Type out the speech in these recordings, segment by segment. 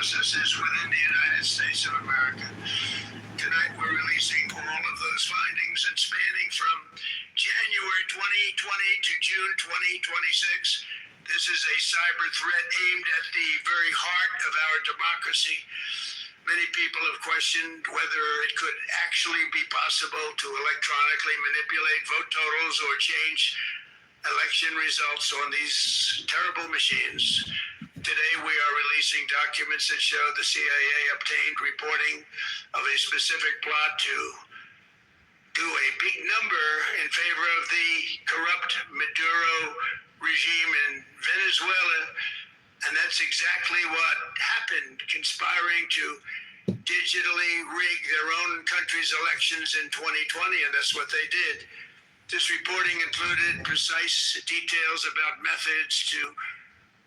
processes within the United States of America. Tonight we're releasing all of those findings and spanning from January 2020 to June 2026. This is a cyber threat aimed at the very heart of our democracy. Many people have questioned whether it could actually be possible to electronically manipulate vote totals or change election results on these terrible machines. Today we are releasing documents that show the CIA obtained reporting of a specific plot to do a big number in favor of the corrupt Maduro regime in Venezuela, and that's exactly what happened, conspiring to digitally rig their own country's elections in 2020, and that's what they did. This reporting included precise details about methods to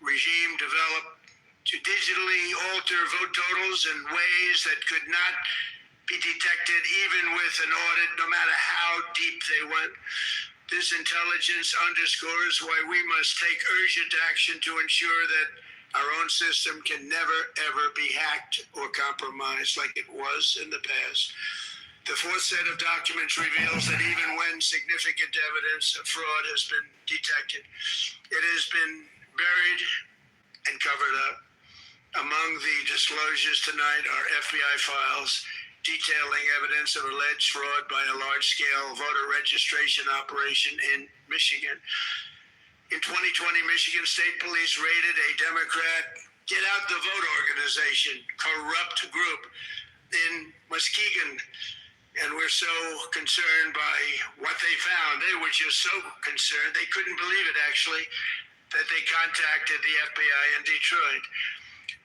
regime develop to digitally alter vote totals in ways that could not be detected even with an audit, no matter how deep they went. This intelligence underscores why we must take urgent action to ensure that our own system can never, ever be hacked or compromised like it was in the past. The fourth set of documents reveals that even when significant evidence of fraud has been detected, it has been buried and covered up. Among the disclosures tonight are FBI files detailing evidence of alleged fraud by a large-scale voter registration operation in Michigan. In 2020, Michigan State Police raided a Democrat Get Out the Vote organization, corrupt group in Muskegon. And we're so concerned by what they found. They were just so concerned, they couldn't believe it actually, that they contacted the FBI in Detroit.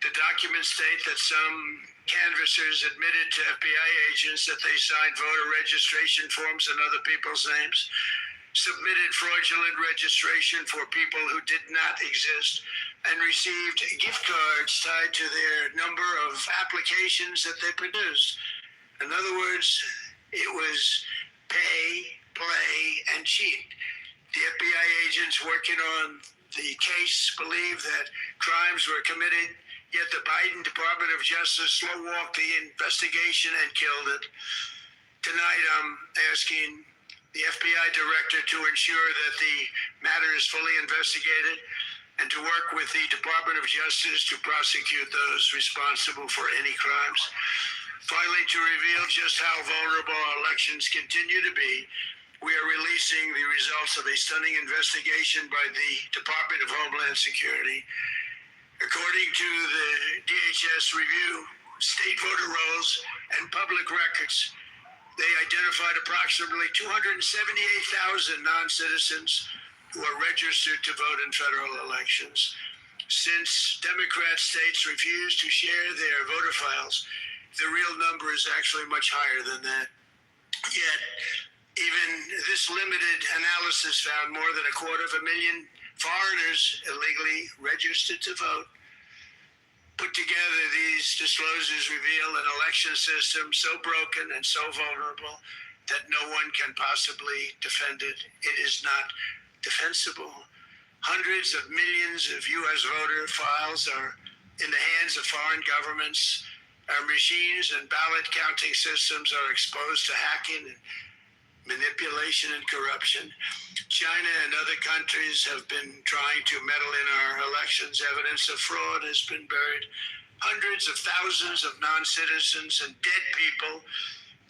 The documents state that some canvassers admitted to FBI agents that they signed voter registration forms in other people's names, submitted fraudulent registration for people who did not exist, and received gift cards tied to their number of applications that they produced. In other words, it was pay, play, and cheat. The FBI agents working on the case believe that crimes were committed, yet the Biden Department of Justice slow-walked the investigation and killed it. Tonight, I'm asking the FBI director to ensure that the matter is fully investigated and to work with the Department of Justice to prosecute those responsible for any crimes. Finally, to reveal just how vulnerable our elections continue to be, we are releasing the results of a stunning investigation by the Department of Homeland Security. According to the DHS review, state voter rolls and public records, they identified approximately 278,000 non-citizens who are registered to vote in federal elections. Since Democrat states refuse to share their voter files, the real number is actually much higher than that. Yet, even this limited analysis found more than 250,000 foreigners illegally registered to vote. Put together, these disclosures reveal an election system so broken and so vulnerable that no one can possibly defend it. It is not defensible. Hundreds of millions of U.S. voter files are in the hands of foreign governments. Our machines and ballot counting systems are exposed to hacking and manipulation and corruption. China and other countries have been trying to meddle in our elections. Evidence of fraud has been buried. Hundreds of thousands of non-citizens and dead people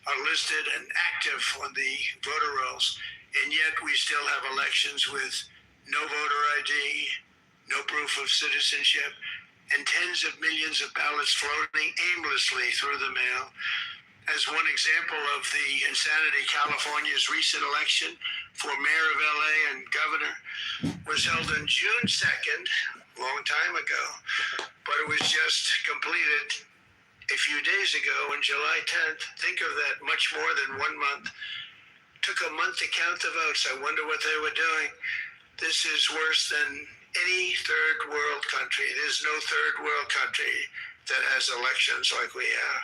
are listed and active on the voter rolls, and yet we still have elections with no voter ID, no proof of citizenship, and tens of millions of ballots floating aimlessly through the mail. As one example of the insanity, California's recent election for mayor of LA and governor was held on June 2nd, a long time ago, but it was just completed a few days ago on July 10th. Think of that, much more than 1 month. Took a month to count the votes. I wonder what they were doing. This is worse than any third world country. There's no third world country that has elections like we have.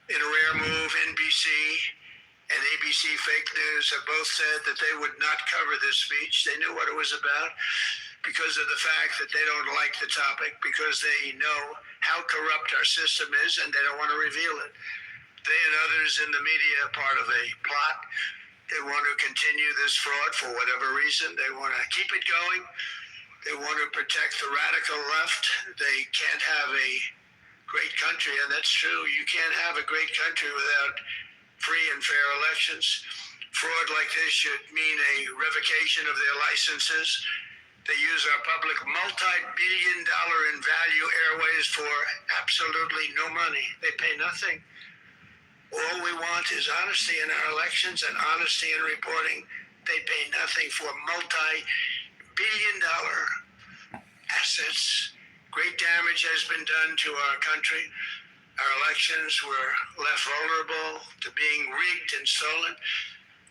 In a rare move, NBC and ABC Fake News have both said that they would not cover this speech. They knew what it was about because of the fact that they don't like the topic, because they know how corrupt our system is, and they don't want to reveal it. They and others in the media are part of a plot. They want to continue this fraud for whatever reason. They want to keep it going. They want to protect the radical left. They can't have a great country, and that's true. You can't have a great country without free and fair elections. Fraud like this should mean a revocation of their licenses. They use our public multi-billion-dollar in value airways for absolutely no money. They pay nothing. All we want is honesty in our elections and honesty in reporting. They pay nothing for multi-billion-dollar assets. Great damage has been done to our country. Our elections were left vulnerable to being rigged and stolen,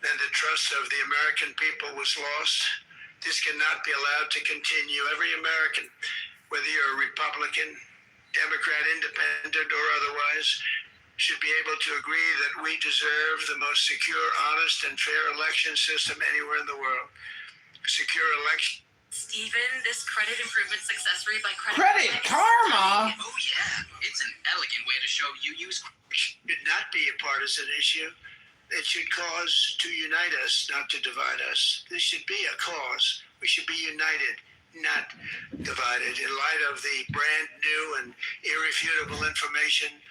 and the trust of the American people was lost. This cannot be allowed to continue. Every American, whether you're a Republican, Democrat, Independent, or otherwise, should be able to agree that we deserve the most secure, honest, and fair election system anywhere in the world. Secure election. Steven, this credit improvement success rate by Credit Karma? Oh yeah, it's an elegant way to show you use. Should not be a partisan issue. It should cause to unite us, not to divide us. This should be a cause. We should be united, not divided. In light of the brand new and irrefutable information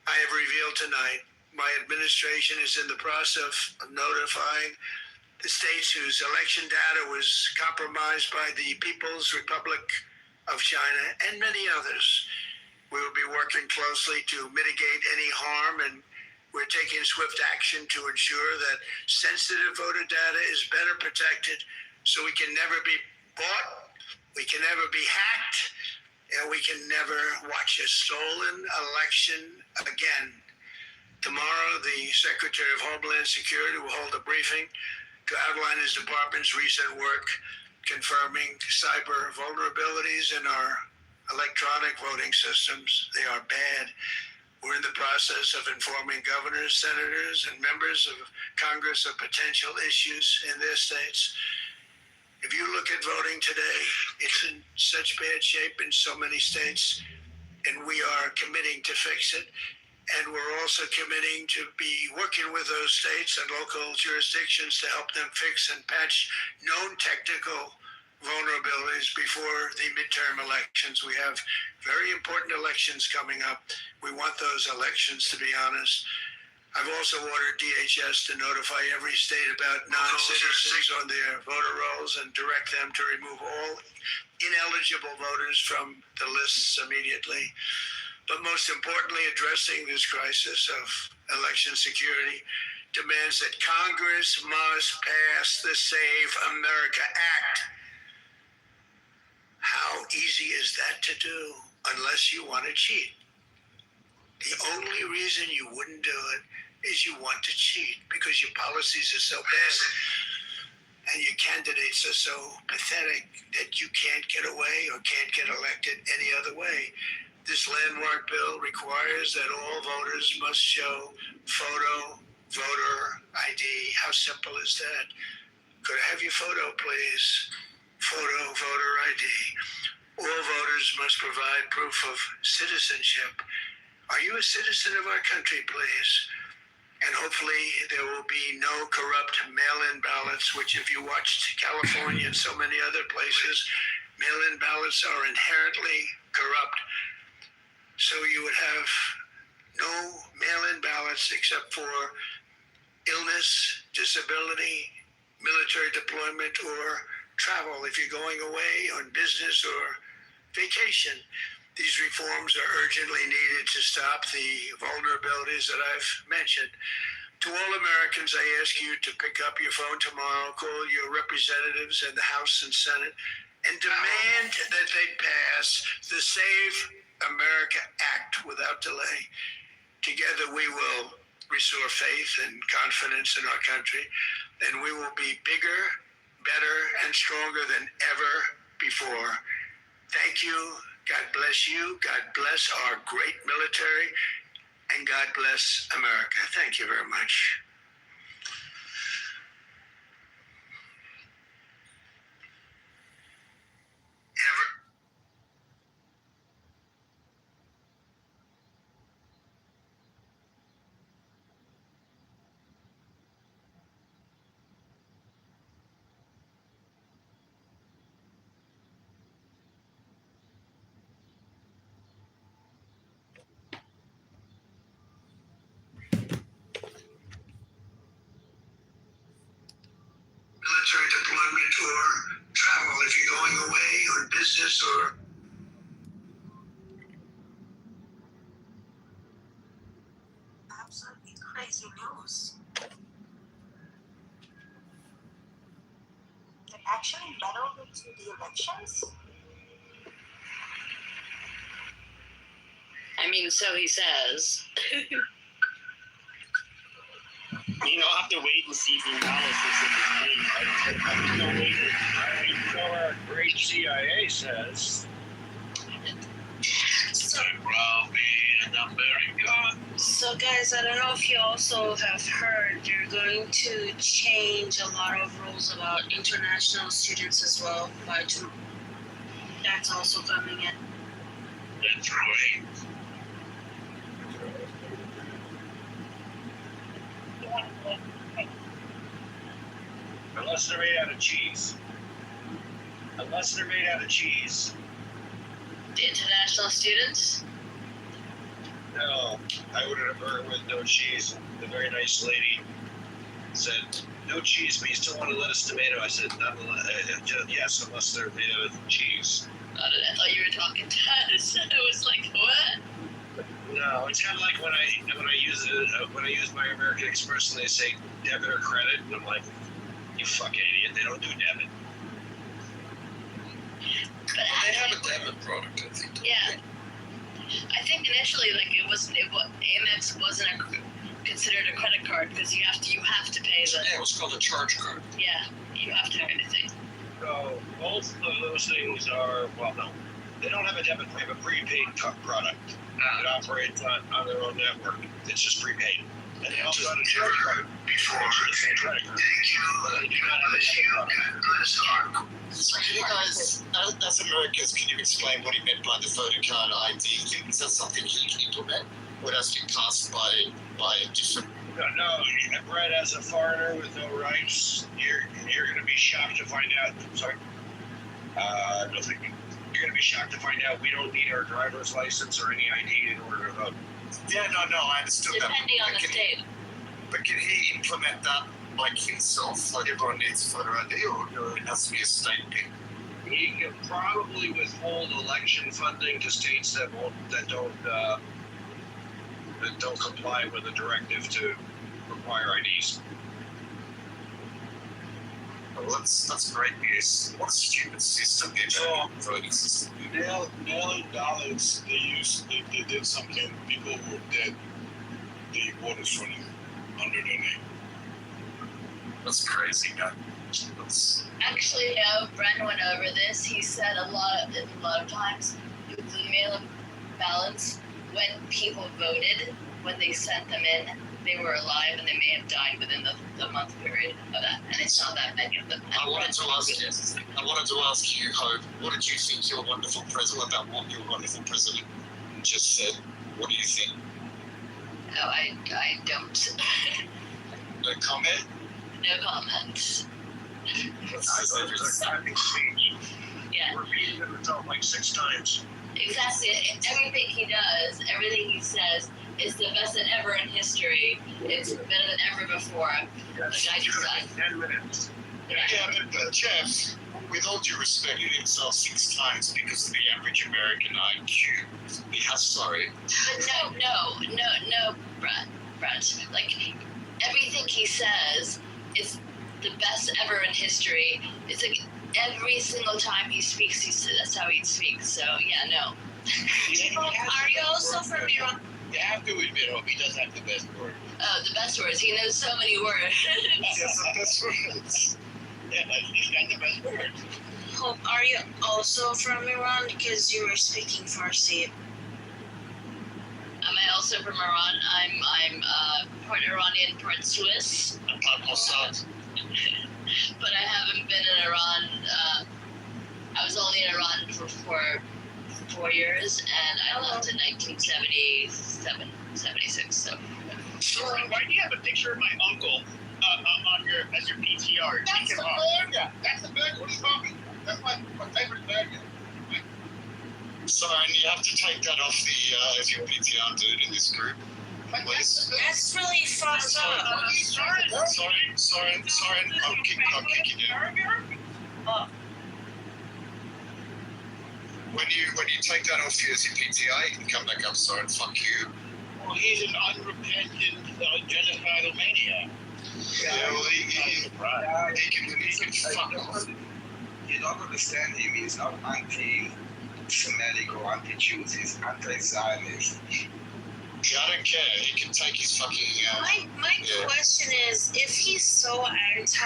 I have revealed tonight, my administration is in the process of notifying the states whose election data was compromised by the People's Republic of China and many others. We will be working closely to mitigate any harm, and we're taking swift action to ensure that sensitive voter data is better protected so we can never be bought, we can never be hacked, and we can never watch a stolen election again. Tomorrow, the Secretary of Homeland Security will hold a briefing to outline his department's recent work confirming cyber vulnerabilities in our electronic voting systems. They are bad. We're in the process of informing governors, senators, and members of Congress of potential issues in their states. If you look at voting today, it's in such bad shape in so many states, and we are committing to fix it. And we're also committing to be working with those states and local jurisdictions to help them fix and patch known technical vulnerabilities before the midterm elections. We have very important elections coming up. We want those elections to be honest. I've also ordered DHS to notify every state about non-citizens on their voter rolls and direct them to remove all ineligible voters from the lists immediately. But most importantly, addressing this crisis of election security demands that Congress must pass the Save America Act. How easy is that to do unless you want to cheat? The only reason you wouldn't do it is you want to cheat because your policies are so bad and your candidates are so pathetic that you can't get away or can't get elected any other way. This landmark bill requires that all voters must show photo voter ID. How simple is that? Could I have your photo, please? Photo voter ID. All voters must provide proof of citizenship. Are you a citizen of our country, please? And hopefully there will be no corrupt mail-in ballots, which if you watched California and so many other places, mail-in ballots are inherently corrupt. So you would have no mail-in ballots except for illness, disability, military deployment, or travel if you're going away on business or vacation. These reforms are urgently needed to stop the vulnerabilities that I've mentioned. To all Americans, I ask you to pick up your phone tomorrow, call your representatives in the House and Senate, and demand that they pass the Save America Act without delay. Together we will restore faith and confidence in our country, and we will be bigger, better, and stronger than ever before. Thank you. God bless you. God bless our great military. And God bless America. Thank you very much. business or Absolutely crazy news. They actually meddled into the elections? I mean, so he says. I'll have to wait and see the analysis of this case. Our great CIA says. in America. So, guys, I don't know if you also have heard they're going to change a lot of rules about international students as well. That's also coming in. That's right. Unless they're made out of cheese. Unless they're made out of cheese. The international students? No, I ordered a burger with no cheese. The very nice lady said, no cheese, but you still want a lettuce tomato. I said, not yes, unless they're made out of cheese. I thought you were talking to us. I was like, what? No, it's kind of like when I use my American Express and they say debit or credit, and I'm like, you fucking idiot, they don't do debit. But They have a debit product, I think. yeah. I think initially, like Amex wasn't considered a credit card because you have to pay the. Yeah, it was called a charge card. Yeah, you have to pay anything. So both of those things are, well, no, they don't have a debit. They have a prepaid product that operates on their own network. It's just prepaid. And they also have a charge card. Before, Thank God bless you, God bless our. So can you guys, as Americans, can you explain what he meant by the voter card ID thing? Is that something he can implement? Or it has to be passed by a different... No, Brett, as a foreigner with no rights, you're going to be shocked to find out. Sorry. No thinking. You're going to be shocked to find out we don't need our driver's license or any ID in order to vote. Yeah, no, I understood Depending that. on the state. But can he implement that like himself? Like everyone needs a photo ID, or it has to be a state thing? He can probably withhold election funding to states that don't comply with the directive to require IDs. Well, that's great news. What a stupid system, the American voting system. Mail-in ballots, they did something. People who were dead, they voted for them under their name. That's crazy, man. Actually, Bren went over this. He said a lot of times the mail-in ballots, when people voted, when they sent them in, they were alive and they may have died within the month period of that, and it's not that many of them. I wanted to ask you, Hope, what did you think your wonderful president about what your wonderful president just said? What do you think? Oh, I don't. No comment? No comment. I thought it was a clapping speech. Yeah, Repeating himself like 6 times. exactly. Everything he does, everything he says, is the best than ever in history. It's better than ever before. Yes, Like I just said. 10 minutes. Yeah, but Jeff, with all due respect, he himself 6 times because of the average American IQ. He has, sorry. But no, Brett. Like, everything he says is the best ever in history. It's like every single time he speaks, that's how he speaks. So, yeah, no. Are you also from Iran? You have to admit, Hope, he does have the best word. Oh, the best words. He knows so many words. Yes, that's right. Yeah, he's got the best word. Hope, are you also from Iran? Because you were speaking Farsi. Am I also from Iran? I'm part Iranian, part Swiss. And Pat Mossad. But I haven't been in Iran. I was only in Iran for 4 years, and I left in 1977, 76. So. Why do you have a picture of my uncle on as your PTR? That's the burger. That's the burger. What are you talking about? That's my favorite burger. Sorry, and you have to take that off the as your PTR dude in this group. Please. That's really fucked up. Sorry, I'm kicking you. when you take that off you as your PTI, you can come back up, sorry, and fuck you. Well, he's an unrepentant genocidal maniac. Yeah, well, he can fuck off. You don't understand him. He's not anti-Semitic or anti-Jews. He's anti-Zionist. Yeah, I don't care. He can take his fucking. My yeah. question is, if he's so anti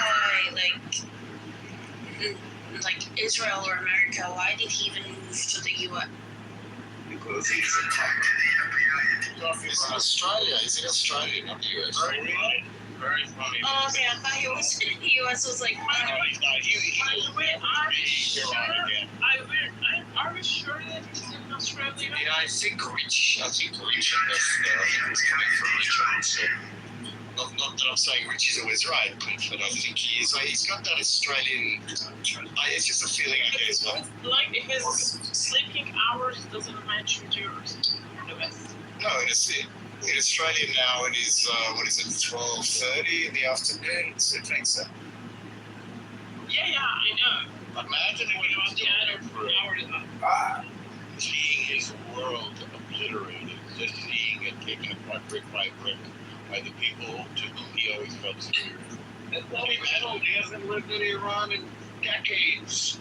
like Israel or America, why did he even move to the U.S.? Because he's a He's in Australia. He's in Australia, not the US. Very funny. Oh, okay. I thought he was in the U.S. Was like, No, he's not. Are we sure that he's in Australia? Yeah, I think Rich. That's coming from Richard. So, not that I'm saying Rich is always right, but I think he is. He's got that Australian. It's just a feeling I get as well. It's like his sleeping hours doesn't match with yours. The best. No, in Australia now it is, 12:30 in the afternoon, so it makes sense. Yeah, I know. Imagine When it was the other hours. seeing his world obliterated, just seeing it taken apart brick by brick by the people to whom he always felt superior. He hasn't lived in Iran in decades.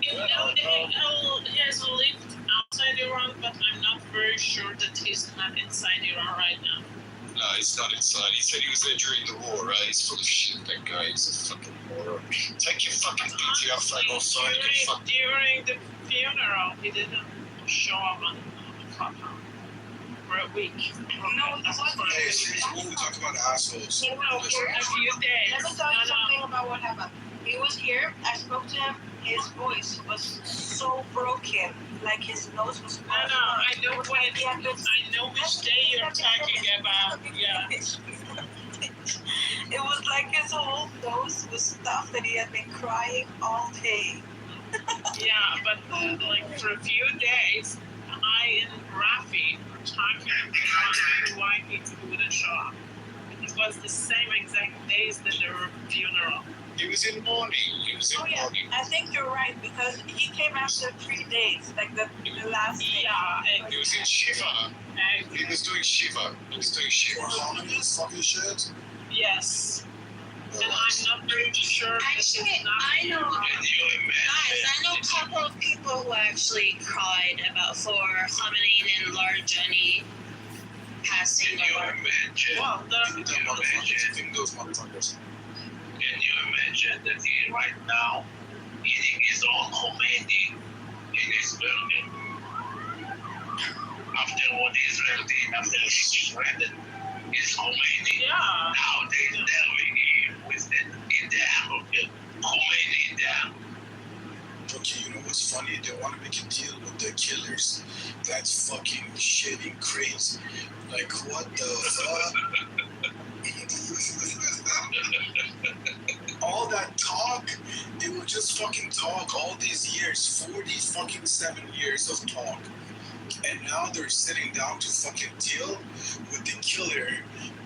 He has lived outside Iran, but I'm not very sure that he's not inside Iran right now. No, he's not inside. He said he was there during the war, right? He's full of shit, that guy. He's a fucking moron. Take your fucking PTR flag off, so you can fuck. During the funeral, he didn't show up on the compound for a week. No, it wasn't. Hey, seriously, when we talk about assholes, No, for a few days. Let me tell you something about what happened. He was here. I spoke to him. His voice was so broken, like his nose was. I know what it is. I know which day you're talking about. Yeah. It was like his whole nose was stuffed, and he had been crying all day. Yeah, but like for a few days, I and Rafi were talking about why he wouldn't show up. It was the same exact days that the funeral. He was in mourning. Oh yeah, I think you're right, because he came after 3 days, like the last day. Yeah, and He was in Shiva. He was doing Shiva. on this fucking shit. Yes. And I'm not pretty sure that it's actually, not. I know, Can you guys, imagine? I know a couple of people who actually cried for Khamenei and Larijani passing Can you away. imagine? Well, Those motherfuckers. Can you imagine that he right now eating his own Khomeini in his building? After what Israel did, after he shredded his Khomeini, yeah. now they're delving him with the idam of the Khomeini idam. Okay, you know what's funny? They want to make a deal with the killers that's fucking shitting crates. Like, what the fuck? All that talk, it was just fucking talk all these years, 47 years of talk. And now they're sitting down to fucking deal with the killer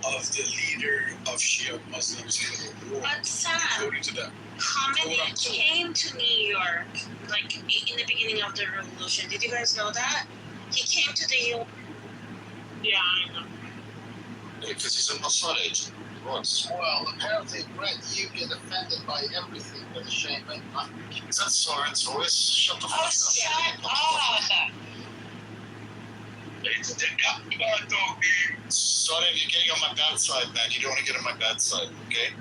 of the leader of Shia Muslims in the world, But Sam, according to them. Khamenei came to New York, like in the beginning of the revolution. Did you guys know that? He came to the U.S. Yeah, I know. Because he's a Mossad agent. Once. Well, apparently, Brett, you get offended by everything. That's a shame, but Is that Soren's voice? Shut the fuck up. Shut up! It's the government talking. Soren, you're getting on my bad side, man. You don't want to get on my bad side, okay?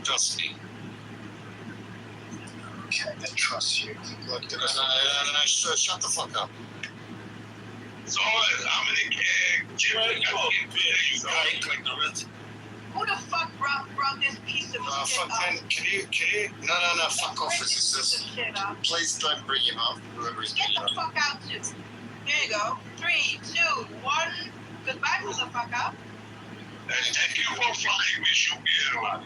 Trust me. Okay, I trust you. Look, Shut the fuck up. So, how many Who the fuck brought this piece of shit Fuck, up? man, can you? No, fuck off, Bring this piece resistance. of shit up. Please don't bring him up, whoever is Get bringing the him up. fuck out, too. Here you go. 3, 2, 1. Goodbye, motherfucker. Thank you for flying me, Shugero.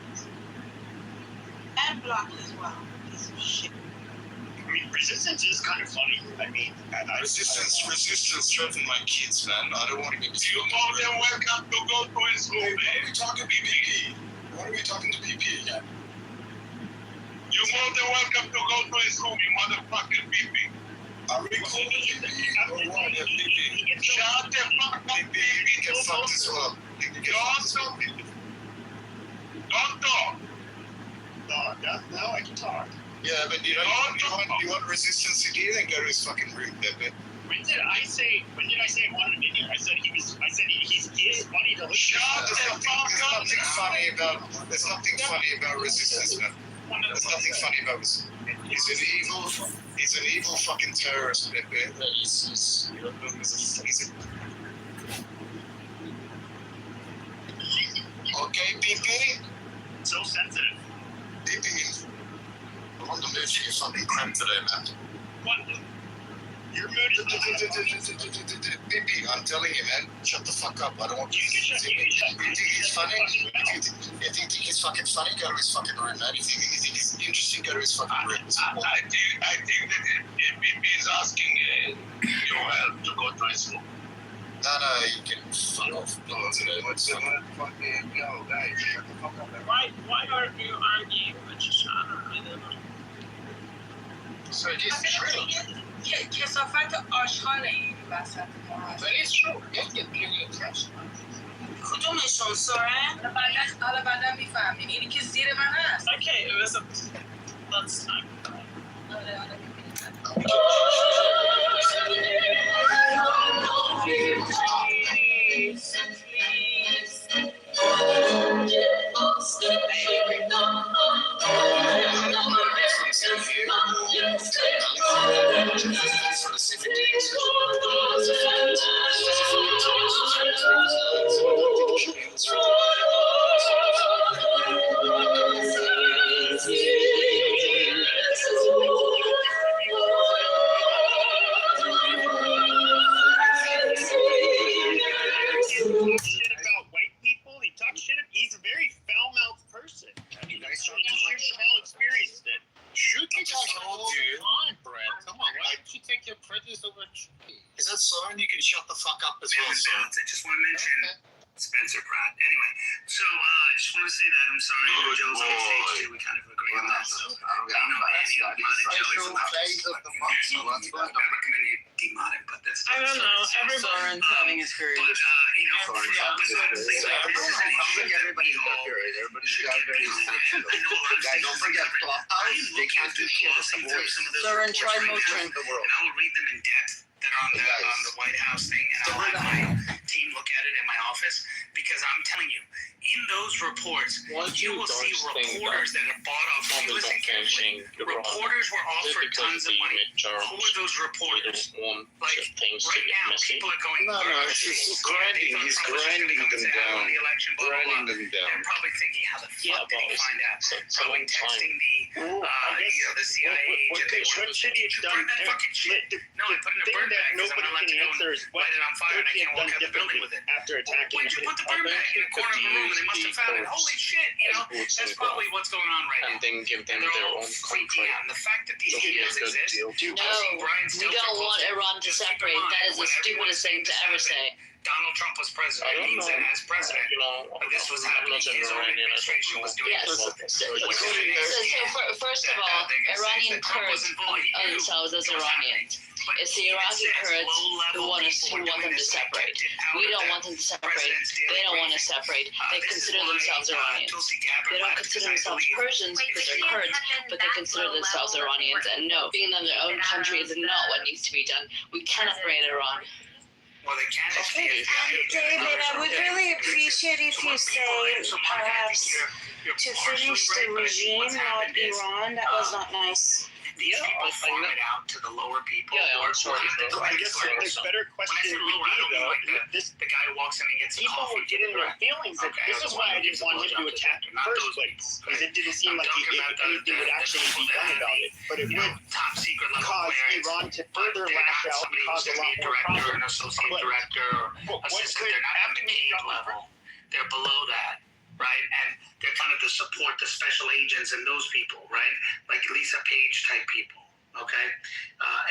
And blocked as well. Piece of shit. I mean, resistance is kind of funny. I mean, Resistance threatened my kids, man. I don't want to get you more than welcome to go to his Hey, home, what are man. we talking PPP? What are we talking to PP again? You're more than welcome to go to his room, you motherfucking pee-pee. Are we cool? Or what? Yeah, PP. Shut the fuck up, PP, you get fucked as well. You can get fucked as well. Don't talk. No, now I can talk. Yeah, but you want resistance again? Then go to his fucking room, Pepe. When did I say I wanted him in here? I said he is funny to look at. There's nothing funny about resistance, man. There's nothing funny about resistance. He's an evil fucking terrorist, Pepe. He's okay, PP? So sensitive. PP, I'm on the mood for your fucking crap today, man. What? Your mood is PP, I'm telling you, man, shut the fuck up. I don't want you to think he's funny? If you think he's fucking funny, go to his fucking room, man. If you think he's interesting, go to his fucking room. I think that PP is asking your help to go to his room. No, you can fuck off. No, What's the fucking yo, guys? Shut the fuck up. Why are you arguing with Shoshana? I don't know. So it is true. کثافت آشغاله این وسط ما. But it's true. You're trash. کدومشون سورن؟ حالا بعدا میفهمین اینی که زیر من هست. Okay, it was a. Let's not. آره shit about white people. He talks shit. He's a very foul-mouthed person. I mean, I'm sure you've all experienced it. Shoot the told you. on, Brett. Come on, why don't you take your prejudice over? Is that Soren? You can shut the fuck up as well, Soren. I just want to mention Spencer Pratt. Anyway, so I just want to say that I'm sorry that Joe's on stage too. We kind of agree on that. So I know Andy and Joey's allowed to I recommend you demod him, but that's I don't know. Everyone. Soren's having his period. But for the opposite, this is an issue that we all should get behind. I know a lot of Guys, don't forget, I'm looking through some of those Soren, reports try right now, Motrin. and I will read them in depth that are on the White House thing, and I'll have my team look at it in my office, because I'm telling you, in those reports, you will see reporters that are bought off. Listen carefully. Reporters were offered tons of money. Who are those reporters? Like, right now, people are going, he's grinding them down. They're probably thinking, how the fuck did he find out? Probably texting the CIA agent. What should he have done? Burn that fucking shit. No, I put it in a burn bag because I'm not allowed to go and light it on fire, and I can't walk out the building with it. After attacking, Why'd you put the burn bag in a corner of the room, and they must have found it? Holy shit, that's probably what's going on right now. And then give them They're their all own freaking out. And the fact that these videos exist, No, we don't want Iran to separate. That is the stupidest thing to ever say. Donald Trump was president. I don't It means know. that as president, this was happening. His own administration was doing Yes. this. First of all, Iranian Kurds themselves as Iranians. It's the Iraqi Kurds who want them to separate. We don't want them to separate. They don't want to separate. They consider themselves Iranians. They don't consider themselves Persians because they're Kurds, but they consider themselves Iranians. And no, being in their own country is not what needs to be done. We cannot separate Iran. Well, they can't. David, I would really appreciate if you say perhaps to finish the regime, not Iran. That was not nice. These people farm it out to the lower people. Yeah, or sorry. the I guess the better when I question say would lower, I don't be mean like though, this the guy who walks in and gets a people coffee. would get in their feelings. That Okay, this is why I didn't want him to attack in the first place, because it didn't seem like anything would actually be done about it. But it would top secret level cause clearance. Iran to further They're lash not out, somebody cause who's a going to be lot a more director or problems. an associate director or What assistant. could They're not on after the paid level. They're below that, right? And they're kind of to support the special agents and those people, right? Like Lisa Page type people, okay?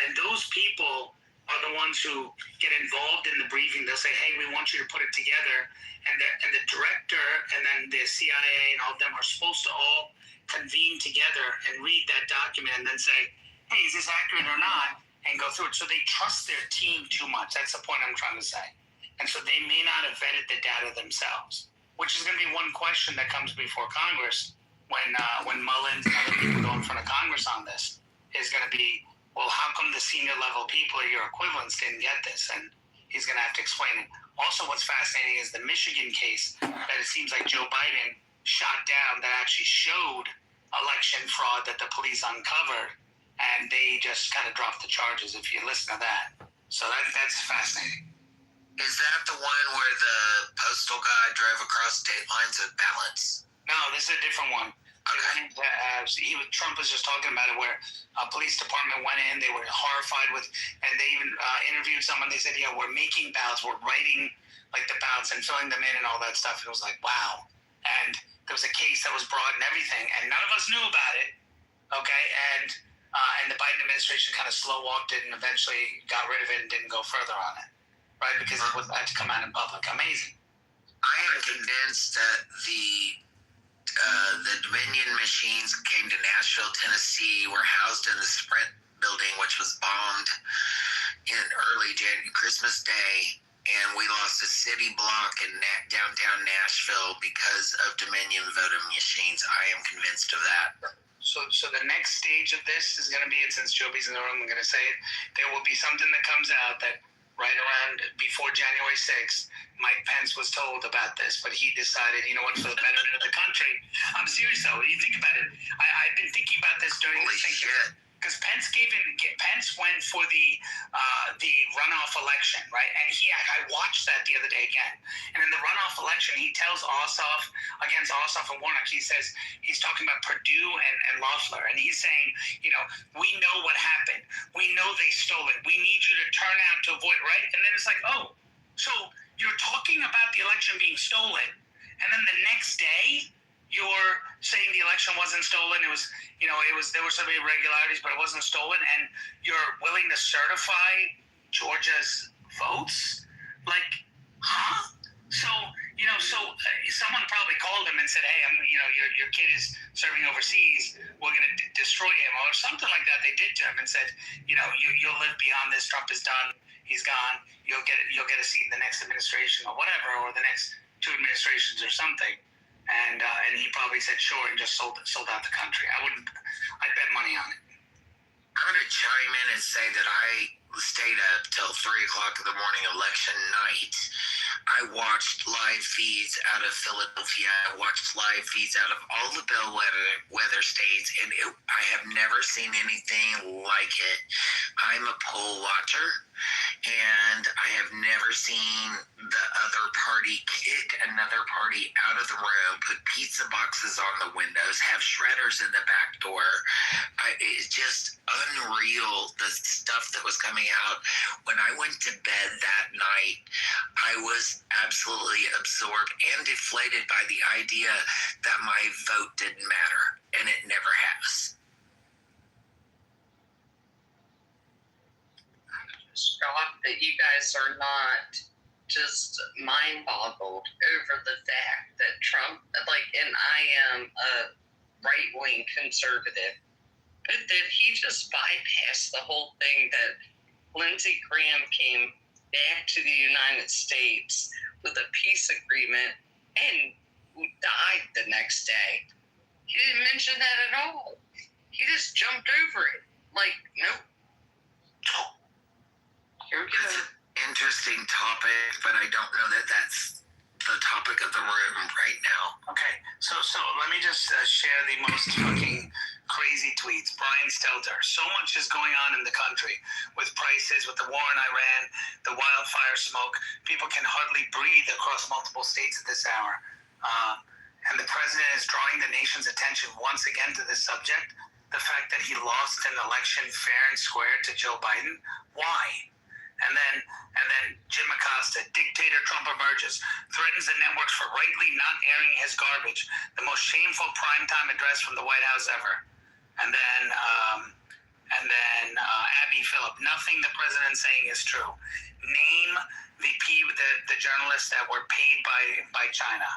And those people are the ones who get involved in the briefing. They'll say, hey, we want you to put it together. And the director and then the CIA and all of them are supposed to all convene together and read that document and then say, hey, is this accurate or not? And go through it. So they trust their team too much. That's the point I'm trying to say. And so they may not have vetted the data themselves, which is going to be one question that comes before Congress when Mullins and other people go in front of Congress on this, is going to be, well, how come the senior level people or your equivalents didn't get this? And he's going to have to explain it. Also, what's fascinating is the Michigan case that it seems like Joe Biden shot down that actually showed election fraud that the police uncovered, and they just kind of dropped the charges if you listen to that. So that's fascinating. Is that the one where the postal guy drove across state lines with ballots? No, this is a different one. Okay. Trump was just talking about it, where a police department went in, they were horrified with, and they even interviewed someone. They said, yeah, we're making ballots, we're writing like the ballots and filling them in and all that stuff. It was like, wow. And there was a case that was brought and everything, and none of us knew about it. Okay, and the Biden administration kind of slow walked it and eventually got rid of it and didn't go further on it, right? Because it had to come out in public. Amazing. I am convinced that the Dominion machines came to Nashville, Tennessee, were housed in the Sprint building, which was bombed in early Christmas Day, and we lost a city block in downtown Nashville because of Dominion voting machines. I am convinced of that. So the next stage of this is going to be, and since Joby's in the room, I'm going to say it, there will be something that comes out that right around before January 6th, Mike Pence was told about this, but he decided, you know what, for the betterment of the country. I'm serious though. You think about it. I've been thinking about this during Holy this thing. shit. Because Pence went for the runoff election, right? And I watched that the other day again. And in the runoff election, he tells against Ossoff and Warnock, he says, he's talking about Perdue and Loeffler. And he's saying, you know, we know what happened. We know they stole it. We need you to turn out to avoid, right? And then it's like, oh, so you're talking about the election being stolen. And then the next day, you're saying the election wasn't stolen. It was, you know, there were some irregularities, but it wasn't stolen. And you're willing to certify Georgia's votes? Like, huh? So, you know, someone probably called him and said, hey, your kid is serving overseas. We're going to destroy him or something like that. They did to him and said, you know, you'll live beyond this. Trump is done. He's gone. You'll get a seat in the next administration or whatever, or the next 2 administrations or something. And he probably said sure and just sold out the country. I'd bet money on it. I'm going to chime in and say that I stayed up till 3 o'clock in the morning election night. I watched live feeds out of Philadelphia. I watched live feeds out of all the bellwether states, and I have never seen anything like it. I'm a poll watcher, and I have never seen the other party kick another party out of the room, put pizza boxes on the windows, have shredders in the back door. It's just unreal, the stuff that was coming out. When I went to bed that night, I was absolutely absorbed and deflated by the idea that my vote didn't matter, and it never has. Shocked that you guys are not just mind-boggled over the fact that Trump, and I am a right-wing conservative, but that he just bypassed the whole thing that Lindsey Graham came back to the United States with a peace agreement and died the next day. He didn't mention that at all. He just jumped over it. Nope. Here we go. It's an interesting topic, but I don't know that that's the topic of the room right now. Okay, so let me just share the most fucking crazy tweets. Brian Stelter. So much is going on in the country with prices, with the war in Iran, the wildfire smoke. People can hardly breathe across multiple states at this hour. And the president is drawing the nation's attention once again to this subject. The fact that he lost an election fair and square to Joe Biden. Why? And then Jim Acosta, dictator Trump emerges, threatens the networks for rightly not airing his garbage, the most shameful primetime address from the White House ever. And then Abby Phillip, nothing the president's saying is true. Name the journalists that were paid by China.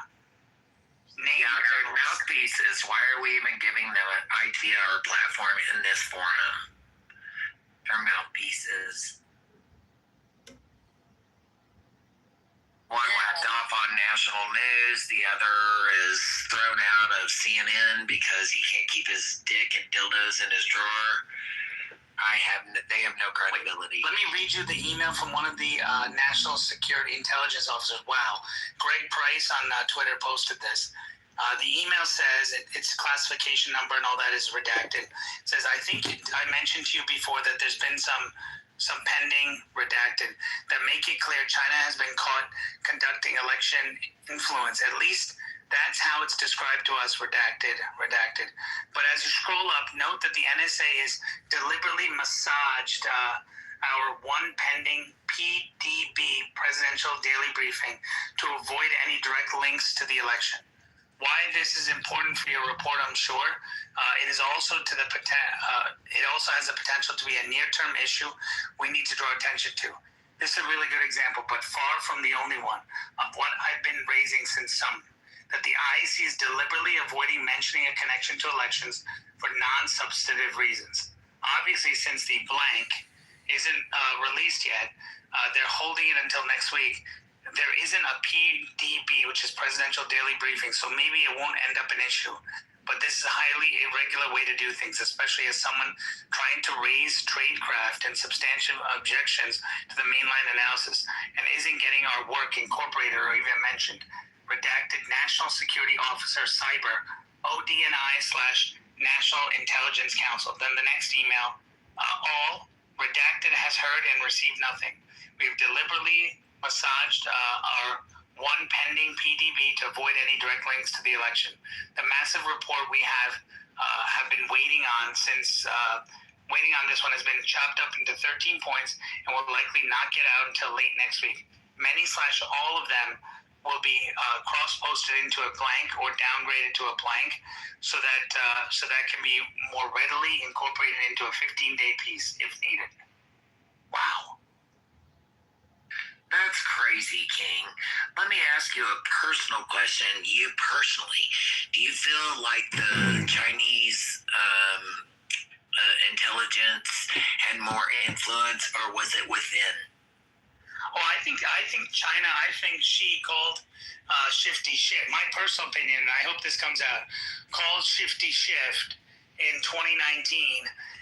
name Yeah, they're journalists. mouthpieces. Why are we even giving them an idea or platform in this forum? They're mouthpieces. One whacked off on national news, the other is thrown out of CNN because he can't keep his dick and dildos in his drawer. They have no credibility. Let me read you the email from one of the National Security Intelligence officers. Wow. Greg Price on Twitter posted this. The email says its classification number and all that is redacted. It says, I think I mentioned to you before that there's been some pending redacted that make it clear China has been caught conducting election influence. At least that's how it's described to us, redacted. But as you scroll up, note that the NSA has deliberately massaged our one pending PDB presidential daily briefing to avoid any direct links to the election. Why this is important for your report, I'm sure. It is also it also has the potential to be a near-term issue we need to draw attention to. This is a really good example, but far from the only one of what I've been raising since summer, that the IEC is deliberately avoiding mentioning a connection to elections for non-substantive reasons. Obviously, since the blank isn't released yet, they're holding it until next week. There isn't a PDB, which is Presidential Daily Briefing, so maybe it won't end up an issue. But this is a highly irregular way to do things, especially as someone trying to raise tradecraft and substantial objections to the mainline analysis and isn't getting our work incorporated or even mentioned. Redacted National Security Officer Cyber, ODNI/National Intelligence Council. Then the next email, all redacted has heard and received nothing. We've deliberately massaged our one pending PDB to avoid any direct links to the election. The massive report we have been waiting on since waiting on this one has been chopped up into 13 points and will likely not get out until late next week. Many/all of them will be cross-posted into a blank or downgraded to a blank so that can be more readily incorporated into a 15-day piece if needed. Wow. That's crazy, King. Let me ask you a personal question. You personally, do you feel like the Chinese intelligence had more influence, or was it within? Oh, I think China. I think Xi called Shifty Shift. My personal opinion, and I hope this comes out, called Shifty Shift in 2019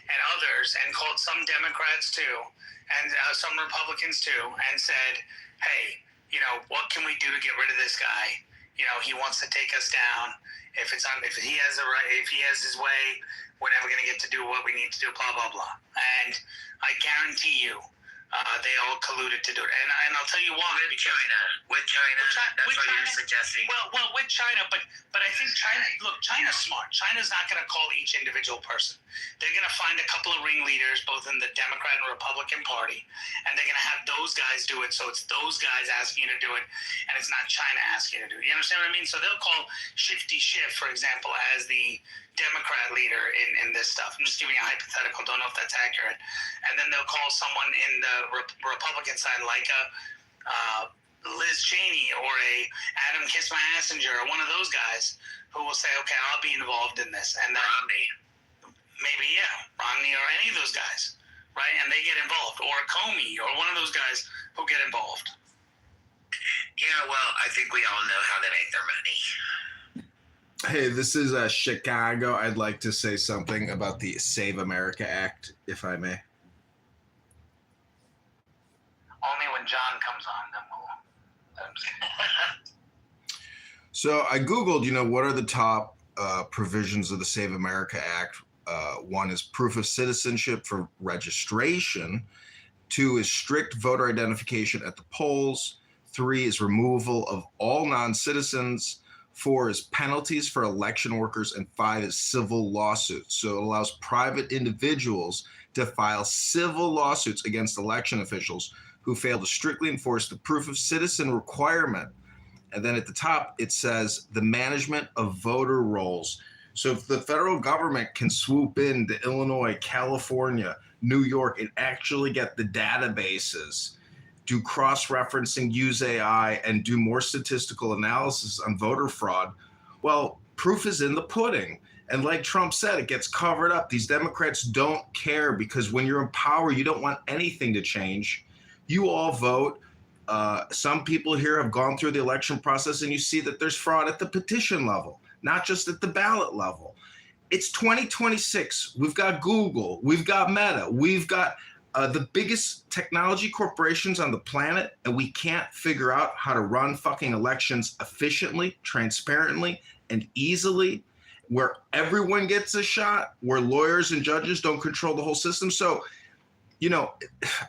and others, and called some Democrats too, and some Republicans too, and said, "Hey, what can we do to get rid of this guy? He wants to take us down. If he has his way, we're never going to get to do what we need to do. Blah blah blah." And I guarantee you, they all colluded to do it. And I'll tell you why. With China. That's what you're suggesting. Well, with China, but I think China's smart. China's not going to call each individual person. They're going to find a couple of ringleaders, both in the Democrat and Republican Party, and they're going to have those guys do it. So it's those guys asking you to do it, and it's not China asking you to do it. You understand what I mean? So they'll call Shifty Shift, for example, as the Democrat leader in this stuff. I'm just giving a hypothetical. Don't know if that's accurate. And then they'll call someone in the Republican side, like Liz Cheney or a Adam Kiss My Assinger or one of those guys who will say, "Okay, I'll be involved in this." And then Romney or any of those guys, right? And they get involved, or Comey or one of those guys who get involved. Yeah, well, I think we all know how they make their money. Hey, this is Chicago. I'd like to say something about the Save America Act, if I may. Only when John comes on, then we'll. So I Googled, what are the top provisions of the Save America Act? One is proof of citizenship for registration. 2 is strict voter identification at the polls. 3 is removal of all non-citizens. 4 is penalties for election workers, and 5 is civil lawsuits. So it allows private individuals to file civil lawsuits against election officials who fail to strictly enforce the proof of citizen requirement. And then at the top, it says the management of voter rolls. So if the federal government can swoop into Illinois, California, New York, and actually get the databases, do cross-referencing, use AI, and do more statistical analysis on voter fraud, Well, proof is in the pudding. And like Trump said, it gets covered up. These Democrats don't care because when you're in power, you don't want anything to change. You all vote. Some people here have gone through the election process and you see that there's fraud at the petition level, not just at the ballot level. It's 2026. We've got Google. We've got Meta. We've got the biggest technology corporations on the planet, and we can't figure out how to run fucking elections efficiently, transparently, and easily, where everyone gets a shot, where lawyers and judges don't control the whole system. So, you know,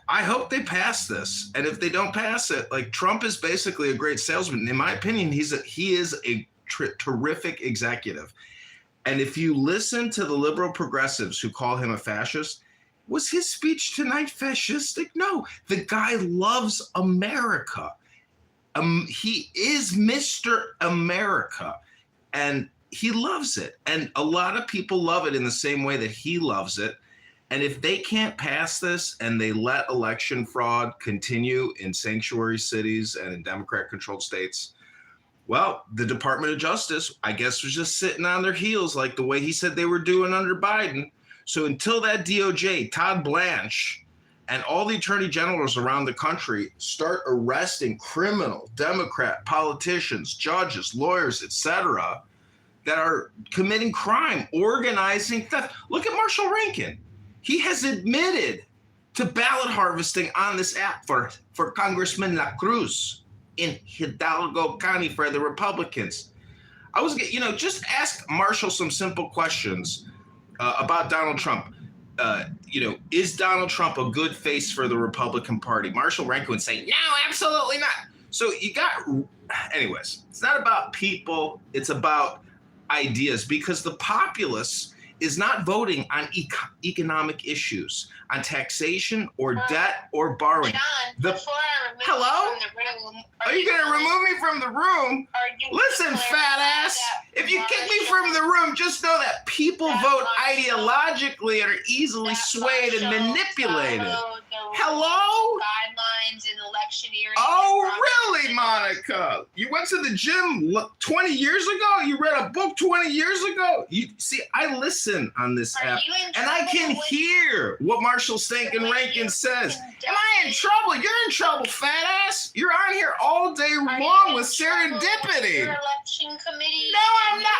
I hope they pass this. And if they don't pass it, like, Trump is basically a great salesman. In my opinion, he is a terrific executive. And if you listen to the liberal progressives who call him a fascist, was his speech tonight fascistic? No, the guy loves America. He is Mr. America, and he loves it. And a lot of people love it in the same way that he loves it. And if they can't pass this and they let election fraud continue in sanctuary cities and in Democrat-controlled states, well, the Department of Justice, I guess, was just sitting on their heels like the way he said they were doing under Biden. So until that DOJ, Todd Blanche, and all the attorney generals around the country start arresting criminal Democrat politicians, judges, lawyers, etc., that are committing crime, organizing theft. Look at Marshall Rankin. He has admitted to ballot harvesting on this app for Congressman La Cruz in Hidalgo County for the Republicans. Just ask Marshall some simple questions about Donald Trump. Is Donald Trump a good face for the Republican Party? Marshall Rankin would say, no, absolutely not. So anyways, it's not about people, it's about ideas, because the populace is not voting on economic issues, on taxation or debt or borrowing. John, before I remove Hello? you from the room, Are you going to remove me from the room? Listen, fat ass, if you kick me from the room, just know that people vote ideologically and are easily swayed and manipulated. Hello? Guidelines in electioneering. Oh, really, Monica? You went to the gym 20 years ago? You read a book 20 years ago? I listen on this app, and I can hear what Marshall Stankin Rankin says. Am I in trouble? You're in trouble, fat ass. You're on here all day long with serendipity. Your election committee. No, I'm not.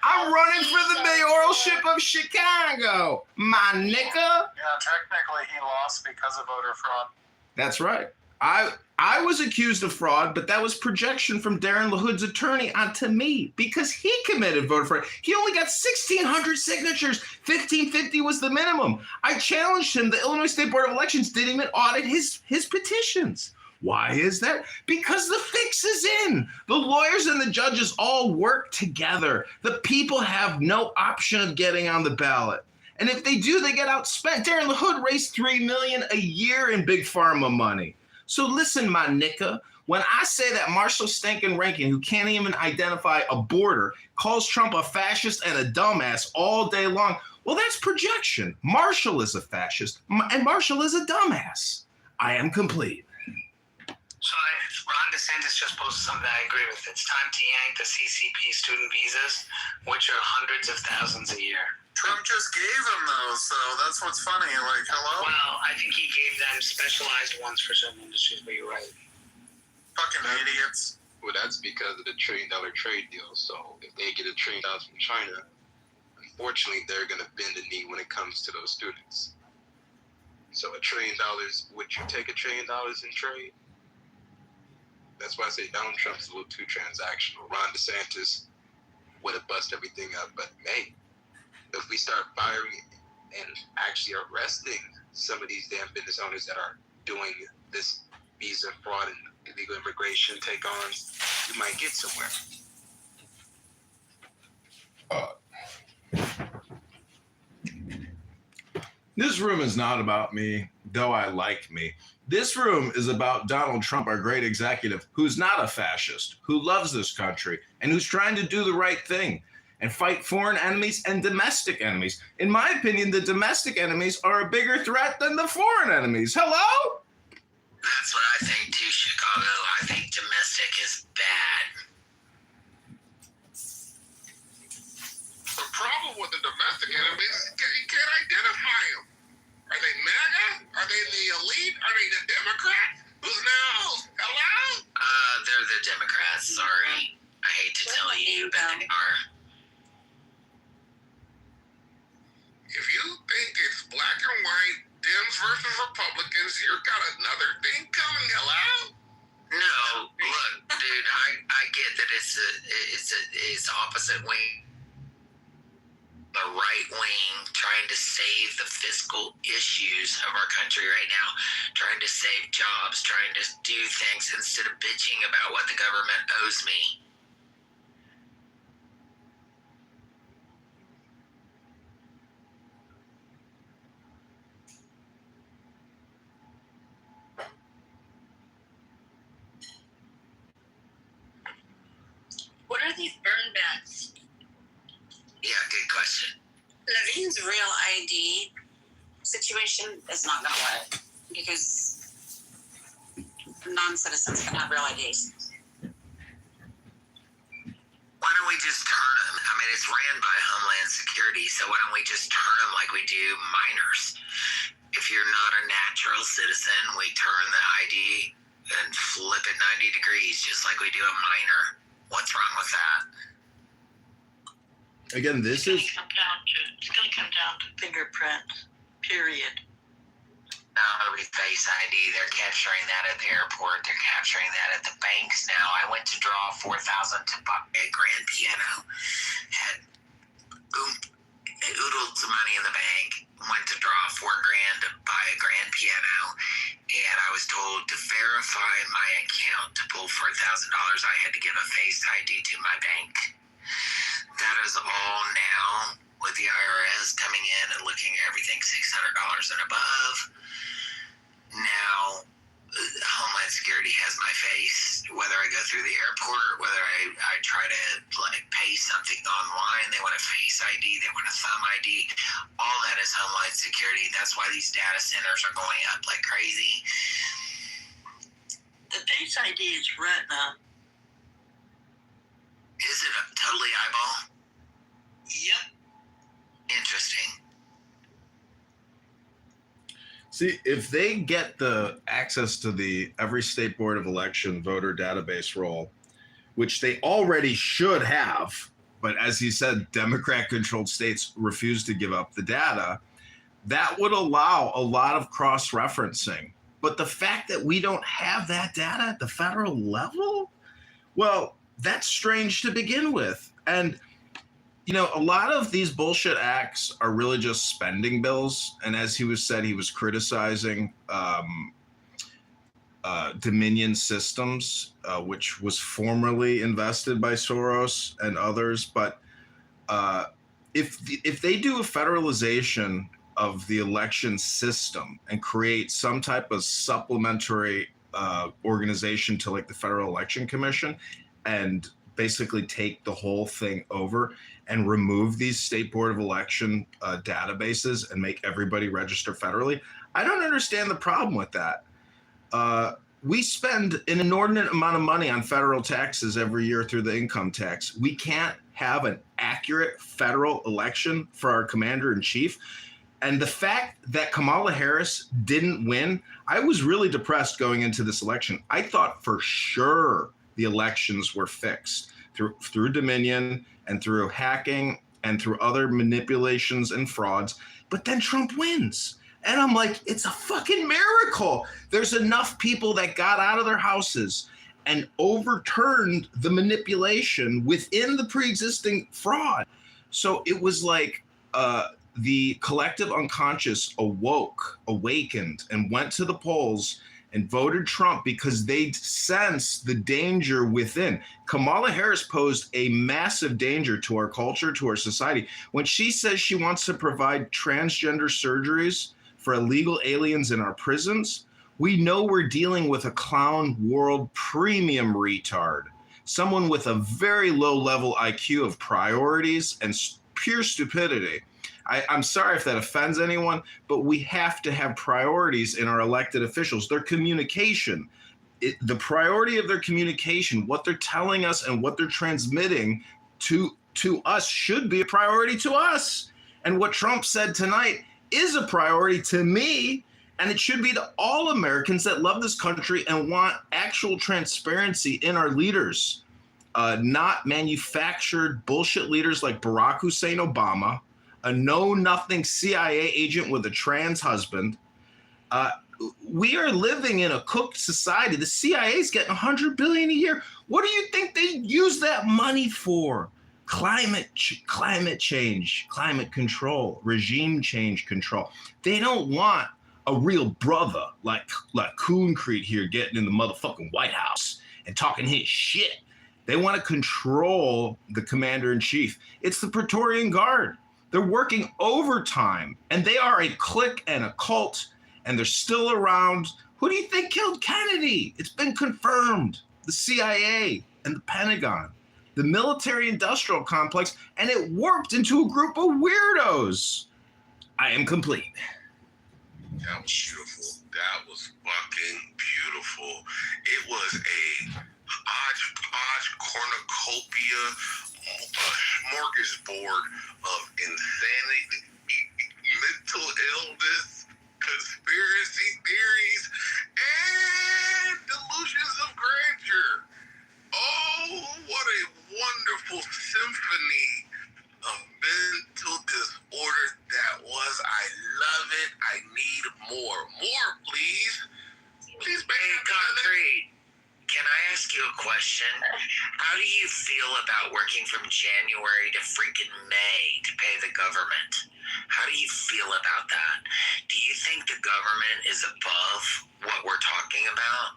I'm running for the mayoralship of Chicago, my nigga. Yeah, technically he lost because of voter fraud. That's right. I was accused of fraud, but that was projection from Darren LaHood's attorney onto me because he committed voter fraud. He only got 1,600 signatures. 1,550 was the minimum. I challenged him. The Illinois State Board of Elections didn't even audit his petitions. Why is that? Because the fix is in. The lawyers and the judges all work together. The people have no option of getting on the ballot. And if they do, they get outspent. Darren LaHood raised $3 million a year in big pharma money. So listen, my nicka, when I say that Marshall Stankin Rankin, who can't even identify a border, calls Trump a fascist and a dumbass all day long, well, that's projection. Marshall is a fascist, and Marshall is a dumbass. I am complete. So Ron DeSantis just posted something that I agree with. It's time to yank the CCP student visas, which are hundreds of thousands a year. Trump just gave them those, so that's what's funny. Like, hello? Well, I think he gave them specialized ones for certain industries, but you're right. Fucking idiots. Well, that's because of the $1 trillion trade deal. So if they get $1 trillion from China, unfortunately, they're going to bend the knee when it comes to those students. So $1 trillion, would you take $1 trillion in trade? That's why I say Donald Trump's a little too transactional. Ron DeSantis would have busted everything up, but hey, if we start firing and actually arresting some of these damn business owners that are doing this visa fraud and illegal immigration take-ons, we might get somewhere. This room is not about me, though I like me. This room is about Donald Trump, our great executive, who's not a fascist, who loves this country, and who's trying to do the right thing and fight foreign enemies and domestic enemies. In my opinion, the domestic enemies are a bigger threat than the foreign enemies. Hello? That's what I think too, Chicago. I think domestic is bad. They are. If you think it's black and white, Dems versus Republicans, you've got another thing coming. Hello? No, look, dude, I get that it's opposite wing, the right wing trying to save the fiscal issues of our country right now, trying to save jobs, trying to do things instead of bitching about what the government owes me. What are these burn backs? Yeah, good question. Levine's real ID situation is not going to work because non-citizens can have real IDs. Why don't we just turn them? I mean, it's ran by Homeland Security, so why don't we just turn them like we do minors? If you're not a natural citizen, we turn the ID and flip it 90 degrees, just like we do a minor. What's wrong with that? Again, this is It's going to come down to fingerprint, period. No, it'll be Face ID. They're capturing that at the airport. They're capturing that at the banks now. I went to draw $4,000 to buy a grand piano. Had oodled some money in the bank. Went to draw $4,000 to buy a grand piano, and I was told to verify my account to pull $4,000. I had to give a Face ID to my bank. That is all now with the IRS coming in and looking at everything $600 and above. Now, Homeland Security has my face, whether I go through the airport, whether I try to like pay something online, they want a Face ID, they want a thumb ID. All that is Homeland Security. That's why these data centers are going up like crazy. The Face ID is retina. Is it totally eyeball? Yep. Interesting. See, if they get the access to the every state board of election voter database roll, which they already should have, but as he said, Democrat-controlled states refuse to give up the data, that would allow a lot of cross-referencing. But the fact that we don't have that data at the federal level, well, that's strange to begin with. And you know, a lot of these bullshit acts are really just spending bills. And as he was criticizing Dominion Systems, which was formerly invested by Soros and others. But if they do a federalization of the election system and create some type of supplementary organization to like the Federal Election Commission and basically take the whole thing over and remove these state board of election databases and make everybody register federally, I don't understand the problem with that. We spend an inordinate amount of money on federal taxes every year through the income tax. We can't have an accurate federal election for our commander in chief. And the fact that Kamala Harris didn't win, I was really depressed going into this election. I thought for sure the elections were fixed through Dominion and through hacking and through other manipulations and frauds. But then Trump wins. And I'm like, it's a fucking miracle. There's enough people that got out of their houses and overturned the manipulation within the pre-existing fraud. So it was like the collective unconscious awakened, and went to the polls and voted Trump because they sensed the danger within. Kamala Harris posed a massive danger to our culture, to our society. When she says she wants to provide transgender surgeries for illegal aliens in our prisons, we know we're dealing with a clown world premium retard, someone with a very low level IQ of priorities and pure stupidity. I'm sorry if that offends anyone, but we have to have priorities in our elected officials. Their communication, the priority of their communication, what they're telling us and what they're transmitting to us should be a priority to us. And what Trump said tonight is a priority to me, and it should be to all Americans that love this country and want actual transparency in our leaders. not manufactured bullshit leaders like Barack Hussein Obama, a know-nothing CIA agent with a trans husband. We are living in a cooked society. The CIA's getting $100 billion a year. What do you think they use that money for? Climate change, climate control, regime change control. They don't want a real brother like Concrete here getting in the motherfucking White House and talking his shit. They want to control the commander-in-chief. It's the Praetorian Guard. They're working overtime, and they are a clique and a cult, and they're still around. Who do you think killed Kennedy? It's been confirmed. The CIA and the Pentagon, the military-industrial complex, and it warped into a group of weirdos. I am complete. That was beautiful. That was fucking beautiful. It was a hodgepodge cornucopia, a smorgasbord of insanity, mental illness, conspiracy theories, and delusions of grandeur. Oh, what a wonderful symphony of mental disorder that was. I love it. I need more. More, please. Please, Hey, Concrete, can I ask you a question? How do you feel about working from January to freaking May to pay the government? How do you feel about that? Do you think the government is above what we're talking about?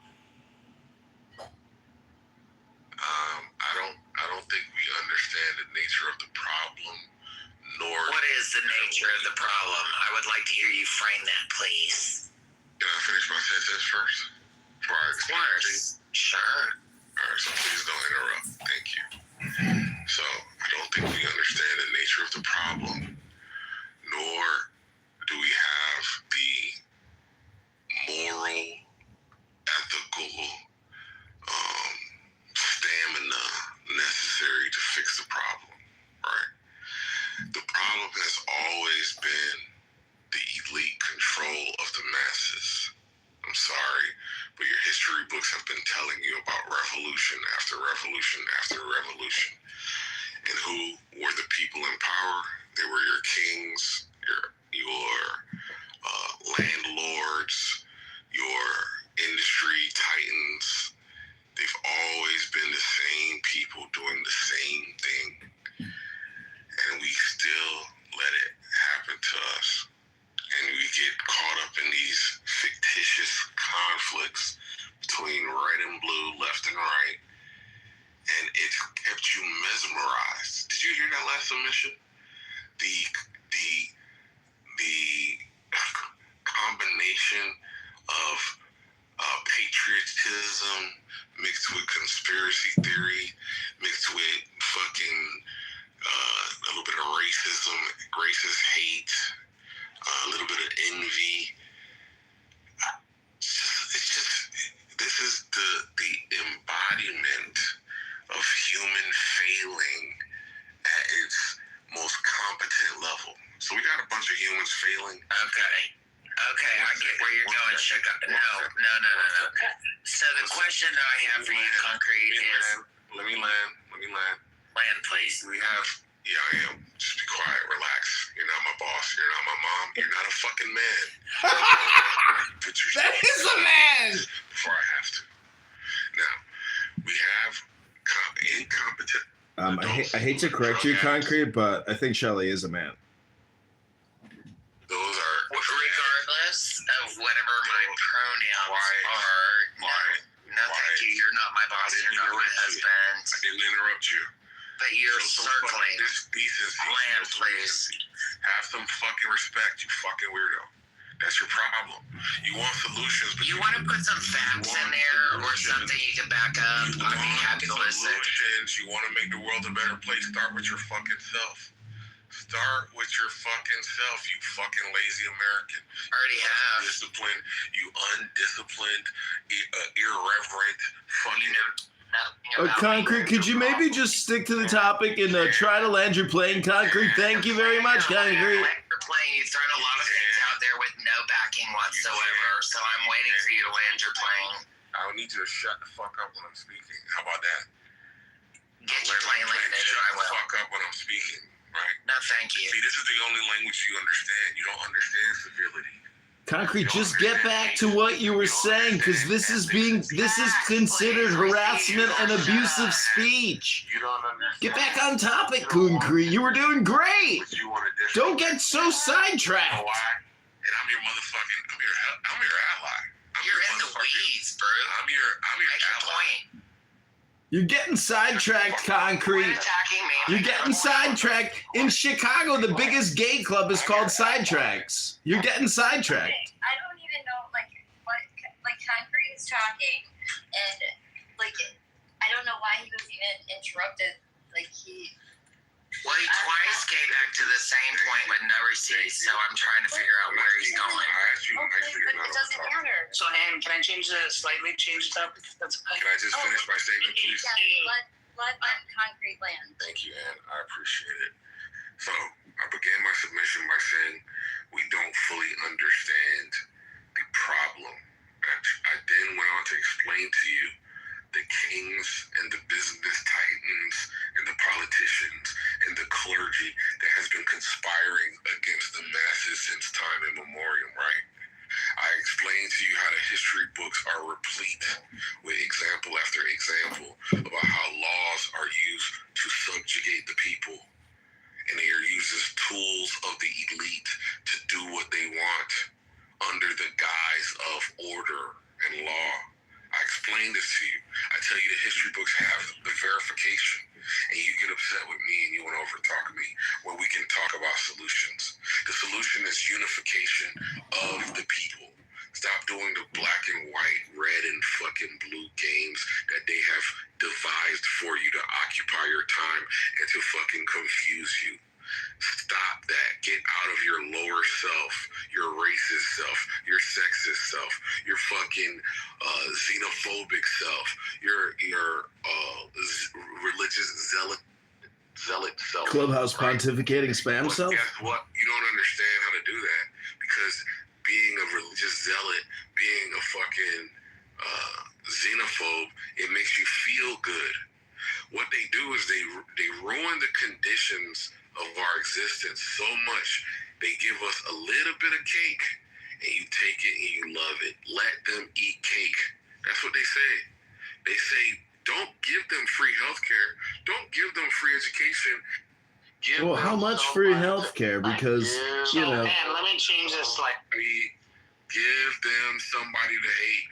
I don't think we understand the nature of the problem, nor. What is the nature of the problem? I would like to hear you frame that, please. Can I finish my sentence first? Before I explain it to you? Sure. All right, so please don't interrupt. Thank you. So I don't think we understand the nature of the problem, nor do we have the moral, ethical stamina necessary to fix the problem, right? The problem has always been the elite control of the masses. I'm sorry, but your history books have been telling you about revolution after revolution after revolution. And who were the people in power? They were your kings, your landlords, your industry titans. They've always been the same people doing the same thing. And we still let it happen to us. And we get caught up in these fictitious conflicts between red and blue, left and right. And it kept you mesmerized. Did you hear that last submission? The combination of patriotism mixed with conspiracy theory, mixed with fucking a little bit of racism, racist hate, a little bit of envy. This is the embodiment of human failing at its most competent level. So we got a bunch of humans failing. Okay, I get where you're going, Sugar. No. So the question that I have for you, Concrete, is... Let me land. Land, please. We have... Yeah, I am. Just be quiet, relax. You're not my boss. You're not my mom. You're not a fucking man. That is a man! Before I have to. Now, we have incompetent... I hate to correct you, Concrete, but I think Shelley is a man. Those are... Regardless of whatever my pronouns are. No, thank you. You're not my boss. You're not my husband. I didn't interrupt you. But you're circling. Decency. Land, please. Have some fucking respect, you fucking weirdo. That's your problem. You want solutions, but You want to put some facts in there or something you can back up? I'd be happy to listen. You want to make the world a better place, start with your fucking self. Start with your fucking self, you fucking lazy American. Already have. Undisciplined, you undisciplined, irreverent, fucking... Concrete, could you maybe just stick to the topic and try to land your plane, Concrete? Thank you very much, Concrete. You're playing. You've thrown a lot of things out there with no backing whatsoever, so I'm waiting for you to land your plane. I need you to shut the fuck up when I'm speaking. How about that? Get your plain language, and I will. Fuck up when I'm speaking, right? No, thank you. See, this is the only language you understand. You don't understand civility. Concrete, just get back to what you were saying, because this is considered harassment and abusive speech. You don't understand. Get back on topic, Concrete. You were doing great. But you want to Don't get so sidetracked. You know why? And I'm your motherfucking, I'm your ally. You're in the weeds, bro. I'm your Make your ally. point. You're getting sidetracked, Concrete. Quit attacking me. You're getting sidetracked. In Chicago, the biggest gay club is called Sidetracks. You're getting sidetracked. Okay, I don't even know what Concrete is talking, and I don't know why he was even interrupted. Well, he twice came back to the same point with no receipts, so I'm trying to figure out where he's going. I asked you nicely. But it doesn't matter. So, Anne, can I slightly change the topic? That's okay. Can I just finish my statement, please? Yeah, let Concrete land. Thank you, Ann. I appreciate it. So, I began my submission by saying we don't fully understand the problem. I then went on to explain to you the kings and the business titans and the politicians and the clergy that has been conspiring against the masses since time immemorial, right? I explained to you how the history books are replete with example after example about how laws are used to subjugate the people, and they are used as tools of the elite to do what they want under the guise of order and law. I explained this to you. I tell you the history books have the verification, and you get upset with me and you want to overtalk me where we can talk about solutions. The solution is unification of the people. Stop doing the black and white, red and fucking blue games that they have devised for you to occupy your time and to fucking confuse you. Stop that. Get out of your lower self, your racist self, your sexist self, your fucking xenophobic self, your religious zealot self. Clubhouse pontificating spam But self? guess what? You don't understand how to do that because being a religious zealot, being a fucking xenophobe, it makes you feel good. What they do is they ruin the conditions of our existence so much. They give us a little bit of cake and you take it and you love it. Let them eat cake. That's what they say. They say don't give them free healthcare. Don't give them free education. Well, how much free healthcare? Because, you know. Man, let me change this slightly. Give them somebody to hate.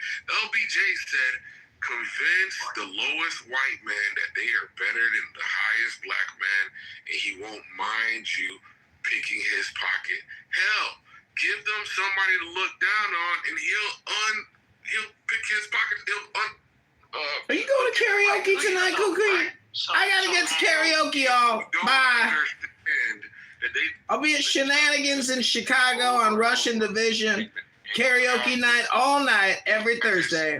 LBJ said, convince the lowest white man that they are better than the highest black man, and he won't mind you picking his pocket. Hell, give them somebody to look down on, and he'll pick his pocket. Are you going to karaoke tonight, Cookie? I gotta get to karaoke, y'all. Bye. I'll be at Shenanigans in Chicago on Russian Division. Karaoke night all night, every Thursday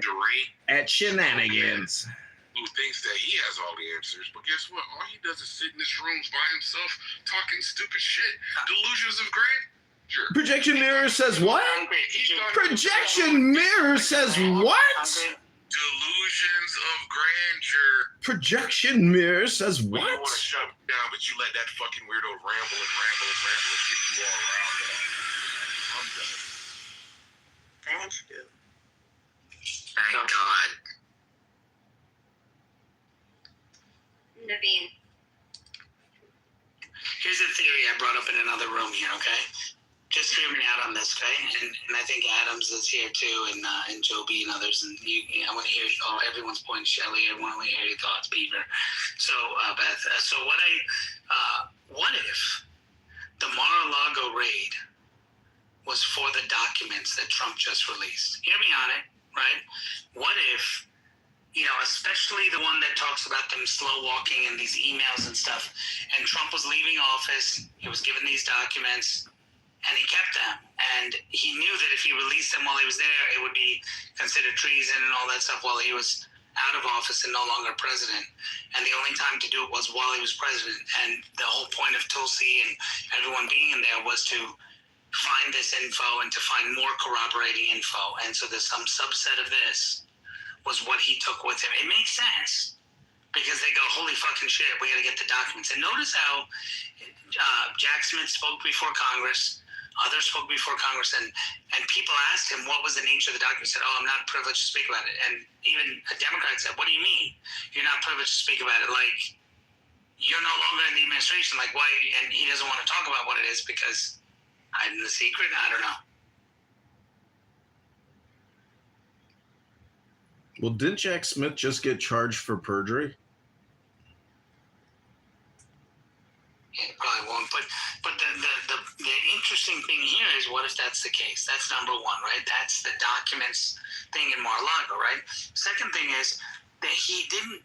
at Shenanigans. Who thinks that he has all the answers, but guess what? All he does is sit in his rooms by himself talking stupid shit. Delusions of grandeur. Projection mirror says what? Projection mirror says what? Delusions of grandeur. Projection mirror says You what? want to shut him down, but you let that fucking weirdo ramble and get you all around up. I'm done. Thank you. Thank God. Naveen. Here's a theory I brought up in another room here, okay? Just hear me out on this, okay? And I think Adams is here too, and Joby and others. And I want to hear everyone's point. Shelley, I want to hear your thoughts, Beaver. So, Beth. So what if the Mar-a-Lago raid was for the documents that Trump just released? Hear me on it, right? What if, especially the one that talks about them slow walking and these emails and stuff, and Trump was leaving office, he was given these documents, and he kept them. And he knew that if he released them while he was there, it would be considered treason and all that stuff while he was out of office and no longer president. And the only time to do it was while he was president. And the whole point of Tulsi and everyone being in there was to find this info and to find more corroborating info. And so there's some subset of this was what he took with him. It makes sense. because they go, holy fucking shit, we got to get the documents. And notice how Jack Smith spoke before Congress. Others spoke before Congress, and people asked him what was the nature of the document. He said, I'm not privileged to speak about it. And even a Democrat said, what do you mean you're not privileged to speak about it? Like, you're no longer in the administration. Like, why? And he doesn't want to talk about what it is because hiding the secret? I don't know. Well, didn't Jack Smith just get charged for perjury? It probably won't. But the interesting thing here is, what if that's the case? That's number one, right? That's the documents thing in Mar-a-Lago, right? Second thing is that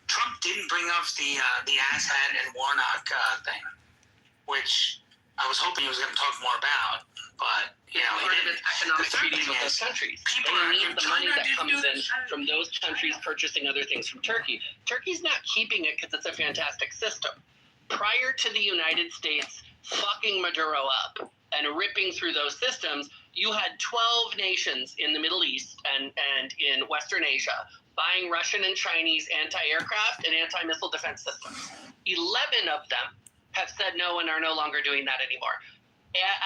Trump didn't bring up the asshat and Warnock thing, which I was hoping he was going to talk more about, but he didn't. Economic treaties with those countries. They need the money that comes in from those countries purchasing other things from Turkey. Turkey's not keeping it because it's a fantastic system. Prior to the United States fucking Maduro up and ripping through those systems, you had 12 nations in the Middle East and in Western Asia buying Russian and Chinese anti-aircraft and anti-missile defense systems. 11 of them have said no and are no longer doing that anymore.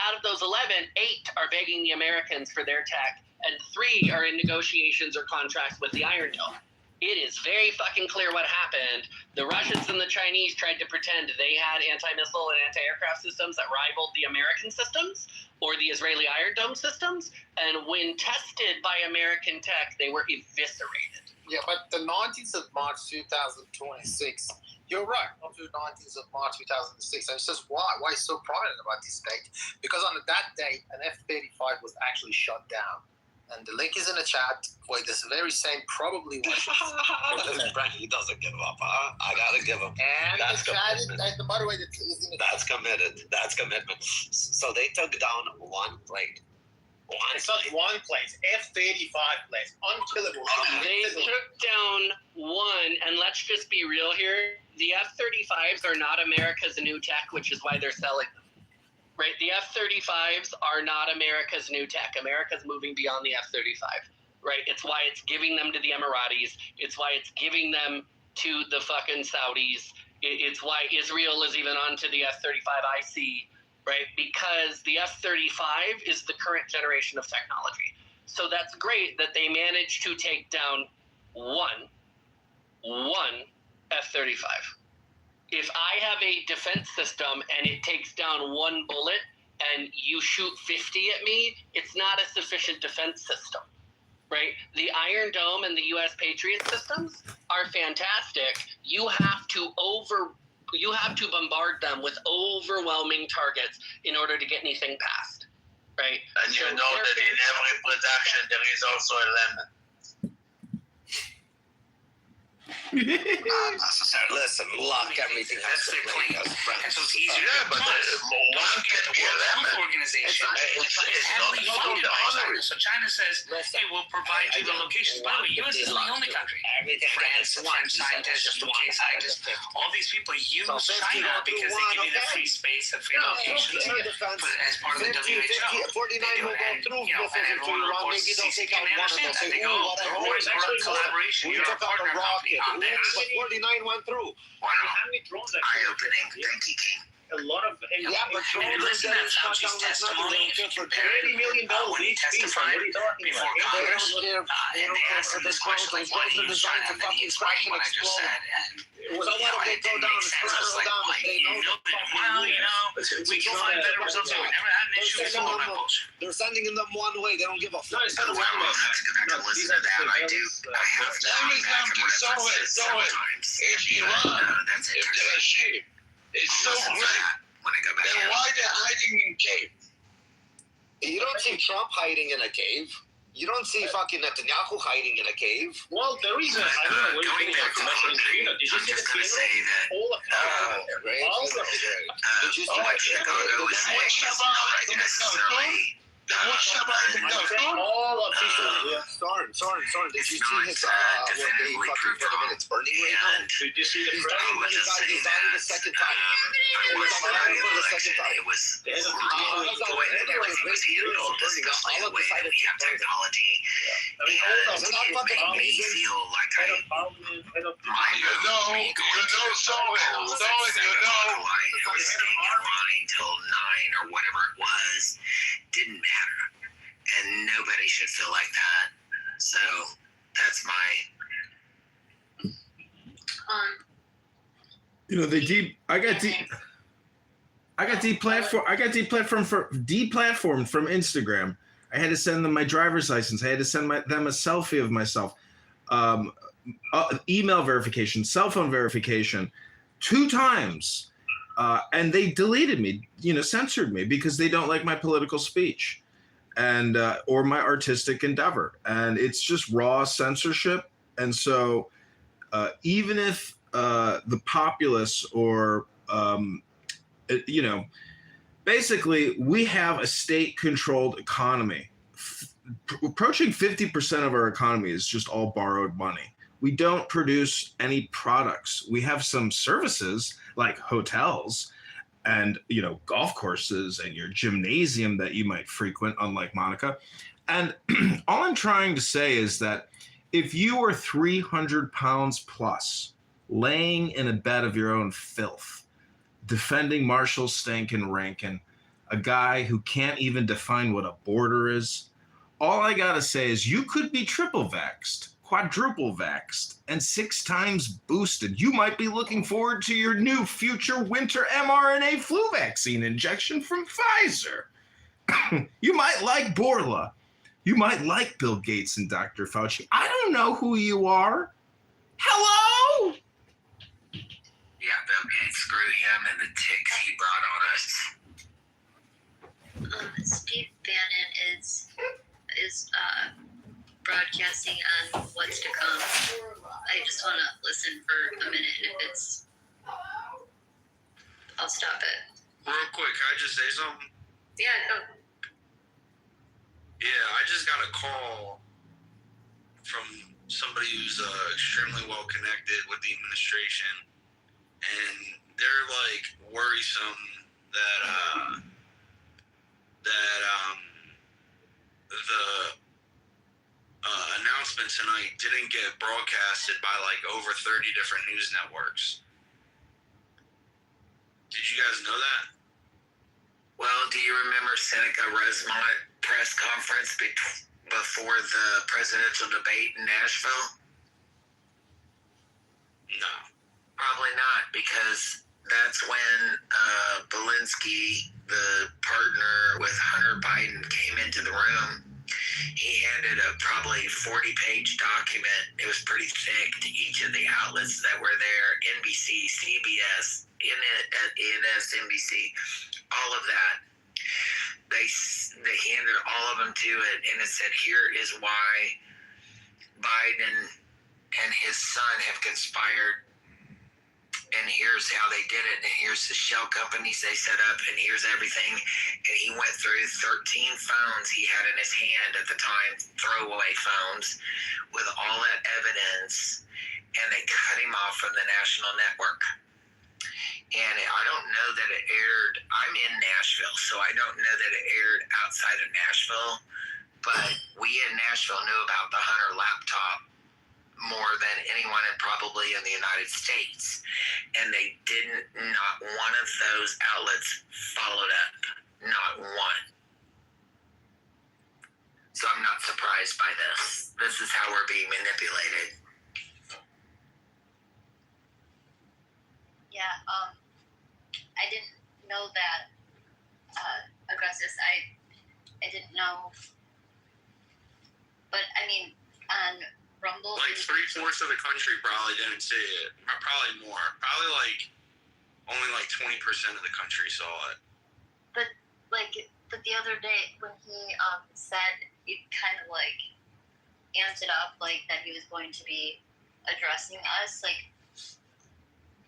Out of those 11, 8 are begging the Americans for their tech, and 3 are in negotiations or contracts with the Iron Dome. It is very fucking clear what happened. The Russians and the Chinese tried to pretend they had anti-missile and anti-aircraft systems that rivaled the American systems or the Israeli Iron Dome systems, and when tested by American tech, they were eviscerated. Yeah, but the 19th of March 2026, you're right, on the 19th of March 2006, and it's just why so prominent about this date? Because on that date, an F-35 was actually shot down. And the link is in the chat for this very same probably Russian. He doesn't give up, huh? I gotta give him. And that's the chat, and by the way, that's committed. That's commitment. So they took down one plane. It's not one place, F-35 place, unkillable. They took down one, and let's just be real here. The F-35s are not America's new tech, which is why they're selling them. Right, the F-35s are not America's new tech. America's moving beyond the F-35, right? It's why it's giving them to the Emiratis. It's why it's giving them to the fucking Saudis. It's why Israel is even onto the F-35IC, right? Because the F-35 is the current generation of technology. So that's great that they managed to take down one F-35. If I have a defense system and it takes down one bullet and you shoot 50 at me, it's not a sufficient defense system, right? The Iron Dome and the U.S. Patriot systems are fantastic. You have to bombard them with overwhelming targets in order to get anything past, right? And you know that in every production there is also a limit. Listen, lock everything up. That's their claim. And so it's easier. Yeah, but one can be a limit. Organization is heavily funded by China. So China says, hey, we'll provide you the locations. By the way, U.S. isn't the only country. France, French scientists, UK scientists, all these people use China because they give you the free space and free locations. But as part of the WHO, they do it. And, and everyone reports to CCP and they understand that. They go, we're a collaboration. You're a partner company on there. 49 went through. Wow. How many drones Eye-opening. Thank you, King. A lot of listen to Fauci's testimony. If you compare it when he testified before Congress, and they asked him this question, like, why did he use China? And then he explained what I just said. And, it didn't make sense. I was like, well, we can find better results. We never had an issue with all that bullshit. They're sending them one way. They don't give a fuck. I have to go back and listen to that. I have to go back and listen to it several times. That's interesting. It's so great. When I go back then why they're hiding in cave? You don't see Trump hiding in a cave. You don't see fucking Netanyahu hiding in a cave. Well, the reason I don't know going back to Hungary, I'm just going to say that did you see Chicago is not necessarily all of people. Sorry. Did you see his what they fucking put him in? It's burning right now. Did you see the he's dying the second time. It was Anyways, all of the side of technology and it made me feel like my I was staying in line till 9 or whatever it was, didn't matter. And nobody should feel like that. So that's my I got deplatformed from Instagram. I had to send them my driver's license. I had to send them a selfie of myself, email verification, cell phone verification, 2 times, and they deleted me. Censored me because they don't like my political speech, and or my artistic endeavor, and it's just raw censorship. And so, even if the populace or basically, we have a state-controlled economy. Approaching 50% of our economy is just all borrowed money. We don't produce any products. We have some services like hotels and golf courses and your gymnasium that you might frequent, unlike Monica. And all I'm trying to say is that if you are 300 pounds plus, laying in a bed of your own filth, defending Marshall Stankin Rankin, a guy who can't even define what a border is, all I gotta say is you could be triple vaxxed, quadruple vaxxed, and 6 times boosted. You might be looking forward to your new future winter mRNA flu vaccine injection from Pfizer. You might like Borla. You might like Bill Gates and Dr. Fauci. I don't know who you are. Hello? Yeah, Bill Gates, screw him and the ticks he brought on us. Steve Bannon is broadcasting on what's to come. I just want to listen for a minute, and if it's, I'll stop it. Real quick, can I just say something? Yeah, go. Yeah, I just got a call from somebody who's extremely well connected with the administration, and they're like worrisome that the announcement tonight didn't get broadcasted by like over 30 different news networks. Did you guys know that? Well, do you remember Seneca Rosemont press conference before the presidential debate in Nashville? No. Probably not, because that's when Belinsky, the partner with Hunter Biden, came into the room. He handed a probably 40-page document. It was pretty thick to each of the outlets that were there, NBC, CBS, NBC, all of that. They handed all of them to it, and it said, here is why Biden and his son have conspired, and here's how they did it, and here's the shell companies they set up, and here's everything. And he went through 13 phones he had in his hand at the time, throwaway phones, with all that evidence, and they cut him off from the national network. And I don't know that it aired. I'm in Nashville, so I don't know that it aired outside of Nashville, but we in Nashville knew about the Hunter laptop more than anyone probably in the United States. And they didn't, not one of those outlets followed up. Not one. So I'm not surprised by this. This is how we're being manipulated. Yeah, I didn't know that, Augustus. I didn't know. But, I mean, on Rumble... Like 3/4 of the country probably didn't see it. Probably more. Probably only 20% of the country saw it. But the other day when he said, it kind of amped it up, that he was going to be addressing us,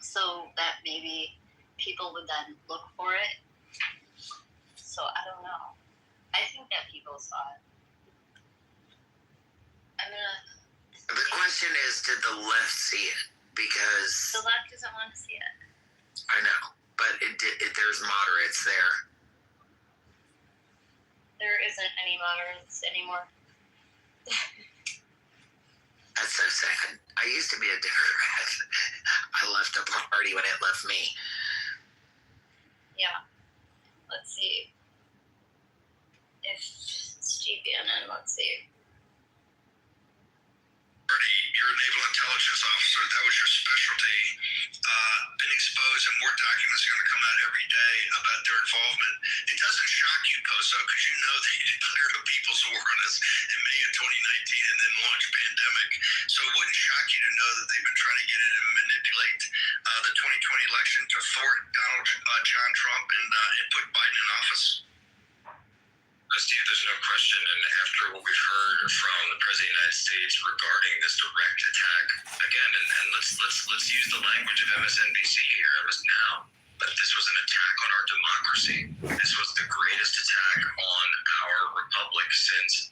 so that maybe people would then look for it. So I don't know. I think that people saw it. The question is, did the left see it? Because the left doesn't want to see it. I know, but there's moderates there. There isn't any moderates anymore. That's so sad. I used to be a Democrat. I left the party when it left me. Yeah. Let's see. If Steve Bannon, let's see. You're a naval intelligence officer. That was your specialty. Been exposed, and more documents are going to come out every day about their involvement. It doesn't shock you, Poso, because you know that you declared a people's war on us in May of 2019 and then launched a pandemic. So it wouldn't shock you to know that they've been trying to get in and manipulate the 2020 election to thwart John Trump and put Biden in office. Steve, there's no question, and after what we've heard from the President of the United States regarding this direct attack, again, and let's use the language of MSNBC here, now, but this was an attack on our democracy. This was the greatest attack on our republic since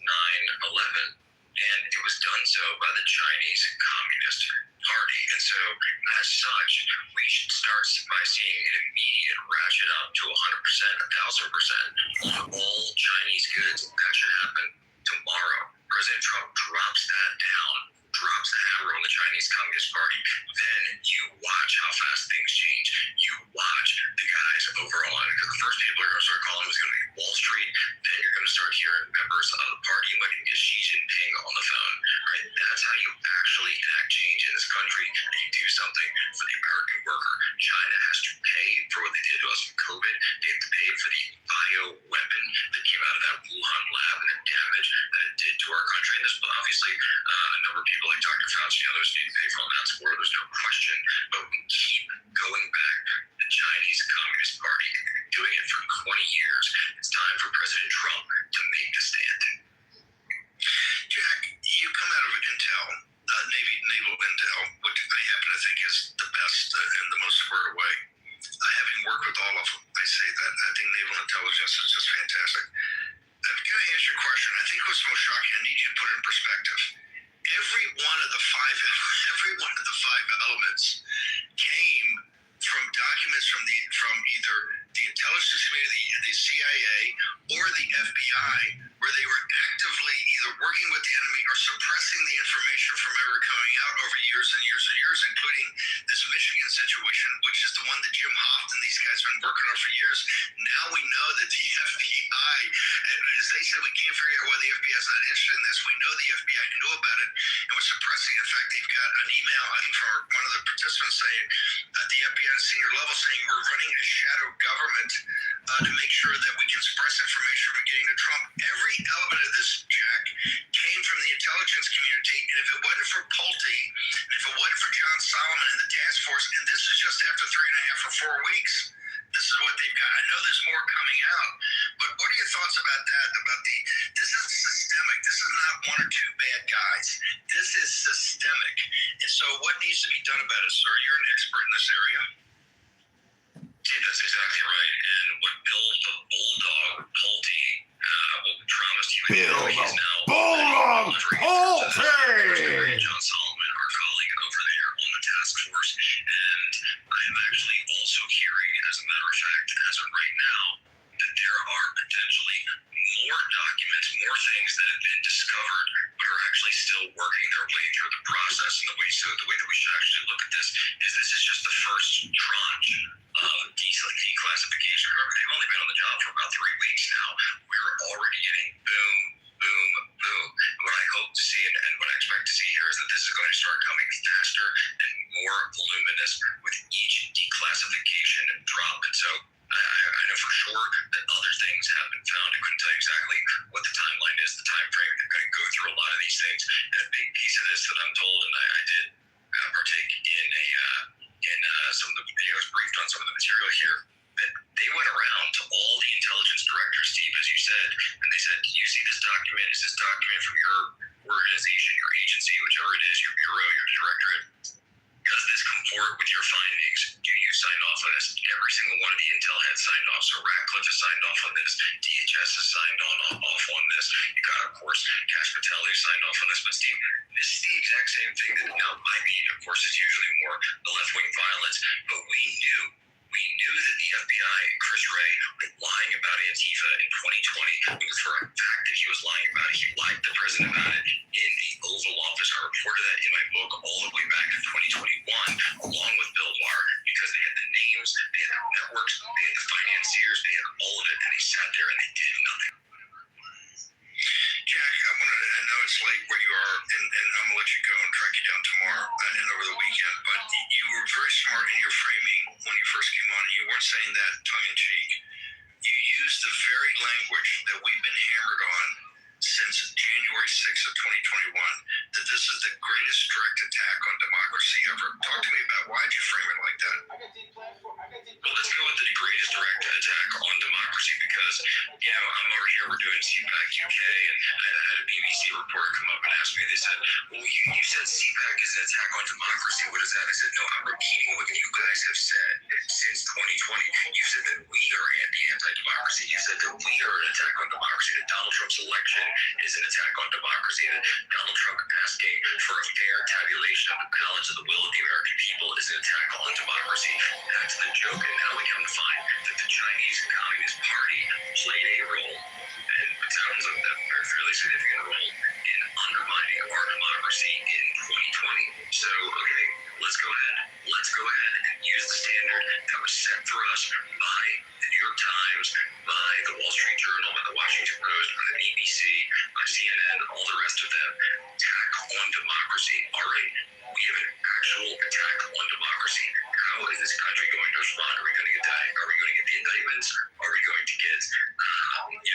9/11, and it was done so by the Chinese Communist Party. And so, as such, we should start by seeing an immediate ratchet up to 100%, 1,000% on all Chinese goods. That should happen tomorrow. President Trump drops that down, drops the hammer on the Chinese Communist Party. Then you watch how fast things change. You watch the guys over on, because the first people are going to start calling is going to be Wall Street. Then you're going to start hearing members of the party like get Xi Jinping on the phone. Right? That's how you actually enact change in this country, and you do something for the American worker. China has to pay for what they did to us with COVID. They have to pay for the bioweapon that came out of that Wuhan lab and the damage that it did to our country. And there's obviously a number of people like Dr. Fauci and others need to pay for all that support. There's no question. But we keep going back. The Chinese Communist Party doing it for 20 years. It's time for President Trump to make a stand. Jack, you come out of Intel, naval Intel, which I happen to think is the best and the most squared away. Having worked with all of them, I say that. I think naval intelligence is just fantastic. I'm going to answer your question. I think what's most shocking, I need you to put it in perspective. Every one of the five elements came from documents from either the intelligence community, the CIA, or the FBI, where they were actively either working with the enemy or suppressing the information from ever coming out over years and years and years, including this Michigan situation, which is the one that Jim Hoft and these guys have been working on for years. Now we know that the FBI, as they said, we can't figure out why the FBI is not interested in this. We know the FBI knew about it and was suppressing it. In fact, they've got an email, I think, from one of the participants saying at the FBI senior level saying we're running a shadow government to make sure that we can suppress information from getting to Trump. Every element of this, Jack, came from the intelligence community, and if it wasn't for Pulte, and if it wasn't for John Solomon and the task force, and this is just after 3.5 or 4 weeks, this is what they've got. I know there's more coming out, but what are your thoughts about that? This is systemic. This is not one or two bad guys. This is systemic. And so what needs to be done about it, sir? You're an expert in this area. Yeah, that's exactly right. And what Bill the Bulldog Pulte, what we promised he would do, he's now Bulldog Pulte! John Solomon, our colleague over there on the task force. And I am actually also hearing, as a matter of fact, as of right now, that there are potentially more documents, more things that have been discovered, but are actually still working their way through the process. And the way that we should actually look at this is just the first tranche of declassification. Remember, they've only been on the job for about 3 weeks now. We're already getting boom, boom, boom. And what I hope to see and what I expect to see here is that this is going to start coming faster and more voluminous with each declassification drop. And so I know for sure that other things have been found. I couldn't tell you exactly what the timeline is, the time frame. They're going to go through a lot of these things. And a big piece of this that I'm told, and I did partake in some of the videos briefed on some of the material here, that they went around to all the intelligence directors, Steve, as you said, and they said, do you see this document? Is this document from your organization, your agency, whichever it is, your bureau, your directorate? Does this comport with your findings? Do you sign off on this? Every single one of the intel heads signed off. So Ratcliffe has signed off on this. DHS has signed off on this. You got, of course, Cash Patel who signed off on this. But Steve, this is the exact same thing that now might be, of course, it's usually more the left-wing violence. But we knew We knew that the FBI and Chris Wray were lying about Antifa in 2020. We knew for a fact that he was lying about it. He lied to the president about it in the Oval Office. I reported that in my book all the way back to 2021, along with Bill Maher, because they had the names, they had the networks, they had the financiers, they had all of it, and they sat there and they did nothing. Jack, I know it's late where you are, and I'm going to let you go and track you down tomorrow and over the weekend, but you were very smart in your framing when you first came on. You weren't saying that tongue-in-cheek. You used the very language that we've been hammered on since January 6th of 2021, that this is the greatest direct attack on democracy ever. Talk to me about why did you frame it like that? Well, let's go with the greatest direct attack on democracy because, I'm over here, we're doing CPAC UK, and I had a BBC reporter come up and ask me, they said, well, you said CPAC is an attack on democracy. What is that? I said, no, I'm repeating what you guys have said since 2020. You said that we are anti-democracy. You said that we are an attack on democracy, that Donald Trump's election is an attack on democracy, that Donald Trump asking for a fair tabulation of the ballots of the will of the American people is an attack on democracy. That's the joke. And now we come to find that the Chinese Communist Party played a role, and it sounds like a fairly significant role, in undermining our democracy in 2020. So, okay, let's go ahead and use the standard that was set for us by the New York Times, by the Wall Street Journal, by the Washington Post, by the BBC, by CNN, all the rest of them. Attack on democracy. All right, we have an actual attack on democracy. How is this country going to respond? Are we going to get that? Are we going to get the indictments? Are we going to get,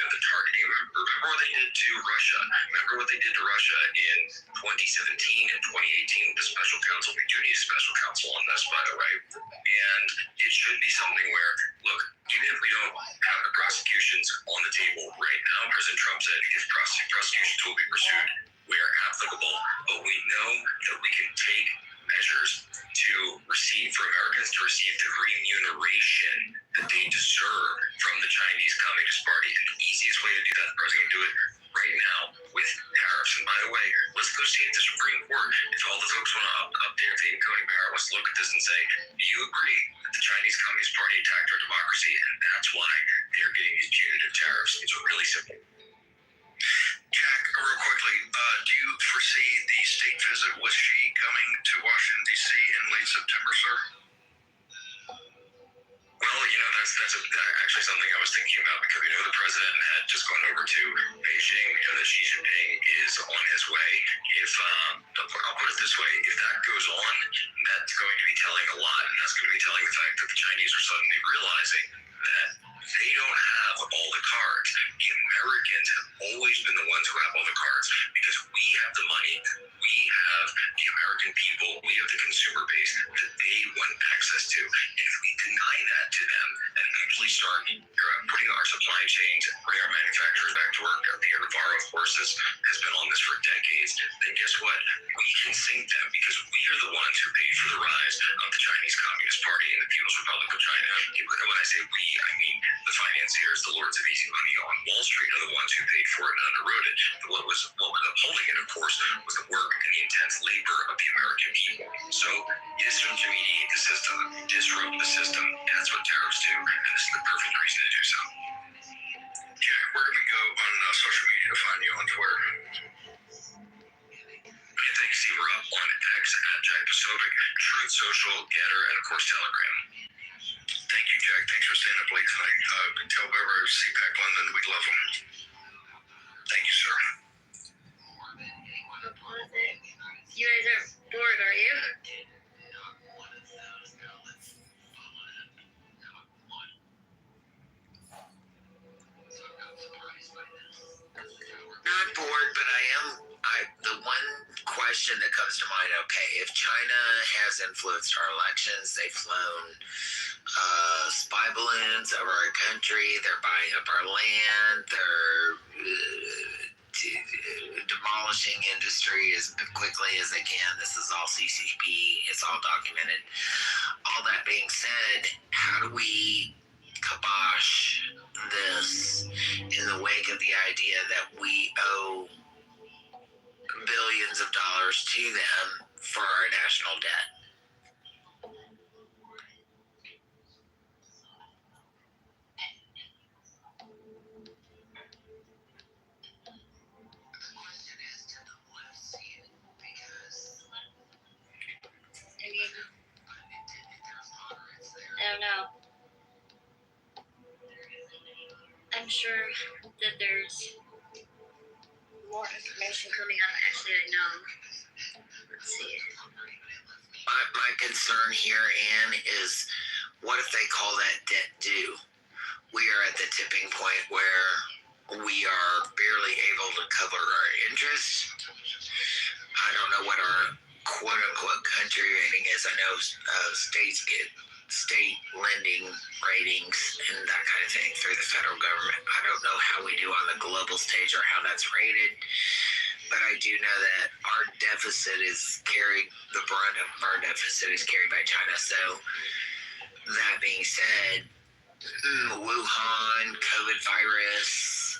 the targeting? Remember what they did to Russia? Remember what they did to Russia in 2017 and 2018 with the special counsel? We do need a special counsel on this, by the way. And it should be something where, look, even if we don't have the prosecutions on the table right now, President Trump said his prosecutions will be pursued where applicable, but we know that we can take measures to for Americans to receive the remuneration that they deserve from the Chinese Communist Party. And the easiest way to do that, the president can do it right now with tariffs. And by the way, let's go see if the Supreme Court, if all the folks want to up there, if the incoming Barrett wants to look at this and say, do you agree that the Chinese Communist Party attacked our democracy and that's why they're getting these punitive tariffs? It's really simple. Jack, real quickly, do you foresee the state visit with Xi coming to Washington, D.C. in late September, sir? Well, that's actually something I was thinking about because we know the president had just gone over to Beijing. We know that Xi Jinping is on his way. I'll put it this way, if that goes on, that's going to be telling a lot, and that's going to be telling the fact that the Chinese are suddenly realizing that they don't have all the cards. The Americans have always been the ones who have all the cards because we have the money, we have the American people, we have the consumer base that they want access to. And if we deny that to them and actually start putting our supply chains, bring our manufacturers back to work, Pierre Navarro, of course, has been on this for decades, then guess what? We can sink them because we are the ones who paid for the rise of the Chinese Communist Party and the People's Republic of China. And when I say we, I mean the financiers, the lords of easy money on Wall Street are the ones who paid for it and underwrote it. What was upholding it, of course, was the work and the intense labor of the American people. So disintermediate the system, disrupt the system. That's what tariffs do, and this is the perfect reason to do so. Jack, where can we go on social media to find you on Twitter? And thanks, Steve. We're up on X at Jack Posobiec, Truth Social, Getter, and of course Telegram. Thank you, Jack. Thanks for staying up late tonight. Tell whoever CPAC London we love them. Thank you, sir. You guys are bored, are you? Not bored, but the one question that comes to mind, okay, if China has influenced our elections, they've flown spy balloons over our country, they're buying up our land, they're demolishing industry as quickly as they can. This is all CCP, it's all documented. All that being said, how do we kibosh this in the wake of the idea that we owe billions of dollars to them for our national debt? I'm sure that there's more information coming out. Actually, I know. Let's see. My concern here, Anne, is what if they call that debt due? We are at the tipping point where we are barely able to cover our interest. I don't know what our quote unquote country rating is. I know states get state lending ratings and that kind of thing through the federal government. I don't know how we do on the global stage or how that's rated, but I do know that our deficit is carried, the brunt of our deficit is carried by China. So that being said, Wuhan, COVID virus,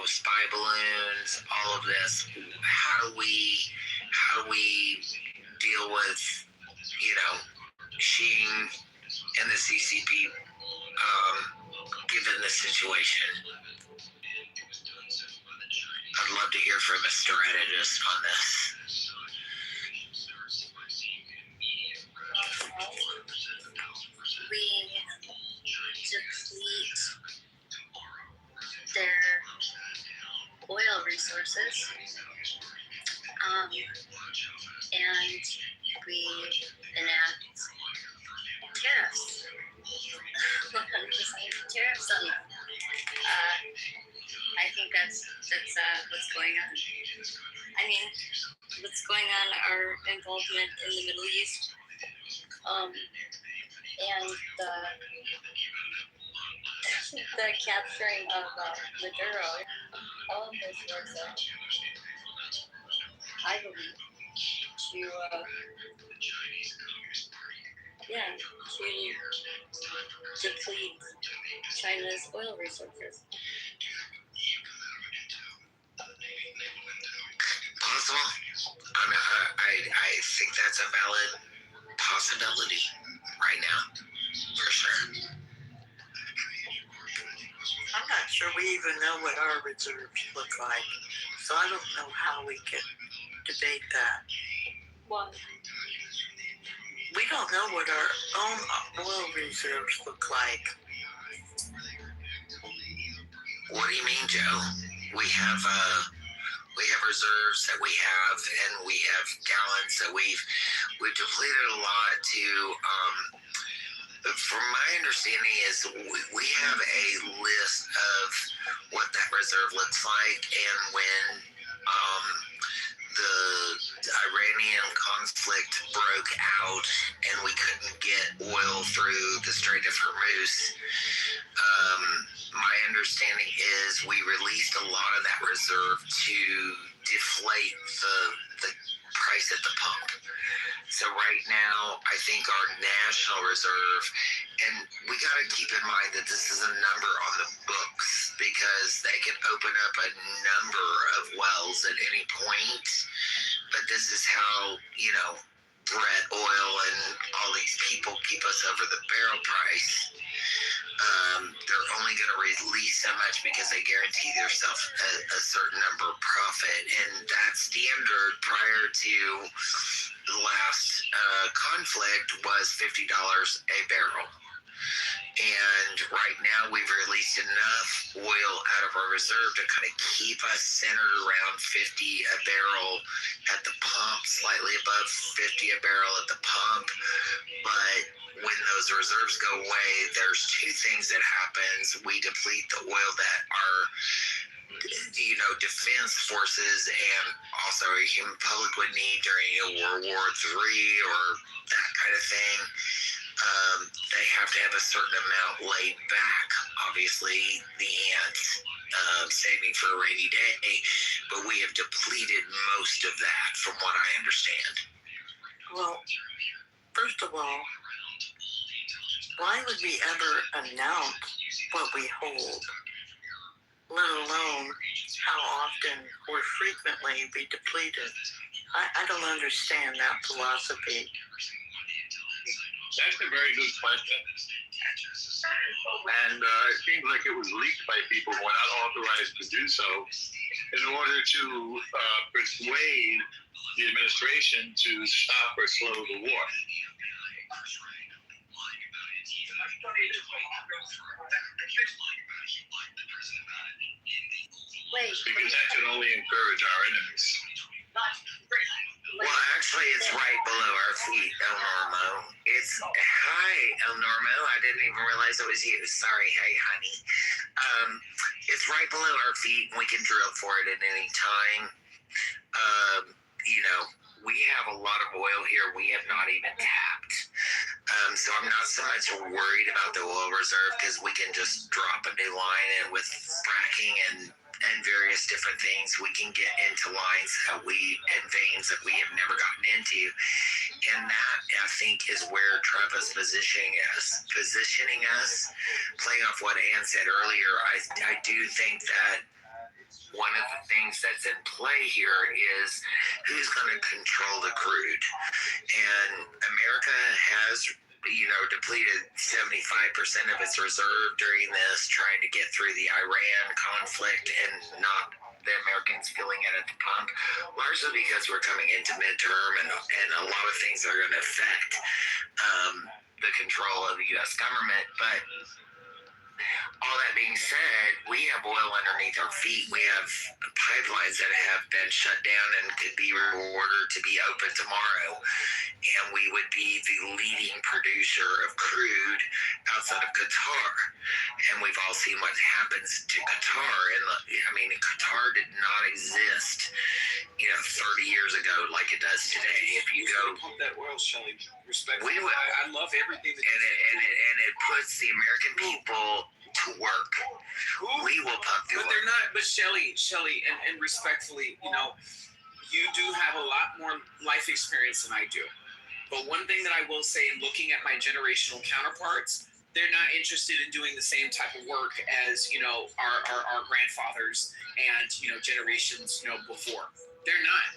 spy balloons, all of this. How do we deal with, Xi and the CCP, given the situation? I'd love to hear from a strategist on this. We deplete their oil resources, and we enact tariffs. 100% tariffs on them. I think that's what's going on. I mean, what's going on, our involvement in the Middle East, and the capturing of Maduro. All of this was, I believe, to deplete China's oil resources. Possible. I think that's a valid possibility right now, for sure. I'm not sure we even know what our reserves look like, so I don't know how we can debate that. Well, we don't know what our own oil reserves look like. What do you mean, Joe? We have reserves that we have, and we have gallons that we've depleted a lot to. From my understanding is we have a list of what that reserve looks like, and when the Iranian conflict broke out and we couldn't get oil through the Strait of Hormuz, my understanding is we released a lot of that reserve to deflate the price at the pump. So right now, I think our national reserve, and we got to keep in mind that this is a number on the books because they can open up a number of wells at any point. But this is how, Brent oil and all these people keep us over the barrel price. They're only going to release so much because they guarantee themselves a certain number of profit. And that standard prior to the last conflict was $50 a barrel. And right now we've released enough oil out of our reserve to kind of keep us centered around 50 a barrel at the pump, slightly above 50 a barrel at the pump. But when those reserves go away, there's two things that happens. We deplete the oil that our defense forces and also a human public would need during World War III or that kind of thing. They have to have a certain amount laid back, obviously, the ants, saving for a rainy day, but we have depleted most of that from what I understand. Well, first of all, why would we ever announce what we hold, let alone how often or frequently we deplete it? I don't understand that philosophy. That's a very good question. And it seems like it was leaked by people who were not authorized to do so in order to persuade the administration to stop or slow the war. Wait. Because that could only encourage our enemies. Well, actually, it's right below our feet, El Normo. It's hi, El Normo. I didn't even realize it was you. Sorry, hey, honey. It's right below our feet, and we can drill for it at any time. You know, we have a lot of oil here we have not even tapped. So I'm not so much worried about the oil reserve because we can just drop a new line, and with fracking and various different things, we can get into lines and veins that we have never gotten into. And that, I think, is where Trump is positioning us. Playing off what Ann said earlier, I do think that one of the things that's in play here is who's going to control the crude. And America has, depleted 75% of its reserve during this, trying to get through the Iran conflict and not the Americans feeling it at the pump, largely because we're coming into midterm and a lot of things are going to affect the control of the U.S. government. But all that being said, we have oil underneath our feet. We have pipelines that have been shut down and could be reordered to be open tomorrow. And we would be the leading producer of crude outside of Qatar. And we've all seen what happens to Qatar. And Qatar did not exist, 30 years ago like it does today. If you go pump that oil, Shelley, respectfully, we will. I love everything that and it puts the American people to work. We will pump the oil. But they're not. But Shelley, and respectfully, you do have a lot more life experience than I do. But one thing that I will say, looking at my generational counterparts, they're not interested in doing the same type of work as our grandfathers and generations before. They're not.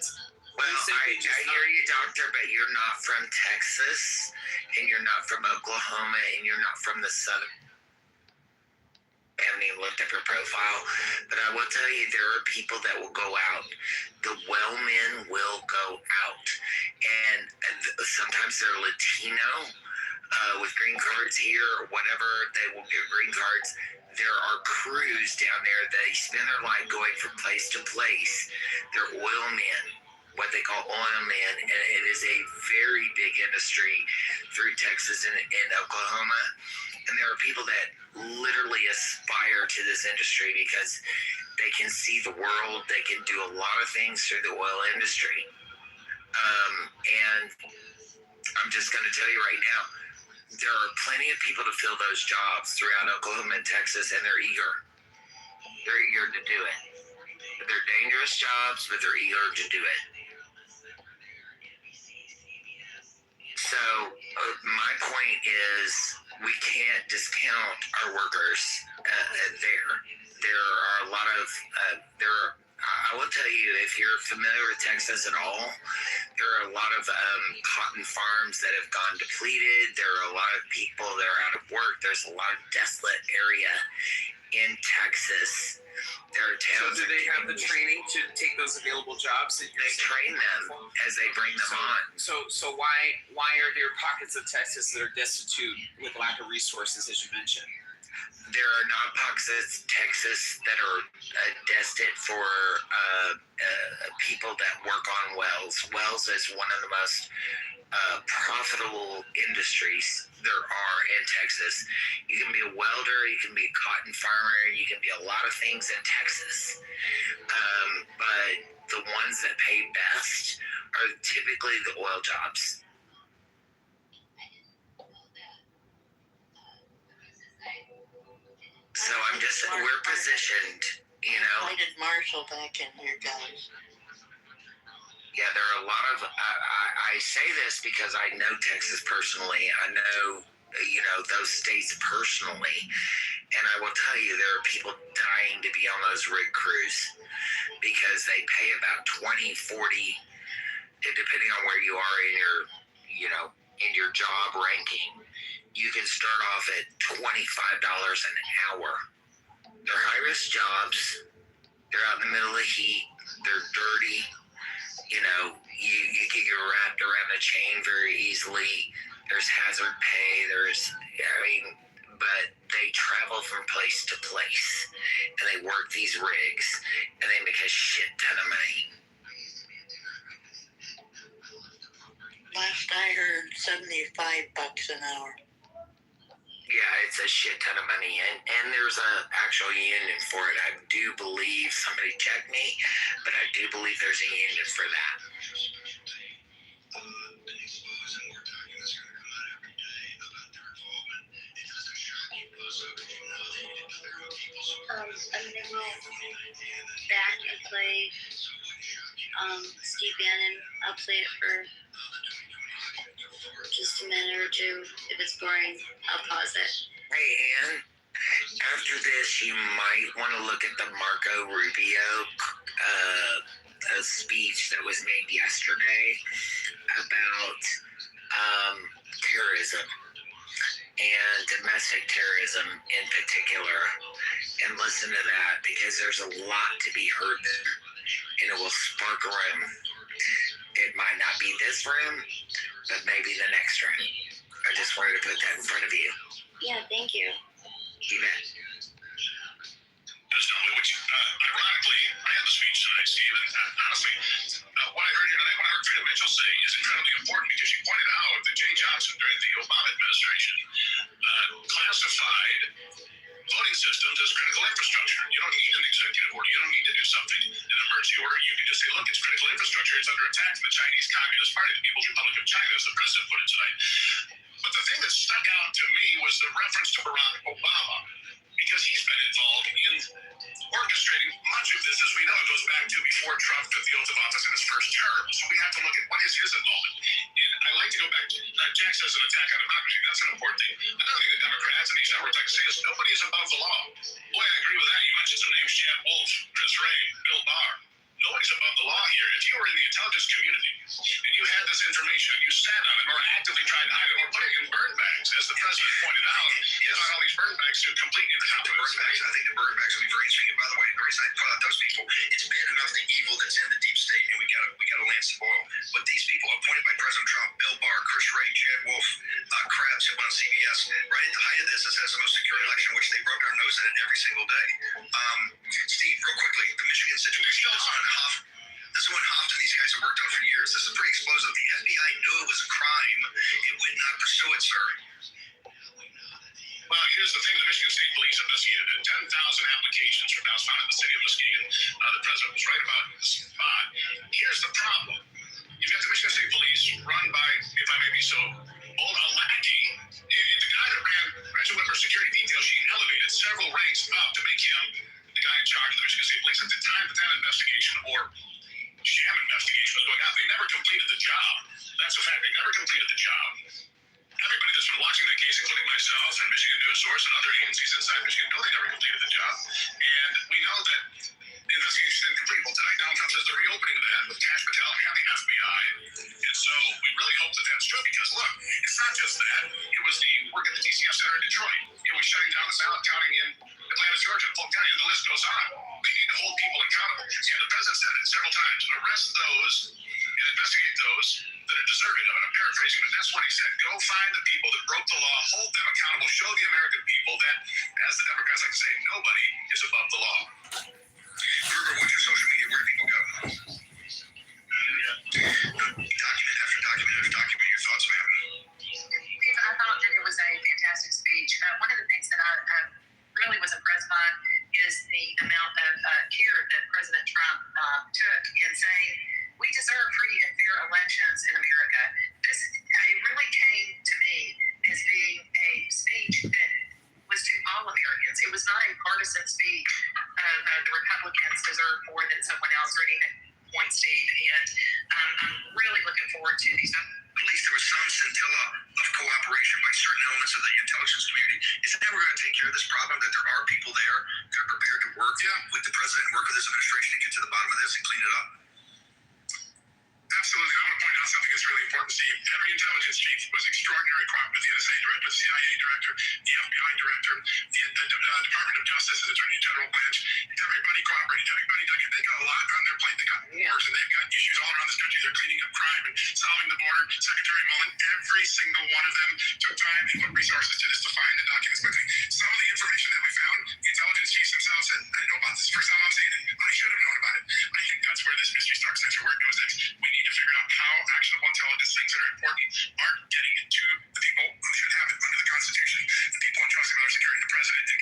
Well, I hear you, doctor, but you're not from Texas, and you're not from Oklahoma, and you're not from the southern. I haven't even looked up your profile, but I will tell you there are people that will go out. The well men will go out, and sometimes they're Latino with green cards here or whatever. They will get green cards. There are crews down there. They spend their life going from place to place. They're oil men, what they call oil men, and it is a very big industry through Texas and Oklahoma. And there are people that literally aspire to this industry because they can see the world. They can do a lot of things through the oil industry. And I'm just going to tell you right now, there are plenty of people to fill those jobs throughout Oklahoma and Texas, and they're eager. They're eager to do it. They're dangerous jobs, but they're eager to do it. So my point is, we can't discount our workers there. There are a lot of I will tell you, if you're familiar with Texas at all, there are a lot of cotton farms that have gone depleted. There are a lot of people that are out of work. There's a lot of desolate area in Texas. There are towns. So do they have the training to take those available jobs? They train them as they bring them on. So why are there pockets of Texas that are destitute with lack of resources, as you mentioned? There are not pockets of Texas that are destined for people that work on wells. Wells is one of the most profitable industries there are in Texas. You can be a welder, you can be a cotton farmer, you can be a lot of things in Texas. But the ones that pay best are typically the oil jobs. So we're positioned, Why did Marshall back in here, guys? Yeah, there are a lot of, I say this because I know Texas personally. I know, those states personally. And I will tell you, there are people dying to be on those rig crews because they pay about 20, 40, depending on where you are in your job ranking. You can start off at $25 an hour. They're high-risk jobs. They're out in the middle of the heat. They're dirty. You can get wrapped around a chain very easily. There's hazard pay. I mean, but they travel from place to place, and they work these rigs, and they make a shit ton of money. Last I heard, $75 an hour. Yeah, it's a shit ton of money, and there's a actual union for it. I do believe, somebody check me, but I do believe there's a union for that. I'm gonna go back and play Steve Bannon. I'll play it for just a minute or two. If it's boring, I'll pause it. Hey, Ann, after this, you might want to look at the Marco Rubio speech that was made yesterday about terrorism and domestic terrorism in particular, and listen to that, because there's a lot to be heard there, and it will spark a room. It might not be this room, but maybe the next room. I just wanted to put that in front of you. Yeah, thank you. You bet. Which, ironically, I had the speech tonight, Steve, and honestly, what I heard here tonight, what I heard Frida Mitchell say is incredibly important, because she pointed out that Jay Johnson, during the Obama administration, classified voting systems as critical infrastructure. You don't need an executive order. You don't need to do something in an emergency order. You can just say, look, it's critical infrastructure. It's under attack from the Chinese Communist Party, the People's Republic of China, as the president put it tonight. But the thing that stuck out to me was the reference to Barack Obama, because he's been involved in orchestrating much of this, as we know. It goes back to before Trump took the oath of office in his first term. So we have to look at what is his involvement. And I like to go back to, Jack says, an attack on democracy. That's an important thing. Another thing the Democrats and these networks like to say is nobody is above the law. Boy, I agree with that. You mentioned some names: Chad Wolf, Chris Wray, Bill Barr. Nobody's above the law here. If you were in the intelligence community and you had this information and you sat on it or actively tried to hide it or put it in burn bags, as the president pointed out, you got all these burn bags to complete in the burn bags. I think the burn bags will be very interesting. And by the way, the reason I put out those people, it's bad enough the evil that's in the deep state, and we got to lance the oil. But these people appointed by President Trump, Bill Barr, Chris Wray, Chad Wolf, Krebs, who won CBS, right at the height of this has the most secure election, which they broke our nose at it every single day. Steve, real quickly, the Michigan situation. This is what Hoft and these guys have worked on for years. This is pretty explosive. The FBI knew it was a crime. It would not pursue it, sir. Well, here's the thing. The Michigan State Police investigated 10,000 applications from downtown in the city of Muskegon. The president was right about the spot. Here's the problem. You've got the Michigan State Police run by, if I may be so bold, a lackey. The guy that ran Rachel Whitmer's security detail, she elevated several ranks up to make him the guy in charge of the Michigan State Police at the time that investigation or sham investigation was going on. They never completed the job. That's a fact. They never completed the job. Everybody that's been watching that case, including myself and Michigan News Source and other agencies inside Michigan, know they never completed the job. And we know that the investigation didn't complete. Well, tonight Donald Trump says the reopening of that with Kash Patel and the FBI. And so we really hope that that's true, because look, it's not just that. It was the work at the DCF Center in Detroit. It was shutting down the silent counting in Atlanta, Georgia, Polk County, and the list goes on. We need to hold people accountable. And the president said it several times: arrest those and investigate those that are deserving of it. I'm paraphrasing, but that's what he said. Go find the people that broke the law, hold them accountable, show the American people that, as the Democrats like to say, nobody is above the law. Ruger, what's your social media? Where do people go? Document after document after document. Your thoughts, ma'am? I thought that it was a fantastic speech. One of the things that I really was impressed by is the amount of care that President Trump took in saying we deserve free and fair elections in America. This it really came to me as being a speech that was to all Americans. It was not a partisan speech of the Republicans deserve more than someone else or anything. Point, Steve, and I'm really looking forward to these. At least there was some scintilla of cooperation by certain elements of the intelligence community. Is that we're going to take care of this problem, that there are people there that are prepared to work with the president, work with his administration to get to the bottom of this and clean it up? Absolutely. I want to point out something that's really important, Steve. Every intelligence chief was extraordinary cooperative. The NSA director, the CIA director, the FBI director, the Department of Justice, the Attorney General branch. Everybody cooperated. Everybody, they got a lot on their plate. They got wars and they've got issues all around this country. They're cleaning up crime and solving the border. Secretary Mullen, every single one of them took time and put resources to this to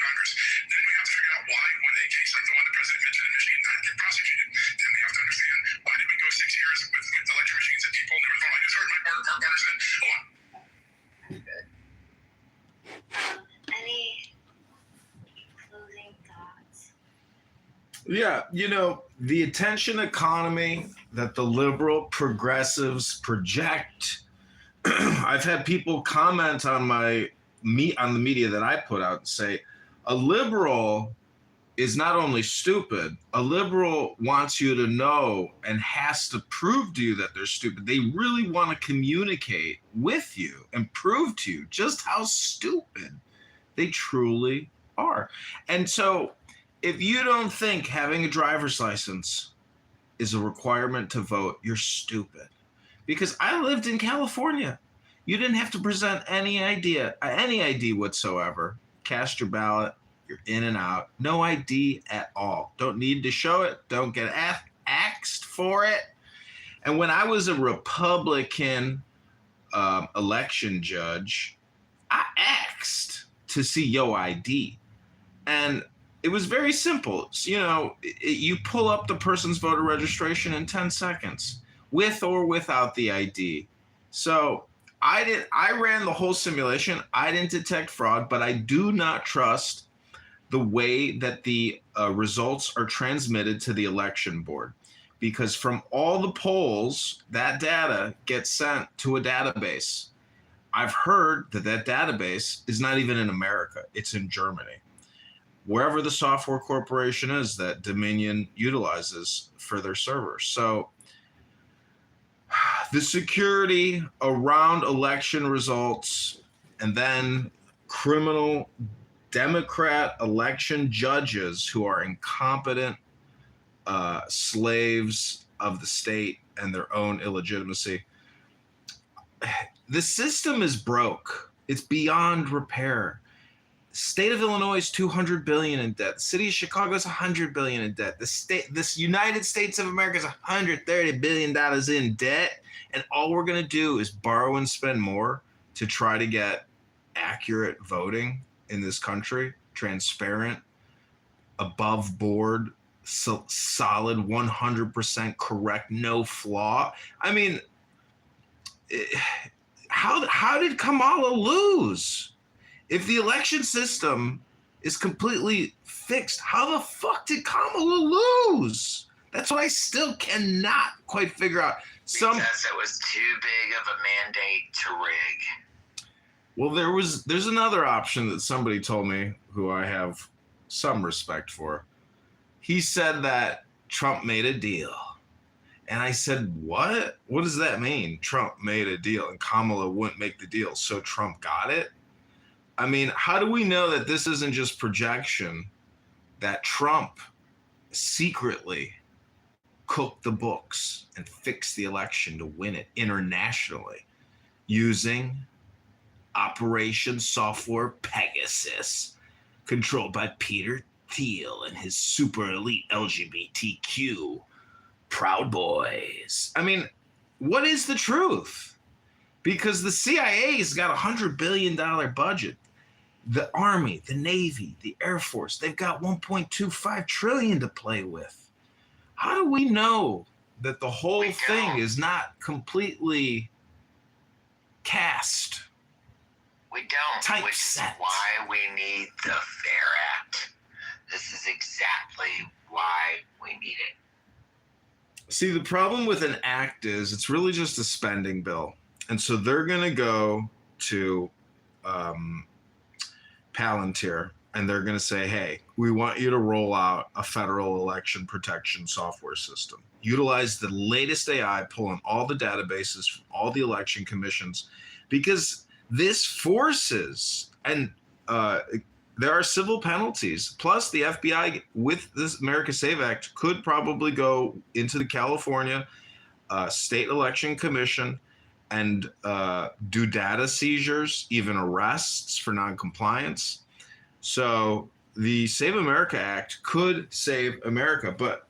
Congress. Then we have to figure out why, when a case like the one the president mentioned in Michigan didn't get prosecuted, then we have to understand why did we go 6 years with election machines that people never thought. I just heard Mark Barner said, Any closing thoughts? Yeah, the attention economy that the liberal progressives project. I've had people comment on the media that I put out and say, a liberal is not only stupid, a liberal wants you to know and has to prove to you that they're stupid. They really want to communicate with you and prove to you just how stupid they truly are. And so if you don't think having a driver's license is a requirement to vote, you're stupid. Because I lived in California. You didn't have to present any ID whatsoever. Cast your ballot, you're in and out. No ID at all. Don't need to show it. Don't get axed for it. And when I was a Republican election judge, I asked to see your ID. And it was very simple. So, you pull up the person's voter registration in 10 seconds. With or without the ID. So I ran the whole simulation. I didn't detect fraud, but I do not trust the way that the results are transmitted to the election board, because from all the polls, that data gets sent to a database. I've heard that database is not even in America. It's in Germany, wherever the software corporation is that Dominion utilizes for their servers. So the security around election results, and then criminal Democrat election judges who are incompetent slaves of the state and their own illegitimacy. The system is broke. It's beyond repair. State of Illinois is $200 billion in debt. The city of Chicago is $100 billion in debt. This United States of America is $130 billion in debt, and all we're going to do is borrow and spend more to try to get accurate voting in this country, transparent, above board, solid, 100% correct, no flaw. I mean, how did Kamala lose? If the election system is completely fixed, how the fuck did Kamala lose? That's what I still cannot quite figure out. Because it was too big of a mandate to rig. Well, there's another option that somebody told me, who I have some respect for. He said that Trump made a deal. And I said, what? What does that mean? Trump made a deal and Kamala wouldn't make the deal, so Trump got it? I mean, how do we know that this isn't just projection, that Trump secretly cooked the books and fixed the election to win it internationally using Operation Software Pegasus, controlled by Peter Thiel and his super elite LGBTQ Proud Boys? I mean, what is the truth? Because the CIA's got $100 billion budget. The Army, the Navy, the Air Force, they've got $1.25 trillion to play with. How do we know that the whole thing is not completely cast? We don't, which is why we need the FAIR Act. This is exactly why we need it. See, the problem with an act is it's really just a spending bill. And so they're going to go to Palantir and they're going to say, hey, we want you to roll out a federal election protection software system. Utilize the latest AI, pull in all the databases from all the election commissions, because this forces, and there are civil penalties. Plus, the FBI, with this America Save Act, could probably go into the California State Election Commission and do data seizures, even arrests for noncompliance. So the Save America Act could save America. But,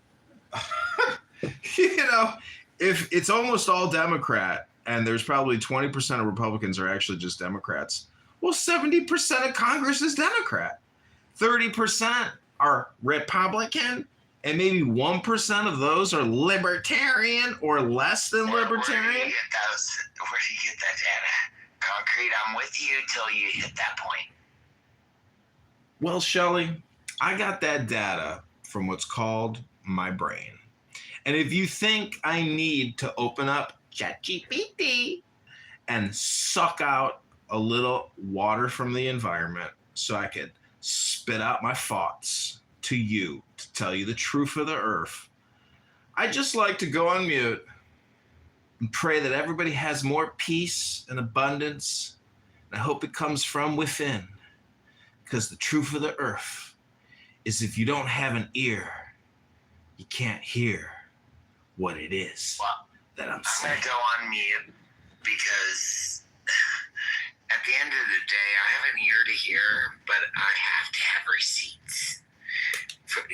if it's almost all Democrat, and there's probably 20% of Republicans are actually just Democrats, well, 70% of Congress is Democrat. 30% are Republican, and maybe 1% of those are libertarian or less than libertarian. Where do you get that data? Concrete, I'm with you till you hit that point. Well, Shelley, I got that data from what's called my brain. And if you think I need to open up ChatGPT and suck out a little water from the environment so I could spit out my thoughts to you to tell you the truth of the earth, I just like to go on mute and pray that everybody has more peace and abundance. And I hope it comes from within, because the truth of the earth is if you don't have an ear, you can't hear what it is that I'm saying. I'm going to go on mute because at the end of the day, I have an ear to hear, but I have to have receipts. I've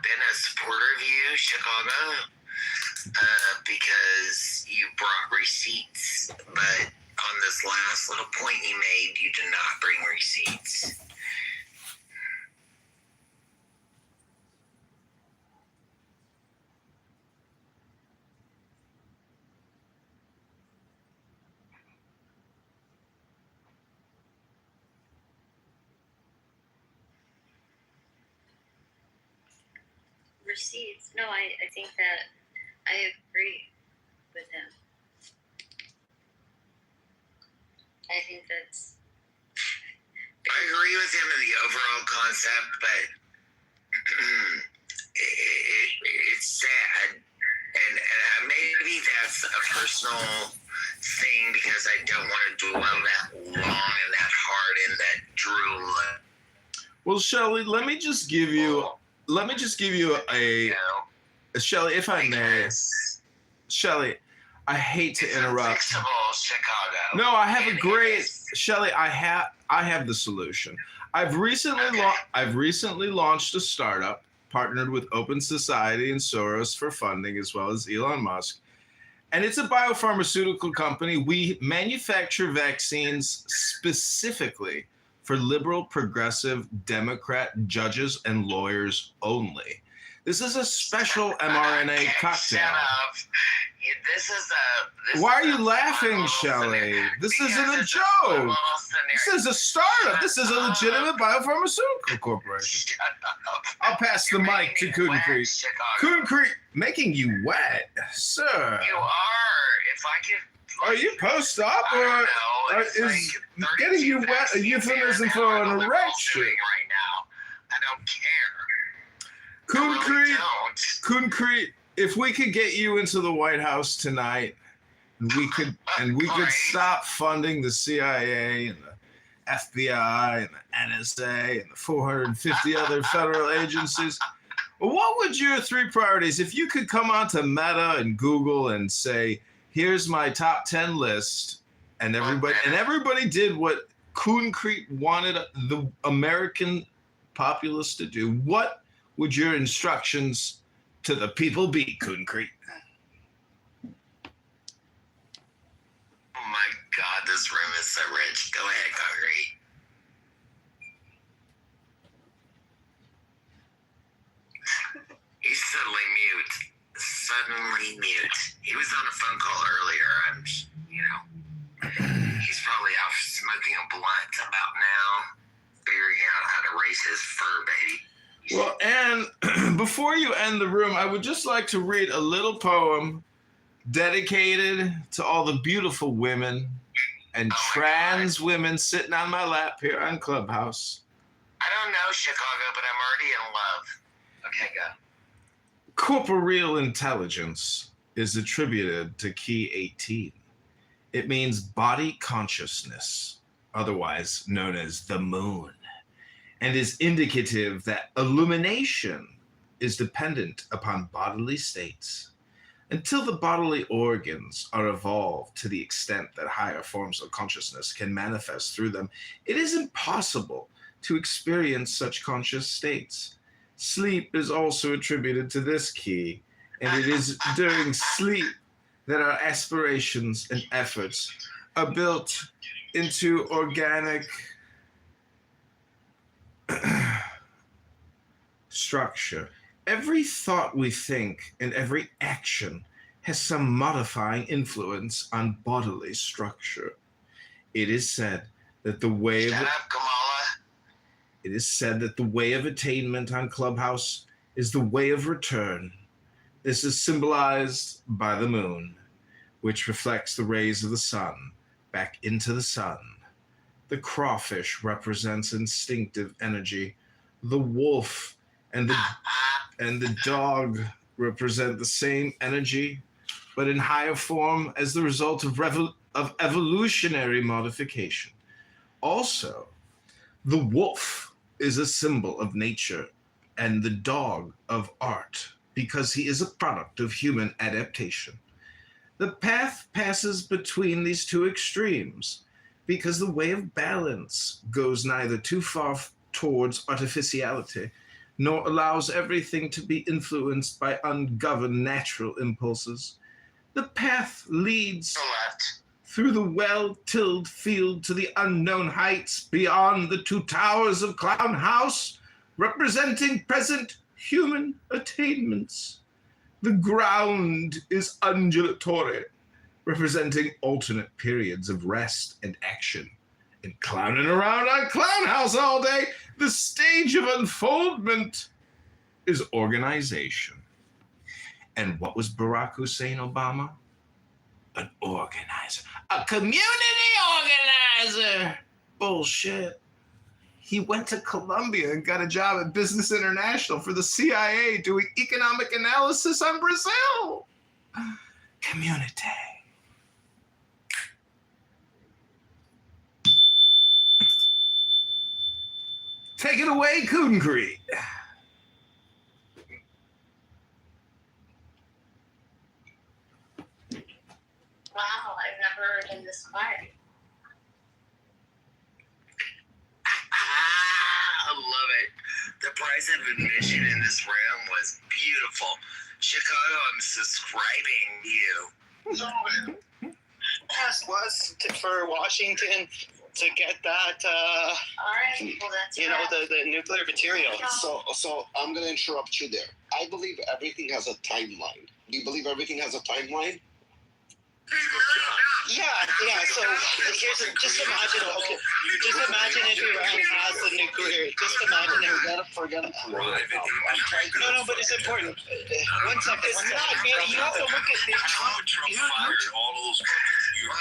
been a supporter of you, Chicago, because you brought receipts, but on this last little point you made, you did not bring receipts. Receipts. No, I think that I agree with him. I think that's. I agree with him in the overall concept, but it's sad. And maybe that's a personal thing because I don't want to dwell that long and that hard in that drool. Well, Shelley, let me just give you a Shelley, if I may. Shelley, I hate to interrupt. Fixable Chicago. No, I have a great Shelley. I have the solution. I've recently launched a startup partnered with Open Society and Soros for funding, as well as Elon Musk. And it's a biopharmaceutical company. We manufacture vaccines specifically for liberal, progressive, Democrat judges and lawyers only. This is a special mRNA cocktail. Why are you laughing, Shelley? This isn't a joke. This is a startup. This is a legitimate biopharmaceutical corporation. I'll pass the mic to Concrete. Concrete, making you wet, sir. You are. If I could. Are you post-op, or is getting you wet a euphemism for an erection? Right now, I don't care. Concrete, if we could get you into the White House tonight, and we could stop funding the CIA and the FBI and the NSA and the 450 other federal agencies, what would your three priorities, if you could come onto Meta and Google and say, here's my top 10 list, and everybody did what Concrete wanted the American populace to do, what would your instructions to the people be, Concrete? Oh my God, this room is so rich. Go ahead, Concrete. He's suddenly mute. He was on a phone call earlier. He's probably out smoking a blunt about now, figuring out how to raise his fur baby. Well, and before you end the room, I would just like to read a little poem dedicated to all the beautiful women and trans women sitting on my lap here on Clubhouse. I don't know, Chicago, but I'm already in love. Okay, go. Corporeal intelligence is attributed to key 18. It means body consciousness, otherwise known as the moon, and is indicative that illumination is dependent upon bodily states. Until the bodily organs are evolved to the extent that higher forms of consciousness can manifest through them, it is impossible to experience such conscious states. Sleep is also attributed to this key, and it is during sleep that our aspirations and efforts are built into organic structure. Every thought we think and every action has some modifying influence on bodily structure. It is said that the way of It is said that the way of attainment on Clubhouse is the way of return. This is symbolized by the moon, which reflects the rays of the sun back into the sun. The crawfish represents instinctive energy. The wolf and the dog represent the same energy, but in higher form as the result of evolutionary modification. Also, the wolf is a symbol of nature and the dog of art because he is a product of human adaptation. The path passes between these two extremes because the way of balance goes neither too far towards artificiality nor allows everything to be influenced by ungoverned natural impulses. The path leads through the well-tilled field to the unknown heights beyond the two towers of Clown House, representing present human attainments. The ground is undulatory, representing alternate periods of rest and action. And clowning around on Clown House all day, the stage of unfoldment is organization. And what was Barack Hussein Obama? An organizer. A community organizer! Bullshit. He went to Columbia and got a job at Business International for the CIA doing economic analysis on Brazil. Community. Take it away, Coongree. Wow, I've never been this quiet. I love it. The price of admission in this room was beautiful. Chicago, I'm subscribing you. Ask was for Washington to get that, All right, well, that's the nuclear material. So I'm going to interrupt you there. I believe everything has a timeline. Do you believe everything has a timeline? Yeah. So just imagine if Iran has the nuclear. Just imagine it. Forget it. No, but it's important. One second. It's not. You have to look at the. Trump fired all of those fucking Look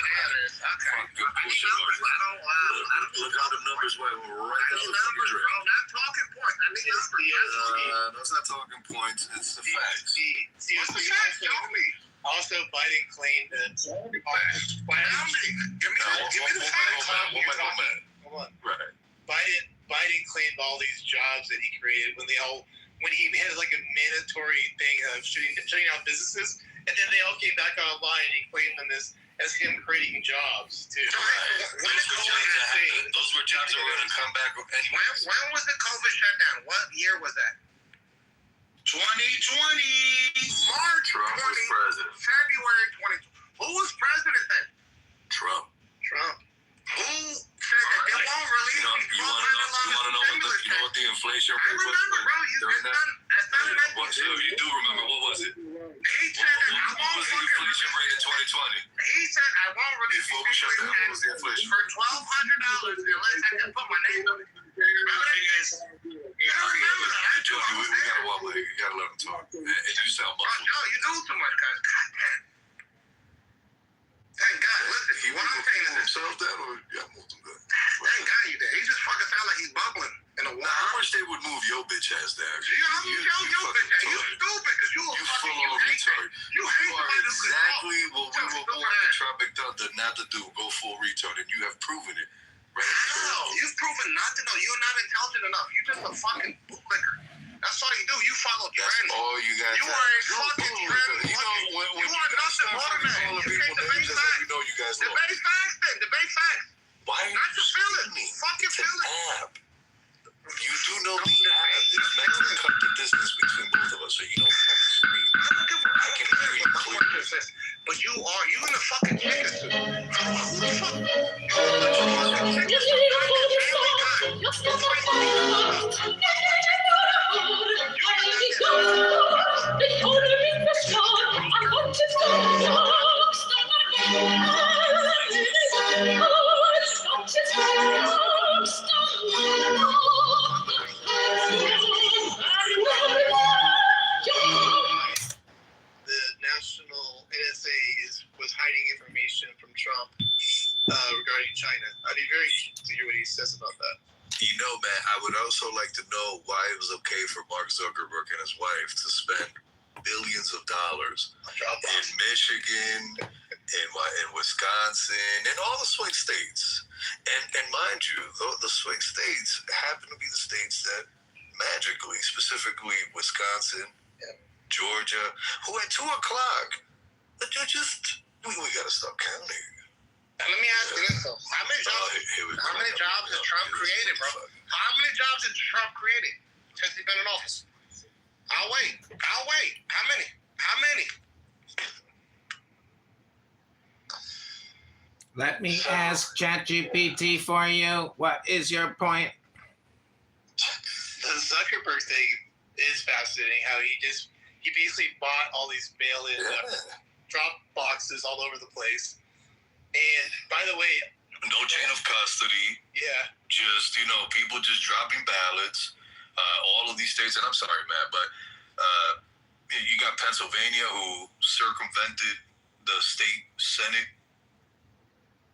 how the numbers went right down the numbers, bro. Not talking points. I need numbers. Those not talking points. It's the facts. What's the facts? Tell me. Also, Biden claimed that. Give me the facts. Hold on. Right. Biden claimed all these jobs that he created when he had like a mandatory thing of shutting down businesses, and then they all came back online and he claimed them as him creating jobs too. Right. Those were jobs that were going to come back anyway. When was the COVID shutdown? What year was that? 2020. March Trump 20, was president. February 20. Who was president then? Trump. Who said that they won't release these $1,200 stimulus you know what the inflation I rate was? remember, bro. You do remember. What was it? He said that I won't What was the inflation rate in 2020? He said I won't release Before we shut down, what was the inflation? for $1,200 unless I can put my name on it. You don't remember that? We gotta walk like you gotta let him talk. And you sound muffled. No, you do too much, cuz. Goddamn. Thank God. Listen, what I'm saying is this. Himself down or yeah, moved him good. Thank God you did. He just fucking sound like he's bubbling in a Nah, water. I wish they would move your bitch ass down. You bitch ass. You stupid because you full of retard. You are hate exactly what we were born in Tropic Thunder not to do. Go full retard, and you have proven it. Right? How? You've proven not to know. You're not intelligent enough. You're just a fucking bootlicker. That's all you do. You follow trends. That's all you got. You are a fucking trend. You know when you are nothing more than that. You can't debate facts. You know you guys debate facts then. Debate facts. Why? Not your feelings. Fucking feelings. You do know the app is meant to cut the distance between both of us, so you don't have to scream. I can hear you clearly. But you in the fucking chicken suit. Who the fuck? You to know why it was okay for Mark Zuckerberg and his wife to spend billions of dollars in Michigan, in Wisconsin, and all the swing states. And mind you, the swing states happen to be the states that magically, specifically Wisconsin, Georgia, who at 2 o'clock, we gotta stop counting. And let me ask you this though: how many jobs has Trump created, bro? How many jobs has Trump created since he's been in office? I'll wait. How many? Let me ask ChatGPT for you. What is your point? The Zuckerberg thing is fascinating. How he basically bought all these mail-in drop boxes all over the place. And by the way, no chain of custody. Yeah. Just, people just dropping ballots. All of these states, and I'm sorry, Matt, but you got Pennsylvania who circumvented the state Senate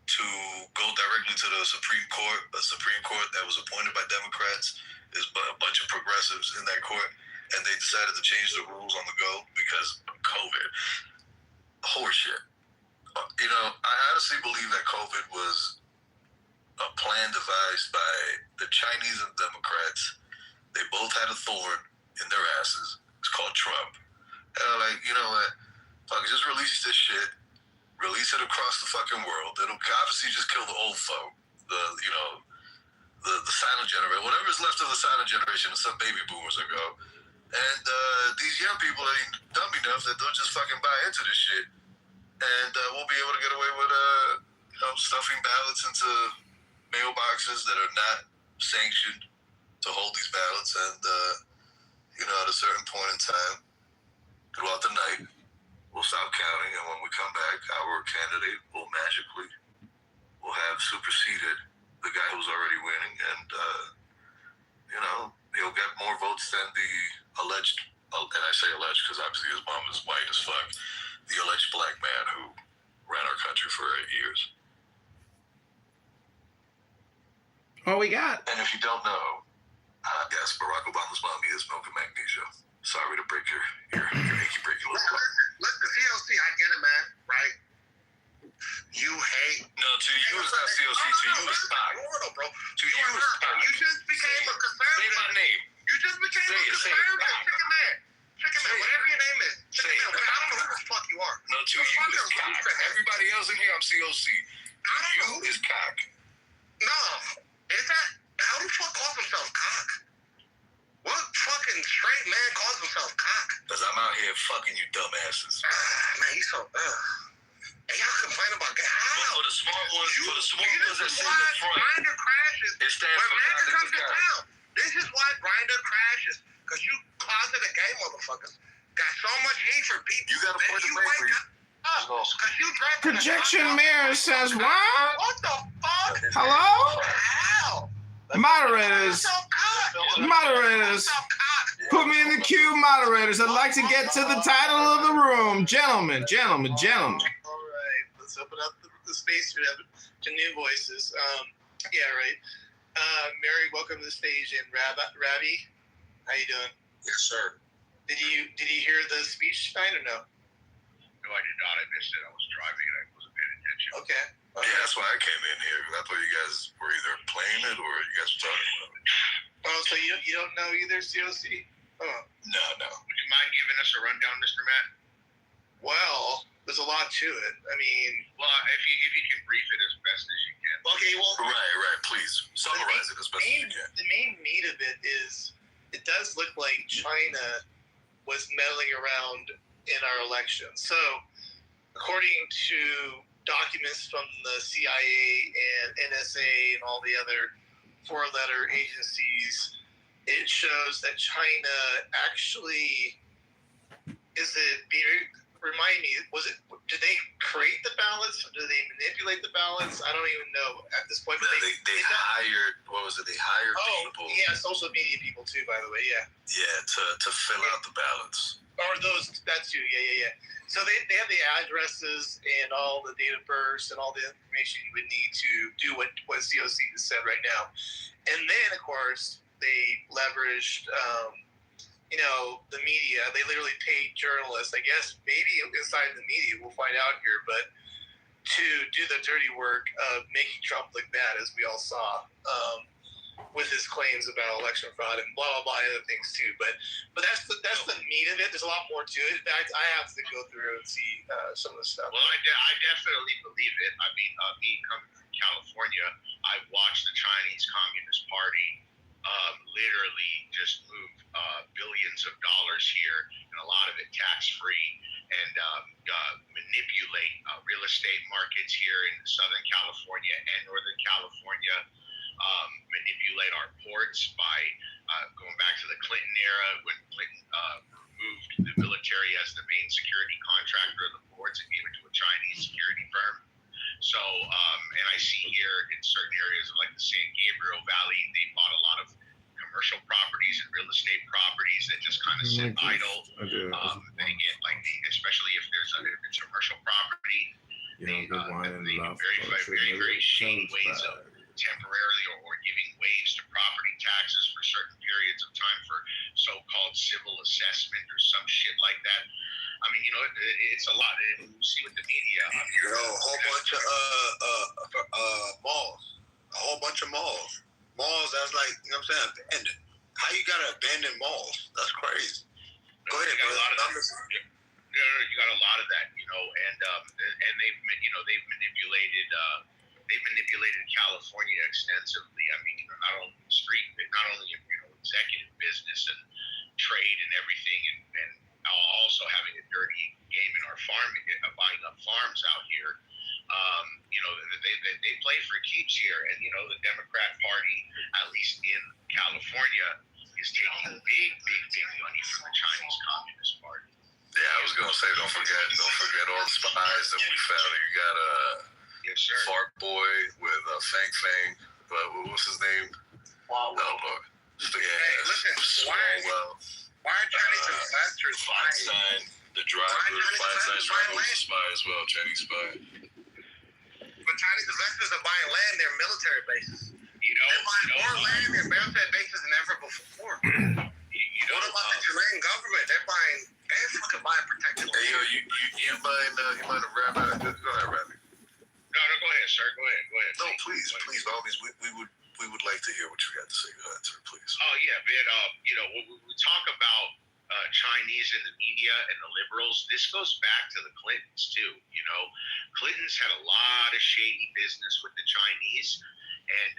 to go directly to the Supreme Court, a Supreme Court that was appointed by Democrats. There's a bunch of progressives in that court, and they decided to change the rules on the go because of COVID. Horseshit. I honestly believe that COVID was a plan devised by the Chinese and Democrats. They both had a thorn in their asses. It's called Trump. And I'm like, you know what? Fuck, just release this shit. Release it across the fucking world. It'll obviously just kill the old folk. The silent generation. Whatever is left of the silent generation is some baby boomers ago. And these young people ain't dumb enough that they'll just fucking buy into this shit. And we'll be able to get away with stuffing ballots into mailboxes that are not sanctioned to hold these ballots. And, at a certain point in time, throughout the night, we'll stop counting. And when we come back, our candidate will magically have superseded the guy who's already winning. And, he'll get more votes than the alleged, and I say alleged because obviously his mom is white as fuck, the alleged black man who ran our country for 8 years. What we got? And if you don't know, yes, Barack Obama's mommy is milk and magnesia. Sorry to break your achy breaky little clock. Listen, CLC, I get it, man. Right? You hate. No, to you it's not CLC. To you it's not. No, bro. To you it's not. You just became a conservative. Say my name. You just became a conservative. Chicken man, whatever your name is. Chicken man, I don't know who the fuck you are. No, to you is cock. Everybody else in here, I'm COC. To you is cock. No. Is that? How the fuck calls himself cock? What fucking straight man calls himself cock? Because I'm out here fucking you dumbasses. Man, you so, and y'all complain about that. How? For the smart ones that sit in the front, Grindr crashes. It stands when for America comes to God. town. This is why Grindr crashes. Because you closeted gay motherfuckers got so much hate for people. You got a point of bravery. Projection mirror says what? What the fuck? Hello? How? Moderators. Put me in the queue, moderators. I'd like to get to the title of the room. Gentlemen. All right. Let's open up the space to new voices. Yeah, right. Mary, welcome to the stage. And Ravi, how you doing? Yes, sir. Did you hear the speech tonight or no? No, I did not. I missed it. I was driving and I wasn't paying attention. Okay. Yeah, that's why I came in here. I thought you guys were either playing it or you guys were talking about it. Oh, so you don't know either, COC? Oh. No. Would you mind giving us a rundown, Mr. Matt? Well, there's a lot to it. I mean, well, if you can brief it as best as you can. Okay, well, right. Please summarize it as best as you can. The main meat of it is, it does look like China was meddling around in our election. So, according to documents from the CIA and NSA and all the other four-letter agencies, it shows that China actually remind me, did they create the ballots? Or did they manipulate the ballots? I don't even know at this point. But they hired, they hired people. Yeah, social media people too, by the way, yeah. Yeah, to fill out the ballots. Or that too, yeah. So they have the addresses and all the date of birth and all the information you would need to do what COC just said right now. And then, of course, they leveraged, you know, the media. They literally paid journalists, I guess, maybe inside the media, we'll find out here, but to do the dirty work of making Trump look bad, as we all saw, with his claims about election fraud and blah blah blah other things too. But that's the meat of it. There's a lot more to it. I have to go through and see some of the stuff. Well, I definitely believe it. I mean, me coming from California, I watched the Chinese Communist Party literally just move billions of dollars here, and a lot of it tax-free, and manipulate real estate markets here in Southern California and Northern California, manipulate our ports by going back to the Clinton era when Clinton removed the military as the main security contractor of the ports and gave it to a Chinese security firm. So, and I see here in certain areas like the San Gabriel Valley, they bought a lot of commercial properties and real estate properties that just kind of sit idle. They get like, especially if it's a commercial property, they very shady ways of temporarily or giving waves to property taxes for certain periods of time for so-called civil assessment or some shit like that. I mean, you know, it's a lot. And you see with the media, you know, a whole bunch of malls, a whole bunch of malls. Malls, that's like, you know what I'm saying, abandoned. How you gotta abandon malls? That's crazy. Go ahead, bro. You got a lot of that, you know, and they've manipulated California extensively. I mean, you know, not only executive business and trade and everything, and also having a dirty game in our buying up farms out here. You know, they play for keeps here, and you know, the Democrat Party, at least in California, is taking big money from the Chinese Communist Party. Yeah, I was gonna say, don't forget all the spies that we found. You got yes, sir. Fart Boy with Fang. What's his name? Wow. Hey, listen, why are Chinese investors Feinstein, the driver? Feinstein's driver was a spy as well, Chinese spy. But Chinese investors are buying land, their military bases. You know, they're buying more land, their military bases than ever before. What about the Chilean government? They're fucking buying protected land. Hey, yo, you mind a rabbi? Go ahead, Rabbi. No, go ahead, sir. Go ahead. No, please, by all means, we would like to hear what you got to say. Go ahead, sir, please. Oh yeah, man. You know, when we talk about Chinese in the media and the liberals, this goes back to the Clintons too. You know, Clintons had a lot of shady business with the Chinese, and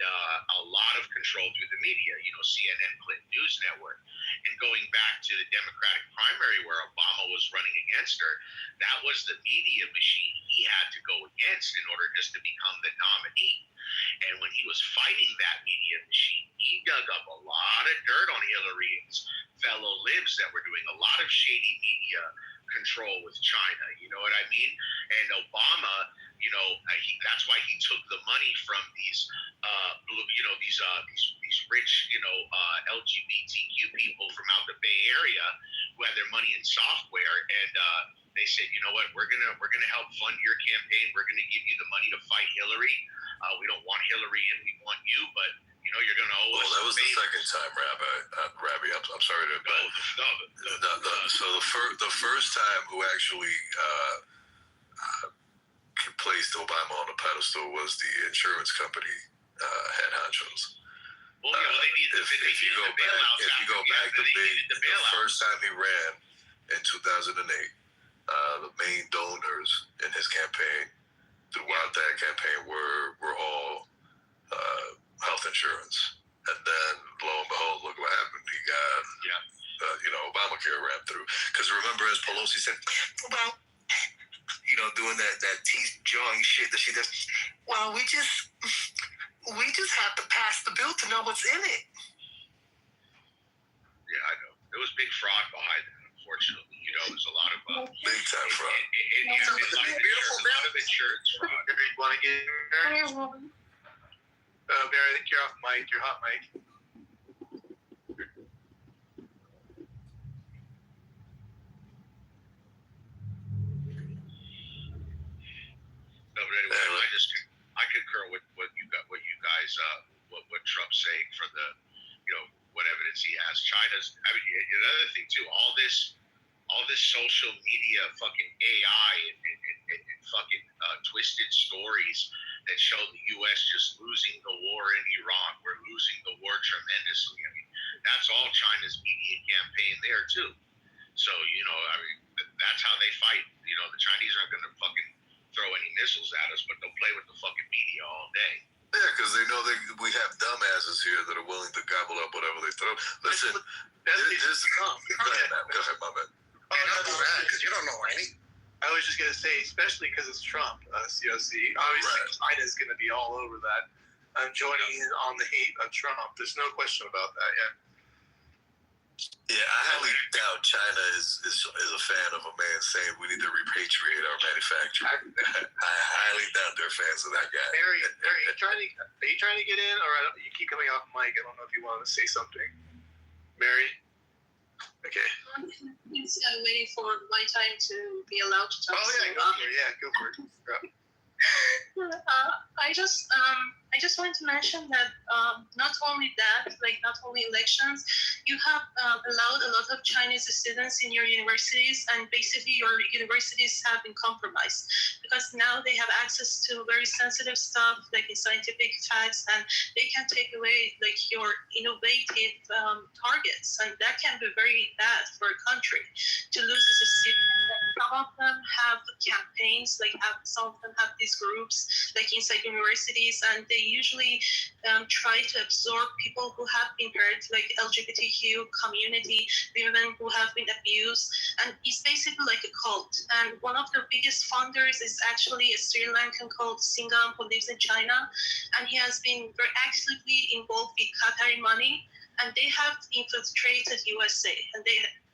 a lot of control through the media. You know, CNN, Clinton News Network, and going back to the Democratic primary where Obama was running against her, that was the media machine he had to go against in order just to become the nominee. And when he was fighting that media machine, he dug up a lot of dirt on Hillary and his fellow libs that were doing a lot of shady media control with China. You know what I mean? And Obama, you know, that's why he took the money from these, these rich, LGBTQ people from out the Bay Area who had their money in software, and they said, you know what, we're gonna help fund your campaign. We're gonna give you the money to fight Hillary. We don't want Hillary in. We want you, but you know you're gonna owe us. Well, that was the second time, Rabbi. I'm sorry to. So the first time who actually placed Obama on the pedestal was the insurance company head honchos. Well, they needed if you go back, the first time he ran in 2008, the main donors in his campaign throughout that campaign were all health insurance. And then, lo and behold, look what happened. He got, Obamacare ran through. Because remember, as Pelosi said, well, doing that teeth jawing shit that she does. Well, we just have to pass the bill to know what's in it. Yeah, I know. There was big fraud behind it, unfortunately. You know, there's a lot of big time fraud. A lot of insurance fraud. You want to get in there? Barry, I think you're off mic. You're hot mic. No, but anyway, I concur with what Trump's saying for the, China's. I mean, another thing too. All this social media fucking AI and fucking twisted stories that show the U.S. just losing the war in Iran. We're losing the war tremendously. I mean, that's all China's media campaign there too. So, I mean, that's how they fight. The Chinese aren't going to fucking throw any missiles at us, but they'll play with the fucking media all day. Yeah, because they know we have dumbasses here that are willing to gobble up whatever they throw. Listen, go ahead, my man. Oh, that's bad, because you don't know any. I was just going to say, especially because it's Trump, COC. Obviously, China's going to be all over that. Joining in on the hate of Trump. There's no question about that, Yeah, I highly doubt China is a fan of a man saying we need to repatriate our manufacturing. I highly doubt they're fans of that guy. Mary, are you trying to get in, or you keep coming off mic? I don't know if you want to say something. Mary? Okay. I'm waiting for my time to be allowed to talk. Oh yeah, go for it. I just want to mention that not only that, like not only elections, you have allowed a lot of Chinese students in your universities, and basically your universities have been compromised because now they have access to very sensitive stuff like the scientific facts, and they can take away like your innovative targets, and that can be very bad for a country to lose as a student. Some of them have campaigns, like some of them have these groups like inside universities, and they usually try to absorb people who have been hurt, like LGBTQ community, women who have been abused, and it's basically like a cult. And one of their biggest funders is actually a Sri Lankan called Singham who lives in China, and he has been very actively involved with Qatari money, and they have infiltrated USA, and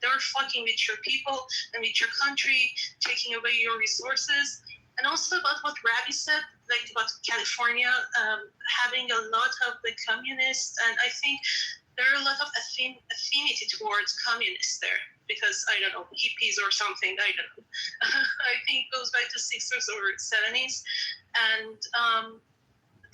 they're fucking with your people and with your country, taking away your resources. And also about what Ravi said, like about California having a lot of the communists, and I think there are a lot of affinity towards communists there, because I don't know, hippies or something, I don't know. I think it goes back to 60s or 70s, and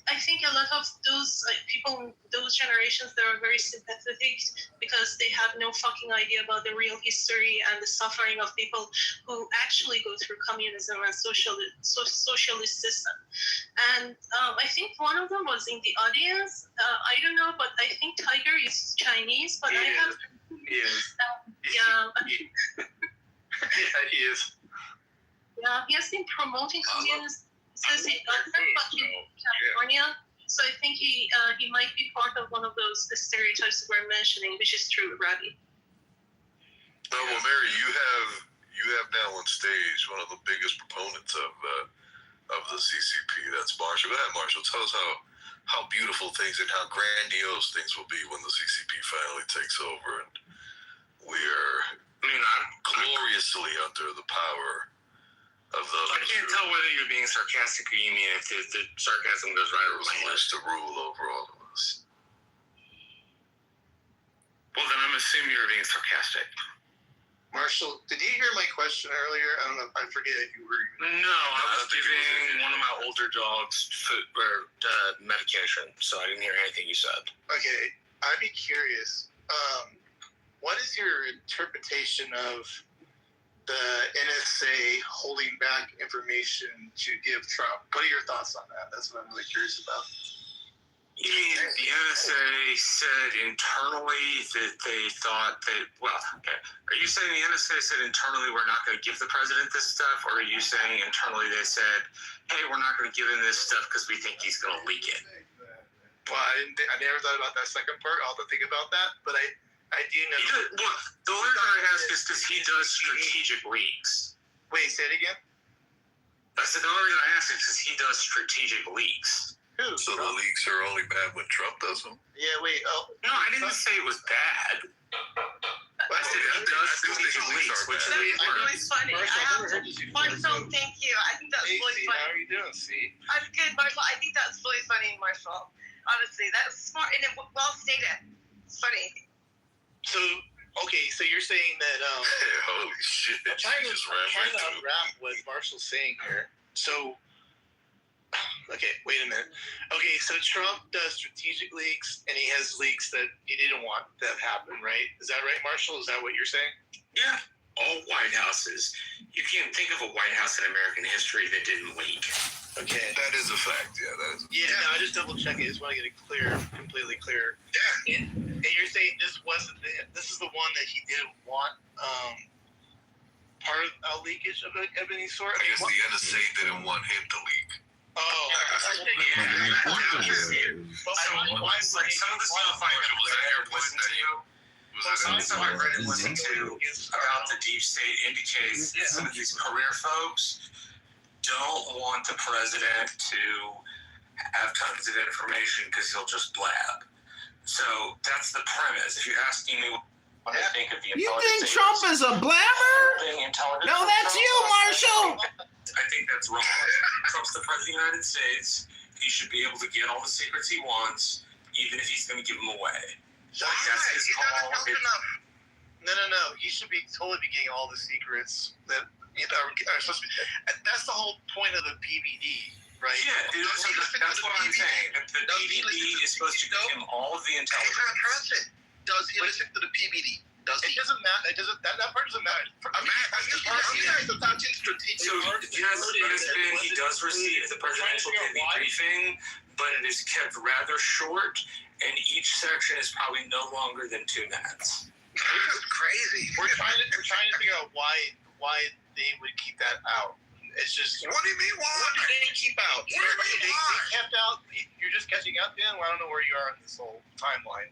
I think a lot of those people, those generations, they are very sympathetic because they have no fucking idea about the real history and the suffering of people who actually go through communism and socialist system. And I think one of them was in the audience. I don't know, but I think Tiger is Chinese, but He is. Yeah. Yeah, he is. Yeah, he has been promoting communism. Says he doesn't, but in California. So I think he might be part of one of those stereotypes we're mentioning, which is true, Ravi. Oh, well, Mary, you have now on stage one of the biggest proponents of the CCP. That's Marshall. Go ahead, Marshall. Tell us how beautiful things and how grandiose things will be when the CCP finally takes over, and we are gloriously under the power of the. I can't tell whether you're being sarcastic or you mean if the sarcasm goes right over my head. To rule over all of us. Well, then I'm assuming you're being sarcastic. Marshall, did you hear my question earlier? I don't know. I forget if you were. No, I was giving one of my older dogs food or medication, so I didn't hear anything you said. Okay, I'd be curious. What is your interpretation of the NSA holding back information to give Trump? What are your thoughts on that? That's what I'm really curious about. You mean the NSA said internally that they thought that, well, okay. Are you saying the NSA said internally we're not going to give the president this stuff? Or are you saying internally they said, hey, we're not going to give him this stuff because we think he's going to leak it? Well, I never thought about that second part. I'll have to think about that. But I do know. Look, the only reason I ask is because he does strategic leaks. Wait, say it again? I said the only reason I ask is because he does strategic leaks. Who? So the leaks are only bad when Trump does them? Yeah, wait. Oh. No, I didn't say it was bad. I said he does strategic leaks, which is really funny. Marshall, thank you. I think that's really funny. How are you doing, C? I'm good, Marshall. I think that's really funny, Marshall. Honestly, that's smart and well stated. It's funny. So, okay, so you're saying that holy shit. I'm trying to unwrap what Marshall's saying here. So Okay, wait a minute. Okay, so Trump does strategic leaks, and he has leaks that he didn't want that happen, right? Is that right, Marshall? Is that what you're saying? Yeah, all White Houses. You can't think of a White House in American history that didn't leak. Okay. That is a fact. Yeah, that is. Yeah, no, I just double checking. I just want to get it clear, completely clear. Yeah. And you're saying this is the one that he didn't want part of a leakage of any sort? I guess the NSA didn't want him to leak. Oh, Some of the stuff I read and listened to, some of the stuff I read and listened to about the deep state indicates that some of these career folks don't want the president to have tons of information because he'll just blab. So that's the premise. If you're asking me what I think of the You intelligence think Trump is a blabber? No, that's you, Marshall. I think that's wrong. Trump's the president of the United States. He should be able to get all the secrets he wants, even if he's going to give them away. That's his call. No. He should be totally be getting all the secrets that are supposed to be. That's the whole point of the PBD, right? Yeah, that's what I'm saying. The PBD is supposed to give him all of the intelligence. Does he listen to the PBD? It doesn't matter. That part doesn't matter. He does receive the presidential briefing, but it is kept rather short, and each section is probably no longer than 2 minutes. That's crazy. We're trying to figure out why they would keep that out. It's just. What do you mean? Why? What did they keep out? They kept out. You're just catching up, Dan. Well, I don't know where you are in this whole timeline.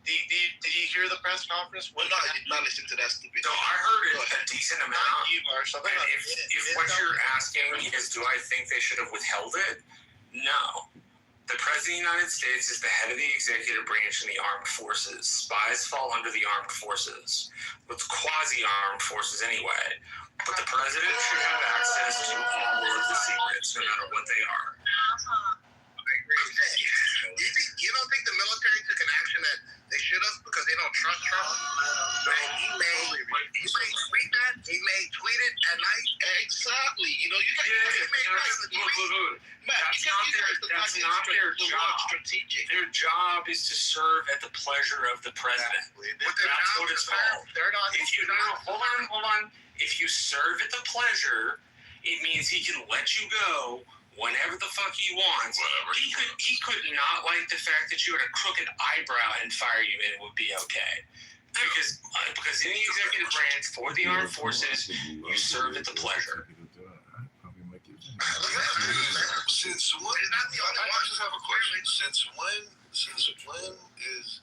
Did you hear the press conference? Well, no, I did not listen to that stupid. So I heard it a decent amount. Marshall. If what you're asking is, do I think they should have withheld it? No. The President of the United States is the head of the executive branch in the armed forces. Spies fall under the armed forces. It's quasi-armed forces anyway. But the President should have access to all of the secrets, no matter what they are. I agree with that. You don't think the military took an action that they should have because they don't trust Trump? And he may tweet that. He may tweet it at night. Exactly. You know, you got That's not their job. Strategic. Their job is to serve at the pleasure of the president. That's what it's called. Hold on. If you serve at the pleasure, it means he can let you go whenever the fuck he wants. He could not like the fact that you had a crooked eyebrow and fire you, and it would be okay. Because in the executive branch for the armed forces, you serve at the pleasure. Since when? I just have a question. Since when is?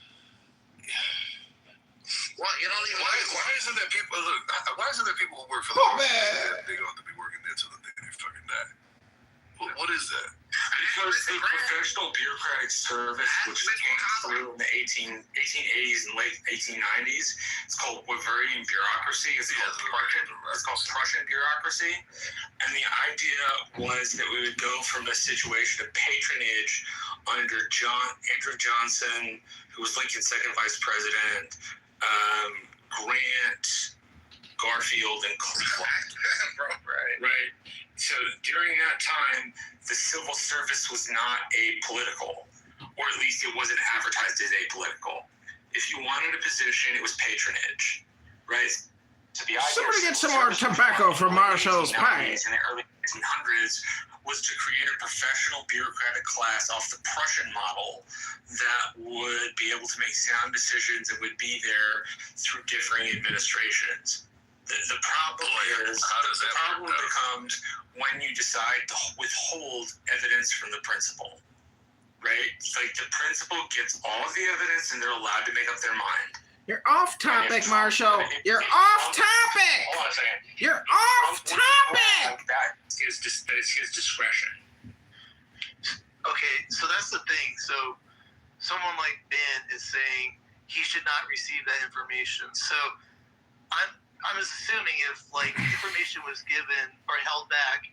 Well, you know, why isn't there people? Look, why isn't there people who work for the government? They don't have to be working there till the day they fucking die. What is that? Because the professional bureaucratic service, which came through in the 1880s and late 1890s, it's called Bavarian bureaucracy. It's called Prussian bureaucracy. And the idea was that we would go from a situation of patronage under Andrew Johnson, who was Lincoln's second vice president, Grant, Garfield, and Cleveland. Right. So during that time, the civil service was not apolitical, or at least it wasn't advertised as apolitical. If you wanted a position, it was patronage, right? So the idea Somebody get some more tobacco from Marshall's pipe. In the early 1800s was to create a professional bureaucratic class off the Prussian model that would be able to make sound decisions and would be there through differing administrations. The problem becomes when you decide to withhold evidence from the principal, right? Like the principal gets all of the evidence and they're allowed to make up their mind. You're off topic, Marshall. You're off topic. Hold on a second. You're off topic. That is his discretion. Okay, so that's the thing. So someone like Ben is saying he should not receive that information. So I'm assuming if like information was given or held back,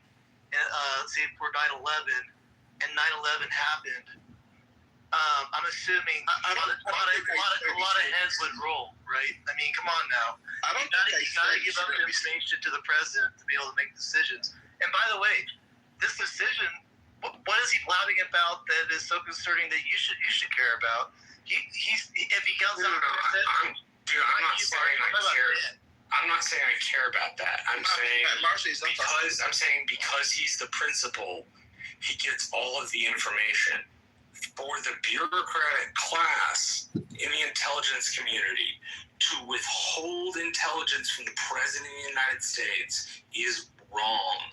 say for 9/11, and 9/11 happened, I'm assuming a lot of heads would roll, right? I mean, come on now. You gotta give up information to the president to be able to make decisions. And by the way, this decision what is he blabbing about that is so concerning that you should care about? If he comes out, I'm not saying I care. I'm not saying I care about that. I'm saying because he's the principal, he gets all of the information. For the bureaucratic class in the intelligence community to withhold intelligence from the President of the United States is wrong.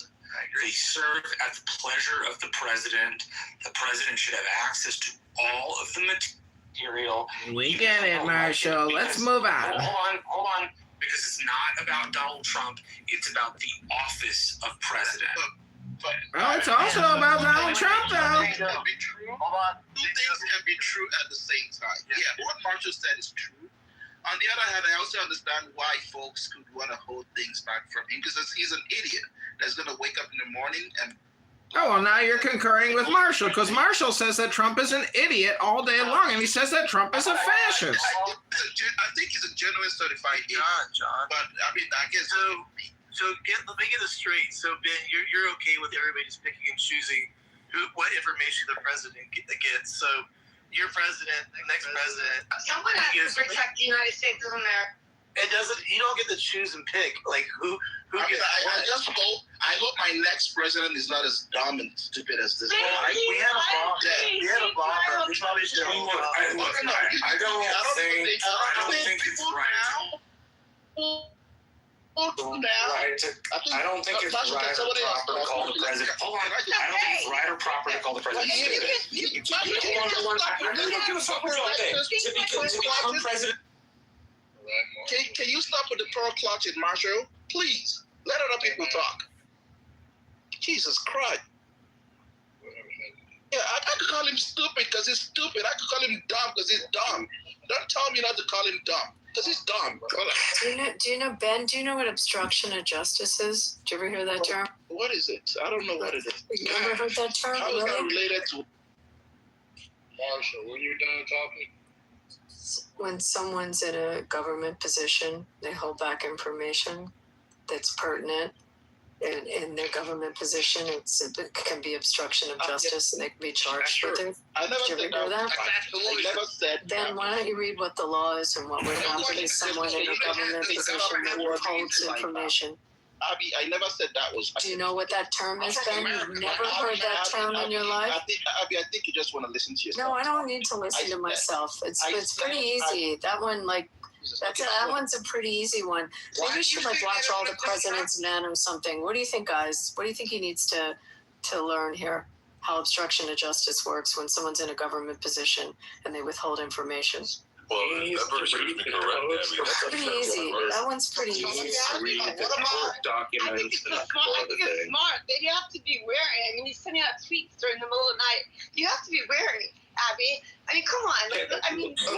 They serve at the pleasure of the President. The President should have access to all of the material. We get it, Marshall. Let's move on. Hold on. Because it's not about Donald Trump. It's about the office of President. Well, it's also about Donald Trump, though. Two things can be true at the same time. Yeah, what Marshall said is true. On the other hand, I also understand why folks could want to hold things back from him, because he's an idiot that's going to wake up in the morning and... Oh, well, now you're concurring with Marshall, because Marshall says that Trump is an idiot all day long, and he says that Trump is a fascist. I think he's a genuine certified idiot. John. But, I mean, I guess... let me get this straight. So Ben, you're okay with everybody just picking and choosing what information the president gets. So your president, the next president, someone has to protect the United States of America. It doesn't. You don't get to choose and pick like who gets. I hope my next president is not as dumb and stupid as this one. We have a bomb. We have a bomber. We probably should. I don't think it's right. I don't think it's right or proper to call the president. Hold on. I don't think it's right or proper to call the president. To become president. Can you stop with the pearl clutching, Marshall? Please let other people talk. Jesus Christ. Yeah, I could call him stupid because he's stupid. I could call him dumb because he's dumb. Don't tell me not to call him dumb. Because he's dumb. Do you know, Ben, do you know what obstruction of justice is? Did you ever hear that term? What is it? I don't know what it is. You ever heard that term? How is that related to... Marshall, when you're done talking? When someone's in a government position, they hold back information that's pertinent. And in their government position, it can be obstruction of justice, and they can be charged with it. I never Did you ever hear that? I never said. Then why don't you read what the law is and what would happen if someone in a government position that withholds information? Abby, I never said that was. Do you know what that term is, Ben? You've never heard that term in your life? Abby, I think you just want to listen to yourself. No, I don't need to listen to myself. It's pretty easy. That one, that one's a pretty easy one. Maybe you should watch All the President's Men or something. What do you think, guys? What do you think he needs to learn here? How obstruction of justice works when someone's in a government position and they withhold information. Well, that version is correct. It's pretty easy. That one's pretty easy. I think it's smart. But you have to be wary. I mean, he's sending out tweets during the middle of the night. You have to be wary, Abby. I mean, come on. I mean, that's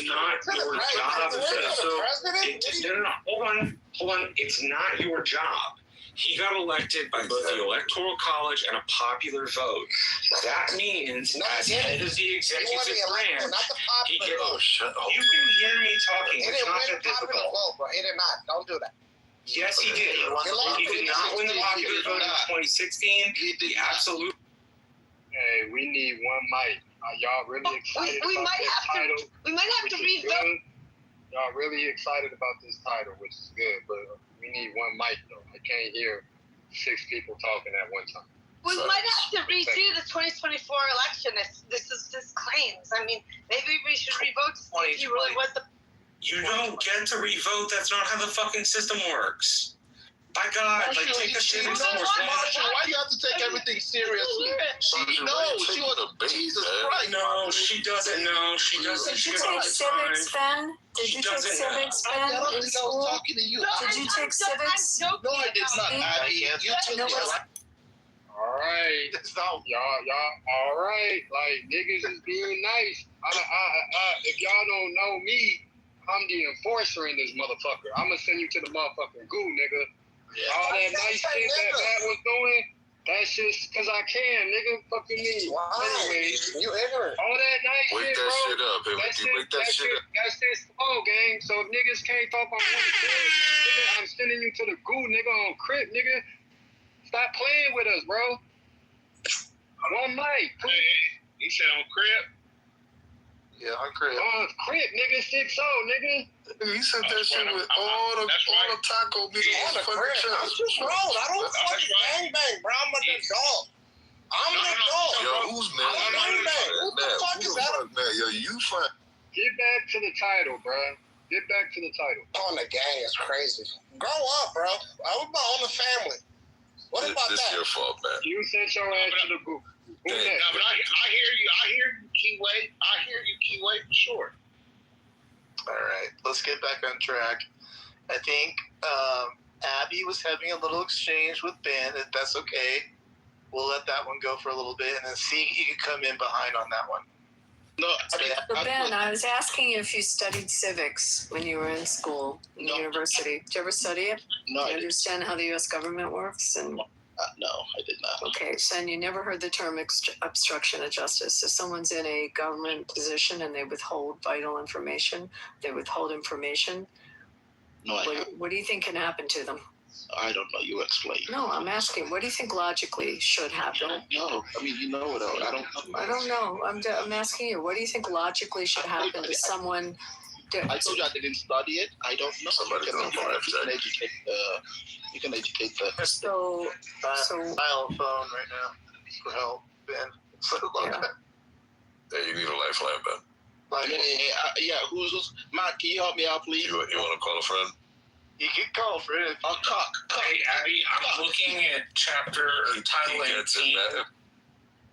not your job. Hold on. It's not your job. He got elected by both the Electoral College and a popular vote. That means, as head of the executive branch, he can. You can hear me talking. It's not that difficult. He did not. Don't do that. Yes, he did. He did not win the popular vote in 2016. The absolute. Hey, we need one mic. Y'all really excited about this title? We might have to revote. Y'all really excited about this title, which is good, but we need one mic though. I can't hear 6 people talking at one time. We might have to redo the 2024 election if this is his claims. I mean, maybe we should revote to see if he really was the... You don't get to revote. That's not how the fucking system works. By God, take a shit. Marshall, why do you have to take everything seriously? She knows. She was a Jesus Christ. No, she doesn't know. She doesn't. Did you take civics, Ben? Did you take civics, Ben? I don't think I was talking to you. Did you take civics? No, I did not, Abby. You took it. All right. Y'all, all right. Like, niggas is being nice. If y'all don't know me, I'm the enforcer in this motherfucker. I'm going to send you to the motherfucking goo, nigga. Yeah. All that nice shit that Matt was doing, that's just because I can, nigga. Fucking me. Anyway, you ignorant. All that nice wake shit, that bro. shit up. Wake that shit up. That's just slow, gang. So if niggas can't talk on one nigga, I'm sending you to the goo, nigga, on Crip, nigga. Stop playing with us, bro. On mic, please. He said on Crib. Yeah, on Crib. Crib, nigga, 6-0, nigga. He said that shit with all the taco meat on the Crib. I'm just wrong. I don't fucking gangbang, bro. I'm an adult. I'm an adult. Yo, who's man? I'm a gangbang. What the fuck is that? Man, yo, you fine. Get back to the title, bro. Get back to the title. On the gang is crazy. Grow up, bro. I was my own family. What about This that? your fault, man. You sent your ass to the booth. Hey, No, but I hear you. I hear you, Keyway. I hear you, Keyway, for sure. All right, let's get back on track. I think Abby was having a little exchange with Ben. If that's okay, we'll let that one go for a little bit, and then see you can come in behind on that one. No, So Ben, I was asking you if you studied civics when you were in school, in university. Did you ever study it? No, Do you understand how the U.S. government works? And no, I did not. okay, so then you never heard the term obstruction of justice. If someone's in a government position and they withhold vital information, they withhold information. No, what do you think can happen to them? I don't know. You explain. No, I'm asking. What do you think logically should happen? No, I mean, you know it. I don't know. I don't know. I'm asking you. What do you think logically should happen to someone? I told you I didn't study it. I don't know. Somebody you can educate. You can educate the. So dial phone right now for help, Ben. Yeah. Yeah, you need a lifeline, Ben. Yeah. Who's Matt? Can you help me out, please? You want to call a friend? You can call for it. Hey, Abby, I'm looking at Title 18.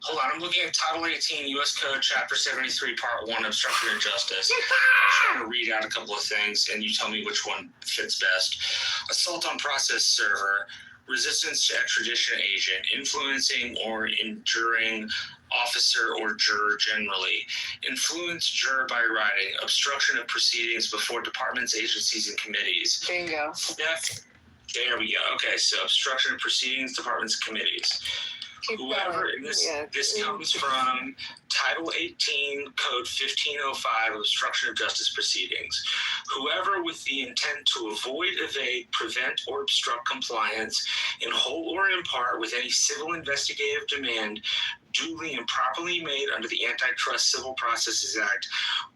Hold on, I'm looking at Title 18, U.S. Code, Chapter 73, Part 1, Obstruction of Justice. I'm trying to read out a couple of things, and you tell me which one fits best. Assault on process server, resistance to extradition agent, influencing or injuring officer or juror generally, influence juror by writing, obstruction of proceedings before departments, agencies, and committees. Bingo. There we go. Okay, so obstruction of proceedings, departments, and committees. Whoever, this comes from Title 18, Code 1505, Obstruction of Justice Proceedings. Whoever with the intent to avoid, evade, prevent, or obstruct compliance in whole or in part with any civil investigative demand duly and properly made under the Antitrust Civil Processes Act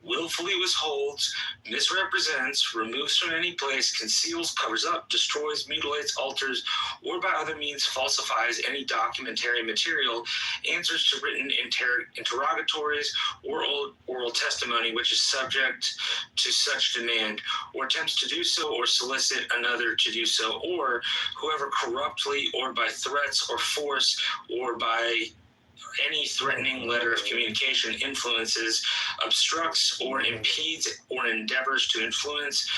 willfully withholds, misrepresents, removes from any place, conceals, covers up, destroys, mutilates, alters, or by other means falsifies any documentary material, answers to written interrogatories or oral testimony which is subject to such demand, or attempts to do so or solicit another to do so, or whoever corruptly or by threats or force or by any threatening letter of communication influences, obstructs, or impedes, or endeavors to influence,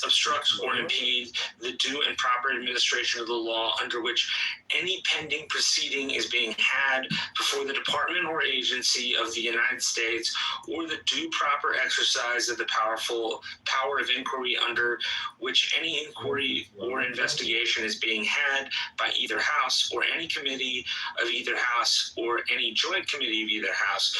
obstruct, or impede the due and proper administration of the law under which any pending proceeding is being had before the department or agency of the United States, or the due proper exercise of the power of inquiry under which any inquiry or investigation is being had by either house or any committee of either house or any joint committee of either house,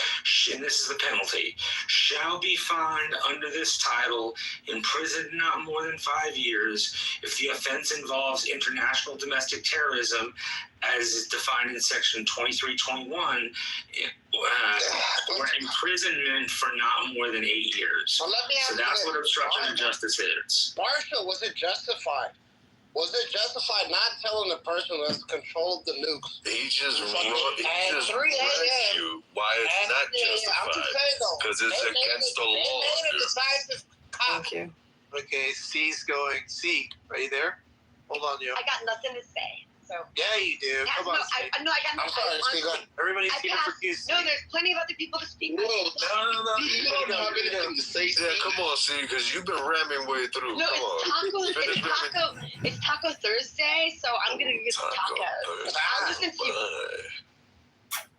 and this is the penalty, shall be fined under this title, imprisoned not more than 5 years if the offense involves international domestic terrorism as is defined in section 2321, or imprisonment for not more than 8 years. Well, let me ask so that's you what obstruction of justice is. Marshall, was it justified? Was it justified not telling the person who has control of the nukes? He just At read 3 a.m. you why it's not justified. Because it's against the law. They made a decisive cop. Thank you. Okay, C's going. C, are you there? Hold on, you. I got nothing to say. So. Yeah, you do. Yeah, Come on, I C. know. I got I'm nothing. sorry, Steve. Everybody's here for you, C. No, there's plenty of other people to speak. Whoa, no. You don't have anything to say. Yeah, come on, C, because you've been ramming way through. No, it's Taco Thursday, so I'm gonna get some tacos. I'll listen to you.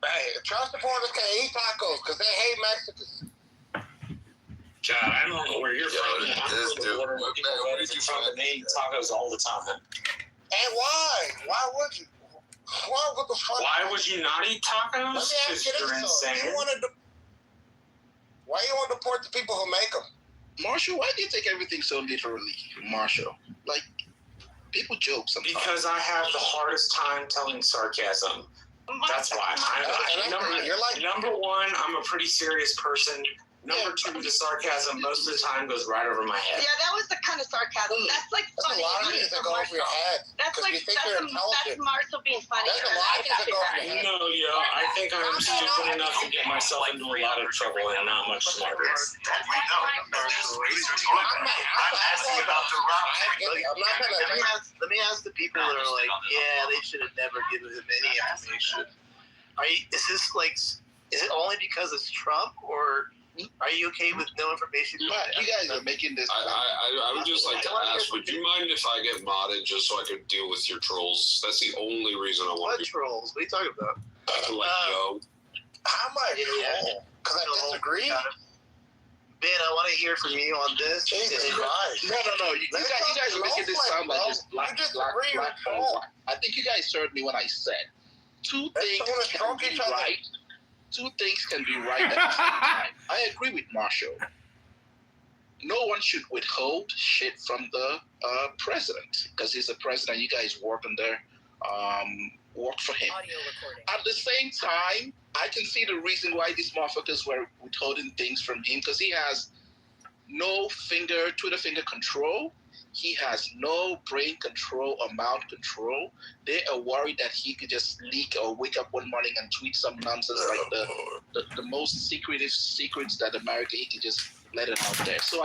Hey, trust supporters can eat tacos because they hate Mexicans. God, I don't know where you're from. This dude, man, where did you find they eat tacos all the time? And why? Why would you? What the fuck? Why would you not eat tacos? Let me ask you You're this, insane. Why you want to deport the people who make them? Marshall, why do you take everything so literally, Marshall? Like, people joke sometimes. Because I have the hardest time telling sarcasm. That's why. Number one, I'm a pretty serious person. Number two, the sarcasm most of the time goes right over my head. Yeah, that was the kind of sarcasm. That's like funny. There's a lot of things that go over your head. That's like that's Marshall being funny. There's a lot of things that go over your head. No, I think I'm stupid enough to get myself into a lot of trouble and not much smarter. I'm asking about the rock. Let me ask the people that are like, yeah, they should have never given him any information. Is it only because it's Trump, or are you okay with no information? Matt, you guys are making this. I would just like to ask, would you mind if I get modded just so I could deal with your trolls? That's the only reason I want to. What trolls? What are you talking about? How am I a troll? Because I disagree. Ben, I want to hear from you on this. Jesus Christ. No. You guys are making this sound like just black. I think you guys heard me when I said two things can be right. Two things can be right at the same time. I agree with Marshall. No one should withhold shit from the president because he's the president. You guys work for him. At the same time, I can see the reason why these motherfuckers were withholding things from him because he has no Twitter finger control. He has no brain control or mouth control. They are worried that he could just leak or wake up one morning and tweet some nonsense like the most secretive secrets that America, he could just let it out there. So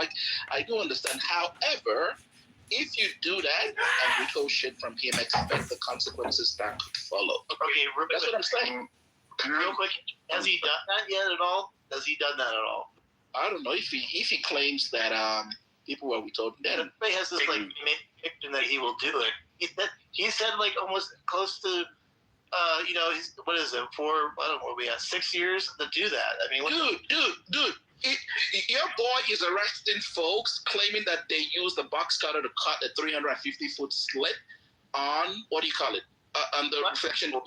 I do understand. However, if you do that and withhold shit from him, expect the consequences that could follow. Okay, that's what I'm saying. Real quick, has he done that yet at all? Has he done that at all? I don't know if he claims that people were withholding that. Everybody has this fiction that he will do it. He said like almost close to he's, what is it, 6 years to do that. I mean, dude. Your boy is arresting folks claiming that they used the box cutter to cut a 350-foot slit on on the section 2.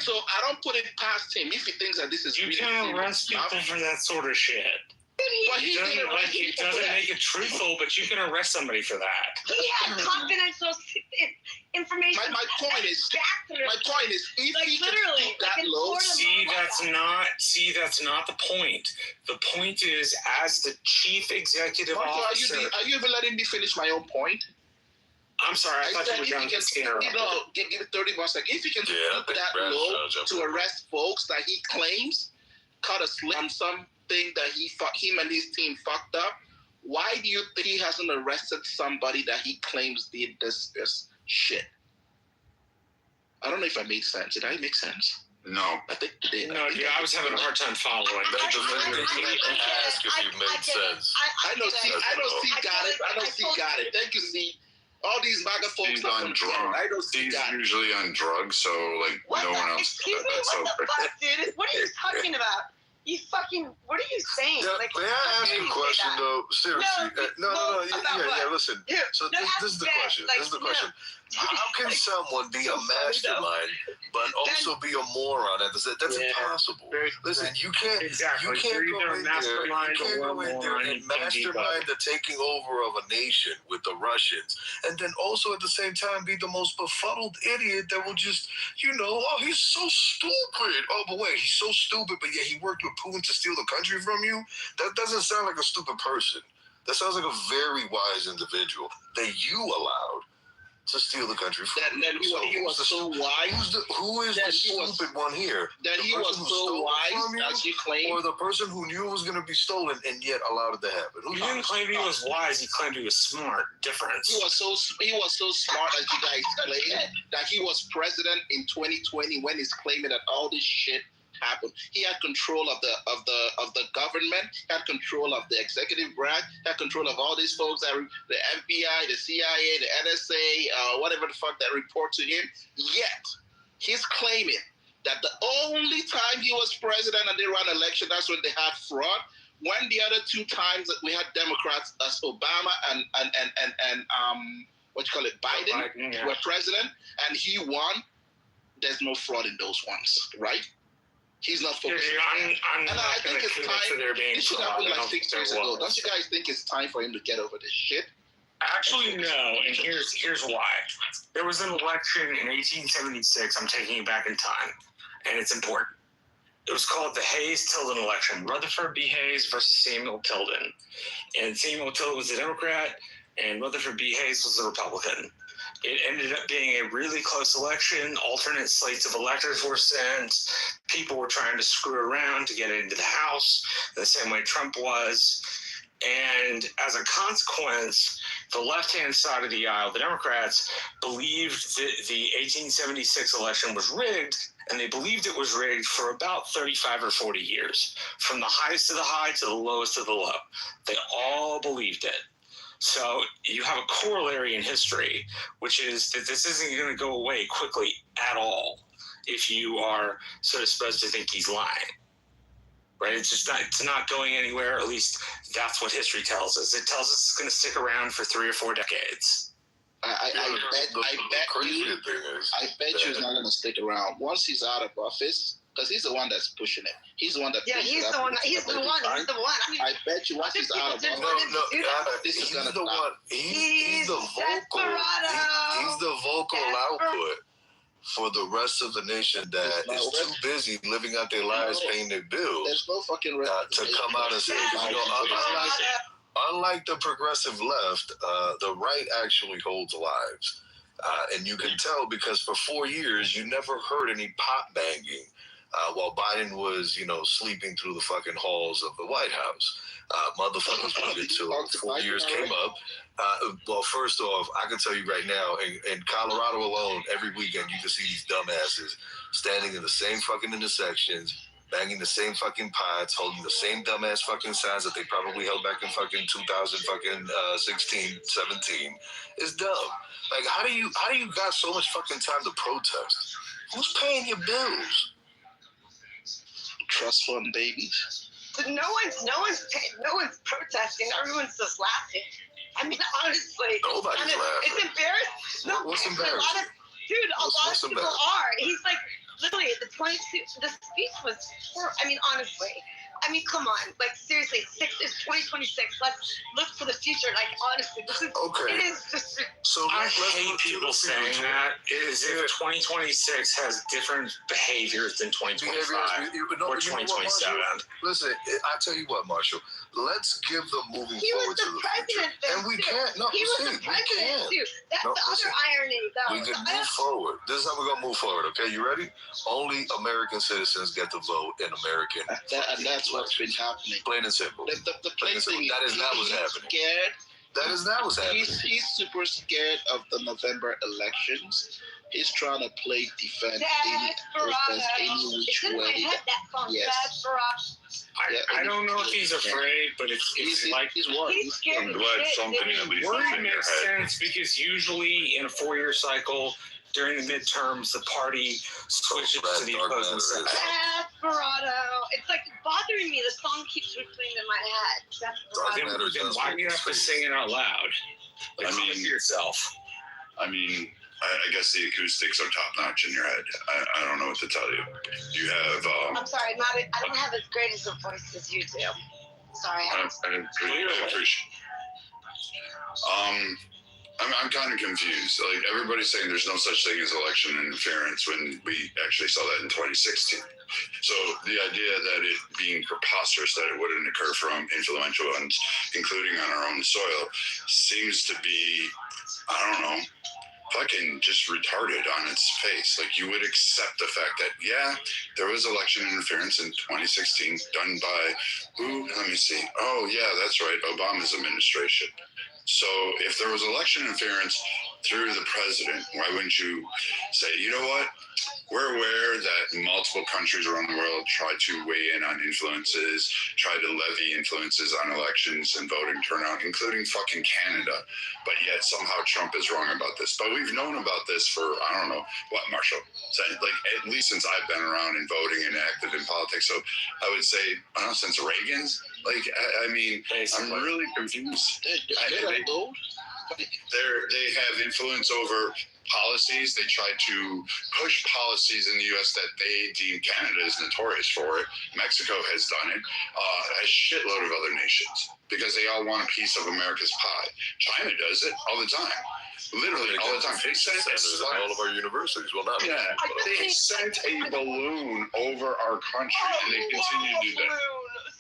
So I don't put it past him if he thinks that this is you can't arrest people for that sort of shit. But it doesn't make it truthful, but you can arrest somebody for that. He had confidential information. My point is, if he can stoop that low, that's not the point. The point is, as the chief executive officer, are you even letting me finish my own point? I'm sorry, I thought you were done. Give it 30 more seconds. If he can stoop that low to arrest folks that he claims cut a slit on something that him and his team fucked up, why do you think he hasn't arrested somebody that he claims did this shit? I don't know if I made sense. Did I make sense? No. I think you did. No, I was having a hard time following. Ask if you made sense. I know C got it. Thank you, C. All these MAGA folks on drugs. I know C he's got it. usually on drugs, so like no one else. Excuse me, what the fuck, dude? What are you talking about? What are you saying? Yeah, may I ask a question though? Seriously. No. Listen. So this is the question. How can someone be a mastermind but also be a moron at the same? That's impossible. Listen, you can't go in there and mastermind the taking over of a nation with the Russians, and then also at the same time be the most befuddled idiot that will just, he's so stupid. Oh, but wait, he's so stupid, but yet he worked with Putin to steal the country from you? That doesn't sound like a stupid person. That sounds like a very wise individual that you allowed to steal the country from you. He was so wise. Who is the stupid one here? That he was so wise, as you claim? Or the person who knew it was going to be stolen and yet allowed it to happen? He didn't claim he was wise. He claimed he was smart. Difference. He was so smart, as you guys claim, that he was president in 2020 when he's claiming that all this shit happened. He had control of the government. He had control of the executive branch. He had control of all these folks, the FBI, the CIA, the NSA, whatever the fuck that report to him. Yet he's claiming that the only time he was president and they ran election, that's when they had fraud. When the other two times that we had Democrats, as Obama and Biden were president, and he won, there's no fraud in those ones, right? He's not focused. And I think it's time. This should happen like 6 years ago. Don't you guys think it's time for him to get over this shit? Actually, no. And here's why. There was an election in 1876. I'm taking it back in time. and it's important. It was called the Hayes-Tilden election, Rutherford B. Hayes versus Samuel Tilden. And Samuel Tilden was a Democrat, and Rutherford B. Hayes was a Republican. It ended up being a really close election. Alternate slates of electors were sent. People were trying to screw around to get into the House, the same way Trump was. And as a consequence, the left-hand side of the aisle, the Democrats, believed that the 1876 election was rigged, and they believed it was rigged for about 35 or 40 years, from the highest of the high to the lowest of the low. They all believed it. So you have a corollary in history, which is that this isn't going to go away quickly at all if you are sort of supposed to think he's lying. Right? It's not going anywhere. At least that's what history tells us. It tells us it's going to stick around for 3 or 4 decades. I bet you he's not going to stick around. Once he's out of office, because he's the one that's pushing it. He's the one that. Yeah, he's the one. He's the one. He's the one. I mean, I bet you once he's out of office, this is going to stop. He's the vocal. He's the vocal output for the rest of the nation that is too busy living out their lives, paying their bills. There's no fucking to come out and say, unlike the progressive left, the right actually holds lives. And you can tell because for 4 years, you never heard any pot banging while Biden was, sleeping through the fucking halls of the White House. Motherfuckers waited till 4 years came up. Well, first off, I can tell you right now, in Colorado alone, every weekend you can see these dumbasses standing in the same fucking intersections, banging the same fucking pots, holding the same dumbass fucking signs that they probably held back in fucking 2016, 17. It's dumb. Like, how do you got so much fucking time to protest? Who's paying your bills? Trust fund babies. But no one's protesting. Everyone's just laughing. I mean, honestly, nobody's laughing. It's embarrassing. No, what's embarrassing? A lot of people are. He's like, literally, the speech was. I mean, honestly. I mean, come on. Like, seriously, it's 2026. Let's look for the future. Like, honestly, this is. Okay. It is just. So I hate people saying that. Is if 2026 has different behaviors than 2025 or 2027. Listen, I tell you what, Marshall. Let's give them moving forward to the future. And we can't. No, he was the president too. That's the other irony, though. We can move forward. This is how we're gonna move forward. Okay, you ready? Only American citizens get to vote in American. And that's what's been happening. Plain and simple. The plain thing that is not what's happening. Scared. That is not what's happening. He's super scared of the November elections. He's trying to play defense any which way. Yes. I don't know if he's afraid, but it's like he's worried. He's scared. I'm glad something at least worry makes sense because usually in a 4-year cycle during the midterms, the party switches to the opposing side. Desperado. It's like bothering me. The song keeps replaying in my head. Desperado. Then why do you have to sing it out loud? Like, I mean, to yourself. I mean, I guess the acoustics are top notch in your head. I don't know what to tell you. You have. I'm sorry, I don't have as great as a voice as you do. Sorry. I appreciate. I'm kind of confused. Like, everybody's saying there's no such thing as election interference when we actually saw that in 2016. So the idea that it being preposterous that it wouldn't occur from influential ones, including on our own soil, seems to be, I don't know, fucking just retarded on its face. Like, you would accept the fact that, yeah, there was election interference in 2016 done by who? Let me see. Oh, yeah, that's right, Obama's administration. So if there was election interference through the president, why wouldn't you say, you know what? We're aware that multiple countries around the world try to weigh in on influences, try to levy influences on elections and voting turnout, including fucking Canada. But yet somehow Trump is wrong about this. But we've known about this for, I don't know, what, Marshall? So, like, at least since I've been around and voting and active in politics. So I would say, I don't know, since Reagan's. Like, I mean, I'm really confused. They have influence over policies. They try to push policies in the U.S. that they deem Canada is notorious for it. Mexico has done it. A shitload of other nations because they all want a piece of America's pie. China does it all the time. Literally all the time. They sent centers and all of our universities will not. Yeah, they sent a balloon over our country, and they continue to do that.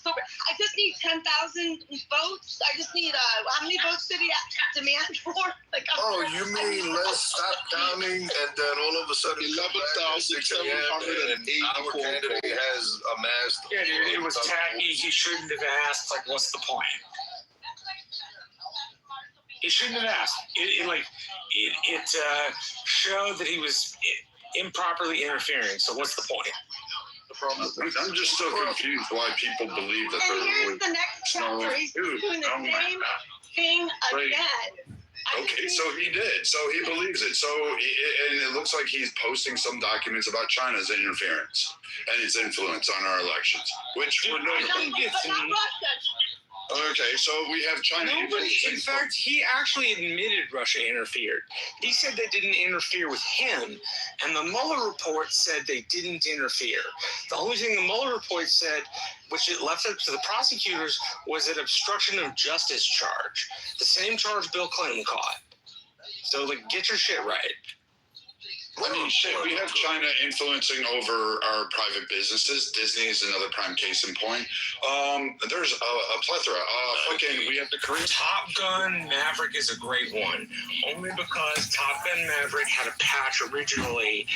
So I just need 10,000 votes. I just need how many votes did he demand for? Like, you mean let's stop counting and then all of a sudden 11,784 our candidate has amassed. Yeah, dude, it was tacky. He shouldn't have asked. Like, what's the point? He shouldn't have asked. It showed that he was improperly interfering. So what's the point? I'm just so confused why people believe that and they're. here's the next chapter. He's doing the same thing again. Okay, so he did. So he believes it. So, and it looks like he's posting some documents about China's interference and its influence on our elections, which we're not. Okay, so we have China. Nobody, in fact, he actually admitted Russia interfered. He said they didn't interfere with him, and the Mueller report said they didn't interfere. The only thing the Mueller report said, which it left up to the prosecutors, was an obstruction of justice charge. The same charge Bill Clinton caught. So, like, get your shit right. I mean, shit, we have China influencing over our private businesses. Disney is another prime case in point. There's a plethora. We have the Korean. Top Gun Maverick is a great one, only because Top Gun Maverick had a patch originally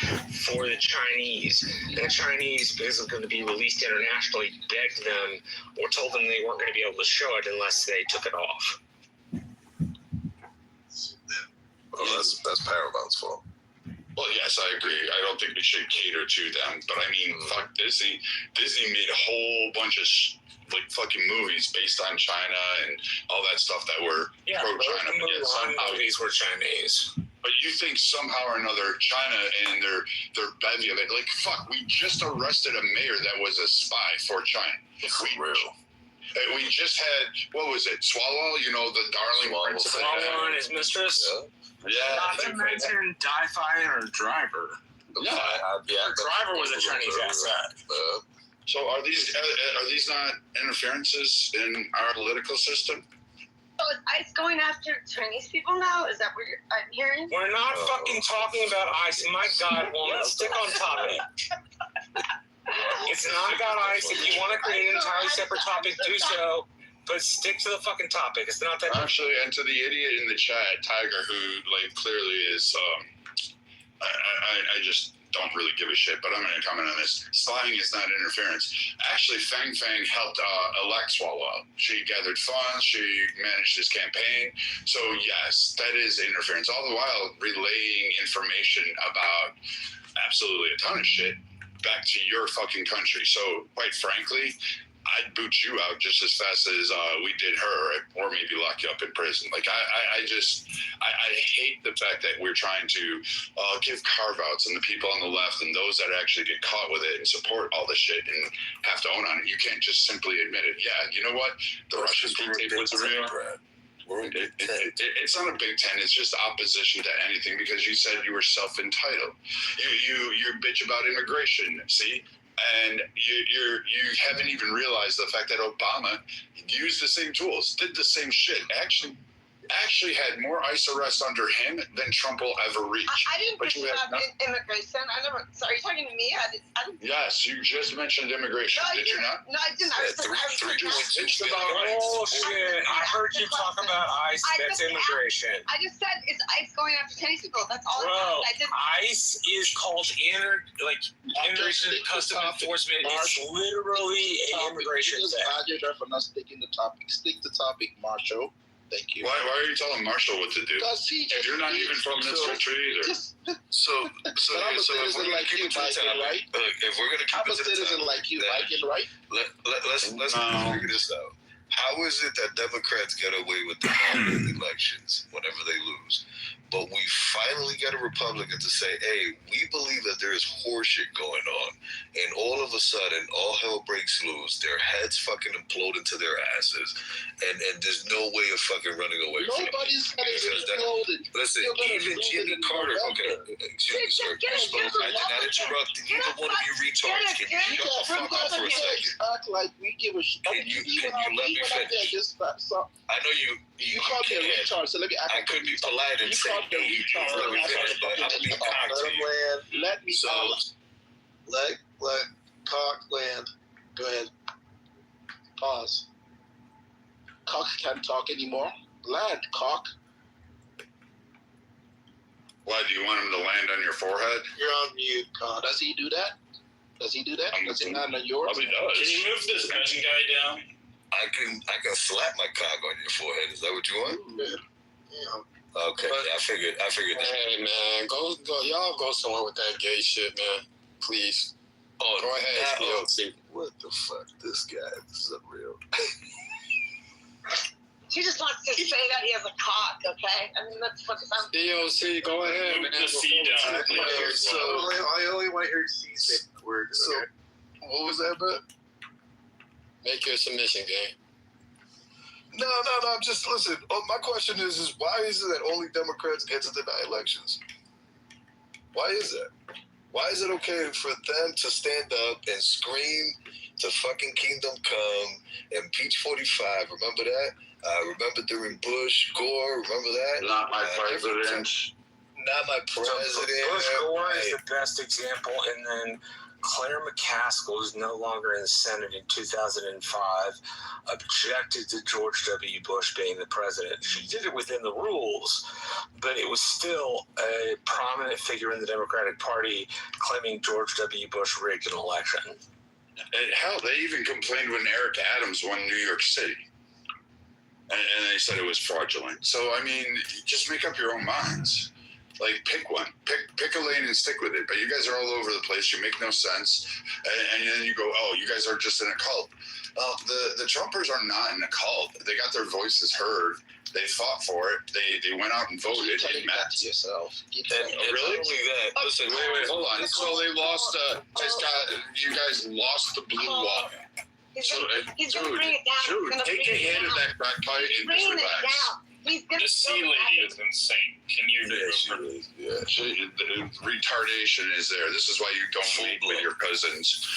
for the Chinese. And the Chinese, because it was going to be released internationally, begged them or told them they weren't going to be able to show it unless they took it off. Well, that's Paramount's fault. Well, yes, I agree. I don't think we should cater to them, but I mean, fuck Disney. Disney made a whole bunch of fucking movies based on China and all that stuff that were pro-China. But yet somehow these were Chinese. But you think somehow or another China and their bevy of it, like fuck, we just arrested a mayor that was a spy for China. We just had, what was it, Swallow? You know, the darling prince. Swallow and his mistress. Yeah. Not to mention Di-Fi and her driver. Yeah. Her driver was a Chinese asset. So are these not interferences in our political system? So is ICE going after Chinese people now? Is that what I'm hearing? We're not fucking talking about ICE. My God, woman, stick on topic. It's not about ICE. If you want to create an entirely separate topic, do so. But stick to the fucking topic. It's not that. Actually, and to the idiot in the chat, Tiger, who clearly is, I just don't really give a shit. But I'm going to comment on this. Spying is not interference. Actually, Fang helped elect Swalwell. She gathered funds. She managed his campaign. So yes, that is interference. All the while relaying information about absolutely a ton of shit back to your fucking country. So quite frankly, I'd boot you out just as fast as we did her, or maybe lock you up in prison. Like I hate the fact that we're trying to give carve-outs on the people on the left and those that actually get caught with it and support all this shit and have to own on it. You can't just simply admit it. Yeah, you know what? The Russian tape was real. It's not a Big Ten. It's just opposition to anything because you said you were self-entitled. You bitch about immigration. See. And you haven't even realized the fact that Obama used the same tools, did the same shit, actually had more ICE arrests under him than Trump will ever reach. I didn't bitch about immigration. I never. Sorry, you're talking to me? I didn't. Yes, you just mentioned immigration. No, did you not? No, I didn't. I was bitched about bullshit. I heard you talk about ICE. That's immigration. I just said it's ICE going after Chinese people. That's all. Bro, I didn't. ICE is called Immigration and Custom Enforcement. It's literally an immigration thing. For not sticking the topic. Stick the topic, Marshall. Thank you. Why are you telling Marshall what to do? If you're not even from this country either. So if we're gonna keep it to the topic, if we're gonna keep it to the topic, like you, right? Let's figure this out. How is it that Democrats get away with the elections whenever they lose, but we finally get a Republican to say, hey, we believe that there is horseshit going on, and all of a sudden, all hell breaks loose, their heads fucking implode into their asses, and there's no way of fucking running away from it. Nobody's head is exploded. Listen, even Jimmy Carter, okay, excuse me, sir, you spoke. I did not interrupt either one of you retards. Can you shut the fuck up for a second? Act like we give a shit. Can you let me finish? I know you called me a retard, so let me act. I could be polite and say Let me out. Let Cock land. Go ahead. Pause. Cock can't talk anymore. Land, Cock. Why, do you want him to land on your forehead? You're on mute, Cock. Does he do that? Does he land on yours? Probably does. Can you move this gun guy down? I can slap my cock on your forehead. Is that what you want? Yeah. Okay. I figured that. Hey man, go y'all go somewhere with that gay shit, man. Please. Oh, go ahead, HBOC. What the fuck? This guy is unreal. She just wants to say that he has a cock, okay? I mean, that's what sounds. DOC, go ahead, man. The C down. So I only want to hear C say the word. So what was that, bro? Make your submission, gang. No. Just listen. My question is why is it that only Democrats get to deny elections? Why is that? Why is it okay for them to stand up and scream to fucking Kingdom Come, impeach 45? Remember that? Remember during Bush, Gore? Remember that? Not my president. Not my president. Bush Gore is the best example, and then Claire McCaskill, who's no longer in the Senate in 2005, objected to George W. Bush being the president. She did it within the rules, but it was still a prominent figure in the Democratic Party claiming George W. Bush rigged an election. And hell, they even complained when Eric Adams won New York City. And they said it was fraudulent. So, I mean, just make up your own minds. Like, pick one. Pick a lane and stick with it. But you guys are all over the place. You make no sense. And then you go, oh, you guys are just in a cult. The Trumpers are not in a cult. They got their voices heard. They fought for it. They went out and voted. Keep that to yourself. Really? Listen, wait, hold on. So they lost. You guys lost the blue wall. He's gonna bring it down. Dude, take a hit of that crack pipe and just relax. The C lady is insane. Can you Retardation is there. This is why you don't meet with your cousins.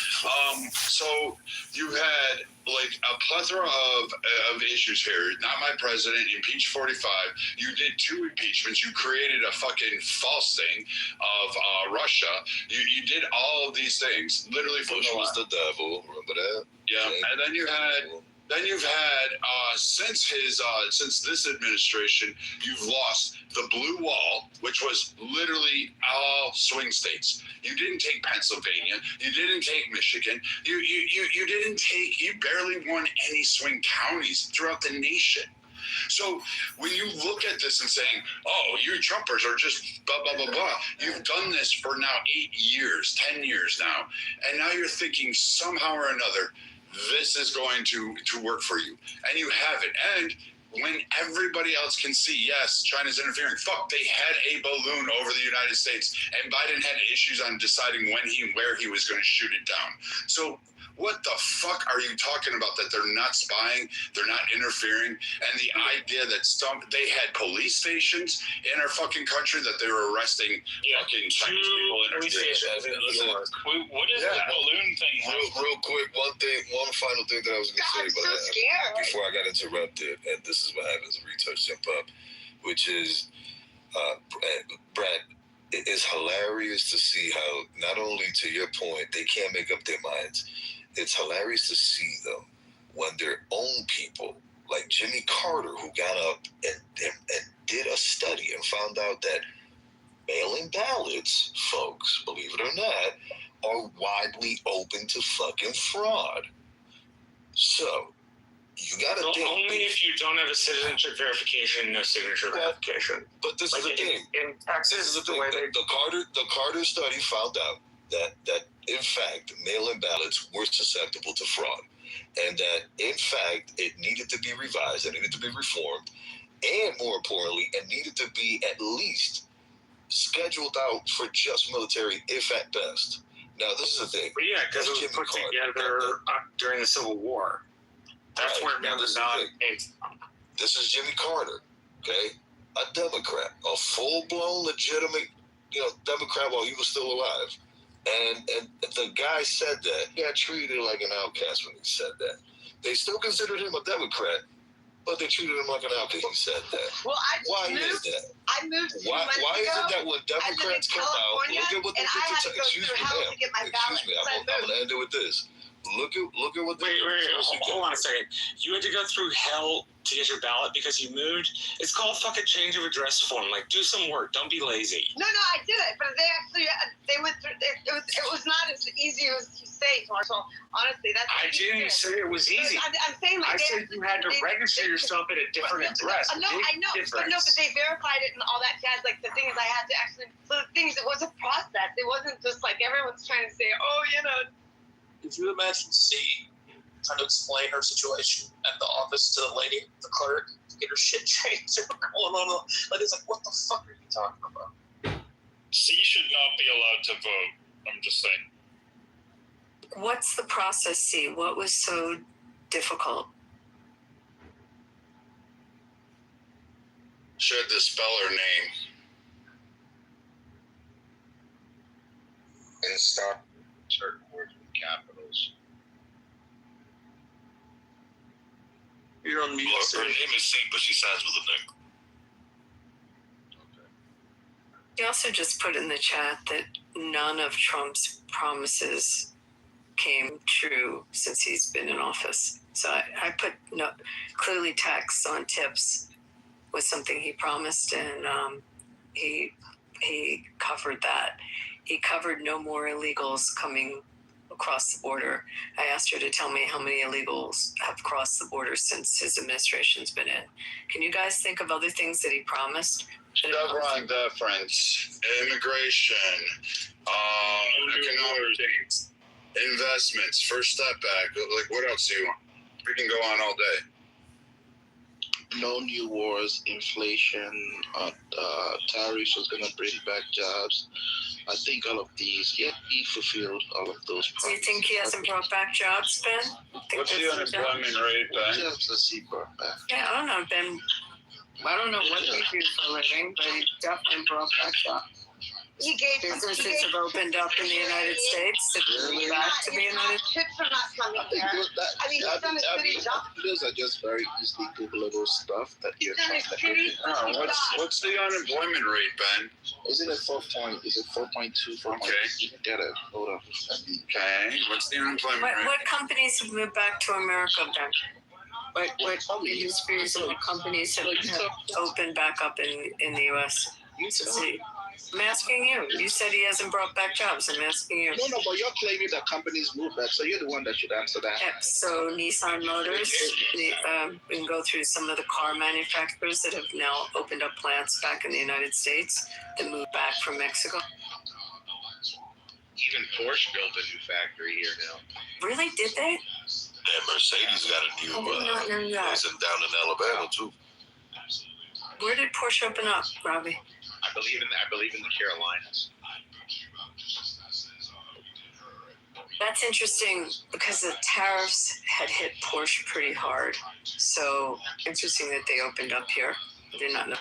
So you had like a plethora of issues here. Not my president, impeach 45. You did 2 impeachments. You created a fucking false thing of Russia. You did all of these things. Literally from Bush was the devil. Remember that? Yeah, and then you've had since this administration, you've lost the blue wall, which was literally all swing states. You didn't take Pennsylvania. You didn't take Michigan. You barely won any swing counties throughout the nation. So when you look at this and saying, oh, you Trumpers are just blah, blah, blah, blah, you've done this for now 8 years, 10 years now, and now you're thinking somehow or another, this is going to work for you. And you have it. And when everybody else can see, yes, China's interfering. Fuck, they had a balloon over the United States, and Biden had issues on deciding where he was going to shoot it down. So what the fuck are you talking about that they're not spying, they're not interfering, and the idea that they had police stations in our fucking country that they were arresting fucking Chinese people in our What is the balloon thing? Real quick, one final thing that I was going to say about that before I got interrupted, and this is what happens when retouch jump up, which is, Brad, it is hilarious to see how, not only to your point, they can't make up their minds. It's hilarious to see them when their own people, like Jimmy Carter, who got up and did a study and found out that mail-in ballots, folks, believe it or not, are widely open to fucking fraud. So, you gotta think. Only if you don't have a citizenship verification, no signature verification. But this is the thing. In Texas, the Carter study found out that in fact mail-in ballots were susceptible to fraud, and that in fact it needed to be revised, it needed to be reformed, and more importantly, it needed to be at least scheduled out for just military, if at best. Now this is the thing. But yeah, because it was put together during the Civil War. That's where mail-in ballot came from. This is Jimmy Carter, okay, a Democrat, a full-blown, legitimate, Democrat while he was still alive. And the guy said that. He got treated like an outcast when he said that. They still considered him a Democrat, But they treated him like an outcast. He said that. Well, Why is that? I moved 2 months Why is ago. it that when Democrats come out, look at what they did to excuse me, ma'am. Excuse me, I'm gonna end it with this. Look at what they did. Hold on a second. You had to go through hell to get your ballot because you moved? It's called fucking change of address form. Like, do some work. Don't be lazy. No, I did it, but they actually they went through. It was not as easy as you say, Marshall. Honestly, that's. I didn't say it was easy. I'm saying like I said you had to register yourself at a different address. No, I know, but they verified it and all that jazz. Like the thing is, I had to actually. So the thing is, it was a process. It wasn't just like everyone's trying to say, oh, you know. Could you imagine C trying to explain her situation at the office to the lady, the clerk, to get her shit changed? Going on, like it's like, what the fuck are you talking about? C should not be allowed to vote. I'm just saying. What's the process, C? What was so difficult? She had to spell her name. And stop certain words with capitals. You're on mute. Her name is C, but she signs with a name. He also just put in the chat that none of Trump's promises came true since he's been in office. So I put clearly tax on tips was something he promised, and he covered that. He covered no more illegals coming across the border. I asked her to tell me how many illegals have crossed the border since his administration's been in. Can you guys think of other things that he promised? Chevron deference, immigration, economic things, investments, First Step Act. Like, what else do you want? We can go on all day. No new wars, inflation, tariffs was going to bring back jobs. I think all of these, he fulfilled all of those promises. Do you think he hasn't brought back jobs, Ben? What's the unemployment rate, Ben? Jobs that he brought back. Yeah, I don't know, Ben. I don't know what he do for a living, but he definitely brought back jobs. Businesses have opened up in the United States. It's back to the United States. Chips are not coming here. I mean, he's done a shitty job. Those are just very easily Googleable stuff that you're trying to What's the unemployment rate, Ben? Isn't it 4.2, 4.3? Okay. You can get it. Hold on. Okay. What's the unemployment rate? What companies have moved back to America, Ben? What industries and what companies have opened back up in the U.S.? I'm asking you. You said he hasn't brought back jobs. I'm asking you. No, but you're claiming that companies move back, so you're the one that should answer that. Yeah, so Nissan Motors, we can go through some of the car manufacturers that have now opened up plants back in the United States that moved back from Mexico. Even Porsche built a new factory here now. Really? Did they? And Mercedes got a new place down in Alabama too. Where did Porsche open up, Robbie? I believe in the Carolinas. That's interesting because the tariffs had hit Porsche pretty hard. So interesting that they opened up here. I did not know.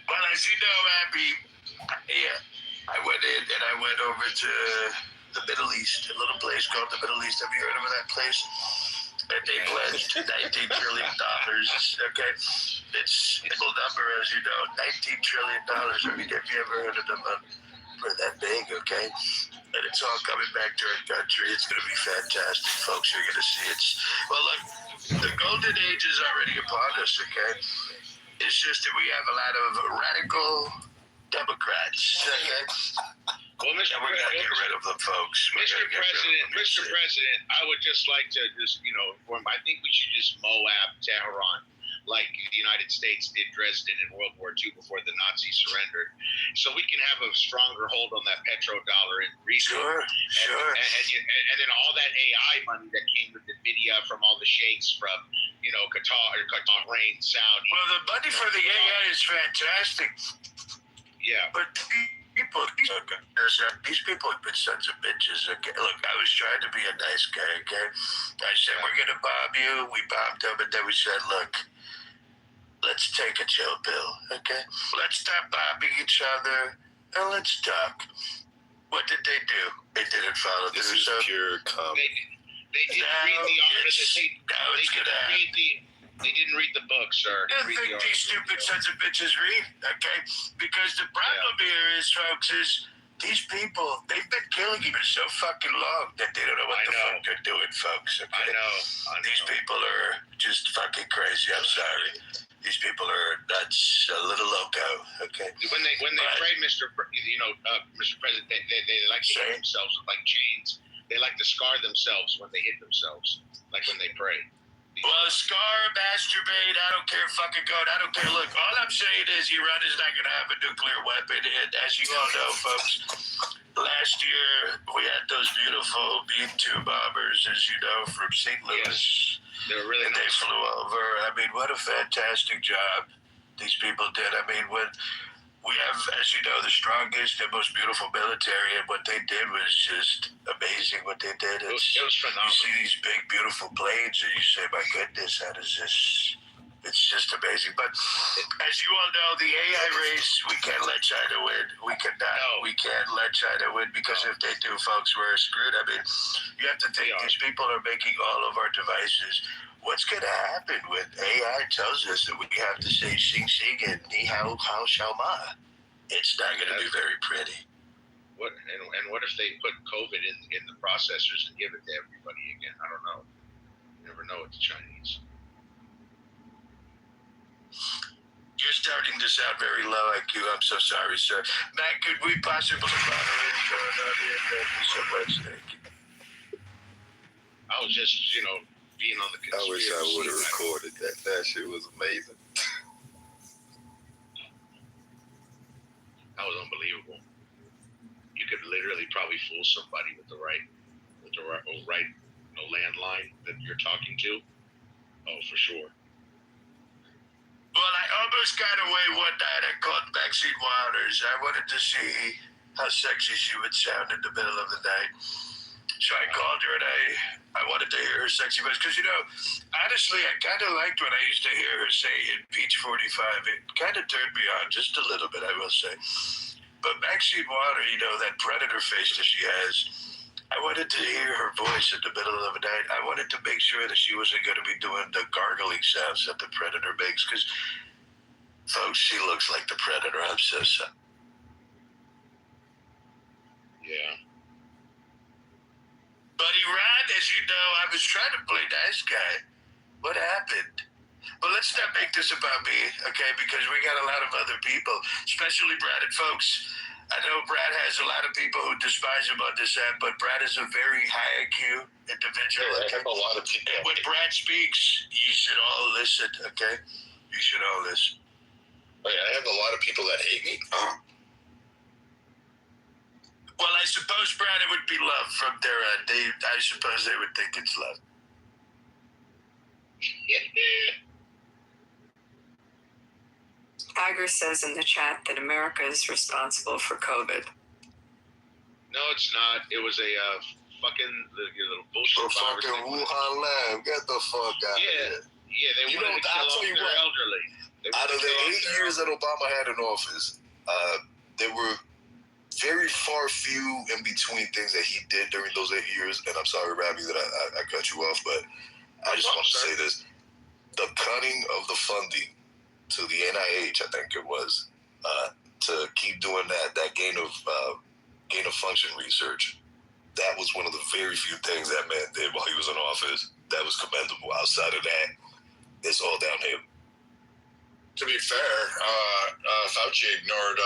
Well, as you know, Abby, I went in and I went over to the Middle East, a little place called the Middle East. Have you heard of that place? And they pledged $19 trillion. Okay, it's a little number, as you know, $19 trillion. I mean, have you ever heard of them for that big? Okay, and it's all coming back to our country. It's going to be fantastic, folks. You're going to see it. Well, look, the golden age is already upon us. Okay, it's just that we have a lot of radical Democrats. Okay. Well, Mr. And we're going to get rid of them, folks. Mr. President, I would just like to inform. I think we should just Moab Tehran, like the United States did Dresden in World War II before the Nazis surrendered, so we can have a stronger hold on that petrodollar and resource. Sure. And then all that AI money that came with NVIDIA from all the sheikhs from Qatar, Bahrain, Saudi. Well, the money for the AI is fantastic. Yeah, but these people have been sons of bitches. Okay, look, I was trying to be a nice guy. Okay, I said we're gonna bomb you. We bombed them, and then we said, look, let's take a chill pill, okay? Let's stop bombing each other and let's talk. What did they do? They didn't follow through. This is pure comedy. They didn't read the they didn't read the book, sir. I think these stupid sons of bitches read, okay? Because the problem here is, folks, is these people, they've been killing him so fucking long that they don't know what the fuck they're doing, folks, okay? I know. These people are just fucking crazy. I'm sorry. These people are nuts, a little loco, okay? When they pray, Mr. President, they like to hit themselves with like chains. They like to scar themselves when they hit themselves, like when they pray. Well, scar, masturbate, I don't care, fucking God, I don't care. Look, all I'm saying is Iran is not going to have a nuclear weapon. And as you all know, folks, last year we had those beautiful B-2 bombers, as you know, from St. Louis. Yes. They were really nice. They flew over. I mean, what a fantastic job these people did. I mean, when we have, as you know, the strongest and most beautiful military, and what they did was just amazing. What they did, it was phenomenal. You see these big, beautiful planes, and you say, "My goodness, that is just." It's just amazing. But as you all know, the AI race, we can't let China win. We cannot. No. We can't let China win because if they do, folks, we're screwed. I mean, you have to think these people are making all of our devices. What's going to happen when AI tells us that we have to say Xing Xing and Ni Hao Hao Xiao Ma? It's not going to be very pretty. What and what if they put COVID in the processors and give it to everybody again? I don't know. You never know with the Chinese. You're starting to sound very low IQ. I'm so sorry, sir. Matt, could we possibly moderate going on here? Thank you so much. Thank you. I was just, being on the conspiracy. I wish I would have recorded that. That shit was amazing. That was unbelievable. You could literally probably fool somebody with the right landline that you're talking to. Oh, for sure. Well, I almost got away one night. I called Maxine Waters. I wanted to see how sexy she would sound in the middle of the night. So I called her and I wanted to hear her sexy voice. Because, honestly, I kind of liked when I used to hear her say Impeach 45. It kind of turned me on just a little bit, I will say. But Maxine Waters, that predator face that she has, I wanted to hear her voice in the middle of the night. I wanted to make sure that she wasn't going to be doing the gargling sounds that the predator makes. Because, folks, she looks like the predator. I'm so sorry. Yeah. But Iran, as you know, I was trying to play nice guy. What happened? But let's not make this about me, okay? Because we got a lot of other people, especially Brad and folks. I know Brad has a lot of people who despise him on this app, but Brad is a very high IQ individual. Yeah, I have a lot of people. And when Brad speaks, you should all listen, okay? You should all listen. I have a lot of people that hate me. Well, I suppose, Brad, it would be love from their end. I suppose they would think it's love. Tiger says in the chat that America is responsible for COVID. No, it's not. It was a fucking little bullshit. Fucking Wuhan lab. Get the fuck out of here. Yeah, they wanted to kill off their elderly. Out of the 8 years that Obama had in office, there were very few in between things that he did during those 8 years. And I'm sorry, Robbie, that I cut you off, but I just want to say this. The cutting of the funding to the NIH, I think it was, to keep doing that gain of function research. That was one of the very few things that man did while he was in office that was commendable. Outside of that, it's all downhill. To be fair, Fauci ignored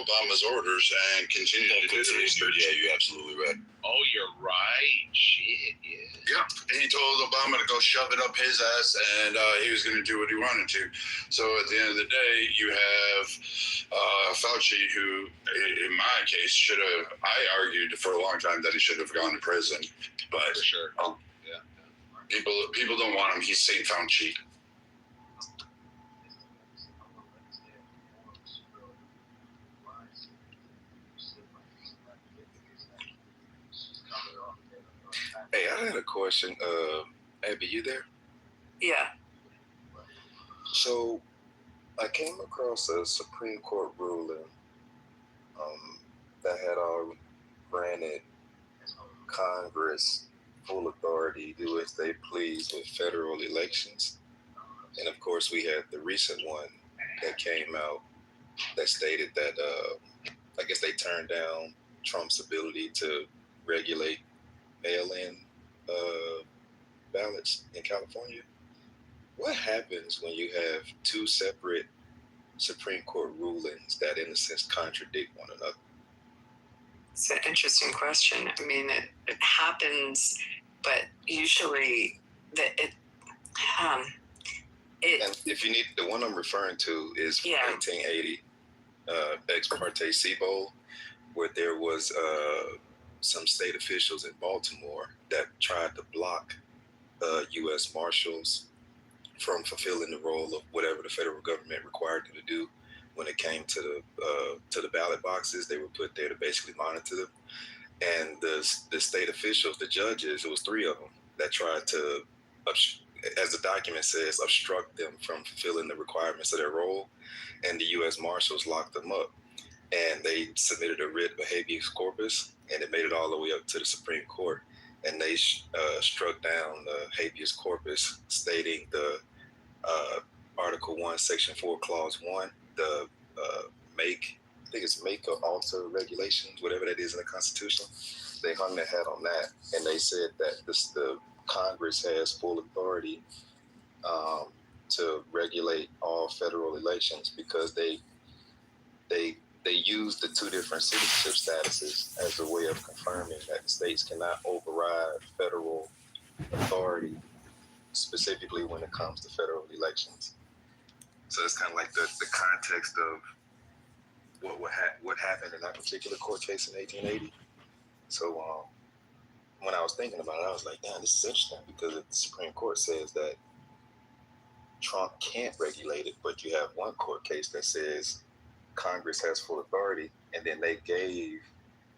Obama's orders and continued to do the research. Yeah, you're absolutely right. Oh, you're right. Shit, yeah. Yep. He told Obama to go shove it up his ass, and he was going to do what he wanted to. So at the end of the day, you have Fauci, who, in my case, I argued for a long time that he should have gone to prison. But for sure. Yeah. People don't want him. He's St. Fauci. Hey, I had a question. Abby, you there? Yeah. So, I came across a Supreme Court ruling that had granted Congress full authority to do as they please with federal elections. And of course, we had the recent one that came out that stated that I guess they turned down Trump's ability to regulate mail-in ballots in California. What happens when you have two separate Supreme Court rulings that, in a sense, contradict one another? It's an interesting question. I mean, it happens, but usually and if you need, the one I'm referring to is from 1980, ex parte Seabold, where there was some state officials in Baltimore that tried to block U.S. Marshals from fulfilling the role of whatever the federal government required them to do when it came to the ballot boxes. They were put there to basically monitor them. And the state officials, the judges, it was 3 of them that tried to, as the document says, obstruct them from fulfilling the requirements of their role. And the U.S. Marshals locked them up. And they submitted a writ of habeas corpus, and it made it all the way up to the Supreme Court. And they struck down the habeas corpus, stating the Article 1, Section 4, Clause 1, the make or alter regulations, whatever that is in the Constitution. They hung their hat on that, and they said that the Congress has full authority to regulate all federal elections because they use the 2 different citizenship statuses as a way of confirming that the states cannot override federal authority, specifically when it comes to federal elections. So it's kind of like the context of what happened in that particular court case in 1880. So when I was thinking about it, I was like, damn, this is interesting because the Supreme Court says that Trump can't regulate it, but you have one court case that says Congress has full authority, and then they gave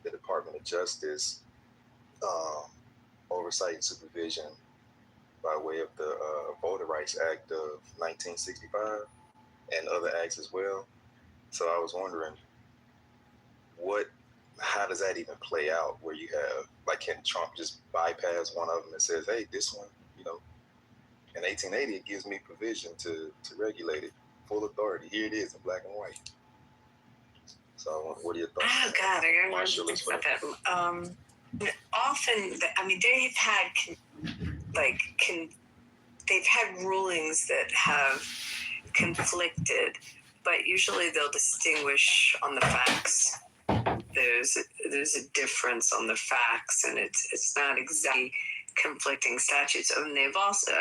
the Department of Justice oversight and supervision by way of the Voter Rights Act of 1965 and other acts as well. So I was wondering, how does that even play out? Where you have, like, can Trump just bypass one of them and says, hey, this one, in 1880, it gives me provision to regulate it, full authority. Here it is in black and white. So what are your thoughts? Oh God, I don't want to think about that. Often, I mean, they've had they've had rulings that have conflicted, but usually they'll distinguish on the facts. There's a difference on the facts, and it's not exactly conflicting statutes. And they've also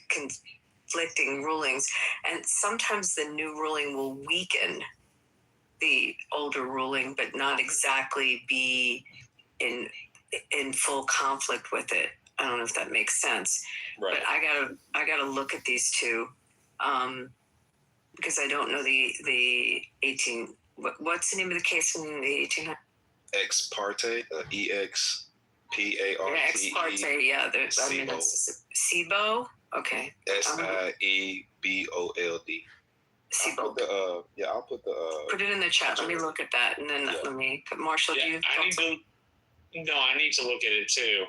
conflicting rulings, and sometimes the new ruling will weaken the older ruling, but not exactly be in full conflict with it. I don't know if that makes sense. Right. But I gotta look at these two, because I don't know the 18. What's the name of the case in the 1800s? Ex parte, EXPARTE. Ex parte, yeah. I mean, that's SIBO. Okay. SIEBOLD. Seabold. I'll put the. Put it in the chat. Let me look at that, and then let me. Marshall, do you? I need to look at it too.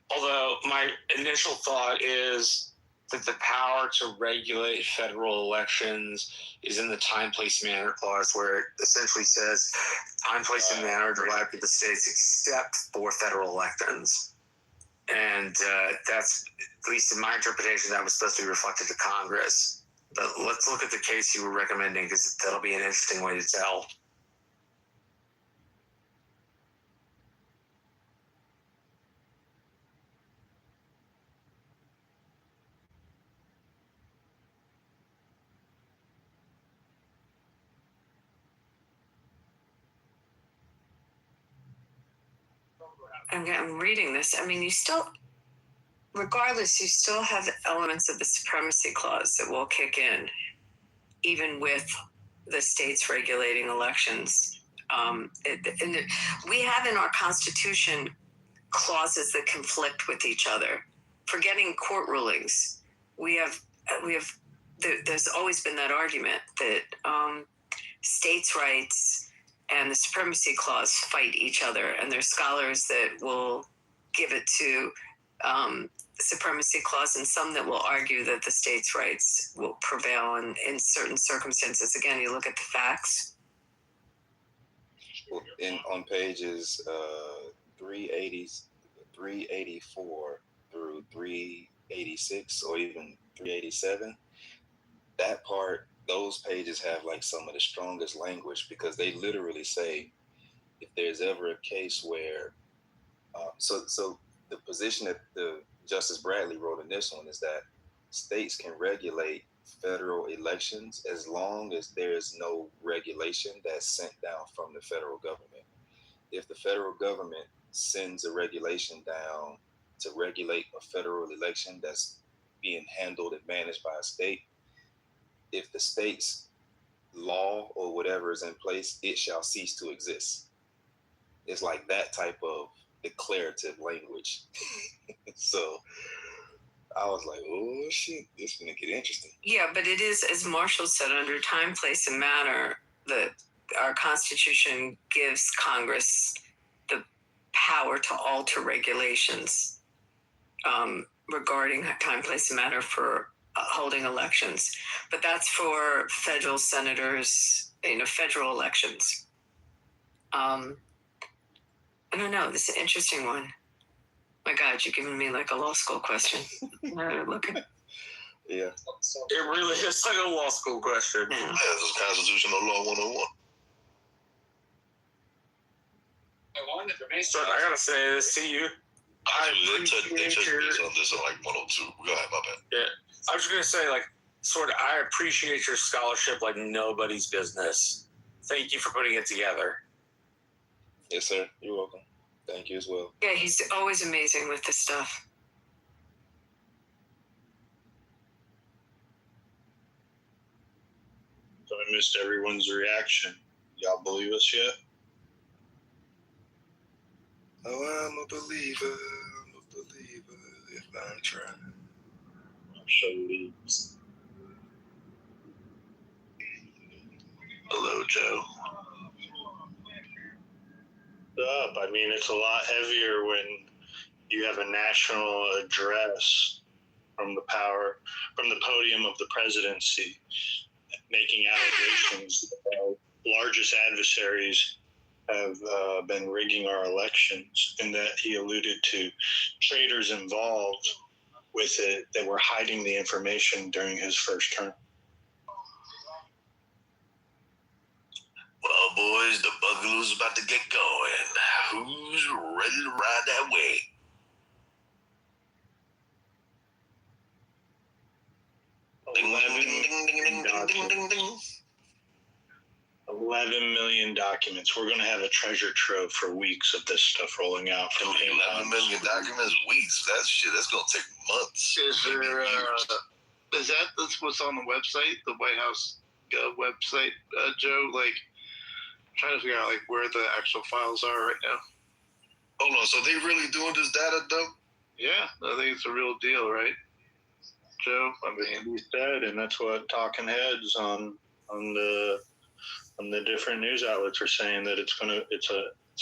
Although my initial thought is that the power to regulate federal elections is in the time, place, and manner clause, where it essentially says time, place, and manner derived to the states except for federal elections. And that's, at least in my interpretation, that was supposed to be reflected to Congress. But let's look at the case you were recommending, because that'll be an interesting way to tell. I'm reading this. I mean, you still have elements of the supremacy clause that will kick in, even with the states regulating elections. We have in our Constitution clauses that conflict with each other. Forgetting court rulings, there's always been that argument that states' rights and the supremacy clause fight each other, and there's scholars that will give it to supremacy clause and some that will argue that the states' rights will prevail in certain circumstances. Again, you look at the facts. On pages 384 through 386 or even 387, that part, those pages have like some of the strongest language, because they literally say if there's ever a case where so the position that the Justice Bradley wrote in this one is that states can regulate federal elections as long as there's no regulation that's sent down from the federal government. If the federal government sends a regulation down to regulate a federal election that's being handled and managed by a state, if the state's law or whatever is in place, it shall cease to exist. It's like that type of declarative language. So I was like, oh shit, this is gonna get interesting. Yeah, but it is, as Marshall said, under time, place, and manner, that our Constitution gives Congress the power to alter regulations regarding time, place, and manner for holding elections. But that's for federal senators, federal elections. I don't know. This is an interesting one. My God, you're giving me like a law school question. Look at. Yeah. It really is like a law school question. Yeah, this is constitutional law 101. So I gotta say this to you. They touched base on this in like 102. Go ahead, my bad. Yeah. I was gonna say, like, sort of, I appreciate your scholarship like nobody's business. Thank you for putting it together. Yes, sir. You're welcome. Thank you as well. Yeah, he's always amazing with this stuff. So I missed everyone's reaction. Y'all believe us yet? Oh, I'm a believer. If I'm trying. I'm sure it is. Hello, Joe. Up. I mean, it's a lot heavier when you have a national address from the podium of the presidency, making allegations that our largest adversaries have been rigging our elections, and that he alluded to traitors involved with it that were hiding the information during his first term. Well, boys, the Bugaloo's about to get going. Who's ready to ride that way? Ding, ding, ding, ding. 11 million documents. We're going to have a treasure trove for weeks of this stuff rolling out from 11 million documents, weeks. That's going to take months. That's what's on the website, the White House website, Joe? Like, trying to figure out like where the actual files are right now. Hold on, so they really doing this data dump? Yeah, I think it's a real deal, right, Joe? I mean, we said, and that's what talking heads on the different news outlets are saying, that it's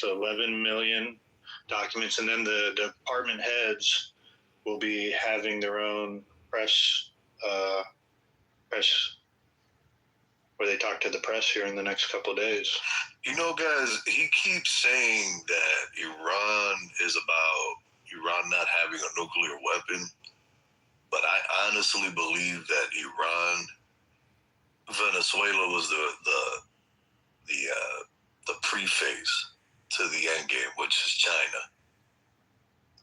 11 million documents, and then the department heads will be having their own press where they talk to the press here in the next couple of days. You know, guys, he keeps saying that Iran is about Iran not having a nuclear weapon, but I honestly believe that Venezuela was the preface to the end game, which is China.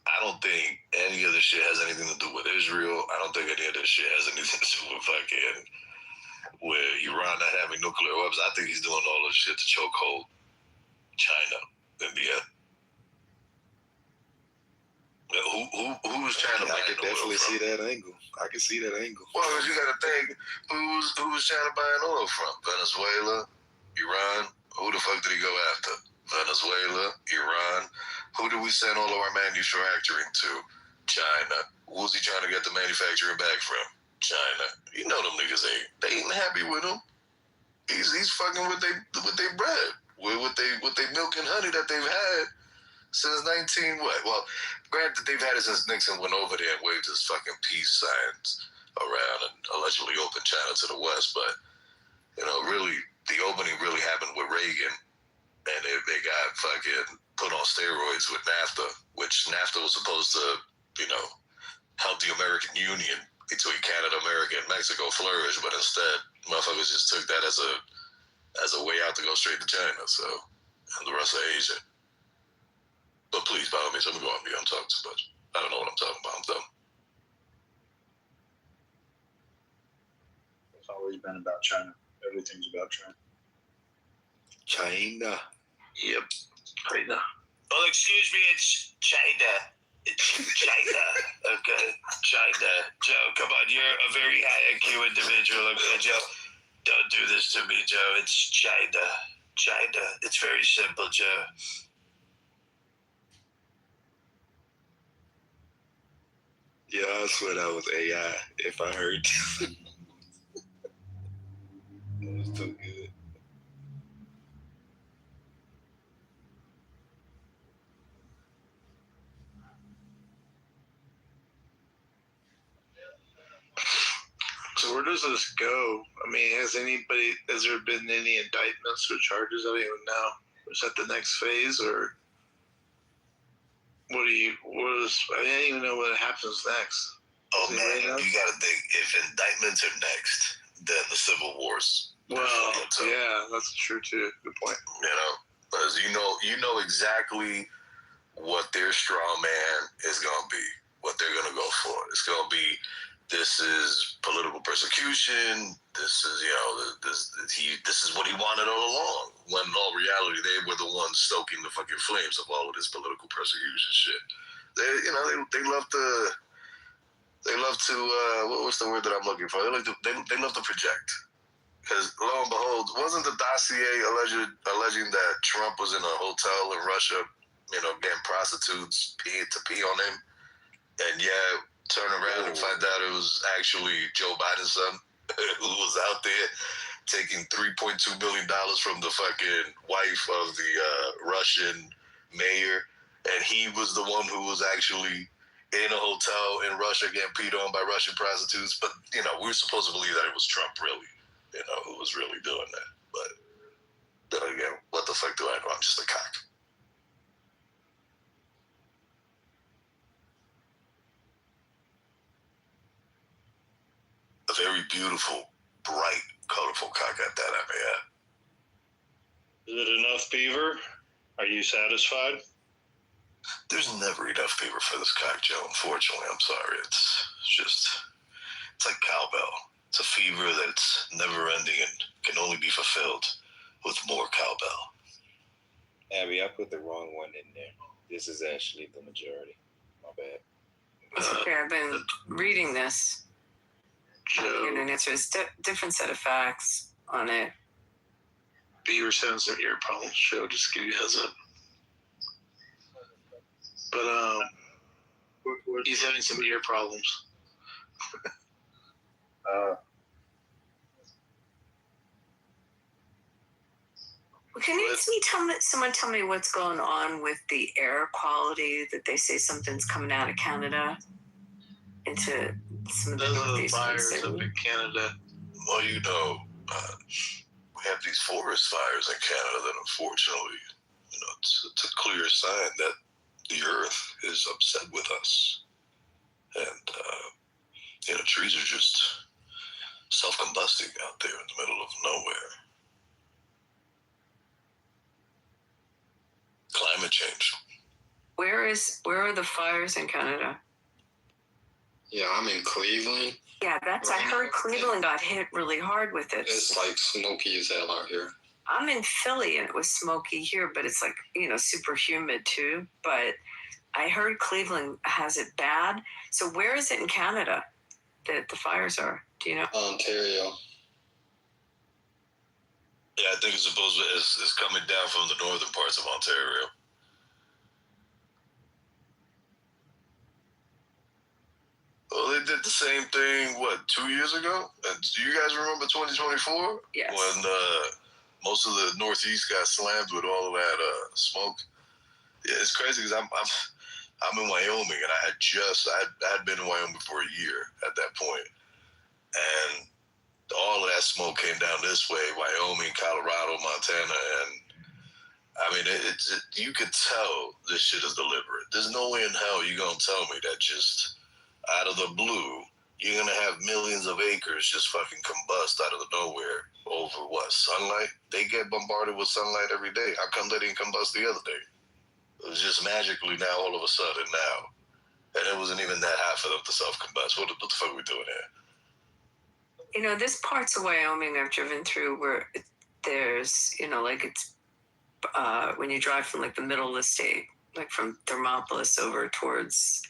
I don't think any of this shit has anything to do with Israel. I don't think any of this shit has anything to do with Iran not having nuclear weapons. I think he's doing all this shit to chokehold China in the end. Who's trying to buy? I can definitely see that angle. I can see that angle. Well, you got to think, who's trying to buy an oil from? Venezuela, Iran. Who the fuck did he go after? Venezuela, Iran. Who do we send all of our manufacturing to? China. Who's he trying to get the manufacturing back from? China. You know them niggas ain't happy with him. He's fucking with they bread, with they milk and honey that they've had since 19 what? Well, granted they've had it since Nixon went over there and waved his fucking peace signs around and allegedly opened China to the West, but really the opening really happened with Reagan, and they got fucking put on steroids with NAFTA, which NAFTA was supposed to help the American Union between Canada, America, and Mexico flourish, but instead, motherfuckers just took that as a way out to go straight to China, and the rest of Asia. But please, by all means, I'm going on mute. I'm talking too much. I don't know what I'm talking about. I'm dumb. It's always been about China. Everything's about China. China. Yep. China. Well, excuse me, it's China. It's China. Okay, China. Joe, come on, you're a very high IQ individual. Okay, Joe, don't do this to me, Joe. It's China. China. It's very simple, Joe. Yeah, I swear that was AI. If I heard, that was too good. So where does this go? I mean, has there been any indictments or charges? I don't even know. Is that the next phase, or I don't even know what happens next. Oh man, you gotta think, if indictments are next, then the Civil Wars. Well, yeah, that's true too. Good point. Because you know exactly what their straw man is gonna be, what they're gonna go for. It's gonna be, this is political persecution. This is this is what he wanted all along. When in all reality, they were the ones stoking the fucking flames of all of this political persecution shit. They love to what's the word that I'm looking for? They love to project. Because lo and behold, wasn't the dossier alleging that Trump was in a hotel in Russia, getting prostitutes to pee on him, and turn around and find out it was actually Joe Biden's son who was out there taking $3.2 billion from the fucking wife of the Russian mayor, and he was the one who was actually in a hotel in Russia getting peed on by Russian prostitutes. But we're supposed to believe that it was Trump, really, who was really doing that. But then again, what the fuck do I know? I'm just a cock. A very beautiful, bright, colorful cock at that, I may add. Is it enough beaver? Are you satisfied? There's never enough beaver for this cock, Joe. Unfortunately, I'm sorry. It's like cowbell. It's a fever that's never ending and can only be fulfilled with more cowbell. Abby, I put the wrong one in there. This is actually the majority. My bad. It's okay. I've been reading this. And an answer is different set of facts on it. Beaver's having some ear problems. Joe, just give you a heads up. But he's having some ear problems. Can someone tell me what's going on with the air quality that they say something's coming out of Canada into some of the northeast fires up in Canada? Well, we have these forest fires in Canada that unfortunately, it's a clear sign that the earth is upset with us. And, trees are just self-combusting out there in the middle of nowhere. Climate change. Where are the fires in Canada? Yeah, I'm in Cleveland. Yeah, I heard Cleveland got hit really hard with it. It's like smoky as hell out here. I'm in Philly and it was smoky here, but it's like, super humid too. But I heard Cleveland has it bad. So where is it in Canada that the fires are? Do you know? Ontario. Yeah, I think it's coming down from the northern parts of Ontario. Well, they did the same thing, 2 years ago? Do you guys remember 2024? Yes. When most of the Northeast got slammed with all of that smoke. Yeah, it's crazy because I'm in Wyoming, and I had been in Wyoming for a year at that point, and all of that smoke came down this way: Wyoming, Colorado, Montana, and I mean, you could tell this shit is deliberate. There's no way in hell you're gonna tell me that just out of the blue you're gonna have millions of acres just fucking combust out of the nowhere over what? Sunlight? They get bombarded with sunlight every day. How come they didn't combust the other day? It was just magically now, all of a sudden now. And it wasn't even that hot for them to self-combust. What the fuck are we doing here? There's parts of Wyoming I've driven through where there's, like it's when you drive from like the middle of the state, like from Thermopolis over towards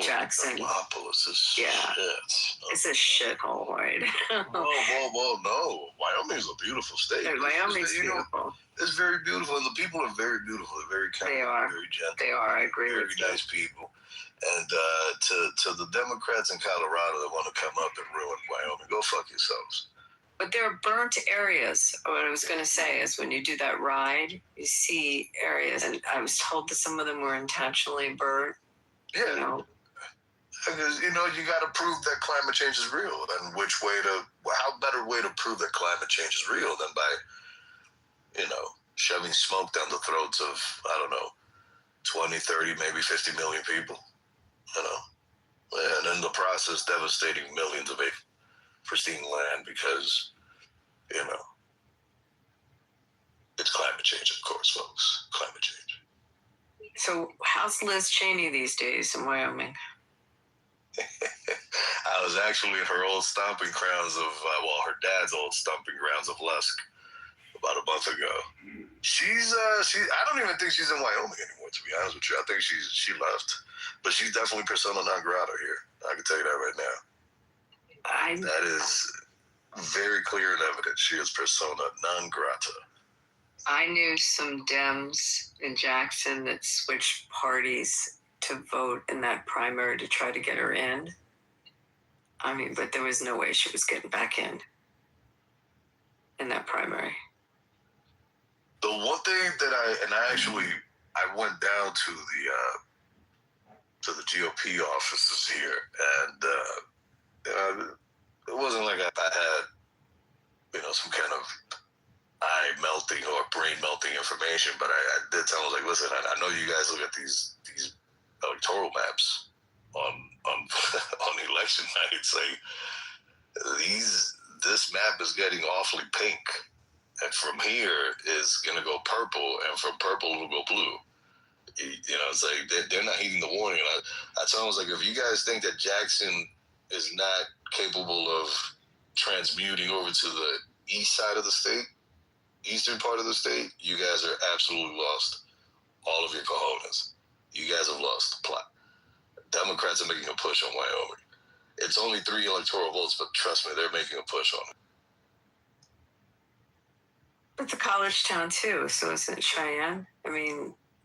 Jackson. Thermopolis is shit. It's a shithole, right? Whoa, no. Wyoming's a beautiful state. Yeah, Wyoming's beautiful. It's very beautiful, and the people are very beautiful. They're very kind. They are. Very gentle. They are. I agree with you. Very nice people. And to the Democrats in Colorado that want to come up and ruin Wyoming, go fuck yourselves. But there are burnt areas. What I was going to say is when you do that ride, you see areas, and I was told that some of them were intentionally burnt. Yeah. Because, you got to prove that climate change is real. And how better way to prove that climate change is real than by, shoving smoke down the throats of, 20, 30, maybe 50 million people. And in the process, devastating millions of acres. Pristine land because, it's climate change, of course, folks. Climate change. So how's Liz Cheney these days in Wyoming? I was actually in her old stomping grounds of, her dad's old stomping grounds of Lusk about a month ago. I don't even think she's in Wyoming anymore, to be honest with you. I think she left. But she's definitely persona non grata here. I can tell you that right now. That is very clear and evident. She is persona non grata. I knew some Dems in Jackson that switched parties to vote in that primary to try to get her in. But there was no way she was getting back in that primary. The one thing that I went down to the GOP offices here, and it wasn't like I had, some kind of eye melting or brain melting information, but I did tell them, like, listen, I know you guys look at these electoral maps on election nights. Like, this map is getting awfully pink, and from here is gonna go purple, and from purple it'll go blue. It's like they're not heeding the warning. And I told them, I was like, if you guys think that Jackson is not capable of transmuting over to the east side of the state, eastern part of the state, you guys are absolutely lost all of your cojones. You guys have lost the plot. Democrats are making a push on Wyoming. It's only 3 electoral votes, but trust me, they're making a push on it. It's a college town too, so isn't Cheyenne?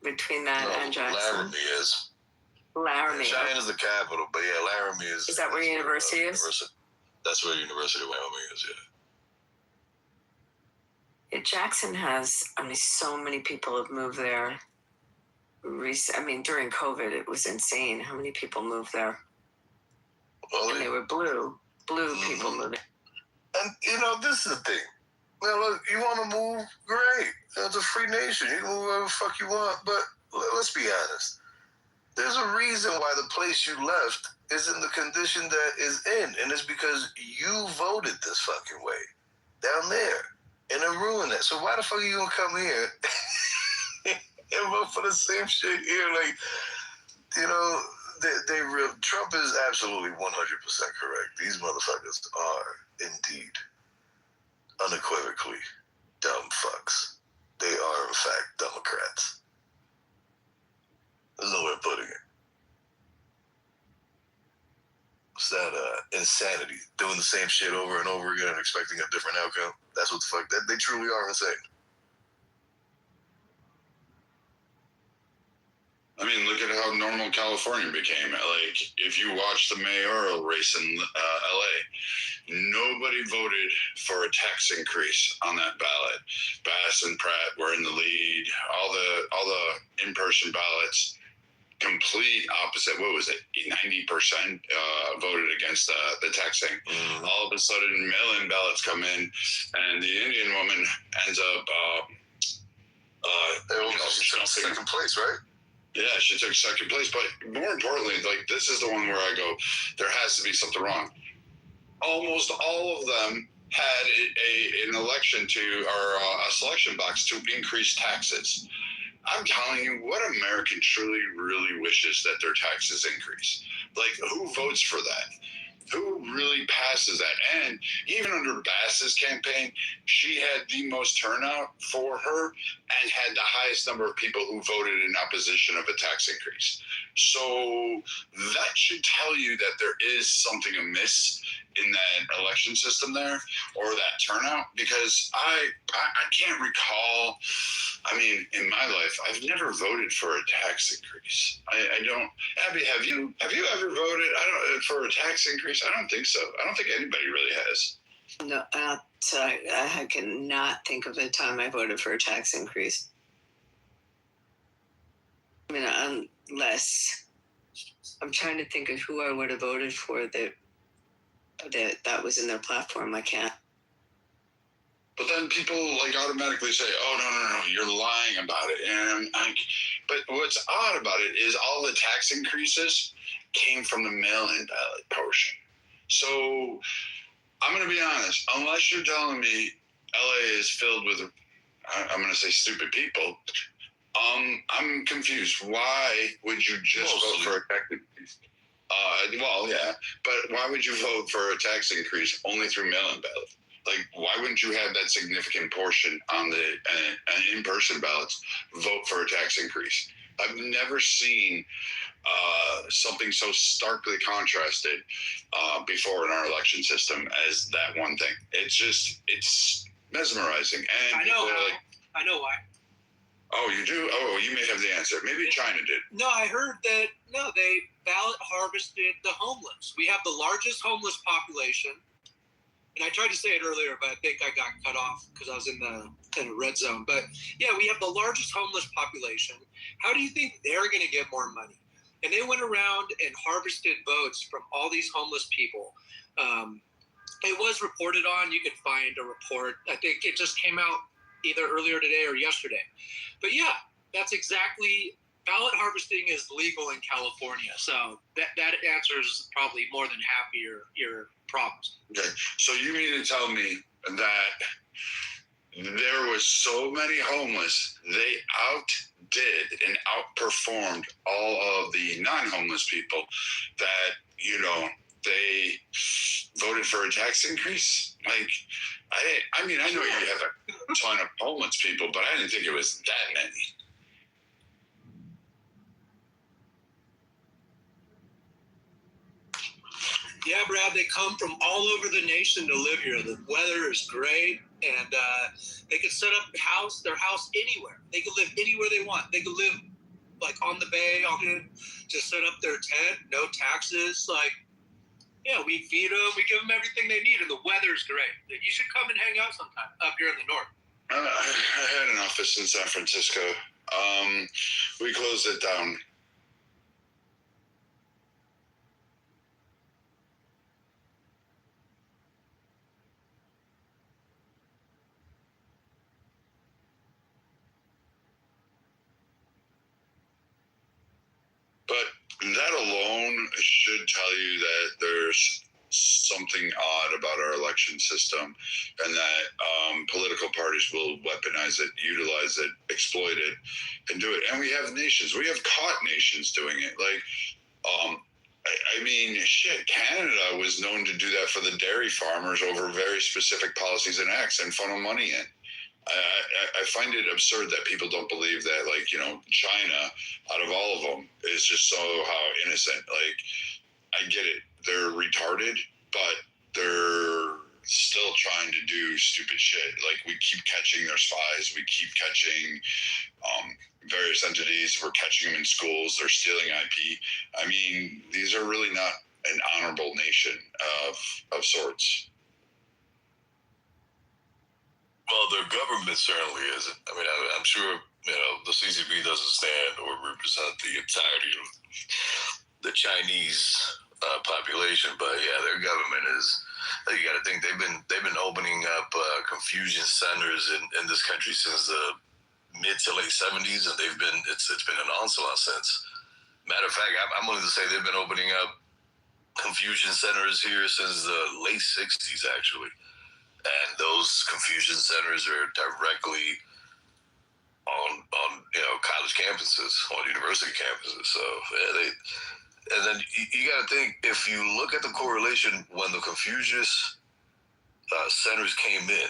Between that and Jackson. Laramie is. Laramie. Cheyenne is the capital, but yeah, Laramie is. Is that where University is? That's where University of Wyoming is, yeah. Jackson has, so many people have moved there. During COVID, it was insane how many people moved there. Well, and they were blue people moving. And, this is the thing. Look, you want to move? Great. It's a free nation. You can move wherever the fuck you want. But let's be honest. There's a reason why the place you left is in the condition that is in. And it's because you voted this fucking way down there. And it ruined it. So why the fuck are you going to come here and vote for the same shit here? Like, Trump is absolutely 100% correct. These motherfuckers are indeed unequivocally dumb fucks. They are, in fact, Democrats. There's no way of putting it. It's that insanity. Doing the same shit over and over again and expecting a different outcome. That's what the fuck. They truly are insane. I mean, look at how normal California became. Like, if you watch the mayoral race in LA, nobody voted for a tax increase on that ballot. Bass and Pratt were in the lead. All the in-person ballots, complete opposite. What was it? 90% voted against the taxing. All of a sudden, mail-in ballots come in, and the Indian woman ends up. She took second place, right? Yeah, she took second place. But more importantly, like, this is the one where I go, there has to be something wrong. Almost all of them had an election or a selection box to increase taxes. I'm telling you, what American truly, really wishes that their taxes increase? Like, who votes for that? Who really passes that? And even under Bass's campaign, she had the most turnout for her and had the highest number of people who voted in opposition of a tax increase. So that should tell you that there is something amiss in that election system there, or that turnout, because I can't recall. I mean, in my life, I've never voted for a tax increase. I don't. Abby, have you ever voted for a tax increase? I don't think so. I don't think anybody really has. No, I cannot think of a time I voted for a tax increase. I mean, unless I'm trying to think of who I would have voted for that was in their platform. I can't. But then people like automatically say, "Oh no, you're lying about it." And but what's odd about it is all the tax increases came from the mail-in ballot portion. So I'm going to be honest. Unless you're telling me LA is filled with, I'm going to say, stupid people, I'm confused. Why would you just vote for a tax increase? Well, yeah, but why would you vote for a tax increase only through mail-in ballot? Like, why wouldn't you have that significant portion on the in-person ballots vote for a tax increase? I've never seen something so starkly contrasted before in our election system as that one thing. It's mesmerizing. And I know why. Oh, you do? Oh, you may have the answer. Maybe China did. No, I heard that, they ballot harvested the homeless. We have the largest homeless population. And I tried to say it earlier, but I think I got cut off because I was in the red zone. But yeah, we have the largest homeless population. How do you think they're going to get more money? And they went around and harvested votes from all these homeless people. It was reported on. You could find a report. I think it just came out either earlier today or yesterday. But yeah, that's exactly. Ballot harvesting is legal in California, so that answers probably more than half of your problems. Okay, so you mean to tell me that there was so many homeless, they outdid and outperformed all of the non-homeless people that, they voted for a tax increase? Like, I mean, I know you have a ton of homeless people, but I didn't think it was that many. Yeah, Brad, they come from all over the nation to live here. The weather is great, and they could set up their house anywhere. They could live anywhere they want. They could live like on the bay, just set up their tent, no taxes. Like, yeah, we feed them, we give them everything they need, and the weather's great. You should come and hang out sometime up here in the north. I had an office in San Francisco. We closed it down. But that alone should tell you that there's something odd about our election system, and that political parties will weaponize it, utilize it, exploit it, and do it. And we have nations. We have caught nations doing it. Like, I mean, shit, Canada was known to do that for the dairy farmers over very specific policies and acts and funnel money in. I find it absurd that people don't believe that, like, China, out of all of them, is just somehow innocent. Like, I get it. They're retarded, but they're still trying to do stupid shit. Like, we keep catching their spies. We keep catching various entities. We're catching them in schools. They're stealing IP. I mean, these are really not an honorable nation of sorts. Well, their government certainly isn't. I mean, I'm sure, the CCP doesn't stand or represent the entirety of the Chinese population, but yeah, their government is. You got to think they've been opening up confusion centers in this country since the mid to late 70s, and it's been an onslaught since. Matter of fact, I'm willing to say they've been opening up confusion centers here since the late 60s, actually. And those confusion centers are directly on college campuses, on university campuses. So and then you got to think, if you look at the correlation when the Confucius centers came in,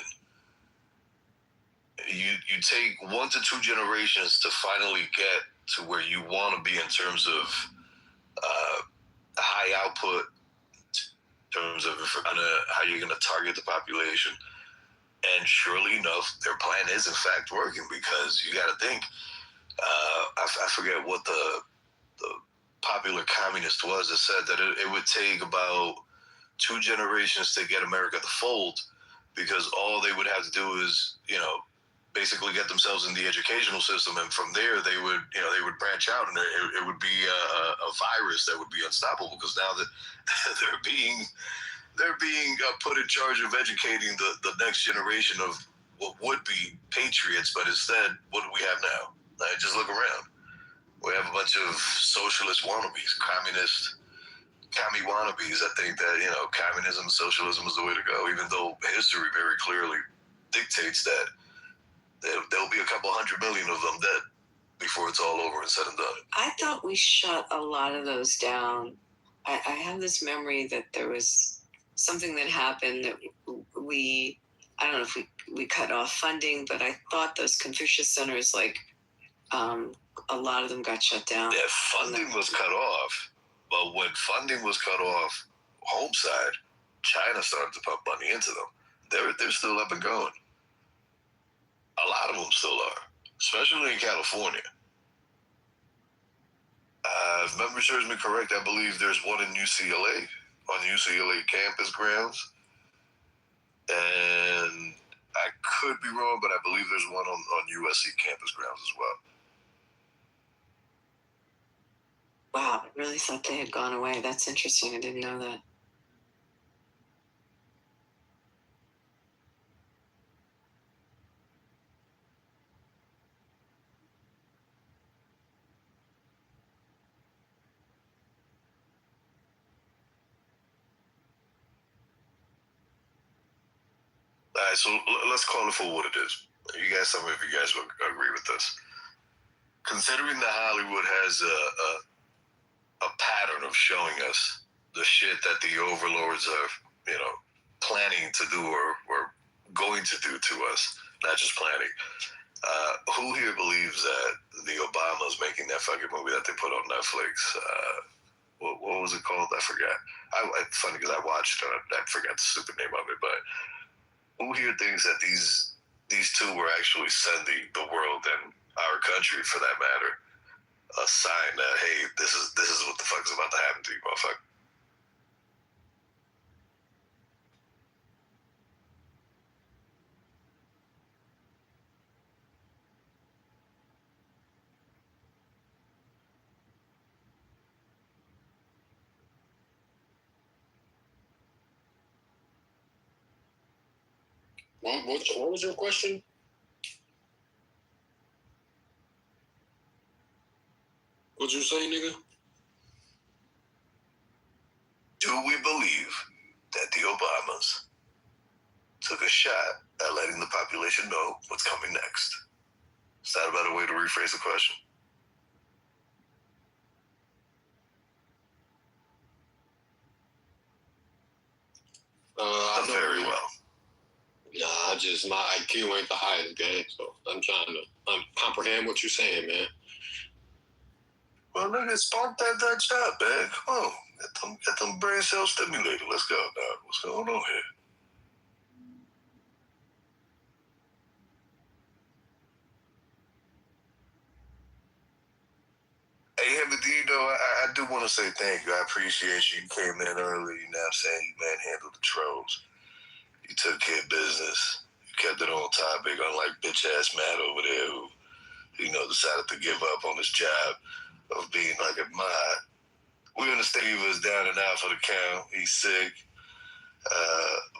you take 1 to 2 generations to finally get to where you want to be in terms of high output, in terms of how you're going to target the population. And surely enough, their plan is in fact working, because you got to think, I forget what the popular communist was that said that it would take about 2 generations to get America to fold, because all they would have to do is, basically get themselves in the educational system, and from there they would branch out, and it would be a virus that would be unstoppable, because now that they're being put in charge of educating the next generation of what would be patriots, but instead, what do we have now? Just look around. We have a bunch of socialist wannabes, commie wannabes that think that, communism and socialism is the way to go, even though history very clearly dictates that there'll be a couple 100 million of them dead before it's all over and said and done. I thought we shut a lot of those down. I have this memory that there was something that happened that I don't know if we cut off funding, but I thought those Confucius centers, a lot of them got shut down. Yeah, funding was cut off, but when funding was cut off home side, China started to pump money into them. They're still up and going. A lot of them still are, especially in California. If memory serves me correct, I believe there's one in UCLA, on UCLA campus grounds. And I could be wrong, but I believe there's one on USC campus grounds as well. Wow, I really thought they had gone away. That's interesting. I didn't know that. All right, so let's call it for what it is. You guys tell me if you guys would agree with this. Considering that Hollywood has a pattern of showing us the shit that the overlords are, planning to do or going to do to us, not just planning. Who here believes that the Obamas making that fucking movie that they put on Netflix? What was it called? I forgot. It's funny because I watched it. I forgot the stupid name of it, but who here thinks that these two were actually sending the world and our country, for that matter, a sign that, hey, this is what the fuck is about to happen to you, motherfucker? What was your question? What'd you say, nigga? Do we believe that the Obamas took a shot at letting the population know what's coming next? Is that a better way to rephrase the question? I very well. Nah, my IQ ain't the highest, gang. So I'm trying to comprehend what you're saying, man. Well, nigga, spark that shot, man. Come on. Get them brain cells stimulated. Let's go, dog. What's going on here? but you know, I do want to say thank you. I appreciate you. You came in early, you know what I'm saying? You manhandled the trolls. You took care of business. You kept it on topic, unlike bitch-ass Matt over there who, you know, decided to give up on his job of being like a mod. We understand he was down and out for the count. He's sick.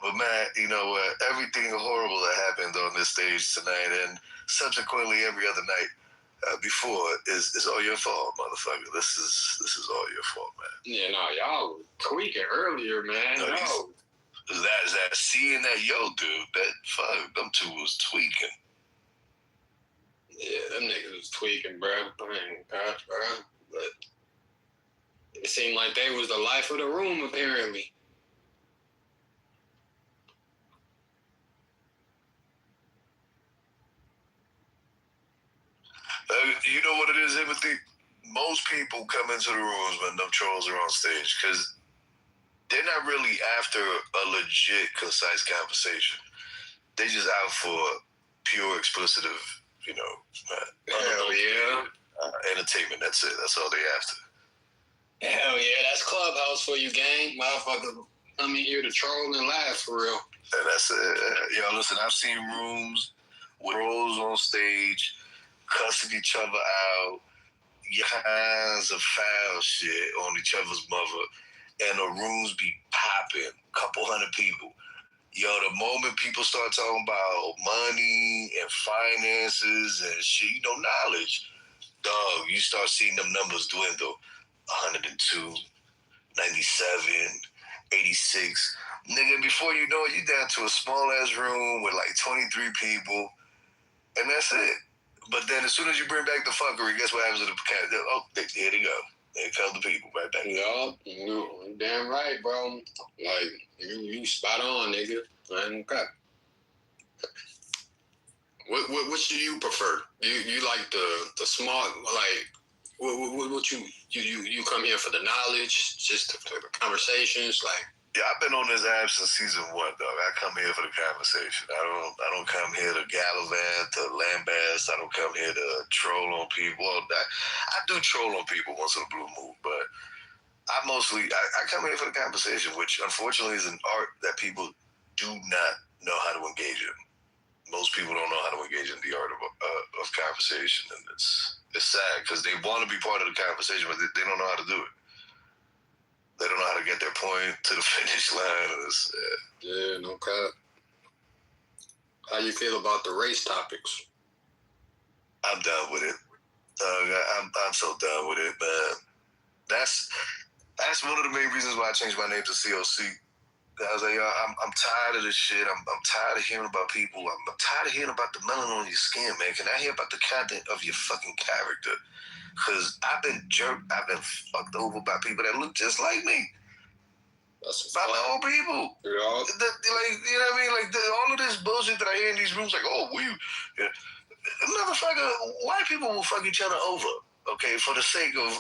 But Matt, you know what? Everything horrible that happened on this stage tonight and subsequently every other night before is all your fault, motherfucker. This is all your fault, man. Yeah, no, y'all were tweaking earlier, man. No. That seeing that yo dude, that fuck, them two was tweaking. Yeah, them niggas was tweaking, bro. I mean, gosh, bro. But it seemed like they was the life of the room, apparently. You know what it is, Timothy? Most people come into the rooms when them trolls are on stage because they're not really after a legit, concise conversation. They just out for pure, explicitive, you know, entertainment. That's it. That's all they after. Hell yeah, that's Clubhouse for you, gang. Motherfucker, come in here to troll and laugh for real. And that's it. Yo, listen, I've seen rooms with trolls on stage cussing each other out, kinds of foul shit on each other's mother, and the rooms be popping, couple hundred people. Yo, the moment people start talking about money and finances and shit, you know, knowledge, dog, you start seeing them numbers dwindle. 102, 97, 86. Nigga, before you know it, you down to a small-ass room with like 23 people, and that's it. But then as soon as you bring back the fuckery, guess what happens to the cat? Oh, here they go. They come the people right back. Yup, you damn right, bro. Like, you spot on, nigga. Okay. What do you prefer? You like the smart, like, what you come here for the knowledge, just for the conversations, like? Yeah, I've been on this app since season 1, dog. I come here for the conversation. I don't come here to gallivant, to lambast. I don't come here to troll on people. I do troll on people once in a blue moon, but I come here for the conversation, which unfortunately is an art that people do not know how to engage in. Most people don't know how to engage in the art of conversation, and it's sad because they want to be part of the conversation, but they don't know how to do it. They don't know how to get their point to the finish line. Yeah, no cap. How you feel about the race topics? I'm done with it. I'm so done with it, man. That's one of the main reasons why I changed my name to COC. I was like, yo, I'm tired of this shit. I'm tired of hearing about people. I'm tired of hearing about the melanin on your skin, man. Can I hear about the content of your fucking character? Because I've been jerked. I've been fucked over by people that look just like me. By my own people. Yeah. Like, you know what I mean? Like, all of this bullshit that I hear in these rooms, like, motherfucker, white people will fuck each other over, okay, for the sake of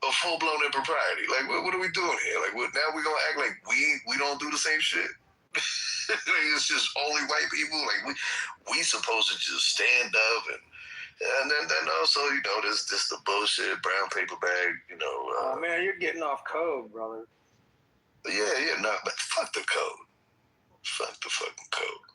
full-blown impropriety. Like, what are we doing here? Like, now we're going to act like we don't do the same shit? Like, it's just only white people? Like, we supposed to just stand up and then also, you know, this the bullshit, brown paper bag, you know. Oh, man, you're getting off code, brother. Yeah, no, but fuck the code. Fuck the fucking code.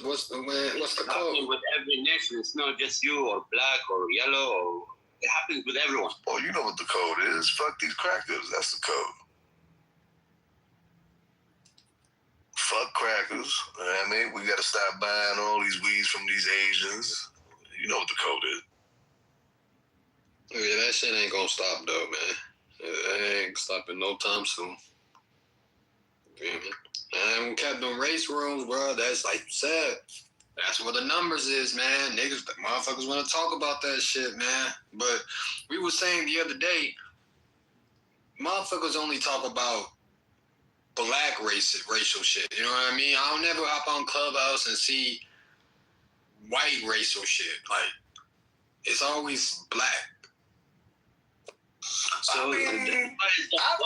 What's the code? Happening with every nation. It's not just you or black or yellow. Or, it happens with everyone. Oh, you know what the code is. Fuck these crackers. That's the code. Fuck crackers. You know what I mean? We got to stop buying all these weeds from these Asians. You know what the code is. Yeah, that shit ain't gonna stop though, man. It ain't stopping no time soon. And we kept them race rooms, bro. That's like you said. That's where the numbers is, man. Niggas, the motherfuckers want to talk about that shit, man. But we were saying the other day, motherfuckers only talk about black racial shit. You know what I mean? I don't never hop on Clubhouse and see white racial shit. Like, it's always black. So, I've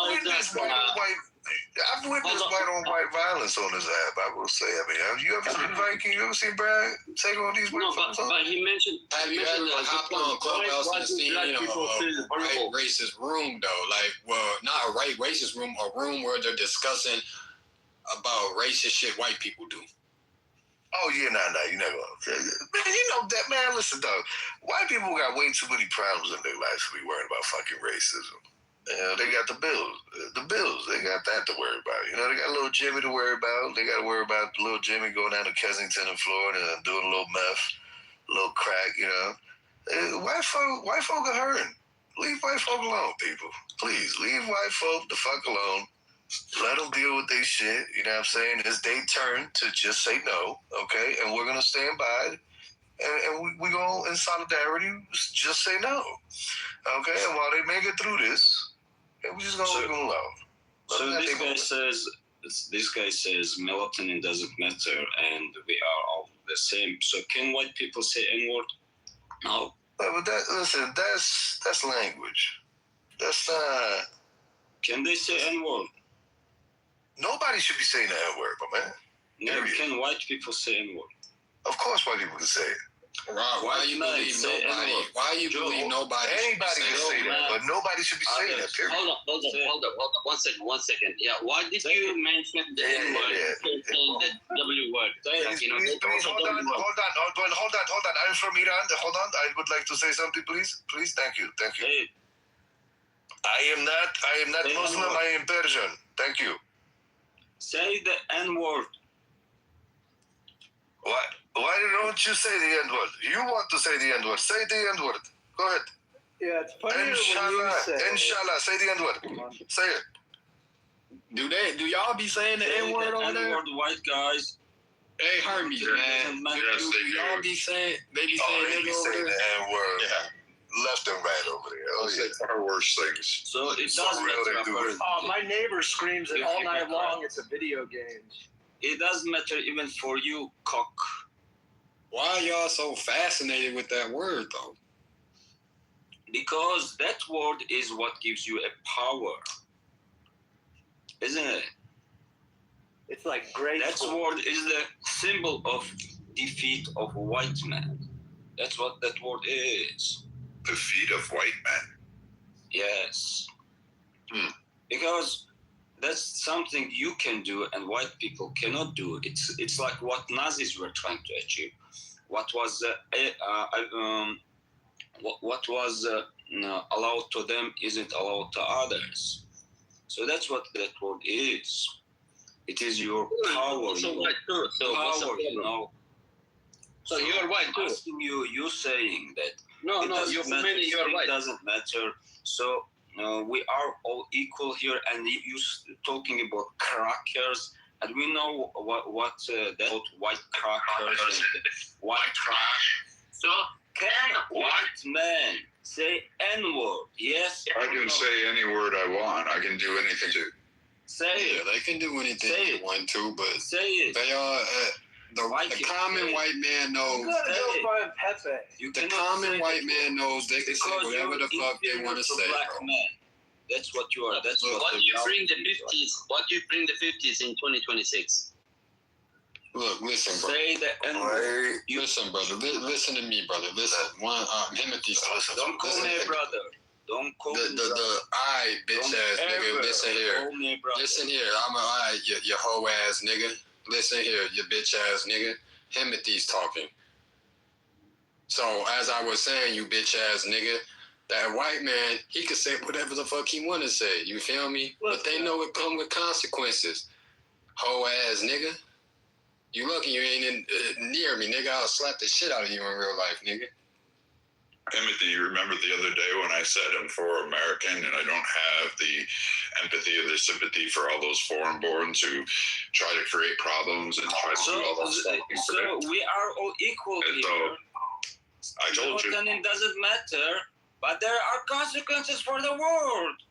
witnessed white I've witnessed white-on-white violence on this app. I will say. I mean, have you ever seen Viking? You ever seen Brad take on these white folks? But he mentioned. Have you ever hopped on Clubhouse and seen a right racist room though? Like, well, not a right racist room, a room where they're discussing about racist shit white people do. Oh yeah, you're not gonna. Man, you know that, man. Listen, dog. White people got way too many problems in their lives to be worried about fucking racism. You know, they got the bills. They got that to worry about. You know, they got little Jimmy to worry about. They got to worry about little Jimmy going down to Kensington in Florida and doing a little meth, a little crack. You know, white folk are hurting. Leave white folk alone, people. Please leave white folk the fuck alone. Let them deal with their shit. You know what I'm saying? It's their turn to just say no, okay? And we're gonna stand by, and we go in solidarity. Just say no, okay? And while they make it through this. We're just gonna leave them alone. So this guy says melatonin doesn't matter and we are all the same. So can white people say N-word? No. But that's language. That's not. Can they say N-word? Nobody should be saying the N-word, my man. No, can white people say N-word? Of course white people can say it. Why you believe nobody? Why you believe nobody? Anybody can say that, but nobody should be saying that. Period. Hold on. 1 second. Yeah, why did you mention the N-word? The W word. Please, hold on. I'm from Iran. Hold on. I would like to say something, please. Thank you. Hey. I am not Muslim. I am Persian. Thank you. Say the N-word. Why don't you say the N-word? You want to say the N-word. Say the N-word. Go ahead. Yeah, it's funny when you say Inshallah, say the N-word. Say it. Do y'all be saying the N-word over there? N-word, white guys. Hey, Hermes, man. Yes, Y'all be saying, they be saying the N-word. Yeah. Left and right over there. Oh, yeah. It's our worst things. So it does matter. Oh, my neighbor screams it all night long. It's a video game. It doesn't matter even for you, cock. Why are y'all so fascinated with that word, though? Because that word is what gives you a power. Isn't it? It's like great. That word is the symbol of defeat of white man. That's what that word is. Defeat of white men? Yes. Because that's something you can do and white people cannot do. It's like what Nazis were trying to achieve. What was allowed to them isn't allowed to others. So that's what that word is. It is your power. So white too. So power, So you're white too. Asking you saying that. No, you're white. It doesn't matter. So we are all equal here, and you talking about crackers, and we know what that white crackers and white trash. So can white man say N-word? Yes. I can say any word I want. I can do anything too. Say it. Yeah, they can do anything they want to, but say it. They are. The common white man knows. The common white man knows they can say whatever the fuck they want to say, bro. That's what you are. That's what do you bring the 50s? What do you bring the 50s in 2026? Look, listen, bro. Say the N-word. Listen, brother. Listen to me, brother. Listen. Timothy. Don't call me brother. Don't call me the I bitch ass nigga. Listen here. Listen here. I'm a you hoe ass nigga. Listen here, you bitch ass nigga. Timothy's talking. So as I was saying, you bitch ass nigga, that white man, he could say whatever the fuck he want to say. You feel me? But they know it come with consequences. Hoe ass nigga. You lucky you ain't near me, nigga. I'll slap the shit out of you in real life, nigga. Timothy, you remember the other day when I said I'm for American and I don't have the empathy or the sympathy for all those foreign-borns who try to create problems and try to do all those fucking shit. So we are all equal here. So, I told you. It doesn't matter, but there are consequences for the world.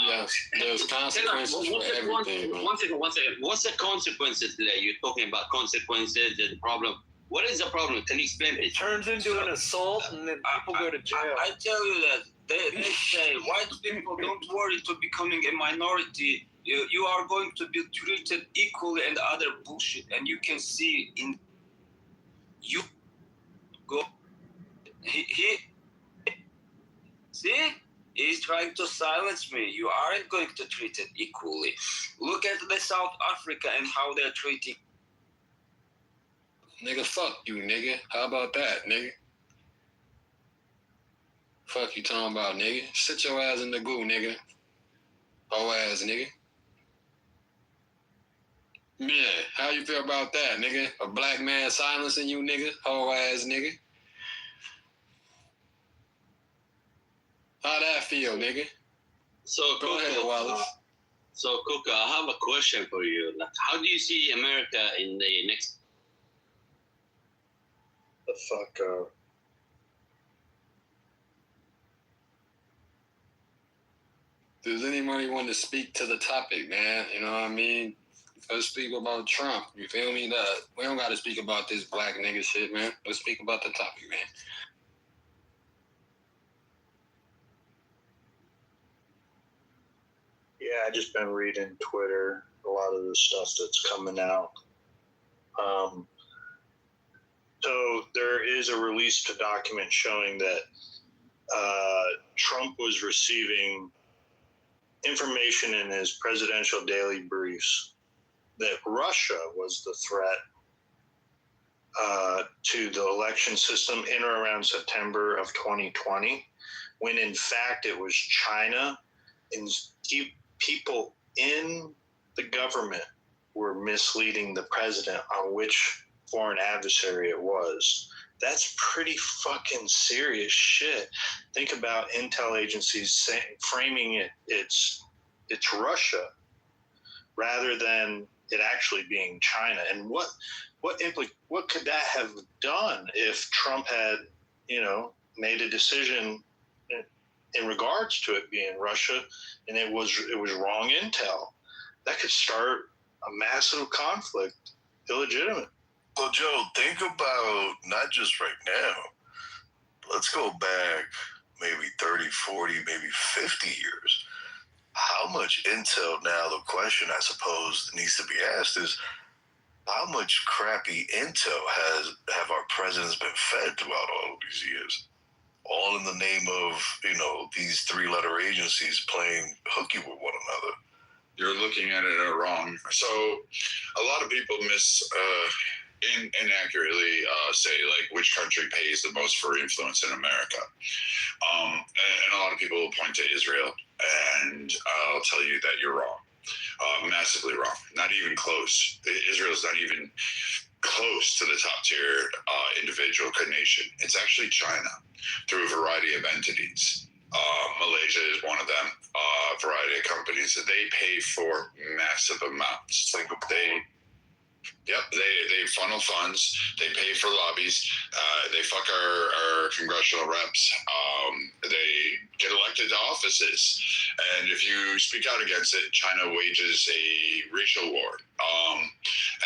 Yes, there's consequences for everything. One second. What's the consequences today? You're talking about consequences, the problem. What is the problem? Can you explain it? It turns into an assault and then people go to jail. I tell you They say white people don't worry to becoming a minority. You are going to be treated equally and other bullshit. And you can see in you go. He see. He's trying to silence me. You aren't going to treat it equally. Look at the South Africa and how they're treating. Nigga, fuck you, nigga. How about that, nigga? Fuck you talking about, nigga. Sit your ass in the goo, nigga. Whole ass, nigga. Yeah, how you feel about that, nigga? A black man silencing you, nigga? Whole ass, nigga. How that feel, nigga? So go ahead, Wallace. So Coco, I have a question for you. Like, how do you see America in the next? The fuck up. Does anybody want to speak to the topic, man? You know what I mean? Let's speak about Trump. You feel me? We don't got to speak about this black nigga shit, man. Let's speak about the topic, man. Yeah, I just been reading Twitter, a lot of the stuff that's coming out. So there is a released document showing that Trump was receiving information in his presidential daily briefs that Russia was the threat to the election system in or around September of 2020, when in fact it was China, and people in the government were misleading the president on which foreign adversary it was. That's pretty fucking serious shit. Think about intel agencies framing it's Russia rather than it actually being China. And what could that have done if Trump had, made a decision in regards to it being Russia, and it was wrong intel? That could start a massive conflict, illegitimate. Well, Joe, think about not just right now. Let's go back maybe 30, 40, maybe 50 years. How much intel now, the question I suppose needs to be asked is, how much crappy intel have our presidents been fed throughout all of these years? All in the name of, these three-letter agencies playing hooky with one another. You're looking at it wrong. So a lot of people inaccurately say, like, which country pays the most for influence in America. And a lot of people will point to Israel, and I'll tell you that you're wrong. Massively wrong. Not even close. Israel's not even close to the top tier individual nation. It's actually China through a variety of entities. Malaysia is one of them. A variety of companies that they pay for massive amounts. They funnel funds. They pay for lobbies. They fuck our congressional reps. They get elected to offices. And if you speak out against it, China wages a racial war.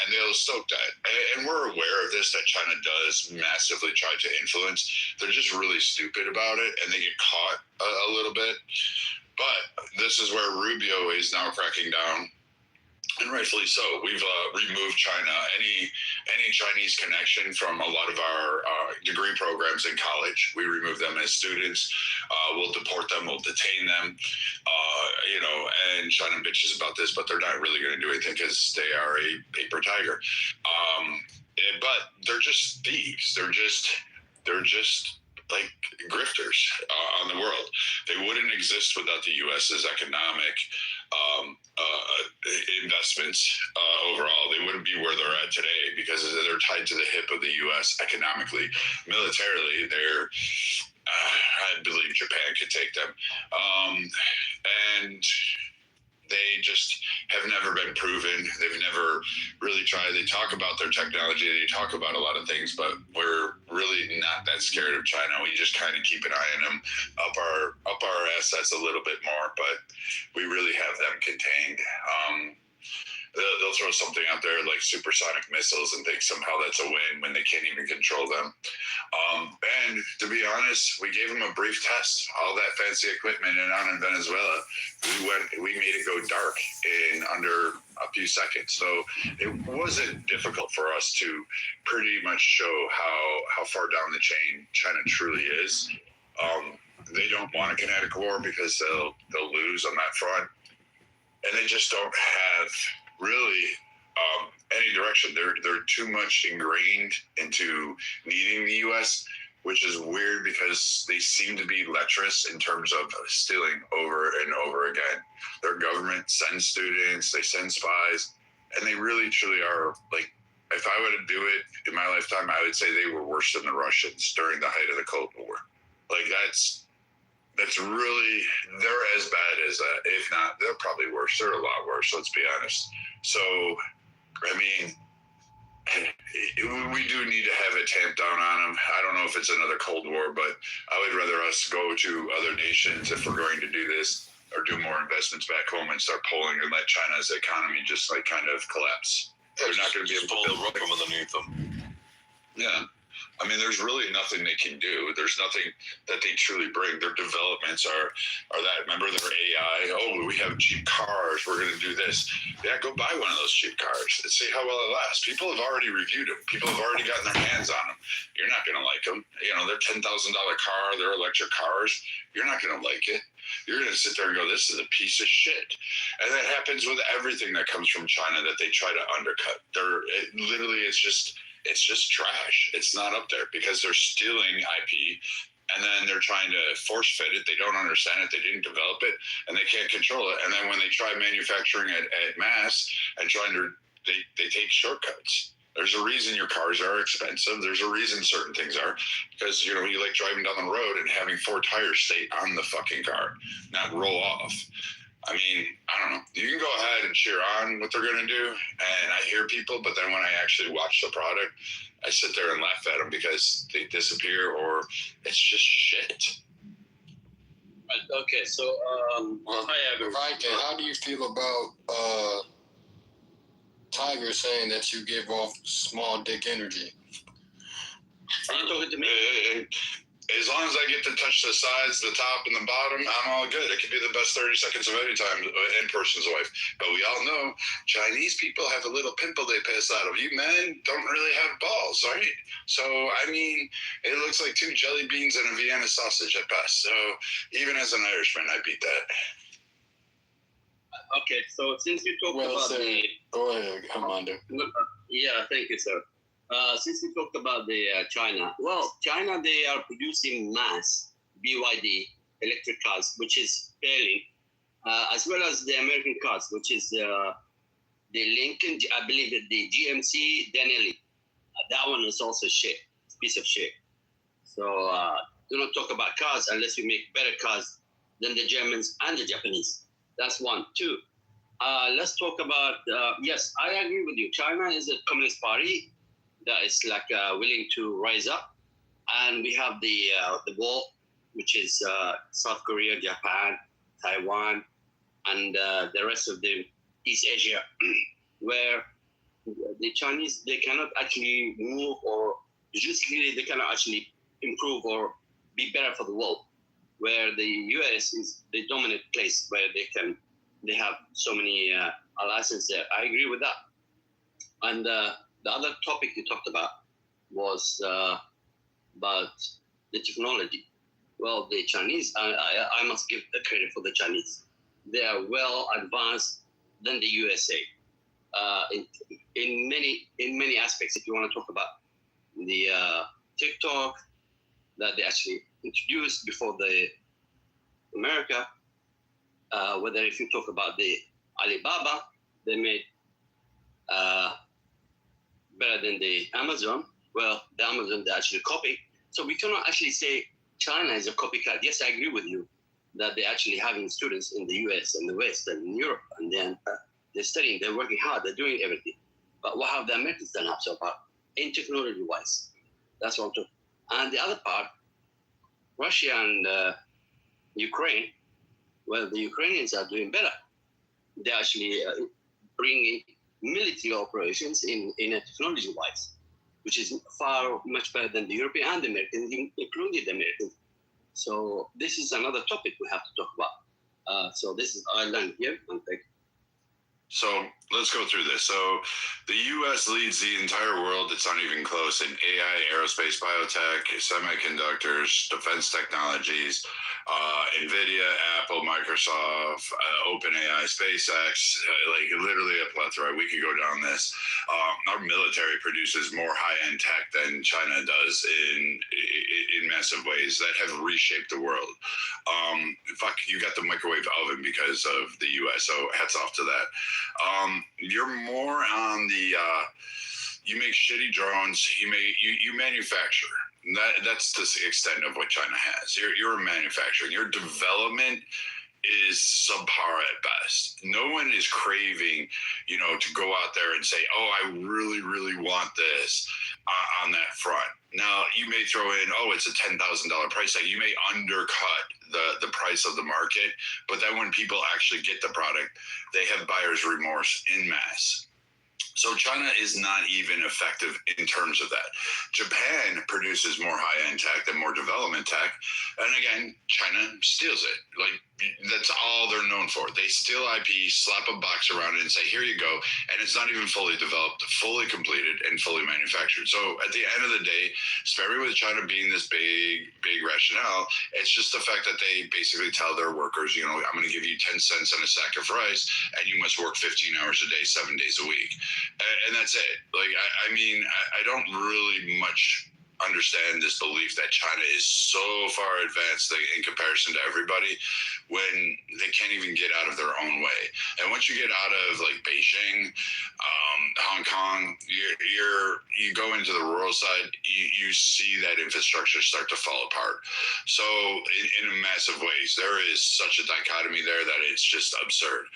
And they'll stoke that. And we're aware of this, that China does massively try to influence. They're just really stupid about it, and they get caught a little bit. But this is where Rubio is now cracking down. And rightfully so. We've removed China, any Chinese connection from a lot of our degree programs in college. We remove them as students. We'll deport them. We'll detain them. And China bitches about this, but they're not really going to do anything because they are a paper tiger. But they're just thieves. They're just like grifters on the world. They wouldn't exist without the U.S.'s economic investments overall. They wouldn't be where they're at today because they're tied to the hip of the U.S. economically. Militarily, I believe Japan could take them. And they just have never been proven. They've never really tried. They talk about their technology. They talk about a lot of things, but we're really not that scared of China. We just kind of keep an eye on them, up our assets a little bit more, but we really have them contained. They'll throw something out there like supersonic missiles and think somehow that's a win when they can't even control them. And to be honest, we gave them a brief test. All that fancy equipment in Venezuela, we made it go dark in under a few seconds. So it wasn't difficult for us to pretty much show how far down the chain China truly is. They don't want a kinetic war because they'll lose on that front, and they just don't have really any direction. They're too much ingrained into needing the U.S., which is weird because they seem to be lecherous in terms of stealing over and over again. Their government sends students, they send spies, and they really truly are like. If I were to do it in my lifetime, I would say they were worse than the Russians during the height of the Cold War. Like that's really, they're as bad as that. If not, they're probably worse. They're a lot worse, let's be honest. So, I mean, we do need to have it tamped down on them. I don't know if it's another Cold War, but I would rather us go to other nations if we're going to do this, or do more investments back home and start pulling and let China's economy just like kind of collapse. They're not going to be able to pull the rug from underneath them. Yeah. I mean, there's really nothing they can do. There's nothing that they truly bring. Their developments are that. Remember their AI? Oh, we have cheap cars. We're going to do this. Yeah, go buy one of those cheap cars and see how well it lasts. People have already reviewed them. People have already gotten their hands on them. You're not going to like them. You know, they're $10,000 car. They're electric cars. You're not going to like it. You're going to sit there and go, this is a piece of shit. And that happens with everything that comes from China that they try to undercut. It's just trash. It's not up there because they're stealing IP, and then they're trying to force fit it. They don't understand it. They didn't develop it, and they can't control it. And then when they try manufacturing it at mass and they take shortcuts. There's a reason your cars are expensive. There's a reason certain things are, because, you know, you like driving down the road and having 4 tires stay on the fucking car, not roll off. I mean, I don't know. You can go ahead and cheer on what they're going to do, and I hear people, but then when I actually watch the product, I sit there and laugh at them because they disappear or it's just shit. Okay, so hi everyone. How do you feel about Tiger saying that you give off small dick energy? Are you talking to me? As long as I get to touch the sides, the top, and the bottom, I'm all good. It could be the best 30 seconds of any time in person's wife. But we all know Chinese people have a little pimple they piss out of. You men don't really have balls, right? So, I mean, it looks like 2 jelly beans and a Vienna sausage at best. So, even as an Irishman, I beat that. Okay, so since you talked about Go ahead, Commander. Yeah, thank you, sir. Since we talked about the China, China, they are producing mass BYD electric cars, which is failing, as well as the American cars, which is the Lincoln, I believe that the GMC Denali. That one is also shit, piece of shit. So do not talk about cars unless we make better cars than the Germans and the Japanese. That's 1. 2. Let's talk about, yes, I agree with you. China is a communist party that is like willing to rise up. And we have the wall, which is South Korea, Japan, Taiwan, and the rest of the East Asia, where the Chinese, they cannot actually move, or logistically, they cannot actually improve or be better for the world, where the US is the dominant place where they have so many alliances there. I agree with that. And the other topic you talked about was about the technology. Well, the Chinese, I must give the credit for the Chinese. They are well advanced than the USA in many aspects. If you want to talk about the TikTok that they actually introduced before the America, whether if you talk about the Alibaba, they made better than the Amazon. Well, the Amazon they actually copied. So we cannot actually say China is a copycat. Yes, I agree with you that they're actually having students in the US and the West and in Europe, and then they're studying, they're working hard, they're doing everything. But what have the Americans done up so far in technology-wise? That's what I'm talking. And the other part, Russia and Ukraine, well, the Ukrainians are doing better. They're actually bringing military operations in a technology-wise. which is far much better than the European and the American, including the American. So this is another topic we have to talk about. So this is Ireland here, and thank you. So let's go through this. So the U.S. leads the entire world. It's not even close in AI, aerospace, biotech, semiconductors, defense technologies, NVIDIA, Apple, Microsoft, OpenAI, SpaceX, like literally a plethora. We could go down this. Our military produces more high-end tech than China does in massive ways that have reshaped the world. Fuck, you got the microwave oven because of the U.S., so hats off to that. You're more on the you make shitty drones, you manufacture. That's the extent of what China has. You're a manufacturer. Your development is subpar at best. No one is craving, to go out there and say, oh, I really, really want this on that front. Now, you may throw in, it's a $10,000 price tag. You may undercut the price of the market, but then when people actually get the product, they have buyer's remorse en masse. So China is not even effective in terms of that. Japan produces more high-end tech and more development tech. And again, China steals it. Like, that's all they're known for. They steal IP, slap a box around it and say, here you go. And it's not even fully developed, fully completed, and fully manufactured. So at the end of the day, especially with China being this big rationale, it's just the fact that they basically tell their workers, I'm going to give you 10 cents on a sack of rice, and you must work 15 hours a day, 7 days a week. And that's it. Like, I don't really much understand this belief that China is so far advanced in comparison to everybody when they can't even get out of their own way. And once you get out of like Beijing, Hong Kong, you go into the rural side, you see that infrastructure start to fall apart. So in massive ways, there is such a dichotomy there that it's just absurd.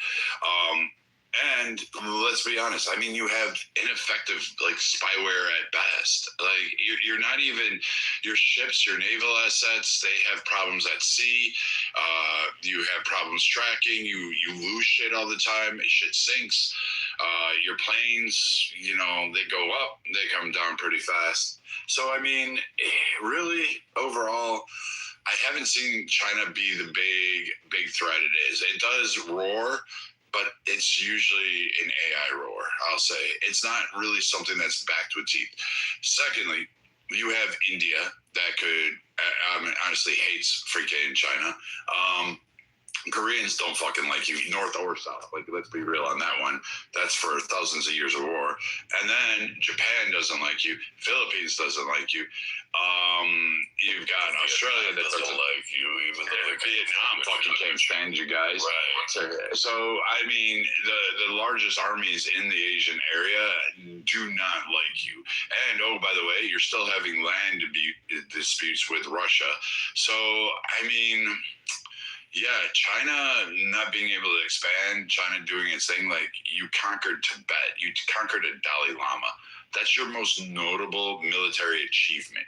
And let's be honest, you have ineffective spyware at best. Like you're not even your ships, your naval assets, they have problems at sea. You have problems tracking, you lose shit all the time, shit sinks. Your planes, they go up, they come down pretty fast. So really overall, I haven't seen China be the big threat it is. It does roar, but it's usually an AI roar, I'll say. It's not really something that's backed with teeth. Secondly, you have India that could, honestly hates freaking China. Koreans don't fucking like you, north or south. Like, let's be real on that one. That's for thousands of years of war. And then Japan doesn't like you. Philippines doesn't like you. You've got Australia that doesn't like you, even though Vietnam fucking can't stand you guys. Right. So the largest armies in the Asian area do not like you. And by the way, you're still having land disputes with Russia. So yeah, China not being able to expand, China doing its thing, like you conquered Tibet, you conquered a Dalai Lama. That's your most notable military achievement,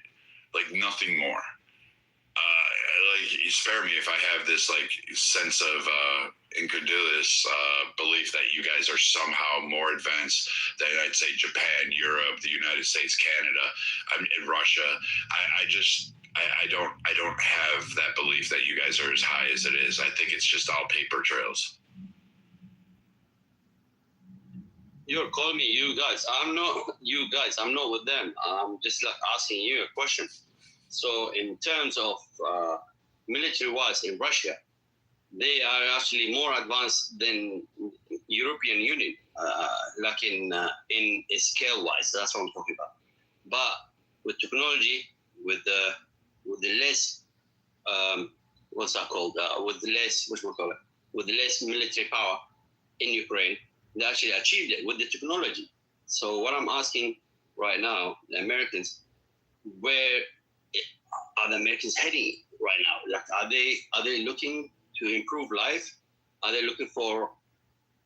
like nothing more. You spare me if I have this sense of incredulous belief that you guys are somehow more advanced than I'd say Japan, Europe, the United States, Canada, Russia. I don't have that belief that you guys are as high as it is. I think it's just all paper trails. You're calling me you guys. I'm not you guys. I'm not with them. I'm just asking you a question. So in terms of military-wise in Russia, they are actually more advanced than European Union, in scale-wise. That's what I'm talking about. But with technology, with the less what's that called? With the less military power in Ukraine, they actually achieved it with the technology. So what I'm asking right now, the Americans, where are the Americans heading right now? Are they looking to improve life? Are they looking for?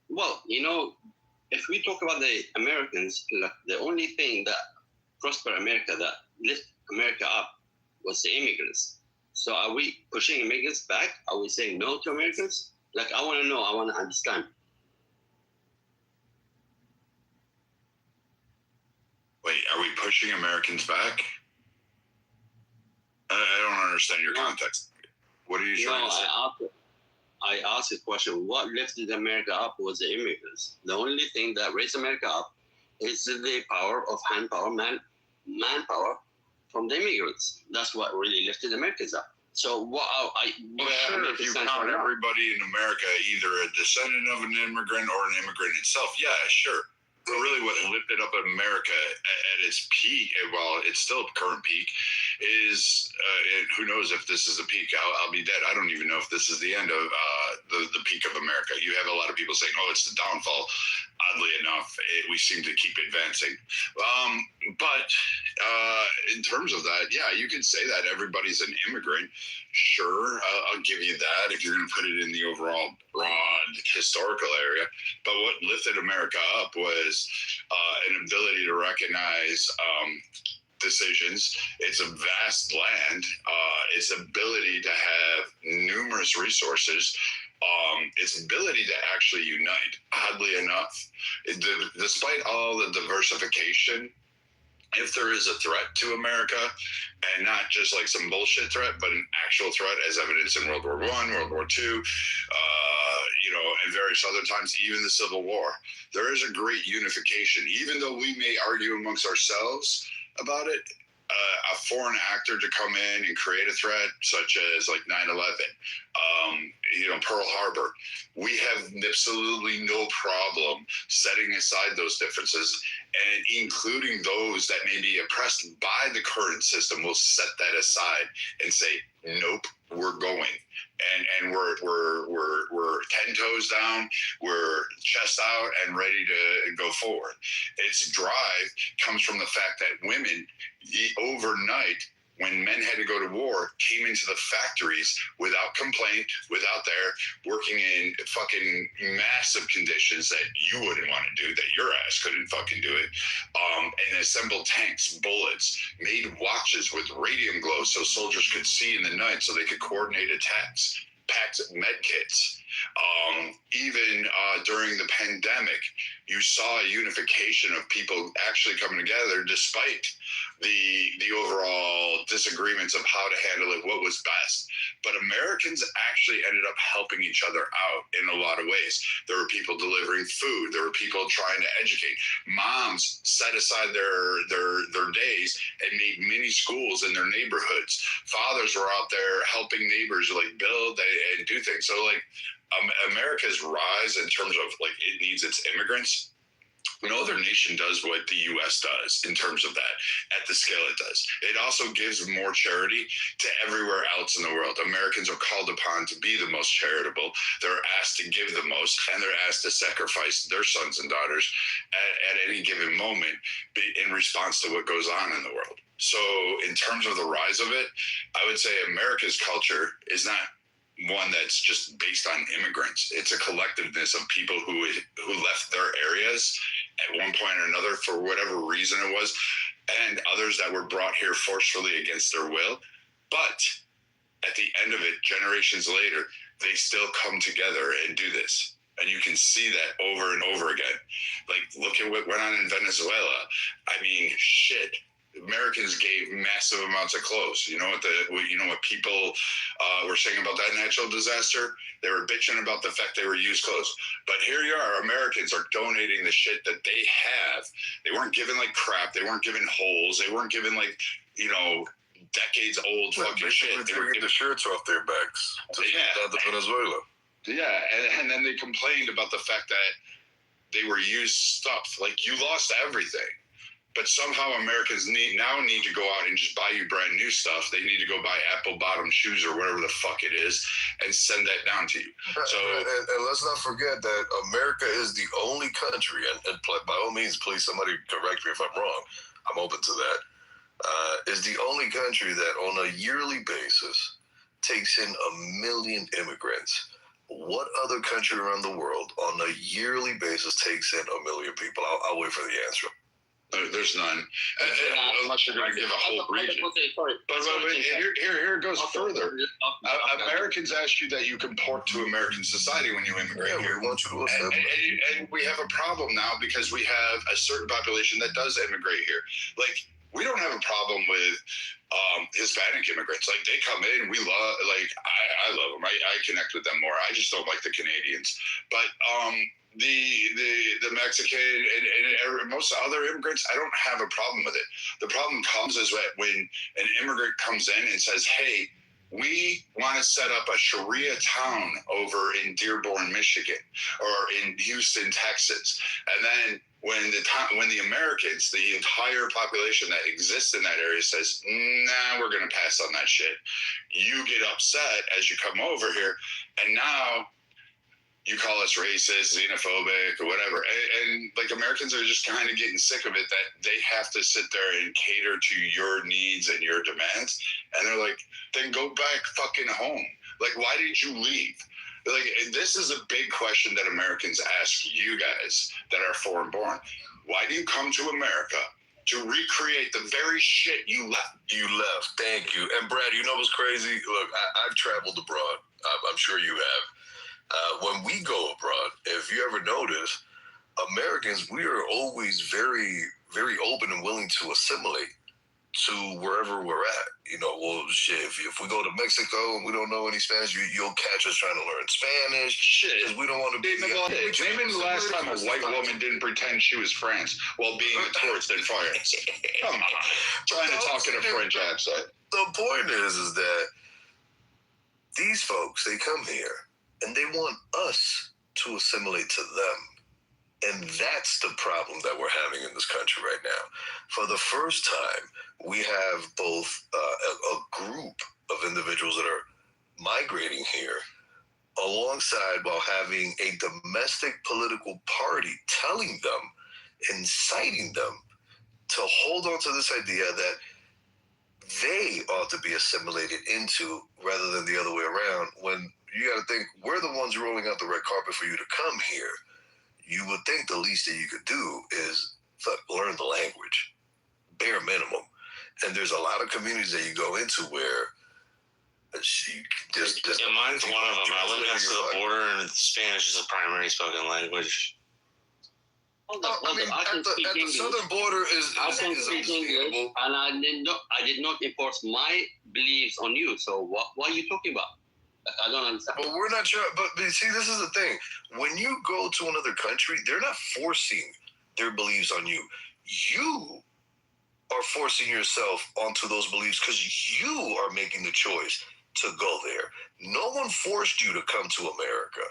Well, if we talk about the Americans, the only thing that prospered America, that lift America up, was the immigrants. So are we pushing immigrants back? Are we saying no to Americans? I want to know. I want to understand. Wait, are we pushing Americans back? I don't understand your context. What are you trying to say? I asked a question. What lifted America up was the immigrants. The only thing that raised America up is the power of manpower from the immigrants. That's what really lifted Americans up. So what sure, if you count everybody in America, either a descendant of an immigrant or an immigrant itself, yeah, sure. But really what lifted up America at its peak, well, it's still current peak, is, and who knows if this is the peak, I'll be dead. I don't even know if this is the end of the peak of America. You have a lot of people saying, oh, it's the downfall. Oddly enough, we seem to keep advancing. But in terms of that, yeah, you can say that everybody's an immigrant. Sure, I'll give you that if you're going to put it in the overall broad historical area. But what lifted America up was an ability to recognize decisions. It's a vast land. Its ability to have numerous resources. Its ability to actually unite, oddly enough. Despite all the diversification, if there is a threat to America, and not just like some bullshit threat, but an actual threat, as evidenced in World War I, World War II, and various other times, even the Civil War, there is a great unification. Even though we may argue amongst ourselves about it, a foreign actor to come in and create a threat, such as like 9/11, Pearl Harbor, we have absolutely no problem setting aside those differences, and including those that may be oppressed by the current system. We'll set that aside and say, nope, we're going. And we're 10 toes down, we're chest out and ready to go forward. Its drive comes from the fact that women, overnight, when men had to go to war, came into the factories without complaint, without working in fucking massive conditions that you wouldn't want to do, that your ass couldn't fucking do it, and assembled tanks, bullets, made watches with radium glow so soldiers could see in the night so they could coordinate attacks, packed med kits. Even during the pandemic, you saw a unification of people actually coming together despite the overall disagreements of how to handle it, what was best. But Americans actually ended up helping each other out in a lot of ways. There were people delivering food. There were people trying to educate. Moms set aside their days and made mini schools in their neighborhoods. Fathers were out there helping neighbors like build and do things. So like America's rise in terms of like it needs its immigrants. No other nation does what the U.S. does in terms of that at the scale it does. It also gives more charity to everywhere else in the world. Americans are called upon to be the most charitable. They're asked to give the most, and they're asked to sacrifice their sons and daughters at any given moment in response to what goes on in the world. So in terms of the rise of it, I would say America's culture is not one that's just based on immigrants. It's a collectiveness of people who left their areas at one point or another for whatever reason it was, and others that were brought here forcefully against their will. But at the end of it, generations later, they still come together and do this. And you can see that over and over again. Like, look at what went on in Venezuela. I mean, shit. Americans gave massive amounts of clothes. You know what people were saying about that natural disaster? They were bitching about the fact they were used clothes. But here you are, Americans are donating the shit that they have. They weren't given like crap. They weren't given holes. They weren't given like, decades old fucking shit. They were getting the shirts off their backs to Venezuela. and let's not forget that America is the only country, and by all means, please, somebody correct me if I'm wrong. I'm open to that. Is the only country that on a yearly basis takes in 1 million immigrants. What other country around the world on a yearly basis takes in 1 million people? I'll wait for the answer. There's none. Unless you're going to give a whole region. But here it goes further. Americans ask you that you comport to American society when you immigrate here. We want you to accept and we have a problem now because we have a certain population that does immigrate here. Like, we don't have a problem with Hispanic immigrants. Like, they come in, we love, like, I love them. I connect with them more. I just don't like the Canadians. But the Mexican and most other immigrants, I don't have a problem with it. The problem comes is that when an immigrant comes in and says, hey, we want to set up a Sharia town over in Dearborn, Michigan, or in Houston, Texas. And then when the Americans, the entire population that exists in that area says, nah, we're going to pass on that shit. You get upset as you come over here. And now you call us racist, xenophobic, or whatever. And like, Americans are just kind of getting sick of it that they have to sit there and cater to your needs and your demands. And they're like, then go back fucking home. Like, why did you leave? Like, this is a big question that Americans ask you guys that are foreign born. Why do you come to America to recreate the very shit you left? You left. Thank you. And Brad, you know what's crazy? Look, I've traveled abroad. I'm sure you have. When we go abroad, if you ever notice, Americans, we are always very, very open and willing to assimilate to wherever we're at. You know, well, shit, if we go to Mexico and we don't know any Spanish, you'll catch us trying to learn Spanish. Shit, because we don't want to be. Name the last time a white woman didn't pretend she was France while being a tourist in France. Come on, trying to talk in a French accent. The point is that these folks, they come here and they want us to assimilate to them. And that's the problem that we're having in this country right now. For the first time, we have both a group of individuals that are migrating here alongside while having a domestic political party telling them, inciting them to hold on to this idea that they ought to be assimilated into rather than the other way around. When you got to think, we're the ones rolling out the red carpet for you to come here. You would think the least that you could do is learn the language, bare minimum. And there's a lot of communities that you go into where mine's one of them. I live next to the border, and Spanish is a primary spoken language. At the southern border I can speak English, and I did not enforce my beliefs on you. So what are you talking about? I don't understand. But we're not sure. But see, this is the thing. When you go to another country, they're not forcing their beliefs on you. You are forcing yourself onto those beliefs because you are making the choice to go there. No one forced you to come to America.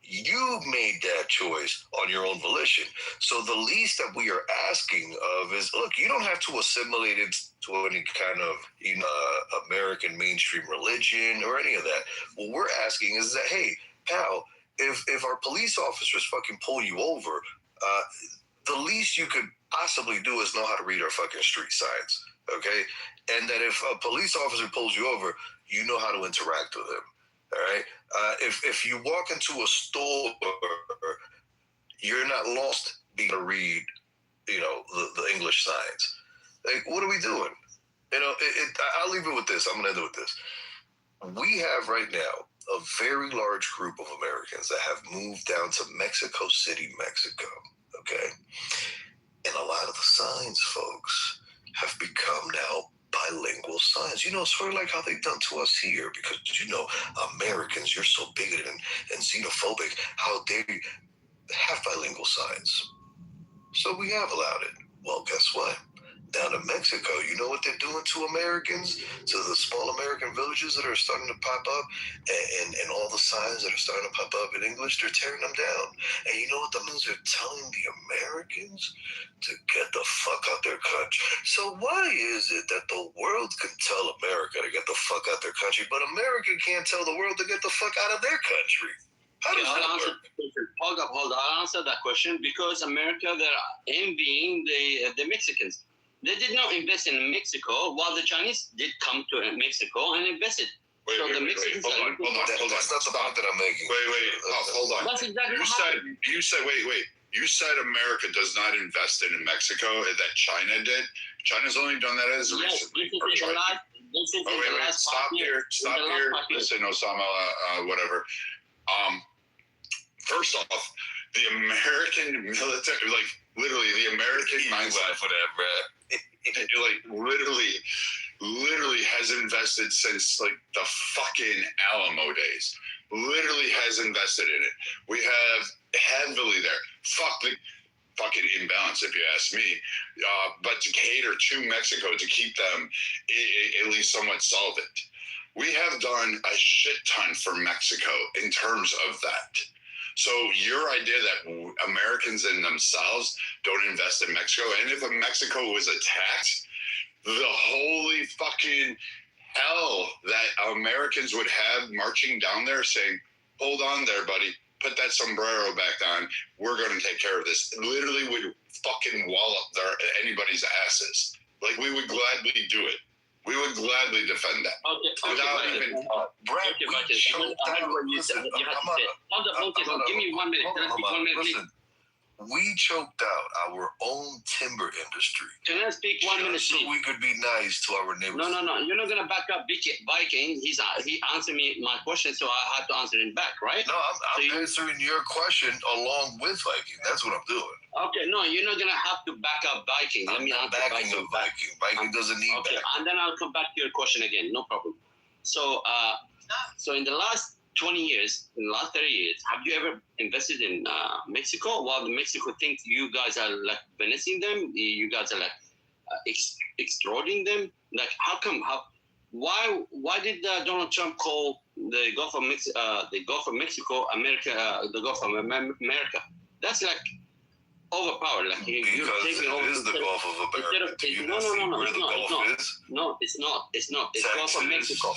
You made that choice on your own volition. So the least that we are asking of is, look, you don't have to assimilate it to any kind of American mainstream religion or any of that. What we're asking is that, hey, pal, if our police officers fucking pull you over, the least you could possibly do is know how to read our fucking street signs, okay? And that if a police officer pulls you over, you know how to interact with them. All right. If you walk into a store, you're not lost being able to read, the English signs. Like, what are we doing? I'll leave it with this. I'm going to end it with this. We have right now a very large group of Americans that have moved down to Mexico City, Mexico. Okay. And a lot of the signs, folks, have become now bilingual signs. Sort of like how they've done to us here, because, Americans, you're so bigoted and xenophobic. How dare you have bilingual signs? So we have allowed it. Well, guess what? Down in Mexico, you know what they're doing to Americans, to the small American villages that are starting to pop up, and all the signs that are starting to pop up in English, they're tearing them down. And you know what the ones are telling the Americans? To get the fuck out their country. So why is it that the world can tell America to get the fuck out their country, but America can't tell the world to get the fuck out of their country? How does that work? Hold up. I'll answer that question. Because America, they're envying the Mexicans. They did not invest in Mexico, while the Chinese did come to Mexico and invested. Wait, hold on. That's not the point that I'm making. Wait. Hold on. That's exactly You said, wait. You said America does not invest in Mexico, that China did. China's only done that as recently. Stop here. Listen, Osama, whatever. First off, the American military, like literally the American mindset for that, bro. Like literally has invested since like the fucking Alamo days. Literally has invested in it. We have heavily there. Fuck the fucking imbalance, if you ask me. But to cater to Mexico, to keep them at least somewhat solvent. We have done a shit ton for Mexico in terms of that. So your idea that Americans in themselves don't invest in Mexico, and if Mexico was attacked, the holy fucking hell that Americans would have marching down there saying, hold on there, buddy. Put that sombrero back on. We're going to take care of this. It literally would fucking wallop anybody's asses. Like, we would gladly do it. We would gladly defend that. Brad, we choked out. Listen, give me 1 minute. Listen, we choked out our own timber industry. Can I speak 1 minute, so please? we could be nice to our neighbors. No. You're not gonna back up Viking. He answered me my question, so I had to answer him back, right? No, I'm answering your question along with Viking. That's what I'm doing. Okay, no, you're not gonna have to back up Viking. Let me answer Viking. Viking doesn't need okay, back. And then I'll come back to your question again. No problem. So, so in the last 20 years, in the last 30 years, have you ever invested in Mexico? While the Mexico thinks you guys are like menacing them, you guys are like extorting them. Like, how come? Why did Donald Trump call the Gulf of Mexico, America, the Gulf of America? That's like overpowered. Like you're taking over. It is the Gulf of America. No, it's not. It's Gulf of Mexico.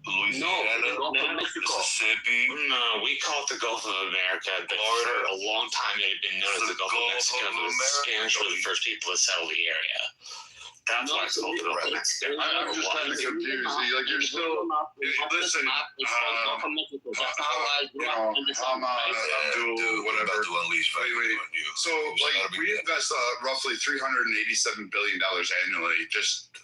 Louisiana, Mississippi. No, we call it the Gulf of America, but for a long time it had been known as the Gulf of Mexico. The Spanish were the first people to settle the area. That's why it's called the Gulf of Mexico. I'm just kind of confused. Like, you're still listen. I'm Abdul, whatever. So, like, we invest roughly $387 billion annually, just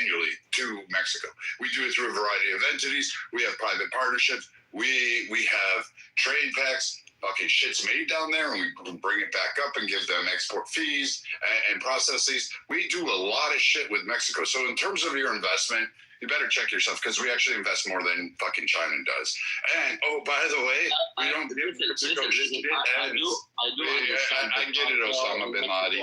annually to Mexico. We do it through a variety of entities. We have private partnerships. We have trade pacts. Fucking shit's made down there, and we bring it back up and give them export fees and processes. We do a lot of shit with Mexico. So in terms of your investment, you better check yourself, because we actually invest more than fucking China does. And oh, by the way, we don't give Mexico shit. I get it, Osama bin Laden.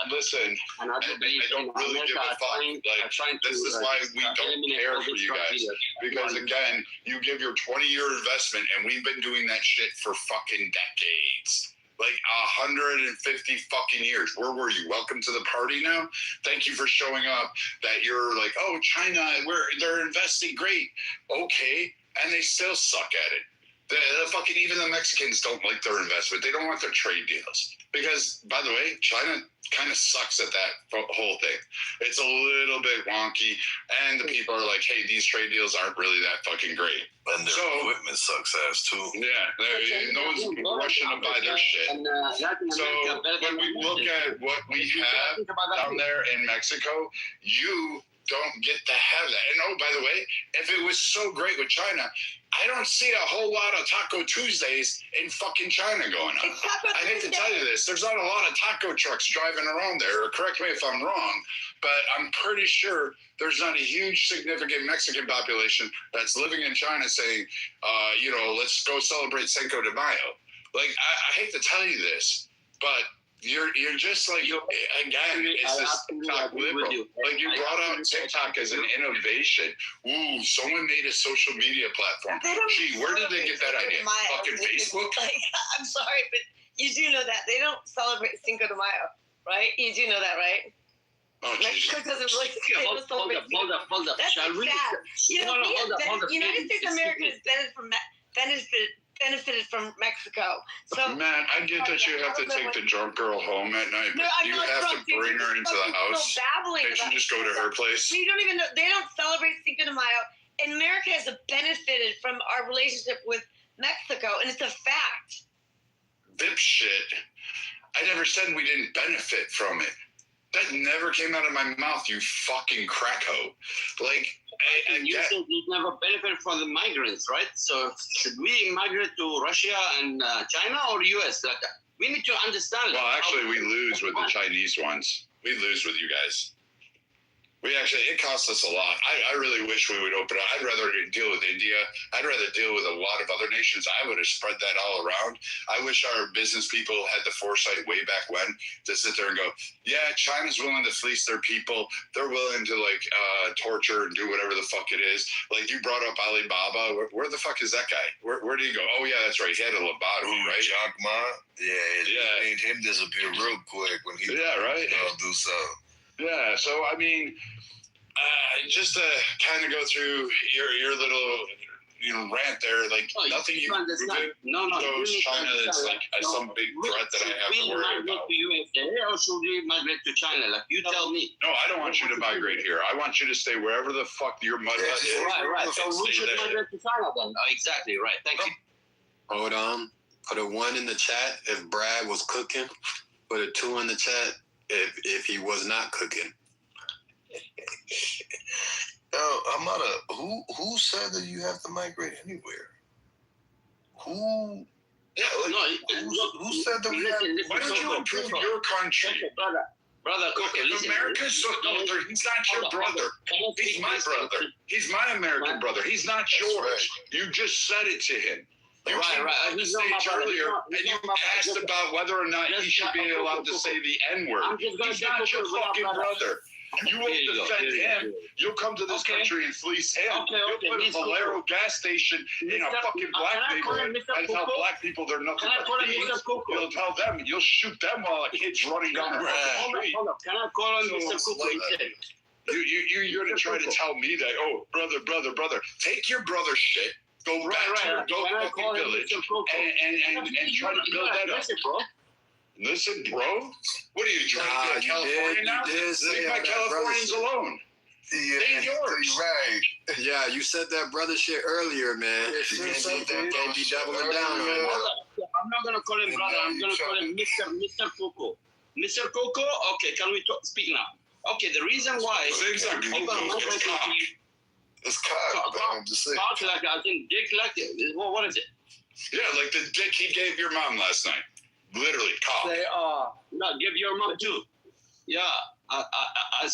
Listen, I don't really give a fuck. Like, this is why we don't care for you guys. Because again, you give your 20-year investment, and we've been doing that shit for fucking decades. Like 150 fucking years. Where were you? Welcome to the party now. Thank you for showing up. That you're like, oh, China, they're investing great. Okay, and they still suck at it. The fucking even the Mexicans don't like their investment. They don't want their trade deals because, by the way, China kind of sucks at that whole thing. It's a little bit wonky, and the people are like, hey, these trade deals aren't really that fucking great. And their equipment sucks ass too. Yeah, no one's rushing to buy their shit. So when we look at what we have down there in Mexico, you don't get to have that. And oh, by the way, if it was so great with China, I don't see a whole lot of Taco Tuesdays in fucking China going on. I hate to tell you this. There's not a lot of taco trucks driving around there. Or correct me if I'm wrong, but I'm pretty sure there's not a huge significant Mexican population that's living in China saying, let's go celebrate Cinco de Mayo. Like, I hate to tell you this, but you're just like, again, it's this TikTok liberal. Like, you brought out TikTok as an innovation. Ooh, someone made a social media platform. Gee, where did they get that idea? Fucking Facebook? Like, I'm sorry, but you do know that. They don't celebrate Cinco de Mayo, right? You do know that, right? Oh, Mexico doesn't really celebrate Cinco de Mayo. Hold up. That's Shall we? sad. United States of America has benefited from Mexico. So, man, I get that you have to take the drunk girl home at night, but you have to bring her into the house. Can't you just go to her place? You don't even know. They don't celebrate Cinco de Mayo. And America has benefited from our relationship with Mexico, and it's a fact. dipshit. I never said we didn't benefit from it. That never came out of my mouth, you fucking crackho. Like, you said we never benefit from the migrants, right? So should we migrate to Russia and China or US? Like, we need to understand. Well, actually, we lose with the Chinese ones. We lose with you guys. It costs us a lot. I really wish we would open up. I'd rather deal with India. I'd rather deal with a lot of other nations. I would have spread that all around. I wish our business people had the foresight way back when to sit there and go, yeah, China's willing to fleece their people. They're willing to torture and do whatever the fuck it is. Like you brought up Alibaba. Where the fuck is that guy? Where did he go? Oh yeah, that's right. He had a lobotomy, right? Jack Ma? Yeah, made him disappear real quick when he right? Do so. Yeah, so I mean, just to kind of go through your little rant there, like nothing you understand. No, shows China that's like some big threat that I have to worry about. To USA or should we migrate to China? Like you tell me. No, I don't want you to migrate here. I want you to stay wherever the fuck your mother is. Right. So we should migrate to China then. Oh, exactly right. Thank you. Hold on. Put a 1 in the chat if Brad was cooking. Put a 2 in the chat if he was not cooking. Who said that you have to migrate anywhere? Who? Yeah, who said that? Why don't you improve your country, brother? America's he's not your brother. He's my brother. He's my American brother. He's not yours. You just said it to him. Right. He's on my earlier, and you asked about whether or not he should be allowed to say the N-word. He's not your fucking brother. You won't defend him. You'll come to this country and fleece him. You'll put a Valero gas station in a fucking black neighborhood and tell black people they're nothing but thieves. You'll tell them, you'll shoot them while a kid's running down the street. Can I call him Mr. Cuckoo? You're going to try to tell me that, oh, brother. Take your brother shit. Go back to your fucking village and try to build that up. Listen, bro. What are you trying to get California now? Leave my Californians alone. Yeah, they ain't yours. Right. Yeah, you said that brother shit earlier, man. You can't be doubling down on it. I'm not gonna call him brother. I'm gonna call him Mr. Coco. Mr. Coco. Okay, can we speak now? Okay, the reason why. Things are it's cock. I'm just saying. Cock like I think dick like it. What is it? Yeah, like the dick he gave your mom last night. Literally, cock. Say, no, give your mom too. Yeah, I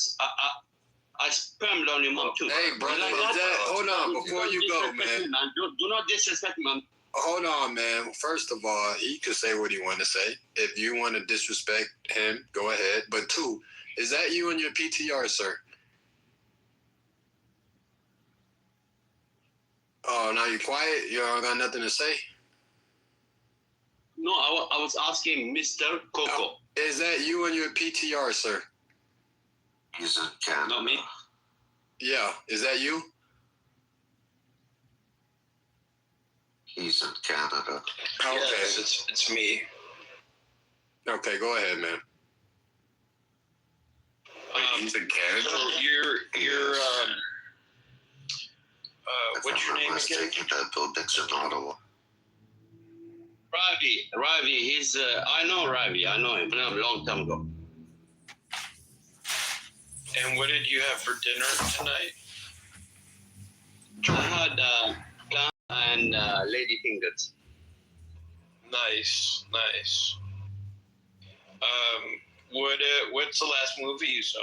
spammed on your mom too. Hey, brother, hold on before you go, man. Do not disrespect me, man. Hold on, man. First of all, he could say what he want to say. If you want to disrespect him, go ahead. But 2, is that you and your PTR, sir? Oh, now you quiet? You don't got nothing to say? No, I was asking Mr. Coco. Is that you and your PTR, sir? He's in Canada. Not me. Yeah, is that you? He's in Canada. Okay, yes, it's me. Okay, go ahead, man. He's in Canada. So you're what's your name again? That building's in Ottawa. Ravi, he's, I know Ravi, I know him a long time ago. And what did you have for dinner tonight? I had clam and lady fingers. Nice. What's the last movie you saw?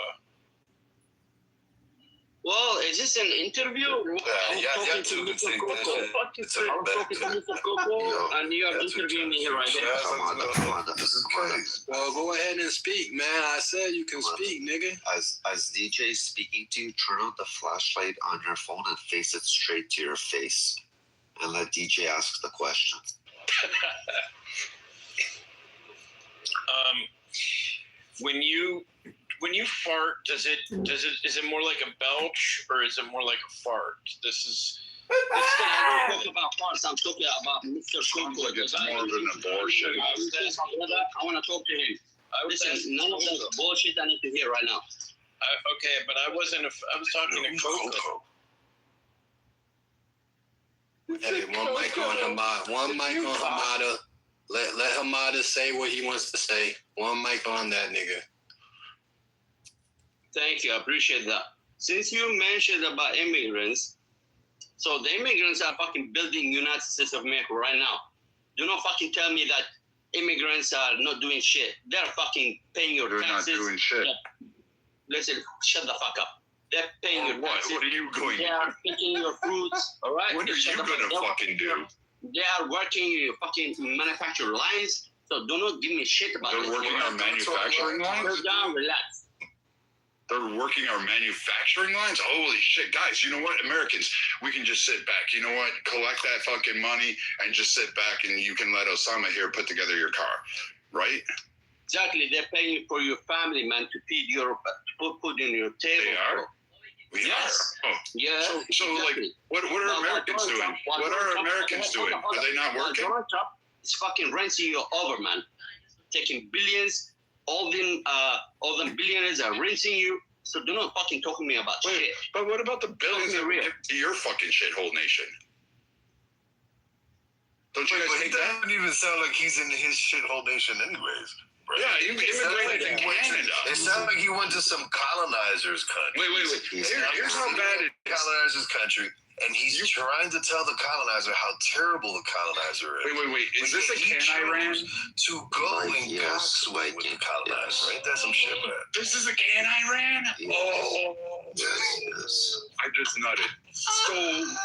Well, is this an interview? Yeah, talking to Mr. Coco. I'm talking to Mr. Coco, and you are interviewing me here right now. Well, go ahead and speak, man. I said you can speak, nigga. As DJ is speaking to you, turn on the flashlight on your phone and face it straight to your face, and let DJ ask the question. When you fart, is it more like a belch or is it more like a fart? I'm talking about farts. I'm talking about Mr. Coco. Like it's more of an abortion. I want to talk to him. Listen, none of that bullshit I need to hear right now. Okay, but I was talking to Coco. Hey, one mic on Hamada. Let Hamada say what he wants to say. One mic on that nigga. Thank you. I appreciate that. Since you mentioned about immigrants, so the immigrants are fucking building United States of America right now. Do not fucking tell me that immigrants are not doing shit. They're fucking paying your taxes. They're not doing shit. Yeah. Listen, shut the fuck up. They're paying your taxes. What are you going to do? They are picking your fruits, all right? What are you going to fucking do? They are working your fucking manufacturing lines, so do not give me shit about it. They're working our manufacturing lines? Slow down, relax. They're working our manufacturing lines? Holy shit, guys, you know what? Americans, we can just sit back. You know what? Collect that fucking money and just sit back and you can let Osama here put together your car, right? Exactly. They're paying for your family, man, to feed your, to put in your table. They are? Yes. Oh. Yeah. So exactly. like, what are Americans doing? What are Americans doing? Are they not working? Donald Trump is fucking rinsing you over, man. Taking billions, all them billionaires are rinsing you. So do not fucking talk to me about shit. But what about the billions that we give to your fucking shithole nation? Don't you guys think that? Doesn't even sound like he's in his shithole nation anyways. Right? Yeah, you immigrated in Canada. It sounds like he went to some colonizer's country. Wait. Here's how bad it is. Colonizer's country, and he's trying to tell the colonizer how terrible the colonizer is. Wait. Is this a can I ran? To go and cocksway with the colonizer. Ain't that some shit, man? This is a can I ran? Oh. Yes. I just nutted. So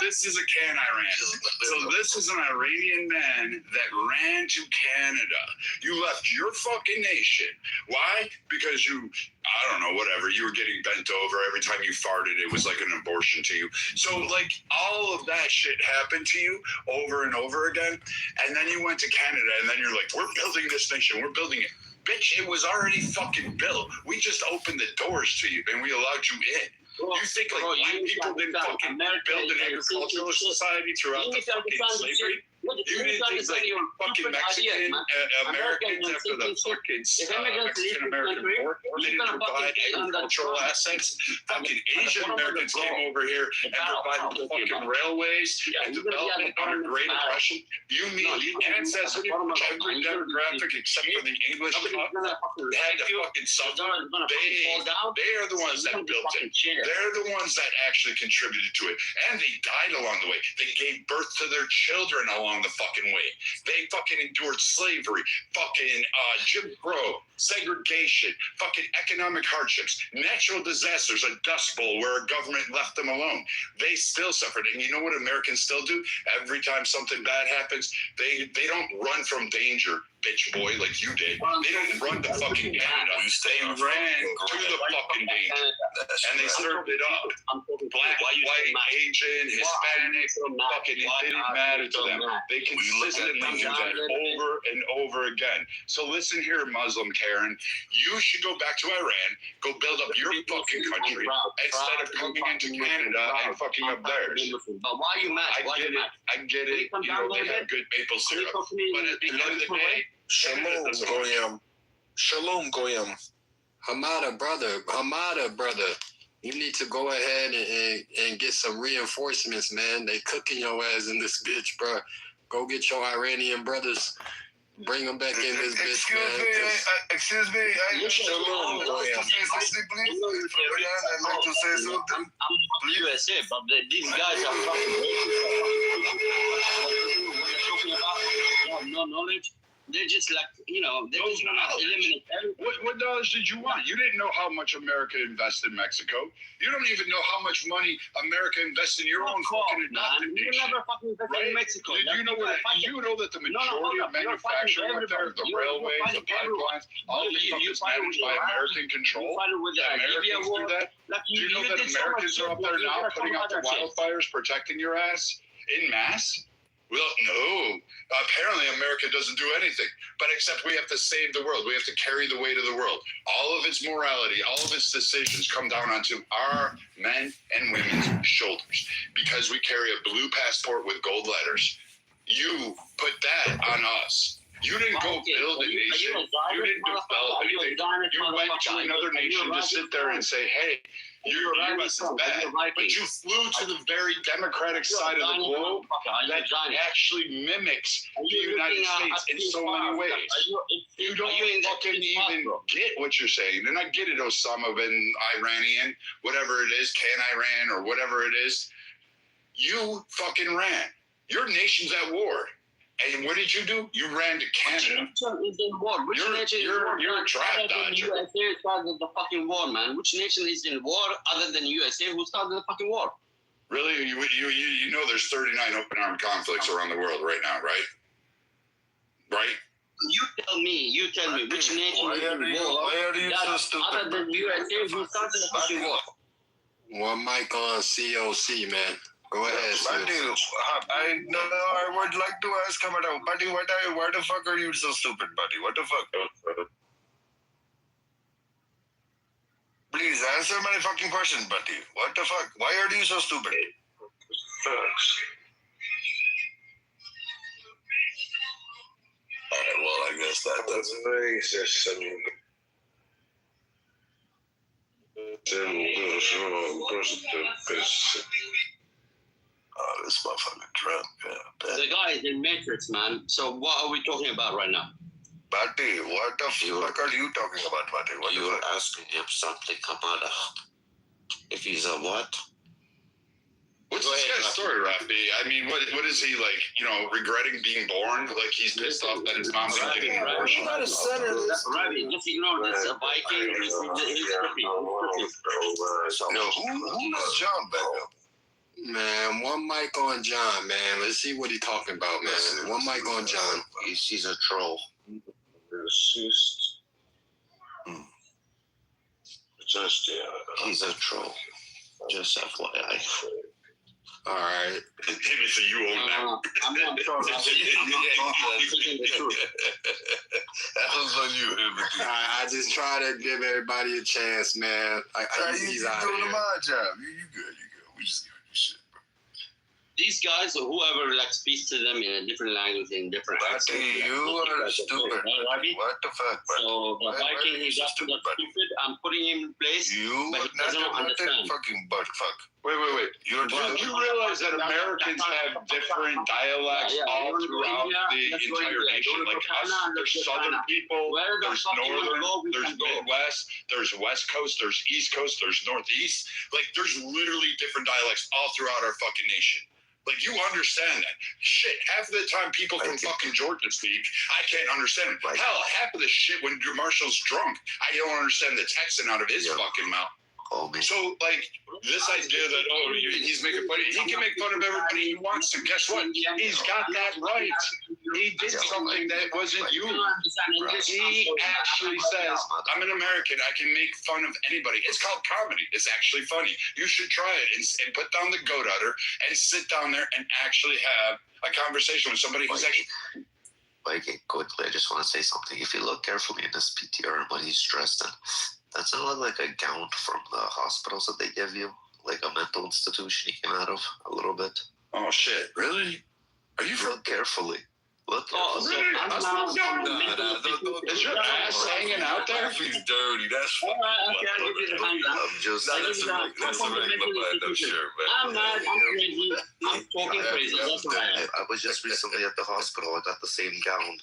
this is a can I ran. So this is an Iranian man that ran to Canada. You left your fucking nation. Why? Because you, I don't know, whatever. You were getting bent over every time you farted. It was like an abortion to you. So like all of that shit happened to you over and over again. And then you went to Canada and then you're like, we're building this nation. We're building it. Bitch, it was already fucking built. We just opened the doors to you and we allowed you in. You think like white people didn't fucking build an agricultural society throughout the fucking slavery? You didn't think like fucking Mexican Americans after the fucking Mexican American War, they didn't provide agricultural assets? Fucking Asian Americans came over here and provided the fucking railways and development under Great Depression. You can't say pretty much every demographic except for the English had to fucking suffer. They are the ones that built it. They're the ones that actually contributed to it. And they died along the way. They gave birth to their children along the fucking way. They fucking endured slavery, fucking Jim Crow, segregation, fucking economic hardships, natural disasters, a dust bowl where a government left them alone. They still suffered. And you know what Americans still do? Every time something bad happens, they don't run from danger, bitch boy, like you did. They didn't run to fucking Canada. They ran to the fucking danger. And they served it up. Black, white, Asian, Hispanic, fucking it didn't matter to them. They consistently do that over and over again. So listen here, Muslim Karen, you should go back to Iran, go build up your fucking country instead of coming into Canada and fucking up theirs. But why are you mad? I get it. You know, they have good maple syrup. But at the end of the day, Shalom, Goyam. Hamada, brother. You need to go ahead and get some reinforcements, man. They cooking your ass in this bitch, bro. Go get your Iranian brothers. Bring them back in this bitch, man. Excuse me. Shalom, Goyam. I'd like to say something. I'm from USA, but these guys are fucking talking about no knowledge. They're just like, you know, they're just gonna eliminate everything. What dollars did you want? You didn't know how much America invested in Mexico. You don't even know how much money America invested in your own fucking adopted nation. You never fucking invested in Mexico. Did you know that the majority of manufacturing up there, the railways, the pipelines, all this stuff is managed by American control? Americans do that? Do you know that Americans are up there now putting out the wildfires, protecting your ass in mass? Well, no. Apparently, America doesn't do anything. But except we have to save the world. We have to carry the weight of the world. All of its morality, all of its decisions come down onto our men and women's shoulders. Because we carry a blue passport with gold letters. You put that on us. You didn't go build a nation. You didn't develop anything. You went to another nation to sit there and say, hey, your U.S. is bad. But you flew to the very democratic side of the globe that actually mimics the United States in so many ways. You don't fucking even get what you're saying. And I get it, Osama bin Iranian, whatever it is, Can Iran or whatever it is. You fucking ran. Your nation's at war. And what did you do? You ran to Canada. Which nation is in war? Which nation is in war? You're a draft dodger. USA started the fucking war, man. Which nation is in war other than USA who started the fucking war? Really? You know there's 39 open armed conflicts around the world right now, right? Right? You tell me, which nation is in war other than USA who started the fucking war? One mic on COC, man. Go ahead, Buddy, I would like to ask him, buddy, why the fuck are you so stupid, buddy? What the fuck? Please answer my fucking question, buddy. What the fuck? Why are you so stupid? Thanks. Alright, well, I guess that's racist. I mean, this motherfucker drunk. Yeah, the guy is in Matrix, man. So what are we talking about right now? Buddy, what the fuck are you talking about, buddy? What you were asking him something about if he's a what? What's this guy's story, Rafi? I mean, what is he like? You know, regretting being born? Like he's pissed off that his mom's not getting an abortion. Ravi, just ignore this. A Viking. He's No, who knows John back up? Man, one mic on John, man. Let's see what he's talking about, man. One mic on John. He's a troll. Just he's a troll. Just FYI. All right. So you own that. I'm not sure. I'm speaking the truth. That was on you. I just try to give everybody a chance, man. He's out doing here. my job. You good. We just giving you shit. These guys or whoever like speaks to them in a different language, in different accents. You are stupid. What the fuck? So the Viking, he's up to the stupid. I'm putting him in place. But he doesn't understand. Fucking butt fuck. Wait. You realize that Americans have different dialects all throughout the entire nation? Like us, there's Southern people, there's Northern, there's Midwest, there's West Coast, there's East Coast, there's Northeast. Like there's literally different dialects all throughout our fucking nation. Like, you understand that. Shit, half of the time people from fucking Georgia speak, I can't understand it. Hell, half of the shit when Marshall's drunk, I don't understand the Texan out of his fucking mouth. So, like, this idea that, he's making fun of, he can make fun of everybody he wants to. Guess what? He's got that right. He did something that wasn't you. He actually says, I'm an American. I can make fun of anybody. It's called comedy. It's actually funny. You should try it and put down the goat udder and sit down there and actually have a conversation with somebody who's actually... Quickly, I just want to say something. If you look carefully in this PTR and what he's dressed in, does it look like a gown from the hospitals that they give you? Like a mental institution he came out of, a little bit? Oh, shit. Really? Are you... Look carefully. Look carefully. Is your ass hanging out there? He's dirty. That's what I'm just... that's a regular platinum shirt, man. I'm not. I'm crazy. I'm talking crazy. That's what I am. I was just recently at the hospital. I got the same gown.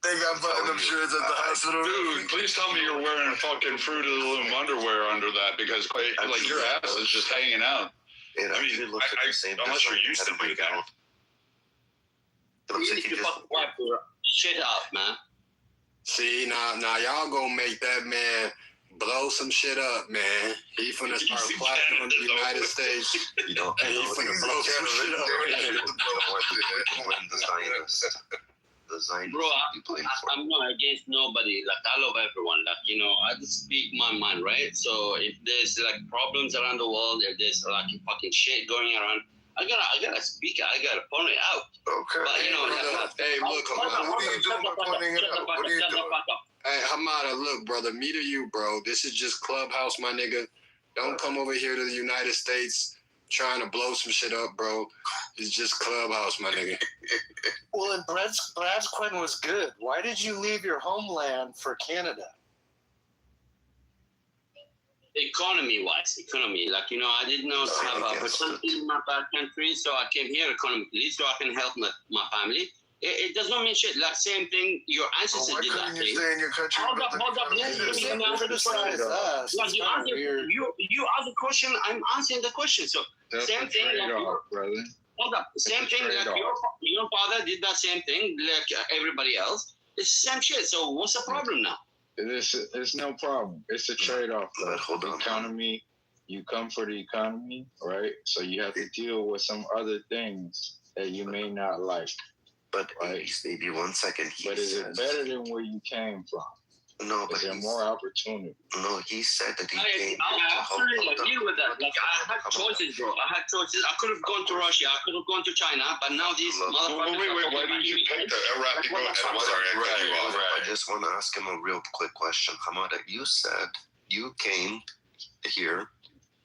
They got platinum shirts at the hospital. Dude, please tell me you're wearing fucking Fruit of the Loom underwear under that because, like, your ass is just hanging out. I mean, unless you're used to doing that. You need to fucking wipe your shit up, man. See, now y'all gonna make that man blow some shit up, man. He finna start plotting on the United States. And he finna blow some shit up. Bro, I'm not against nobody. Like, I love everyone. Like, you know, I just speak my mind, right? So if there's like problems around the world, if there's like fucking shit going around, I gotta speak. I gotta point it out. Okay. But you know, hey, look, Hamada. What are you doing by pointing it out? What are you doing? Hey, Hamada, look, brother. Me to you, bro. This is just Clubhouse, my nigga. Don't come over here to the United States trying to blow some shit up, bro. It's just Clubhouse, my nigga. Well, and Brad's question was good. Why did you leave your homeland for Canada? Economy. Like, you know, I did not have opportunity in my back country, so I came here economically so I can help my family. It does not mean shit. Like, same thing, your ancestors did that thing. Stay in your country? Hold up. You ask the question, I'm answering the question. So, That's same thing. brother. Hold up. Same thing, like your father did that same thing, like everybody else. It's the same shit. So, what's the problem now? It's no problem. It's a trade-off. Hold on. Economy, you come for the economy, right? So you have to deal with some other things that you may not like. But maybe 1 second. But is it better than where you came from? No, but is there more opportunity? No, he said that he came. I absolutely agree with that. Like, I had choices, bro. I could have gone to Russia. I could have gone to China. But now these motherfuckers. Wait. Why did you pick the Iraqi? Go ahead. I'm sorry, I cut you off. I just want to ask him a real quick question. Hamada, you said you came here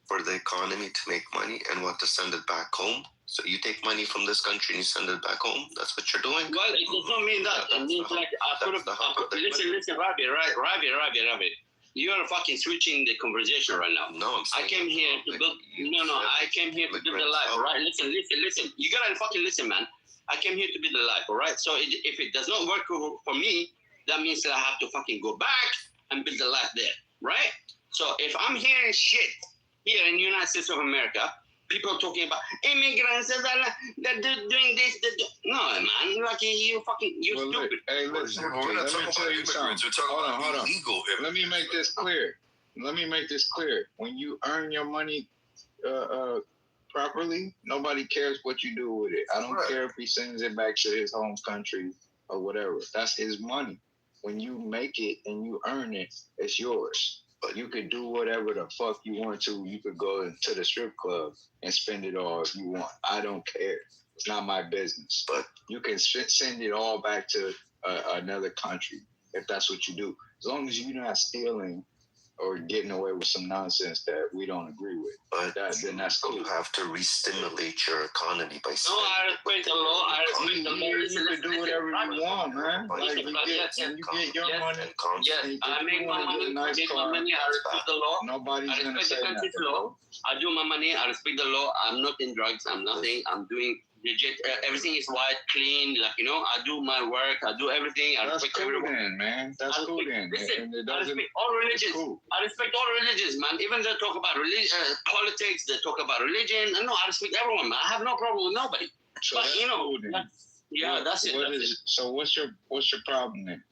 for the economy to make money and want to send it back home. So you take money from this country and you send it back home? That's what you're doing? Well, it does not mean that. It means like I could have. Listen, Ravi. You are fucking switching the conversation right now. No, I came here to build. I came here to build a life. All right, listen. You gotta fucking listen, man. I came here to build a life. All right. So if it does not work for me, that means that I have to fucking go back and build a life there, right? So if I'm hearing shit here in the United States of America. People talking about immigrants that doing this. No, man, like you're stupid. Hey, listen, we're not talking about immigrants. We're talking about illegal immigrants. Let me make this clear. When you earn your money properly, nobody cares what you do with it. I don't care if he sends it back to his home country or whatever. That's his money. When you make it and you earn it, it's yours. But you could do whatever the fuck you want to. You could go to the strip club and spend it all if you want. I don't care. It's not my business. But you can send it all back to another country if that's what you do. As long as you're not stealing or getting away with some nonsense that we don't agree with. But then that's cool. You have to re-stimulate your economy by No, I respect the law. I respect the law. You can do whatever you want, man. Like you get your money. Yes, I make my money. I make my money. I respect the law. Nobody's going to say nothing. Law. I do my money. I respect the law. I'm not in drugs. I'm nothing. I'm doing legit. Everything is white, clean. Like, you know, I do my work. I do everything. I respect everyone. Then, man. That's cool then. Listen, I respect all religions. Cool. I respect all religions, man. Even they talk about politics, they talk about religion. No, I respect everyone, man. I have no problem with nobody. So but you know, that's it. So what's your problem then?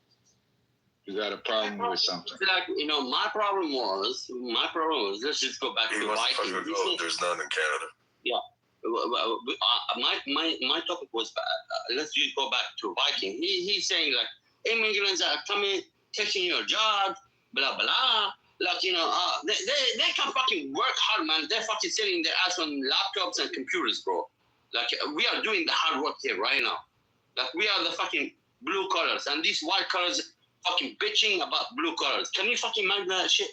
You got a problem with something? Like, you know, my problem was. Let's just go back to Vikings. There's none in Canada. Yeah. My topic was let's just go back to Viking. He's saying like immigrants are coming, taking your job, blah blah. Like, you know, they can fucking work hard, man. They're fucking sitting their ass on laptops and computers, bro. Like, we are doing the hard work here right now. Like, we are the fucking blue collars, and these white collars fucking bitching about blue collars. Can you fucking mind that shit?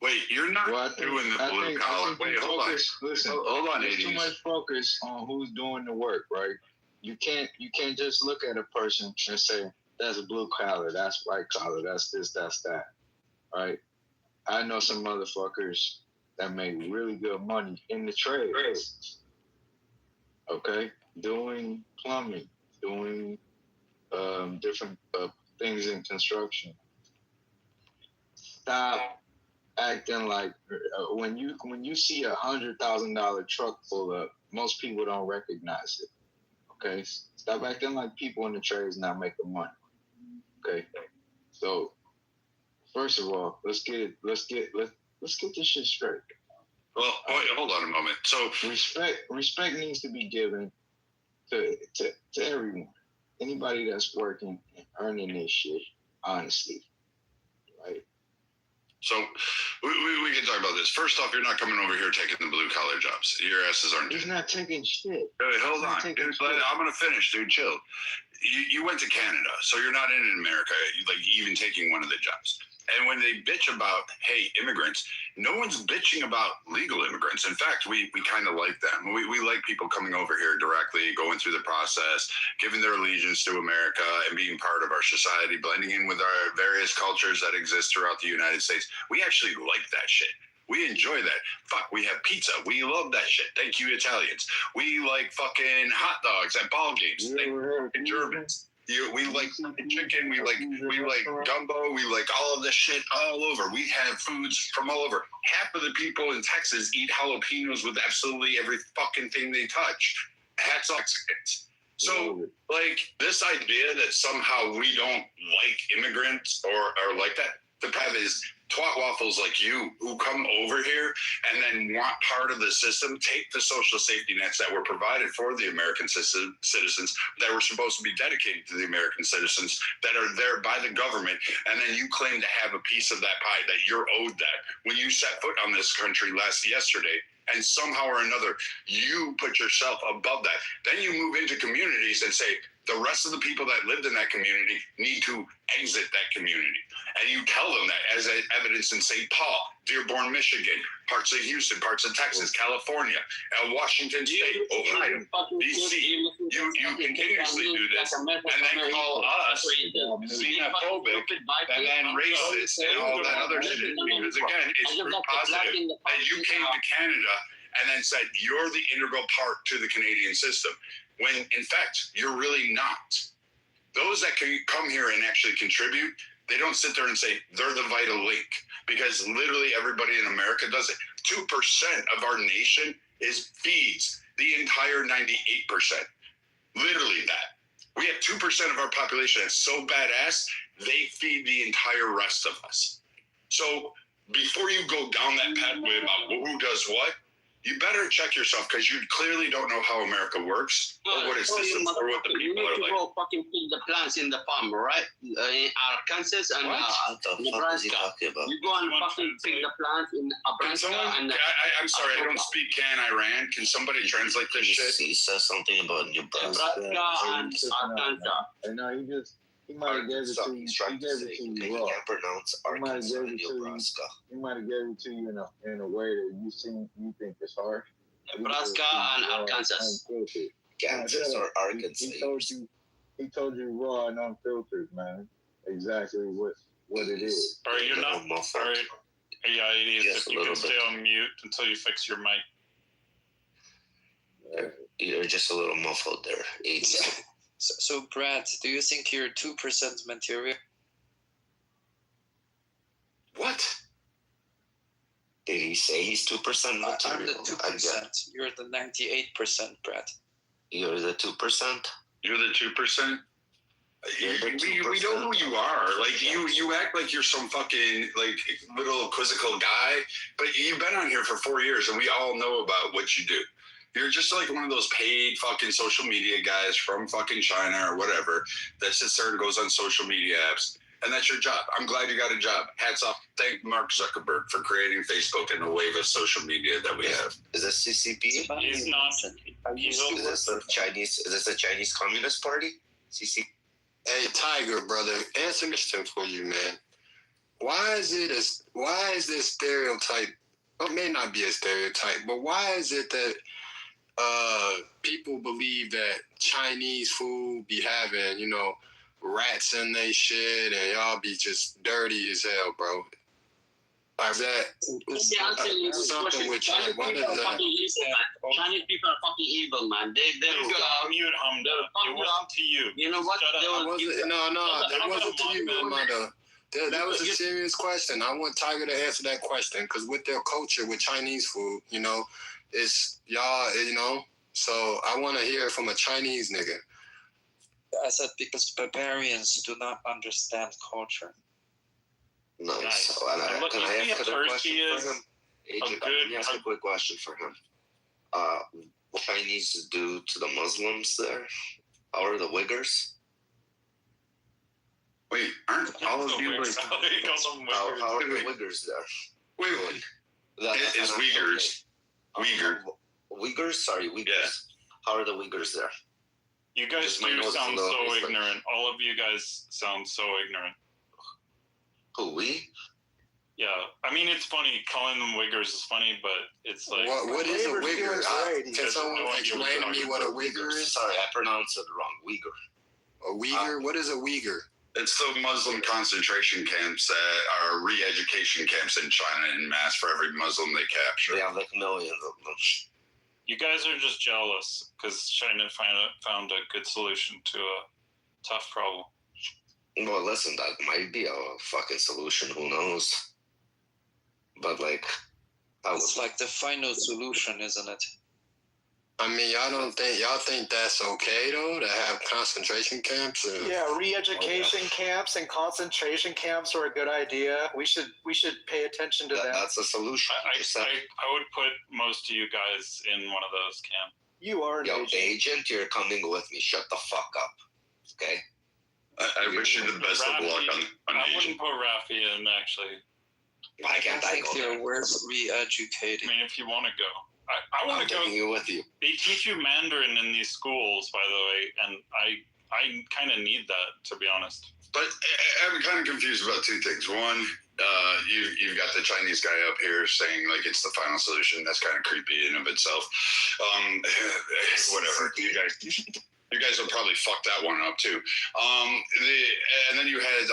Wait, you're not doing the blue collar. Wait, hold on. Listen, hold on, there's too much focus on who's doing the work, right? You can't just look at a person and say, that's a blue collar, that's white collar, that's this, that's that, right? I know some motherfuckers that make really good money in the trade. Okay? Doing plumbing, doing different things in construction. Stop acting like when you see $100,000 truck pull up, most people don't recognize it. Okay, stop acting like people in the trades not making money. Okay, so first of all, let's get this shit straight. Well, hold on a moment. So respect needs to be given to everyone, anybody that's working and earning this shit honestly, right? So we can talk about this. First off, you're not coming over here taking the blue collar jobs. Your asses aren't. He's not taking shit. Hey, hold on, dude. I'm gonna finish, dude. Chill. You went to Canada, so you're not in America, like even taking one of the jobs. And when they bitch about, hey, immigrants, no one's bitching about legal immigrants. In fact, we kind of like them. We like people coming over here directly, going through the process, giving their allegiance to America and being part of our society, blending in with our various cultures that exist throughout the United States. We actually like that shit. We enjoy that. Fuck, we have pizza. We love that shit. Thank you, Italians. We like fucking hot dogs at ball games. Thank you, Germans. We like chicken. We like gumbo. We like all of this shit all over. We have foods from all over. Half of the people in Texas eat jalapenos with absolutely every fucking thing they touch. Hats off Mexicans. So, like, this idea that somehow we don't like immigrants or like that, the path is twat waffles like you who come over here and then want part of the system, take the social safety nets that were provided for the American citizens that were supposed to be dedicated to the American citizens that are there by the government, and then you claim to have a piece of that pie, that you're owed that. When you set foot on this country yesterday, and somehow or another you put yourself above that, then you move into communities and say, the rest of the people that lived in that community need to exit that community. And you tell them that as evidence in St. Paul, Dearborn, Michigan, parts of Houston, parts of Texas, California, Washington State, Ohio, DC. You continuously do this and then call us xenophobic and then racist and all that other shit. Because again, it's proof positive that you came to Canada and then said you're the integral part to the Canadian system, when in fact you're really not. Those that can come here and actually contribute, they don't sit there and say they're the vital link, because literally everybody in America does it. 2% of our nation feeds the entire 98%. Literally that. We have 2% of our population that's so badass, they feed the entire rest of us. So before you go down that pathway about who does what, you better check yourself, because you clearly don't know how America works or what its systems or what the people are like. You go fucking pick the plants in the farm, right? In Arkansas and Nebraska. You go and fucking pick the plants in Nebraska. I'm sorry, I don't speak Iran. Can somebody translate this shit? He says something about Nebraska and Arkansas. No, he might have gave it to you. He gave it to you raw. You can't pronounce Arkansas and Nebraska. He might have gave it to you in a way that you think it's hard. Nebraska and Arkansas. Kansas or Arkansas. He told you raw and unfiltered, man. Exactly what it is. All right, you're not. All right. Yeah, idiots. If you can stay on mute until you fix your mic. You're just a little muffled there. So, Brad, do you think you're 2% material? What? Did he say he's 2% material? I'm the 2%. You're the 98%, Brad. You're the 2%? You're the 2%? We know who you are. Like you act like you're some fucking like little quizzical guy, but you've been on here for 4 years, and we all know about what you do. You're just like one of those paid fucking social media guys from fucking China or whatever that sits there and goes on social media apps, and that's your job. I'm glad you got a job. Hats off. Thank Mark Zuckerberg for creating Facebook and the wave of social media that we have. Is this CCP? He's not. Is this the Chinese? Is this the Chinese Communist Party? CCP. Hey, Tiger, brother, answer this question for you, man. Why is this stereotype? Well, it may not be a stereotype, but why is it that people believe that Chinese food be having, rats in they shit, and y'all be just dirty as hell, bro? Is that something with China? Chinese people are fucking evil, man. He's got mute Hamda. It wasn't to you. You know what? No, that wasn't to you, Hamda. That was a serious question. I want Tiger to answer that question, because with their culture, with Chinese food, it's y'all, so I want to hear it from a Chinese nigga. I said because barbarians do not understand culture. Nice. Can I ask a question for him? Let me ask a quick question for him. What Chinese do to the Muslims there? How are the Uyghurs? Wait, aren't all of you like... How are the Uyghurs there? Wait. It's Uyghurs. Uyghurs? Sorry, Uyghurs. Yeah. How are the Uyghurs there? You guys do sound so ignorant. All of you guys sound so ignorant. Who, we? Yeah, I mean, it's funny. Calling them Uyghurs is funny, but it's like... What is a Uyghur? Can someone explain to me what a Uyghur is? Sorry, I pronounced it wrong. Uyghur. A Uyghur? What is a Uyghur? It's the Muslim concentration camps that are re-education camps in China en masse for every Muslim they capture. They have like millions of them. You guys are just jealous because China found a good solution to a tough problem. Well, listen, that might be a fucking solution. Who knows? But like, it's like the final solution, isn't it? I mean, y'all think that's okay though, to have concentration camps? Yeah, re-education camps and concentration camps are a good idea. We should pay attention to that. That's a solution. I would put most of you guys in one of those camps. You are an agent. You're coming with me. Shut the fuck up. Okay. I wish you the best of luck on I wouldn't put Rafi in, actually. Why can't I go there? Worth re-educating. I mean, if you want to go. I want to go. You with you. They teach you Mandarin in these schools, by the way, and I kind of need that, to be honest. But I'm kind of confused about two things. One, you've got the Chinese guy up here saying like it's the final solution. That's kind of creepy in of itself. Whatever. You guys will probably fuck that one up too. And then you had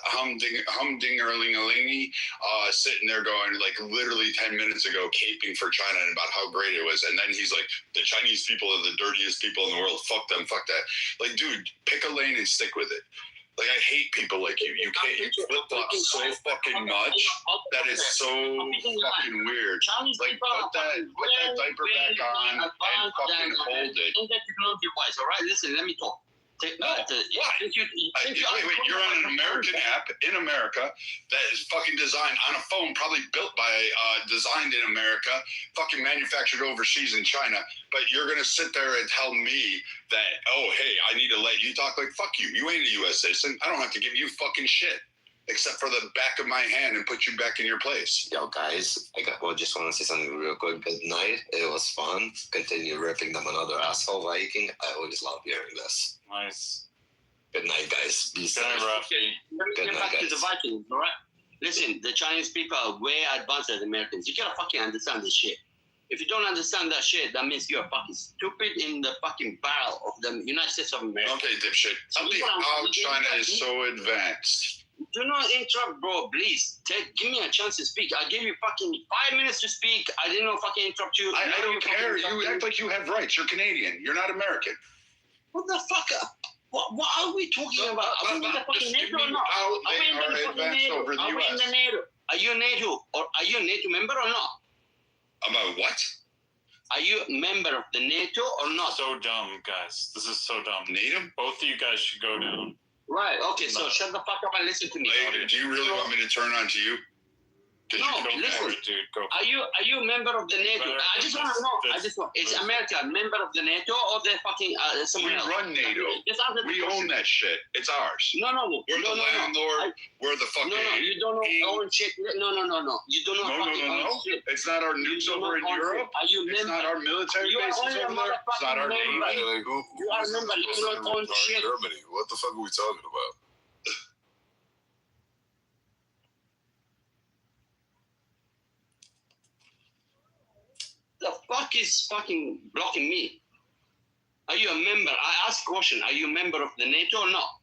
Humdingerlingalingy sitting there going like literally 10 minutes ago caping for China and about how great it was. And then he's like, the Chinese people are the dirtiest people in the world. Fuck them, fuck that. Like, dude, pick a lane and stick with it. Like, I hate people like you. You flip flop so fucking much that is so fucking weird. Like, put that diaper back on and fucking hold it. Technology-wise, all right? Listen, let me talk. Wait, you're on an American app in America that is fucking designed on a phone, probably built by, designed in America, fucking manufactured overseas in China, but you're going to sit there and tell me that, oh, hey, I need to let you talk like, fuck you. You ain't a U.S. citizen. I don't have to give you fucking shit. Except for the back of my hand and put you back in your place. Yo, guys, just want to say something real quick. Good night. It was fun. Continue ripping them another asshole Viking. I always love hearing this. Nice. Good night, guys. Be safe. Okay, let me get back to the Vikings, all right? Listen, the Chinese people are way advanced than the Americans. You gotta fucking understand this shit. If you don't understand that shit, that means you're fucking stupid in the fucking barrel of the United States of America. Okay, dipshit. Tell me how China is so advanced. Do not interrupt, bro. Please, give me a chance to speak. I gave you fucking 5 minutes to speak. I didn't know fucking interrupt you. I don't care. You act like you have rights. You're Canadian. You're not American. What the fuck? What are we talking about? Are we in the fucking NATO or not? Are we in the fucking NATO? Are we in the NATO? Are you NATO or are you a NATO member or not? About what? Are you a member of the NATO or not? So dumb, guys. This is so dumb. NATO? Both of you guys should go down. Right, okay, so shut the fuck up and listen to me. Hey, do you really want me to turn on to you? No, listen. Are you a member of the NATO? I just want to know. Is America a member of the NATO or the fucking someone else? We run NATO. We own that shit. It's ours. No. We're the landlord. We're the fucking. No, you don't own shit. No. You do not fucking own shit. It's not our nukes over in Europe. It's not our military bases over there. It's not our navy. You are a member. You do not own shit. Germany. What the fuck are we talking about? The fuck is fucking blocking me? Are you a member? I ask a question. Are you a member of the NATO or not?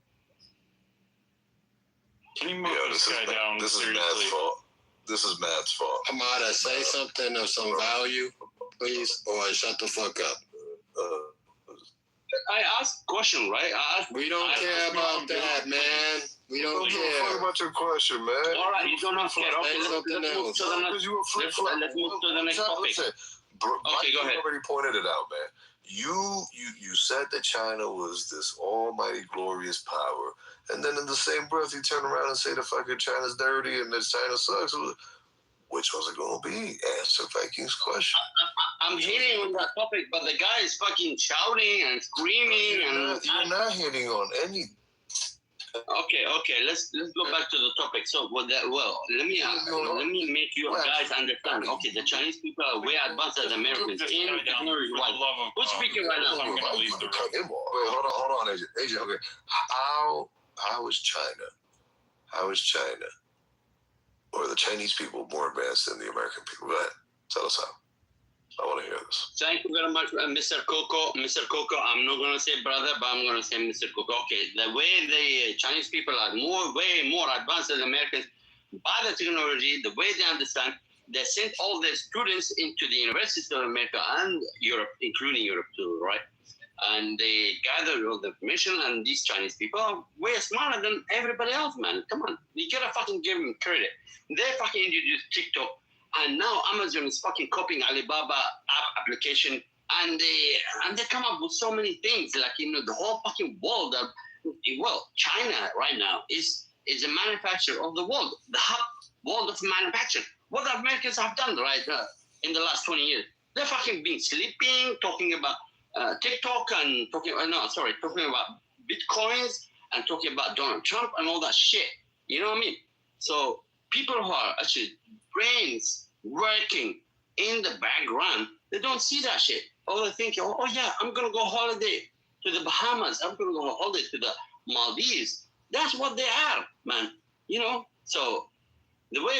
Can you move this guy down? This is Matt's fault. This is Matt's fault. Hamada, say something of some value, please, or shut the fuck up. I asked a question, right? We don't care about that, man. We don't care. What about your question, man? All right, you do not care. Okay, let's move to the next topic. Okay, go ahead. You already pointed it out, man. You said that China was this almighty glorious power, and then in the same breath you turn around and say the fucking China's dirty and that China sucks. Which was it going to be? Answer Vikings' question. I'm hitting on that topic, but the guy is fucking shouting and screaming. You're not hitting on any. Okay. Let's go back to the topic. So, let me make you guys understand. Okay, the Chinese people are way advanced as Americans in technology. Who's speaking right now? Wait, hold on, Agent. Okay, how is China? How is China or the Chinese people more advanced than the American people? Go ahead, tell us how. I want to hear this. Thank you very much, Mr. Coco. Mr. Coco, I'm not going to say brother, but I'm going to say Mr. Coco. Okay, the way the Chinese people are way more advanced than Americans by the technology, the way they understand, they sent all their students into the universities of America and Europe, including Europe too, right? And they gathered all the information, and these Chinese people are way smarter than everybody else, man. Come on. You gotta fucking give them credit. They fucking introduced TikTok, and now Amazon is fucking copying Alibaba app application, and they come up with so many things, like, you know, the whole fucking world of, well, China right now is a manufacturer of the world, the hub world of manufacturing. What the Americans have done, right, in the last 20 years. They're fucking been sleeping, talking about TikTok and talking about Bitcoins and talking about Donald Trump and all that shit. You know what I mean? So people who are actually brains working in the background, they don't see that shit. All they think, oh yeah, I'm going to go holiday to the Bahamas. I'm going to go holiday to the Maldives. That's what they are, man. You know? So the way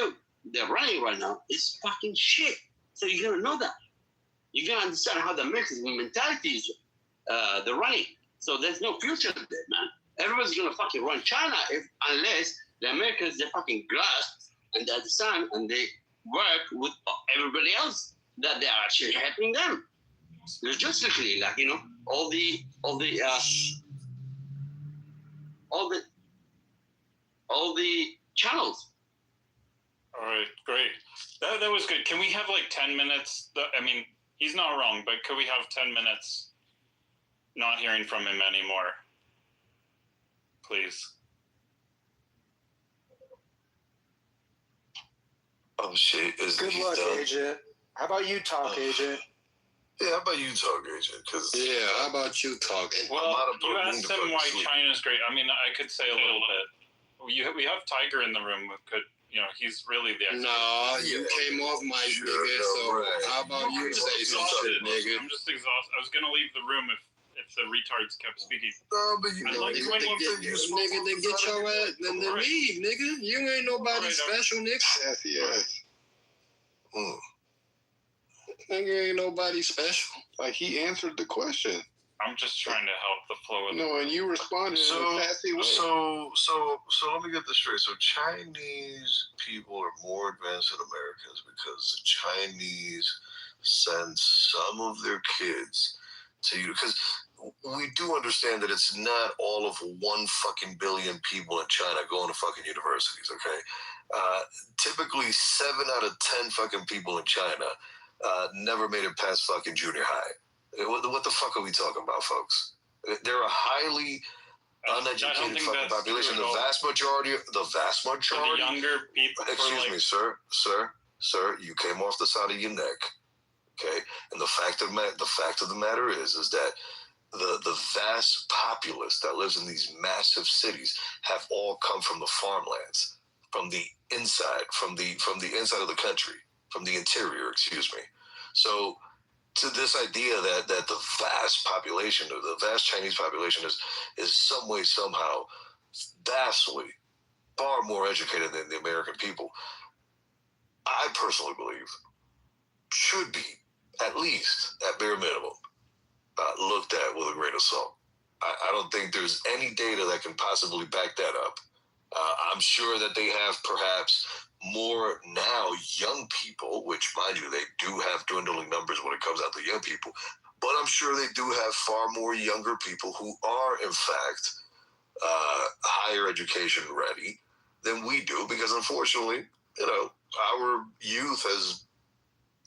they're running right now is fucking shit. So you're going to know that. You're going to understand how the American mentality is they're running. So there's no future there, man. Everyone's going to fucking run China unless the Americans, they fucking grasp and they understand and they work with everybody else that they are actually helping them. Logistically, like, you know, all the channels. All right, great. That was good. Can we have like 10 minutes? I mean, he's not wrong, but could we have 10 minutes not hearing from him anymore? Please. Oh shit! Good luck, done? Agent. How about you talk, Agent? Yeah, how about you talk, Agent? Cause how about you talking? Well, you asked him why China's great. I mean, I could say a little bit. We have Tiger in the room. You know, he's really the expert. No, you came off my nigga. So how about you say some shit, nigga? I'm just exhausted. I was gonna leave the room if the retards kept speaking. No, but nigga, then get your ass, then leave, nigga. You ain't nobody special, nigga. Sassy ass. Nigga ain't nobody special. Like, he answered the question. I'm just trying to help the flow of No, and you responded in a sassy way. So let me get this straight. So Chinese people are more advanced than Americans because the Chinese send some of their kids to you, because we do understand that it's not all of 1 fucking billion people in China going to fucking universities, okay? Typically 7 out of 10 fucking people in China never made it past fucking junior high. What the fuck are we talking about, folks? They're a highly uneducated fucking population. The vast majority. The younger people. Excuse me, sir. You came off the side of your neck, okay? And the fact of the matter is that the vast populace that lives in these massive cities have all come from the farmlands, from the inside, from the inside of the country, from the interior. Excuse me. So, to this idea that the vast population, or the vast Chinese population, is some way, somehow, vastly far more educated than the American people, I personally believe should be, at least, at bare minimum, looked at with a grain of salt. I don't think there's any data that can possibly back that up. I'm sure that they have perhaps more now young people, which, mind you, they do have dwindling numbers when it comes out to young people, but I'm sure they do have far more younger people who are, in fact, higher education ready than we do, because unfortunately, you know, our youth has,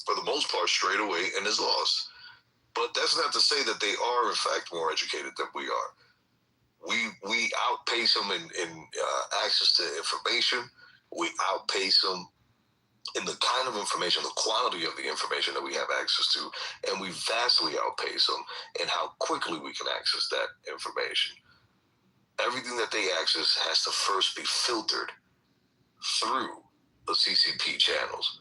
for the most part, strayed away and is lost. But that's not to say that they are, in fact, more educated than we are. We outpace them in access to information. We outpace them in the kind of information, the quality of the information that we have access to, and we vastly outpace them in how quickly we can access that information. Everything that they access has to first be filtered through the CCP channels.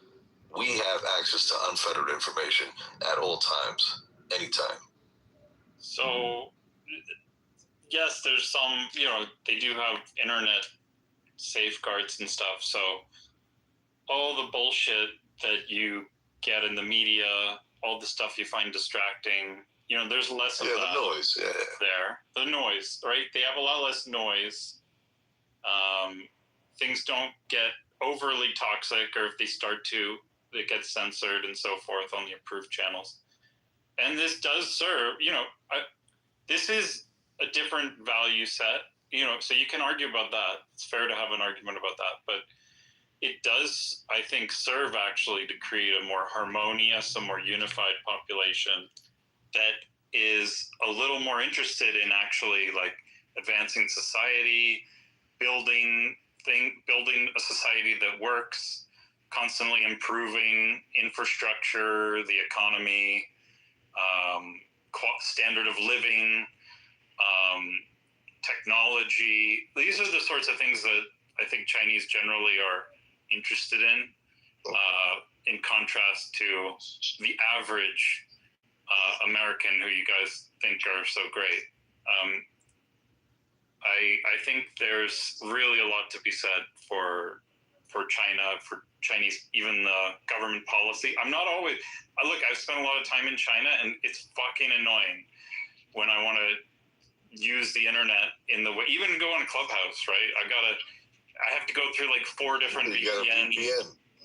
We have access to unfettered information at all times, anytime. So, yes, there's some, you know, they do have internet safeguards and stuff. So all the bullshit that you get in the media, all the stuff you find distracting, there's less of that. The noise, there. The noise, right? They have a lot less noise. Things don't get overly toxic, or if they start to, it gets censored and so forth on the approved channels. And this does serve, this is a different value set, so you can argue about that. It's fair to have an argument about that, but it does, I think, serve actually to create a more harmonious, a more unified population that is a little more interested in actually like advancing society, building a society that works, constantly improving infrastructure, the economy, standard of living, technology. These are the sorts of things that I think Chinese generally are interested in contrast to the average American who you guys think are so great. I think there's really a lot to be said for China, for Chinese, even the government policy. I'm not always, I've spent a lot of time in China, and it's fucking annoying when I want to use the internet in the way, even go on Clubhouse, right? I have to go through like 4 different VPN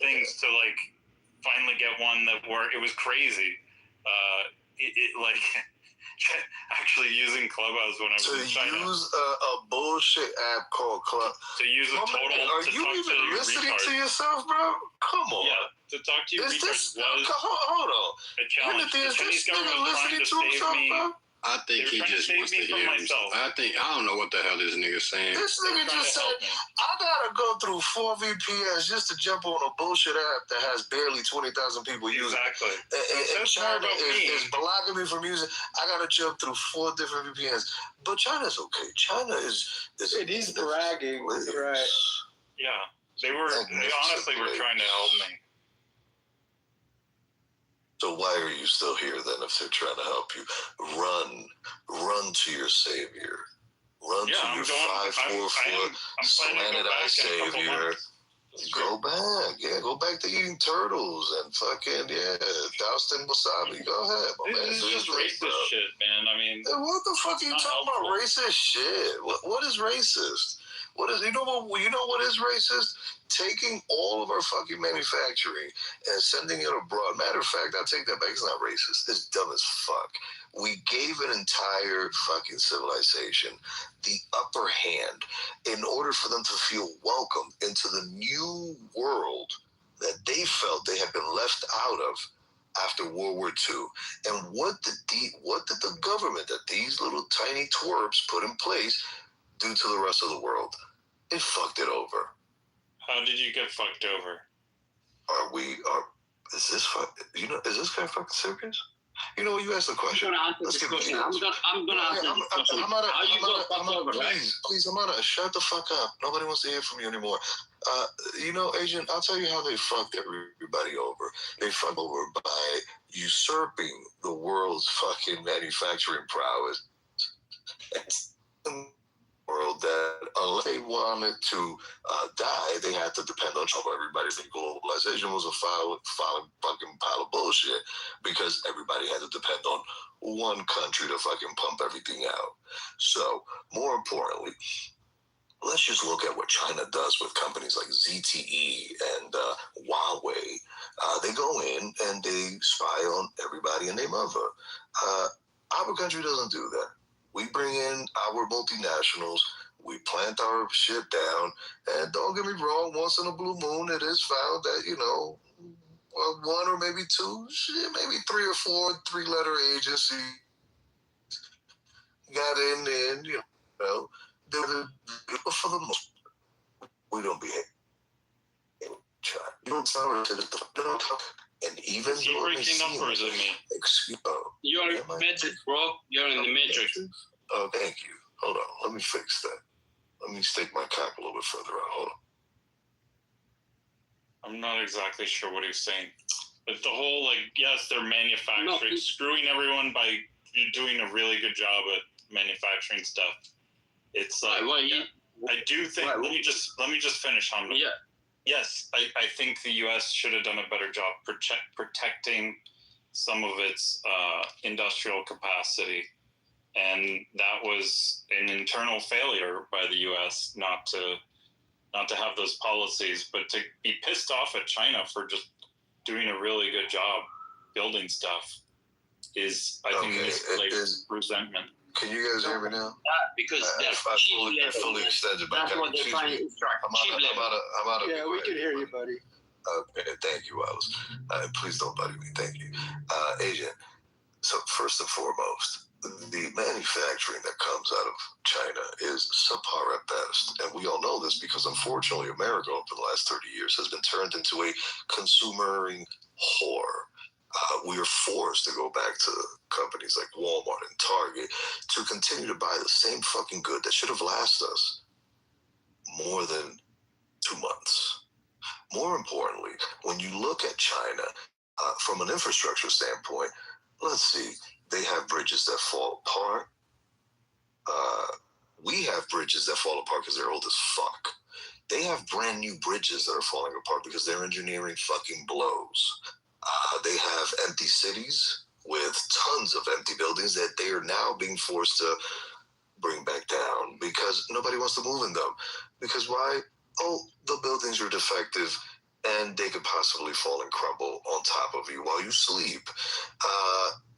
things to like finally get one that worked. It was crazy. Actually using Clubhouse when I was in China. To use a bullshit app called Club. To use a total. Are you even listening to yourself, bro? Come on. Yeah, to talk to you retards was hold on. a challenge. The Chinese government was trying to save me. I think he just wants to hear himself. I don't know what the hell this nigga's saying. This nigga just said, I gotta go through 4 VPNs just to jump on a bullshit app that has barely 20,000 people using it. Exactly. And China is blocking me from using. I gotta jump through 4 different VPNs. But China's okay. China is he's bragging, right? Yeah, they honestly were trying to help me. So why are you still here then if they're trying to help you? Run to your savior. Run to your 5'4" slanted-eyed savior. Go back. Yeah, go back to eating turtles and fucking, doused in wasabi. Go ahead, my man. This is just racist shit, man. I mean, what the fuck are you talking about? Racist shit. What is racist? What is, you know what is racist? Taking all of our fucking manufacturing and sending it abroad. Matter of fact, I'll take that back. It's not racist. It's dumb as fuck. We gave an entire fucking civilization the upper hand in order for them to feel welcome into the new world that they felt they had been left out of after World War II. And what did the government that these little tiny twerps put in place do to the rest of the world? It fucked it over. How did you get fucked over? Is this guy fucking serious? You know what? You asked the question. Let's get question. I'm gonna answer this question. Please, shut the fuck up. Nobody wants to hear from you anymore. Agent, I'll tell you how they fucked everybody over. They fucked over by usurping the world's fucking manufacturing prowess. World that unless they wanted to die, they had to depend on Trump. Everybody think globalization was a fucking pile of bullshit because everybody had to depend on one country to fucking pump everything out. So, more importantly, let's just look at what China does with companies like ZTE and Huawei. They go in and they spy on everybody and their mother. Our country doesn't do that. We bring in our multinationals, we plant our shit down, and don't get me wrong, once in a blue moon, it is found that, one or maybe 2, maybe 3 or 4 3-letter agencies got in there, and, but for the most part, we don't behave. You don't sound and even is he breaking up or is it me? You're in the matrix, bro. You're in the matrix. Oh, thank you. Hold on. Let me fix that. Let me stick my cock a little bit further out. Hold on. I'm not exactly sure what he's saying. But the whole, yes, they're manufacturing, screwing everyone by doing a really good job at manufacturing stuff. It's like, I do think, let me just finish, Hamza. Yeah. yes, I think the U.S. should have done a better job protecting some of its industrial capacity, and that was an internal failure by the U.S. not to have those policies, but to be pissed off at China for just doing a really good job building stuff is, I think, misplaced resentment. Can you guys hear me now? Because I fully extended my that's what they're trying to instruct. I'm out of Yeah, we can hear you, buddy. Okay, thank you, Wallace. Please don't buddy me. Thank you. Agent, so first and foremost, the manufacturing that comes out of China is subpar at best. And we all know this because, unfortunately, America over the last 30 years has been turned into a consumering whore. We are forced to go back to companies like Walmart and Target to continue to buy the same fucking good that should have lasted us more than 2 months. More importantly, when you look at China, from an infrastructure standpoint, let's see, they have bridges that fall apart. We have bridges that fall apart because they're old as fuck. They have brand new bridges that are falling apart because their engineering fucking blows. They have empty cities with tons of empty buildings that they are now being forced to bring back down because nobody wants to move in them. Because why? Oh, the buildings are defective and they could possibly fall and crumble on top of you while you sleep.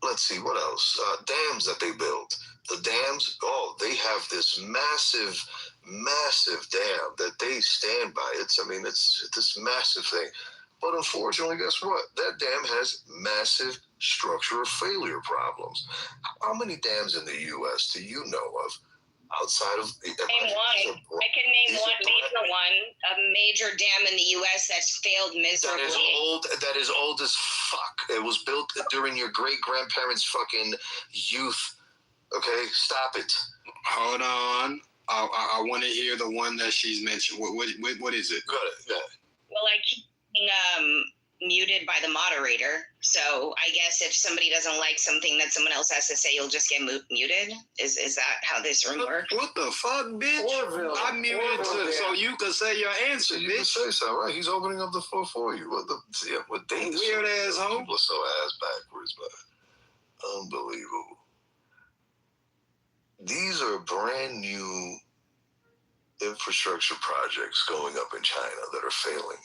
Let's see, what else? Dams that they build. The dams, they have this massive dam that they stand by. It's this massive thing. But unfortunately, guess what? That dam has massive structural failure problems. How many dams in the U.S. do you know of outside of the... Name one. I can name one major one, a major dam in the U.S. that's failed miserably. That is old as fuck. It was built during your great-grandparents' fucking youth. Okay? Stop it. Hold on. I want to hear the one that she's mentioned. What is it? Go ahead. Well, I keep being muted by the moderator. So I guess if somebody doesn't like something that someone else has to say, you'll just get muted? Is that how this room works? What the fuck, bitch? I muted so you can say your answer, you bitch. Can say so, right? He's opening up the floor for you. What weird asshole. People are so ass backwards, man. Unbelievable. These are brand new infrastructure projects going up in China that are failing.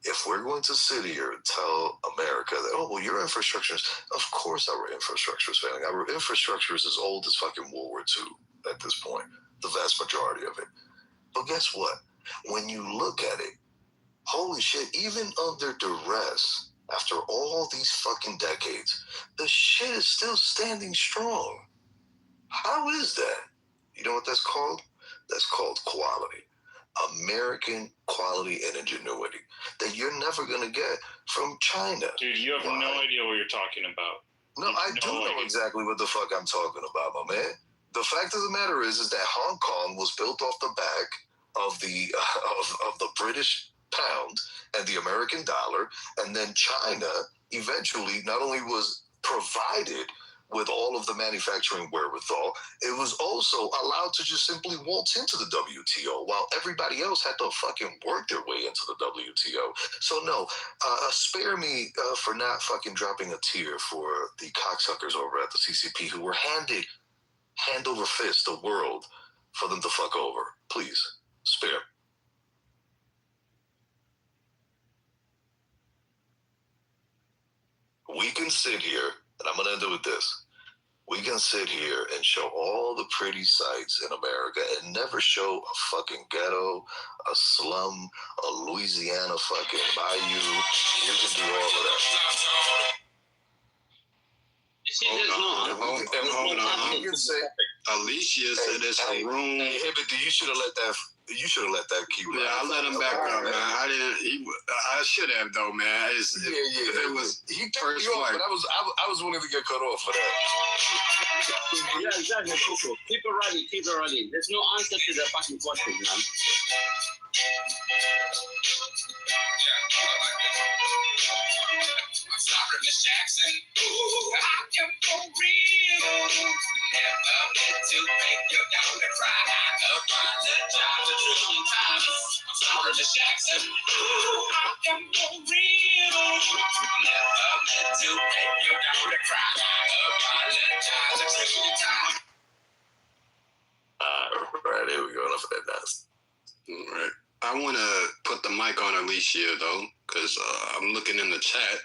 If we're going to sit here and tell America that, your infrastructure is, of course our infrastructure is failing. Our infrastructure is as old as fucking World War II at this point, the vast majority of it. But guess what? When you look at it, holy shit, even under duress, after all these fucking decades, the shit is still standing strong. How is that? You know what that's called? That's called quality. American quality and ingenuity that you're never going to get from China. Dude, you have no idea what you're talking about. No, I do know exactly what the fuck I'm talking about, my man. The fact of the matter is that Hong Kong was built off the back of the of the British pound and the American dollar, and then China eventually not only was provided with all of the manufacturing wherewithal, it was also allowed to just simply waltz into the WTO while everybody else had to fucking work their way into the WTO. So no, spare me for not fucking dropping a tear for the cocksuckers over at the CCP who were handed hand over fist the world for them to fuck over. Please, spare. We can sit here, and I'm going to end it with this. We can sit here and show all the pretty sights in America and never show a fucking ghetto, a slum, a Louisiana fucking bayou. We can do all of that. Hold on. You can say, Alicia said it's a room. Hey, but you should have let that. You should have let that keep. Yeah, I let him back up, man. I didn't. I should have though, man. If it was first flight. But I was willing to get cut off for that. Yeah, exactly. Cool. Keep it running. There's no answer to the fucking question, man. I'm sorry, Miss Jackson. Ooh, I am for real. Never meant to make your daughter cry. I apologize a trillion times. I'm sorry, Miss Jackson. Right, here we go. Enough of that dust. All right. I want to put the mic on Alicia, though, because I'm looking in the chat,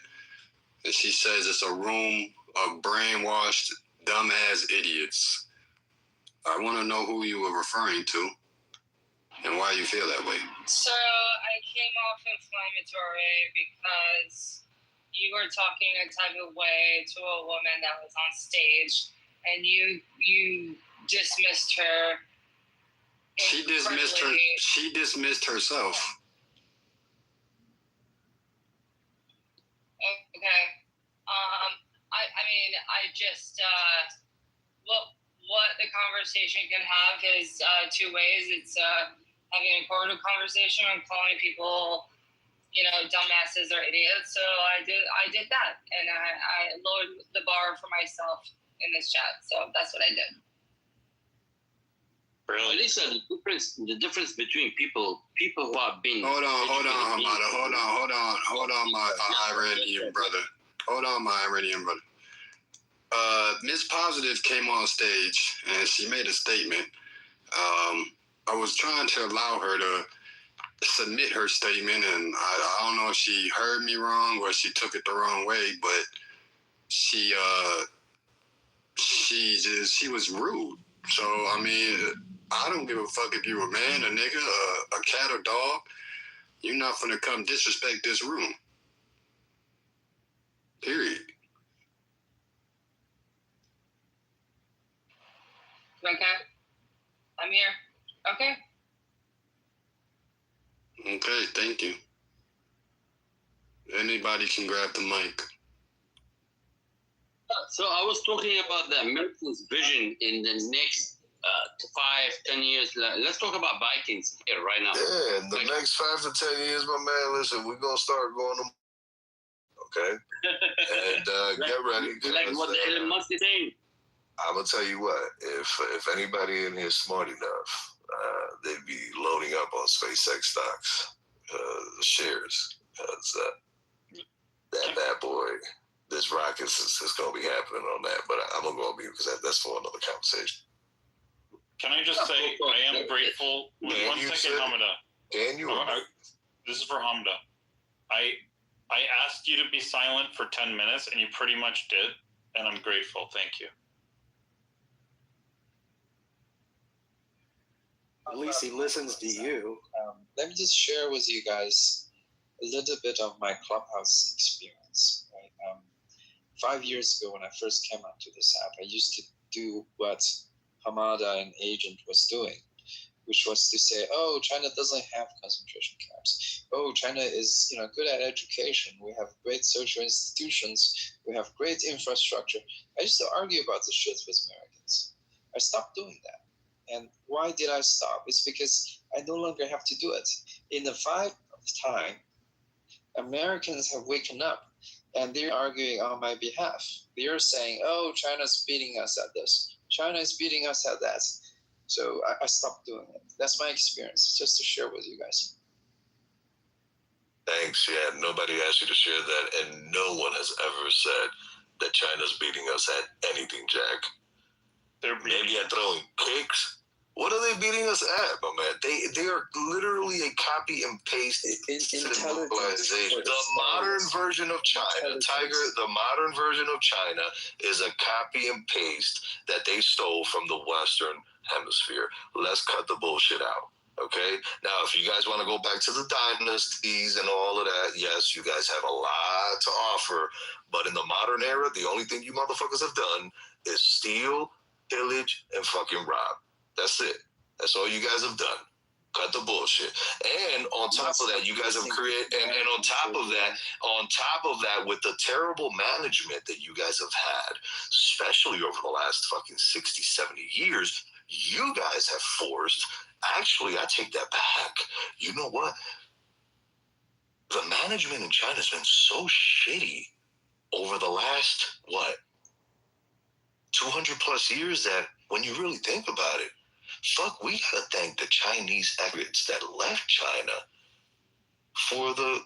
and she says it's a room of brainwashed, dumbass idiots. I want to know who you were referring to and why you feel that way. So I came off inflammatory because you were talking a type of way to a woman that was on stage, and you dismissed her. She dismissed herself. Okay. I mean, I just what the conversation can have is two ways. It's having a cordial conversation and calling people, dumbasses or idiots. So I did that, and I lowered the bar for myself in this chat. So that's what I did. Really? Lisa, the difference between people who have been. Hold on, Hamada. Hold on, my Iranian brother. Miss Positive came on stage and she made a statement. I was trying to allow her to submit her statement, and I don't know if she heard me wrong or she took it the wrong way, but she was rude. So I mean, I don't give a fuck if you're a man, a nigga, a cat, or dog. You're not gonna come disrespect this room. Period. Okay. I'm here. Okay. Okay, thank you. Anybody can grab the mic. So I was talking about the Americans' vision in the next 5-10 years. Let's talk about Vikings here right now. Yeah, in the next 5 to 10 years, my man, listen, we're going to start going to... Okay? And get ready. Like what Elon Musk is saying. I'm going to tell you what, if anybody in here is smart enough, they'd be loading up on SpaceX stocks, shares. Because that bad boy, this rocket is going to be happening on that. But I'm going to go on mute because that's for another conversation. Can I just say I am grateful? One second, Hamada. Can you? This is for Hamda. I asked you to be silent for 10 minutes, and you pretty much did, and I'm grateful. Thank you. At least he listens to you. Let me just share with you guys a little bit of my Clubhouse experience. Right? 5 years ago, when I first came onto this app, I used to do what Hamada and Agent was doing, which was to say, oh, China doesn't have concentration camps. Oh, China is good at education. We have great social institutions. We have great infrastructure. I used to argue about this shit with Americans. I stopped doing that. And why did I stop? It's because I no longer have to do it. In the 5 time, Americans have waken up and they're arguing on my behalf. They're saying, oh, China's beating us at this. China is beating us at that. So I stopped doing it. That's my experience, just to share with you guys. Thanks. Yeah, nobody asked you to share that, and no one has ever said that China's beating us at anything, Jack. Maybe at throwing kicks. What are they beating us at, my man? They are literally a copy and paste civilization. The modern version of China, Tiger, the modern version of China is a copy and paste that they stole from the Western Hemisphere. Let's cut the bullshit out. Okay? Now, if you guys want to go back to the dynasties and all of that, yes, you guys have a lot to offer. But in the modern era, the only thing you motherfuckers have done is steal, pillage, and fucking rob. That's it. That's all you guys have done. Cut the bullshit. And on top of that, you guys have created, and on top of that, with the terrible management that you guys have had, especially over the last fucking 60, 70 years, you guys have forced, actually, I take that back. You know what? The management in China has been so shitty over the last, 200 plus years that when you really think about it, fuck, we gotta thank the Chinese expatriates that left China for the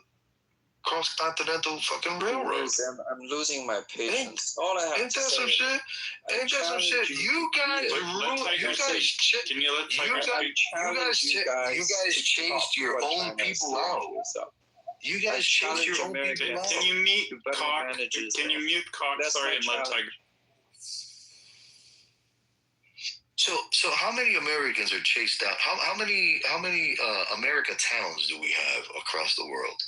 cross-continental fucking railroad. I'm losing my patience. All I have ain't that some shit? Ain't that some shit? You guys chased your own people out. You guys chased your own people out. Can you mute Cock? Can you mute Cock? Sorry, and let Tiger. So how many Americans are chased out? How many America towns do we have across the world?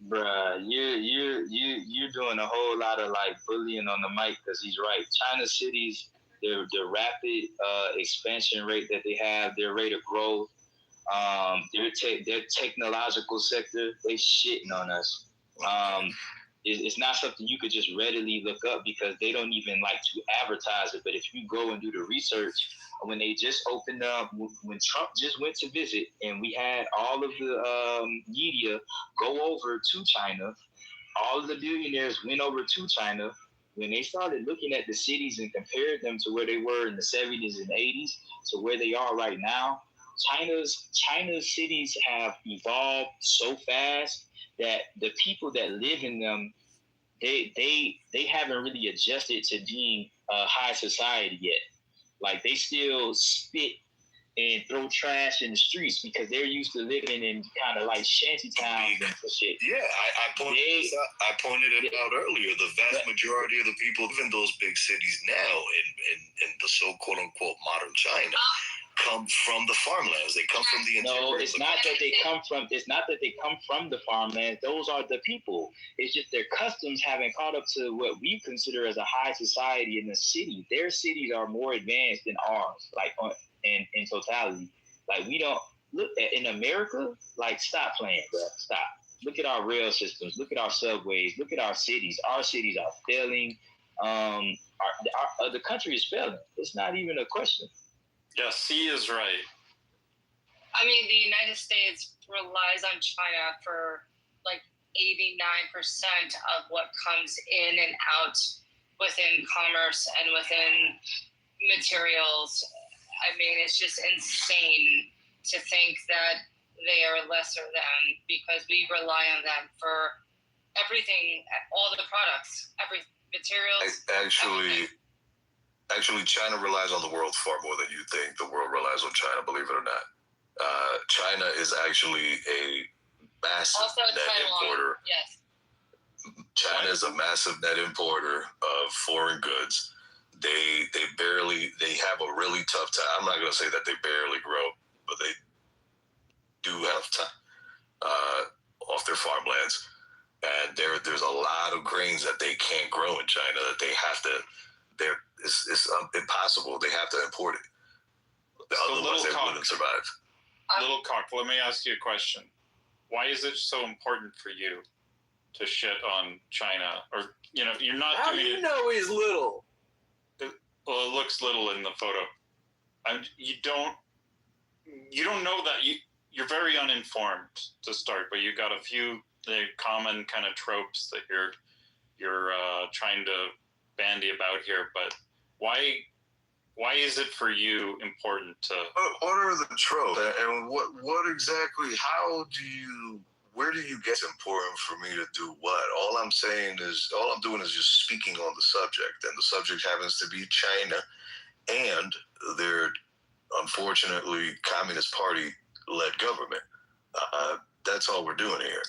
Bruh, you're doing a whole lot of like bullying on the mic because he's right. China cities, the rapid expansion rate that they have, their rate of growth, their technological sector, they shitting on us. It's not something you could just readily look up because they don't even like to advertise it. But if you go and do the research, when they just opened up, when Trump just went to visit and we had all of the media go over to China, all of the billionaires went over to China. When they started looking at the cities and compared them to where they were in the 70s and 80s to where they are right now, China's cities have evolved so fast that the people that live in them, they haven't really adjusted to being a high society yet. Like they still spit and throw trash in the streets because they're used to living in kind of like shanty towns and shit. Yeah, I pointed it out earlier. The vast majority of the people live in those big cities now in the so quote unquote modern China come from the farmlands. They come from the interior. No, it's not that they come from. It's not that they come from the farmlands. Those are the people. It's just their customs haven't caught up to what we consider as a high society in the city. Their cities are more advanced than ours, like in totality. Like we don't look in America. Like stop playing, bro. Stop. Look at our rail systems. Look at our subways. Look at our cities. Our cities are failing. The country is failing. It's not even a question. Yeah, C is right. I mean, the United States relies on China for like 89% of what comes in and out within commerce and within materials. I mean, it's just insane to think that they are lesser than because we rely on them for everything, all the products, every materials. Actually, China relies on the world far more than you think. The world relies on China, believe it or not. China is actually a massive net importer. Yes. China is a massive net importer of foreign goods. They have a really tough time. I'm not going to say that they barely grow, but they do have time off their farmlands. And there's a lot of grains that they can't grow in China that they have to. It's impossible. They have to import it. Otherwise, they wouldn't survive. Little Cock, let me ask you a question. Why is it so important for you to shit on China? Or, you're not How doing do you it. know he's little? Well, it looks little in the photo. You don't know that. You're very uninformed to start, but you got a few common kind of tropes that you're trying to bandy about here. But why is it for you important to? What are the tropes, and what exactly? Where do you get it's important for me to do what? All I'm doing is just speaking on the subject, and the subject happens to be China and their unfortunately Communist Party led government. That's all we're doing here,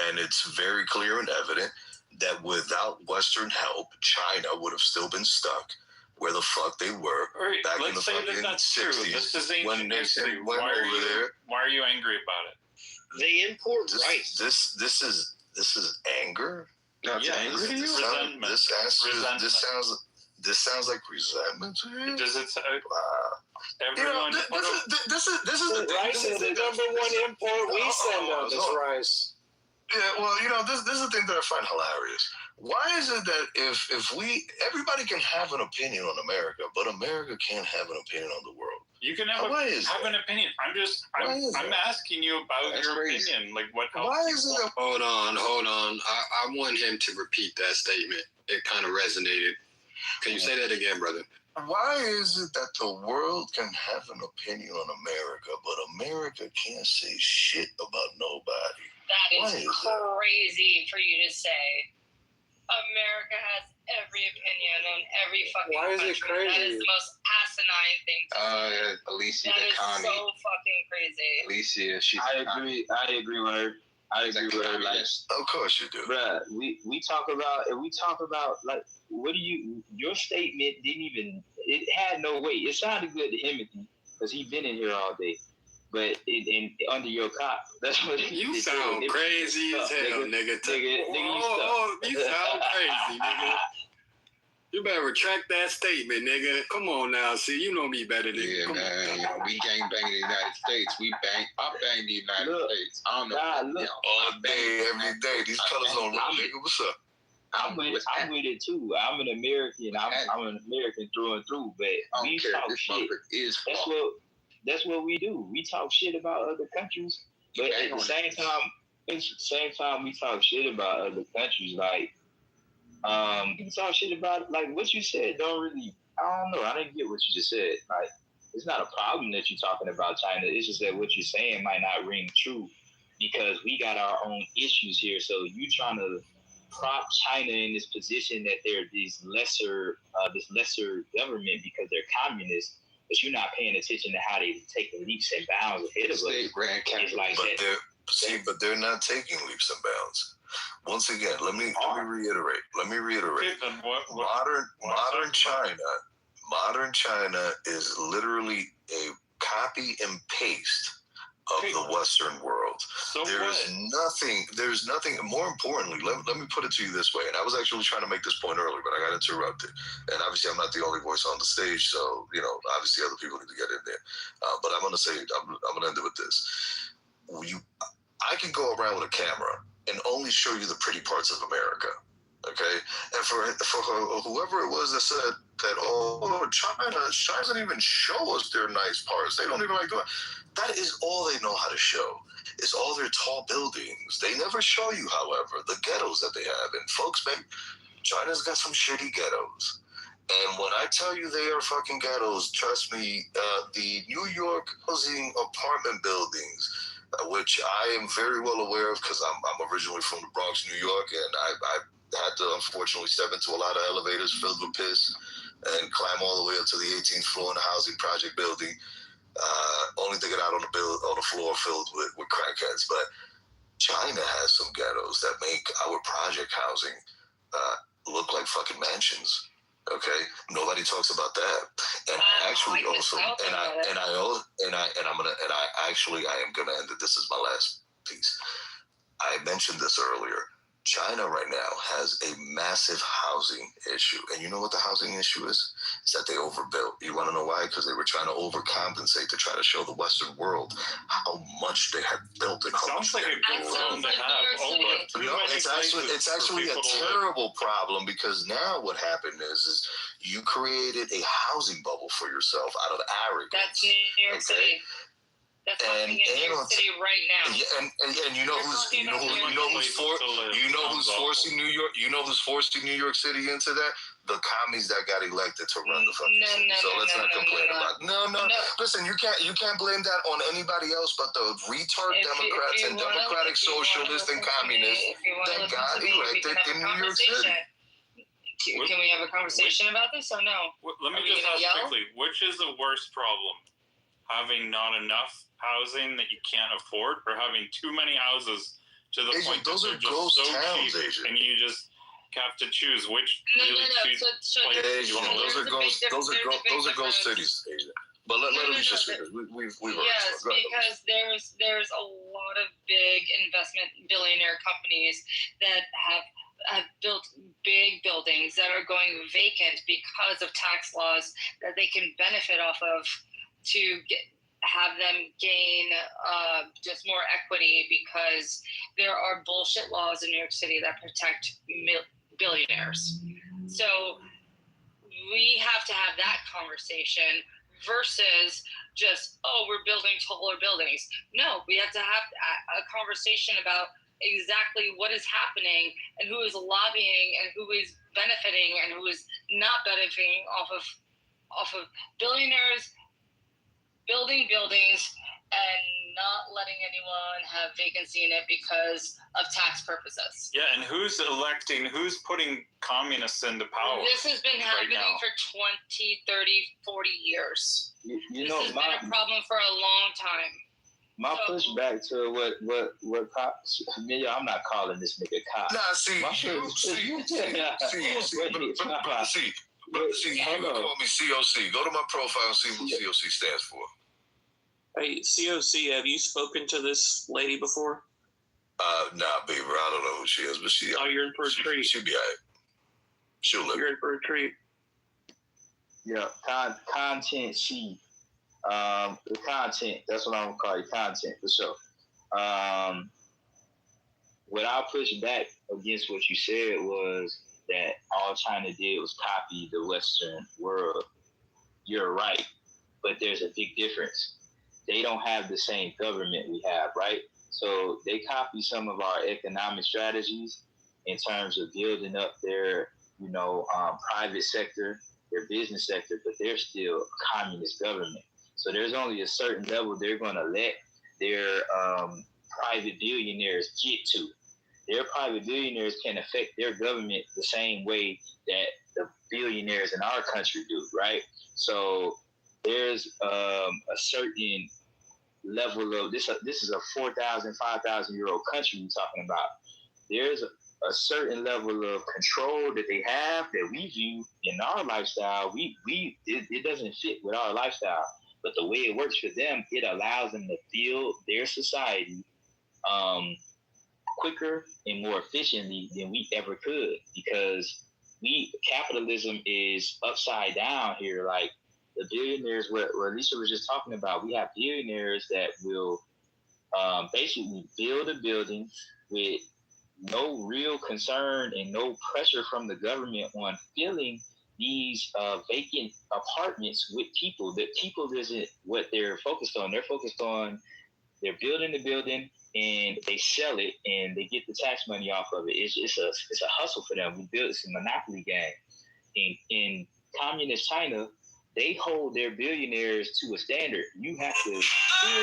and it's very clear and evident that without Western help, China would have still been stuck where the fuck they were back in the fucking 60s. This is ancient when history. went over there. Why are you angry about it? They import rice. This is anger. That's angry to you? Resentment. This sounds like resentment to you. Does it? Everyone. This is the thing. Rice is the number one import we send out. This rice. Yeah, well, this is the thing that I find hilarious. Why is it that if everybody can have an opinion on America, but America can't have an opinion on the world? You can have an opinion. I'm asking you about your opinion. Like what? Why is it? Hold on. I want him to repeat that statement. It kind of resonated. Can you say that again, brother? Why is it that the world can have an opinion on America, but America can't say shit about nobody? That is crazy for you to say. America has every opinion on every fucking Why is country. it crazy? That is the most asinine thing to say. Alicia, that the is commie. so fucking crazy. Alicia, I agree with her. Like, of course you do, bruh. We talk about like, what do you? Your statement didn't even. It had no weight. It sounded good to Timothy because he been in here all day. But under your cop, that's what you sound crazy as hell, nigga. You sound crazy, nigga. You better retract that statement, nigga. Come on now, see, you know me better than yeah, man. You know, we gang bang the United States. I bang the United States. I don't know. All day, every day. These colors on red, nigga. What's up? I'm with it too. I'm an American. I'm an American through and through. But we talk shit. That's what we do. We talk shit about other countries. But at the same time, we talk shit about other countries. Like, we talk shit about, like, what you said don't really, I don't know. I didn't get what you just said. Like, it's not a problem that you're talking about China. It's just that what you're saying might not ring true because we got our own issues here. So you trying to prop China in this position that they're this lesser government because they're communists, but you're not paying attention to how they taking leaps and bounds ahead of us. But they're not taking leaps and bounds. Once again, let me reiterate. Modern China is literally a copy and paste of the Western world. There's nothing. More importantly, let me put it to you this way. And I was actually trying to make this point earlier, but I got interrupted. And obviously, I'm not the only voice on the stage, so obviously, other people need to get in there. But I'm gonna end it with this. I can go around with a camera and only show you the pretty parts of America, okay? And for whoever it was that said that, China doesn't even show us their nice parts. They don't even like doing. That is all they know how to show. Is all their tall buildings. They never show you, however, the ghettos that they have. And folks, man, China's got some shitty ghettos. And when I tell you they are fucking ghettos, trust me, the New York housing apartment buildings, which I am very well aware of because I'm originally from the Bronx, New York, and I had to unfortunately step into a lot of elevators filled with piss and climb all the way up to the 18th floor in the housing project building, only to get out on the floor filled with crackheads. But China has some ghettos that make our project housing look like fucking mansions. Okay, nobody talks about that, and I am gonna end it. This is my last piece. I mentioned this earlier. China right now has a massive housing issue, and you know what the housing issue is? It's that they overbuilt. You want to know why? Because they were trying to overcompensate to try to show the Western world how much they had built and how much they had grown. It's actually a terrible problem because now what happened is you created a housing bubble for yourself out of arrogance. That's New York City. That's happening in New York City right now. Yeah, and you know who's forcing New York? You know who's forcing New York City into that? The commies that got elected to run the fucking city. So let's not complain about it. No. Listen, you can't blame that on anybody else but the retard Democrats and democratic socialists and communists that got elected in New York City. Can we have a conversation about this or no? Let me just ask quickly, which is the worst problem? Having not enough housing that you can't afford, or having too many houses to the point that they're just so cheap, and you just have to choose which really cheap place you want to live. Those are ghost cities, Asia. But let me just say this. We've yes, because there's a lot of big investment billionaire companies that have built big buildings that are going vacant because of tax laws that they can benefit off of to have them gain just more equity because there are bullshit laws in New York City that protect billionaires. So we have to have that conversation versus just, we're building taller buildings. No, we have to have a conversation about exactly what is happening and who is lobbying and who is benefiting and who is not benefiting off off of billionaires building buildings and not letting anyone have vacancy in it because of tax purposes. Yeah, and who's putting communists into power? This has been happening for 20, 30, 40 years. This has been a problem for a long time. My pushback to what cops, I'm not calling this nigga cop. Nah, see, you call me COC. Go to my profile and see what COC stands for. Hey, COC, have you spoken to this lady before? Nah, Beaver, I don't know who she is, but you're in for a treat. She'll be all right. She'll live. You're in for a treat. Yeah, content chief. The content, that's what I'm gonna call you, content for sure. What I pushed back against what you said was that all China did was copy the Western world. You're right, but there's a big difference. They don't have the same government we have, right? So they copy some of our economic strategies in terms of building up their, private sector, their business sector, but they're still a communist government. So there's only a certain level they're going to let their private billionaires get to. Their private billionaires can affect their government the same way that the billionaires in our country do, right? So there's a certain level of this is a 4,000, 5,000-year-old country we're talking about. There's a certain level of control that they have that we view in our lifestyle. It doesn't fit with our lifestyle, but the way it works for them, it allows them to build their society quicker and more efficiently than we ever could, because capitalism is upside down here. Like the billionaires, what Alicia was just talking about, we have billionaires that will basically build a building with no real concern and no pressure from the government on filling these vacant apartments with people. That people isn't what they're focused on. They're focused on they're building the building and they sell it and they get the tax money off of it. It's a hustle for them. It's a monopoly game. In communist China, they hold their billionaires to a standard. You have to build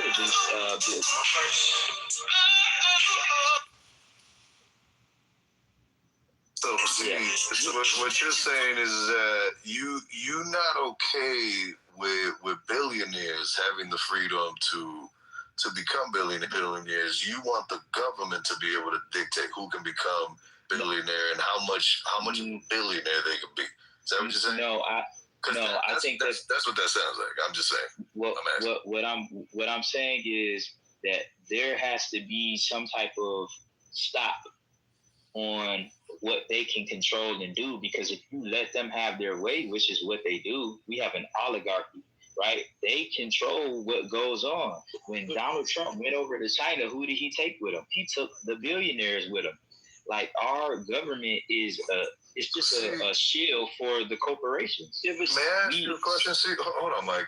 this. So see, what you're saying is that you're not okay with billionaires having the freedom to become billionaires. You want the government to be able to dictate who can become billionaire and how much billionaire they can be. Is that what you're saying? I think that's what that sounds like. I'm just saying. What I'm saying is that there has to be some type of stop on what they can control and do, because if you let them have their way, which is what they do, we have an oligarchy, right? They control what goes on. When Donald Trump went over to China, who did he take with him? He took the billionaires with him. Like, our government is it's just a shield for the corporations. May I ask you a question? See, hold on, Mike.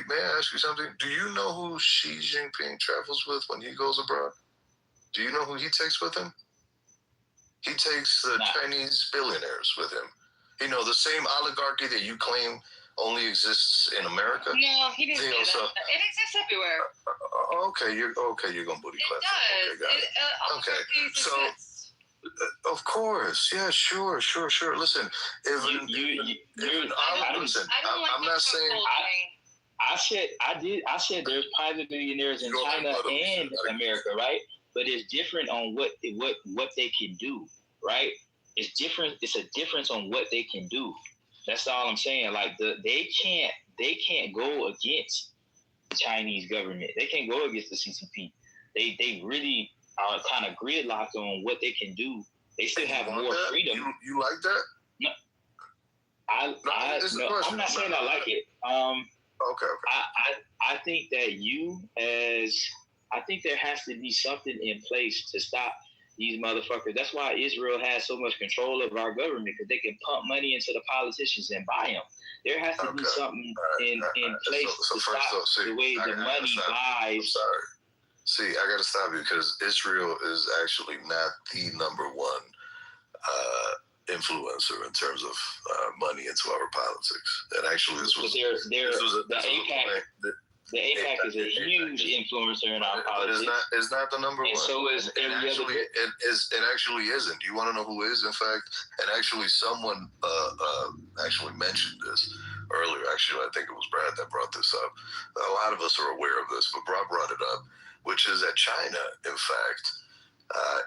May I ask you something? Do you know who Xi Jinping travels with when he goes abroad? Do you know who he takes with him? He takes the Chinese billionaires with him. The same oligarchy that you claim only exists in America. No, he didn't say that. It exists everywhere. Okay, you're gonna booty clap. It does. Okay, so of course, yeah, sure. Listen, I'm not saying. I said there's private billionaires in China and America, right? But it's different on what they can do, right? It's different. It's a difference on what they can do. That's all I'm saying. Like they can't go against the Chinese government. They can't go against the CCP. They really are kind of gridlocked on what they can do. They still have more freedom. You like that? No. I'm not saying I like it. Okay. I think that I think there has to be something in place to stop these motherfuckers. That's why Israel has so much control of our government, because they can pump money into the politicians and buy them. There has to be something in place to stop the way the money buys. I'm sorry. See, I got to stop you, because Israel is actually not the number one influencer in terms of money into our politics. And actually, this was the APAC is a huge influencer in our politics. But it's not the number one. And so is every other. It actually isn't. You want to know who is? In fact, and actually, someone actually mentioned this earlier. Actually, I think it was Brad that brought this up. A lot of us are aware of this, but Brad brought it up, which is that China, in fact,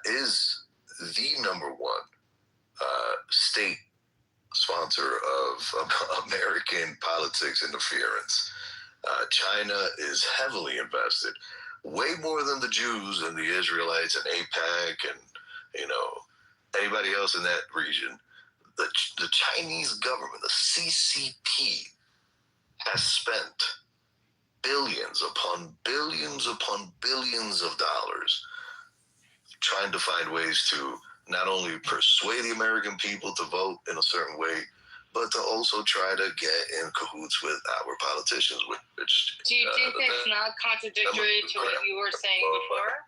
is the number one state sponsor of American politics interference. China is heavily invested, way more than the Jews and the Israelites and AIPAC and, anybody else in that region. The Chinese government, the CCP, has spent billions upon billions upon billions of dollars trying to find ways to not only persuade the American people to vote in a certain way, but to also try to get in cahoots with our politicians. Which do you think that's not contradictory to what you were saying before?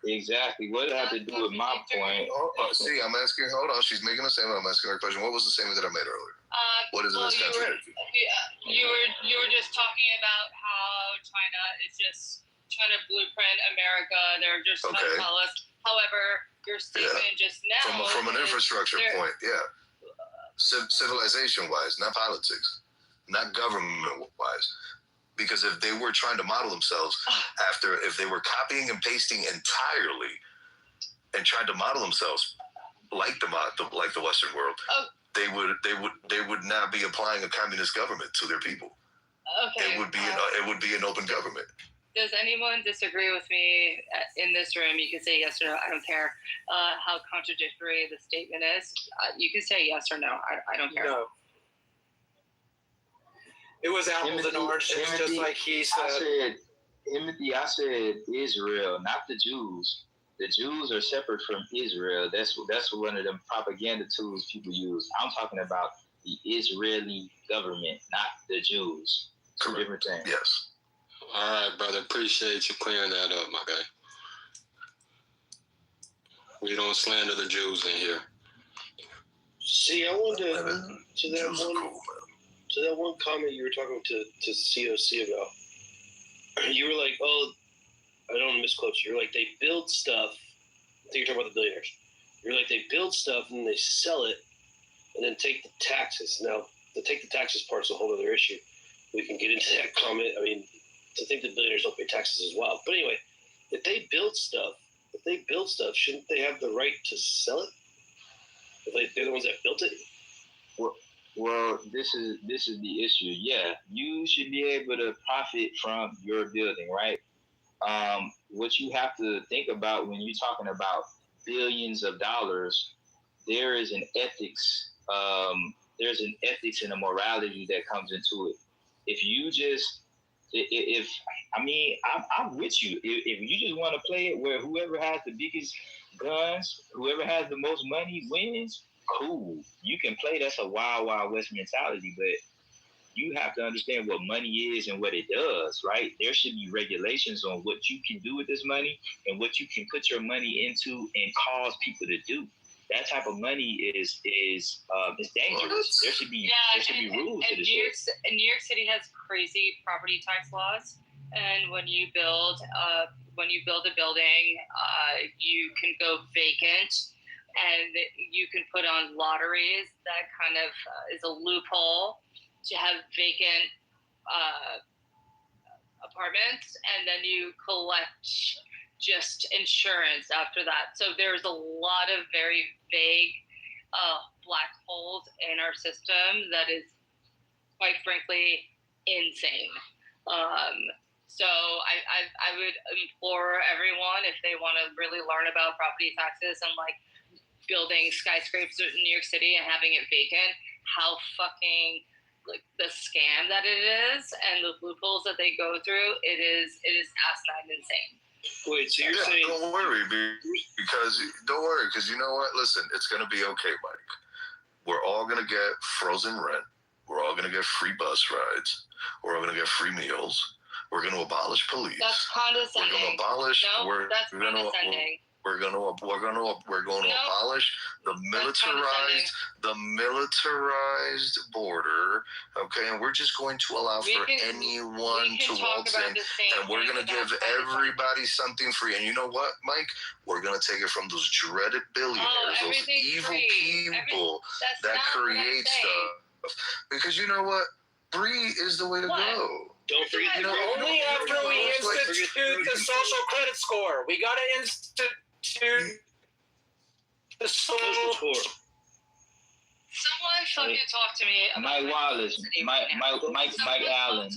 Exactly. What does it have to do with my point? See, I'm asking. Hold on, she's making a statement. I'm asking her a question. What was the statement that I made earlier? What is it that's contradictory? You were just talking about how China is just trying to blueprint America. They're just trying to tell us. However, your statement just now from an infrastructure point, civilization-wise, not politics, not government-wise. Because if they were trying to model themselves if they were copying and pasting entirely and trying to model themselves like the Western world, they would not be applying a communist government to their people. Okay. It would be an open government. Does anyone disagree with me in this room? You can say yes or no. I don't care how contradictory the statement is. You can say yes or no. I don't care. No. It was apples and oranges, just like he said. I said Israel, not the Jews. The Jews are separate from Israel. That's one of them propaganda tools people use. I'm talking about the Israeli government, not the Jews. Two different things. Yes. All right, brother. Appreciate you clearing that up, my guy. We don't slander the Jews in here. See, I wanted to that one comment you were talking to COC about. You were like, "Oh, I don't want to misquote you. You're like, they build stuff." I think you're talking about the billionaires. You're like, they build stuff and they sell it, and then take the taxes. Now, the take the taxes part is a whole other issue. We can get into that comment. I mean, to think that billionaires don't pay taxes is wild. But anyway, if they build stuff, shouldn't they have the right to sell it? If they're the ones that built it? Well, this is the issue. Yeah, you should be able to profit from your building, right? What you have to think about when you're talking about billions of dollars, there is an ethics. There's an ethics and a morality that comes into it. If you just, I'm with you. If you just want to play it where whoever has the biggest guns, whoever has the most money wins, cool. You can play. That's a wild, wild west mentality, but you have to understand what money is and what it does, right? There should be regulations on what you can do with this money and what you can put your money into and cause people to do. That type of money is dangerous. There should be rules to this shit. New York City has crazy property tax laws, and when you build a building, you can go vacant, and you can put on lotteries. That kind of is a loophole to have vacant apartments, and then you collect just insurance after that. So there's a lot of very vague black holes in our system that is, quite frankly, insane. So I would implore everyone, if they want to really learn about property taxes and like building skyscrapers in New York City and having it vacant, how fucking like the scam that it is and the loopholes that they go through, it is asinine insane. Wait, so you're saying? Don't worry, because you know what? Listen, it's gonna be okay, Mike. We're all gonna get frozen rent. We're all gonna get free bus rides. We're all gonna get free meals. We're gonna abolish police. That's condescending. We're gonna abolish. No, that's condescending. We're going to abolish the militarized border, okay? And we're just going to allow anyone to waltz in, and we're going to give everybody something free. And you know what, Mike? We're going to take it from those dreaded billionaires, those evil people that create stuff. Because you know what? Free is the way to go. Don't forget only after we institute the social credit score. We got to institute the social score. Someone fucking talk to me about Mike Wallace, Mike Allen.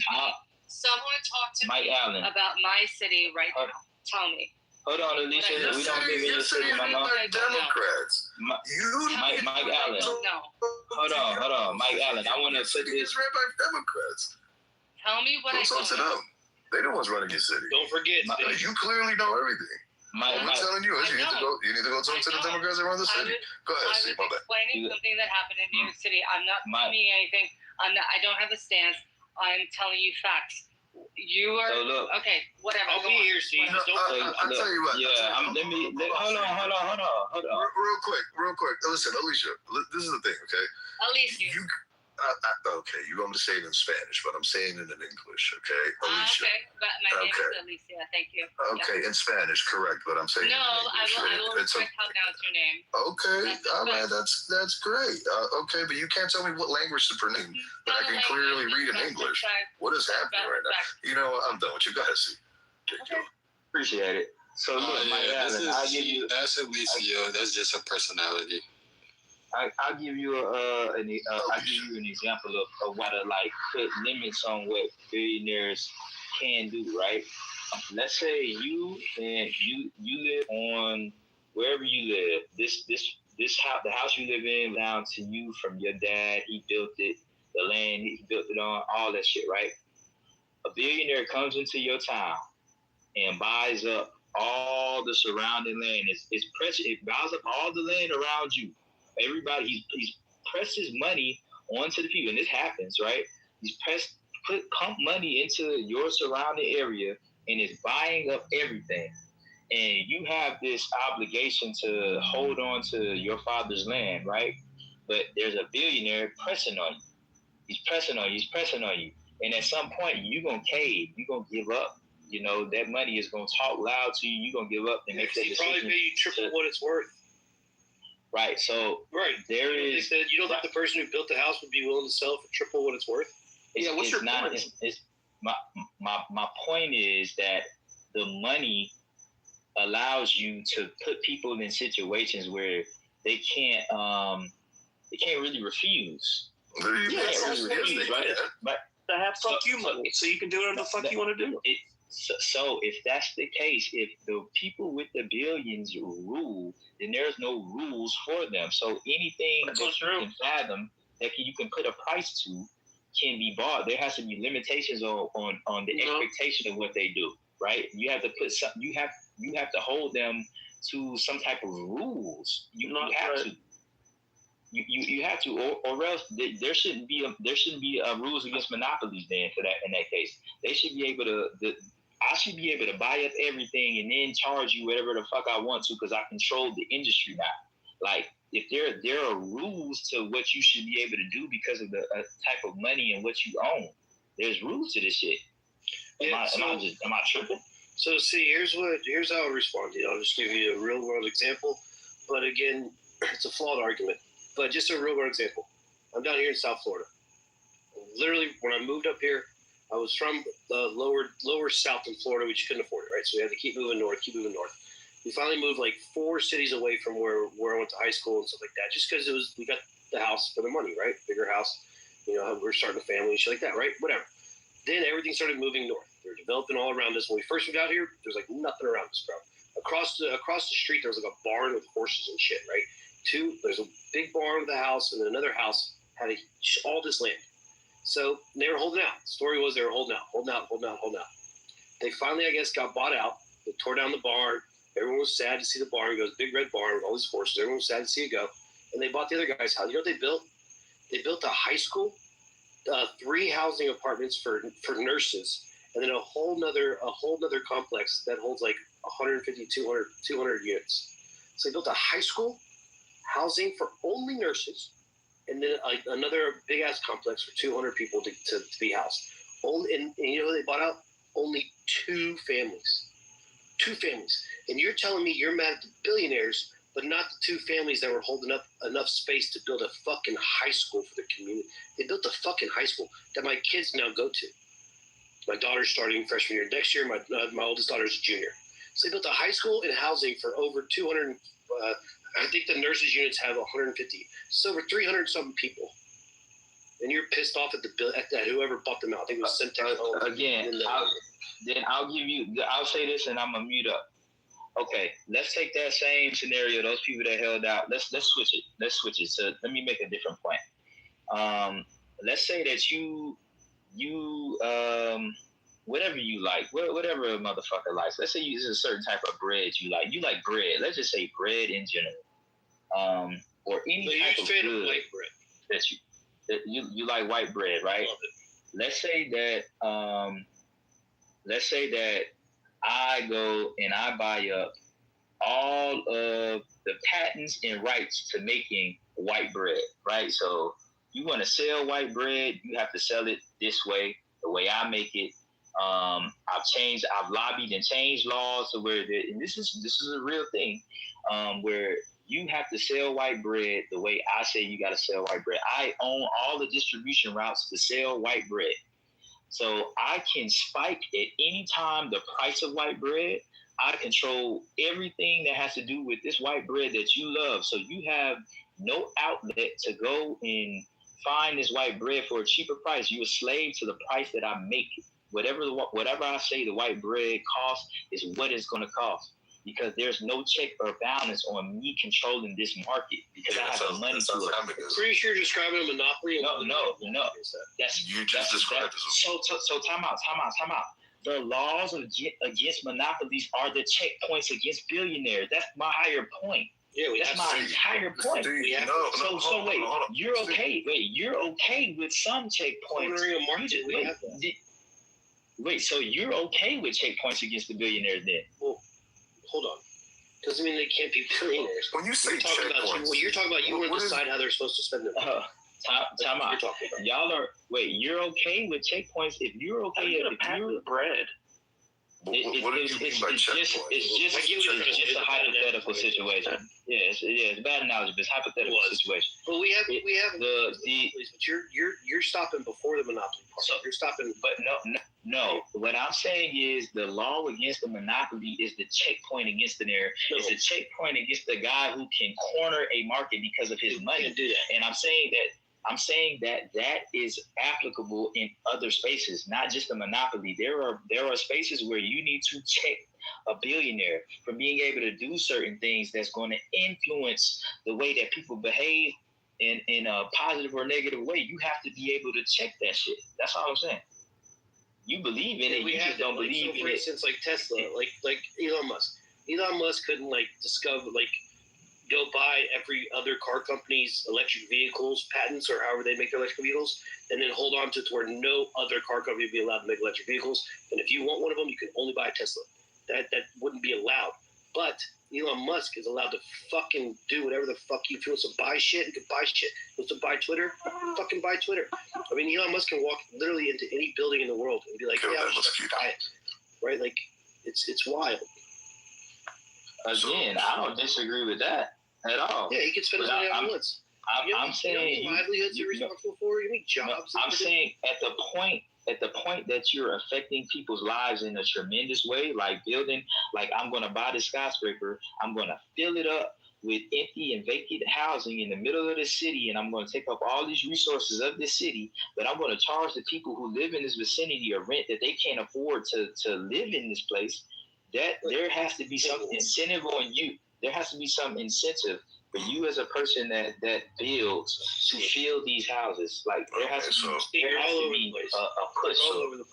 Someone talk to Mike me Allen. about my city right now. Tell me. Hold on, Alicia. We don't live in your city, Mama. Democrats. Mike Allen. Hold on, Mike Allen. I want to put this. Ran by Democrats. Tell me what I talk to them. They the ones running your city. Don't forget, you clearly know everything. I'm telling you, you need to go talk to the Democrats that run the city. Go ahead, I was explaining something that happened in New York City. I'm not claiming anything. I don't have a stance. I'm telling you facts. You are okay. Whatever. I'll be here, Steve. I'll tell you what. Yeah, hold on. Real quick. Listen, Alicia. This is the thing, okay? Alicia. Okay, you want me to say it in Spanish, but I'm saying it in English, okay? Alicia. Okay, but my name is Alicia. Thank you. Okay, in Spanish, correct, but I'm saying no, it in English. I will respect how to pronounce your name. Okay, that's great. Okay, but you can't tell me what language to pronounce, but I can clearly read in English. What is happening right now? You know what? I'm done with you. Go ahead, see. Appreciate it. So look, I'll give you. That's Alicia. That's just her personality. I'll give you an example of what to put limits on what billionaires can do, right? Let's say you live on wherever you live. This house, the house you live in, down to you from your dad. He built it. The land he built it on, all that shit, right? A billionaire comes into your town and buys up all the surrounding land. It's precious. It buys up all the land around you. Everybody, he's pressed his money onto the people, and this happens, right? He's pump money into your surrounding area and is buying up everything. And you have this obligation to hold on to your father's land, right? But there's a billionaire pressing on you. He's pressing on you. And at some point, you're going to cave. You're going to give up. You know, that money is going to talk loud to you. You're going to give up and make that decision. He probably pay you triple what it's worth. Right. So there is. You don't think the person who built the house would be willing to sell for triple what it's worth? Yeah. What's your point? My point is that the money allows you to put people in situations where they can't really refuse. Right? But to have fuck you money, so you can do whatever the fuck you want to do. So if that's the case, if the people with the billions rule, then there's no rules for them. So anything that you can fathom that you can put a price to can be bought. There has to be limitations on the expectation of what they do, right? You have to put something. You have to hold them to some type of rules. You have to. You have to, or else there shouldn't be rules against monopolies. Then in that case, they should be able to. I should be able to buy up everything and then charge you whatever the fuck I want to because I control the industry now. Like if there are rules to what you should be able to do because of the type of money and what you own. There's rules to this shit. Am I tripping? So see, here's how I respond. I'll just give you a real world example, but again, it's a flawed argument. But just a real world example. I'm down here in South Florida. Literally, when I moved up here, I was from the lower south in Florida, which you couldn't afford it, right? So we had to keep moving north. We finally moved like 4 cities away from where I went to high school and stuff like that, just because we got the house for the money, right? Bigger house. We were starting a family and shit like that, right? Whatever. Then everything started moving north. They were developing all around us. When we first moved out here, there's like nothing around us, bro. Across the street, there was like a barn with horses and shit, right? There's a big barn with a house, and another house had all this land. So they were holding out. The story was they were holding out. They finally, I guess, got bought out. They tore down the barn. Everyone was sad to see the barn. It goes big red barn with all these horses. Everyone was sad to see it go. And they bought the other guy's house. You know what they built? They built a high school, 3 housing apartments for nurses, and then a whole nother complex that holds like 150, 200 units. So they built a high school, housing for only nurses, and then another big ass complex for 200 people to be housed. And you know who they bought out? Only 2 families. 2 families. And you're telling me you're mad at the billionaires, but not the 2 families that were holding up enough space to build a fucking high school for the community. They built a fucking high school that my kids now go to. My daughter's starting freshman year next year. My oldest daughter's a junior. So they built a high school and housing for over 200. I think the nurses units have 150. So over 300 something people. And you're pissed off at at whoever bought them out. I think it was Centex. Again, I'll say this and I'm gonna mute up. Okay, let's take that same scenario. Those people that held out. Let's switch it. So let me make a different point. Let's say that you whatever you like, whatever a motherfucker likes. Let's say you use a certain type of bread you like. You like bread. Let's just say bread in general, or any type of good white bread that you like white bread, right? Let's say that I go and I buy up all of the patents and rights to making white bread, right? So you want to sell white bread, you have to sell it this way, the way I make it. I've lobbied and changed laws to where and this is a real thing, where you have to sell white bread the way I say you got to sell white bread. I own all the distribution routes to sell white bread. So I can spike at any time the price of white bread. I control everything that has to do with this white bread that you love. So you have no outlet to go and find this white bread for a cheaper price. You're a slave to the price that I make it. Whatever I say the white bread costs is what it's going to cost, because there's no check or balance on me controlling this market, because I have the money to it. Pretty sure you're describing a monopoly. No. You just described it. So time out. The laws against monopolies are the checkpoints against billionaires. That's my higher point. Yeah, that's my entire point. You're okay. You're okay with some checkpoints. Wait, so you're okay with checkpoints against the billionaires then? Well, hold on. Doesn't mean they can't be billionaires. When you say checkpoints, you're talking about you want to decide how they're supposed to spend their money. Time out. You're okay with checkpoints if you're okay with bread. What do you mean by checkpoints? It's just a hypothetical situation. It's bad analogy, but it's a hypothetical situation. But we have but you're stopping before the monopoly part. So you're stopping, but no. What I'm saying is the law against the monopoly is the checkpoint against It's a checkpoint against the guy who can corner a market because of his money. And I'm saying that is applicable in other spaces, not just a monopoly. There are spaces where you need to check a billionaire from being able to do certain things that's going to influence the way that people behave in a positive or negative way. You have to be able to check that shit. That's all I'm saying. You believe in it, you just don't believe in it. For instance, like Tesla, like Elon Musk. Elon Musk couldn't go buy every other car company's electric vehicles patents or however they make their electric vehicles, and then hold on to where no other car company would be allowed to make electric vehicles. And if you want one of them, you can only buy a Tesla. That wouldn't be allowed. But Elon Musk is allowed to fucking do whatever the fuck he wants to buy shit. He can buy shit. He wants to buy Twitter. Fucking buy Twitter. I mean, Elon Musk can walk literally into any building in the world and be like, "Yeah, I'm just gonna buy it." Right? Like, it's wild. Again, I don't disagree with that at all. Yeah, he can spend his money on woods. I'm saying livelihoods you're responsible for. You make jobs. I'm saying at the point that you're affecting people's lives in a tremendous way, like building, like I'm going to buy this skyscraper, I'm going to fill it up with empty and vacant housing in the middle of the city, and I'm going to take up all these resources of this city, but I'm going to charge the people who live in this vicinity a rent that they can't afford to live in this place. That there has to be some incentive on you. There has to be some incentive for you as a person that builds to fill these houses. Like there has to be a push.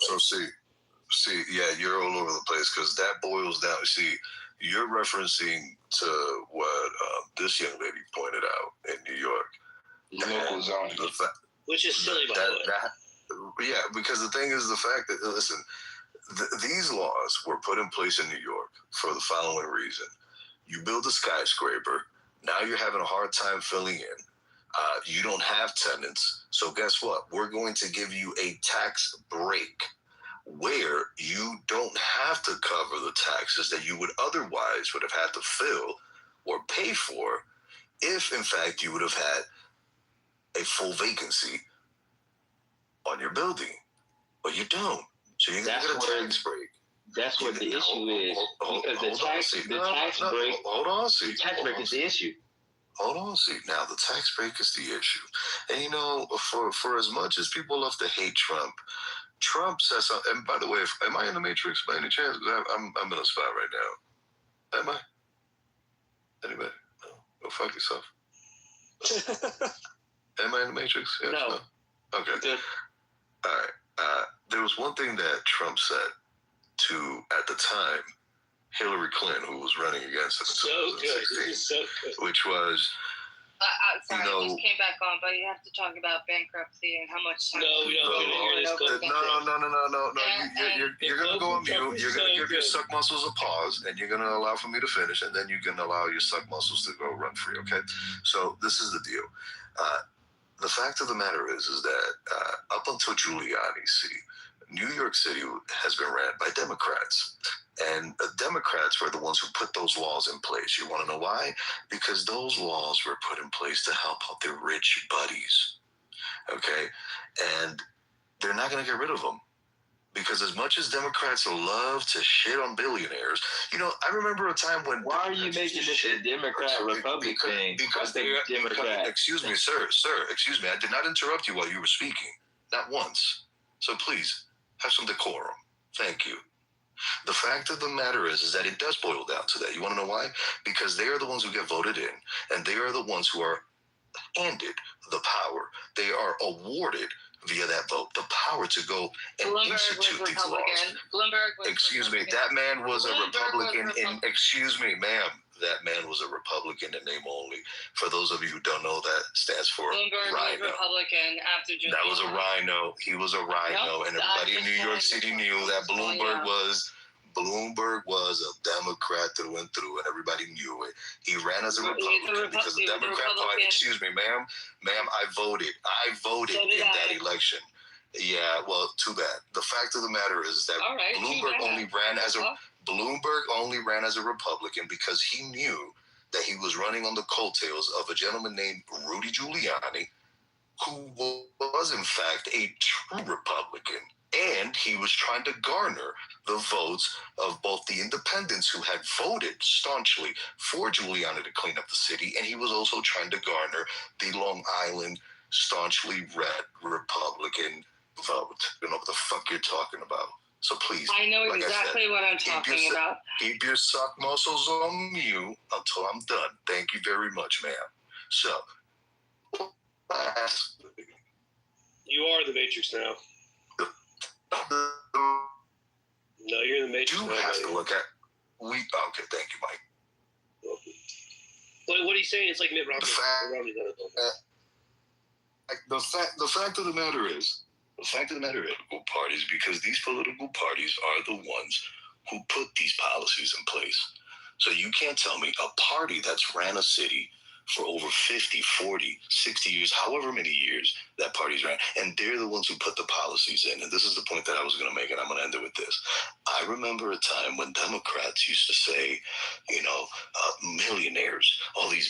So see, yeah, you're all over the place because that boils down. See, you're referencing to what this young lady pointed out in New York. Local zoning. Which is silly, by the way. Yeah, because the thing is the fact that, listen, these laws were put in place in New York for the following reason. You build a skyscraper. Now you're having a hard time filling in. You don't have tenants. So guess what? We're going to give you a tax break where you don't have to cover the taxes that you would otherwise would have had to fill or pay for if, in fact, you would have had a full vacancy on your building. But you don't. So you're going to get a tax break. That's what the issue is. Because the tax break is the issue. Hold on, see. Now, the tax break is the issue. And, you know, for as much as people love to hate Trump, Trump says something. And by the way, am I in the Matrix by any chance? I'm in a spot right now. Am I? Anybody? No. Go fuck yourself. Am I in the Matrix? Yes, no. Okay. Good. All right. There was one thing that Trump said to, at the time, Hillary Clinton, who was running against him in 2016, which was, sorry, I just came back on, but you have to talk about bankruptcy and how much time. No. You're gonna go on mute. You're gonna give your suck muscles a pause, and you're gonna allow for me to finish, and then you can allow your suck muscles to go run free. Okay? So this is the deal. The fact of the matter is that up until Giuliani's city, New York City has been ran by Democrats. And the Democrats were the ones who put those laws in place. You want to know why? Because those laws were put in place to help out their rich buddies. Okay? And they're not going to get rid of them. Because as much as Democrats love to shit on billionaires, you know, I remember a time when... Why are you making this a Democrat-Republican thing? Because they're Democrat. Excuse me, sir, excuse me. I did not interrupt you while you were speaking. Not once. So please, have some decorum. Thank you. The fact of the matter is that it does boil down to that. You want to know why? Because they are the ones who get voted in, and they are the ones who are handed the power. They are awarded via that vote the power to go and institute these laws. Excuse me, that man was a Republican. Excuse me, ma'am. That man was a Republican in name only. For those of you who don't know, that stands for Bloomberg Rhino. was Republican after Giuliani. That was a Rhino. He was a Rhino, and everybody in New York City knew that Bloomberg was a Democrat through and through, and everybody knew it. He ran as a Republican because the Democrat Party. Excuse me, ma'am, I voted in that election. Yeah, well, too bad. The fact of the matter is that Bloomberg only ran as a Republican because he knew that he was running on the coattails of a gentleman named Rudy Giuliani, who was in fact a true Republican. And he was trying to garner the votes of both the independents who had voted staunchly for Giuliani to clean up the city, and he was also trying to garner the Long Island staunchly red Republican vote. You know what the fuck you're talking about. So please, I know exactly what I'm talking about. Keep your suck muscles on mute until I'm done. Thank you very much, ma'am. So, you are the Matrix now. No, you're the Matrix. You have to look at. Okay, thank you, Mike. What are you saying? It's like Mitt Romney. The fact of the matter is, political parties, because these political parties are the ones who put these policies in place. So you can't tell me a party that's ran a city for over 50, 40, 60 years, however many years that party's ran, and they're the ones who put the policies in. And this is the point that I was going to make, and I'm going to end it with this. I remember a time when Democrats used to say, you know, millionaires, all these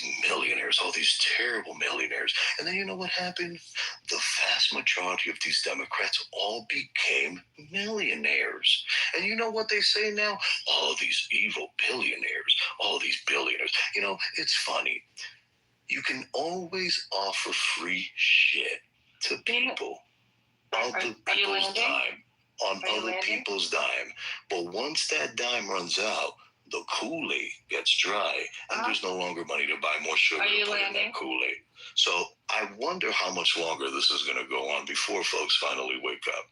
terrible millionaires. And then you know what happened? The vast majority of these Democrats all became millionaires. And you know what they say now? All these evil billionaires, all these billionaires. You know, it's funny. You can always offer free shit to people on other people's dime. But once that dime runs out, the Kool-Aid gets dry, and there's no longer money to buy more sugar to put in that Kool-Aid. So I wonder how much longer this is going to go on before folks finally wake up.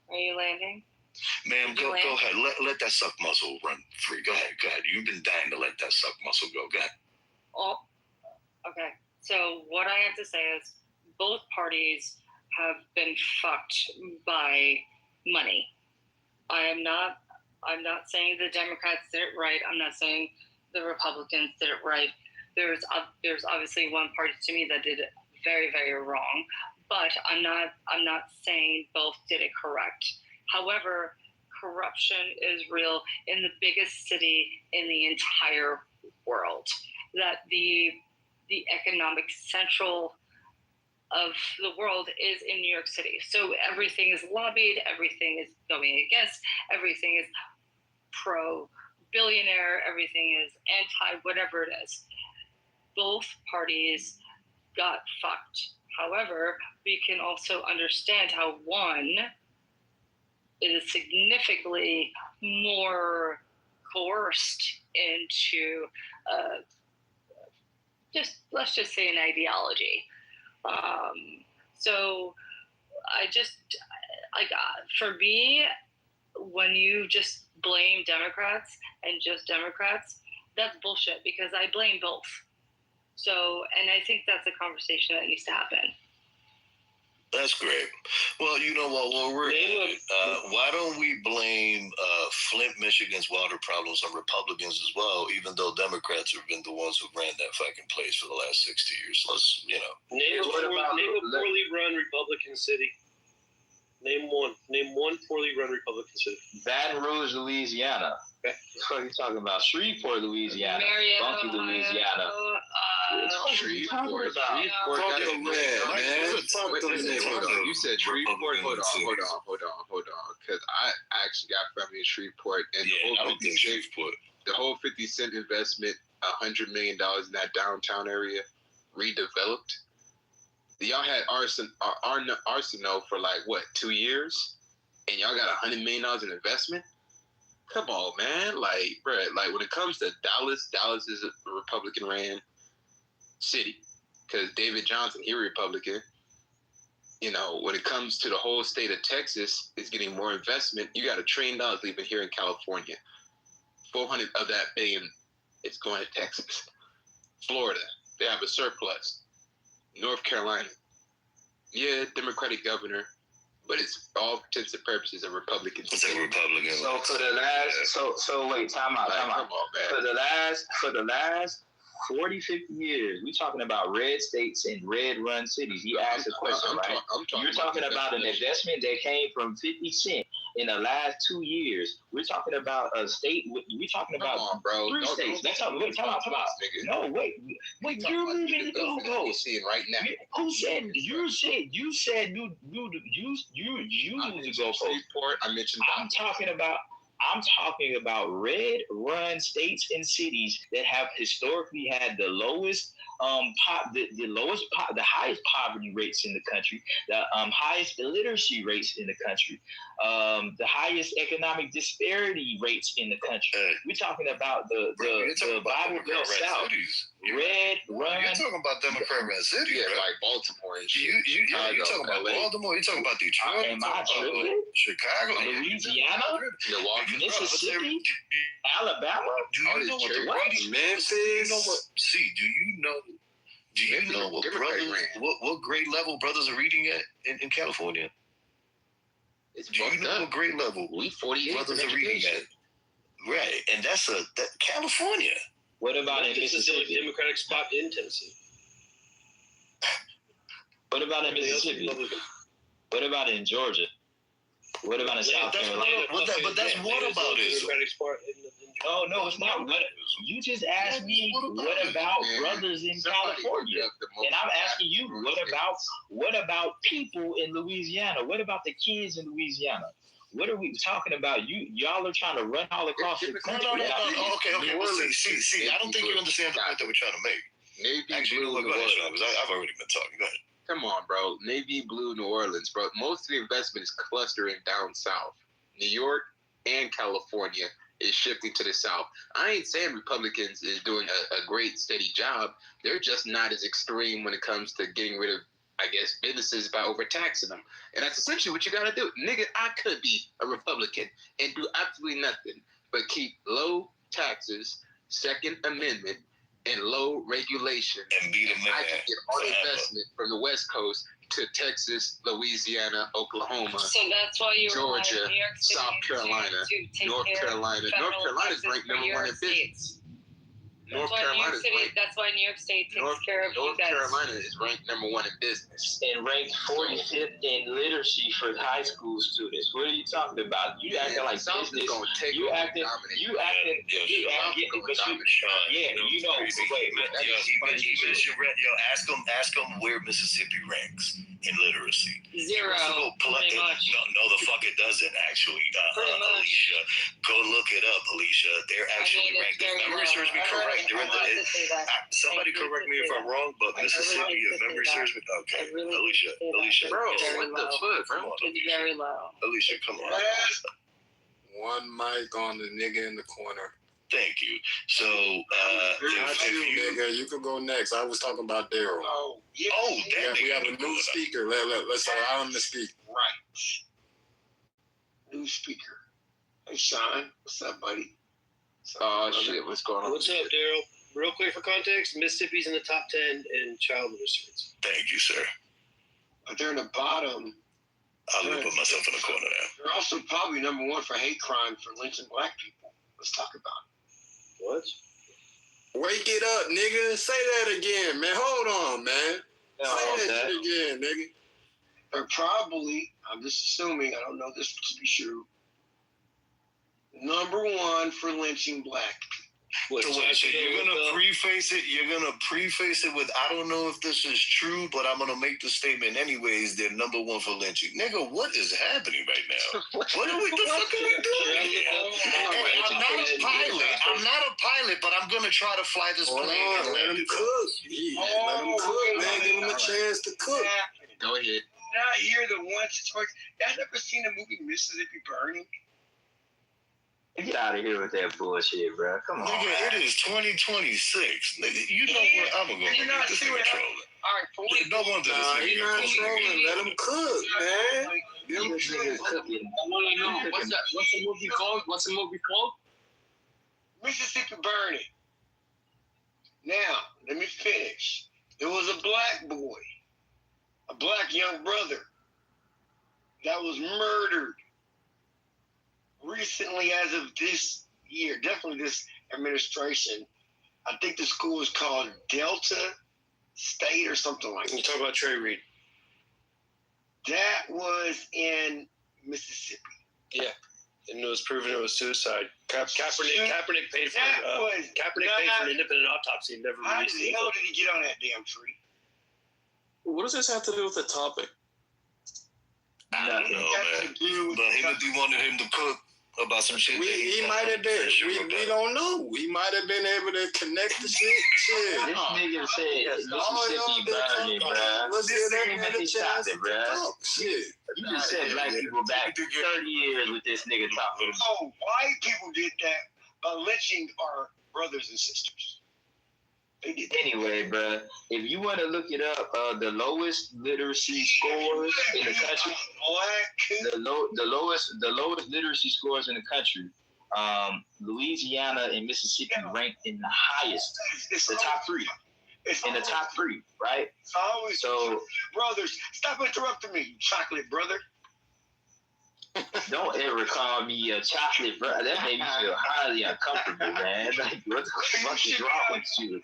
Are you landing? Ma'am, go ahead. Let that suck muscle run free. Go ahead. You've been dying to let that suck muscle go. Go ahead. Oh. Okay, so what I have to say is both parties have been fucked by money. I am not I'm not saying the Democrats did it right. I'm not saying the Republicans did it right. There's obviously one party to me that did it very, very wrong, but I'm not saying both did it correct. However, corruption is real in the biggest city in the entire world. That the economic central of the world is in New York City. So everything is lobbied, everything is going against, everything is pro-billionaire, everything is anti-whatever it is. Both parties got fucked. However, we can also understand how one is significantly more coerced into let's just say an ideology. So for me, when you just blame Democrats and just Democrats, that's bullshit because I blame both. So, and I think that's a conversation that needs to happen. That's great. Well, you know what? Well, why don't we blame Flint, Michigan's water problems on Republicans as well, even though Democrats have been the ones who ran that fucking place for the last 60 years. Let's, Name a poorly run Republican city. Name one. Name one poorly run Republican city. Baton Rouge, Louisiana. That's what you're talking about. Shreveport, Louisiana. Funky, Louisiana. Shreveport. You said Shreveport. Hold on. Because I actually got family in Shreveport, and the whole 50 Cent investment, $100 million in that downtown area, redeveloped. Y'all had Arsenal for 2 years, and y'all got $100 million in investment. Come on, man. Bruh, when it comes to Dallas is a Republican ran city because David Johnson, he Republican. When it comes to the whole state of Texas, it's getting more investment. You got $1 trillion leaving here in California. 400 of that billion is going to Texas. Florida, they have a surplus. North Carolina, yeah, Democratic governor, but it's all intents and purposes a Republican. It's a Republican. So for the last, so wait, time out. Come on, man. For the last 40, 50 years, we're talking about red states and red-run cities. You asked the question, right? You're talking about an investment that came from 50 Cent in the last 2 years. We're talking about a state. We're talking about three states. Wait, time out. No, wait. You're moving the goalposts. Seeing right now. Who said you said you moved the goalposts? I mentioned. I'm talking about red-run states and cities that have historically had the lowest, the highest poverty rates in the country, the highest illiteracy rates in the country, the highest economic disparity rates in the country. We're talking about the Bible Belt South. Red run. You're talking about Democrat cities, yeah, right? like Baltimore and shit. You're talking about Baltimore. You're talking about Detroit. Am I tripping? Chicago, Louisiana, Milwaukee, Mississippi, Alabama. Do you know what Memphis? Do you know what brothers? What grade level brothers are reading at in California? Do you know what grade level we 48 brothers are reading at? Right, and that's California. What about in This is the Mississippi? only Democratic spot in Tennessee. What about in Mississippi? What about in Georgia? What about in South Carolina? But that's whataboutism. Oh, no, it's not. You just asked me what about brothers in California, and I'm asking you what about people in Louisiana? What about the kids in Louisiana? What are we talking about? Y'all are trying to run all across the country. No. Okay. Well, see, I don't think you understand the point that we're trying to make. Navy Blue New Orleans. I've already been talking. Go ahead. Come on, bro. Navy Blue New Orleans, bro. Most of the investment is clustering down south. New York and California is shifting to the south. I ain't saying Republicans is doing a great, steady job. They're just not as extreme when it comes to getting rid of, I guess, businesses by overtaxing them. And that's essentially what you got to do. Nigga, I could be a Republican and do absolutely nothing but keep low taxes, Second Amendment, and low regulation. And be the man. I can get all the investment from the West Coast to Texas, Louisiana, Oklahoma, So that's why you Georgia, New York City South Carolina, to take North care of Carolina. federal North Carolina's taxes ranked for number your one in state. business. That's why New York State takes care of you North guys. Carolina is ranked number one in business. And ranked 45th in literacy for high school students. What are you talking about? You acting like South is business. gonna take You over acting. dominate. You acting. You acting. But you know. Wait, ask him where Mississippi ranks in literacy. Zero. Pretty much. No, the fuck it doesn't actually. Alicia, go look it up, Alicia. They're actually ranked. If memory serves me correct, they're in the. Somebody correct me if I'm wrong, but Mississippi, if memory serves me. Okay, Alicia, bro, what the fuck, bro? It's very low. Alicia, come on. One mic on the nigga in the corner. Thank you. So, nigga, you can go next. I was talking about Daryl. We have a new speaker. Let's allow him to speak. Right. New speaker. Hey, Sean. What's up, buddy? Shit, what's going on? What's up, Daryl? Real quick for context, Mississippi's in the top 10 in child literacy rates. Thank you, sir. But they're in the bottom. I'm going to put myself in the corner now. They're also probably number one for hate crime for lynching black people. Let's talk about it. What? Wake it up, nigga. Say that again, man. Hold on, man. Say that shit again, nigga. They're probably, I'm just assuming, I don't know this to be true, number one for lynching black people. So you're gonna preface it. You're gonna preface it with, "I don't know if this is true, but I'm gonna make the statement anyways. They're number one for lynching." Nigga, what is happening right now? What are we? The fuck are we doing here? I'm not a pilot. I'm not a pilot, but I'm gonna try to fly this plane. Let him cook. Let him cook, man. Give him a chance to cook. Go ahead. Now you're the one situation. Y'all never seen the movie Mississippi Burning? Get out of here with that bullshit, bro. Come on. Nigga, it is 2026. Nigga, you know where I'm gonna go. You're not This trolling. nigga trolling. All right, for what? No wonder this nigga He's not trolling. Let him cook, man. This nigga cooking. I want to know what's the movie called? What's the movie called? Mississippi Burning. Now, let me finish. There was a black boy, a black young brother, that was murdered recently as of this year, definitely this administration. I think the school is called Delta State or something like that. You talk about Trey Reed. That was in Mississippi. Yeah. And it was proven it was suicide. Kaepernick paid for an independent autopsy and never How released the hell did he get on that damn tree? What does this have to do with the topic? I don't know, man. But he wanted him to cook about some shit. He might have been. We don't know. We might have been able to connect the shit. This nigga said Mississippi burning, bro. Let's give that man a chance Stop to it, bro. talk. Shit. You just said black people back 30 years with this nigga talking. Oh, white people did that by lynching our brothers and sisters. They did that. Anyway, bro, if you want to look it up, the lowest literacy scores in the country, the lowest literacy scores in the country, Louisiana and Mississippi ranked in the highest, the top three. In the top three, right? So, brothers, stop interrupting me, you chocolate brother. Don't ever call me a chocolate brother. That made me feel highly uncomfortable, man. Like, what the fuck is wrong with you?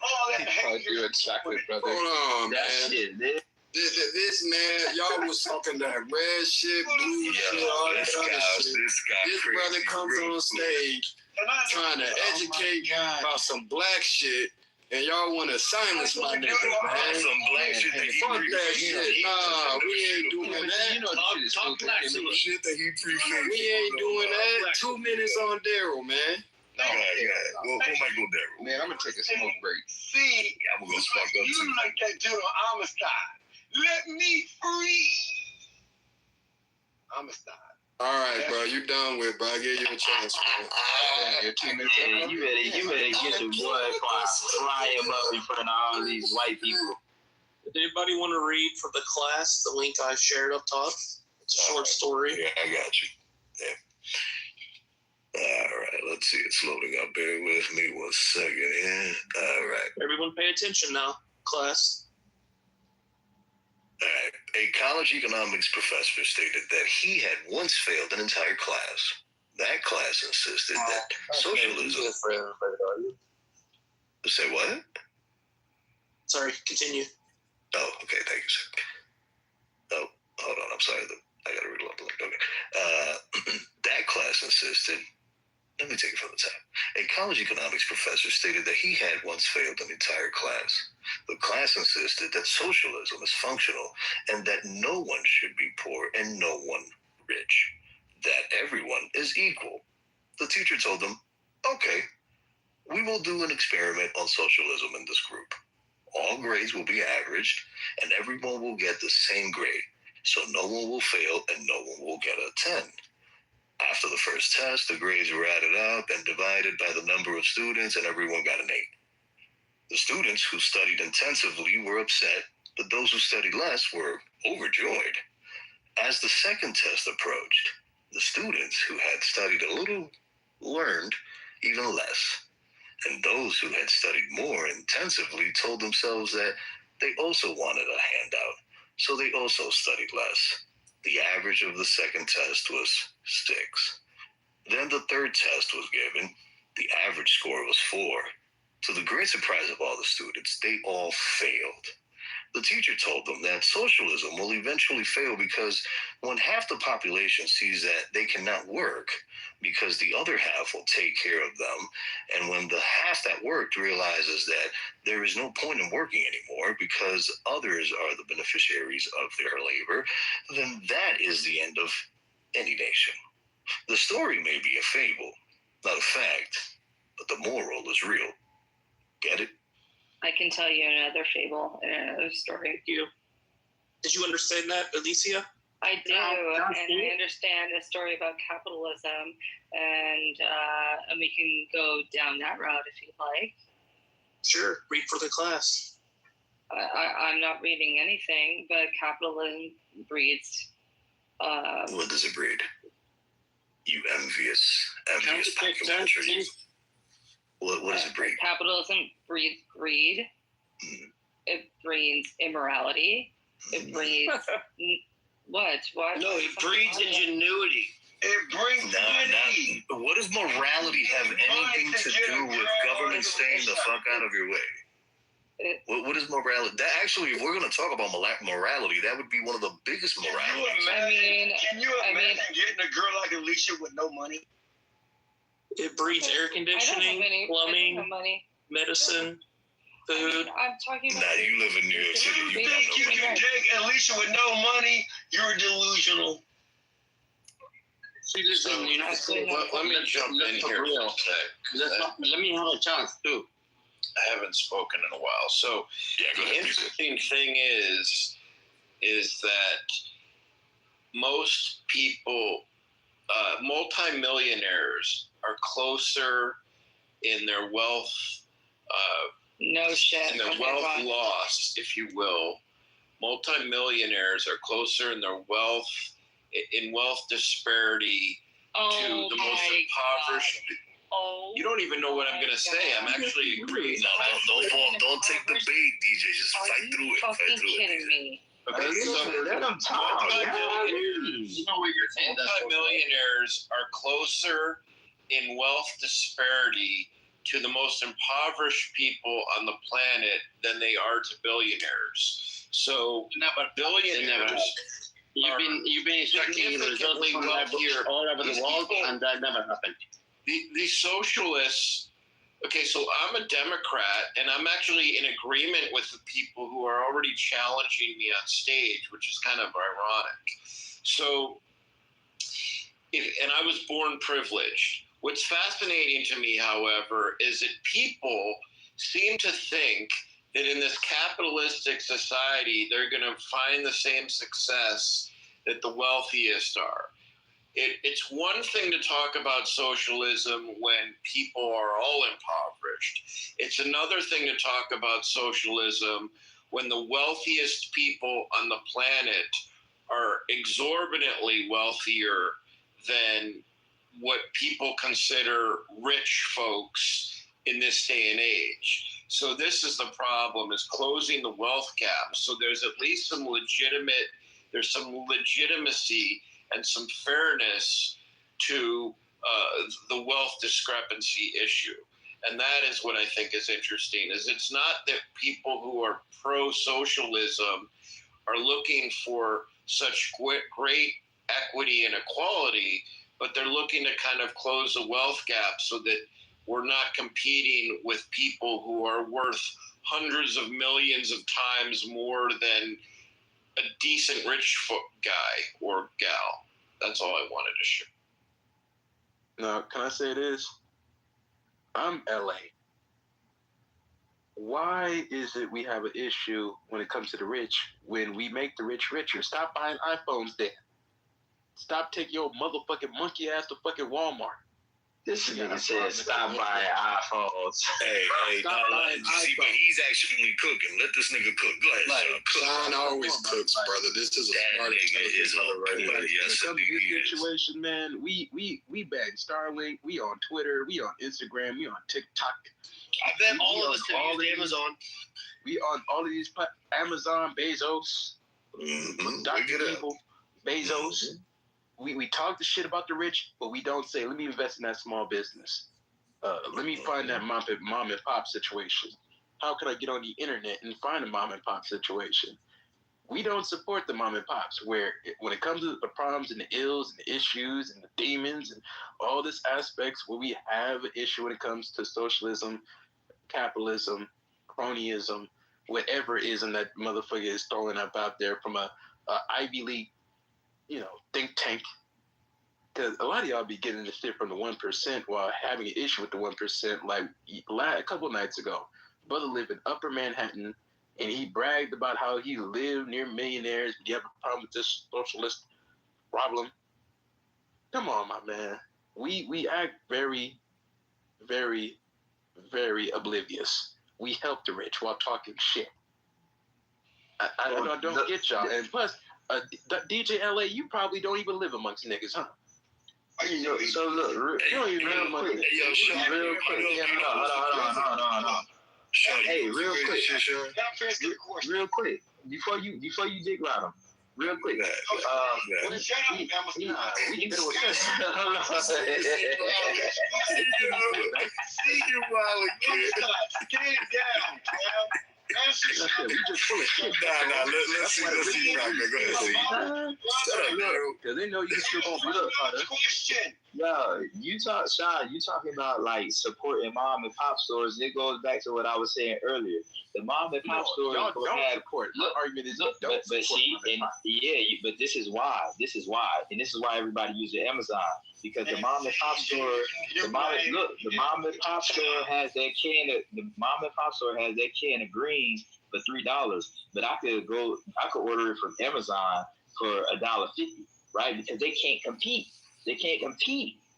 You're a chocolate brother. Hold on, that man. shit, man. This man, y'all was talking that red shit, blue shit, all that other shit. This brother comes on stage trying to educate about some black shit, and y'all want to silence my nigga, man. Some black shit that he fuck that shit. Nah, we ain't doing that. You know the Talk black shit that he appreciates. We ain't doing that. 2 minutes on Daryl, man. Who might go Daryl? Man, I'm gonna take a smoke break. See, I'm gonna spark up you too. like that dude on Amistad. Let me free. Amistad. All right, bro, you done with, bro. I gave you a chance, man. Yeah, you better get the blood clot, fly him up in front of all these white people. Does anybody want to read for the class the link I shared up top? It's a short story. Yeah, I got you. All right, let's see. It's loading up. Bear with me 1 second here. All right. Everyone pay attention now, class. All right. A college economics professor stated that he had once failed an entire class. That class insisted that socialism... Say what? Sorry, continue. Oh, okay. Thank you, sir. Oh, hold on. I'm sorry. I got to read a little. Okay. That class insisted... Let me take it from the top. A college economics professor stated that he had once failed an entire class. The class insisted that socialism is functional and that no one should be poor and no one rich. That everyone is equal. The teacher told them, okay, we will do an experiment on socialism in this group. All grades will be averaged and everyone will get the same grade. So no one will fail and no one will get a 10. After the first test, the grades were added up and divided by the number of students, and everyone got an 8. The students who studied intensively were upset, but those who studied less were overjoyed. As the second test approached, the students who had studied a little learned even less, and those who had studied more intensively told themselves that they also wanted a handout, so they also studied less. The average of the second test was 6. Then the third test was given. The average score was 4. To the great surprise of all the students, they all failed. The teacher told them that socialism will eventually fail because when half the population sees that they cannot work because the other half will take care of them, and when the half that worked realizes that there is no point in working anymore because others are the beneficiaries of their labor, then that is the end of any nation. The story may be a fable, not a fact, but the moral is real. Get it? I can tell you another fable and another story. Thank you. Did you understand that, Alicia? I do, and I understand a story about capitalism, and we can go down that route if you'd like. Sure, read for the class. I'm not reading anything, but capitalism breeds. What does it breed? You envious population. What does it breed? Capitalism breeds greed. Mm. It breeds immorality. It breeds what? No, it breeds ingenuity. It brings unity. What does morality have anything to do with government staying the fuck out of your way? What is morality? That actually, if we're going to talk about morality, that would be one of the biggest moralities. Can you imagine getting a girl like Alicia with no money? It breeds air conditioning, plumbing, medicine, food. I'm talking about. Nah, you live in New York City. You got no money. You take Alicia with no money, you're delusional. See, listen, let me jump in here for a sec. Let me have a chance too. I haven't spoken in a while. So the interesting thing is that most people, multimillionaires, are closer in their wealth, no shit, in their wealth loss, if you will. Multimillionaires are closer in their wealth, in wealth disparity to the most impoverished. Oh, you don't even know what I'm going to say. I'm actually agreeing. No, don't take the bait, DJ. Just fight through it. Are you kidding me? Okay, so let them talk. You know what you're saying. Multimillionaires are closer in wealth disparity to the most impoverished people on the planet than they are to billionaires. So billionaires. You've been expecting resulting wealthier all over the world, and that never happened. The socialists. Okay, so I'm a Democrat, and I'm actually in agreement with the people who are already challenging me on stage, which is kind of ironic. So, and I was born privileged. What's fascinating to me, however, is that people seem to think that in this capitalistic society, they're going to find the same success that the wealthiest are. It's one thing to talk about socialism when people are all impoverished. It's another thing to talk about socialism when the wealthiest people on the planet are exorbitantly wealthier than what people consider rich folks in this day and age. So this is the problem, is closing the wealth gap. So there's at least some legitimacy and some fairness to the wealth discrepancy issue. And that is what I think is interesting, is it's not that people who are pro-socialism are looking for such great equity and equality, but they're looking to kind of close the wealth gap so that we're not competing with people who are worth hundreds of millions of times more than a decent rich guy or gal. That's all I wanted to share. Now, can I say this? I'm LA. Why is it we have an issue when it comes to the rich when we make the rich richer? Stop buying iPhones then. Stop taking your motherfucking monkey ass to fucking Walmart. This nigga said stop buying iPhones. Hey, see, but he's actually cooking. Let this nigga cook. Go ahead, Sean always cooks, brother. This is a smart nigga. Is right here. Yes, this situation, man. We ban Starlink. We on Twitter. We on Instagram. We on TikTok. I bet all of us have used Amazon. We on all of these Amazon, Bezos, Dr. Evil, Bezos. We talk the shit about the rich, but we don't say, let me invest in that small business. Let me find that mom and pop situation. How can I get on the internet and find a mom and pop situation? We don't support the mom and pops when it comes to the problems and the ills and the issues and the demons and all this aspects where we have an issue when it comes to socialism, capitalism, cronyism, whatever ism that motherfucker is throwing up out there from a Ivy League, think tank. Because a lot of y'all be getting this shit from the 1% while having an issue with the 1%. Like a couple nights ago, brother lived in Upper Manhattan, and he bragged about how he lived near millionaires. Do you have a problem with this socialist problem? Come on, my man. We act very, very, very oblivious. We help the rich while talking shit. I don't get y'all. And plus, DJ LA, you probably don't even live amongst niggas, huh? So look, you don't even live amongst niggas. Real quick. Hold on. Hey, real quick. Before you dig around him, real quick. Let's see you out there. Go ahead, because they know you still gonna be up. Yo, you talking about like supporting mom and pop stores. It goes back to what I was saying earlier. The mom and pop stores don't have support. My argument is but see, and but this is why, and this is why everybody uses Amazon, because the mom and pop store, the mom and pop store has that can of greens for $3, but I could order it from Amazon for $1.50, right? Because they can't compete.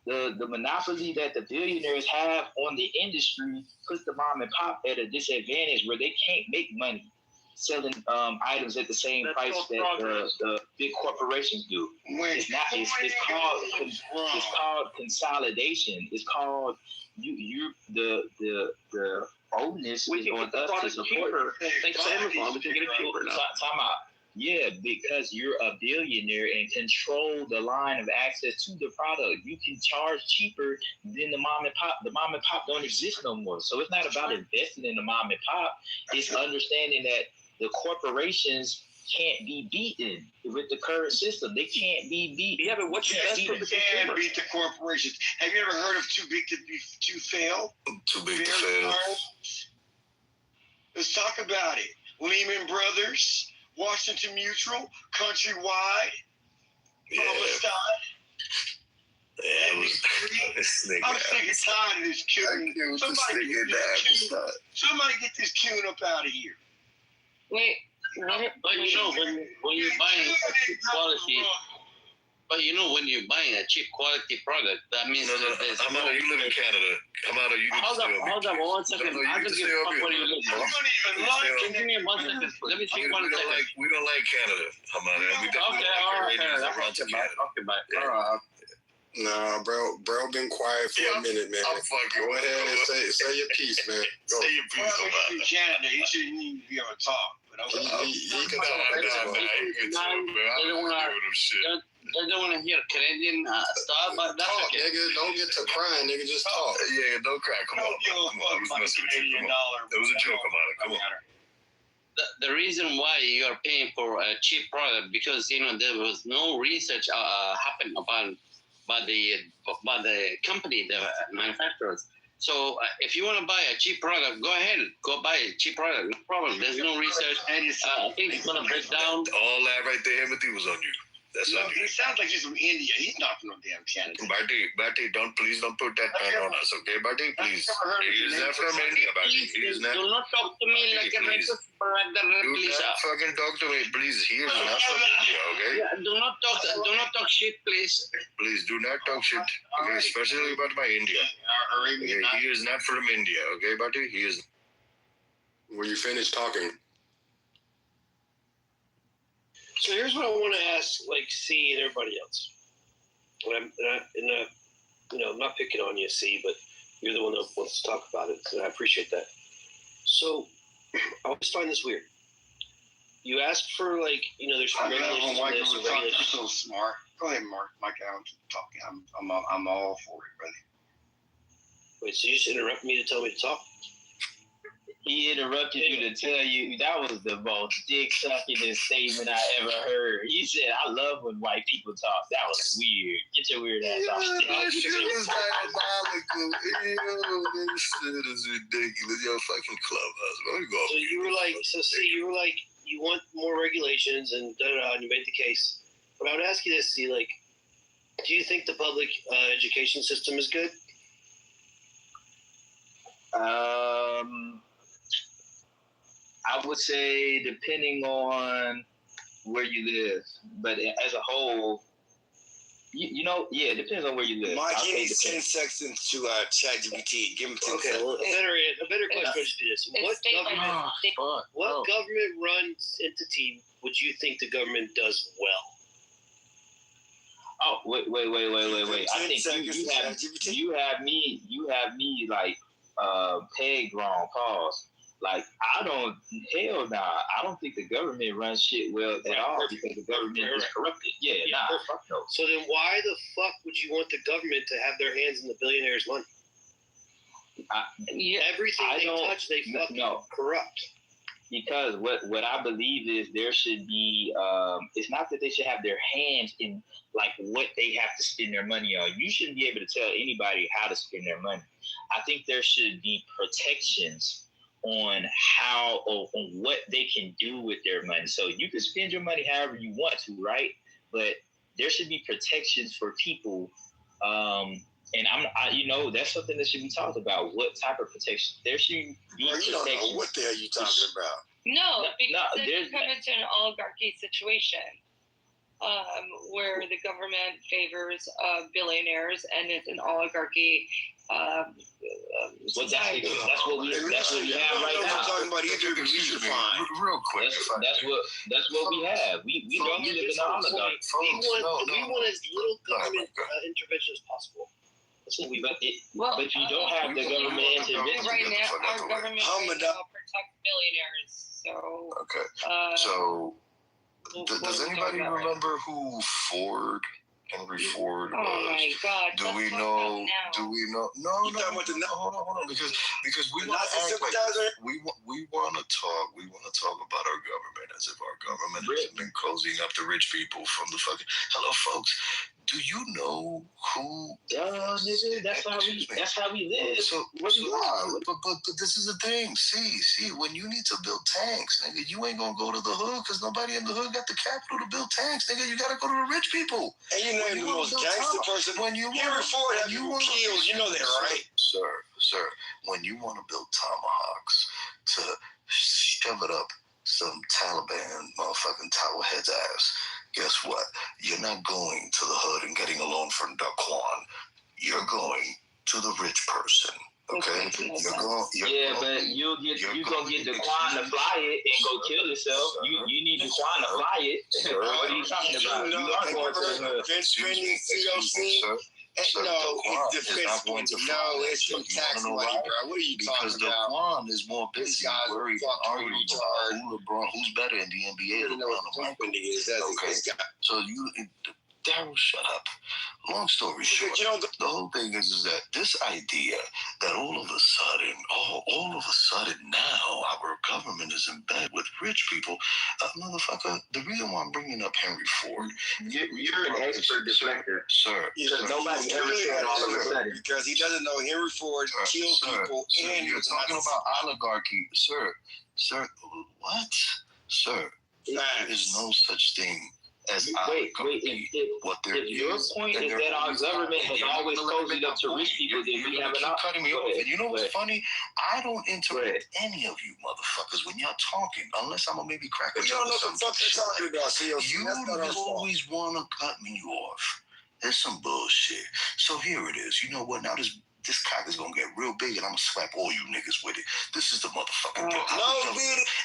The monopoly that the billionaires have on the industry puts the mom and pop at a disadvantage where they can't make money selling items at the same price that the big corporations do. It's called consolidation. It's called the onus is on us to support. Thanks to Amazon, we can get it cheaper now. Time out. Yeah, because you're a billionaire and control the line of access to the product. You can charge cheaper than the mom and pop. The mom and pop don't exist no more. So it's not about investing in the mom and pop. It's understanding that the corporations can't be beaten with the current system. They can't be beaten. Yeah, but what's best for the consumer? Beat the corporations. Have you ever heard of Too Big to Fail? Too Big to Fail. Let's talk about it. Lehman Brothers, Washington Mutual, Countrywide, Homicide. Yeah, I'm sick and tired of this queuing. Somebody get this queuing up out of here. Wait, but you know when you're buying a cheap quality, when you're buying a cheap quality product, that means Hamada, you live in Canada. Hamada, you need hold on 1 second. I just give a fuck what you live for. Give me 1 second. Let me take 1 second. We don't like Canada, Hamada. We definitely don't like Canada. Okay, bye. All right. Nah, bro, been quiet for a minute, man. Go ahead and say your piece, man. Go. Say your piece about it. Canada, he shouldn't even be able to talk. But he can talk. They don't want to hear Canadian stuff, but that's talk, okay. nigga. Don't get to crying, nigga. Just talk. Yeah, don't cry. Come on. It was a joke about it. Come on. The reason why you are paying for a cheap product because there was no research happened by the company, the manufacturers. So if you want to buy a cheap product, go ahead, go buy a cheap product. No problem. There's no research. I think it's gonna break down. All that right there, Timothy, was on you. That's on you. He sounds like he's from India. He's not from no damn Canada. Bati, please don't put that pen on us, okay, Bati? Please. He is not from India, Bati. He is not. Do not talk to me like a racist brother. Do not fucking talk to me, please. He is not from India, okay? Yeah, do not talk shit, please. Please do not talk shit, okay? Especially about my India. Okay? He is not from India, okay, Bati? He is. When you finish talking. So here's what I want to ask, C and everybody else. I'm not picking on you, C, but you're the one that wants to talk about it, and I appreciate that. So I always find this weird. You ask for there's regulations. You're so smart. Go ahead, Mark. Mike, I'm talking. I'm all for it, buddy. Wait, so you just interrupt me to tell me to talk? He interrupted you to tell you that was the most dick-suckingest statement I ever heard. He said, I love when white people talk. That was weird. Get your weird ass off stage. That shit is diabolical. This shit is ridiculous. Yo, fucking clubhouse. Let me go. So you were like, you want more regulations and da-da-da, and you made the case. But I would ask you this, C, do you think the public education system is good? I would say depending on where you live, but as a whole, it depends on where you live. Mike, give me 10 seconds to ChatGPT. Give him 10 seconds. Well, a better question would be this: What government-run entity would you think the government does well? Oh, wait. I think you have me like pegged wrong. Pause. I don't think the government runs shit well at all because the government is corrupted. Fuck no. So then why the fuck would you want the government to have their hands in the billionaires' money? Everything they touch, they fucking corrupt. Because what I believe is there should be, it's not that they should have their hands in what they have to spend their money on. You shouldn't be able to tell anybody how to spend their money. I think there should be protections on what they can do with their money. So you can spend your money however you want to, right? But there should be protections for people. And that's something that should be talked about. What type of protection? There should be protections. You don't know what the hell you talking about. No, because then you come into an oligarchy situation where the government favors billionaires and it's an oligarchy. That's what we have right now. Talking about real quick. That's what we have. We don't live in an oligarchy. We want as little government intervention as possible. That's what we. But you don't have the government intervention right now. Our government protects billionaires. So okay. So does anybody remember who Henry Ford was? Oh my God! Do we know? No. Hold on. Because we want to act like we want to talk. We want to talk about our government as if our government has been closing up the rich people from the fucking. Hello, folks. Do you know who? Nigga, that's how we live. But this is the thing. See, when you need to build tanks, nigga, you ain't gonna go to the hood because nobody in the hood got the capital to build tanks, nigga. You gotta go to the rich people. And you know the most gangster person. Henry Ford had people killed. You know that, right? Sir. When you want to build tomahawks to shove it up some Taliban motherfucking towel head's ass. Guess what? You're not going to the hood and getting a loan from Daquan. You're going to the rich person. Okay? But you're gonna get Daquan to fly it and go kill yourself. You need Daquan to fly it. What are you talking about? You are going to the hood. Vince Training COC No, it's defense. No, it's from tax money, bro. What are you talking about? Because the Quan is more busy worried and arguing about who LeBron, who's better in the NBA. LeBron or Michael. Okay, so Daryl, shut up. Long story short, the whole thing is that this idea that all of a sudden now our government is in bed with rich people, motherfucker. The reason why I'm bringing up Henry Ford, you're an expert deflector, sir. Because nobody ever said all of a sudden. Because he doesn't know Henry Ford killed people, and you're talking about oligarchy, sir. What, sir? There is no such thing. Wait, if your point is that our government has always closed it up to rich people, then we have an cutting me off. And you know what's funny? I don't interrupt any of you motherfuckers when y'all talking, unless I'm gonna maybe crack a joke. You don't know what the fuck you're talking about, CLC. You always want to cut me off. There's some bullshit. So here it is. You know what? Now this cock is gonna get real big, and I'm gonna slap all you niggas with it. This is the motherfucking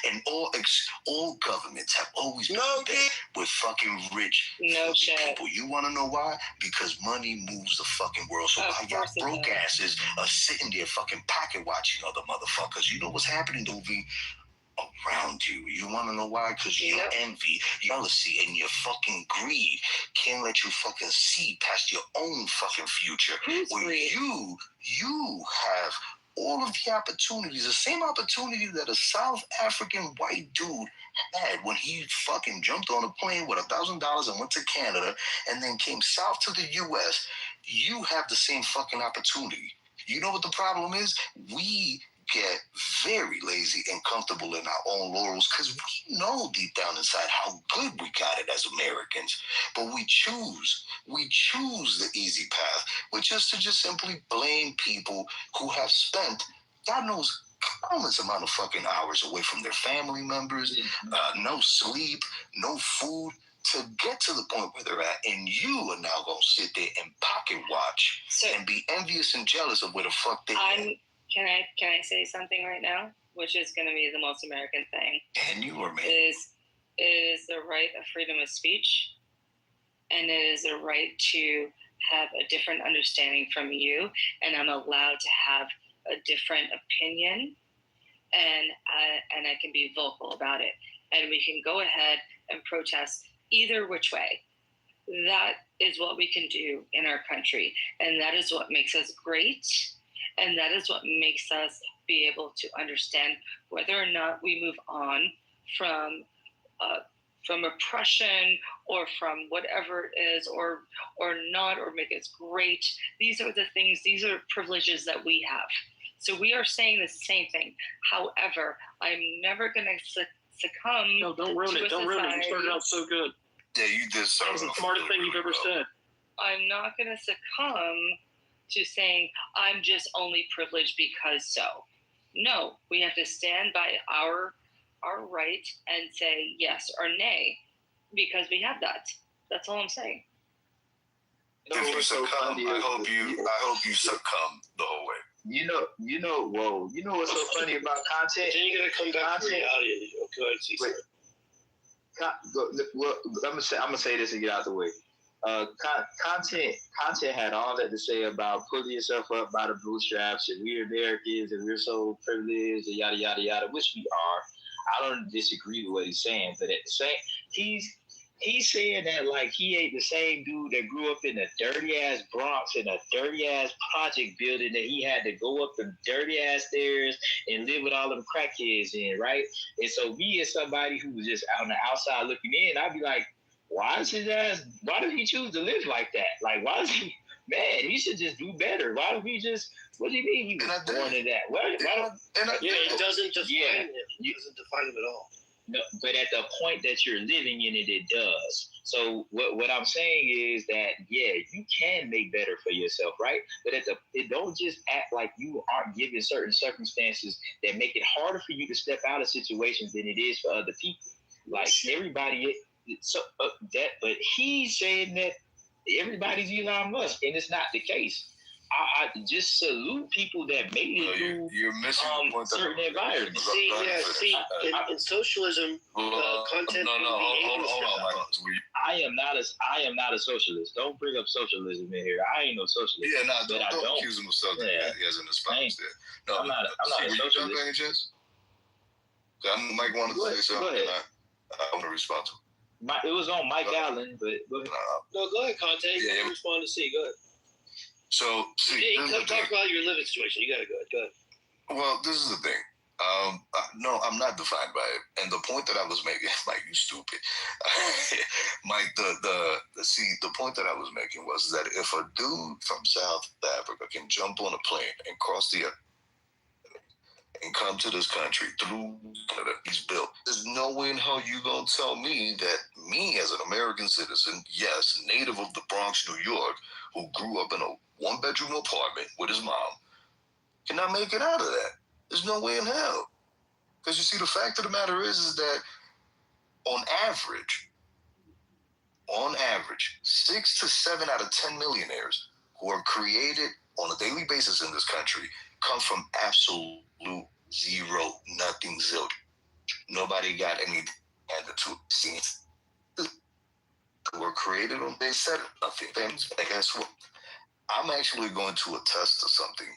and all governments have always been with fucking rich people. You wanna know why? Because money moves the fucking world. So why y'all broke asses are sitting there fucking pocket watching other motherfuckers? You know what's happening, Dovi? Around you. You want to know why? Because your envy, jealousy, and your fucking greed can't let you fucking see past your own fucking future. Where you have all of the opportunities, the same opportunity that a South African white dude had when he fucking jumped on a plane with $1,000 and went to Canada and then came south to the U.S. You have the same fucking opportunity. You know what the problem is? We get very lazy and comfortable in our own laurels because we know deep down inside how good we got it as Americans. But we choose the easy path, which is to just simply blame people who have spent, God knows, countless amount of fucking hours away from their family members, no sleep, no food, to get to the point where they're at, and you are now going to sit there and pocket watch and be envious and jealous of where the fuck they are. Can I say something right now, which is going to be the most American thing? And you are made. It is the right of freedom of speech, and it is the right to have a different understanding from you, and I'm allowed to have a different opinion, and I can be vocal about it, and we can go ahead and protest either which way. That is what we can do in our country, and that is what makes us great. And that is what makes us be able to understand whether or not we move on from oppression or from whatever it is or not, or make us great. These are the things, these are privileges that we have. So we are saying the same thing. However, I'm never going to succumb. No, don't ruin it. Don't ruin it. You started out so good. Yeah, you did. That was the smartest thing you've ever said. I'm not going to succumb to saying I'm just only privileged because so. No, we have to stand by our right and say yes or nay because we have that. That's all I'm saying. If you succumb, I hope you succumb the whole way. You know what's so funny about content? Then you're gonna come back to reality. I'm gonna say this and get out the way. Content had all that to say about pulling yourself up by the bootstraps, and we're Americans and we're so privileged and yada yada yada, which we are. I don't disagree with what he's saying, but at the same, he's saying that like he ain't the same dude that grew up in a dirty ass Bronx in a dirty ass project building that he had to go up the dirty ass stairs and live with all them crackheads in, right? And so me as somebody who was just on the outside looking in, I'd be like, why did he choose to live like that? Like, why is he, man, he should just do better. Why don't we just, what do you mean he was born in that? It doesn't define him. It doesn't define him at all. No, but at the point that you're living in it, it does. So what I'm saying is that, yeah, you can make better for yourself, right? But it don't just act like you aren't given certain circumstances that make it harder for you to step out of situations than it is for other people. Like everybody, but he's saying that everybody's Elon Musk, and it's not the case. I just salute people that made it through certain environments. See, in socialism, content. Hold on. I am not a socialist. Don't bring up socialism in here. I ain't no socialist. Yeah, but I don't accuse him of something he hasn't espoused there. No, I'm not a socialist. I might want to say something. I want to respond to. It was on Mike Allen, but no, go ahead, Conte. You respond to C. Go ahead. So, see, talk about your living situation. You gotta go ahead. Go ahead. Well, this is the thing. No, I'm not defined by it. And the point that I was making, Mike, you stupid. Mike, the point that I was making was that if a dude from South Africa can jump on a plane and cross the and come to this country through Canada, he's built. There's no way in hell you gonna tell me that me as an American citizen, yes, native of the Bronx, New York, who grew up in a one-bedroom apartment with his mom, cannot make it out of that. There's no way in hell. Because you see, the fact of the matter is that on average, 6 to 7 out of 10 millionaires who are created on a daily basis in this country come from absolute zero, nothing, zilch. Nobody got any handed to see. Were created on they said nothing. Things. And guess what? I'm actually going to attest to something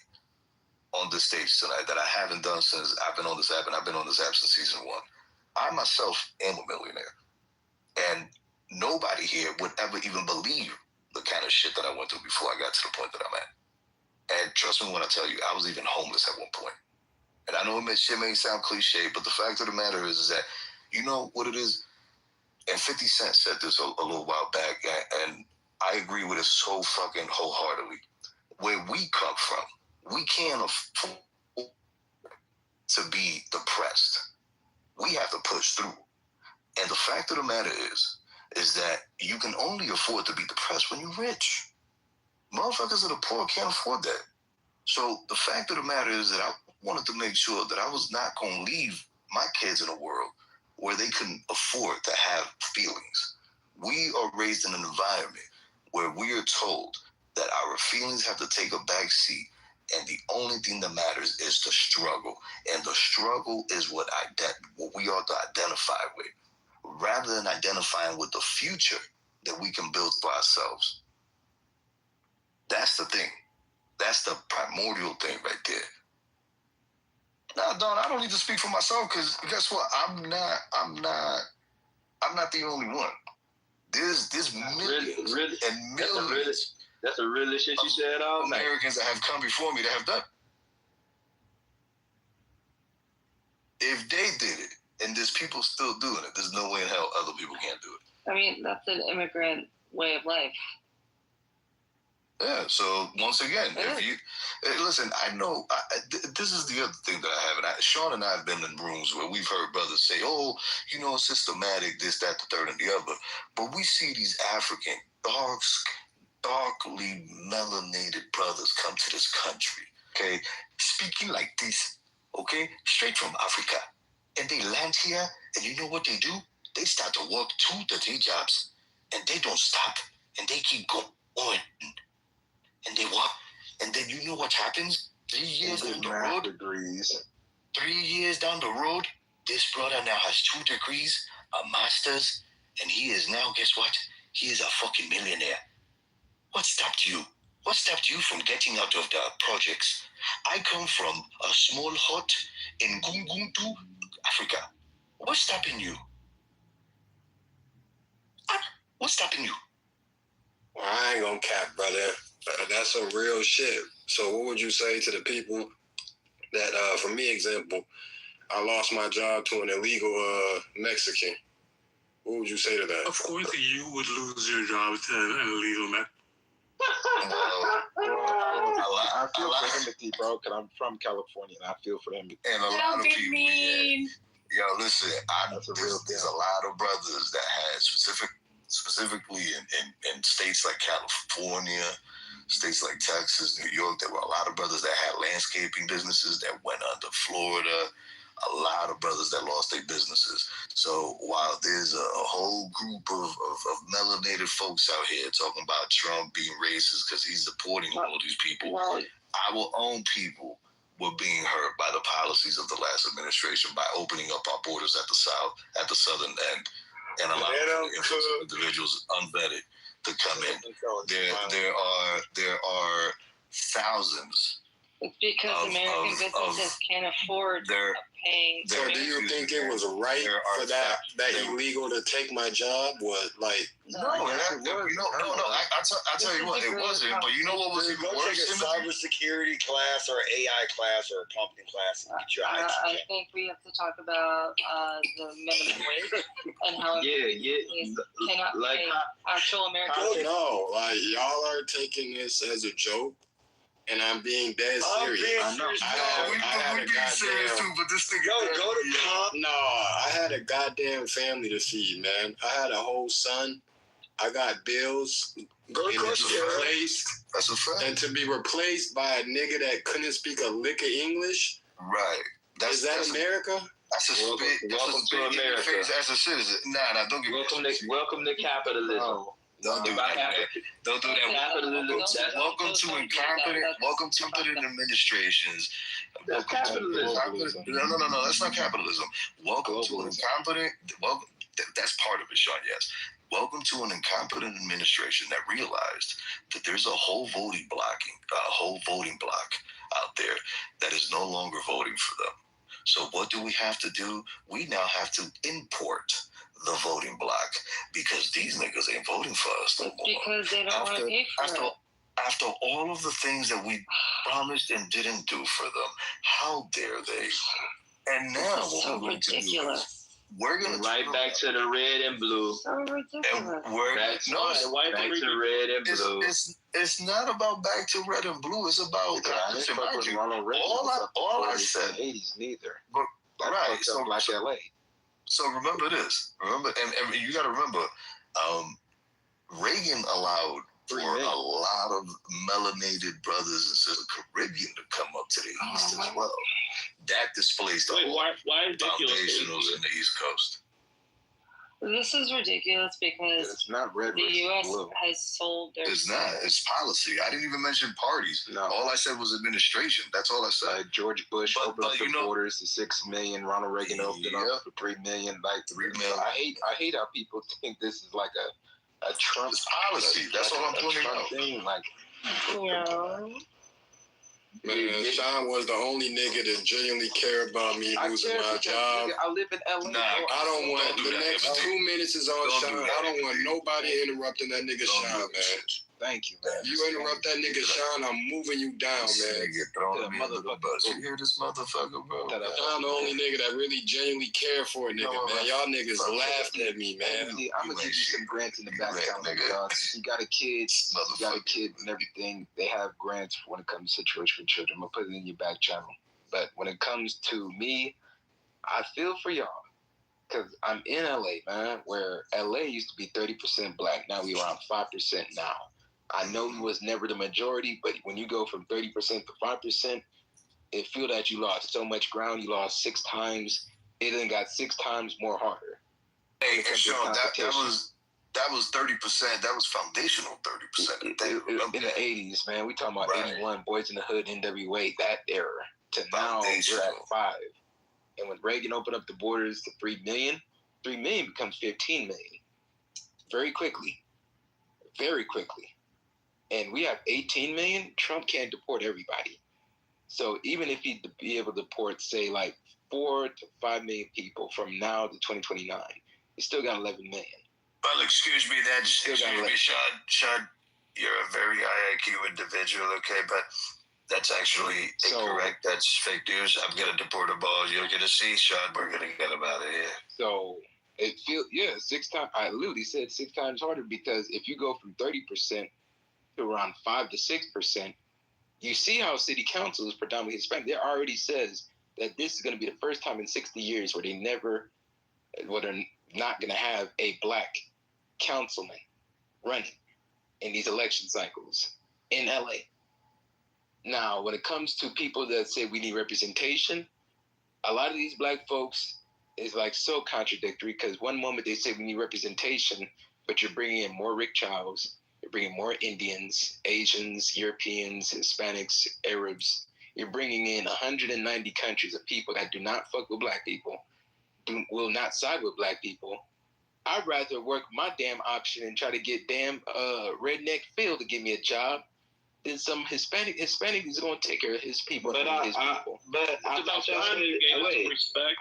on this stage tonight that I haven't done since I've been on this app, and I've been on this app since season 1. I myself am a millionaire, and nobody here would ever even believe the kind of shit that I went through before I got to the point that I'm at. And trust me when I tell you, I was even homeless at one point. And I know shit may sound cliche, but the fact of the matter is that, you know what it is? And 50 Cent said this a little while back, and I agree with it so fucking wholeheartedly. Where we come from, we can't afford to be depressed. We have to push through. And the fact of the matter is that you can only afford to be depressed when you're rich. Motherfuckers that are poor can't afford that. So the fact of the matter is that I wanted to make sure that I was not going to leave my kids in a world where they couldn't afford to have feelings. We are raised in an environment where we are told that our feelings have to take a back seat, and the only thing that matters is the struggle. And the struggle is what we ought to identify with, rather than identifying with the future that we can build for ourselves. That's the thing. That's the primordial thing right there. Now, Don, I don't need to speak for myself, because guess what? I'm not the only one. There's millions and millions. That's the realest shit you said all night. Americans that have come before me that have done. If they did it, and there's people still doing it, there's no way in hell other people can't do it. I mean, that's an immigrant way of life. Yeah, so once again, if you listen, I know this is the other thing that I have, and Sean and I have been in rooms where we've heard brothers say, "Oh, you know, systematic, this, that, the third, and the other," but we see these African darkly melanated brothers come to this country, okay, speaking like this, okay, straight from Africa, and they land here, and you know what they do? They start to work 2 to 3 jobs, and they don't stop, and they keep going. And they walk, and then you know what happens? 3 years down the road, 3 years down the road, this brother now has 2 degrees, a master's, and he is now, guess what? He is a fucking millionaire. What stopped you? What stopped you from getting out of the projects? I come from a small hut in Gunguntu, Africa. What's stopping you? What's stopping you? Well, I ain't gonna cap, brother. That's some real shit. So what would you say to the people that, for me, example, I lost my job to an illegal Mexican? What would you say to that? Of course you would lose your job to an illegal Mexican. I feel for empathy, bro, because I'm from California, and I feel for him. And a lot of people, yo, listen, there's a lot of brothers that had specifically in states like California, states like Texas, New York, there were a lot of brothers that had landscaping businesses that went under. Florida, a lot of brothers that lost their businesses. So while there's a whole group of melanated folks out here talking about Trump being racist because he's deporting all these people, our own people were being hurt by the policies of the last administration by opening up our borders at the south, at the southern end. and allow individuals unvetted to come in. There are thousands. It's because American businesses can't afford paying. So do you think it was right for that illegal to take my job? What, like? No, I tell you what, it wasn't. But you know what was even worse? Take a cybersecurity class or AI class or a pumpkin class and get your IT. I think we have to talk about the minimum wage and how cannot pay actual American. No, like y'all are taking this as a joke. And I'm being dead serious. I know. We being serious too, but this nigga. Go to comp. No, I had a goddamn family to feed, man. I had a whole son. I got bills. Replaced. That's a fact. And to be replaced by a nigga that couldn't speak a lick of English. Right. Is that America? That's a spit. Welcome to America. As a citizen. Nah, don't get welcome to capitalism. Don't do that. Don't do that. Welcome to incompetent administrations. That's capitalism. No. That's not capitalism. Welcome to an incompetent. That's part of it, Sean. Yes. Welcome to an incompetent administration that realized that there's a whole voting block out there that is no longer voting for them. So what do we have to do? We now have to import the voting block because these niggas ain't voting for us no more. Because they don't want to pay for it. After all of the things that we promised and didn't do for them, how dare they? And now so ridiculous. We're gonna right back to the red and blue. So ridiculous. Back to red and blue. It's not about back to red and blue. It's about all I said. 80s neither. But right. So Black LA. So remember this. And you got to remember, Reagan allowed for a lot of melanated brothers and sisters of the Caribbean to come up to the East as well. That displays the foundationals in the East Coast. This is ridiculous because it's not red. The U.S. has sold their. It's not. It's policy. I didn't even mention parties. No. All I said was administration. That's all I said. George Bush opened up the borders to 6 million. Ronald Reagan opened it up for 3 million. Like 3 million. I hate how people think this is like a Trump policy. That's what I'm pointing out. Thing. Like, man, Sean was the only nigga that genuinely cared about me losing my job. Nigga, I live in LA. Nah, I don't want the next 2 minutes is on Sean. I don't want nobody interrupting that nigga Sean, man. Thank you, man. You interrupt that nigga Sean, I'm moving you down, man. You hear this motherfucker, bro? I'm the only nigga that really genuinely care for a nigga, man. Y'all niggas laughed at me, man. See, I'm gonna give you some grants in the back channel, because you got a kid, and everything. They have grants when it comes to Situation for Children. I'm gonna put it in your back channel. But when it comes to me, I feel for y'all. Because I'm in LA, man, where LA used to be 30% black. Now we're around 5% now. I know it was never the majority, but when you go from 30% to 5%, it feel that you lost so much ground. You lost 6 times. It then got 6 times more harder. Hey, Sean, that was 30%. That was foundational 30%. In the 80s, man. We talking about 81, Boys in the Hood, NWA, that era. To now, we're at 5. And when Reagan opened up the borders to 3 million becomes 15 million. Very quickly. And we have 18 million. Trump can't deport everybody. So even if he'd be able to deport, say, like 4 to 5 million people from now to 2029, he still got 11 million. Well, excuse me, Sean, you're a very high IQ individual, okay? But that's actually incorrect. That's fake news. I'm going to deport them all. You're going to see, Sean, we're going to get them out of here. So it feels, 6 times. I literally said 6 times harder, because if you go from 30% to around 5 to 6%, you see how city council is predominantly Hispanic. There already says that this is going to be the first time in 60 years where they're not going to have a black councilman running in these election cycles in LA. Now, when it comes to people that say we need representation, a lot of these black folks is like so contradictory, because one moment they say we need representation, but you're bringing in more Rick Childs, you're bringing more Indians, Asians, Europeans, Hispanics, Arabs. You're bringing in 190 countries of people that do not fuck with black people, will not side with black people, I'd rather work my damn option and try to get damn redneck Phil to give me a job than some Hispanic is going to take care of his people. But I thought y'all said respect.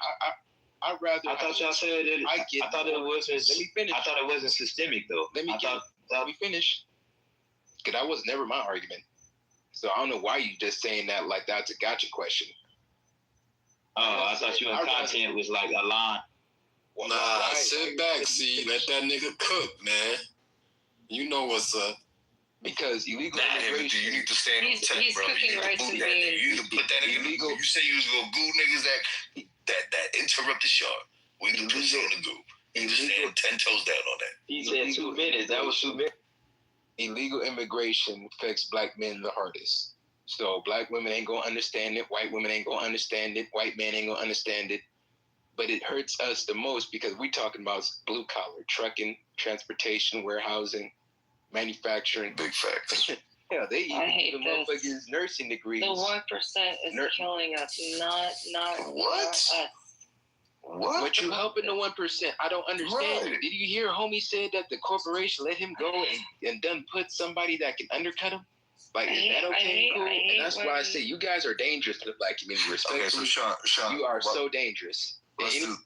I'd rather. I thought y'all said it. I thought it wasn't. Let me finish. I thought it wasn't systemic though. Let me finish. Because that was never my argument. So I don't know why you just saying that like that's a gotcha question. Oh, I thought your content was like a line. Well, nah, sit back, see, let that nigga cook, man. You know what's up. Because illegal immigration. You need to stand on tech, bro. You need to boot that nigga. You need to put that nigga illegal. You say you was gonna goo niggas that interrupt the show. We need to put you on the goo. You just stand 10 toes down on that. He said 2 minutes. That was 2 minutes. Illegal immigration affects black men the hardest. So black women ain't gonna understand it. White women ain't gonna understand it. White men ain't gonna understand it. But it hurts us the most because we talking about blue collar, trucking, transportation, warehousing, manufacturing. Big facts. Yeah, they even motherfuckers nursing degrees. The 1% is killing us, not what? Us. What? But you helping the 1%? I don't understand. Right. Did you hear homie said that the corporation let him go and done put somebody that can undercut him? Like, is that okay? Cool. And that's why I say you guys are dangerous to the black community. Respectfully, okay, so Sean, you are so dangerous. I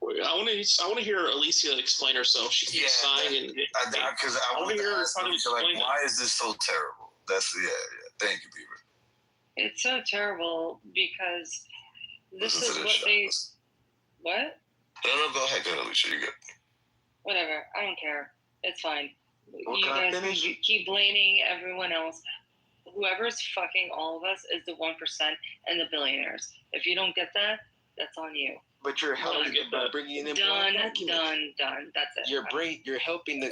want to hear Alicia explain herself. She keeps sighing because I want to hear her try to explain. Why is this so terrible? That's Thank you, Beaver. It's so terrible because this is what they. What? No, go ahead, Alicia. You good? Whatever. I don't care. It's fine. You guys can keep blaming everyone else. Whoever's fucking all of us is the 1% and the billionaires. If you don't get that, that's on you. But you're helping by bringing in done. That's it. You're helping the.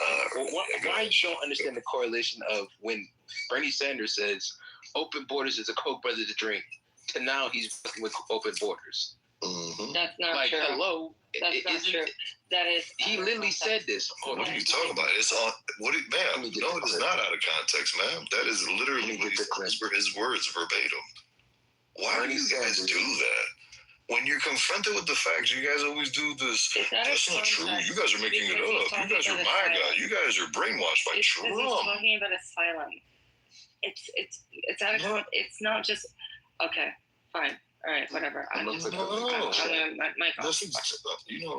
Why you don't understand the correlation of when Bernie Sanders says open borders is a Koch brothers dream to now he's working with open borders. Mm-hmm. That's not like, true. Hello. That's not true. That is. He literally said this. What are you talking about? It's on. Ma'am? No, it is not out of context, ma'am. That is literally his words verbatim. Why do you guys do that? When you're confronted with the facts, you guys always do this. That's not true. You guys are making it up. You guys are MAGA. You guys are brainwashed by Trump. He's talking about asylum. It's not just. Okay, fine. All right, whatever. You know what? All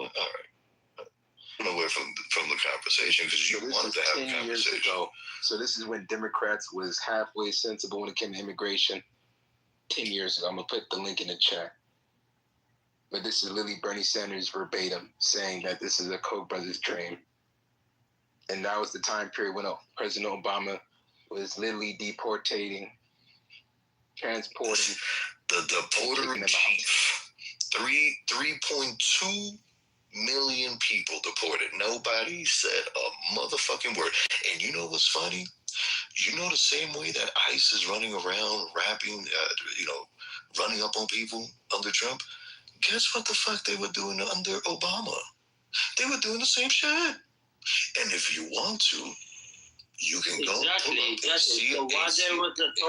right. I'm away from the conversation because you wanted to have a conversation. So this is when Democrats was halfway sensible when it came to immigration. 10 years ago. I'm going to put the link in the chat. But this is literally Bernie Sanders verbatim saying that this is a Koch brothers dream. And that was the time period when President Obama was literally deporting, transporting. The deporter in chief. 3.2 million people deported. Nobody said a motherfucking word. And you know what's funny? You know the same way that ICE is running around rapping, running up on people under Trump? Guess what the fuck they were doing under Obama? They were doing the same shit. And if you want to, you can go pull up the CNN.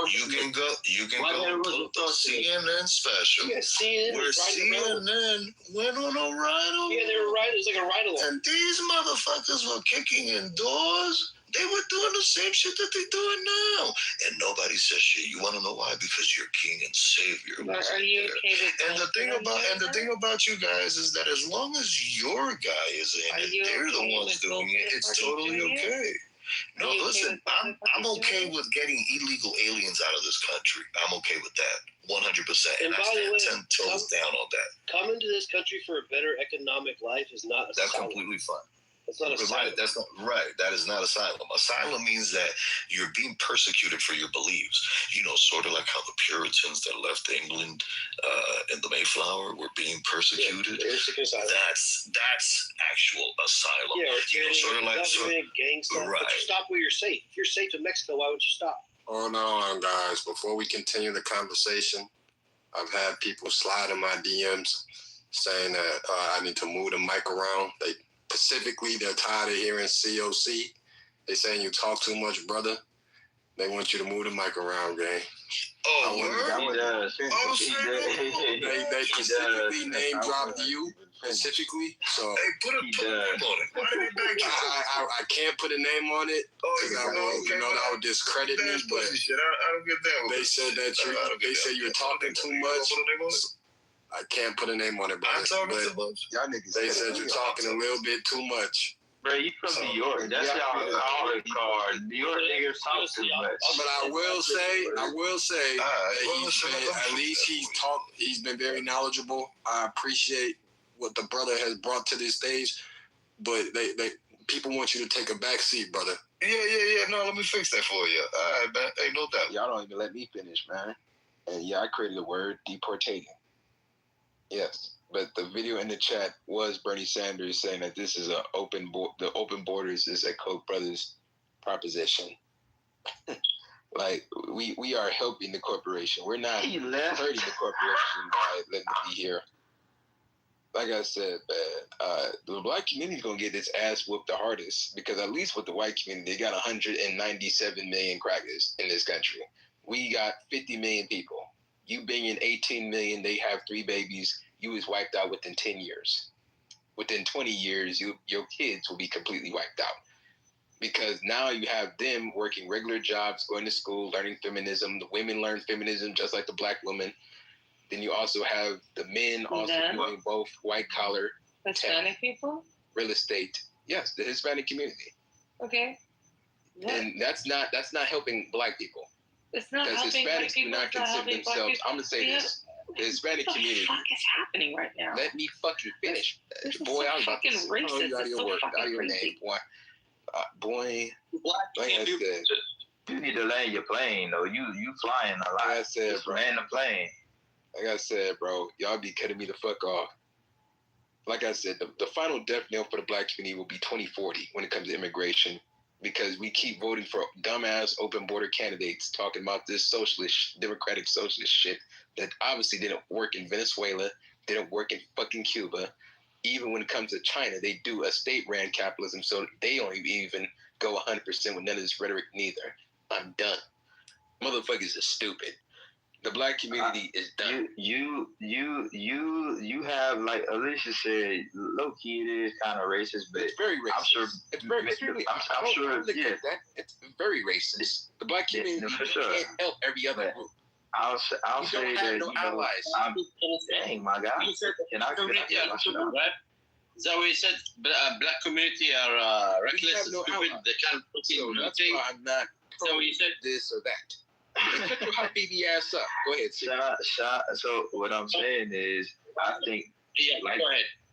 You can go pull up the CNN special. Yeah, where CNN went on a ride-along. Yeah, they were riding. It was like a ride-along. And these motherfuckers were kicking in doors. They were doing the same shit that they're doing now. And nobody says shit. You want to know why? Because your king and savior was Are you okay with and the thing about you guys is that as long as your guy is in it, they're the ones doing it. It's totally okay. No, listen, I'm okay with getting illegal aliens out of this country. I'm okay with that, 100%. And I stand 10 toes down on that. Coming to this country for a better economic life is not That's completely fine. That's not asylum. Right, that's not right. That is not asylum. Asylum means that you're being persecuted for your beliefs. Sort of like how the Puritans that left England in the Mayflower were being persecuted. Yeah, that's actual asylum. Yeah, sort of like gang stuff. Right. But you stop where you're safe. If you're safe in Mexico, why would you stop? Hold on, guys. Before we continue the conversation, I've had people slide in my DMs saying that I need to move the mic around. Specifically, they're tired of hearing COC. They saying you talk too much, brother. They want you to move the mic around, gang. Oh, They specifically name dropped you. specifically. So hey, put a name on it. Why did he back I can't put a name on it because I will, that would discredit me. But I don't get that. They said that you were talking too much. I can't put a name on it, brother. But y'all niggas. They said you're talking a little bit too much. Bro, you from New York. That's y'all calling card. New York niggas talk too much. But I will say that at least he's been very knowledgeable. I appreciate what the brother has brought to this stage. But people want you to take a back seat, brother. Yeah. No, let me fix that for you. All right, man. Ain't no doubt. Y'all don't even let me finish, man. And yeah, I created the word deportating. Yes. But the video in the chat was Bernie Sanders saying that this is the open borders is a Koch brothers proposition. Like we are helping the corporation. We're not hurting the corporation by letting it be here. Like I said, the black community is gonna get its ass whooped the hardest because at least with the white community, they got 197 million crackers in this country. We got 50 million people. You bring in 18 million, they have 3 babies. You was wiped out within 10 years. Within 20 years, your kids will be completely wiped out. Because now you have them working regular jobs, going to school, learning feminism. The women learn feminism just like the black women. Then you also have the men also doing both white collar, Hispanic people, real estate. Yes, the Hispanic community. Okay. And that's not helping black people. It's not helping Hispanics black people. do not consider themselves. I'm gonna say this. The Hispanic community. What the fuck is happening right now? Let me fucking finish. This boy, is I was about to fucking racist. you out of your work, out of your name, boy. Boy, like I said, you need to land your plane, though. You flying a lot. Like I said, just bro. land the plane. Like I said, bro, y'all be cutting me the fuck off. Like I said, the final death knell for the black community will be 2040 when it comes to immigration, because we keep voting for dumbass open border candidates talking about this democratic socialist shit that obviously didn't work in Venezuela, didn't work in fucking Cuba. Even when it comes to China, they do a state-ran capitalism, so they don't even go 100% with none of this rhetoric neither. I'm done. Motherfuckers are stupid. The black community is done. You have, like Alicia said, low key it is kind of racist, but it's very racist. I'm sure it's very extremely. I'm sure. Yeah, it's very racist. The black community can't help every other group. I'll say that no allies. Dang, my God. Can I Is that what you said? Black community are reckless and stupid. They can't put in nothing. Why I'm not Is that what you said? This or that. Shut your hot baby ass up. Go ahead, So what I'm saying is, I think, go ahead.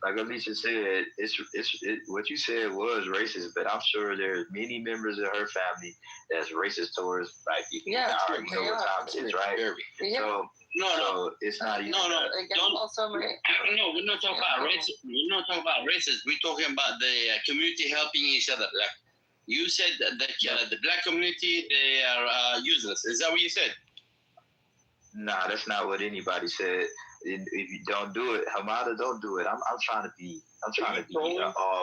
Like Alicia said, it's what you said was racist, but I'm sure there's many members of her family that's racist towards black people. Yeah, I already know what time it is, right? Yeah. So it's not. No, we're not talking about racist. We're not talking about racist. We're talking about the community helping each other. Like you said that the black community, they are useless. Is that what you said? Nah, that's not what anybody said. If you don't do it, Hamada, don't do it. I'm trying to be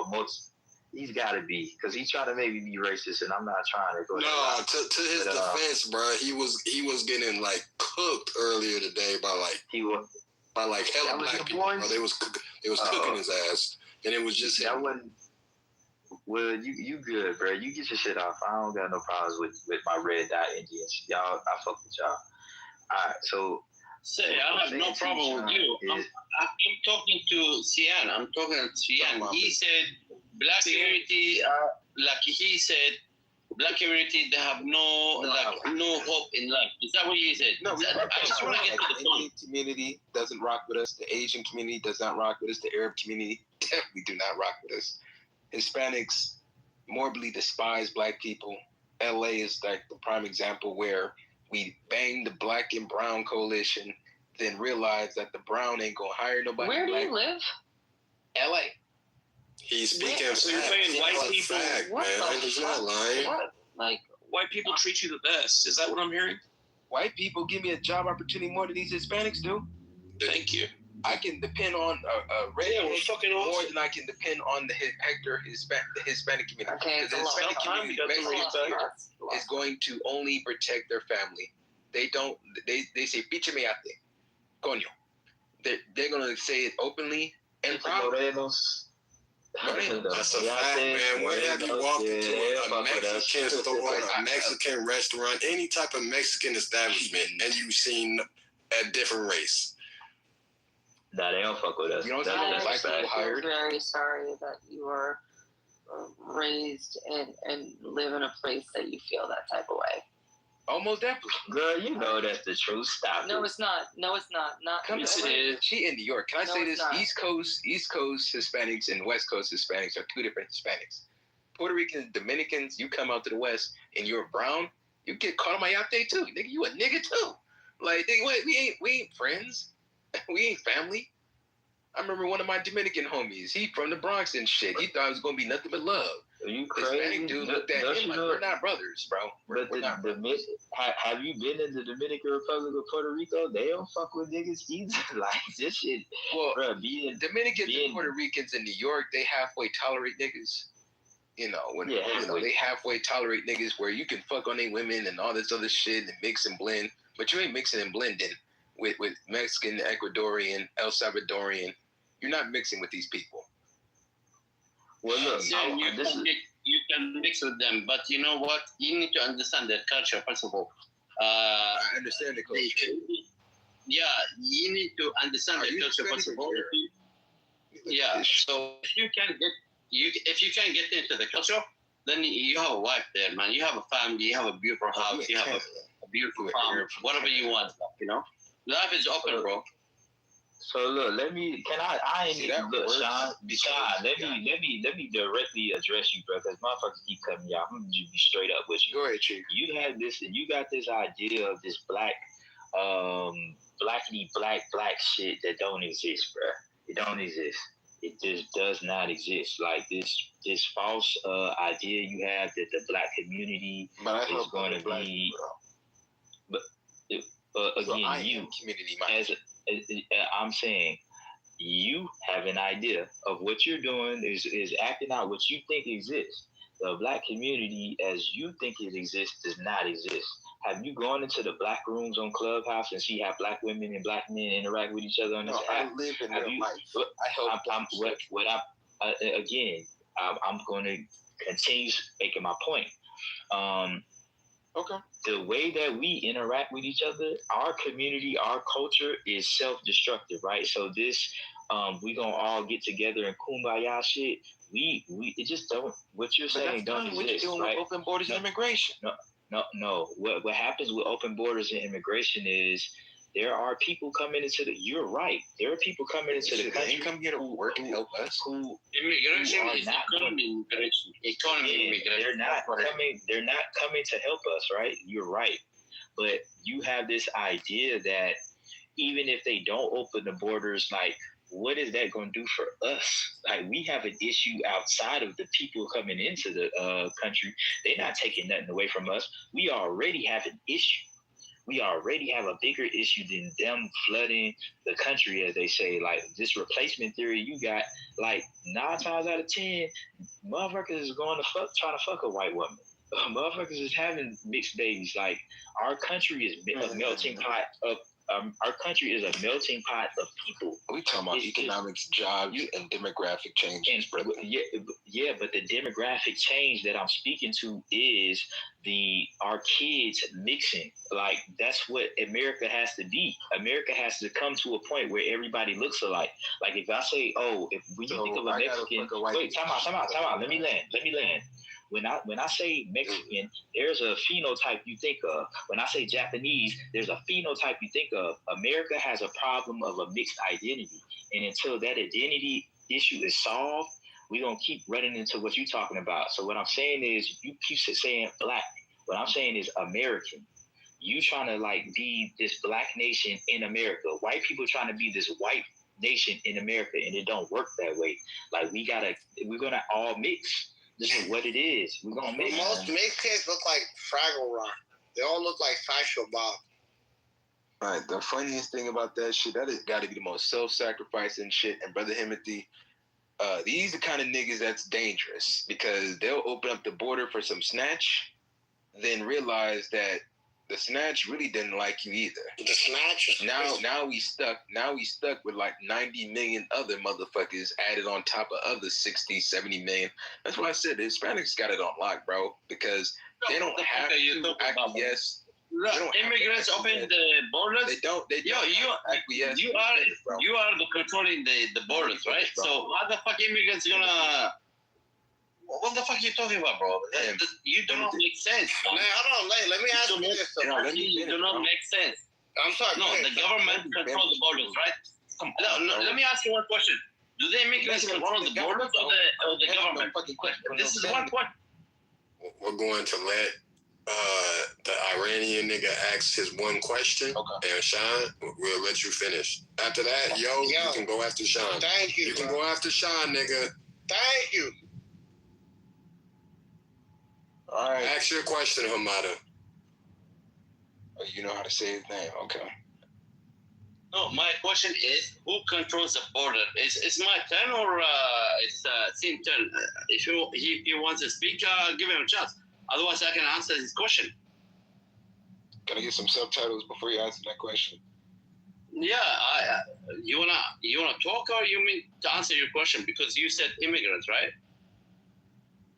most. He's got to be, because he's trying to make me be racist, and I'm not trying to go. No, to his defense, bro, he was getting like cooked earlier today by hella black people. Bro. They was cooking his ass, and it was just him. Well, you good, bro. You get your shit off. I don't got no problems with my red dot Indians. Y'all, I fuck with y'all. All right, so. I have no problem with you. I'm talking to Sian. I'm talking to Sian. He said black community, like he said, black community, they have no hope in life. Is that what you said? No, I just want to get to the point. The Indian community doesn't rock with us. The Asian community does not rock with us. The Arab community definitely do not rock with us. Hispanics morbidly despise black people. LA is like the prime example where we banged the black and brown coalition, then realized that the brown ain't gonna hire nobody. Where do you live? LA. He's speaking. So you're saying white people? Man, he's not lying. Like white people treat you the best? Is that what I'm hearing? White people give me a job opportunity more than these Hispanics do. Thank you. I can depend on a redhead more than I can depend on the Hispanic community. Okay, the Hispanic community is going to only protect their family. They say, "Piche me ate, coño." They're going to say it openly, And probably that's a fact, man. When have you walked into a Mexican store, a Mexican restaurant, any type of Mexican establishment, and you've seen a different race? Nah, they don't fuck with us. You don't see no black people hired. I'm very sorry that you were raised and live in a place that you feel that type of way. Almost definitely. Girl, you know that's the truth. Stop No, it's not. No, it's not. Not. Yes, it is. She in New York. Can I say this? Not. East Coast Hispanics and West Coast Hispanics are two different Hispanics. Puerto Ricans, Dominicans, you come out to the West and you're brown, you get caught on mayate too. Nigga, you a nigga too. Like, nigga, wait, we ain't friends. We ain't family. I remember one of my Dominican homies. He from the Bronx and shit. He thought it was gonna be nothing but love. Are you crazy? Hispanic dude looked at him like, we're not brothers, bro. We're not brothers. Have you been in the Dominican Republic of Puerto Rico? They don't fuck with niggas either. Like, this shit. Well, bro, Dominicans and Puerto Ricans in New York, they halfway tolerate niggas. You know, they halfway tolerate niggas where you can fuck on their women and all this other shit and mix and blend, but you ain't mixing and blending with Mexican, Ecuadorian, El Salvadorian. You're not mixing with these people. Well, look, you can mix with them, but you know what? You need to understand their culture, first of all. I understand the culture. Yeah, you need to understand their culture, first of all. Yeah, so if you can get into the culture, then you have a wife there, man. You have a family, you have a beautiful house, you have a beautiful farm, whatever you want, you know? Life is open, bro. So look, look, Sean, let me directly address you, bro, because motherfuckers keep cutting me off. I'm gonna just be straight up with you. Go ahead, Chief. You got this idea of this black, blackity black shit that don't exist, bro. It don't exist. It just does not exist. Like this false idea you have that the black community is going to be. But again, you I'm saying you have an idea of what you're doing is acting out what you think exists. The black community, as you think it exists, does not exist. Have you gone into the black rooms on Clubhouse and see how black women and black men interact with each other on this app? I live in real life. I help. I'm going to continue making my point. Okay. The way that we interact with each other, our community, our culture is self-destructive, right? So this, we gonna all get together and kumbaya shit. We it just don't. What you're saying don't exist, what you're doing right? with open borders and immigration. No. What happens with open borders and immigration is there are people coming into the. You're right. There are people coming into the country. They come here to work and help us. Immigration is economy immigration. They're not coming. They're not coming to help us, right? You're right. But you have this idea that even if they don't open the borders, like, what is that going to do for us? Like, we have an issue outside of the people coming into the country. They're not taking nothing away from us. We already have an issue. We already have a bigger issue than them flooding the country, as they say. Like, this replacement theory you got, like, 9 times out of 10, motherfuckers is going to trying to fuck a white woman. Motherfuckers is having mixed babies. Like, our country is a melting pot of. Our country is a melting pot of people. We talking about economics, jobs, and demographic changes, brother. Yeah, but the demographic change that I'm speaking to is our kids mixing. Like, that's what America has to be. America has to come to a point where everybody looks alike. Like, if I say, when you think of a Mexican, wait, time out. Let me land. When I say Mexican, there's a phenotype you think of. When I say Japanese, there's a phenotype you think of. America has a problem of a mixed identity. And until that identity issue is solved, we're going to keep running into what you're talking about. So what I'm saying is, you keep saying black. What I'm saying is American. You trying to, like, be this black nation in America. White people trying to be this white nation in America, and it don't work that way. Like, we're going to all mix. This is what it is. We're gonna make most Mexicans look like Fraggle Rock. They all look like Fascio Bob. Right. The funniest thing about that shit, that has got to be the most self-sacrificing shit. And Brother Himothy, these are the kind of niggas that's dangerous because they'll open up the border for some snatch, then realize that The Snatch really didn't like you either. The Snatch? Now we stuck with like 90 million other motherfuckers added on top of other 60, 70 million. That's why I said the Hispanics got it on lock, bro, because they don't have to acquiesce. Immigrants open the borders. They don't acquiesce. You are the controlling the borders, right? So how the fuck immigrants gonna? What the fuck are you talking about, bro? You do not make sense. Man, hold on, let me ask you this. You do not make sense. I'm sorry. No, the government controls the borders, right? No, let me ask you one question. Do the immigrants control the borders or the government? This is one question. We're going to let the Iranian nigga ask his one question, and Sean, we'll let you finish. After that, you can go after Sean. Thank you. You can go after Sean, nigga. Thank you. All right. Ask your question, Hamada. Oh, you know how to say his name, okay. No, my question is, who controls the border? Is my turn or it's Sim's turn? If he wants to speak, give him a chance. Otherwise, I can answer his question. Gotta get some subtitles before you answer that question. Yeah, you wanna talk or you mean to answer your question because you said immigrants, right?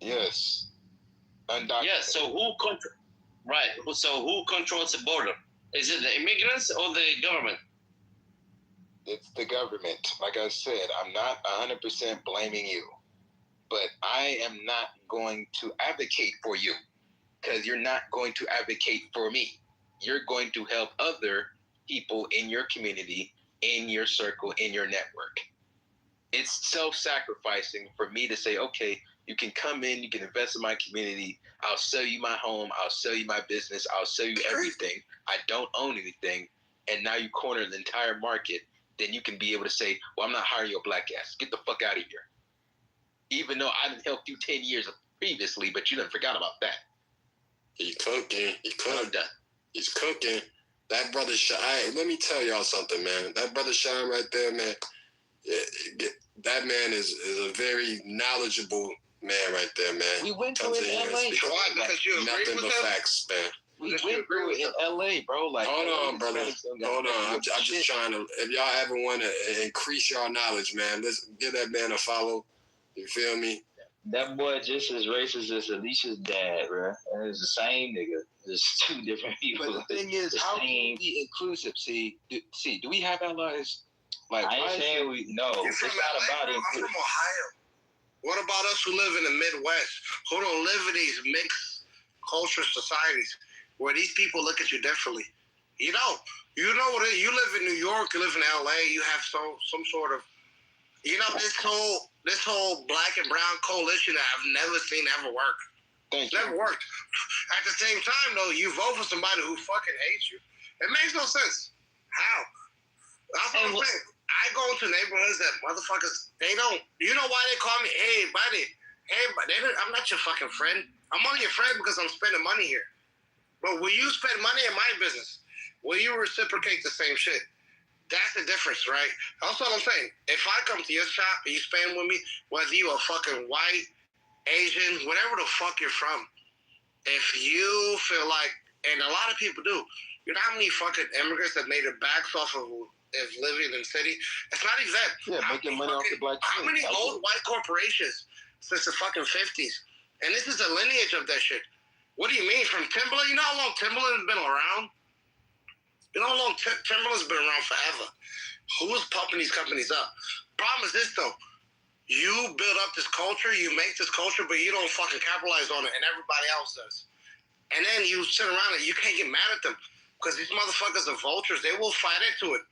Yes. Yes. So who controls the border? Is it the immigrants or the government? It's the government. Like I said, I'm not 100% blaming you, but I am not going to advocate for you because you're not going to advocate for me. You're going to help other people in your community, in your circle, in your network. It's self-sacrificing for me to say, okay, you can come in, you can invest in my community. I'll sell you my home. I'll sell you my business. I'll sell you everything. I don't own anything. And now you corner the entire market. Then you can be able to say, well, I'm not hiring your black ass. Get the fuck out of here. Even though I didn't help you 10 years previously, but you done forgot about that. He cooking. He's cooking. That brother Sean, let me tell y'all something, man. That brother Sean right there, man, that man is a very knowledgeable man right there, man. We went through it in LA. Why? Because you agree nothing with but him? facts, man. We went through it in LA, bro. Like, hold on, brother. Hold on. I'm just trying to, if y'all ever want to increase your knowledge, man, let's give that man a follow. You feel me? That boy just as racist as Alicia's dad, bro. And it's the same nigga. It's two different people. But the thing is, how can we be inclusive? Do we have allies? Like, I ain't saying we, no. It's not about it. I'm from Ohio. What about us who live in the Midwest, who don't live in these mixed culture societies where these people look at you differently? You know what it is. You live in New York, you live in LA, you have some sort of, this whole black and brown coalition that I've never seen ever work. Never worked. At the same time, though, you vote for somebody who fucking hates you. It makes no sense. How? That's what I'm saying. I go into neighborhoods that motherfuckers, they don't, you know why they call me, hey, buddy, I'm not your fucking friend. I'm only your friend because I'm spending money here. But will you spend money in my business? Will you reciprocate the same shit? That's the difference, right? That's what I'm saying. If I come to your shop and you spend with me, whether you a fucking white, Asian, whatever the fuck you're from, if you feel like, and a lot of people do, you know how many fucking immigrants that made it backs off of living in the city? It's not even that. Yeah, making money off the black How many old white corporations since the fucking 50s? And this is the lineage of that shit. What do you mean? From Timberland? You know how long Timberland has been around? You know how long Timberland's been around forever? Who's pumping these companies up? Problem is this, though. You build up this culture, you make this culture, but you don't fucking capitalize on it, and everybody else does. And then you sit around and you can't get mad at them because these motherfuckers are vultures. They will fight into it.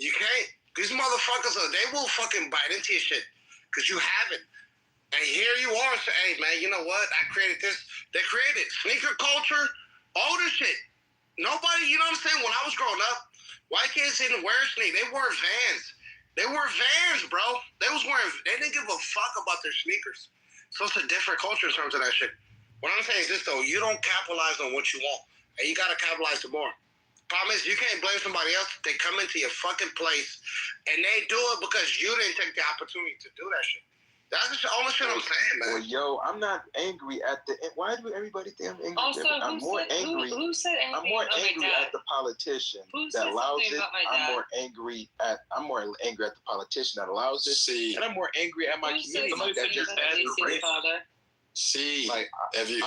You can't. These motherfuckers, they will fucking bite into your shit because you haven't. And here you are saying, hey, man, you know what? I created this. They created sneaker culture, all this shit. Nobody, you know what I'm saying? When I was growing up, white kids didn't wear sneakers. They wore Vans. They wore Vans, bro. They didn't give a fuck about their sneakers. So it's a different culture in terms of that shit. What I'm saying is this, though. You don't capitalize on what you want. And you got to capitalize some more. Problem is, you can't blame somebody else. They come into your fucking place, and they do it because you didn't take the opportunity to do that shit. That's the only shit I'm saying, man. Well, yo, I'm not angry at the. Why do everybody think I'm angry? Also, I'm more angry. Who said anything I'm more about angry my dad? at the politician Who that said allows something it. about my I'm dad? more angry at the politician that allows it. See, and I'm more angry at my Who said community that something just about Casey's father? see, like have you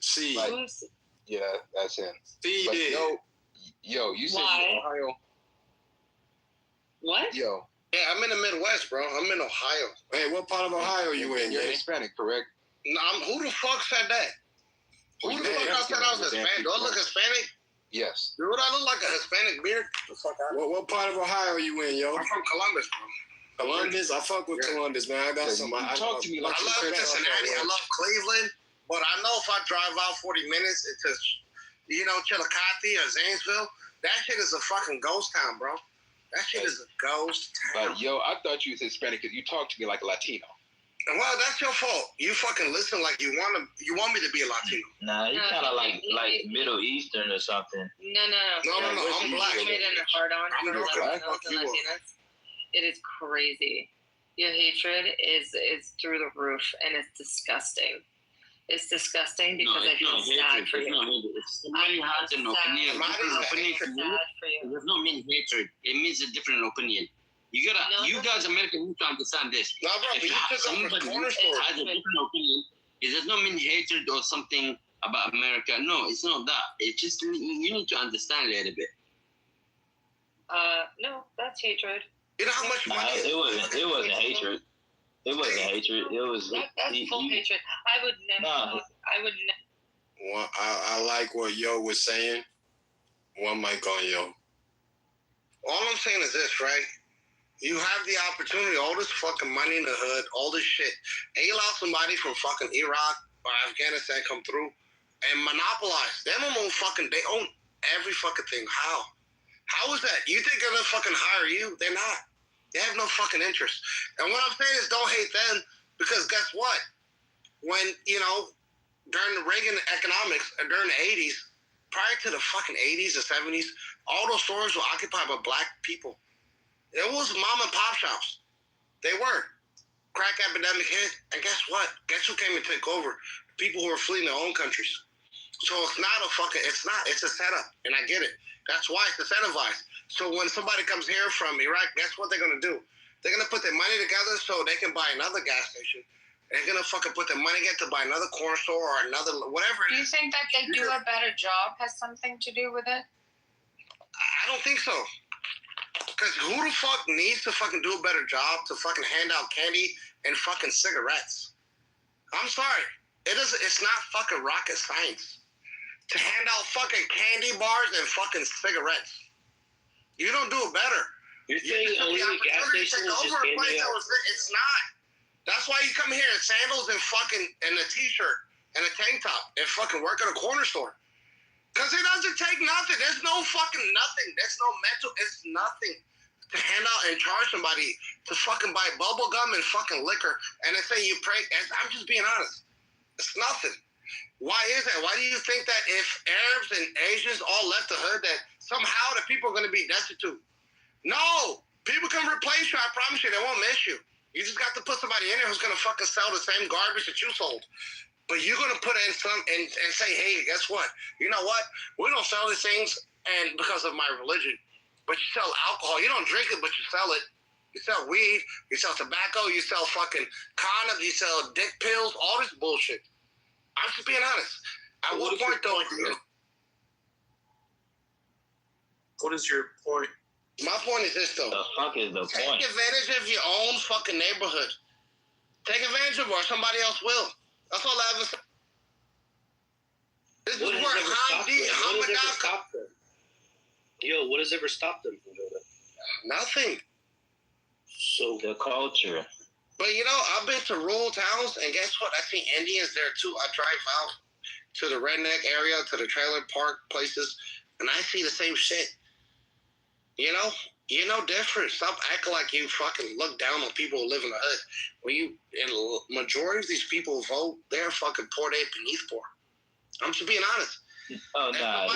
see? Like, yeah, that's him. See, but yo, you said you're in Ohio. What? Yo. Yeah, I'm in the Midwest, bro. I'm in Ohio. Hey, what part of Ohio you in? You're Hispanic, correct? No, who the fuck said that? Who the fuck said I was Hispanic? Do I look Hispanic? Yes. Dude, I look like a Hispanic beard? The fuck out. What part of Ohio you in, yo? I'm from Columbus, bro. Columbus? I fuck with Columbus, man. I got some. Talk to me like I love Cincinnati. I love Cleveland. But I know if I drive out 40 minutes to, Chillicothe or Zanesville, that shit is a fucking ghost town, bro. That shit is a ghost town. But yo, I thought you was Hispanic because you talk to me like a Latino. Well, that's your fault. You fucking listen like you want me to be a Latino. Nah, you kind of like Middle Eastern or something. No. I'm black. You made it a hard on I'm for black. Latinos and Latinas. It is crazy. Your hatred is through the roof, and it's disgusting. It's disgusting because I feel sad for you. Somebody has an opinion. It does not mean hatred. It means a different opinion. You guys, Americans, need to understand this. No, bro, if somebody has a different opinion, it does not mean hatred or something about America. No, it's not that. It's just you need to understand a little bit. No, that's hatred. You know how much money? It wasn't hatred. It wasn't hatred. It was. That's full hatred. I would never. Nah. I would never. Well, I like what Yo was saying. One mic on Yo. All I'm saying is this, right? You have the opportunity, all this fucking money in the hood, all this shit, and you allow somebody from fucking Iraq or Afghanistan come through and monopolize. They own every fucking thing. How? How is that? You think they're gonna fucking hire you? They're not. They have no fucking interest. And what I'm saying is don't hate them because guess what? When, during the Reagan economics, or during the 80s, prior to the fucking 80s or 70s, all those stores were occupied by black people. It was mom and pop shops. They were. Crack epidemic hit, and guess what? Guess who came to take over? People who were fleeing their own countries. So it's a setup, and I get it. That's why it's incentivized. So when somebody comes here from Iraq, guess what they're going to do? They're going to put their money together so they can buy another gas station. They're going to fucking put their money together to buy another corner store or another, whatever it is. Do you think that they do a better job has something to do with it? I don't think so. Because who the fuck needs to fucking do a better job to fucking hand out candy and fucking cigarettes? I'm sorry. It's not fucking rocket science to hand out fucking candy bars and fucking cigarettes. You don't do it better. You're saying only the gas station is just handing out? It's not. That's why you come here in sandals and fucking and a t-shirt and a tank top and fucking work at a corner store. Because it doesn't take nothing. There's no fucking nothing. There's no mental. It's nothing to hand out and charge somebody to fucking buy bubble gum and fucking liquor and then say you pray. I'm just being honest. It's nothing. Why is that? Why do you think that if Arabs and Asians all left the hood that somehow the people are going to be destitute? No. People can replace you. I promise you. They won't miss you. You just got to put somebody in there who's going to fucking sell the same garbage that you sold. But you're going to put in some and say, hey, guess what? You know what? We don't sell these things and because of my religion. But you sell alcohol. You don't drink it, but you sell it. You sell weed. You sell tobacco. You sell fucking condoms. You sell dick pills. All this bullshit. I'm just being honest. At what point, though? What is your point? My point is this, though. The fuck is the point? Take advantage of your own fucking neighborhood. Take advantage of it or somebody else will. That's all I ever said. This is where Hamad. Yo, what has ever stopped them from doing that? Nothing. So the culture. But I've been to rural towns, and guess what? I see Indians there too. I drive out to the redneck area, to the trailer park places, and I see the same shit. You're no different. Stop acting like you fucking look down on people who live in the hood. When the majority of these people vote, they're fucking poor, they beneath poor. I'm just being honest. Oh nah,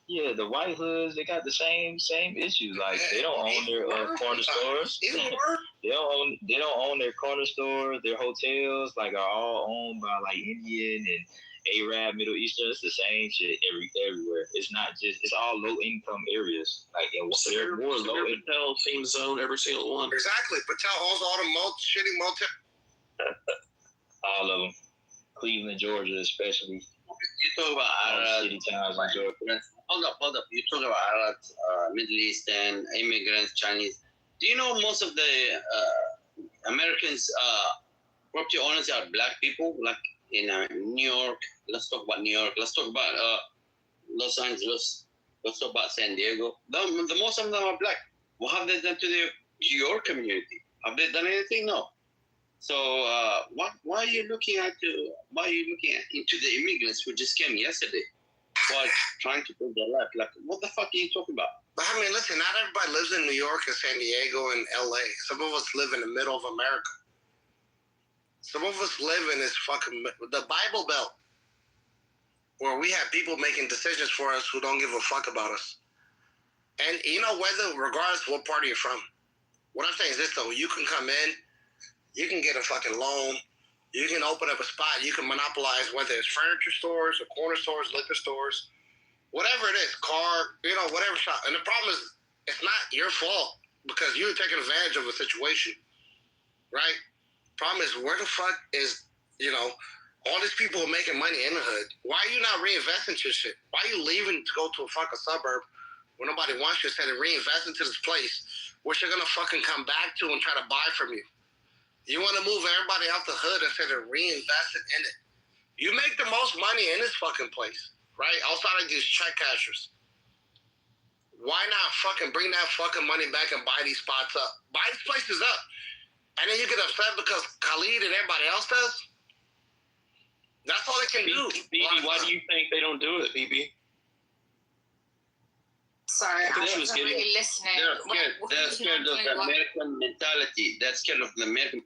Yeah, the white hoods, they got the same issues. Like they don't own their corner stores. They don't own their corner stores. Their hotels like are all owned by like Indian and Arab, Middle Eastern. It's the same shit everywhere. It's not just. It's all low income areas. Like they're more low Patel theme zone, every single one. Exactly. Patel owns all the shitty motel. All of them. Cleveland, Georgia, especially. You talk about Arab city towns in Georgia. Hold up. You talk about Arabs, Middle Eastern, immigrants, Chinese. Do you know most of the Americans, property owners are black people? Like in New York. Let's talk about New York. Let's talk about Los Angeles. Let's talk about San Diego. The most of them are black. What have they done to your community? Have they done anything? No. So why are you looking into the immigrants who just came yesterday while trying to build their life? Like, what the fuck are you talking about? But I mean, listen, not everybody lives in New York and San Diego and LA. Some of us live in the middle of America. Some of us live in this the Bible Belt, where we have people making decisions for us who don't give a fuck about us. And regardless of what party you're from, what I'm saying is this though: you can come in, you can get a fucking loan, you can open up a spot, you can monopolize whether it's furniture stores or corner stores, liquor stores, whatever it is, whatever shop. And the problem is, it's not your fault because you're taking advantage of a situation, right? Problem is, where the fuck is, all these people are making money in the hood. Why are you not reinvesting your shit? Why are you leaving to go to a fucking suburb where nobody wants you instead of reinvesting to this place which you're going to fucking come back to and try to buy from you? You want to move everybody out the hood instead of reinvesting in it. You make the most money in this fucking place, right? Outside of these check cashers. Why not fucking bring that fucking money back and buy these spots up? Buy these places up. And then you get upset because Khalid and everybody else does? That's all they can do. BB, why do you think they don't do it, BB? Sorry, I wasn't really listening. They're scared of the American mentality. They're scared of the American.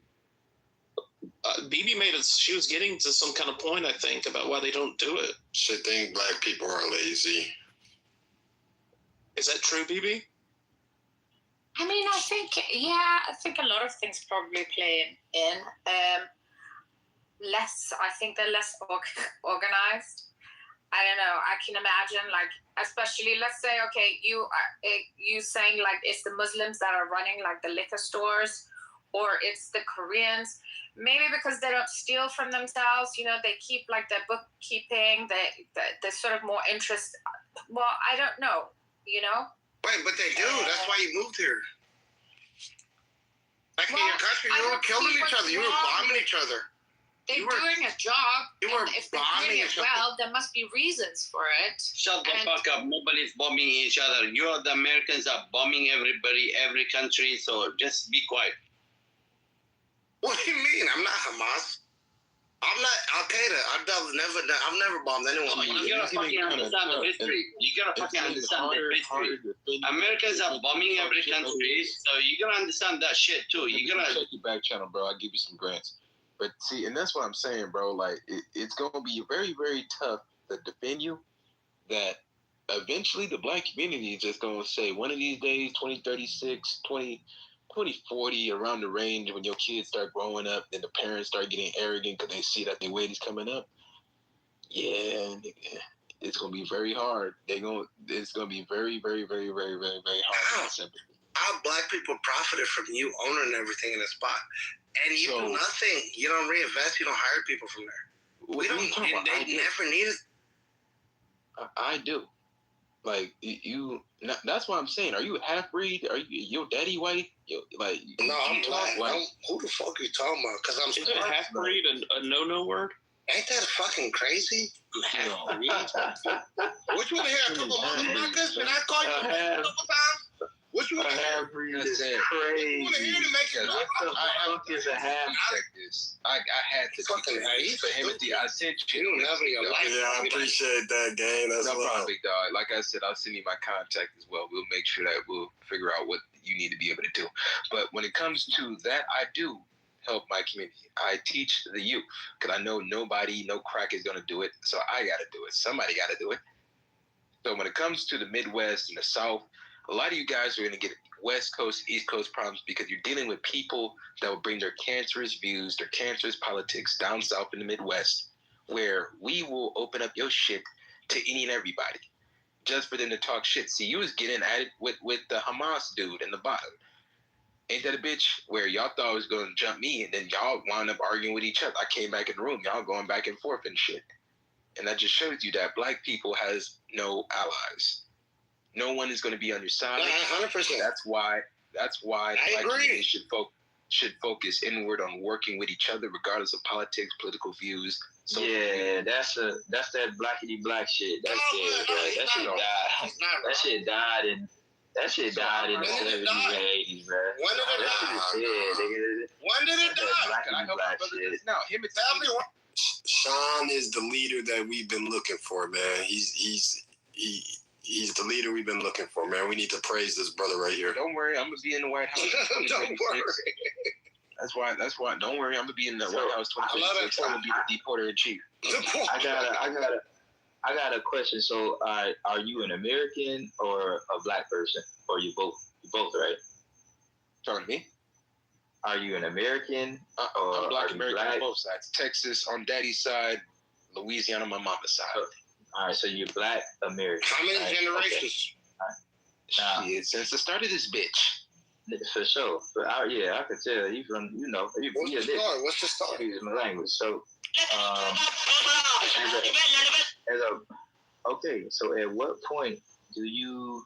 BB she was getting to some kind of point, I think, about why they don't do it. She think black people are lazy. Is that true, BB? I mean, I think a lot of things probably play in. I think they're less organized. I don't know. I can imagine, like, especially, let's say, okay, you saying, like, it's the Muslims that are running, like, the liquor stores, or it's the Koreans. Maybe because they don't steal from themselves, they keep, like, their bookkeeping, they're sort of more interest. Well, I don't know, Wait, but they do. That's why you moved here. Like in your country, you were killing each other. You were bombing each other. They're doing a job. And if they're doing it well, there must be reasons for it. Shut the fuck up. Nobody's bombing each other. The Americans are bombing everybody, every country. So just be quiet. What do you mean? I'm not Hamas. I'm not Al Qaeda. I've never bombed anyone. You gotta fucking understand the history. You gotta fucking understand the history. Americans are bombing every country, so you gotta understand that shit too. You gotta check your back channel, bro. I'll give you some grants. But see, and that's what I'm saying, bro. Like, it's gonna be very, very tough to defend you. That eventually the black community is just gonna say one of these days, 2036, 2040, around the range when your kids start growing up, then the parents start getting arrogant because they see that their weight is coming up. Yeah, it's gonna be very hard. It's gonna be very, very, very, very, very, very hard. How black people profited from you owning everything in a spot, and you do nothing. You don't reinvest. You don't hire people from there. They never needed. I do. Like you, that's what I'm saying. Are you a half breed? Are you your daddy white? No, I'm black. Who the fuck are you talking about? Because I'm. Is it a half breed a no word? Ain't that fucking crazy? Which one here? A couple motherfuckers? Did I call you a couple times? Which one? A half breed is crazy. What the fuck is a half? Check this. I had to fucking for him. I sent you. You never in your life. Yeah, I appreciate that, gang. That's no problem, big dog. Like I said, I'll send you my contact as well. We'll make sure that we'll figure out what you need to be able to do. But when it comes to that, I do help my community. I teach the youth because I know no crack is gonna do it. So I gotta do it. Somebody gotta do it. So when it comes to the Midwest and the South, a lot of you guys are going to get West Coast, East Coast problems because you're dealing with people that will bring their cancerous views, their cancerous politics down south in the Midwest, where we will open up your shit to any and everybody just for them to talk shit. See, you was getting at it with the Hamas dude in the bottom. Ain't that a bitch? Where y'all thought I was going to jump me, and then y'all wound up arguing with each other. I came back in the room, y'all going back and forth and shit. And that just shows you that black people has no allies. No one is going to be on your side. 100%. That's why I black agree. communities should focus inward on working with each other, regardless of politics, political views. Yeah, that's that blackity black shit. That's it, bro. That shit died. That shit died in the 70s and 80s, bro. When did it die? When did it die? Can I help my brother this now? Him and Sean is the leader that we've been looking for, man. He's the leader we've been looking for, man. We need to praise this brother right here. Don't worry, I'm gonna be in the White House. Don't worry. That's why. Don't worry, I'm gonna be in the White House 2026. I'm gonna be the deporter in chief. I got a question. So, are you an American or a black person, or you both? You both, right? Talking to me? Are you an American? I'm black American on both sides. Texas on daddy's side, Louisiana on my mama's side. All right, so you're black American. How many generations? Nah. Shit, since the start of this bitch. For sure. I could tell you from, What's the story? Excuse my language. So, so at what point do you,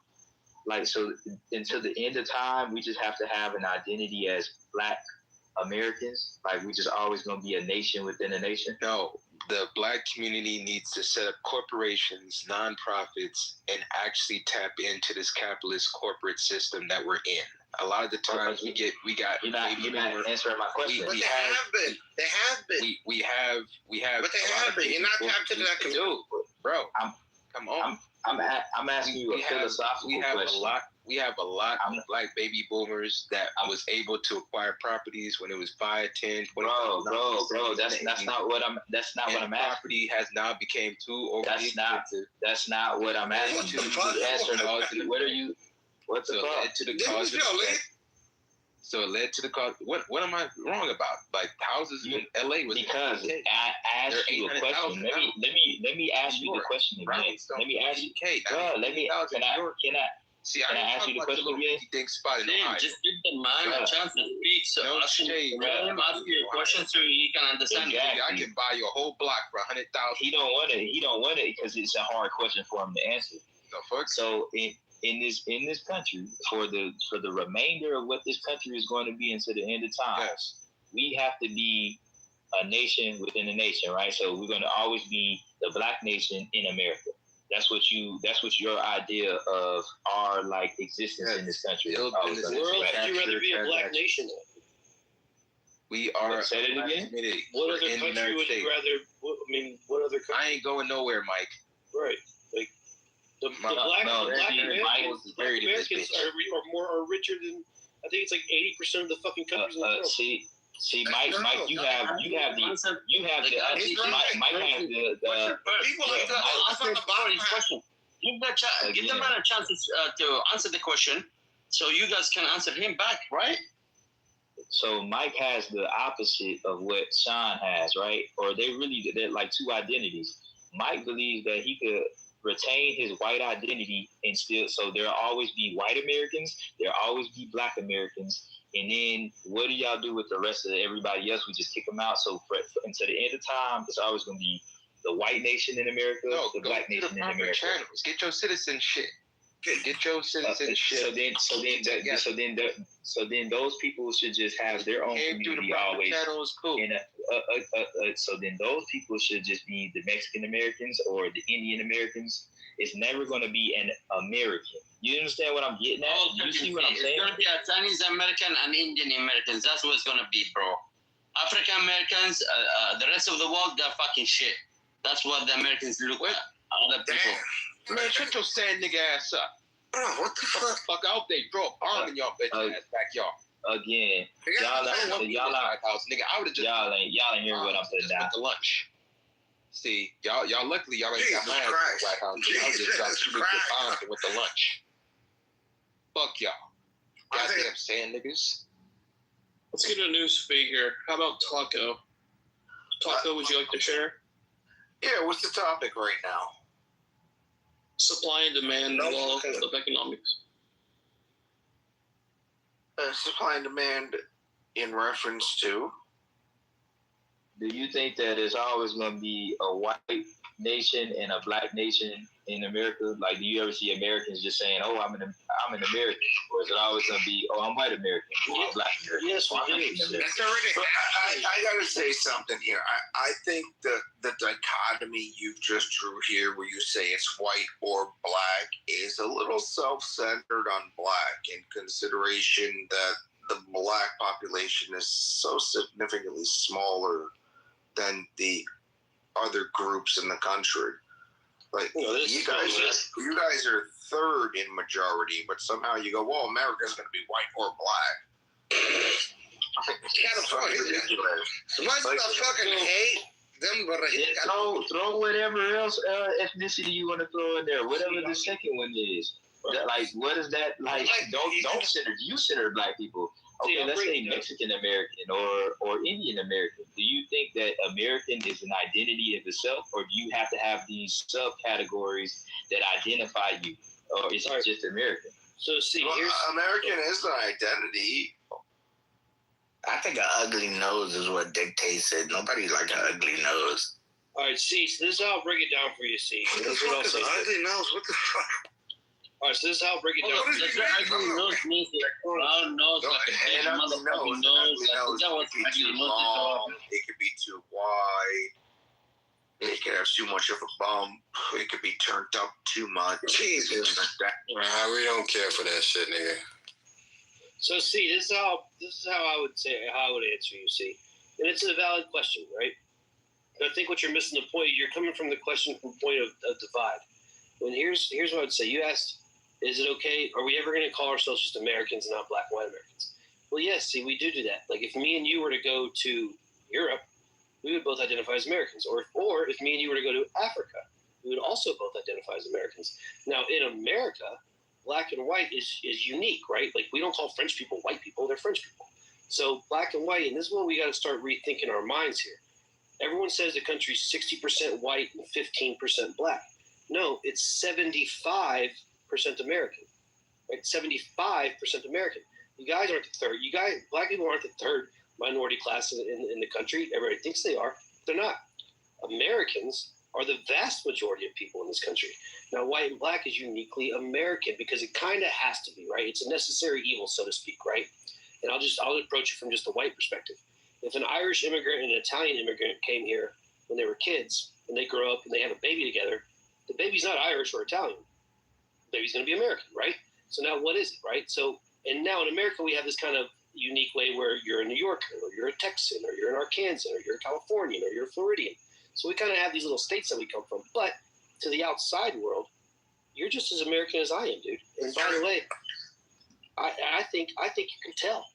so until the end of time, we just have to have an identity as black Americans? Like, we just always going to be a nation within a nation? No. The black community needs to set up corporations, nonprofits, and actually tap into this capitalist corporate system that we're in. A lot of the times we got. You're not answering my question. But they have been. They have been. We have. But they have been. You're not tapped into that community, bro. Come on. I'm asking you a philosophical question. We have a lot of black baby boomers that was able to acquire properties when it was 5, 10, 20. Bro, that's not what I'm asking. Property has now became too overly expensive. That's not what I'm asking you. What are you? What's the cause? So it led to the cause. What am I wrong about? Like houses in LA was because I asked you a question. Let me ask you the question again. Let me ask you. Can I ask you the question again? Just give the man a chance to speak. So ask him a question so he can understand. Exactly. I can buy you a whole block for $100,000. He don't want it because it's a hard question for him to answer. So in this country, for the remainder of what this country is going to be until the end of time, we have to be a nation within a nation, right? So we're going to always be the black nation in America. That's what your idea of our existence in this country. Where else would you rather be a black nation? We are. Say it again. What other country would you rather? What other country? I ain't going nowhere, Mike. Right. Like the black Americans are richer than, I think it's like 80% of the fucking countries in the world. See, Mike, you have the Mike has the People like to answer the question. Give the man a chance to answer the question, so you guys can answer him back, right? So Mike has the opposite of what Sean has, right? Or they're like two identities. Mike believes that he could retain his white identity and still, so there'll always be white Americans, there'll always be black Americans. And then what do y'all do with the rest of everybody else? We just kick them out. So until the end of time, it's always going to be the white nation in America, the black nation in America. Channels. Get your citizenship. Get your citizenship. So then those people should just have their own community always. Channels, cool. So then those people should just be the Mexican Americans or the Indian Americans. It's never going to be an American. You understand what I'm getting at? You see what I'm saying? It's going to be a Chinese American and Indian Americans. That's what it's going to be, bro. African Americans, the rest of the world, they're fucking shit. That's what the Americans look at. Other people. Man, shut your sad nigga ass up. Bro, what the fuck out there? Throw a bomb in y'all bitch ass backyard. Again, y'all ain't hearing what I'm putting down. To lunch. See, y'all luckily y'all ain't got mad at the White House. Y'all just dropped some nuclear bombs and went to lunch. Fuck y'all. Goddamn sand niggas. Let's get a new speaker. How about Taco? Taco, would you like to share? Yeah, what's the topic right now? Supply and demand law of economics. Supply and demand in reference to? Do you think that it's always going to be a white nation and a black nation in America? Like, do you ever see Americans just saying, "Oh, I'm an American," or is it always going to be, "Oh, I'm white American, or I'm black American"? Yes, I gotta say something here. I think the dichotomy you just drew here, where you say it's white or black, is a little self-centered on black, in consideration that the black population is so significantly smaller than the other groups in the country. Like, you guys are third in majority, but somehow you go, well, America's going to be white or black. Kind of funny. So much the fucking hate them, but throw whatever else ethnicity you want to throw in there. Whatever the second one is. Like, what is that? Like, don't center black people. Okay, let's say Mexican American or Indian American. Do you think that American is an identity of itself, or do you have to have these subcategories that identify you, or is it just American? So see, American is an identity. I think an ugly nose is what dictates it. Nobody like an ugly nose. All right, see, so this is how I'll break it down for you, see. What the fuck is an ugly nose? What the fuck? All right, so this is how I'll break it down. What does it Ugly nose means like round nose, like a big motherfucking nose. It could be too wide. It could have too much of a bump. It could be turned up too much. Jesus. We don't care for that shit, nigga. So see, this is how I would say how I would answer you. See, and it's a valid question, right? But I think what you're missing the point. You're coming from the question from point of divide. And here's what I'd say. You asked, is it okay? Are we ever going to call ourselves just Americans and not black and white Americans? Well, yes. See, we do that. Like, if me and you were to go to Europe, we would both identify as Americans. Or if me and you were to go to Africa, we would also both identify as Americans. Now, in America, black and white is unique, right? Like, we don't call French people white people; they're French people. So black and white, and this is what we got to start rethinking our minds here. Everyone says the country's 60% white and 15% black. No, it's 75% American, right? 75% American. You guys aren't the third. Black people aren't the third minority class in the country. Everybody thinks they are. They're not. Americans are the vast majority of people in this country. Now, white and black is uniquely American because it kind of has to be, right? It's a necessary evil, so to speak, right? And I'll approach it from just the white perspective. If an Irish immigrant and an Italian immigrant came here when they were kids and they grow up and they have a baby together, the baby's not Irish or Italian. The baby's going to be American, right? So now what is it, right? So, and now in America, we have this kind of unique way where you're a New Yorker, or you're a Texan, or you're an Arkansan, or you're a Californian, or you're a Floridian. So we kind of have these little states that we come from. But to the outside world, you're just as American as I am, dude. And by the way, I think you can tell.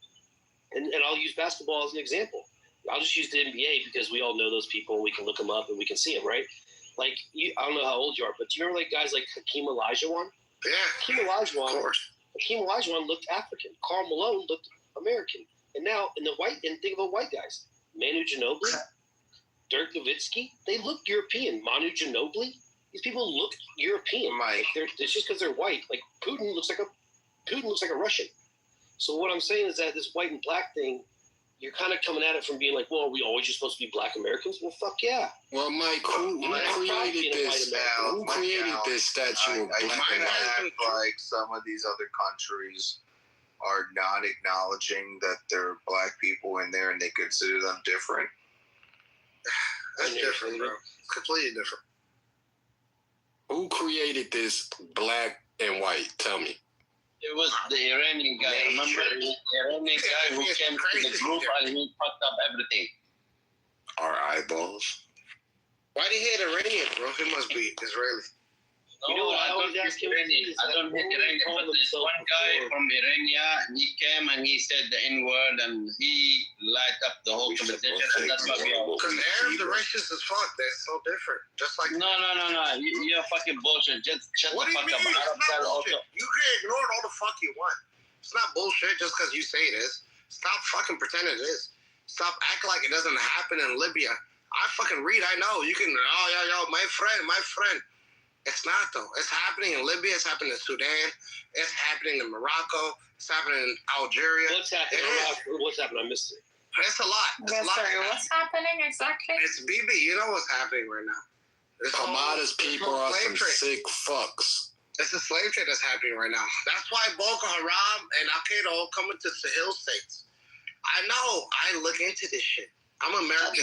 And I'll use basketball as an example. I'll just use the NBA because we all know those people. We can look them up and we can see them, right? Like, I don't know how old you are, but do you remember like guys like Hakeem Olajuwon? Yeah. Hakeem Olajuwon looked African. Karl Malone looked American. And now think about white guys. Manu Ginobili, Dirk Nowitzki, they look European. Manu Ginobili, these people look European. Like it's just because they're white. Like Putin looks like a Russian. So what I'm saying is that this white and black thing, you're kind of coming at it from being like, well, are we always just supposed to be black Americans? Well, fuck yeah. Well, Mike, who created this? Who created this statue of black and white? Like some of these other countries are not acknowledging that there are black people in there and they consider them different. That's different, bro. Completely different. Who created this black and white? Tell me. It was the Iranian guy. Remember, it was the Iranian guy who came to the group and he fucked up everything. Our eyeballs. Why did he hate Iranian, bro? He must be Israeli. You know what I always ask him? I don't hate Iranian, but there's one guy from Irania, he came and he said the N-word and he light up the whole conversation, and that's what we all... Because Arabs are racist as fuck. They're so different. Just like... No. You're fucking bullshit. Just shut the fuck up. It's not bullshit. You can ignore it all the fuck you want. It's not bullshit just because you say it is. Stop fucking pretending it is. Stop acting like it doesn't happen in Libya. I fucking read. I know. You can... Oh, my friend. It's not, though. It's happening in Libya. It's happening in Sudan. It's happening in Morocco. It's happening in Algeria. What's happening? What's happening? I missed it. It's a lot. What's happening exactly? It's BB. You know what's happening right now. Hamada's people are some sick fucks. It's a slave trade that's happening right now. That's why Boko Haram and Al-Qaeda all coming to Sahel states. I know. I look into this shit. I'm American.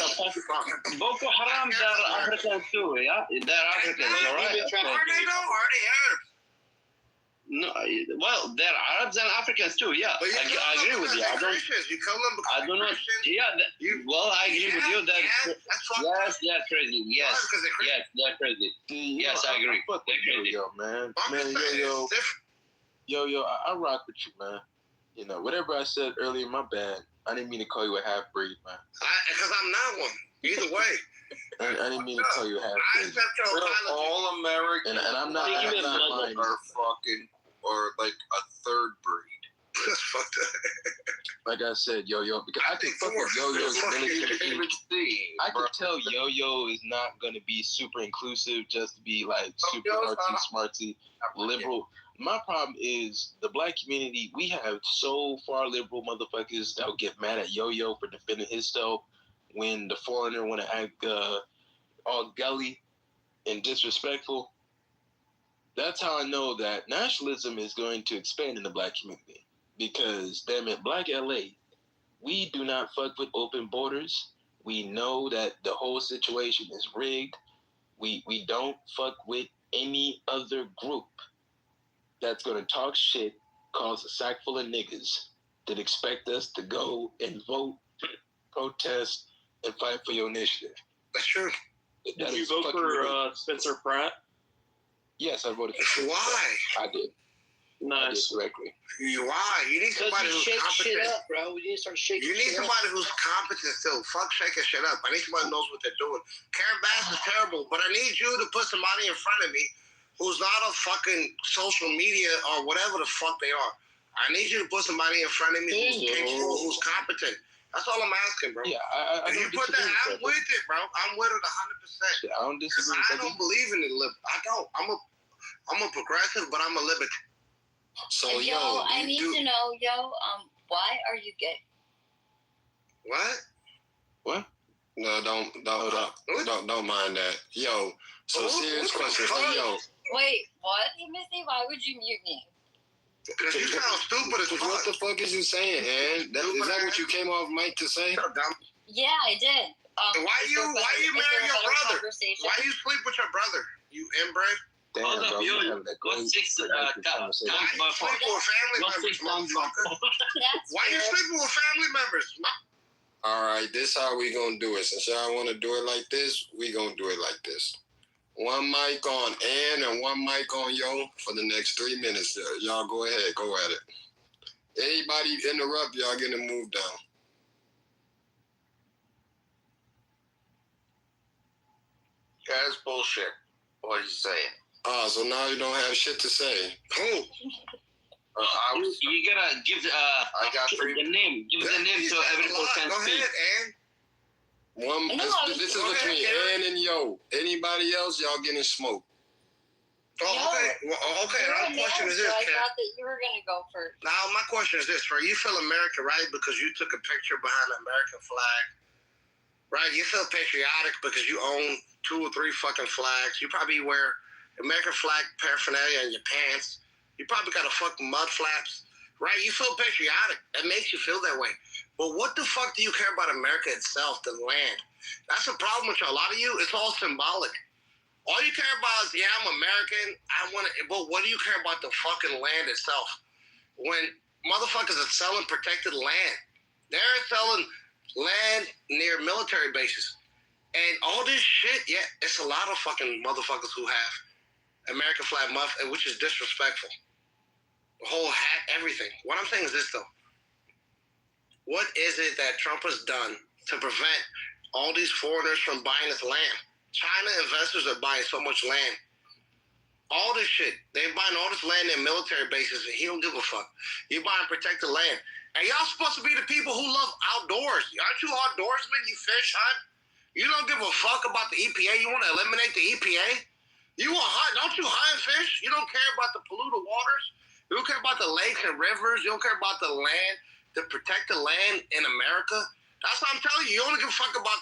Boko Haram, they're Africans too, yeah? They're Africans, all right? Are they Arabs? No, well, they're Arabs and Africans too, yeah. But I agree with you. You kill them because I don't know. Yeah, well, I agree with you. Yes, they're crazy. Yes, they're crazy. Yes, I agree. Yo, man. Yo, I rock with you, man. You know, whatever I said earlier, my bad. I didn't mean to call you a half-breed, man. Because I'm not one. Either way. I didn't mean to call you a half-breed. All Americans and I'm not lying. Are fucking, or like a third breed. That's fucked up. Like I said, Yo-Yo, because I can fuck with Yo-Yo's ability. I can tell Yo-Yo is not going to be super inclusive just to be like super artsy-smarty, liberal. My problem is the black community, we have so far liberal motherfuckers that will get mad at Yo-Yo for defending himself when the foreigner want to act all gully and disrespectful. That's how I know that nationalism is going to expand in the black community. Because, damn it, Black LA, we do not fuck with open borders. We know that the whole situation is rigged. We don't fuck with any other group that's going to talk shit, cause a sack full of niggas that expect us to go and vote, protest, and fight for your initiative. That's true. Did you vote for Spencer Pratt? Yes, I voted for Spencer. Why? I did. Nice. I did directly. Why? You need somebody who's competent. Shit up, bro. We need to start shaking. You need somebody who's competent still. Fuck shaking shit up. I need somebody who knows what they're doing. Karen Bass is terrible, but I need you to put somebody in front of me who's not a fucking social media or whatever the fuck they are. I need you to put somebody in front of me who's capable, who's competent. That's all I'm asking, bro. Yeah, if you put that, I'm with it, bro. I'm with it 100%. I don't disagree. I don't believe in it. I don't. I'm a progressive, but I'm a libertarian. So yo, I need to know, why are you gay? What? No, don't mind that. Yo, so serious question. So yo. Wait, what? You Missy, why would you mute me? Because you sound stupid as fuck. What the fuck is you saying, Ann? Is that what you came off mic to say? Yeah, I did. Why you marry your brother? Why you sleep with your brother? You inbred? Damn, bro, you having that great conversation. Why you sleeping with family members, motherfucker? Why you sleeping with family members? All right, this how we gonna do it. Since y'all want to do it like this, we gonna do it like this. One mic on Ann and one mic on Yo for the next 3 minutes. Y'all go ahead, go at it. Anybody interrupt, y'all get to move down. Yeah, that's bullshit. What are you saying? So now you don't have shit to say. Who? You gotta give I got the name. Give the name so everyone can Go speak. ahead, Ann. This is between Ann and Yo. Anybody else, y'all getting smoked. Oh, okay. Well, okay. Now the question is this, I Ken. thought that you were gonna go first. Now my question is this: right? You feel American, right? Because you took a picture behind the American flag, right? You feel patriotic because you own 2 or 3 fucking flags. You probably wear American flag paraphernalia in your pants. You probably got a fucking mud flaps, right? You feel patriotic. That makes you feel that way. But what the fuck do you care about America itself, the land? That's the problem with you. A lot of you, it's all symbolic. All you care about is, yeah, I'm American. But what do you care about the fucking land itself? When motherfuckers are selling protected land, they're selling land near military bases. And all this shit, yeah, it's a lot of fucking motherfuckers who have American flag month, which is disrespectful. The whole hat, everything. What I'm saying is this, though. What is it that Trump has done to prevent all these foreigners from buying this land? China investors are buying so much land. All this shit. They're buying all this land in military bases, and he don't give a fuck. You buying protected land. And y'all supposed to be the people who love outdoors. Aren't you outdoorsmen? You fish hunt? You don't give a fuck about the EPA. You want to eliminate the EPA? You want hunt? Don't you hunt and fish? You don't care about the polluted waters? You don't care about the lakes and rivers? You don't care about the land, to protect the land in America? That's what I'm telling you. You only give a fuck about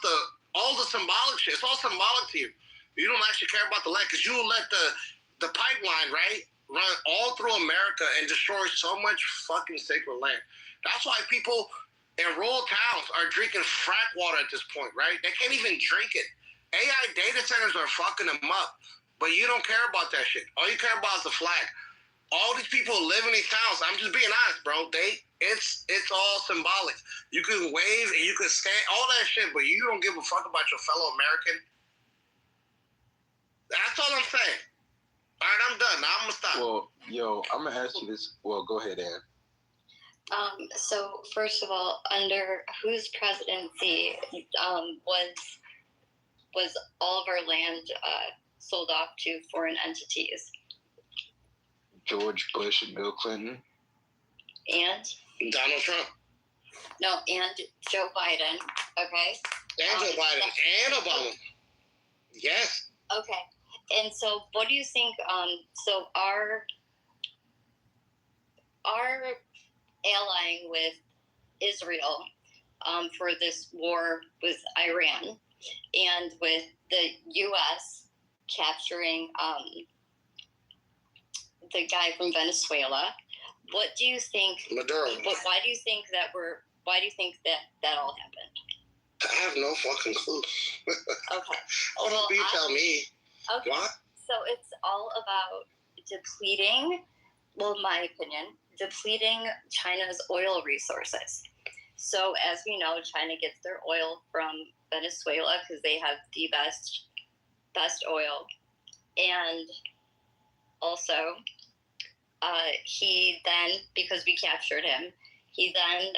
all the symbolic shit. It's all symbolic to you. You don't actually care about the land because you will let the pipeline, right, run all through America and destroy so much fucking sacred land. That's why people in rural towns are drinking frack water at this point, right? They can't even drink it. AI data centers are fucking them up, but you don't care about that shit. All you care about is the flag. All these people who live in these towns, I'm just being honest, bro. It's all symbolic. You can wave and you can stand, all that shit, but you don't give a fuck about your fellow American. That's all I'm saying. All right, I'm done. Now I'm gonna stop. Well, yo, I'm gonna ask you this. Well, go ahead, Ann. So first of all, under whose presidency was all of our land sold off to foreign entities? George Bush and Bill Clinton. And Donald Trump. No, and Joe Biden. Okay. And Joe Biden and Obama. Yes. Okay. And so, what do you think? So our allying with Israel for this war with Iran, and with the U.S. capturing the guy from Venezuela. What do you think? Maduro. Why do you think that all happened? I have no fucking clue. Okay. Well, you tell me. Okay. What? So it's all about depleting, well, in my opinion, depleting China's oil resources. So as we know, China gets their oil from Venezuela because they have the best oil. And also, he then, because we captured him, he then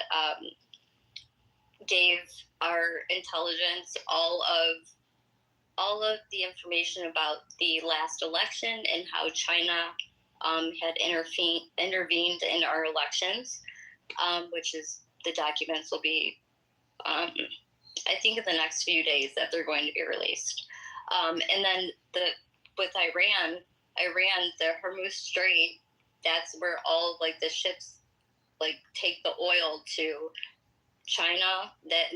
gave our intelligence all of the information about the last election and how China had intervened in our elections, which is, the documents will be, I think in the next few days that they're going to be released. And then with Iran, the Hormuz Strait, that's where all like the ships like take the oil to China.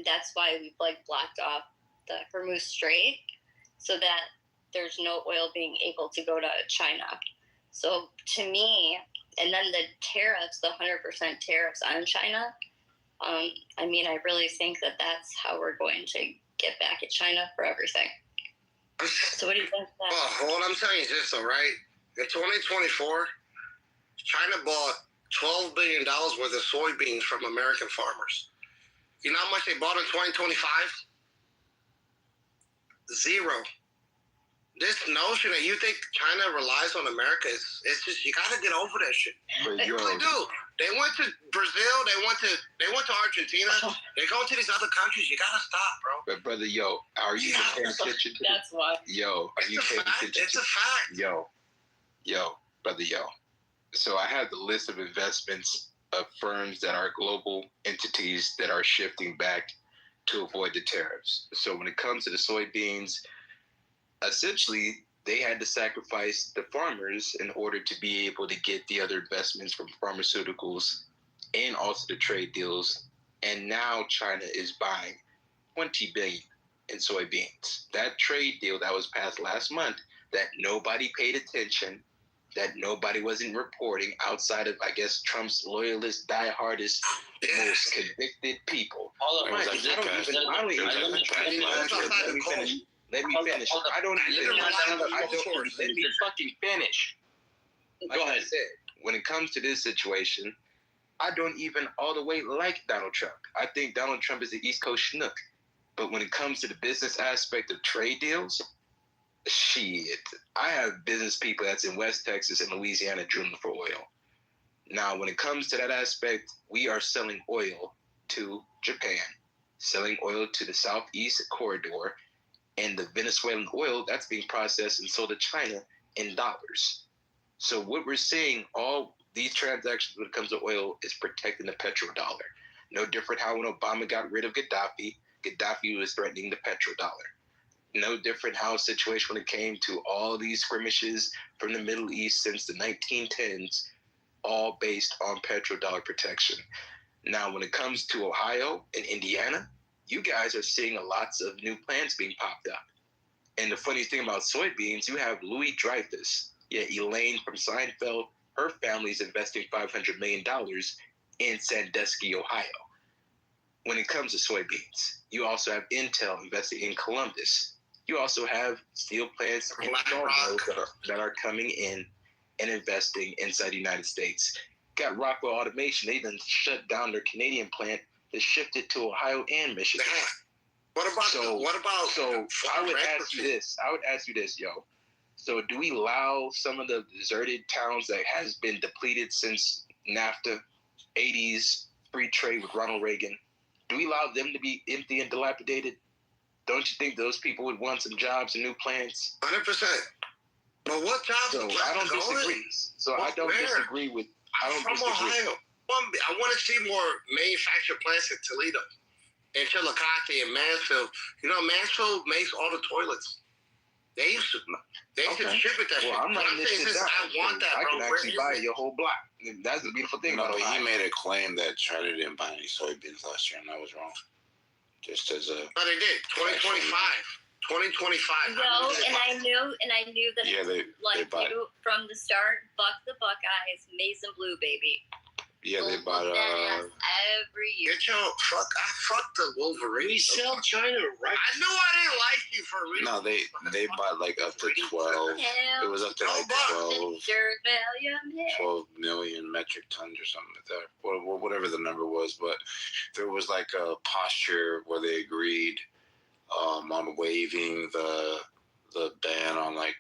That's why we've like blocked off the Hormuz Strait, so that there's no oil being able to go to China. So to me, and then the tariffs, the 100% tariffs on China, I mean, I really think that that's how we're going to get back at China for everything. So what do you think of that? Well, what I'm telling you is this, though, right? In 2024, China bought $12 billion worth of soybeans from American farmers. You know how much they bought in 2025? Zero. This notion that you think China relies on America, it's just, you got to get over that shit. They really do. They went to Brazil. They went to Argentina. They go to these other countries. You got to stop, bro. But brother, yo, are you paying attention to That's why. Yo, are you paying attention? It's a fact. Yo, brother, yo. So I have the list of investments of firms that are global entities that are shifting back to avoid the tariffs. So when it comes to the soybeans, essentially they had to sacrifice the farmers in order to be able to get the other investments from pharmaceuticals and also the trade deals. And now China is buying $20 billion in soybeans. That trade deal that was passed last month that nobody paid attention, that nobody wasn't reporting outside of, I guess, Trump's loyalist, diehardest, most convicted people. Let me finish. Let me fucking finish. Go ahead. When it comes to this situation, I don't even all the way like Donald Trump. I think Donald Trump is the East Coast schnook. But when it comes to the business aspect of trade deals, Shit. I have business people that's in West Texas and Louisiana drilling for oil. Now, when it comes to that aspect, we are selling oil to Japan, selling oil to the Southeast corridor, and the Venezuelan oil that's being processed and sold to China in dollars. So what we're seeing, all these transactions when it comes to oil is protecting the petrodollar. No different how when Obama got rid of Gaddafi was threatening the petrodollar. No different how a situation when it came to all these skirmishes from the Middle East since the 1910s, all based on petrodollar protection. Now, when it comes to Ohio and Indiana, you guys are seeing lots of new plants being popped up. And the funniest thing about soybeans, you have Louis Dreyfus, Elaine from Seinfeld, her family's investing $500 million in Sandusky, Ohio. When it comes to soybeans, you also have Intel investing in Columbus. You also have steel plants and that are coming in and investing inside the United States. Got Rockwell Automation, they even shut down their Canadian plant to shift it to Ohio and Michigan. What about I would ask you this, yo. So do we allow some of the deserted towns that has been depleted since NAFTA, 80s, free trade with Ronald Reagan, do we allow them to be empty and dilapidated? Don't you think those people would want some jobs and new plants? 100%. But what jobs? So I don't disagree. I don't disagree with. I'm from Ohio. I want to see more manufactured plants in Toledo, in Chillicothe, and Mansfield. You know, Mansfield makes all the toilets. They used to distribute that shit. I'm not I want that, I bro. can actually buy your whole block. That's the beautiful thing about Ohio. He made a claim that China didn't buy any soybeans last year, and that was wrong. Just as a. No, they did. 2025. 2025. No, and I knew that. Yeah, they you from the start. Buck the Buckeyes, maize and blue, baby. Yeah, they bought every year. Fuck the Wolverine. We sell China, right? I knew I didn't like you for a reason. No, they bought like up to 12. It was up to like 12 million metric tons or something like that, or whatever the number was. But there was like a posture where they agreed on waiving the ban on like,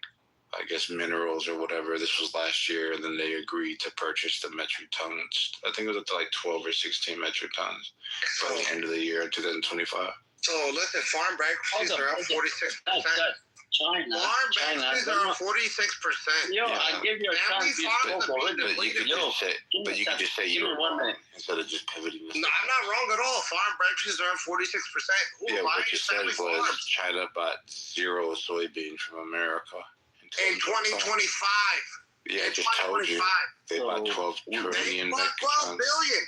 I guess, minerals or whatever. This was last year, and then they agreed to purchase the metric tons. I think it was up to like 12 or 16 metric tons by the end of the year, 2025. So listen, farm bankruptcies are up 46%. China. Farm bankruptcies are up 46%. Yo, I give you a chance. But you can just say you were wrong instead of just pivoting. No, I'm not wrong at all. Farm bankruptcies are up 46%. Yeah, what you said was China bought zero soybeans from America. In 2025. Yeah, I just told you. They bought 12 trillion. They bought 12 billion.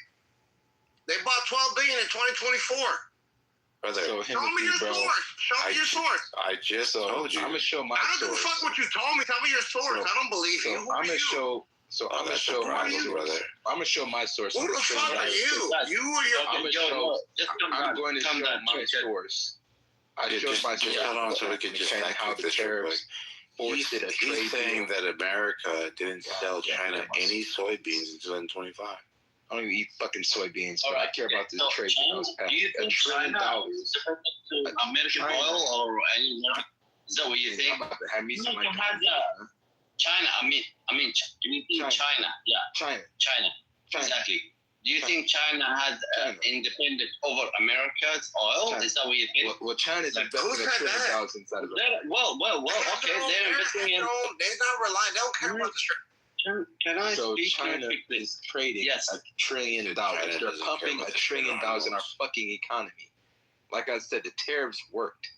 They bought 12 billion in 2024. Brother, show me your source. Show me your source. I just told you. I'm gonna show my source. I don't give a fuck what you told me. Tell me your source. I don't believe you. I'm gonna show. I'm gonna show my source. I'm gonna show my source. Who the fuck are you? You or your? I'm going to show my source. I showed my source. Hold on, so we can just how the tariffs. He's saying that America didn't sell China any soybeans in 2025. I don't even eat fucking soybeans, but I care about this trade. Do you think China is to American oil or anyone? Is that what you think? China. You think China? Yeah. China. Exactly. Do you think China has independent over America's oil? Is that what you think? Well, China's investing $1 trillion inside of it. Well, okay. They're investing in. They're not relying. They don't care about the strip. Can I so speak China is trading $1 trillion. They're pumping $1 trillion in our fucking economy. Like I said, the tariffs worked.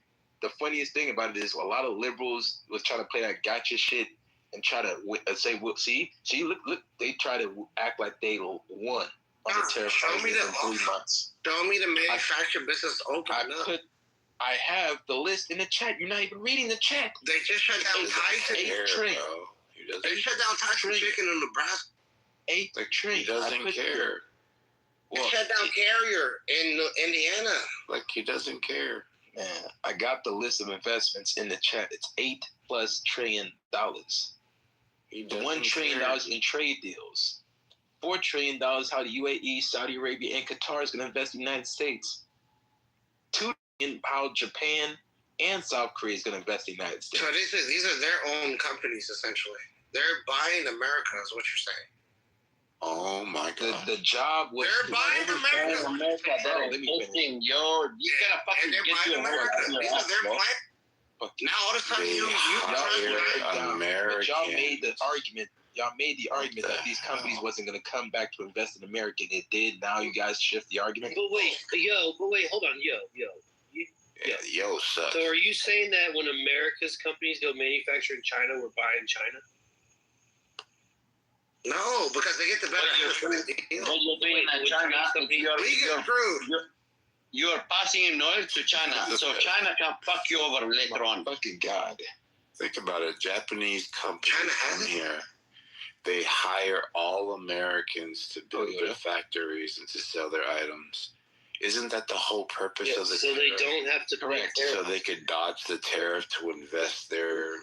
The funniest thing about it is a lot of liberals was trying to play that gotcha shit and try to say, "Well, see, look." They try to act like they won on the tariff show me in 3 months. Show me the manufacturing business open. I have the list in the chat. You're not even reading the chat. They just shut down Tyson. They shut down Tyson Chicken in Nebraska. 8 trillion. He doesn't care. They shut down Carrier in Indiana. Like, he doesn't care. Man, I got the list of investments in the chat. It's $8+ trillion. $1 trillion in trade deals. $4 trillion how the UAE, Saudi Arabia, and Qatar is going to invest in the United States. $2 trillion how Japan and South Korea is going to invest in the United States. So these are their own companies, essentially. They're buying America, is what you're saying. Oh my God! The job was they're buying America. They're investing. Yo, you gotta fucking get your America. These are their plan. Now all of a sudden y'all made the argument. Y'all made the argument that these companies wasn't going to come back to invest in America. It did. Now you guys shift the argument. But wait, hold on, Yo, sucks. So are you saying that when America's companies go manufacture in China, we're buying China? No, because they get the better deal. What you're doing in China, you're passing knowledge to China, so China can fuck you over later on. Fucking God. Think about it. Japanese companies come here. They hire all Americans to build their factories and to sell their items. Isn't that the whole purpose of the so tariff? They don't have to correct. So they could dodge the tariff to invest their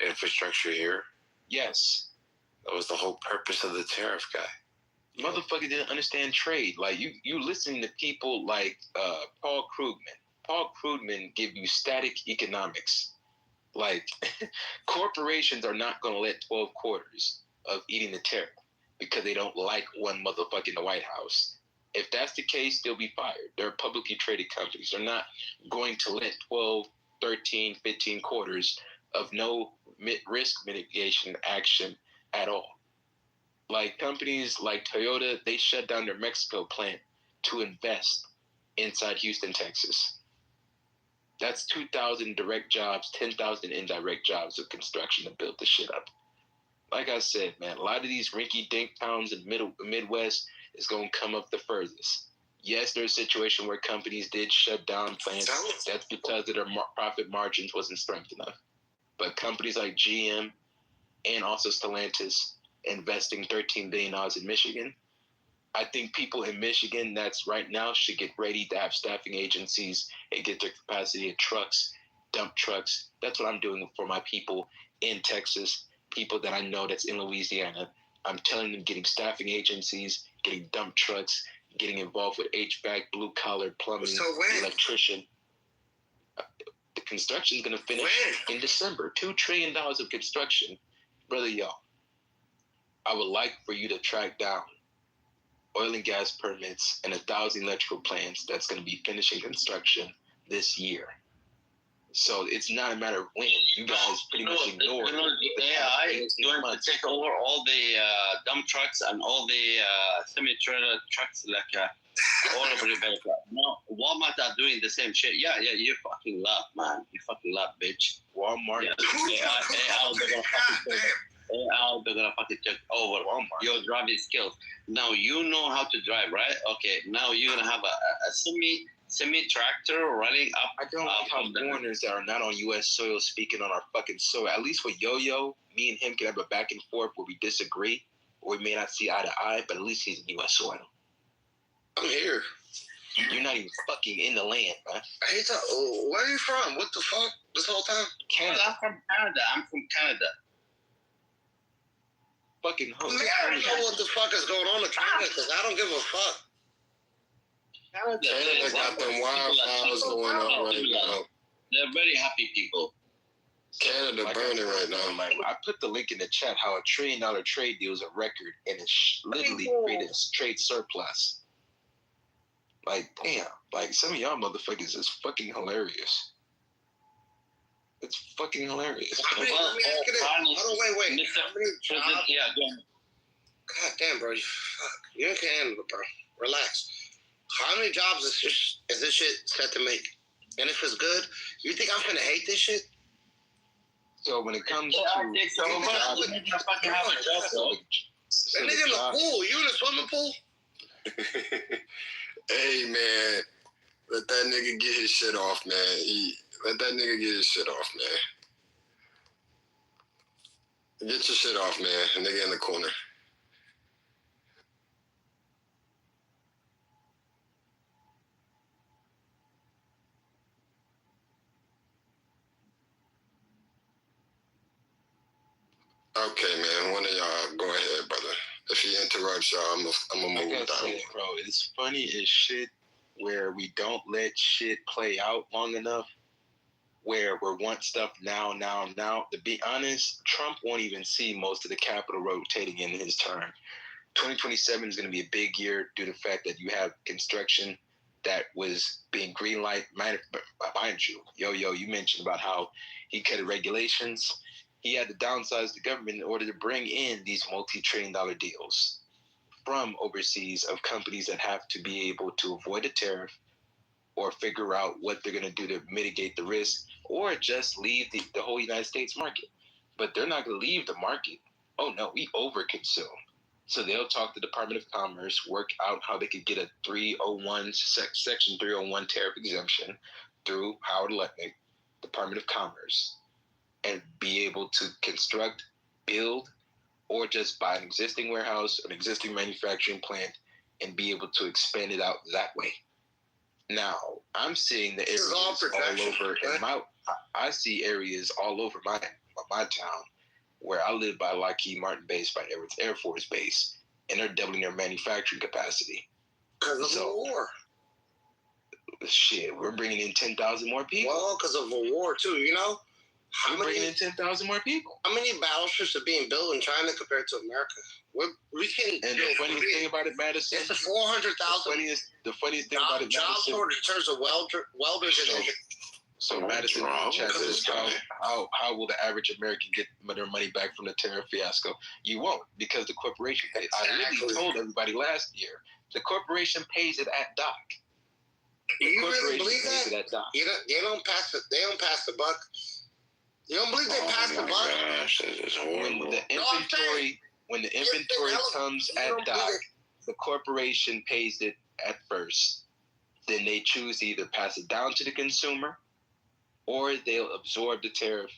infrastructure here? Yes. That was the whole purpose of the tariff, guy. Motherfucker didn't understand trade. Like, you listening to people like Paul Krugman. Paul Krugman give you static economics. Like, corporations are not going to let 12 quarters of eating the tariff because they don't like one motherfucker in the White House. If that's the case, they'll be fired. They're publicly traded companies. They're not going to let 12, 13, 15 quarters of no risk mitigation action at all. Like companies like Toyota, they shut down their Mexico plant to invest inside Houston, Texas. That's 2,000 direct jobs, 10,000 indirect jobs of construction to build the shit up. Like I said, man, a lot of these rinky-dink towns in the Midwest is going to come up the furthest. Yes, there's a situation where companies did shut down plants. That's because their profit margins wasn't strong enough. But companies like GM and also Stellantis investing $13 billion in Michigan, I think people in Michigan that's right now should get ready to have staffing agencies and get their capacity of trucks, dump trucks. That's what I'm doing for my people in Texas, people that I know that's in Louisiana. I'm telling them getting staffing agencies, getting dump trucks, getting involved with HVAC, blue-collar, plumbing, electrician. The construction is going to finish in December. $2 trillion of construction. Brother, y'all, I would like for you to track down oil and gas permits and 1,000 electrical plants that's going to be finishing construction this year. So it's not a matter of when. You guys pretty much ignore it. The AI is going to take over all the dump trucks and all the semi-trailer trucks, like all over the place. No, Walmart are doing the same shit. Yeah, you fucking love, man. You fucking love, bitch. Walmart. They're gonna fucking take over your driving skills. Now you know how to drive, right? Okay, now you're gonna have a semi tractor running up. I don't like how foreigners that are not on U.S. soil speaking on our fucking soil. At least with Yo-Yo, me and him can have a back and forth where we disagree, or we may not see eye to eye, but at least he's in U.S. soil. I'm here. You're not even fucking in the land, man. Where are you from? What the fuck? This whole time? Canada. I'm from Canada. Fucking host. I don't know what the fuck is going on in Canada because I don't give a fuck. Canada got them wildfires going on right now. They're very happy people. Canada burning right now. I put the link in the chat how $1 trillion trade deal is a record and it's literally created a trade surplus. Like, damn. Like, some of y'all motherfuckers is fucking hilarious. It's fucking hilarious. Let me ask you this. Wait. God damn, bro. Fuck. You're in Canada, bro. Relax. How many jobs is this shit set to make? And if it's good, you think I'm gonna hate this shit? So when it comes to that nigga in the pool. You in the swimming pool? Hey, man. Let that nigga get his shit off, man. Let that nigga get his shit off, man. Get your shit off, man. Nigga in the corner. Okay, man. One of y'all go ahead, brother. If he interrupts y'all, I'm gonna move down. Bro, it's funny as shit where we don't let shit play out long enough, where we want stuff now. To be honest, Trump won't even see most of the capital rotating in his term. 2027 is going to be a big year due to the fact that you have construction that was being greenlight. Mind you, you mentioned about how he cut regulations. He had to downsize the government in order to bring in these multi-trillion-dollar deals from overseas of companies that have to be able to avoid a tariff or figure out what they're going to do to mitigate the risk or just leave the whole United States market. But they're not going to leave the market. Oh, no, we overconsume. So they'll talk to the Department of Commerce, work out how they could get a Section 301 tariff exemption through Howard Lutnick, Department of Commerce, and be able to construct, build, or just buy an existing warehouse, an existing manufacturing plant, and be able to expand it out that way. Now, I'm seeing the areas all over. I see areas all over my town where I live by Lockheed Martin Base, by Everett Air Force Base, and they're doubling their manufacturing capacity. Because of the war. Shit, we're bringing in 10,000 more people. Well, because of a war, too, you know? We're bringing in 10,000 more people. How many battleships are being built in China compared to America? We can. And the funniest thing about it, Madison, it's the 400,000. The funniest thing about it, job Madison, shortage in terms of welders and. So Madison, how will the average American get their money back from the tariff fiasco? You won't, because the corporation pays. Exactly. I literally told everybody last year, the corporation pays it at dock. You really believe that? They don't pass the buck. You don't believe they pass the buck? Gosh, it's horrible. When the inventory comes at dock, the corporation pays it at first. Then they choose to either pass it down to the consumer, or they'll absorb the tariff.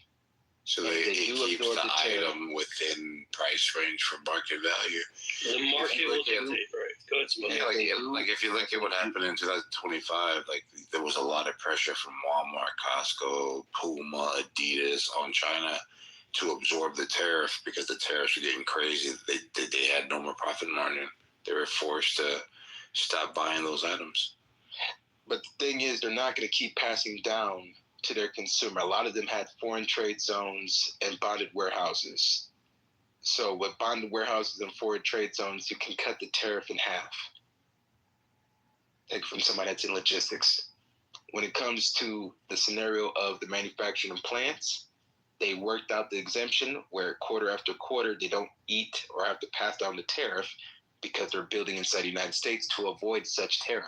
So they keep the item within price range for market value. The market will dictate, right? Go ahead, like if you look at what happened in 2025, like there was a lot of pressure from Walmart, Costco, Puma, Adidas on China to absorb the tariff because the tariffs were getting crazy. They had no more profit margin. They were forced to stop buying those items. But the thing is, they're not going to keep passing down to their consumer. A lot of them had foreign trade zones and bonded warehouses. So with bonded warehouses and foreign trade zones, you can cut the tariff in half. Like from somebody that's in logistics. When it comes to the scenario of the manufacturing plants, they worked out the exemption where quarter after quarter they don't eat or have to pass down the tariff because they're building inside the United States to avoid such tariff.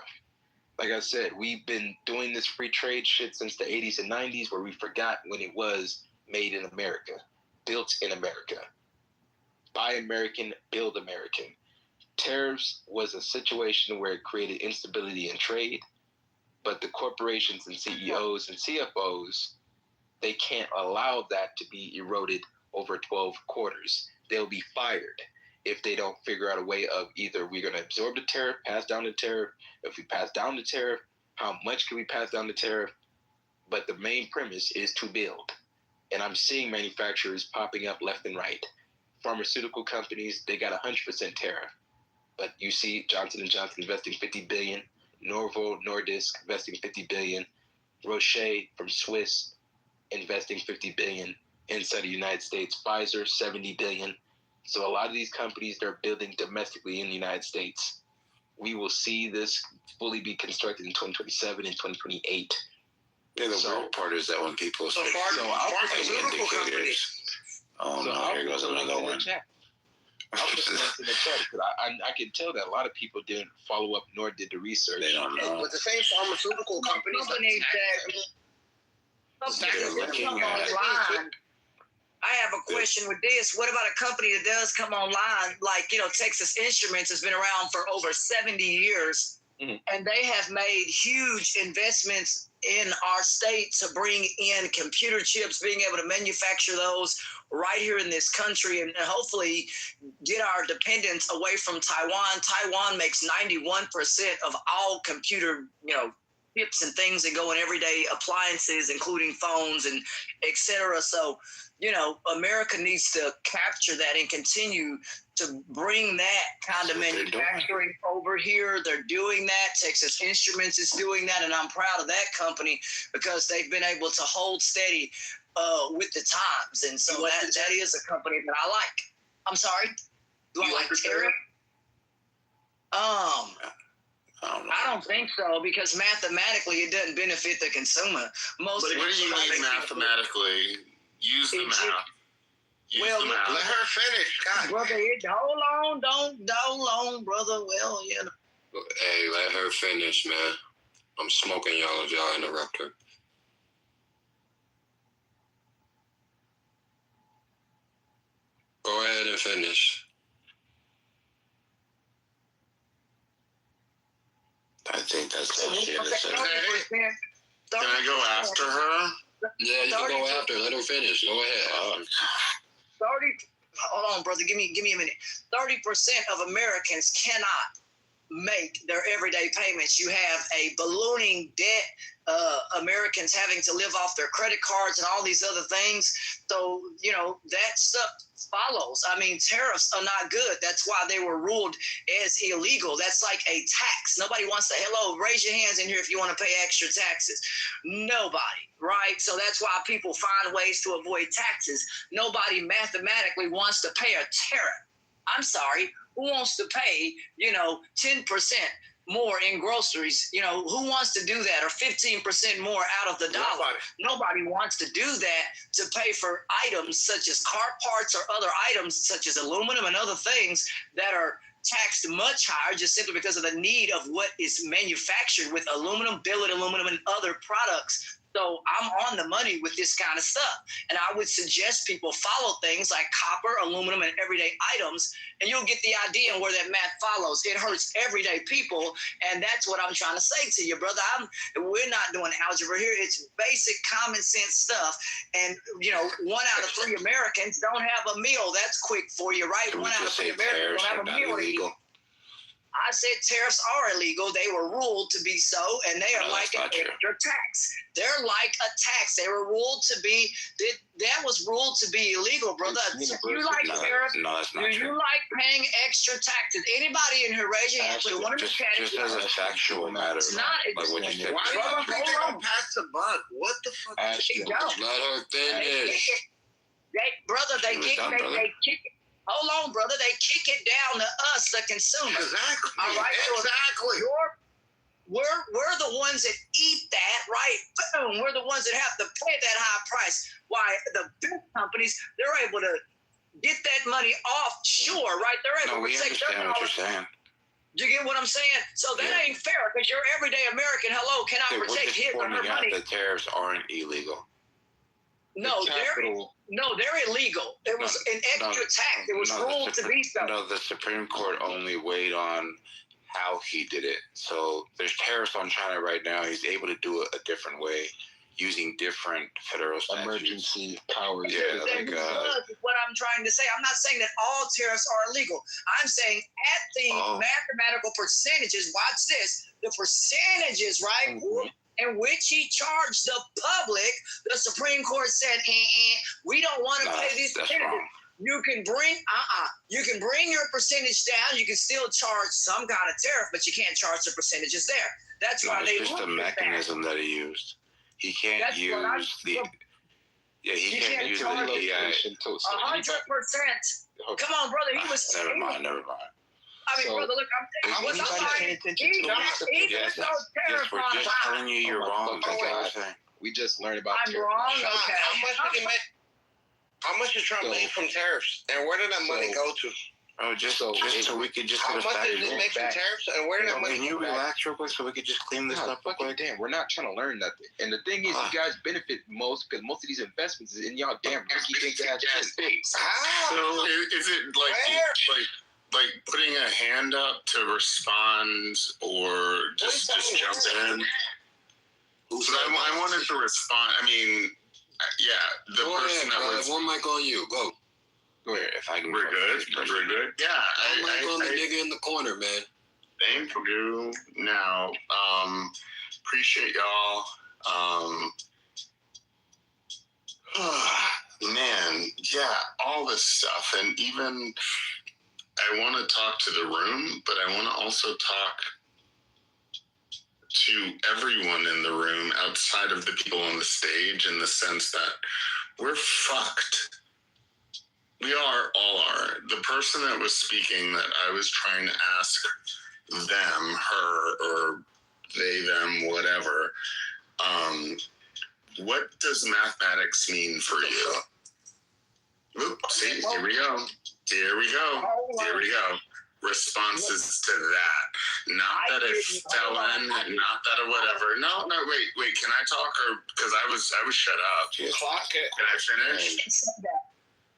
Like I said, we've been doing this free trade shit since the 80s and 90s where we forgot when it was made in America, built in America. Buy American, build American. Tariffs was a situation where it created instability in trade, but the corporations and CEOs and CFOs, they can't allow that to be eroded over 12 quarters. They'll be fired if they don't figure out a way of either we're going to absorb the tariff, pass down the tariff. If we pass down the tariff, how much can we pass down the tariff? But the main premise is to build. And I'm seeing manufacturers popping up left and right. Pharmaceutical companies, they got 100% tariff. But you see Johnson & Johnson investing $50 billion, Novo Nordisk investing $50 billion, Roche from Swiss investing $50 billion inside the United States, Pfizer $70 billion. So a lot of these companies, they're building domestically in the United States. We will see this fully be constructed in 2027 and 2028. Yeah, the weird part is that when people say pharmaceutical companies. Oh no, here goes another one. I'll put this in the chat because I can tell that a lot of people didn't follow up nor did the research. They don't know. With the same pharmaceutical companies that come online. I have a question with this. What about a company that does come online, like, Texas Instruments has been around for over 70 years, and they have made huge investments in our state to bring in computer chips, being able to manufacture those right here in this country and hopefully get our dependence away from Taiwan. Taiwan makes 91% of all computer, chips and things that go in everyday appliances, including phones and etc. So, America needs to capture that and continue to bring that kind of manufacturing over here. They're doing that. Texas Instruments is doing that, and I'm proud of that company because they've been able to hold steady with the times. And so that is a company that I like. I'm sorry? Do I like Tariff? I don't think so, because mathematically it doesn't benefit the consumer. What do you mean mathematically? Use the math. Let her finish. God. Brother, hold on, brother. Well, Hey, let her finish, man. I'm smoking y'all if y'all interrupt her. Go ahead and finish. I think that's all she had to say. Can I go after her? Yeah, you can go after. Let her finish. Go ahead. 30. Hold on, brother. Give me a minute. 30% of Americans cannot make their everyday payments. You have a ballooning debt. Americans having to live off their credit cards and all these other things. So, that stuff follows. I mean, tariffs are not good. That's why they were ruled as illegal. That's like a tax. Nobody wants to, raise your hands in here if you want to pay extra taxes. Nobody, right? So that's why people find ways to avoid taxes. Nobody mathematically wants to pay a tariff. I'm sorry. Who wants to pay, 10% more in groceries? Who wants to do that? Or 15% more out of the dollar? Nobody wants to do that to pay for items such as car parts or other items such as aluminum and other things that are taxed much higher just simply because of the need of what is manufactured with aluminum, billet aluminum, and other products. So I'm on the money with this kind of stuff. And I would suggest people follow things like copper, aluminum, and everyday items, and you'll get the idea and where that math follows. It hurts everyday people, and that's what I'm trying to say to you, brother. We're not doing algebra here. It's basic common sense stuff. And, 1 out of 3 Americans don't have a meal. That's quick for you, right? 1 out of 3 Americans don't have a meal to eat. I said tariffs are illegal. They were ruled to be so, and they are like an extra tax. They're like a tax. They were ruled to be, that was ruled to be illegal, brother. You like tariffs? No, that's not true. Do you like paying extra taxes? Anybody in here, raise your hand. Just as a factual matter. It's not. Like when you said, why do you think they're going to pass the buck? What the fuck? Let her finish. Brother, they kick it. Hold on, brother. They kick it down to us, the consumer. Exactly. All right. Exactly. So we're the ones that eat that, right? Boom. We're the ones that have to pay that high price. Why the big companies, they're able to get that money offshore, right? They're able to take their understand what you're saying. Do you get what I'm saying? So that ain't fair because your everyday American, cannot protect his or her money. The tariffs aren't illegal. No, they're illegal. It was an extra tax. It was ruled to be so. No, the Supreme Court only weighed on how he did it. So there's tariffs on China right now. He's able to do it a different way, using different federal statutes. Emergency powers. Yeah, what I'm trying to say. I'm not saying that all tariffs are illegal. I'm saying at the mathematical percentages, watch this, the percentages, right? Mm-hmm. In which he charged the public, the Supreme Court said, we don't want to pay these percentages. You can bring your percentage down. You can still charge some kind of tariff, but you can't charge the percentage there. That's why they. It's just the mechanism that he used. He can't use the. Yeah, he can't use the 100%. Come on, brother. He was. Never mind. I mean, brother, look, I'm saying. Yes, we're just telling you you're wrong. That's all I'm saying. We just learned about. I'm wrong. Okay. How much did Trump make from tariffs, and where did that money go to? Oh, just so we could just. How much did it make from tariffs, and where did that money? Can you relax real quick so we could just clean this up? Damn, we're not trying to learn nothing. And the thing is, you guys benefit most because most of these investments is in y'all damn rookie big ass states. So is it like putting a hand up to respond or just jump in? So I wanted to respond. I mean, the person that was one mic on you. Go. If I can. We're good. Yeah. One mic on the nigga in the corner, man. Thank you. Now, Appreciate y'all. Man, yeah, all this stuff. And even I want to talk to the room, but I want to also talk to everyone in the room outside of the people on the stage, in the sense that we're fucked. We all are. The person that was speaking, that I was trying to ask them, her, or they, them, whatever, what does mathematics mean for you? Oop, see, here we go. Responses to that. Not that a felon, not that a whatever. No, wait, can I talk? Or, because I was shut up. Clock it. Can I finish?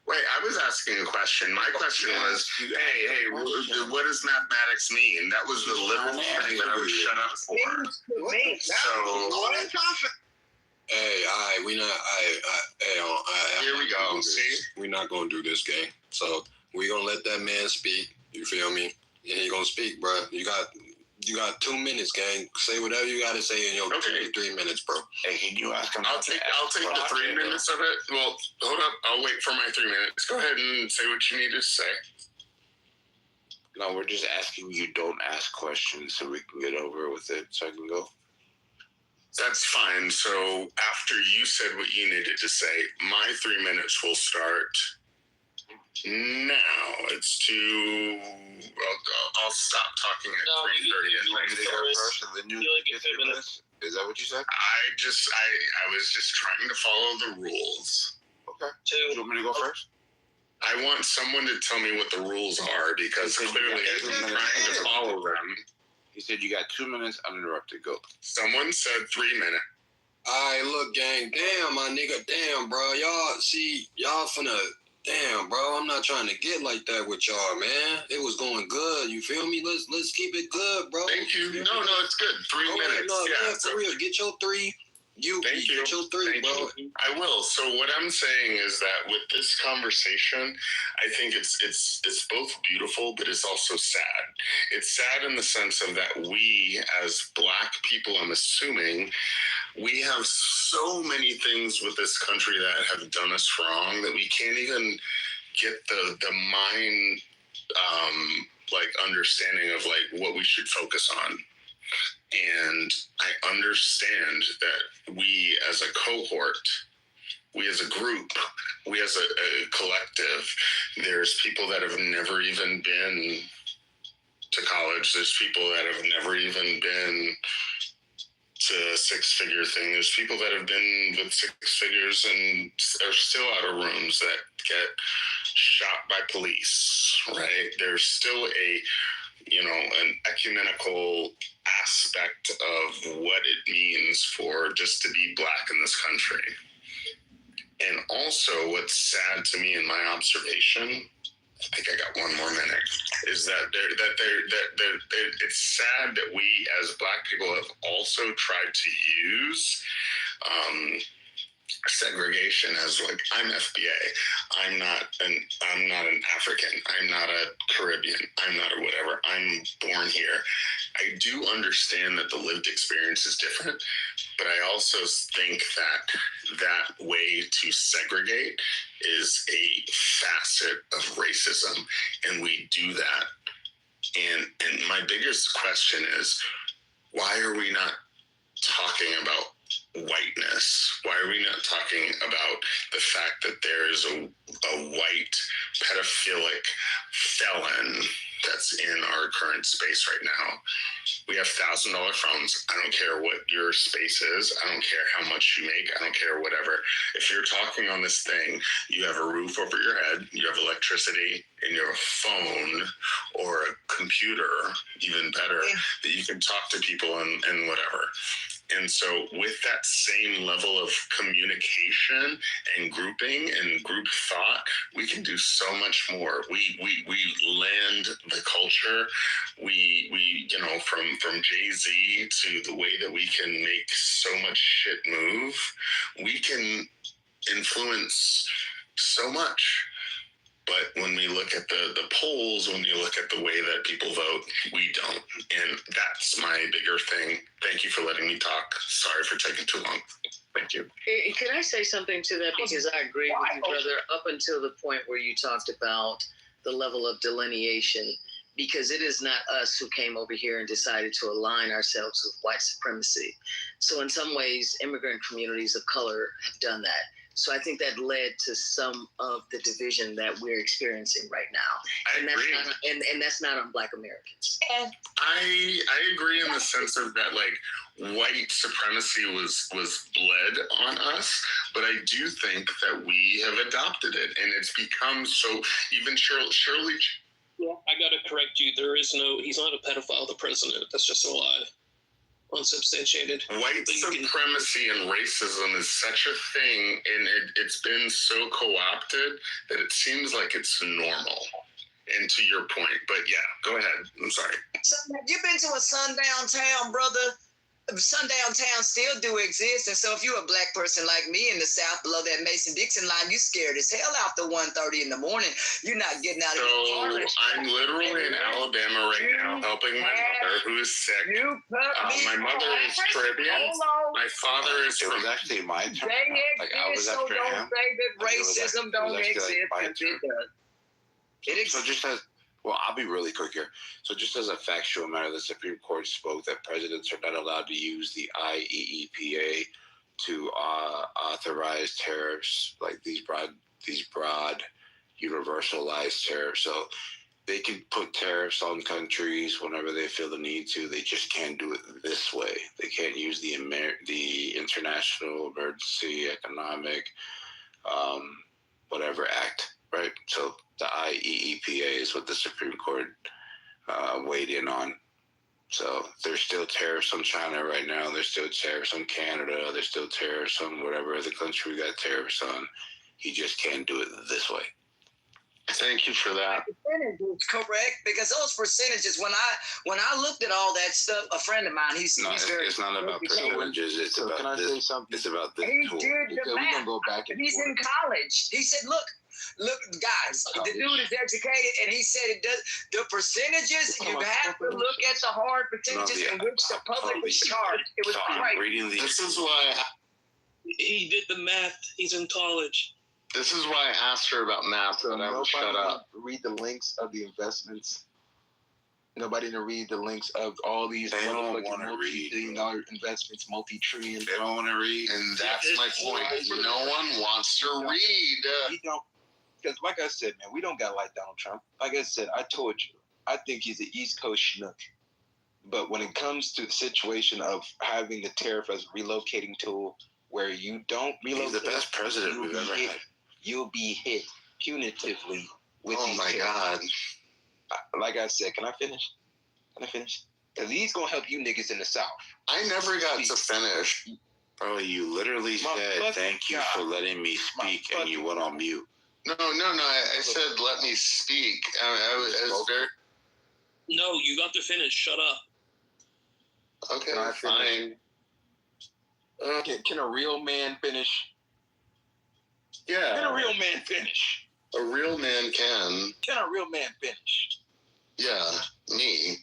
Wait, I was asking a question. My question was, hey, what does mathematics mean? That was the literal thing that I was shut up for. So, hey, here we go. See? We're not going to do this game. So we're going to let that man speak. You feel me? And he going to speak, bro. You got 2 minutes, gang. Say whatever you got to say in your 3 minutes, bro. Hey, can you ask him? I'll take the 3 minutes of it. Well, hold up. I'll wait for my 3 minutes. Go ahead and say what you need to say. No, we're just asking you don't ask questions so we can get over with it, so I can go. That's fine. So after you said what you needed to say, my 3 minutes will start now. It's I'll stop talking at 3:30. Is that what you said? I was just trying to follow the rules. Okay. Do you want me to go first? I want someone to tell me what the rules are, because clearly I'm trying to follow them. He said you got 2 minutes uninterrupted. Go. Someone said 3 minutes. All right, look, gang. Damn, my nigga. Damn, bro. Y'all finna... Damn, bro. I'm not trying to get like that with y'all, man. It was going good. You feel me? Let's keep it good, bro. Thank you. No, it's good. 3 minutes. No, for real. Get your 3. Thank you. Get your 3, bro. I will. So what I'm saying is that with this conversation, I think it's both beautiful, but it's also sad. It's sad in the sense of that we, as Black people, I'm assuming, we have so many things with this country that have done us wrong that we can't even get the mind understanding of what we should focus on. And I understand that we as a cohort, we as a group, we as a collective, there's people that have never even been to college. There's people that have never even been to a six-figure thing. There's people that have been with six figures and are still out of rooms that get shot by police, right? There's still an ecumenical aspect of what it means for just to be Black in this country. And also what's sad to me in my observation, I think I got 1 more minute, is that it's sad that we as Black people have also tried to use segregation as I'm FBA. I'm not an African. I'm not a Caribbean. I'm not a whatever. I'm born here. I do understand that the lived experience is different, but I also think that way to segregate is a facet of racism, and we do that. And my biggest question is, why are we not talking about whiteness? Why are we not talking about the fact that there is a white pedophilic felon that's in our current space right now? We have $1,000 phones. I don't care what your space is. I don't care how much you make. I don't care whatever. If you're talking on this thing, you have a roof over your head, you have electricity, and you have a phone or a computer, even better, that you can talk to people and whatever. And so with that same level of communication and grouping and group thought, we can do so much more. We land the culture. We from Jay-Z to the way that we can make so much shit move, we can influence so much. But when we look at the polls, when you look at the way that people vote, we don't. And that's my bigger thing. Thank you for letting me talk. Sorry for taking too long. Thank you. Hey, can I say something to that? Because I agree with you, brother, up until the point where you talked about the level of delineation, because it is not us who came over here and decided to align ourselves with white supremacy. So in some ways, immigrant communities of color have done that. So I think that led to some of the division that we're experiencing right now. And agree. That's not on Black Americans. I agree in the sense of that, like, white supremacy was bled on us, but I do think that we have adopted it, and it's become so. Even Shirley. Yeah, I gotta correct you. He's not a pedophile. The president. That's just a lie. Unsubstantiated. White supremacy and racism is such a thing, and it's been so co-opted that it seems like it's normal. And to your point, but yeah, go ahead. I'm sorry. So, you've been to a sundown town, brother? Sundown towns still do exist, and so if you're a Black person like me in the South below that Mason-Dixon line, you scared as hell after 1:30 in the morning. You're not getting out of your car. I'm literally in Alabama right now helping my mother who's sick. My mother is Caribbean. My father is It was actually my turn. Like I was so after don't him. say that racism don't exist. It So just as well, I'll be really quick here. So just as a factual matter, the Supreme Court spoke that presidents are not allowed to use the IEEPA to authorize tariffs, like these broad universalized tariffs. So they can put tariffs on countries whenever they feel the need to. They just can't do it this way. They can't use the International Emergency Economic whatever act, right? So the IEEPA is what the Supreme Court weighed in on. So there's still tariffs on China right now. There's still tariffs on Canada. There's still tariffs on whatever other country we got tariffs on. He just can't do it this way. Thank you for that. Percentages, correct? Because those percentages, when I looked at all that stuff, a friend of mine, it's not about percentages. It's about can I this. say something? It's about this. He did the math. Go back and He's forth. in college. He said, look, guys, the dude is educated, and he said it does. The percentages, you have to look at the hard percentages in which the public was charged. It was great. This is why he did the math. He's in college. This is why I asked her about math, and I was shut up. Read the links of the investments. Nobody to read the links of all these multi-billion-dollar investments, multi-trillion. They don't want to read, and that's my point. No one wants to read. We don't, because like I said, man, we don't got like Donald Trump. Like I said, I told you, I think he's an East Coast schnook. But when it comes to the situation of having the tariff as a relocating tool, where you don't relocate, he's the best president we've ever had. You'll be hit punitively with these my God. Like I said, can I finish? Because he's going to help you niggas in the South. I never got to finish. Bro, you literally said, thank you for letting me speak, and you went on mute. No. I said, let me speak. I was very... No, you got to finish. Shut up. Okay, fine. Can a real man finish? Yeah. Can a real man finish? A real man can. Can a real man finish? Yeah, me.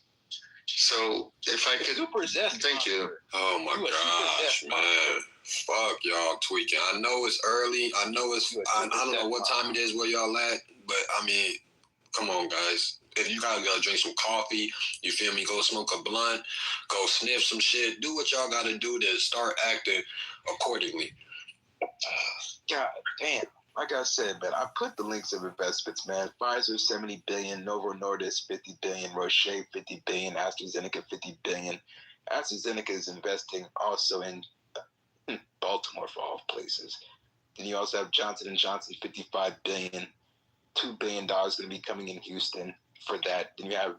So if I could, thank you. Oh my gosh, man! Fuck y'all tweaking. I know it's early. I know it's. I don't know what time it is where y'all at, but I mean, come on, guys. If you gotta go drink some coffee, you feel me? Go smoke a blunt, go sniff some shit. Do what y'all gotta do to start acting accordingly. God damn. Like I said, man, I put the links of investments, man. Pfizer, 70 billion, Novo Nordisk, 50 billion, Roche, 50 billion, AstraZeneca, 50 billion. AstraZeneca is investing also in Baltimore, for all places. Then you also have Johnson & Johnson, 55 billion. $2 billion going to be coming in Houston for that. Then you have,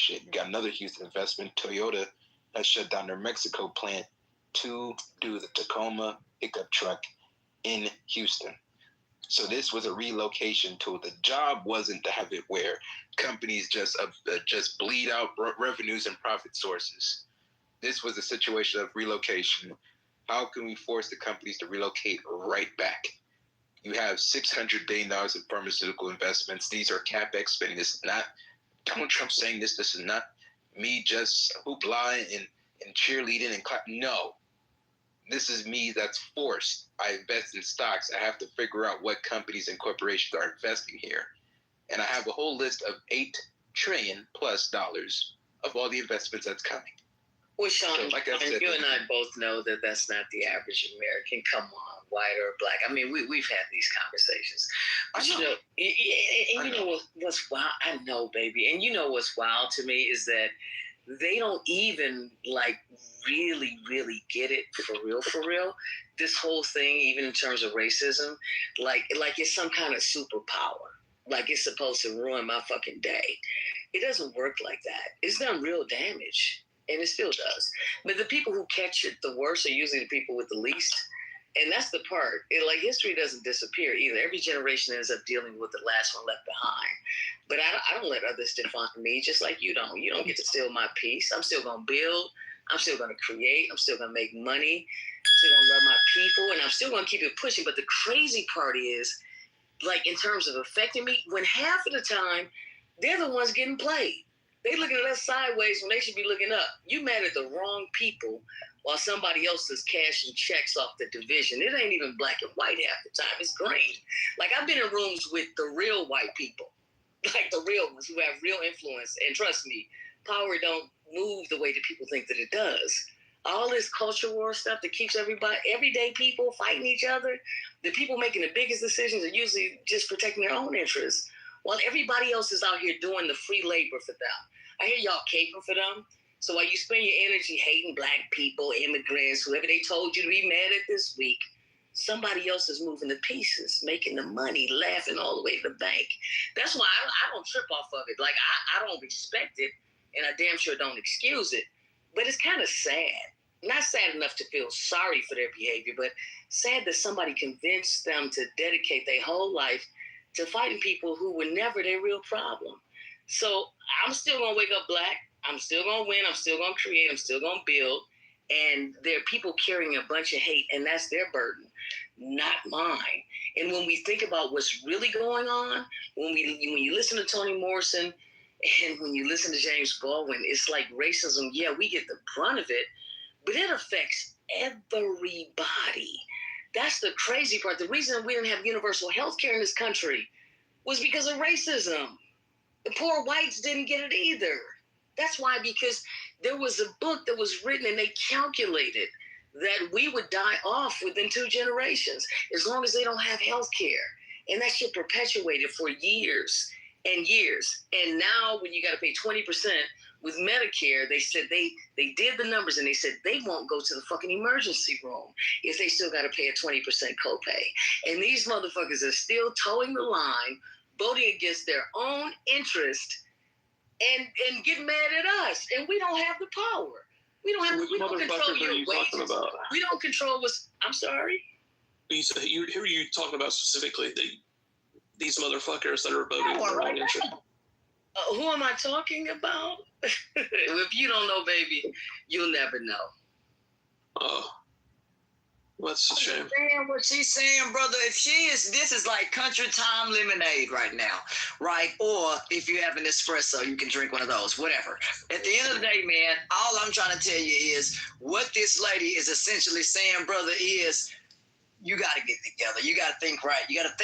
you got another Houston investment. Toyota has shut down their Mexico plant to do the Tacoma pickup truck in Houston. So this was a relocation tool. The job wasn't to have it where companies just bleed out revenues and profit sources. This was a situation of relocation. How can we force the companies to relocate right back? You have $600 billion in pharmaceutical investments. These are CapEx spending. This is not Donald Trump saying this. This is not me just hoopla and cheerleading and clap. No. This is me that's forced. I invest in stocks. I have to figure out what companies and corporations are investing here. And I have a whole list of $8 trillion plus of all the investments that's coming. Well, Sean, so, like I said, you and I both know that that's not the average American. Come on, white or black. I mean, we've had these conversations. But you know, and you know what's wild? I know, baby. And you know what's wild to me is that they don't even like really get it for real. This whole thing, even in terms of racism, like it's some kind of superpower. Like it's supposed to ruin my fucking day. It doesn't work like that. It's done real damage. And it still does. But the people who catch it the worst are usually the people with the least. And that's the part. Like, history doesn't disappear either. Every generation ends up dealing with the last one left behind. But I don't let others define me, just like you don't. You don't get to steal my peace. I'm still going to build. I'm still going to create. I'm still going to make money. I'm still going to love my people. And I'm still going to keep it pushing. But the crazy part is, like, in terms of affecting me, when half of the time, they're the ones getting played. They looking at us sideways when they should be looking up. You mad at the wrong people while somebody else is cashing checks off the division. It ain't even black and white half the time. It's green. Like, I've been in rooms with the real white people, like the real ones who have real influence. And trust me, power don't move the way that people think that it does. All this culture war stuff that keeps everyday people fighting each other, the people making the biggest decisions are usually just protecting their own interests, while everybody else is out here doing the free labor for them. I hear y'all caping for them. So while you spend your energy hating black people, immigrants, whoever they told you to be mad at this week, somebody else is moving the pieces, making the money, laughing all the way to the bank. That's why I don't trip off of it. Like, I don't respect it, and I damn sure don't excuse it. But it's kind of sad. Not sad enough to feel sorry for their behavior, but sad that somebody convinced them to dedicate their whole life to fighting people who were never their real problem. So I'm still going to wake up black. I'm still going to win. I'm still going to create. I'm still going to build. And there are people carrying a bunch of hate, and that's their burden, not mine. And when we think about what's really going on, when you listen to Toni Morrison and when you listen to James Baldwin, it's like racism, yeah, we get the brunt of it, but it affects everybody. That's the crazy part. The reason we didn't have universal health care in this country was because of racism. The poor whites didn't get it either. That's why, because there was a book that was written and they calculated that we would die off within 2 generations as long as they don't have health care. And that shit perpetuated for years and years. And now when you got to pay 20% with Medicare, they said they did the numbers and they said they won't go to the fucking emergency room if they still got to pay a 20% copay. And these motherfuckers are still towing the line, voting against their own interest and get mad at us. And we don't have the power. We don't control your wages. We don't control what's, I'm sorry? Who are you talking about specifically? These motherfuckers that are voting for their own interest. Who am I talking about? If you don't know, baby, you'll never know. Oh. What's a shame? What she's saying, brother, this is like country time lemonade right now, right? Or if you have an espresso, you can drink one of those, whatever. At the end of the day, man, all I'm trying to tell you is what this lady is essentially saying, brother, is you got to get together. You got to think right. You got to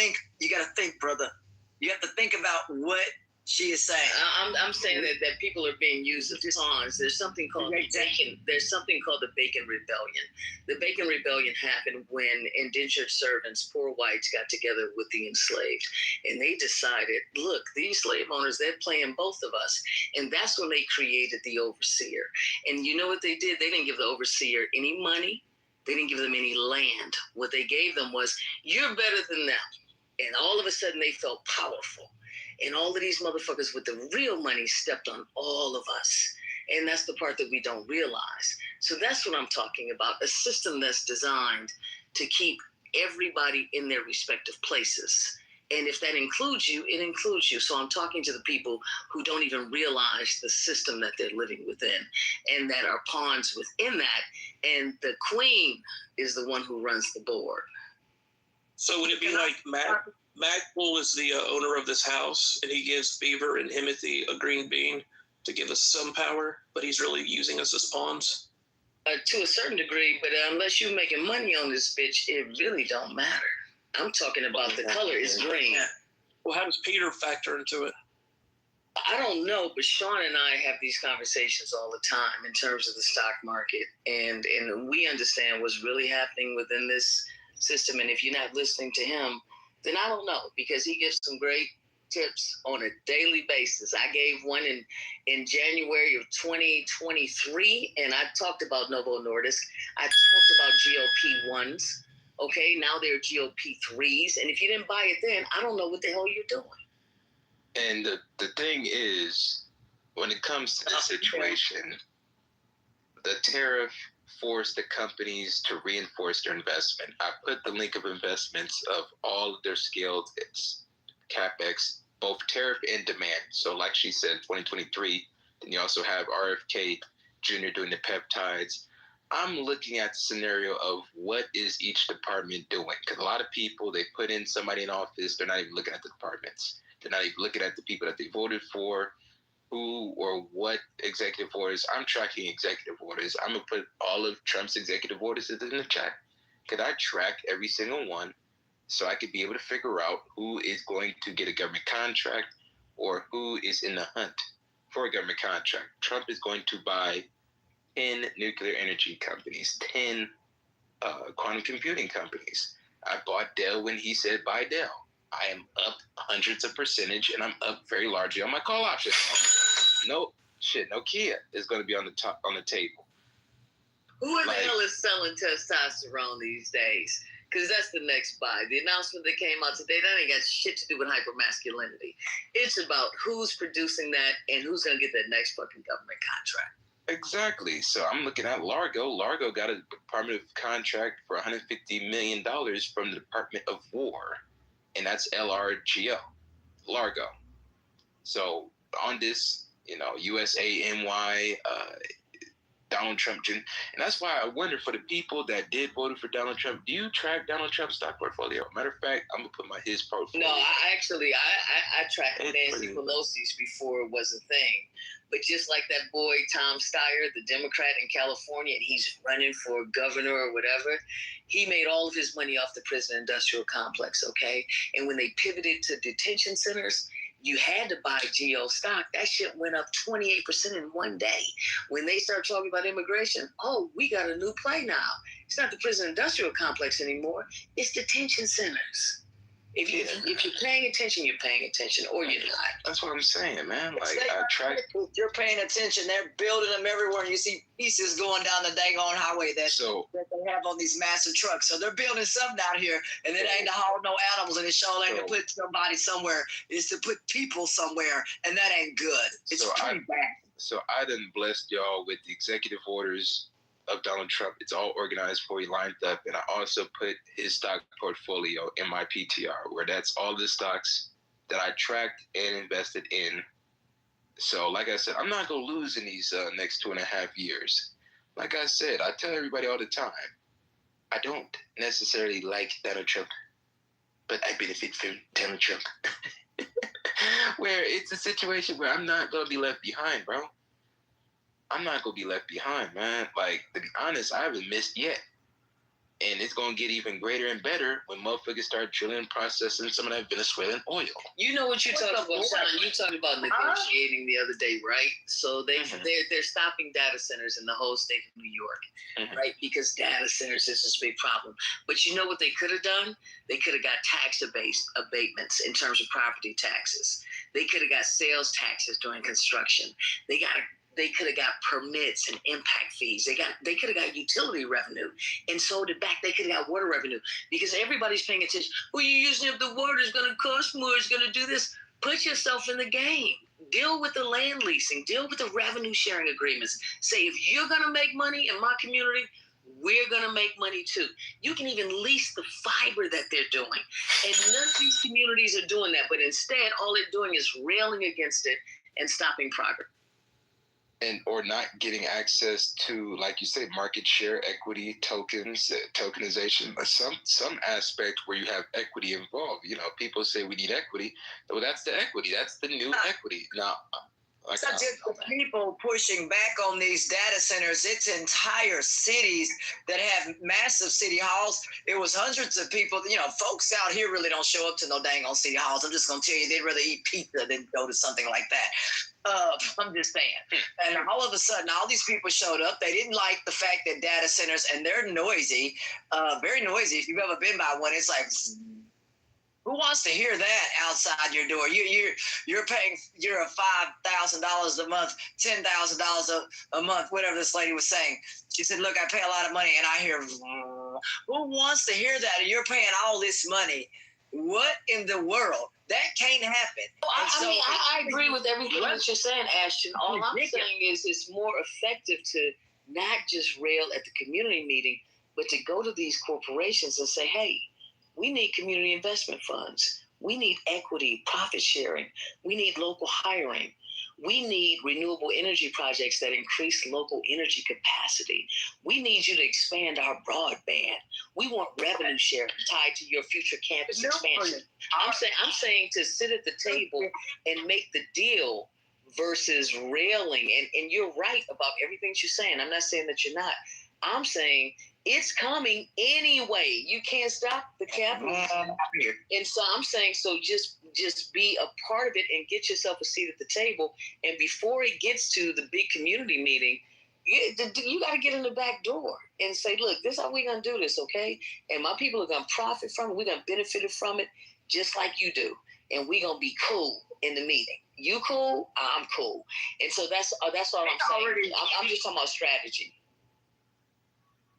think, brother. You have to think about what she is saying. I'm saying that people are being used as pawns. There's something called bacon. There's something called the Bacon Rebellion. The Bacon Rebellion happened when indentured servants, poor whites, got together with the enslaved, and they decided, look, these slave owners, they're playing both of us, and that's when they created the overseer. And you know what they did? They didn't give the overseer any money. They didn't give them any land. What they gave them was, you're better than them. And all of a sudden, they felt powerful. And all of these motherfuckers with the real money stepped on all of us. And that's the part that we don't realize. So that's what I'm talking about, a system that's designed to keep everybody in their respective places. And if that includes you, it includes you. So I'm talking to the people who don't even realize the system that they're living within and that are pawns within that. And the queen is the one who runs the board. So would it be like Magpul is the owner of this house, and he gives Beaver and Himothy a green bean to give us some power, but he's really using us as pawns? To a certain degree, but unless you're making money on this bitch, it really don't matter. I'm talking about the color is green. Well, how does Peter factor into it? I don't know, but Sean and I have these conversations all the time in terms of the stock market, and we understand what's really happening within this system. And if you're not listening to him, then I don't know, because he gives some great tips on a daily basis. I gave one in January of 2023, and I talked about Novo Nordisk. I talked about GLP-1s. Okay, now they're GLP-3s, and if you didn't buy it then, I don't know what the hell you're doing. And the thing is, when it comes to this situation, the tariff forced the companies to reinforce their investment. I put the link of investments of all of their scaled CapEx, both tariff and demand. So like she said, 2023, then you also have RFK Jr. doing the peptides. I'm looking at the scenario of what is each department doing. Because a lot of people, they put in somebody in office, they're not even looking at the departments. They're not even looking at the people that they voted for, who or what executive orders. I'm tracking executive orders. I'm going to put all of Trump's executive orders in the chat. Could I track every single one so I could be able to figure out who is going to get a government contract or who is in the hunt for a government contract? Trump is going to buy 10 nuclear energy companies, 10 quantum computing companies. I bought Dell when he said buy Dell. I am up hundreds of percentage, and I'm up very largely on my call option. No Kia is going to be on the table. Who in the hell is selling testosterone these days? Because that's the next buy. The announcement that came out today, that ain't got shit to do with hypermasculinity. It's about who's producing that and who's going to get that next fucking government contract. Exactly. So I'm looking at Largo. Largo got a Department of Contract for $150 million from the Department of War. And that's LRGO, Largo. So on this, USANY, Donald Trump Jr. And that's why I wonder, for the people that did vote for Donald Trump, do you track Donald Trump's stock portfolio? Matter of fact, I'm going to put his portfolio. No, I tracked Nancy Pelosi's before it was a thing. But just like that boy, Tom Steyer, the Democrat in California, and he's running for governor or whatever, he made all of his money off the prison industrial complex, okay? And when they pivoted to detention centers, you had to buy GO stock. That shit went up 28% in one day. When they start talking about immigration, we got a new play now. It's not the prison industrial complex anymore. It's detention centers. If you're paying attention, you're paying attention, or you're not. That's what I'm saying, man. You're paying attention. They're building them everywhere, and you see pieces going down the daggone highway that they have on these massive trucks. So they're building something out here, and it ain't to haul no animals, and it sure ain't to put somebody somewhere. It's to put people somewhere, and that ain't good. It's pretty bad. So I done blessed y'all with the executive orders of Donald Trump. It's all organized for you, lined up, and I also put his stock portfolio in my PTR, where that's all the stocks that I tracked and invested in. So like I said, I'm not going to lose in these next 2.5 years. Like I said, I tell everybody all the time, I don't necessarily like Donald Trump, but I benefit from Donald Trump. Where it's a situation where I'm not going to be left behind, bro. I'm not going to be left behind, man. Like, to be honest, I haven't missed yet. And it's going to get even greater and better when motherfuckers start drilling and processing some of that Venezuelan oil. You know what you're talking about, Sean? You talking about negotiating the other day, right? So they're stopping data centers in the whole state of New York, right? Because data centers is this big problem. But you know what they could have done? They could have got tax abatements in terms of property taxes. They could have got sales taxes during construction. They could have got permits and impact fees. They could have got utility revenue and sold it back. They could have got water revenue, because everybody's paying attention. Well, you're using it, the water is going to cost more. It's going to do this. Put yourself in the game. Deal with the land leasing. Deal with the revenue sharing agreements. Say, if you're going to make money in my community, we're going to make money too. You can even lease the fiber that they're doing. And none of these communities are doing that. But instead, all they're doing is railing against it and stopping progress. or not getting access to, like you say, market share, equity, tokens, tokenization, some aspect where you have equity involved. You know, people say we need equity. Well, that's the equity. That's the new equity. Now, it's not just the people pushing back on these data centers. It's entire cities that have massive city halls. It was hundreds of people. You know, folks out here really don't show up to no dang on city halls. I'm just going to tell you, they'd rather eat pizza than go to something like that. I'm just saying. And all of a sudden, all these people showed up. They didn't like the fact that data centers, and they're noisy, very noisy. If you've ever been by one, it's like, who wants to hear that outside your door? You're paying $5,000 a month, $10,000 a month, whatever this lady was saying. She said, "Look, I pay a lot of money, and I hear." Who wants to hear that? And you're paying all this money. What in the world? That can't happen. Well, I agree with everything that you're saying, Ashton. All I'm saying is it's more effective to not just rail at the community meeting, but to go to these corporations and say, hey, we need community investment funds. We need equity, profit sharing. We need local hiring. We need renewable energy projects that increase local energy capacity. We need you to expand our broadband. We want revenue share tied to your future campus expansion. I'm saying to sit at the table and make the deal versus railing. And you're right about everything you're saying. I'm not saying that you're not. I'm saying it's coming anyway. You can't stop the capitalism. And so I'm saying, so just be a part of it and get yourself a seat at the table. And before it gets to the big community meeting, you got to get in the back door and say, look, this is how we're going to do this, okay? And my people are going to profit from it. We're going to benefit from it just like you do. And we're going to be cool in the meeting. You cool? I'm cool. And so that's all I'm saying. I'm just talking about strategy.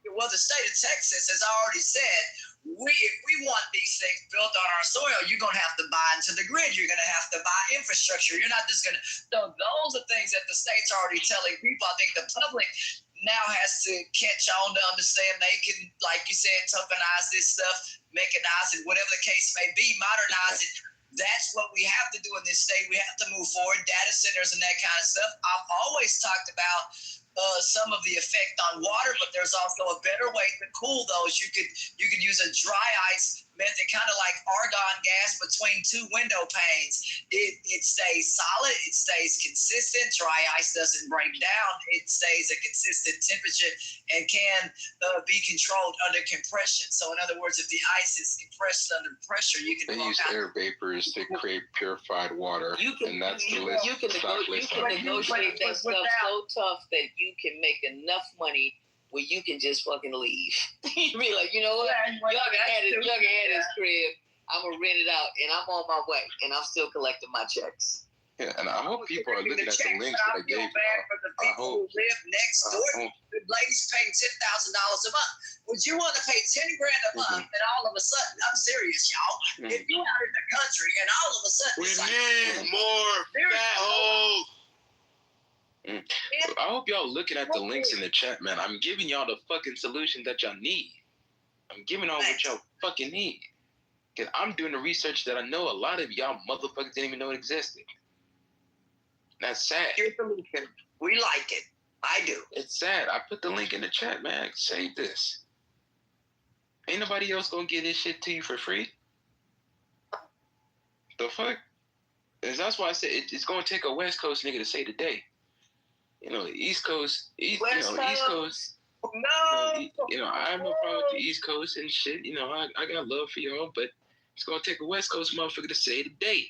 Well, the state of Texas has already said, if we want these things built on our soil, you're going to have to buy into the grid. You're going to have to buy infrastructure. You're not just going to. So those are things that the state's already telling people. I think the public now has to catch on to understand they can, like you said, tokenize this stuff, mechanize it, whatever the case may be, modernize it. That's what we have to do in this state. We have to move forward, data centers and that kind of stuff. I've always talked about some of the effect on water, but there's also a better way to cool those. You could use a dry ice method, kind of like argon gas between two window panes. It stays solid, it stays consistent. Dry ice doesn't break down. It stays a consistent temperature and can be controlled under compression. So in other words, if the ice is compressed under pressure, you can use air vapors to create purified water. And that's the list. You can negotiate that stuff so tough that you can make enough money where you can just fucking leave. You be like, you know what? Y'all can have this crib. I'm going to rent it out, and I'm on my way, and I'm still collecting my checks. Yeah, and I hope people are looking at the links that I gave you. For the people who live next door, the ladies paying $10,000 a month. Would you want to pay $10,000 a month, and all of a sudden, I'm serious, y'all. If you're out in the country, and all of a sudden, we need more fat holes. So I hope y'all looking at the links in the chat, man. I'm giving y'all the fucking solution that y'all need. I'm giving y'all what y'all fucking need. Because I'm doing the research that I know a lot of y'all motherfuckers didn't even know it existed. That's sad. We like it. I do. It's sad. I put the link in the chat, man. Save this. Ain't nobody else gonna get this shit to you for free. The fuck? That's why I said it's gonna take a West Coast nigga to say the day. You know, the East Coast, East Coast. No. I have no problem with the East Coast and shit. You know, I got love for y'all, but it's gonna take a West Coast motherfucker to say the day.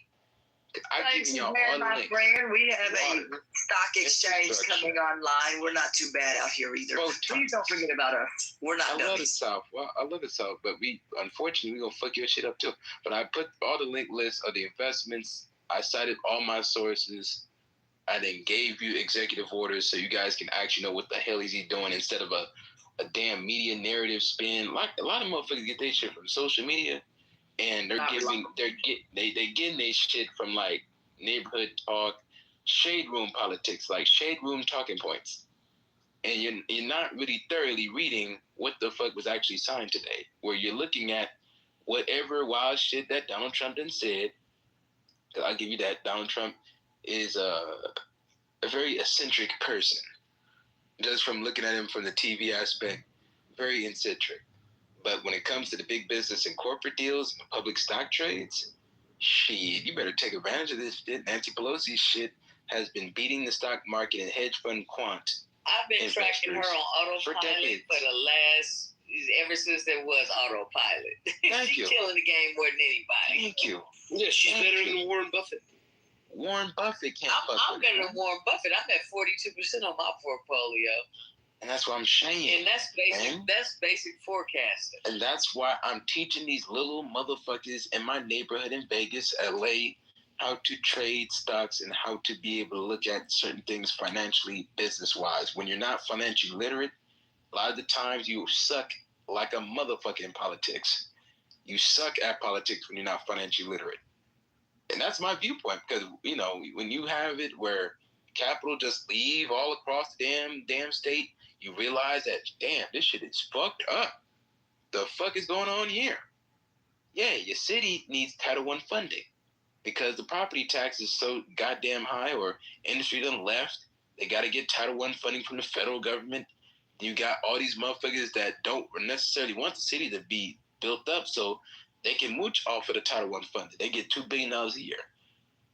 Thanks, my friend. We have a stock exchange coming online. We're not too bad out here either. Please don't forget about us. We're not. I love the South. Well, I love the South, but unfortunately, we're gonna fuck your shit up too. But I put all the link lists of the investments. I cited all my sources. I then gave you executive orders so you guys can actually know what the hell is he doing instead of a damn media narrative spin. Like a lot of motherfuckers get their shit from social media, and they're getting their shit from like neighborhood talk, shade room politics, like shade room talking points. And you're not really thoroughly reading what the fuck was actually signed today, where you're looking at whatever wild shit that Donald Trump done said. I'll give you that. Donald Trump is a very eccentric person. Just from looking at him from the TV aspect, very eccentric. But when it comes to the big business and corporate deals and the public stock trades, shit, you better take advantage of this shit. Nancy Pelosi's shit has been beating the stock market and hedge fund quant. I've been tracking her on autopilot for the last, ever since there was autopilot. She's killing the game more than anybody. Thank you. Yeah, she's better than Warren Buffett. Warren Buffett can't I'm better than Warren Buffett. I'm at 42% on my portfolio. And that's what I'm saying. And that's basic. That's basic forecasting. And that's why I'm teaching these little motherfuckers in my neighborhood in Vegas, LA, how to trade stocks and how to be able to look at certain things financially, business-wise. When you're not financially literate, a lot of the times you suck like a motherfucker in politics. You suck at politics when you're not financially literate. And that's my viewpoint because, you know, when you have it where capital just leave all across the damn state, you realize that, damn, this shit is fucked up. The fuck is going on here? Yeah, your city needs Title I funding because the property tax is so goddamn high, or industry done left. They got to get Title I funding from the federal government. You got all these motherfuckers that don't necessarily want the city to be built up so they can mooch off of the Title I funding. They get $2 billion a year.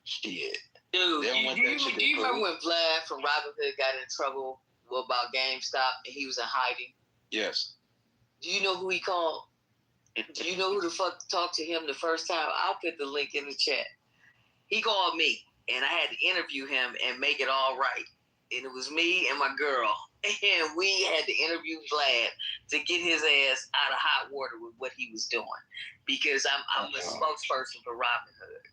Shit. Dude, do you remember when Vlad from Robin Hood got in trouble about GameStop and he was in hiding? Yes. Do you know who he called? Do you know who the fuck talked to him the first time? I'll put the link in the chat. He called me, and I had to interview him and make it all right. And it was me and my girl. And we had to interview Vlad to get his ass out of hot water with what he was doing. Because I'm the spokesperson for Robin Hood.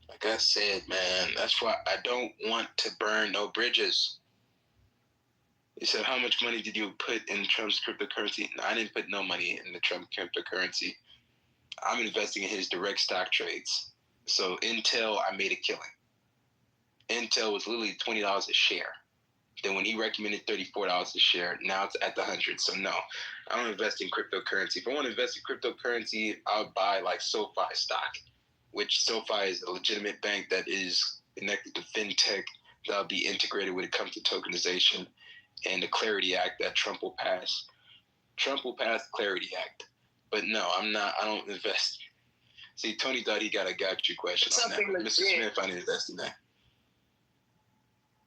Like I said, man, that's why I don't want to burn no bridges. He said, how much money did you put in Trump's cryptocurrency? No, I didn't put no money in the Trump cryptocurrency. I'm investing in his direct stock trades. So Intel, I made a killing. Intel was literally $20 a share. Then when he recommended $34 a share, now it's at the 100. So no, I don't invest in cryptocurrency. If I want to invest in cryptocurrency, I'll buy like SoFi stock, which SoFi is a legitimate bank that is connected to fintech that'll be integrated when it comes to tokenization and the Clarity Act that Trump will pass. Trump will pass the Clarity Act. But no, I don't invest. See, Tony thought he got you question on that. Mr. Smith, I didn't invest in that.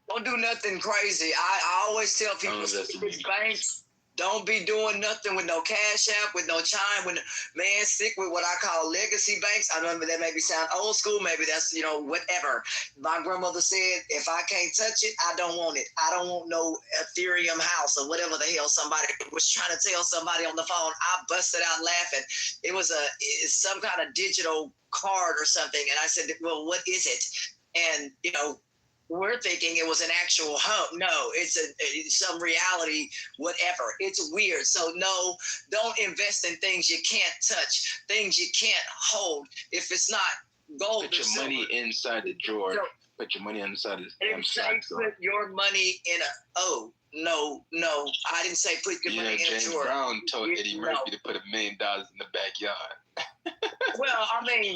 Don't do nothing crazy. I always tell people, banks, don't be doing nothing with no Cash App, with no Chime, stick with what I call legacy banks. I know that maybe sound old school, maybe that's, whatever. My grandmother said, if I can't touch it, I don't want it. I don't want no Ethereum house or whatever the hell somebody was trying to tell somebody on the phone. I busted out laughing. It was some kind of digital card or something. And I said, well, what is it? And, we're thinking it was an actual home. No, it's some reality, whatever. It's weird. So no, don't invest in things you can't touch, things you can't hold. If it's not gold, put your money inside the drawer. Put your money inside the damn sock drawer. Put your money in no, I didn't say put your money in a drawer. James Brown told Eddie Murphy to put $1 million in the backyard. But in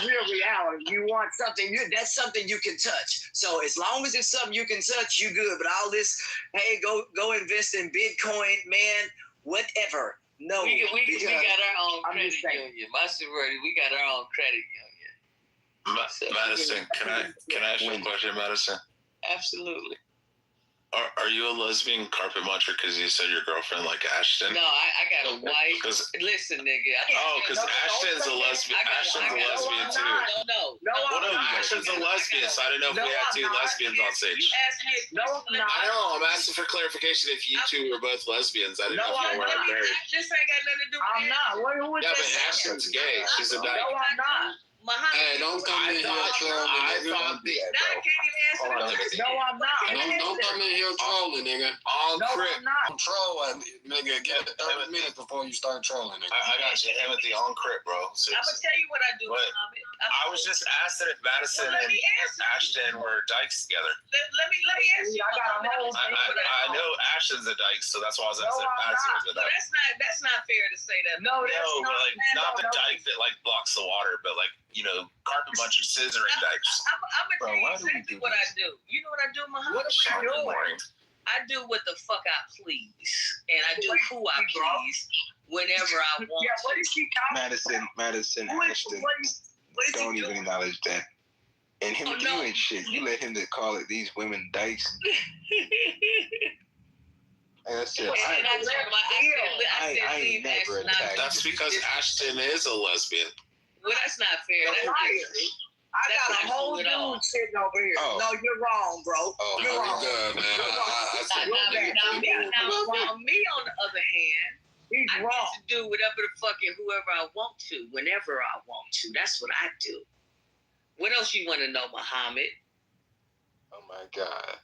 real reality, you want something, that's something you can touch. So as long as it's something you can touch, you good. But all this, hey, go invest in Bitcoin, man, whatever. No. We got our own credit union. My sorority, we got our own credit union. Madison, can I ask you a question, Madison? Absolutely. Are you a lesbian carpet muncher because you said your girlfriend like Ashton? No, I got a wife. Listen, nigga. Because Ashton's a lesbian. Ashton's a lesbian too. No, Ashton's a lesbian, so I didn't know if we had two lesbians on stage. You asked me. I know. I'm asking for clarification. If you two were both lesbians, I didn't know if you were married. This ain't got nothing to do with I'm not. Yeah, but Ashton's gay. She's a dyke. No, I'm not. Hey, don't come in here trolling, nigga. No, I'm not. Don't come in here trolling, nigga. I'm trolling, nigga. Get 30 minutes before you start trolling, nigga. I got you, Timothy, on crib, bro. I'm gonna tell you what I do, Muhammad. I was just asking if Madison and Ashton were dykes together. Let me ask you. I know Ashton's a dyke, so that's why I was asking if Madison was a dyke. That's not fair to say that. No, but like not the dyke that like blocks the water, but like carpet bunch of scissoring dykes. I'm gonna tell you exactly what I do. You know what I do, Muhammad? What are you doing? I do what the fuck I please, and I do who I please whenever I want. Yeah, what is he Madison Ashton don't even acknowledge that. And him doing shit, you let him to call it these women dykes. Like I said, I ain't never attacked. That's because Ashton is a lesbian. Well, that's not fair. I got a whole dude sitting over here. Oh. No, you're wrong, bro. Oh, you're wrong. Good, man. Now, me on the other hand, I get to do whatever the fucking whoever I want to, whenever I want to. That's what I do. What else you want to know, Muhammad? Oh my God.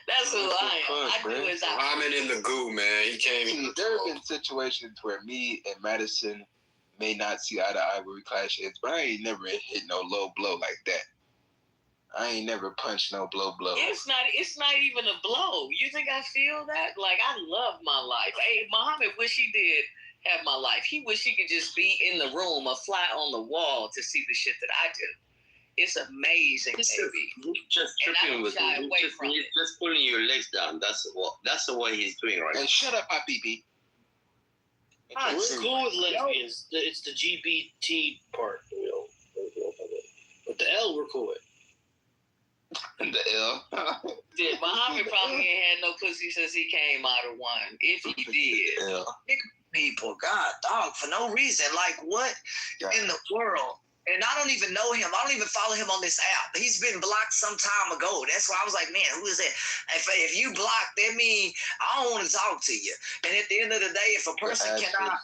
That's who I am. I do as I Muhammad in the goo, man. He can't even. There have been situations where me and Madison may not see eye to eye where we clash heads, but I ain't never hit no low blow like that. I ain't never punched no blow. It's not even a blow. You think I feel that? Like, I love my life. Hey, Muhammad wish he did have my life. He wish he could just be in the room, a fly on the wall to see the shit that I do. It's amazing, baby. Just tripping with you. Just pulling your legs down. That's the way he's doing right now. And shut up, my BB. We're cool with lesbians. It's the GBT part, But the L, we're cool with. The L? Dude, Muhammad probably ain't had no pussy since he came out of one. If he did. L. People, God, dog, for no reason. Like, what in the world? And I don't even know him. I don't even follow him on this app. He's been blocked some time ago. That's why I was like, man, who is that? If you block, that means I don't want to talk to you. And at the end of the day, if a person cannot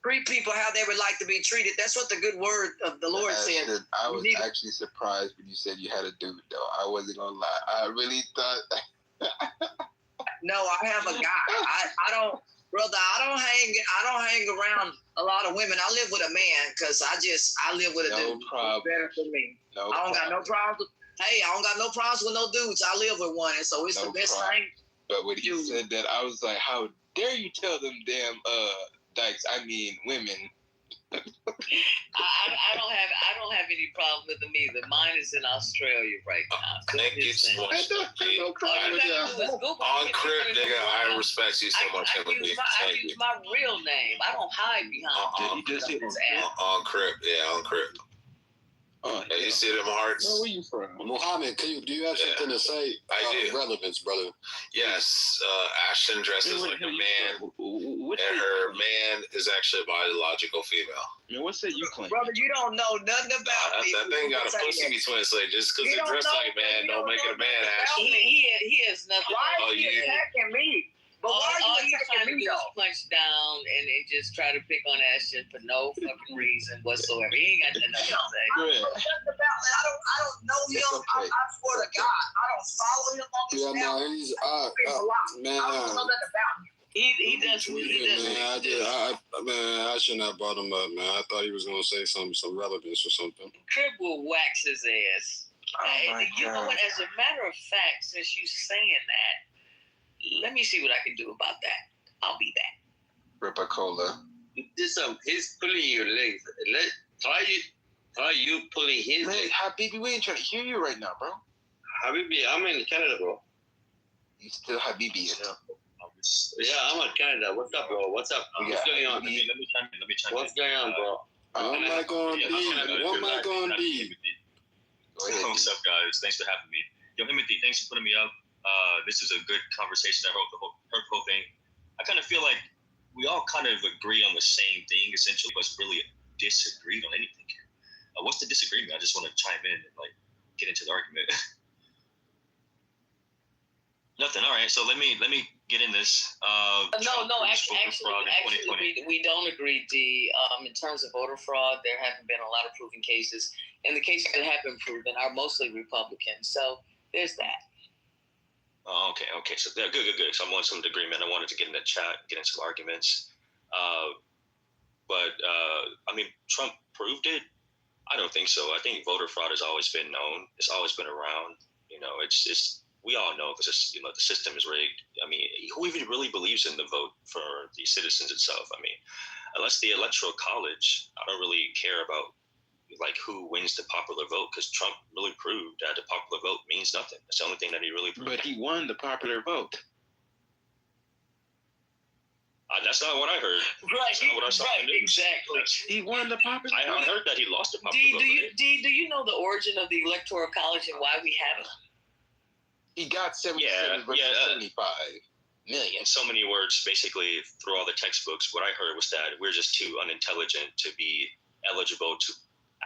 treat people how they would like to be treated, that's what the good word of the Lord said. I was actually surprised when you said you had a dude, though. I wasn't going to lie. I really thought. No, I have a guy. I don't. Brother, I don't hang around a lot of women. I live with a man because I live with a dude. No problem. Better for me. No I don't got no problems. I don't got no problems with no dudes. I live with one, and so it's the best thing. But when he said that, I was like, how dare you tell them damn dykes? I mean women. I don't have any problem with them either. Mine is in Australia right now. Thank you so much. On Crip, nigga, I respect you so much. I use my real name. I don't hide behind on Crip, on Crip. You see them hearts? Where you from? Muhammad, do you have something to say? I do. Relevance, brother. Yes. Ashton dresses like a man, and her man is actually a biological female. Man, what say you claim? Brother, you don't know nothing about me. That thing got a pussy between us. Like, just because they dress like a man don't make it a man, Ashton. He has nothing. Why are you attacking me? But why are you trying to do is punch down and just try to pick on Ashton for no fucking reason whatsoever. He ain't got nothing to say. I don't know him. Okay. I swear to God, I don't follow him on this channel. Yeah, no, he's man. I don't know nothing about him. He does. Man, I shouldn't have brought him up, man. I thought he was gonna say some relevance or something. Crib will wax his ass. You know what? As a matter of fact, since you saying that, let me see what I can do about that. I'll be back. Ripacola. He's pulling your legs. Try you pulling his legs. Habibi, we ain't trying to hear you right now, bro. Habibi, I'm in Canada, bro. You still Habibi, Yeah, I'm in Canada. What's up, bro? What's up? What's going on? Let me chime in. What's going on, bro? What am I going to be? What's up, guys? Thanks for having me. Yo, Timothy, thanks for putting me up. This is a good conversation. I heard the whole thing. I kind of feel like we all kind of agree on the same thing, essentially, but really disagreed on anything. What's the disagreement? I just want to chime in and get into the argument. Nothing. All right. So let me get in this. Actually, we don't agree. In terms of voter fraud, there haven't been a lot of proven cases, and the cases that have been proven are mostly Republicans. So there's that. Oh, okay. So good. So I'm on some agreement. I wanted to get in the chat, get into arguments. But I mean, Trump proved it. I don't think so. I think voter fraud has always been known. It's always been around. It's we all know because the system is rigged. I mean, who even really believes in the vote for the citizens itself? I mean, unless the Electoral College, I don't really care about who wins the popular vote, because Trump really proved that the popular vote means nothing. That's the only thing that he really proved. But he won the popular vote. That's not what I heard. Right, that's not what I saw in the news. Exactly. He won the popular vote. I heard that he lost the popular vote. Do you know the origin of the Electoral College and why we have it? He got 77 versus 75 million. In so many words, basically, through all the textbooks, what I heard was that we're just too unintelligent to be eligible to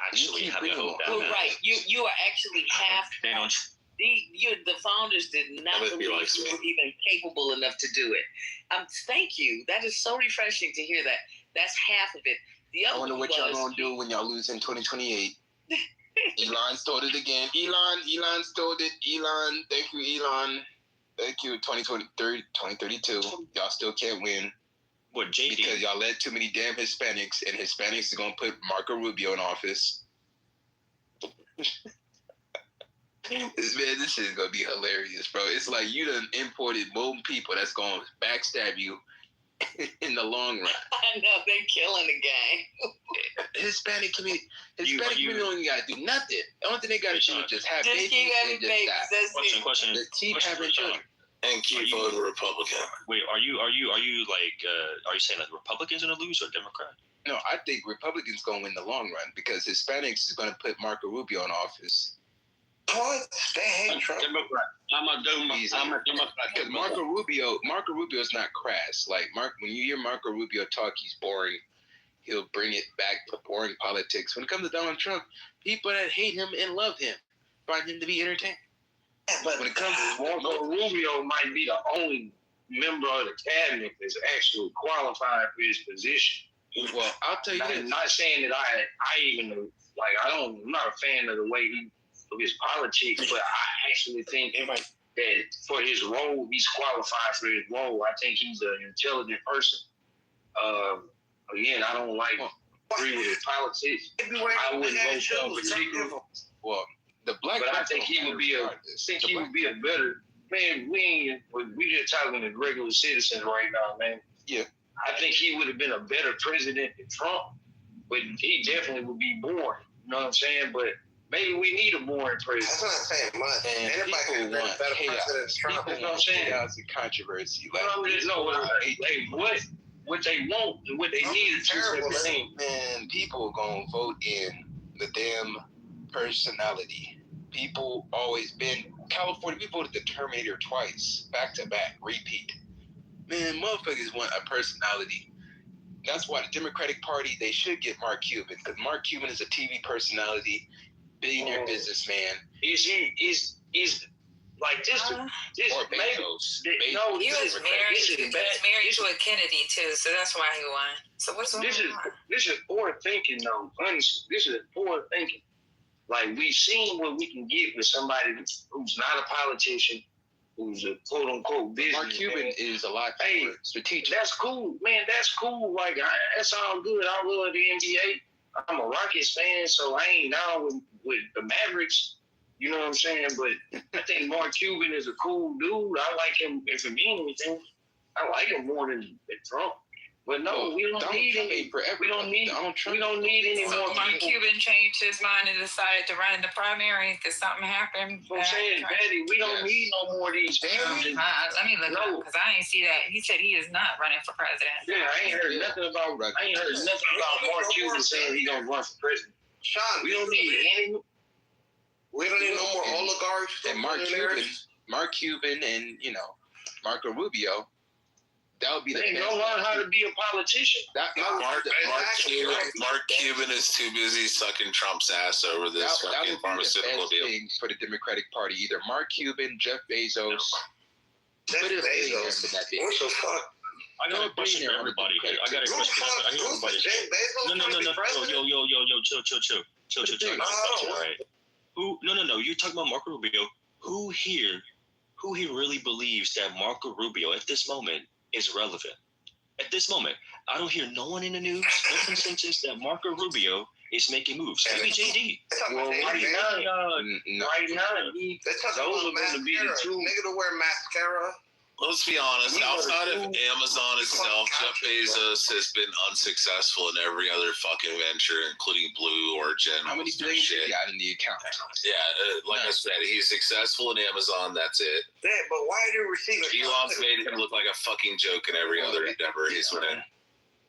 actually have a vote. Right. You are actually half. The founders did not believe you were even capable enough to do it. Thank you. That is so refreshing to hear that. That's half of it. The other I wonder what y'all gonna do when y'all lose in 2028. Elon stole it again. Elon stole it. Elon, thank you, Elon. Thank you. 2032. Y'all still can't win. What, JD? Because y'all let too many damn Hispanics, and Hispanics are gonna put Marco Rubio in office. This shit is gonna be hilarious, bro. It's like you done imported more people that's gonna backstab you in the long run. I know, they're killing the game. Hispanic community don't even gotta do nothing. The only thing they gotta do is just have babies and just die. Question. Keep having children. And keep voting Republican. Wait, are you saying that Republicans are gonna lose or Democrat? No, I think Republicans gonna win the long run because Hispanics is gonna put Marco Rubio in office. What? They hate Trump. I'm a Democrat. Because Marco Rubio is not crass. Like when you hear Marco Rubio talk, he's boring. He'll bring it back to boring politics. When it comes to Donald Trump, people that hate him and love him find him to be entertaining. But when it comes to Marco Rubio, might be the only member of the cabinet that's actually qualified for his position. Well, I'll tell you this. Not saying that I'm not a fan of the way of his politics, but I actually think that for his role, he's qualified for his role. I think he's an intelligent person. Again, I don't agree with his politics. I wouldn't vote for him particularly. Well, the black. But I think he would be a better man. We just talking to regular citizens right now, man. Yeah. I think he would have been a better president than Trump, but he definitely would be boring. You know what I'm saying? But maybe we need a boring president. That's not saying much. And anybody could have been a better president than Trump. That's what I'm saying. Chaos and controversy. What they want and what they need is terrible. Man, people gonna vote in the damn personality. People always been California. We voted the Terminator twice, back to back, repeat. Man, motherfuckers want a personality. That's why the Democratic Party, they should get Mark Cuban, because Mark Cuban is a TV personality, billionaire businessman. Is like this? Or Bezos. He was married to a Kennedy too, so that's why he won. So what's going on? This is poor thinking, though. Honestly, this is poor thinking. Like, we've seen what we can get with somebody who's not a politician, who's a quote unquote business. Mark Cuban is a lot strategic. That's cool, man. That's cool. Like, that's all good. I love the NBA. I'm a Rockets fan, so I ain't down with the Mavericks. You know what I'm saying? But I think Mark Cuban is a cool dude. I like him. If it means anything, I like him more than Trump. But no, we don't need any. We don't need any more. Mark Cuban changed his mind and decided to run in the primary because something happened. I'm saying, Betty, we don't need no more of these things. Let me look up because I ain't see that. He said he is not running for president. Yeah, I ain't heard nothing about Mark Cuban saying he's gonna run for president. Sean, we don't need any. We don't need no more oligarchs. And Mark Cuban, and Marco Rubio. That would be the best. Don't learn how to be a politician. Mark Cuban is too busy sucking Trump's ass over this fucking pharmaceutical deal. Thing for the Democratic Party, either Mark Cuban, Jeff Bezos. Jeff Bezos. What the fuck? I got a question for everybody here. I got a question for everybody. No. Chill. Right. No. You're talking about Marco Rubio. Who here really believes that Marco Rubio at this moment is relevant? At this moment, I don't hear no one in the news, no consensus that Marco Rubio is making moves. Maybe JD. Well, right now, those are going to be the two. Nigga to wear mascara. Let's be honest, outside of Amazon itself, Jeff Bezos has been unsuccessful in every other fucking venture, including Blue Origin. How many billions he got in the account? Yeah, like I said, he's successful in Amazon, that's it. Yeah, but why do receivers? Elon's made him look like a fucking joke in every other endeavor he's been in.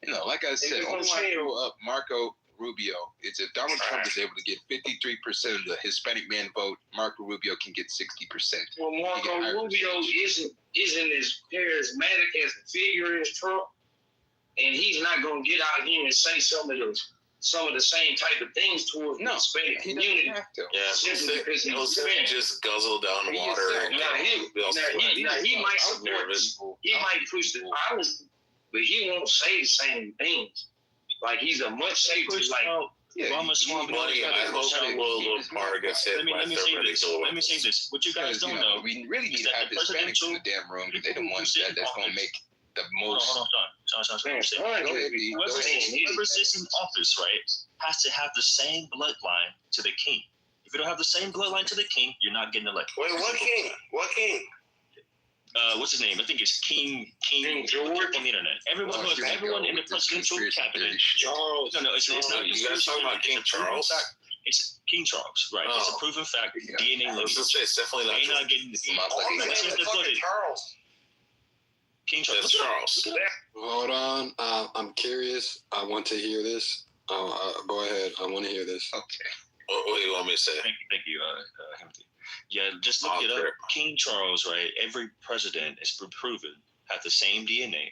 You know, like I said, only I throw up Marco Rubio is if Donald Trump is able to get 53% of the Hispanic man vote, Marco Rubio can get 60%. Well, Marco Rubio isn't as charismatic as the figure as Trump, and he's not going to get out here and say some of the same type of things towards the Hispanic community. Yeah, he'll just guzzle down water. He might support people. He might push the violence, but he won't say the same things. Like he's a much safer. Like Obama's money. I hope a little part gets hit. Let me say this. What you guys don't know, we really need to have Hispanics in the damn room because they're the ones that's going to make the most. Hold on. Whoever sits in office, right, has to have the same bloodline to the king. If you don't have the same bloodline to the king, you're not getting elected. Wait, what king? What king? What's his name? I think it's King George on the internet. Everyone in the presidential cabinet. Charles. No, it's not. You guys talking about King Charles? It's King Charles, right? It's a proven fact. DNA. I was gonna say it's definitely not. They're not getting Charles. King Charles. That's Charles. Hold on. I'm curious. I want to hear this. Go ahead. I want to hear this. Okay. What do you want me to say? Thank you, Timothy. Yeah, just look it up. King Charles, right? Every president is proven have the same DNA,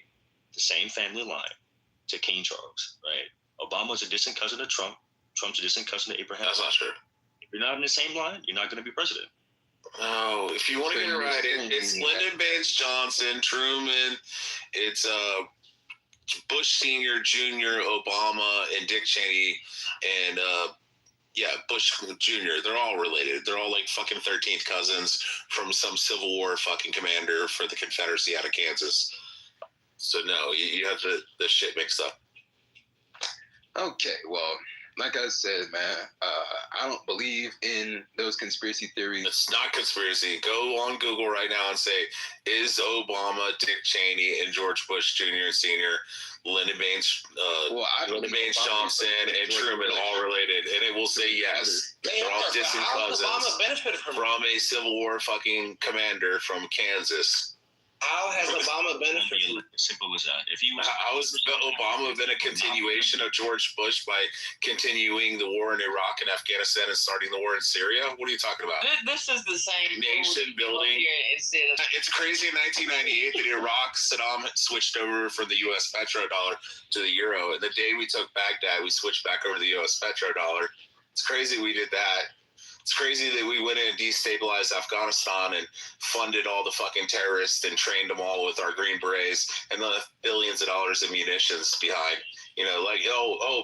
the same family line to King Charles, right? Obama's a distant cousin of Trump. Trump's a distant cousin of Abraham. That's not true. If you're not in the same line, you're not going to be president. No, if you want to get it right, it's Lyndon Baines Johnson, Truman, it's Bush Sr., Jr., Obama, and Dick Cheney, and Bush Jr. They're all related. They're all like fucking 13th cousins from some Civil War fucking commander for the Confederacy out of Kansas. So no, you have the shit mixed up. Okay, well, like I said, man, I don't believe in those conspiracy theories. It's not conspiracy. Go on Google right now and say, is Obama, Dick Cheney, and George Bush Jr. and Sr., Lyndon Baines Johnson, and Truman all related? And it will say yes. They're all distant cousins from a Civil War fucking commander from Kansas. How has Obama benefited? Simple as that. How has Obama been a continuation of George Bush by continuing the war in Iraq and Afghanistan and starting the war in Syria? What are you talking about? This is the same nation building. It's crazy. In 1998, that Iraq, Saddam switched over from the U.S. petrodollar to the euro, and the day we took Baghdad, we switched back over to the U.S. petrodollar. It's crazy we did that. It's crazy that we went in and destabilized Afghanistan and funded all the fucking terrorists and trained them all with our Green Berets and left billions of dollars of munitions behind. You know, like,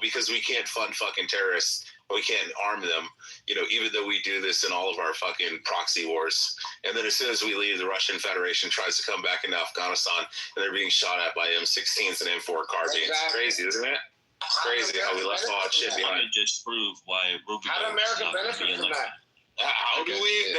because we can't fund fucking terrorists, we can't arm them, you know, even though we do this in all of our fucking proxy wars. And then as soon as we leave, the Russian Federation tries to come back into Afghanistan and they're being shot at by M16s and M4 carbines. It's crazy, isn't it? It's crazy how we left all that shit behind. Just prove why Rubio. How do America benefit from that? How do we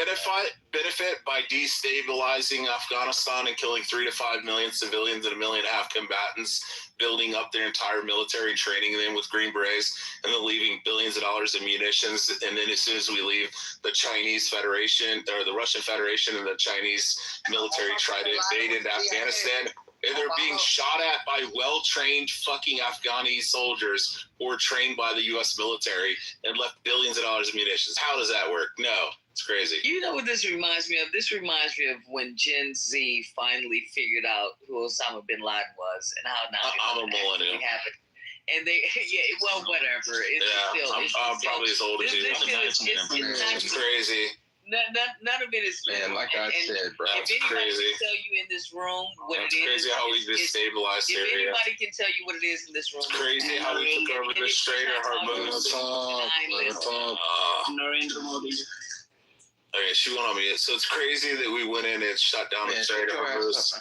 benefit by destabilizing Afghanistan and killing 3 to 5 million civilians and 1.5 million combatants, building up their entire military, training them with Green Berets, and then leaving billions of dollars in munitions? And then as soon as we leave, the Chinese Federation or the Russian Federation and the Chinese military try to invade into Afghanistan. And they're being shot at by well-trained fucking Afghani soldiers who were trained by the U.S. military and left billions of dollars of munitions. How does that work? No, it's crazy. You know what this reminds me of? This reminds me of when Gen Z finally figured out who Osama bin Laden was and how now I'm a millennial. Happened. And they, whatever. I'm probably as old as you. It's crazy. None of it is. Man, like I said, bro, if anybody can tell you in this room what it is, it's crazy how we destabilized Syria. If anybody can tell you what it is in this room, it's crazy how we took over the Strait of Hormuz. Okay, she went on me. So it's crazy that we went in and shut down the Strait of Hormuz.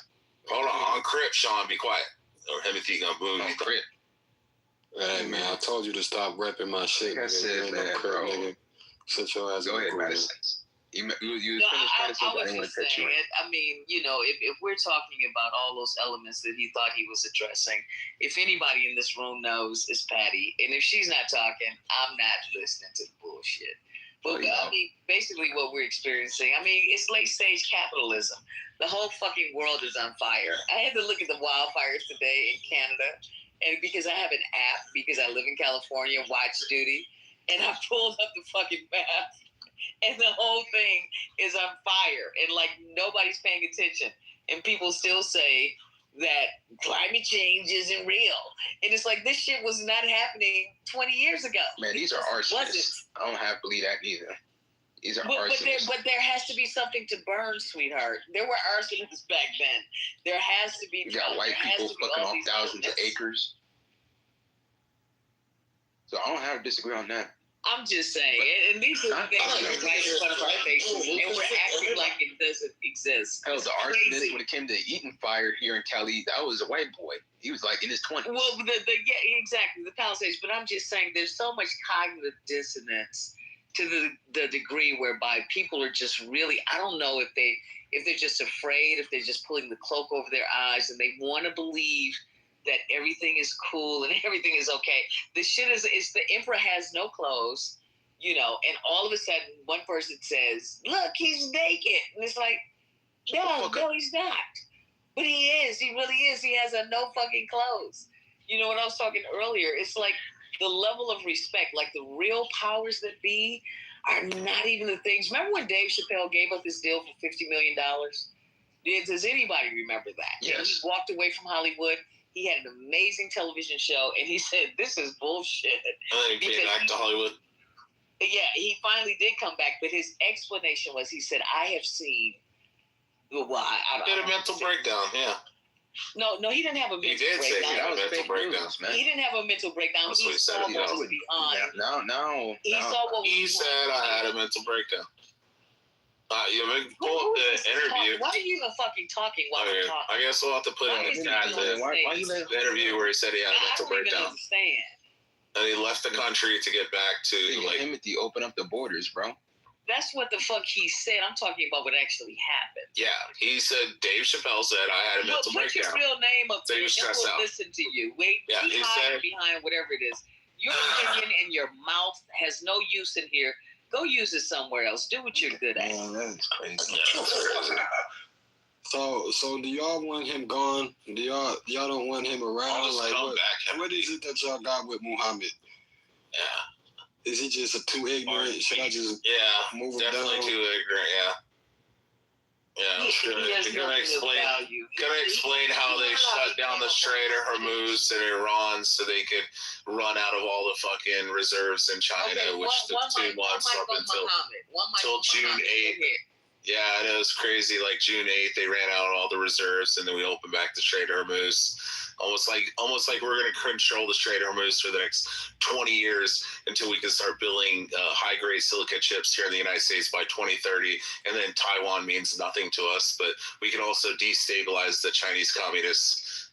Hold on, Crip, Sean, be quiet. Or Timothy gonna boom. Crip. Hey, man, I told you to stop repping my shit. Like I said, man, crap, nigga. Sit your ass. Go ahead, Madison. You I was just saying, I mean, you know, if we're talking about all those elements that he thought he was addressing, if anybody in this room knows, it's Patty. And if she's not talking, I'm not listening to the bullshit. But I mean, basically what we're experiencing, I mean, it's late stage capitalism. The whole fucking world is on fire. I had to look at the wildfires today in Canada, and because I have an app, because I live in California, watch duty, and I pulled up the fucking map. And the whole thing is on fire, and like nobody's paying attention, and people still say that climate change isn't real, and it's like this shit was not happening 20 years ago. Man, these are arsonists. I don't have to believe that either. These are arsonists. But there has to be something to burn, sweetheart. There were arsonists back then. There has to be. You got white people fucking off thousands of acres. So I don't have to disagree on that. I'm just saying, and these are the things that are right in front of our faces, and we're acting like it doesn't exist. Hell, the arsonist, when it came to eating fire here in Cali, that was a white boy. He was like in his 20s. Well, yeah, exactly, the Palisades. But I'm just saying, there's so much cognitive dissonance to the degree whereby people are just really, I don't know if they're just afraid, if they're just pulling the cloak over their eyes, and they want to believe that everything is cool and everything is okay. The shit is the emperor has no clothes, you know, and all of a sudden one person says, look, he's naked. And it's like, no, he's not. But he is. He really is. He has no fucking clothes. You know what I was talking earlier? It's like the level of respect, like the real powers that be are not even the things. Remember when Dave Chappelle gave up his deal for $50 million? Does anybody remember that? Yes. He walked away from Hollywood. He had an amazing television show, and he said, this is bullshit. And then he came back to Hollywood. Yeah, he finally did come back, but his explanation was, he said, I have seen... Well, I He had a mental breakdown, yeah. No, he didn't have a mental breakdown. He did say he had a mental breakdown, man. He didn't have a mental breakdown. That's He what he said. saw what was behind. No. He said I had a mental breakdown. You pull up the interview. Why are you even fucking talking while I'm talking? I guess we'll have to put in the chat the interview where he said he had a mental breakdown. And he left the country to get back to Timothy, open up the borders, bro. That's what the fuck he said. I'm talking about what actually happened. Yeah, he said, Dave Chappelle said I had a mental breakdown. Put your real name up So there he was and stressed out. we'll listen to you. Wait, Yeah, he hide said behind whatever it is. Your opinion and your mouth has no use in here. Go use it somewhere else. Do what you're good at. Man, that is crazy. So do y'all want him gone? Do y'all don't want him around? Like what is it that y'all got with Muhammad? Yeah. Is he just too ignorant? Should I just move him definitely down? too ignorant, yeah. Yeah, He gonna explain how they shut down the Strait of Hormuz in Iran so they could run out of all the fucking reserves in China, which took 2 months up until June 8th. Yeah, and it was crazy. Like June 8th, they ran out all the reserves, and then we opened back the Strait of Hormuz. Almost like we're going to control the Strait of Hormuz for the next 20 years until we can start building high-grade silica chips here in the United States by 2030. And then Taiwan means nothing to us, but we can also destabilize the Chinese Communist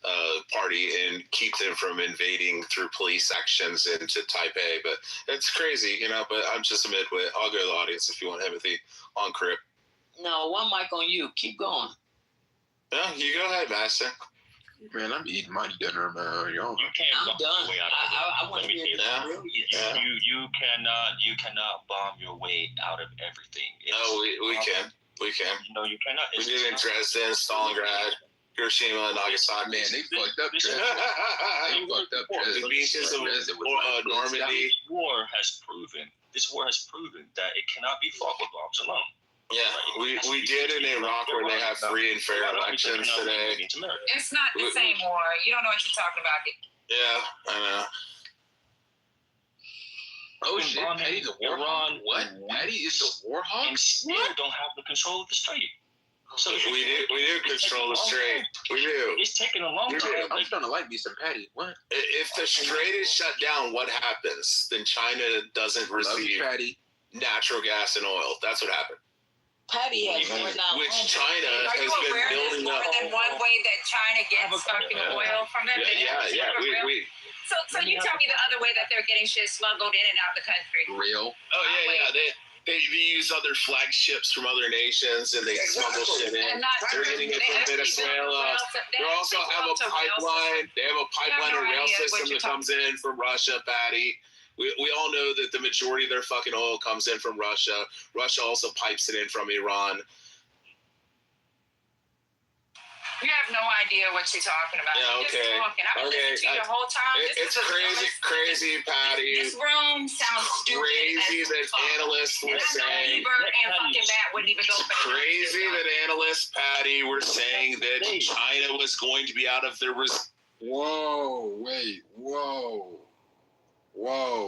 Party and keep them from invading through police actions into Taipei. But it's crazy, you know, but I'm just a midwit. I'll go to the audience if you want empathy on Crip. No, one mic on you. Keep going. Yeah, you go ahead, Master. Man, I'm eating my dinner, man. You can't I'm done. I want to hear you cannot bomb your way out of everything. No, we can. We can. No, you cannot. We did in Dresden, Stalingrad, Hiroshima, Nagasaki. Man, they fucked up Dresden. They fucked up Dresden. The beaches of Normandy. This war has proven that it cannot be fought with bombs alone. Yeah, we did in Iraq where they have free and fair elections today. It's not the same war. You don't know what you're talking about. Yeah, I know. Oh shit, Patty the war hawk? What? Patty is the war hawk? And still don't have the control of the strait. So we do control the strait. We do. It's taking a long time. I'm starting to like me some Patty. What? If the strait is shut down, what happens? Then China doesn't receive natural gas and oil. That's what happened. Patty has which China has been building up. More than one way that China gets fucking oil from it. Yeah. So you tell me the other way that they're getting shit smuggled in and out the country. Real? Oh yeah. They use other flagships from other nations and they smuggle shit in. They're getting it from Venezuela. They also have a pipeline. They have a pipeline or rail system that comes in from Russia, Patty. We all know that the majority of their fucking oil comes in from Russia. Russia also pipes it in from Iran. You have no idea what you're talking about. Yeah, You're just talking. I've been listening to you the whole time. It's crazy, Patty. This room sounds stupid. Crazy that analysts were saying. It's crazy that analysts, Patty, were saying that China was going to be out of their. Whoa.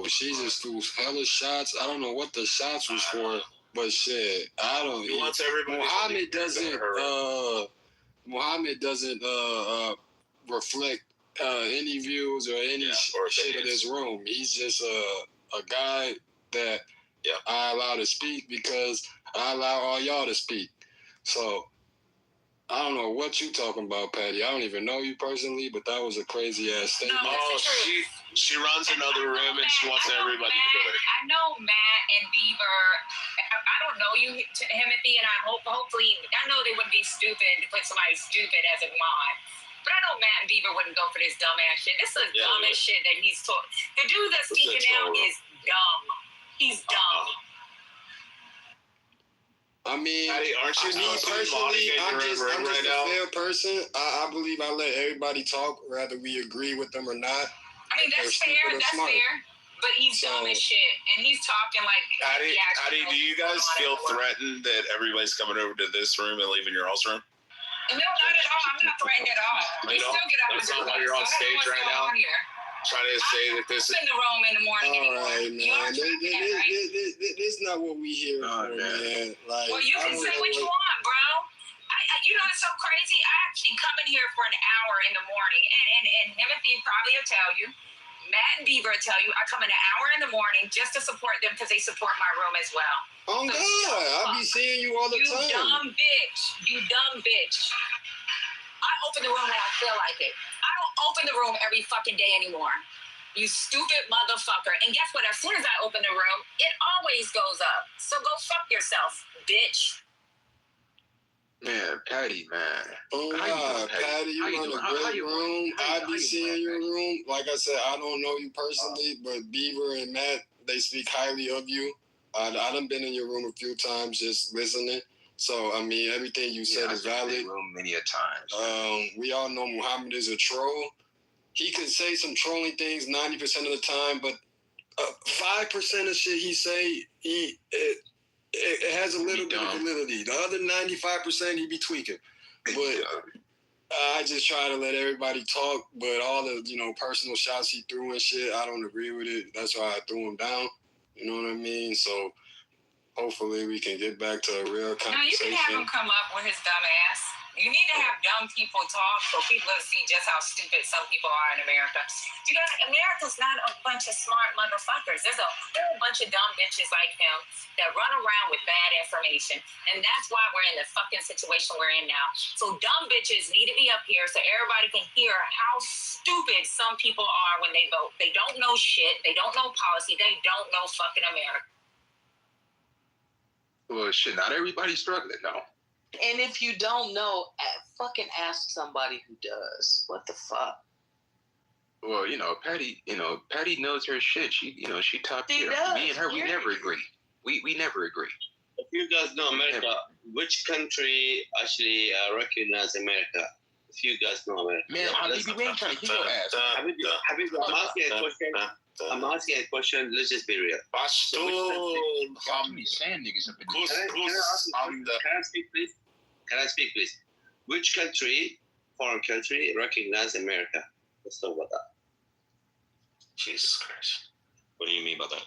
She just threw hella shots. I don't know what the shots was for, but shit, I don't. He wants everybody. Muhammad doesn't reflect any views or any shit of this room. He's just a guy that I allow to speak because I allow all y'all to speak. So I don't know what you talking about, Patty. I don't even know you personally, but that was a crazy ass statement. She runs another room and she wants everybody to do it. I know Matt and Bieber. I don't know you, Timothy, and I hopefully I know they wouldn't be stupid to put somebody stupid as a mod. But I know Matt and Bieber wouldn't go for this dumbass shit. This is dumbest shit that he's taught. The dude that's speaking now is dumb. He's dumb. I mean, Patty, aren't you me personally, I'm just a fair person. I believe I let everybody talk, whether we agree with them or not. I mean, that's fair. But he's dumb as shit, and he's talking like. Patty, do you guys feel threatened that everybody's coming over to this room and leaving your house room? No, not at all. I'm not threatened at all. We still get up. That's not why you're on stage right now. Trying to say that this is in the room in the morning. All right, man. This is not what we here for, man. Like, well, you can say what you want, bro. You know what's so crazy? I actually come in here for an hour in the morning, and Timothy probably will tell you. Matt and Bieber will tell you I come in an hour in the morning just to support them because they support my room as well. Oh, so God. I be seeing you all the time. You dumb bitch. I open the room when I feel like it. I don't open the room every fucking day anymore. You stupid motherfucker. And guess what? As soon as I open the room, it always goes up. So go fuck yourself, bitch. Man, Patty, man. Oh, God, Patty, you run a great room. I be seeing your room. Like I said, I don't know you personally, but Bieber and Matt, they speak highly of you. I done been in your room a few times just listening. So, I mean, everything you said is valid. Room many a times. We all know Muhammad is a troll. He can say some trolling things 90% of the time, but 5% of shit he say, it has a little bit of validity. The other 95%, he be tweaking. But I just try to let everybody talk. But all the personal shots he threw and shit, I don't agree with it. That's why I threw him down. You know what I mean? So hopefully we can get back to a real conversation. No, you can have him come up with his dumb ass. You need to have dumb people talk so people will see just how stupid some people are in America. You know, America's not a bunch of smart motherfuckers. There's a whole bunch of dumb bitches like him that run around with bad information. And that's why we're in the fucking situation we're in now. So dumb bitches need to be up here so everybody can hear how stupid some people are when they vote. They don't know shit. They don't know policy. They don't know fucking America. Well, shit, not everybody's struggling, no. And if you don't know, fucking ask somebody who does. What the fuck? Well, Patty knows her shit. She top tier. Me and her, we never agree. We never agree. If you guys know America, which country actually recognize America? If you guys know America. Man, we ain't trying to kill your ass. I'm asking a question. I'm asking a question. Let's just be real. How many sand niggas up in Can I speak, please? Can I speak, please? Which country, foreign country, recognize America? Let's talk about that. Jesus Christ. What do you mean by that?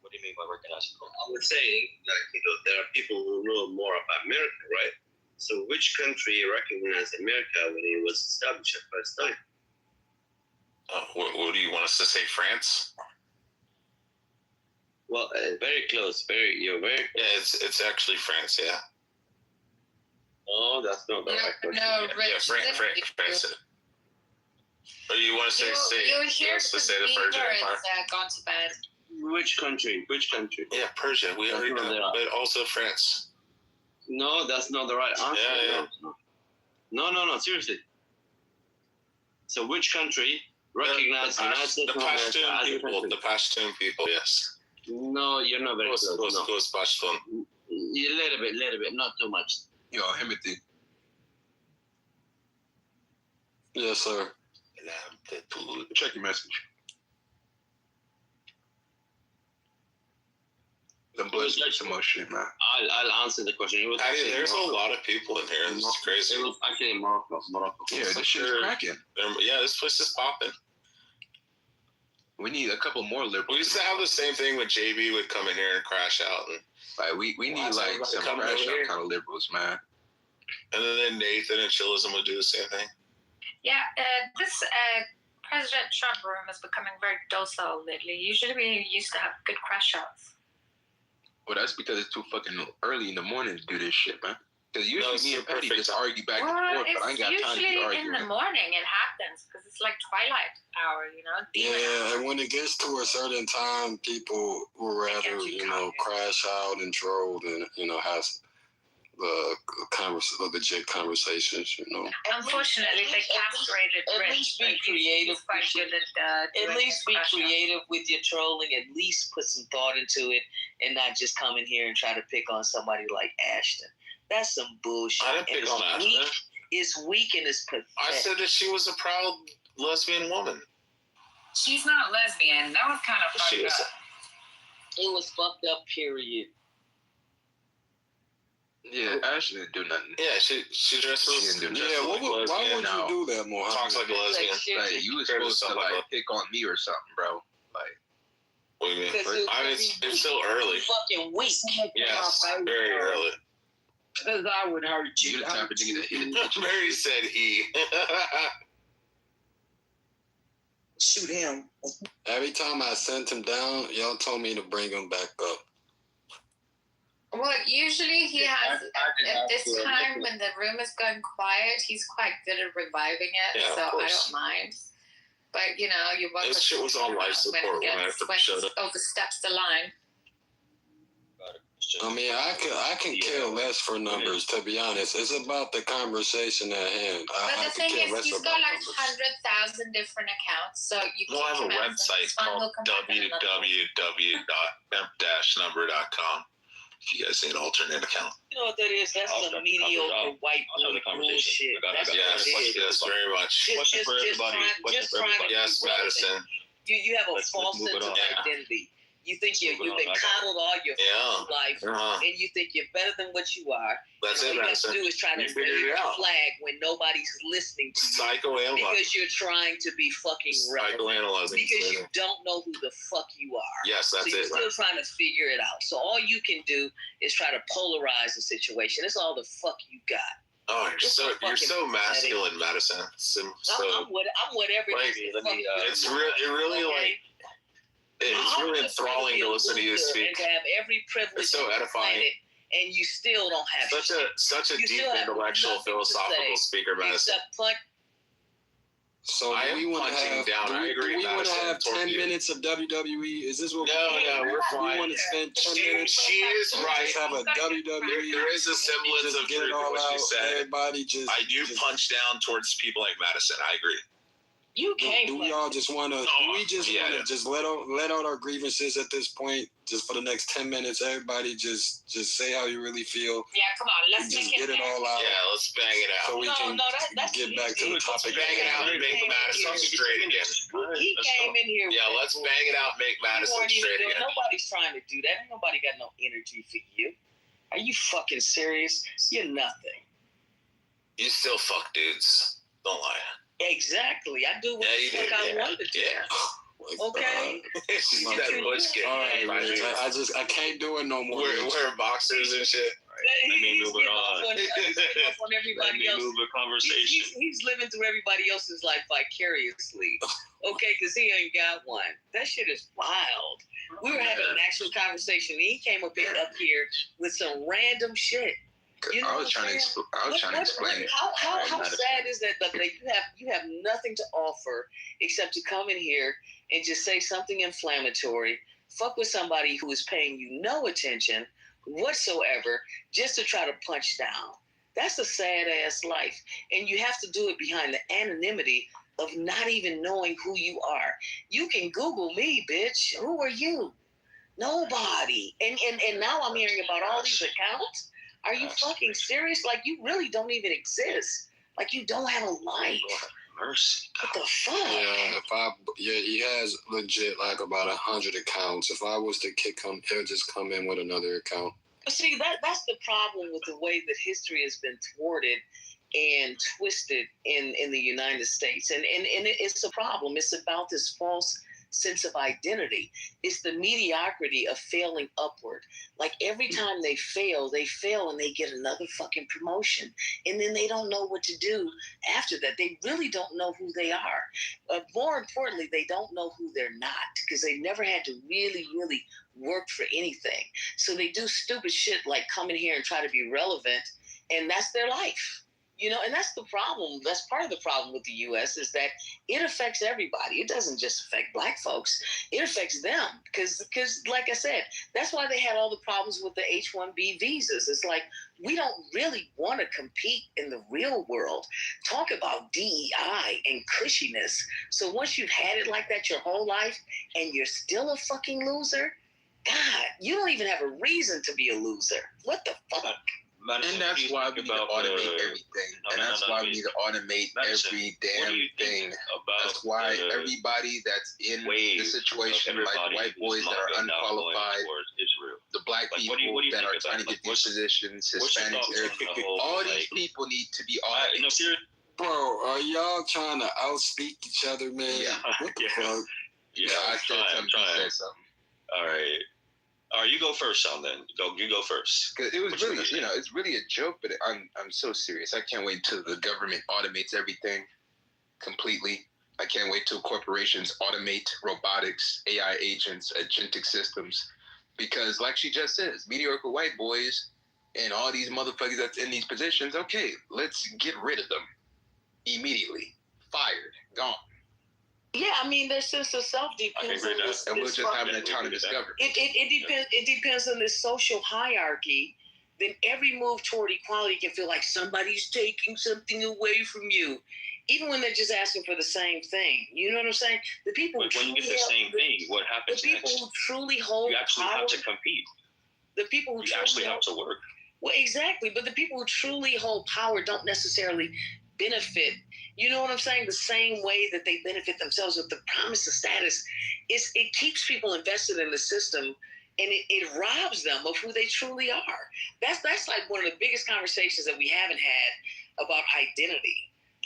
What do you mean by recognizing? I was saying, there are people who know more about America, right? So which country recognized America when it was established the first time? What do you want us to say, France? Well, very close. You're very. Yeah, it's actually France. Yeah. Oh, that's not the right question. No, France. Or you want to say You're here to say the Beaver Persian Empire? has gone to bed. Which country? Yeah, Persia. We already know, but also France. No, that's not the right answer. Yeah. No. Seriously. So, which country recognized the United States the Pashtun people? The Pashtun people. Yes. No, you're not very close. Close Pashtun. A little bit, not too much. Yo, Himothy. Yes, sir. Check your message. The blood some more shit, man. I'll answer the question. There's a lot of people in here. This is crazy. It was actually Morocco. Yeah, this shit is cracking. Yeah, this place is popping. We need a couple more liberals. We used to have the same thing when JB would come in here and crash out. And like we need like some crash out kind of liberals, man. And then Nathan and Chillism would do the same thing. Yeah, this President Trump room is becoming very docile lately. Usually we used to have good crash outs. Well, that's because it's too fucking early in the morning to do this shit, man. Because usually me and Petty just argue back and forth, but I ain't got time to be arguing. Usually in the morning it happens because it's like twilight hour, you know? Yeah, and when it gets to a certain time, people will rather, crash out and troll than, have the legit conversations, Unfortunately, they castrated Rich. At least be creative. At least be creative with your trolling. At least put some thought into it, and not just come in here and try to pick on somebody like Ashton. That's some bullshit. I didn't pick on Ashton. It's weak and it's pathetic. I said that she was a proud lesbian woman. She's not lesbian. That was kind of fucked up. It was fucked up, period. Yeah, Ashley didn't do nothing. Yeah, she dresses. Why would you do that, Mohammed? Talks like a lesbian. Like you was supposed to pick on me or something, bro. Like, what do you mean? I mean, it's still early. Fucking weak. Yes, very early. Because I would hurt you. You're the type of nigga that hit it. Mary said he. Shoot him. Every time I sent him down, y'all told me to bring him back up. Well, usually he has, at this time when the room is going quiet, he's quite good at reviving it, so I don't mind. But, you're welcome. This shit was on life support when I showed up. Oversteps the line. I mean, I can care less for numbers, to be honest. It's about the conversation at hand. But the thing is, he's got like 100,000 different accounts, so you can. I have a website called www.emp-number.com. If you guys need an alternate account. You know what that is? That's some mediocre white bullshit. Yes, very much. Just trying to yes, Madison. You have a false sense of identity. You think you've been coddled all your life, and you think you're better than what you are. That's it, All you have to do is try to raise a flag when nobody's listening to you. Because you're trying to be fucking relevant. Because you don't know who the fuck you are. Yes, that's it. So you're still trying to figure it out. So all you can do is try to polarize the situation. That's all the fuck you got. Oh, you're so masculine, Madison. I'm whatever. It's really like. It's really enthralling to listen to you speak. And to have every privilege. It's so edifying. And you still don't have such a deep intellectual philosophical speaker, Madison. So do we want to have 10 minutes of WWE? Is this what we're fine. We want to spend 10 minutes? She is right. Just have a WWE. There is a semblance of truth in what she said. Everybody I do punch down towards people like Madison. I agree. You can't. Do we all just want to? We just want to just let out our grievances at this point, just for the next 10 minutes. Everybody just say how you really feel. Yeah, come on, let's just get it all out. Yeah, let's bang it out. So we can get back to the topic. Bang it out and make Madison straight again. He came in here. Yeah, let's bang it out, make Madison straight again. Nobody's trying to do that. Ain't nobody got no energy for you. Are you fucking serious? You're nothing. You still fuck dudes. Don't lie. Exactly. I do what the fuck I want to do. Okay. That bush kid. All right, I can't do it no more. Wear boxers and shit. Let me move it on. He's getting off on everybody Let me else. move the conversation. He's living through everybody else's life vicariously. Okay, because he ain't got one. That shit is wild. We were having an actual conversation. And he came up here with some random shit. You know I was trying to explain. How sad is that? That you have nothing to offer except to come in here and just say something inflammatory, fuck with somebody who is paying you no attention whatsoever, just to try to punch down. That's a sad ass life, and you have to do it behind the anonymity of not even knowing who you are. You can Google me, bitch. Who are you? Nobody. And now I'm hearing about all these accounts. Are you fucking serious? Like, you really don't even exist. Like, you don't have a life. Mercy. What the fuck? He has legit like about 100 accounts. If I was to kick him, he'll just come in with another account. See, that's the problem with the way that history has been thwarted and twisted in the United States. And it's a problem. It's about this false sense of identity. It's the mediocrity of failing upward. Like, every time they fail and they get another fucking promotion. And then they don't know what to do after that. They really don't know who they are. More importantly, they don't know who they're not, because they never had to really, really work for anything. So they do stupid shit like come in here and try to be relevant, and that's their life. You know, and that's the problem. That's part of the problem with the U.S. is that it affects everybody. It doesn't just affect black folks. It affects them because, like I said, that's why they had all the problems with the H-1B visas. It's like, we don't really want to compete in the real world. Talk about DEI and cushiness. So once you've had it like that your whole life and you're still a fucking loser, God, you don't even have a reason to be a loser. What the fuck? And that's why we need to automate everything. And that's why we need to automate every damn thing. That's why everybody that's in the situation, like white boys that are unqualified, the black people that are trying to get these positions, Hispanics, all these people need to be automated. Bro, are y'all trying to outspeak each other, man? Yeah. What the fuck? Yeah, I said something. You said something. All right. All right, you go first, Sean. Then you go first. Cause it was really, it's really a joke, but I'm so serious. I can't wait till the government automates everything completely. I can't wait till corporations automate robotics, AI agents, agentic systems, because like she just says, mediocre white boys and all these motherfuckers that's in these positions. Okay, let's get rid of them immediately. Fired, gone. Yeah, I mean, their sense of self depends on this. And we'll just have an autonomous government. It depends on this social hierarchy. Then every move toward equality can feel like somebody's taking something away from you, even when they're just asking for the same thing. You know what I'm saying? The people when you get the same thing, what happens? The people who truly hold you actually power, have to compete. The people who you actually have to work. Well, exactly. But the people who truly hold power don't necessarily benefit. You know what I'm saying? The same way that they benefit themselves with the promise of status, it keeps people invested in the system, and it robs them of who they truly are. That's like one of the biggest conversations that we haven't had about identity.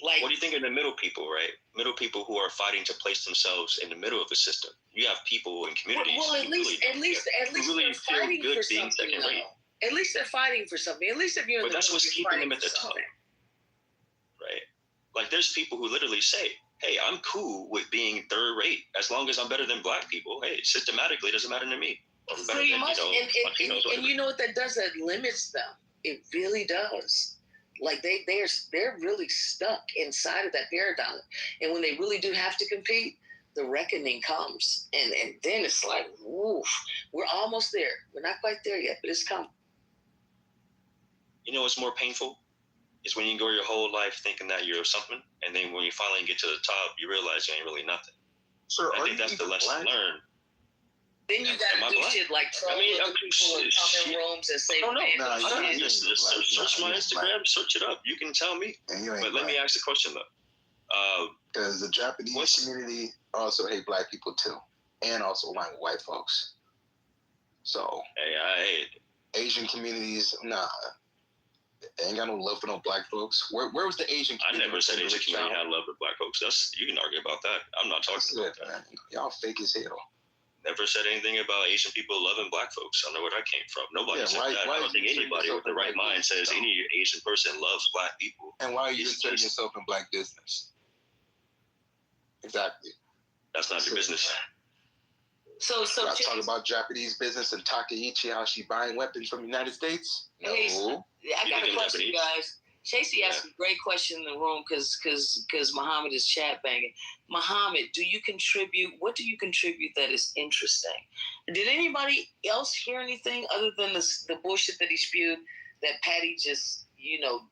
Like, what do you think of the middle people, right? Middle people who are fighting to place themselves in the middle of the system. You have people in communities. Well, at least really they're fighting good for being something. second rate. At least they're fighting for something. At least if you're in but the that's middle, what's you're keeping them at the something. top, right? Like, there's people who literally say, hey, I'm cool with being third rate as long as I'm better than black people. Hey, systematically, it doesn't matter to me. Pretty much. And you know what that does? That limits them. It really does. Like, they're really stuck inside of that paradigm. And when they really do have to compete, the reckoning comes. And then it's like, oof, we're almost there. We're not quite there yet, but it's coming. You know what's more painful? Is when you go your whole life thinking that you're something, and then when you finally get to the top, you realize you ain't really nothing. Sir, I think that's the lesson learned. Then you gotta do shit like troll other people and come in rooms and say, Just search my Instagram, search it up. You can tell me. But let me ask the question though. Because the Japanese community also hate black people too, and also align with white folks. So, hey, I hate Asian communities. Nah. They ain't got no love for no black folks. Where was the Asian community? I never said Asian community had love for black folks. You can argue about that. I'm not talking about that. Man. Y'all fake as hell. never said anything about Asian people loving black folks. I don't know where that came from. Nobody said that. I don't think anybody with the right mind says any Asian person loves black people. And why are you inserting yourself in black business? Exactly. That's not your business. So I talk about Japanese business and Takaichi, how she buying weapons from the United States. No. I got a question, guys. Chasey asked a great question in the room because Muhammad is chat banging. Muhammad, what do you contribute that is interesting? Did anybody else hear anything other than the bullshit that he spewed that Patty just,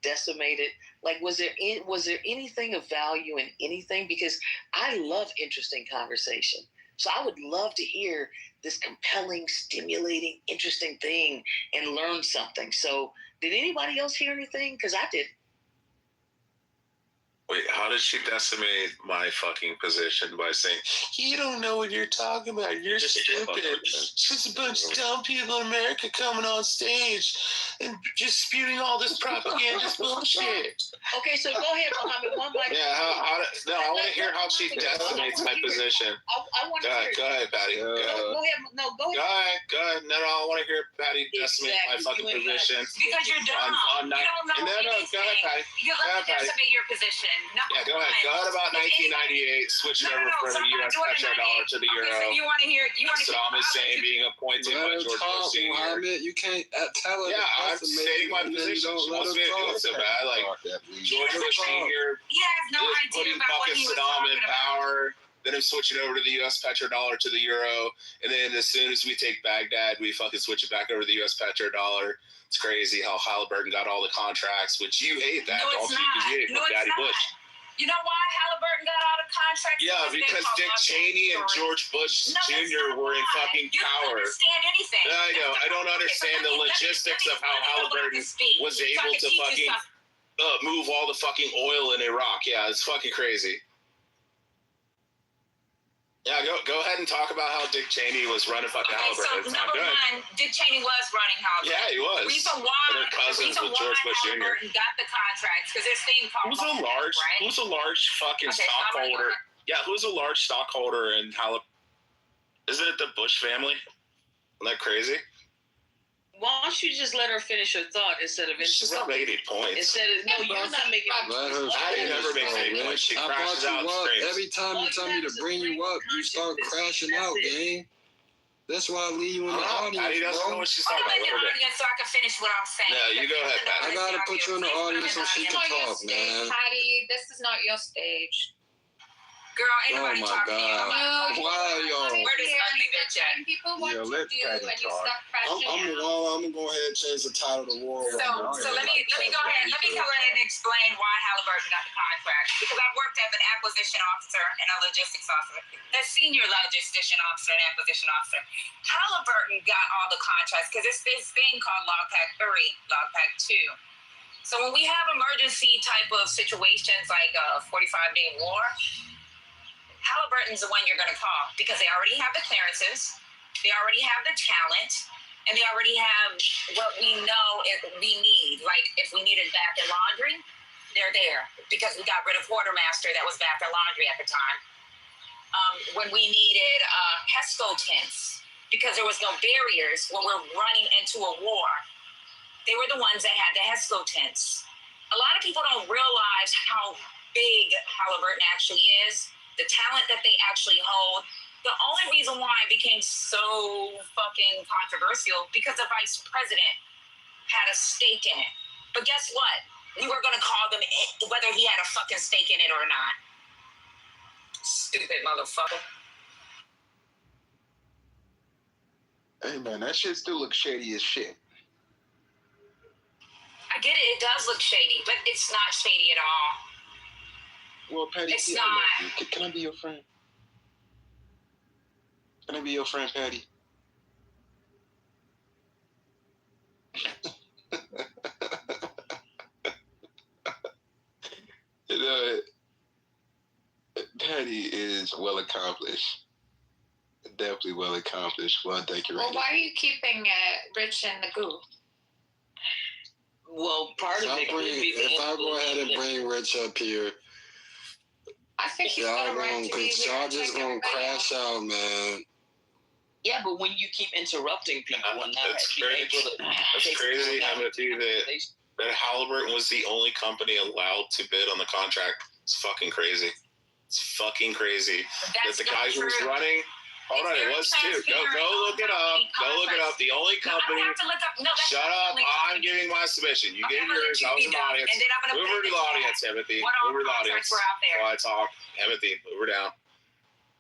decimated? Like, was there anything of value in anything? Because I love interesting conversation. So I would love to hear this compelling, stimulating, interesting thing and learn something. So did anybody else hear anything? Because I did. Wait, how did she decimate my fucking position by saying, you don't know what you're talking about, you're stupid. It's just a bunch of dumb people in America coming on stage and just spewing all this propagandist bullshit. Okay, so go ahead, Muhammad. One by I want to hear how she decimates my position. I want to hear it. Go ahead, Patty. Go ahead. No, go ahead. Go ahead. No, I want to hear Patty decimate my fucking position. Because you're dumb. You don't know anything. Go ahead, Patty. You let me decimate your position. Yeah, go ahead. Go ahead about 1998, switching over from the U.S. petrodollar to the euro. So you want to hear? Saddam Hussein being appointed by George Bush Sr. Muhammad, you can't tell her. Yeah, I'm stating my position. She wants me to do it so bad. Like, George Bush Sr. He has no idea about what he was Saddam in talking power. Then I'm switching over to the U.S. petrodollar to the euro. And then as soon as we take Baghdad, we fucking switch it back over to the U.S. petrodollar. It's crazy how Halliburton got all the contracts, which you hate that, don't you? Because you hate Daddy Bush. You know why Halliburton got all the contracts? Yeah, because Dick Cheney and George Bush Jr. were in fucking power. You don't understand anything. I know. I don't understand the logistics of how Halliburton was able to fucking move all the fucking oil in Iraq. Yeah, it's fucking crazy. Yeah, go ahead and talk about how Dick Cheney was running fucking Halliburton. So number one, Dick Cheney was running Halliburton. Yeah, he was. The reason why Halliburton got the contracts because there's thing called Who's a large fucking stockholder? Yeah, who's a large stockholder in Halliburton? Isn't it the Bush family? Isn't that crazy? Why don't you just let her finish her thought instead of she's not making any points. You're not making any points. I never make any points. She crashes out. Every time you tell me to bring you up, you start crashing out, gang. That's why I leave you in the audience. Patty doesn't know what she's talking about. I'm in the audience so I can finish what I'm saying. Yeah, you go ahead, Patty. I gotta put you in the audience so she can talk, man. Patty, this is not your stage. Girl, ain't nobody talking to you. Why y'all? Where this ugly bitch at? People want to do when you start crashing I'm gonna go ahead and change the title to war. So let me go ahead and explain why Halliburton got the contract. Because I worked as an acquisition officer and a logistics officer, a senior logistics officer and acquisition officer. Halliburton got all the contracts because it's this thing called Log Pack 3, Log Pack 2. So when we have emergency type of situations like a 45-day war, Halliburton's the one you're going to call because they already have the clearances, they already have the talent, and they already have what we know we need. Like if we needed bath and laundry, they're there because we got rid of Quartermaster that was bath and laundry at the time. When we needed HESCO tents because there was no barriers when we're running into a war, they were the ones that had the HESCO tents. A lot of people don't realize how big Halliburton actually is. The talent that they actually hold. The only reason why it became so fucking controversial because the vice president had a stake in it. But guess what? We were going to call them whether he had a fucking stake in it or not. Stupid motherfucker. Hey man, that shit still looks shady as shit. I get it. It does look shady, but it's not shady at all. Well, Patty, it's I love you. Can I be your friend? Can I be your friend, Patty? You know, Patty is well accomplished. Definitely well accomplished. Well, thank you. Well, why are you keeping Rich in the goo? Well, part of it could be if I go ahead and bring Rich up here, I think he's gonna run to y'all just gonna crash out, man. Yeah, but when you keep interrupting people and not being able to... That's crazy, Timothy, that Halliburton was the only company allowed to bid on the contract. It's fucking crazy. It's fucking crazy. That the guy who was running... Hold on, it was too. Go look it up. Go look it up. The only company... No, I have to look up. No, that's shut up. I'm giving my submission. You gave yours. I was an audience. Move over to the audience, Timothy. Move over to the audience. Were out there? While I talk. Timothy, move her down.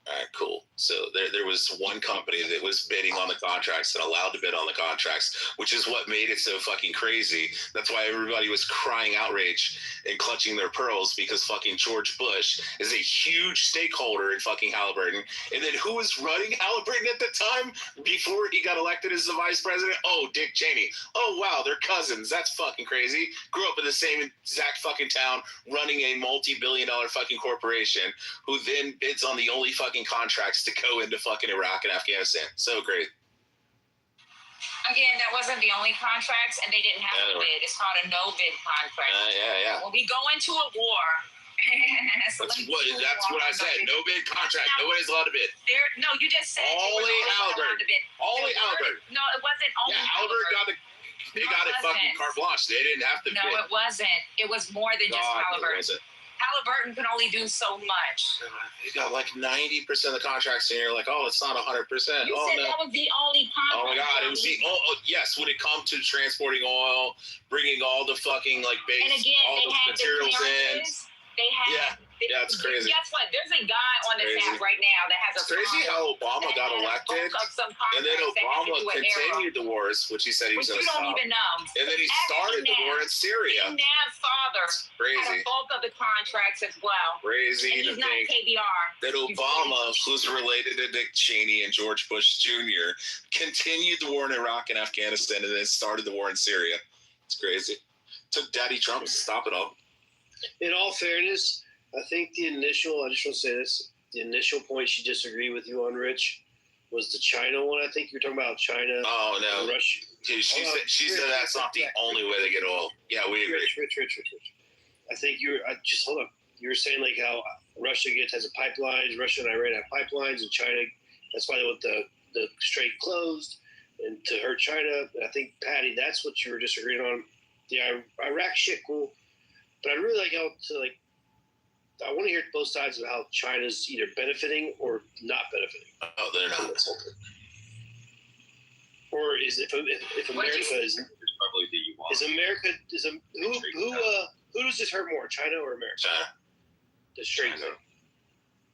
All right, cool. So there was one company that was bidding on the contracts and allowed to bid on the contracts, which is what made it so fucking crazy. That's why everybody was crying outrage and clutching their pearls, because fucking George Bush is a huge stakeholder in fucking Halliburton. And then who was running Halliburton at the time before he got elected as the vice president? Oh, Dick Cheney. Oh, wow, they're cousins. That's fucking crazy. Grew up in the same exact fucking town, running a multi-billion-dollar fucking corporation, who then bids on the only fucking contracts to go into fucking Iraq and Afghanistan. So great. Again, that wasn't the only contracts, and they didn't have to bid. It's called a no-bid contract. Yeah. When we go into a war... that's what I said. No bid contract. Nobody's allowed to bid. No, you just said only Halliburton. Only Halliburton. No, it wasn't only Halliburton. They got it fucking carte blanche. They didn't have to bid. No, it wasn't. It was more than just Halliburton. Halliburton can only do so much. You got like 90% of the contracts in here. Like, oh, it's not 100%. You said that was the only contract. Oh my God, it was the yes. When it comes to transporting oil, bringing all the fucking like base, and again, all the materials in. They had. Yeah, it's crazy. Guess what? There's a guy on this app right now that has a. It's crazy how Obama got elected, and then Obama continued the wars, which he said he was going to stop. You don't even know. And then he started the war in Syria. Nav's father had a bulk of the contracts as well. Crazy and to he's not think KBR. that Obama, who's related to Dick Cheney and George Bush Jr., continued the war in Iraq and Afghanistan, and then started the war in Syria. It's crazy. Took Daddy Trump to stop it all. In all fairness, I think I just want to say this, the initial point she disagreed with you on, Rich, was the China one. I think you're talking about China. Oh, no. Russia. She said that's not the only way they get oil. Yeah, we agree. Rich. I think hold up. You were saying like how Russia has a pipelines, Russia and Iran have pipelines, and China, that's why they want the strait closed and to hurt China. And I think, Patty, that's what you were disagreeing on. The Iraq shit, cool. But I'd really like I want to hear both sides of how China's either benefiting or not benefiting. Oh, they're not. Or is if America is probably the yuan. Is America who does this hurt more, China or America? China. The trade zone.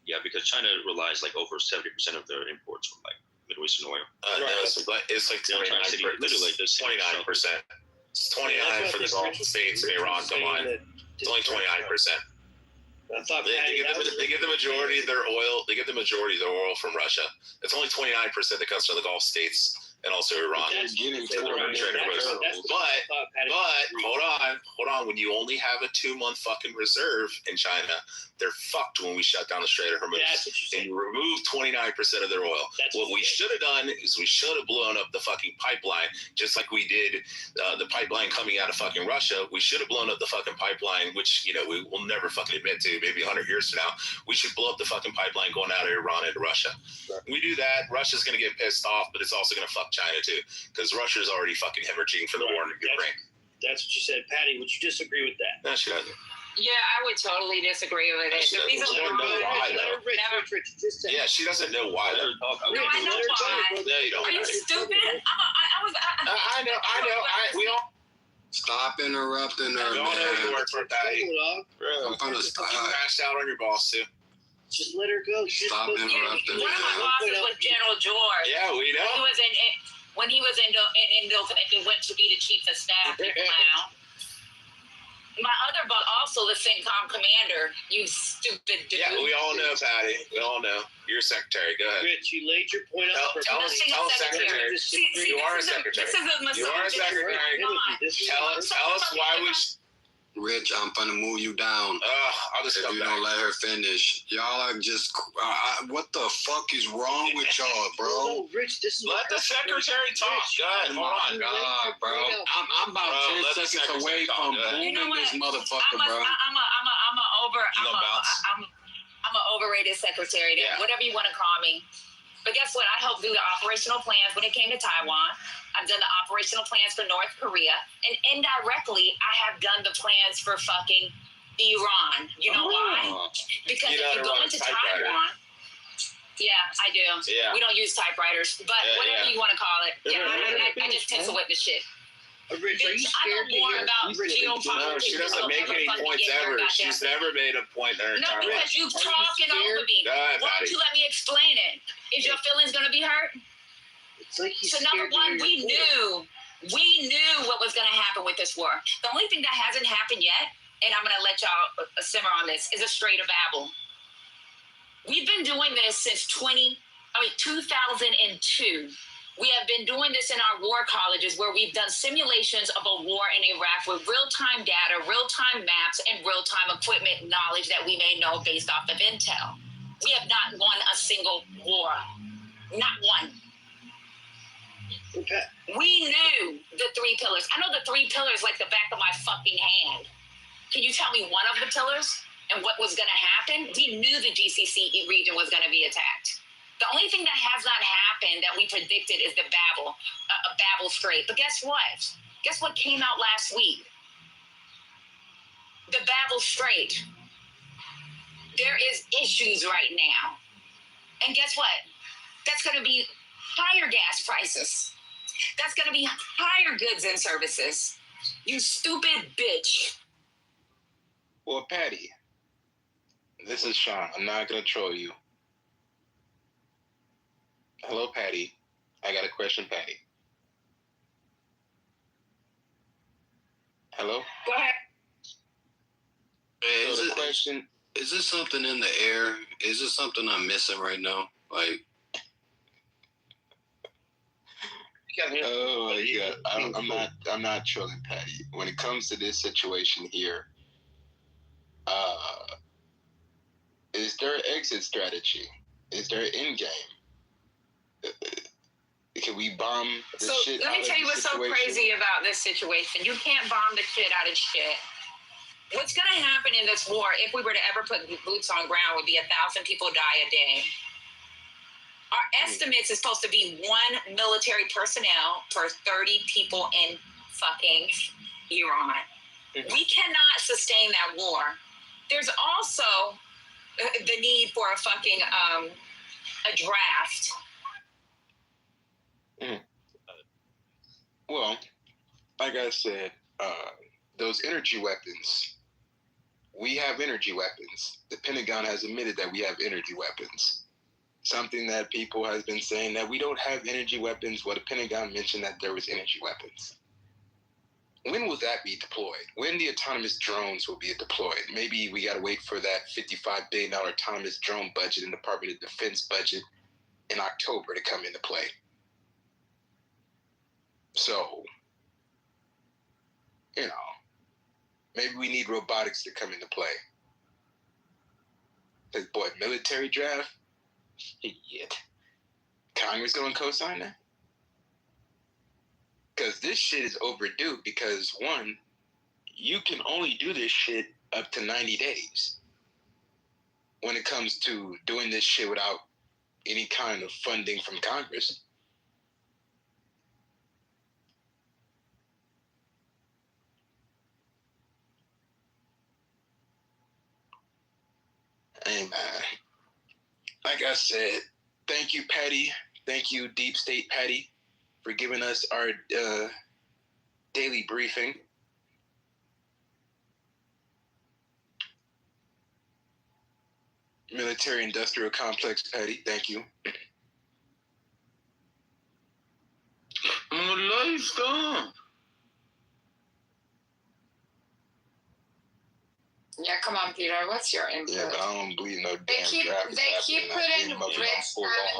Yeah, because China relies like over 70% of their imports from like Middle Eastern oil. No, it's like 29%. Literally, 29%. It's 29 for the Gulf states and Iran combined. It's only 29%. I thought they get the majority of their oil. They get the majority of their oil from Russia. It's only 29% that comes from the Gulf states and also Iran. But hold on. When you only have a 2-month fucking reserve in China, they're fucked when we shut down the Strait of Hormuz and you remove 29% of their oil. What we should have done is we should have blown up the fucking pipeline, just like we did the pipeline coming out of fucking Russia. We should have blown up the fucking pipeline, which we will never fucking admit to. Maybe 100 years from now, we should blow up the fucking pipeline going out of Iran into Russia. We do that, Russia's going to get pissed off, but it's also going to fuck China too, because Russia's already fucking hemorrhaging for the war in Ukraine. That's what you said, Patty. Would you disagree with that? No, she doesn't. Yeah, I would totally disagree with it. The reason yeah, she doesn't know why. No, I know why. No, you don't. Are you stupid? I know. We all. Stop interrupting her, we all know you work for Patty. I'm gonna stop. You crashed out on your boss too. Just let her go. Stop interrupting. One of my bosses was General George. Yeah, we know. When he was in went to be the chief of staff. My other boss, also the CENTCOM commander. You stupid dude. Yeah, we all know, Patty. We all know. You're a secretary. Go ahead. Rich, you laid your point out. Tell us, secretary. You are a secretary. You are a secretary. Tell us why we. Rich, I'm gonna move you down. I'll just if you don't let her finish. Y'all are just. What the fuck is wrong with y'all, bro? No, Rich, this is. Let the secretary talk. Go ahead. Hold on. God, bro. I'm about 10 seconds away from booming this motherfucker, bro. I'm a overrated secretary. Yeah. Whatever you want to call me. But guess what? I helped do the operational plans when it came to Taiwan. I've done the operational plans for North Korea. And indirectly, I have done the plans for fucking Iran. You know why? Because if you go into Taiwan, yeah, I do. Yeah. We don't use typewriters, but whatever you want to call it. Yeah, I just tinsel with the shit. Rich, are you I scared know more about geopolitics. No, she doesn't make any points ever. She's never made a point in her No, because you talking over me. Why don't you let me explain it? Is your feelings going to be hurt? It's like he's so number one, we knew what was going to happen with this war. The only thing that hasn't happened yet, and I'm going to let y'all simmer on this, is a straight of babble. We've been doing this since 2002. We have been doing this in our war colleges where we've done simulations of a war in Iraq with real-time data, real-time maps, and real-time equipment knowledge that we may know based off of intel. We have not won a single war. Not one. Okay. We knew the three pillars. I know the three pillars like the back of my fucking hand. Can you tell me one of the pillars and what was going to happen? We knew the GCC region was going to be attacked. The only thing that has not happened that we predicted is the Babel Strait. But guess what? Guess what came out last week? The Babel Strait. There is issues right now. And guess what? That's going to be higher gas prices. That's going to be higher goods and services. You stupid bitch. Well, Patty, this is Sean. I'm not going to troll you. Hello, Patty. I got a question, Patty. Hello? Go ahead. Hey, So the question... Is this something in the air? Is this something I'm missing right now? Like... Oh, yeah. I'm not trolling, Patty. When it comes to this situation here, is there an exit strategy? Is there an end game? Can we bomb the shit let me tell you what's so crazy about this situation. You can't bomb the shit out of shit. What's going to happen in this war, if we were to ever put boots on ground, would be 1,000 people die a day. Our estimates is supposed to be 1 military personnel per 30 people in fucking Iran. We cannot sustain that war. There's also the need for a fucking a draft. Well, like I said, those energy weapons, we have energy weapons. The Pentagon has admitted that we have energy weapons. Something that people has been saying that we don't have energy weapons. Well, the Pentagon mentioned that there was energy weapons. When will that be deployed? When the autonomous drones will be deployed? Maybe we got to wait for that $55 billion autonomous drone budget in the Department of Defense budget in October to come into play. So, you know, maybe we need robotics to come into play. Because, boy, military draft? Shit. Congress going to co-sign that? Because this shit is overdue because, one, you can only do this shit up to 90 days when it comes to doing this shit without any kind of funding from Congress. Hey, man. Like I said, thank you, Patty. Thank you, Deep State Patty, for giving us our daily briefing. Military Industrial Complex Patty, thank you. My life's gone. Yeah, come on, Peter. What's your input? Yeah, but I don't believe no They damn keep draft. putting Rich in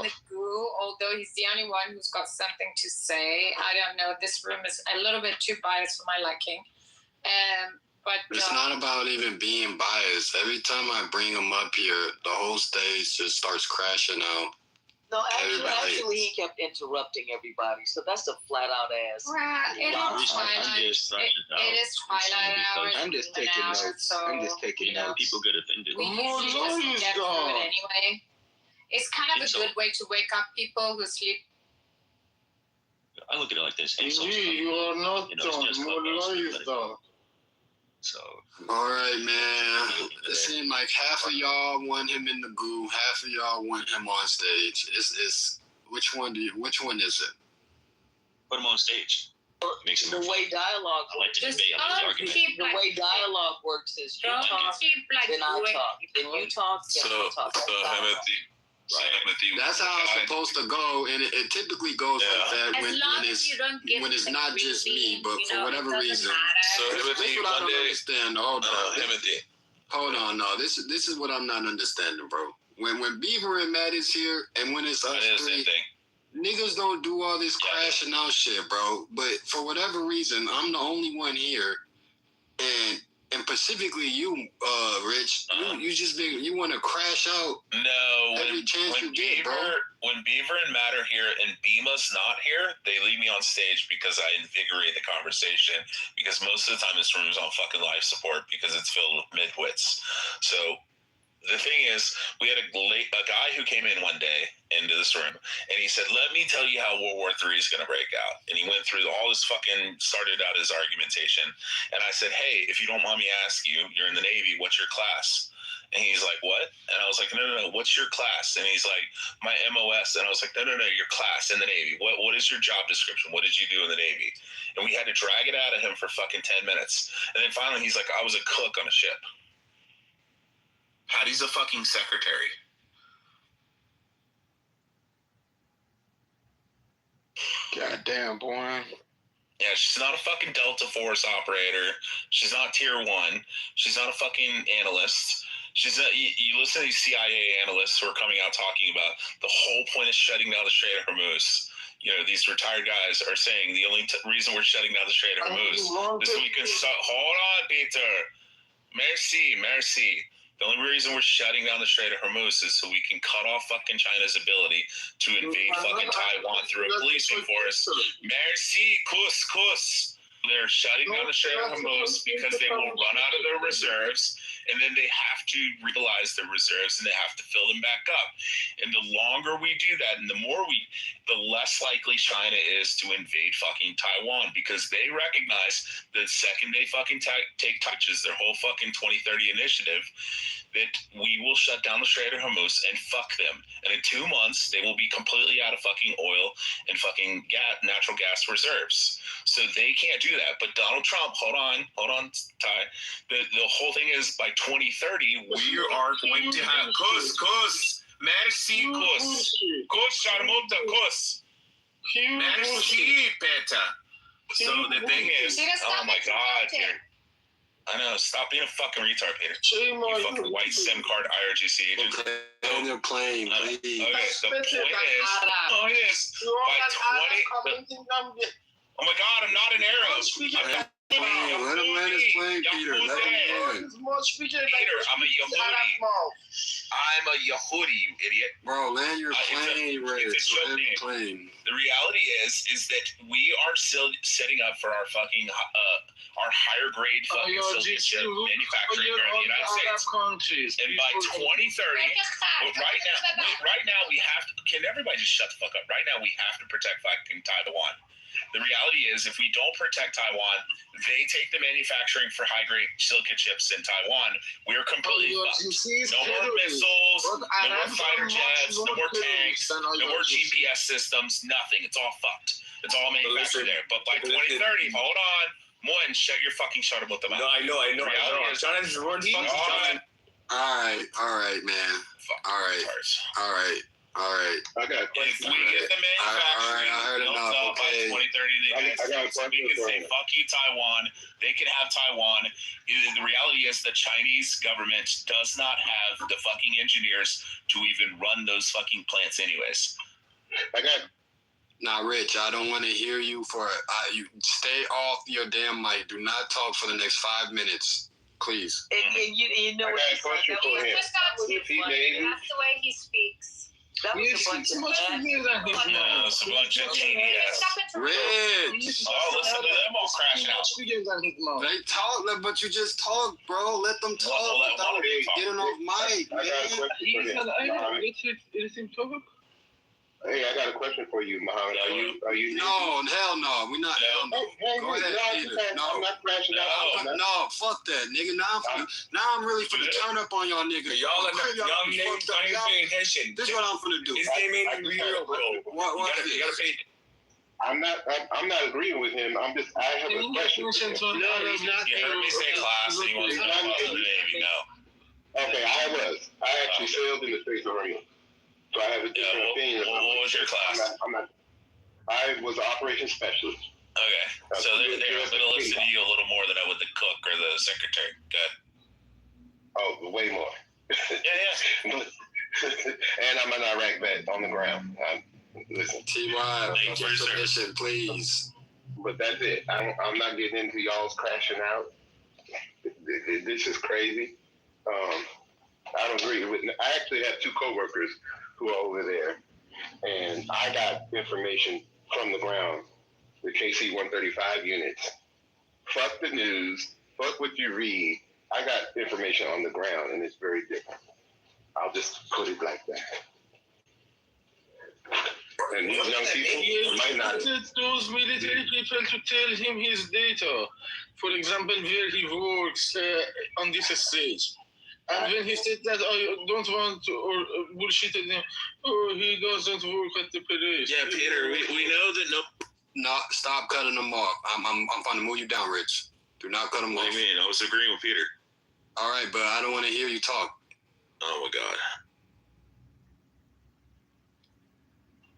the goo, although he's the only one who's got something to say. I don't know. This room is a little bit too biased for my liking. But it's not about even being biased. Every time I bring him up here, the whole stage just starts crashing out. No, actually, he kept interrupting everybody, so that's a flat-out ass. Well, it is Twilight. It is Twilight hours. I'm just taking notes. So, I'm just taking notes. People get offended. We usually just get through it anyway. It's kind of a good way to wake up people who sleep. I look at it like this. You are not So. All right, man. It seemed like half of y'all want him in the goo, half of y'all want him on stage. It's which one is it? Put him on stage. Makes him the way dialogue I like to debate on his argument. the way dialogue works is you talk, then I talk, then you talk, then I talk. That's how it's supposed to go, and it typically goes like that when it's not just me, but for whatever reason. So Timothy, what I don't understand. Hold on, no. This is what I'm not understanding, bro. When Beaver and Matt is here, and when it's us three, niggas don't do all this crashing out shit, bro. But for whatever reason, I'm the only one here, and specifically you, Rich, you want to crash out. No, every chance you get, bro. When Beaver and Matt are here and Bima's not here, they leave me on stage because I invigorate the conversation. Because most of the time this room is on fucking life support because it's filled with midwits. So the thing is, we had a guy who came in one day into this room, and he said, "Let me tell you how World War III is going to break out." And he went through all this started out his argumentation. And I said, "Hey, if you don't mind me asking you, you're in the Navy, what's your class?" And he's like, "What?" And I was like, no, what's your class? And he's like, "My MOS." And I was like, no, your class in the Navy. What is your job description? What did you do in the Navy? And we had to drag it out of him for fucking 10 minutes. And then finally he's like, "I was a cook on a ship." Patty's a fucking secretary. Goddamn, boy. Yeah, she's not a fucking Delta Force operator. She's not tier 1. She's not a fucking analyst. She's not, you listen to these CIA analysts who are coming out talking about the whole point of shutting down the Strait of Hormuz. You know, these retired guys are saying the only reason we're shutting down the Strait of Hormuz is so we can start. Hold on, Peter. Merci. The only reason we're shutting down the Strait of Hormuz is so we can cut off fucking China's ability to invade fucking Taiwan through a policing force. Merci, kus. They're shutting down the Strait of Hormuz because they will run out of their reserves, and then they have to realize their reserves, and they have to fill them back up. And the longer we do that, and the less likely China is to invade fucking Taiwan, because they recognize the second they fucking take touches their whole fucking 2030 initiative, that we will shut down the Strait of Hormuz and fuck them. And in 2 months, they will be completely out of fucking oil and fucking natural gas reserves. So they can't do that. But Donald Trump, hold on, Ty. The whole thing is by 2030, we are going to have Kus. Merci, Kus, Charmota, Kus. Merci, Peta. So the thing is, oh my God, Peter. I know, stop being a fucking retard, Peter. You fucking white SIM card IRGC agent. On their plane, please. Okay, the point is, by 20... Oh my God, I'm not an Arab. Let him land his plane, Peter. Let him land. Peter, I'm a Yehudi. I'm a Yehudi, you idiot. Bro, land your plane, Ray. The reality is that we are still setting up for our fucking our higher grade fucking manufacturing here in the United States. And by 2030, right now we have to. Can everybody just shut the fuck up? Right now we have to protect fucking Taiwan. The reality is, if we don't protect Taiwan, they take the manufacturing for high-grade silicon chips in Taiwan. We're completely fucked. No more missiles, no more fighter jets, no more tanks, no more GPS systems, nothing. It's all fucked. It's all manufactured there. But by 2030, hold on. Moen, shut your fucking shut about the mouth. No, I know. China's fucking all right, man. All right. I got a question. If we get the manufacturing built up by 2030 in the United States, we can say, fuck you, Taiwan. They can have Taiwan. The reality is the Chinese government does not have the fucking engineers to even run those fucking plants anyways. Nah, Rich, I don't want to hear you you stay off your damn mic. Do not talk for the next 5 minutes, please. And you know what I got a question for him. That's the way he speaks. That was a bunch of it's a bunch of genius. Rich. Oh, listen to them all crashing out. They talk, but you just talk, bro. Let them talk without getting off mic, man. Hey, I got a question for you, Muhammad. Are you? No, hell no. We not. Hell no. Go ahead, Peter. No, I'm not crashing out. No, fuck that, nigga. Now I'm really finna turn up on y'all niggas. Y'all let them young niggas don't even pay attention. This is what I'm finna do. This game ain't even real, bro. What? You gotta pay. I'm not agreeing with him. I have a question. No, he's not. You heard me say class. He wants to know about the Navy. No. Okay, I actually sailed in the Straits of Hormuz. So I have a different opinion. What was your class? I was an operations specialist. Okay. So they're going to listen to you a little more than I would the cook or the secretary. Good. Oh, way more. Yeah. And I'm an Iraq vet on the ground. Listen. T.Y., permission, please. But that's it. I'm not getting into y'all's crashing out. This is crazy. I don't agree with. I actually have two coworkers who are over there, and I got information from the ground, the KC-135 units. Fuck the news. Fuck what you read. I got information on the ground, and it's very different. I'll just put it like that. And these young people might not. Those military people to tell him his data. For example, where he works on this stage. And when he said that I don't want to, or bullshitted him, he doesn't work at the police. Yeah, Peter, we know that No, stop cutting them off. I'm trying to move you down, Rich. Do not cut them off. What do you mean? I was agreeing with Peter. All right, but I don't want to hear you talk. Oh, my God.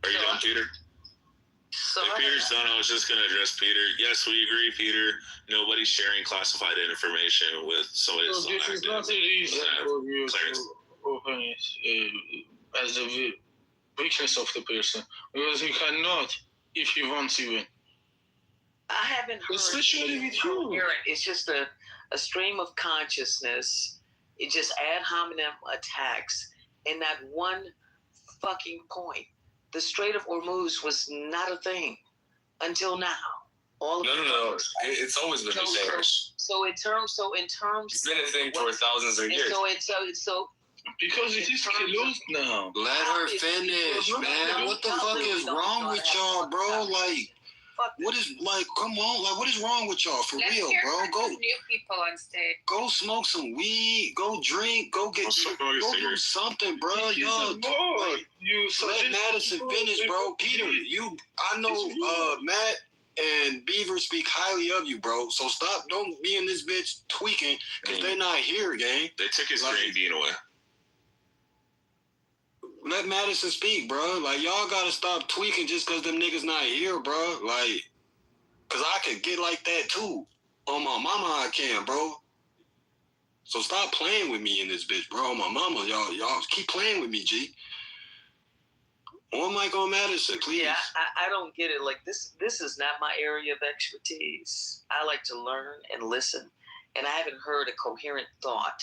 Are you done, Peter? If Peter's done, I was just going to address Peter. Yes, we agree, Peter. Nobody's sharing classified information with somebody that's this is not a reason for you to open it as a weakness of the person. Because you cannot if you want to win. I haven't heard especially with you. It's just a stream of consciousness. It just ad hominem attacks in that one fucking point. The Strait of Hormuz was not a thing until now. No. It's always been a thing. So in terms, it's been a thing for thousands of years. So because it is closed now. Let her finish, man. What the fuck is wrong with y'all, bro? Like, what is come on, what is wrong with y'all for real, bro? Go new people on stage. Go smoke some weed, go drink, go do something, bro. Y'all let Madison finish, bro. Peter, I know Matt and Beaver speak highly of you, bro. So don't be in this bitch tweaking because they're not here, gang. They took his green bean away. Let Madison speak, bro. Y'all gotta stop tweaking just because them niggas not here, bro. Cause I could get like that too. On my mama, I can, bro. So stop playing with me in this bitch, bro. On my mama, y'all keep playing with me, G. One mic on Madison, please. Yeah, I don't get it. This is not my area of expertise. I like to learn and listen, and I haven't heard a coherent thought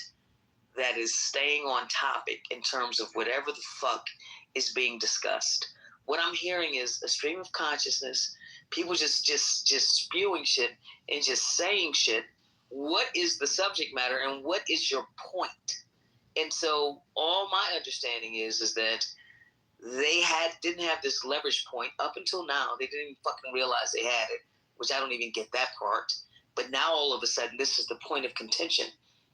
that is staying on topic in terms of whatever the fuck is being discussed. What I'm hearing is a stream of consciousness, people just spewing shit and just saying shit. What is the subject matter and what is your point? And so all my understanding is that they didn't have this leverage point up until now. They didn't even fucking realize they had it, which I don't even get that part. But now all of a sudden, this is the point of contention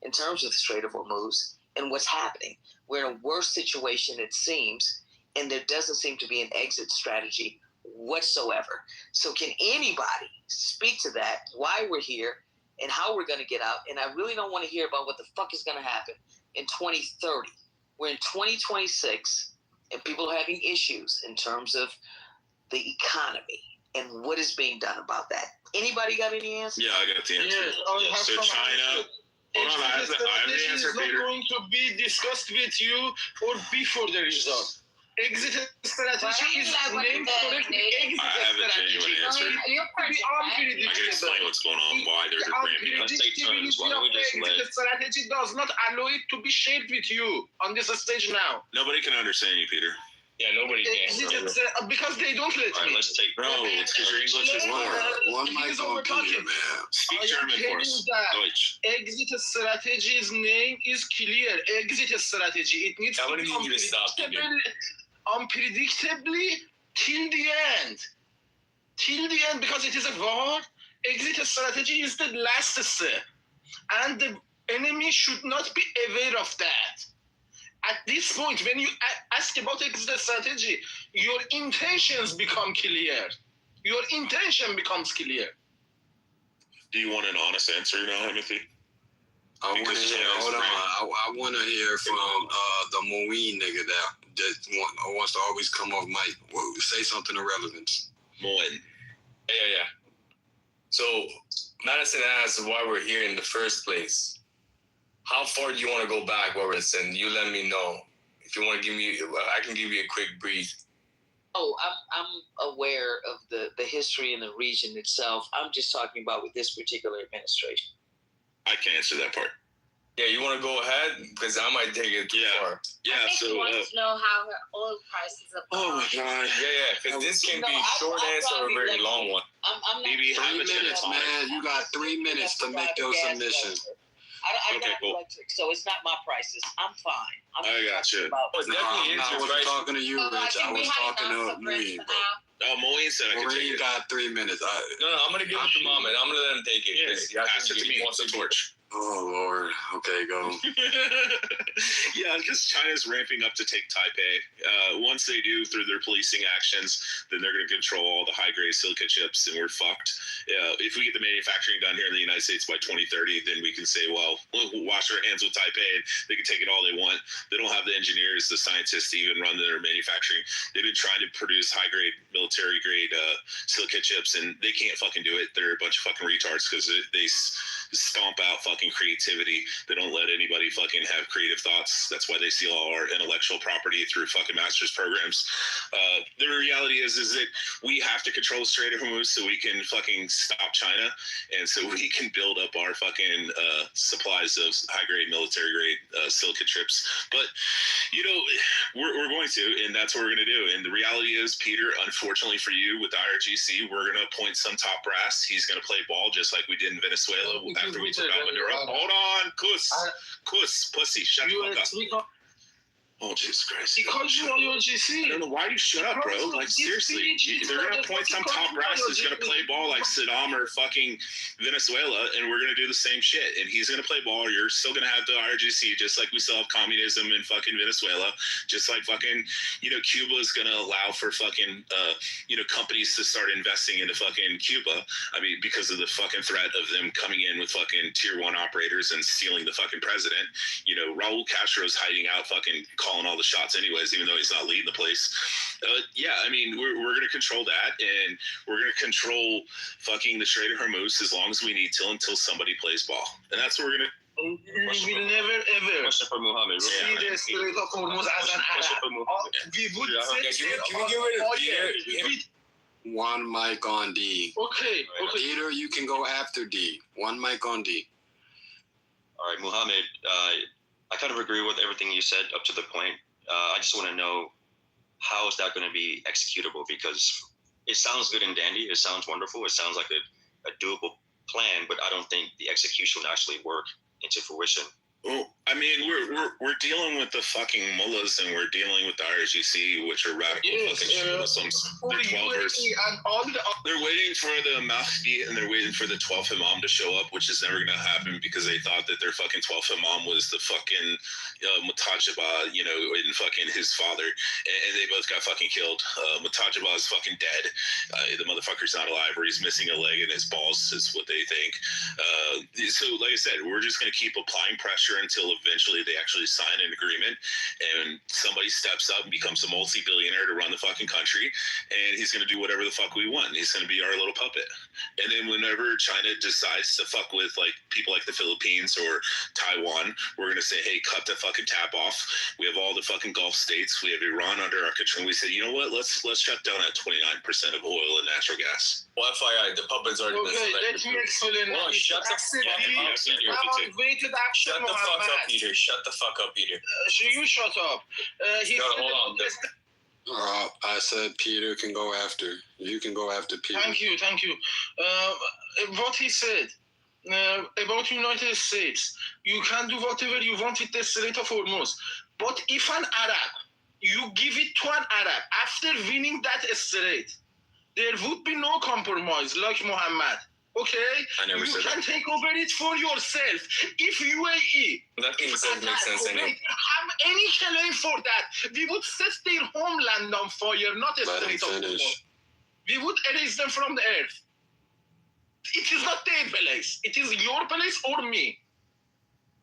in terms of the Strait of Hormuz and what's happening. We're in a worse situation, it seems, and there doesn't seem to be an exit strategy whatsoever. So can anybody speak to that, why we're here, and how we're going to get out? And I really don't want to hear about what the fuck is going to happen in 2030. We're in 2026, and people are having issues in terms of the economy and what is being done about that. Anybody got any answers? Yeah, I got the answer. Yes, so China... Hold on, I have the answer, Peter. It's not going to be discussed with you or before the result. Exit strategy is named correctly. I have a genuine answer. I can explain what's going on, why they're ramping up. Exit strategy does not allow it to be shared with you on this stage now. Nobody can understand you, Peter. Yeah, nobody can. Because they don't let me. Let's take. Bro, it's because your English is one mic on Peter, man. Speak German for us. Deutsch. Exit strategy's name is clear. Exit strategy. It needs to be unpredictably till the end. Till the end, because it is a war. Exit strategy is the last step. And the enemy should not be aware of that. At this point, when you ask about exit strategy, your intentions become clear. Your intention becomes clear. Do you want an honest answer now, Timothy? I want to hear. Hold on. I want to hear from the Moeen nigga that wants to always come off mic. Say something of relevance. Moeen. Yeah. So Madison asked why we're here in the first place. How far do you want to go back, Robinson? You let me know. If you want to give me, I can give you a quick brief. Oh, I'm aware of the history in the region itself. I'm just talking about with this particular administration. I can answer that part. Yeah, you want to go ahead? Because I might take it too far. Yeah, I think he wants to know how her oil prices have gone. Oh, my God. Yeah, because this can be a short answer or a very long one. I'm not. Maybe 3 minutes, man. You got 3 minutes to make your submission. I'm not electric, so it's not my prices. I'm fine. I got you. I wasn't talking to you, Rich. I was talking to Moeen, bro. Oh, Moeen said I could take it. Got 3 minutes. No, I'm going to give it to Mom, and I'm going to let him take it. Yeah, pass it to me. Wants a torch. Oh, Lord. Okay, go. Yeah, because China's ramping up to take Taipei. Once they do through their policing actions, then they're going to control all the high-grade silica chips, and we're fucked. If we get the manufacturing done here in the United States by 2030, then we can say, well, we'll wash our hands with Taipei, and they can take it all they want. They don't have the engineers, the scientists to even run their manufacturing. They've been trying to produce high-grade, military-grade silica chips, and they can't fucking do it. They're a bunch of fucking retards because they stomp out fucking creativity. They don't let anybody fucking have creative thoughts. That's why they steal all our intellectual property through fucking master's programs. The reality is that we have to control the Strait of Hormuz so we can fucking stop China, and so we can build up our fucking supplies of high-grade, military-grade silica chips. But, you know, we're going to, and that's what we're going to do. And the reality is, Peter, unfortunately for you, with the IRGC, we're going to appoint some top brass. He's going to play ball just like we did in Venezuela after we took out Maduro. Hold on, Kuss, pussy, shut the fuck up. Oh, Jesus Christ. Because you know your GC. I don't know. Why do you shut up, bro? Like, seriously. They're going to appoint some top brass who's going to play ball like Saddam or fucking Venezuela, and we're going to do the same shit. And he's going to play ball. You're still going to have the IRGC, just like we still have communism in fucking Venezuela. Just like fucking, you know, Cuba is going to allow for fucking, you know, companies to start investing into fucking Cuba. I mean, because of the fucking threat of them coming in with fucking tier 1 operators and stealing the fucking president. You know, Raul Castro's hiding out fucking calling all the shots anyways, even though he's not leading the place. Yeah, I mean, we're going to control that, and we're going to control fucking the Strait of Hormuz as long as we need to until somebody plays ball. And that's what we're going to we will never ever see the Strait of Hormuz as an Arab. We would One mic on D. Okay. Peter, you can go after D. One mic on D. All right, Muhammad, I kind of agree with everything you said up to the point. I just want to know, how is that going to be executable? Because it sounds good and dandy. It sounds wonderful. It sounds like a doable plan, but I don't think the execution will actually work into fruition. Well, I mean, we're dealing with the fucking mullahs, and we're dealing with the IRGC, which are radical fucking Muslims. They're 12ers. They're waiting for the Mahdi, and they're waiting for the 12th Imam to show up, which is never going to happen because they thought that their fucking 12th Imam was the fucking Mutajaba, you know, and fucking his father, and they both got fucking killed. Mutajaba is fucking dead. The motherfucker's not alive, or he's missing a leg and his balls is what they think. So, like I said, we're just going to keep applying pressure until eventually they actually sign an agreement and somebody steps up and becomes a multi-billionaire to run the fucking country, and he's going to do whatever the fuck we want. He's going to be our little puppet. And then whenever China decides to fuck with like people like the Philippines or Taiwan, we're going to say, hey, cut the fucking tap off. We have all the fucking Gulf states. We have Iran under our control. We say, you know what? Let's shut down at 29% of oil and natural gas. Well, FYI, the puppet's already been selected. Let me explain. Well, shut the fuck up, Peter. Shut the fuck up, Peter. You shut up. Hold on. I said Peter can go after. You can go after Peter. Thank you. What he said about United States, you can do whatever you want with the Strait of Hormuz. But if an Arab, you give it to an Arab after winning that strait, there would be no compromise like Muhammad. Okay? You can take over it for yourself. If UAE that thing makes sense anyway. Have any claim for that, we would set their homeland on fire, not a Strait of Hormuz. We would erase them from the earth. It is not their place. It is your place or me.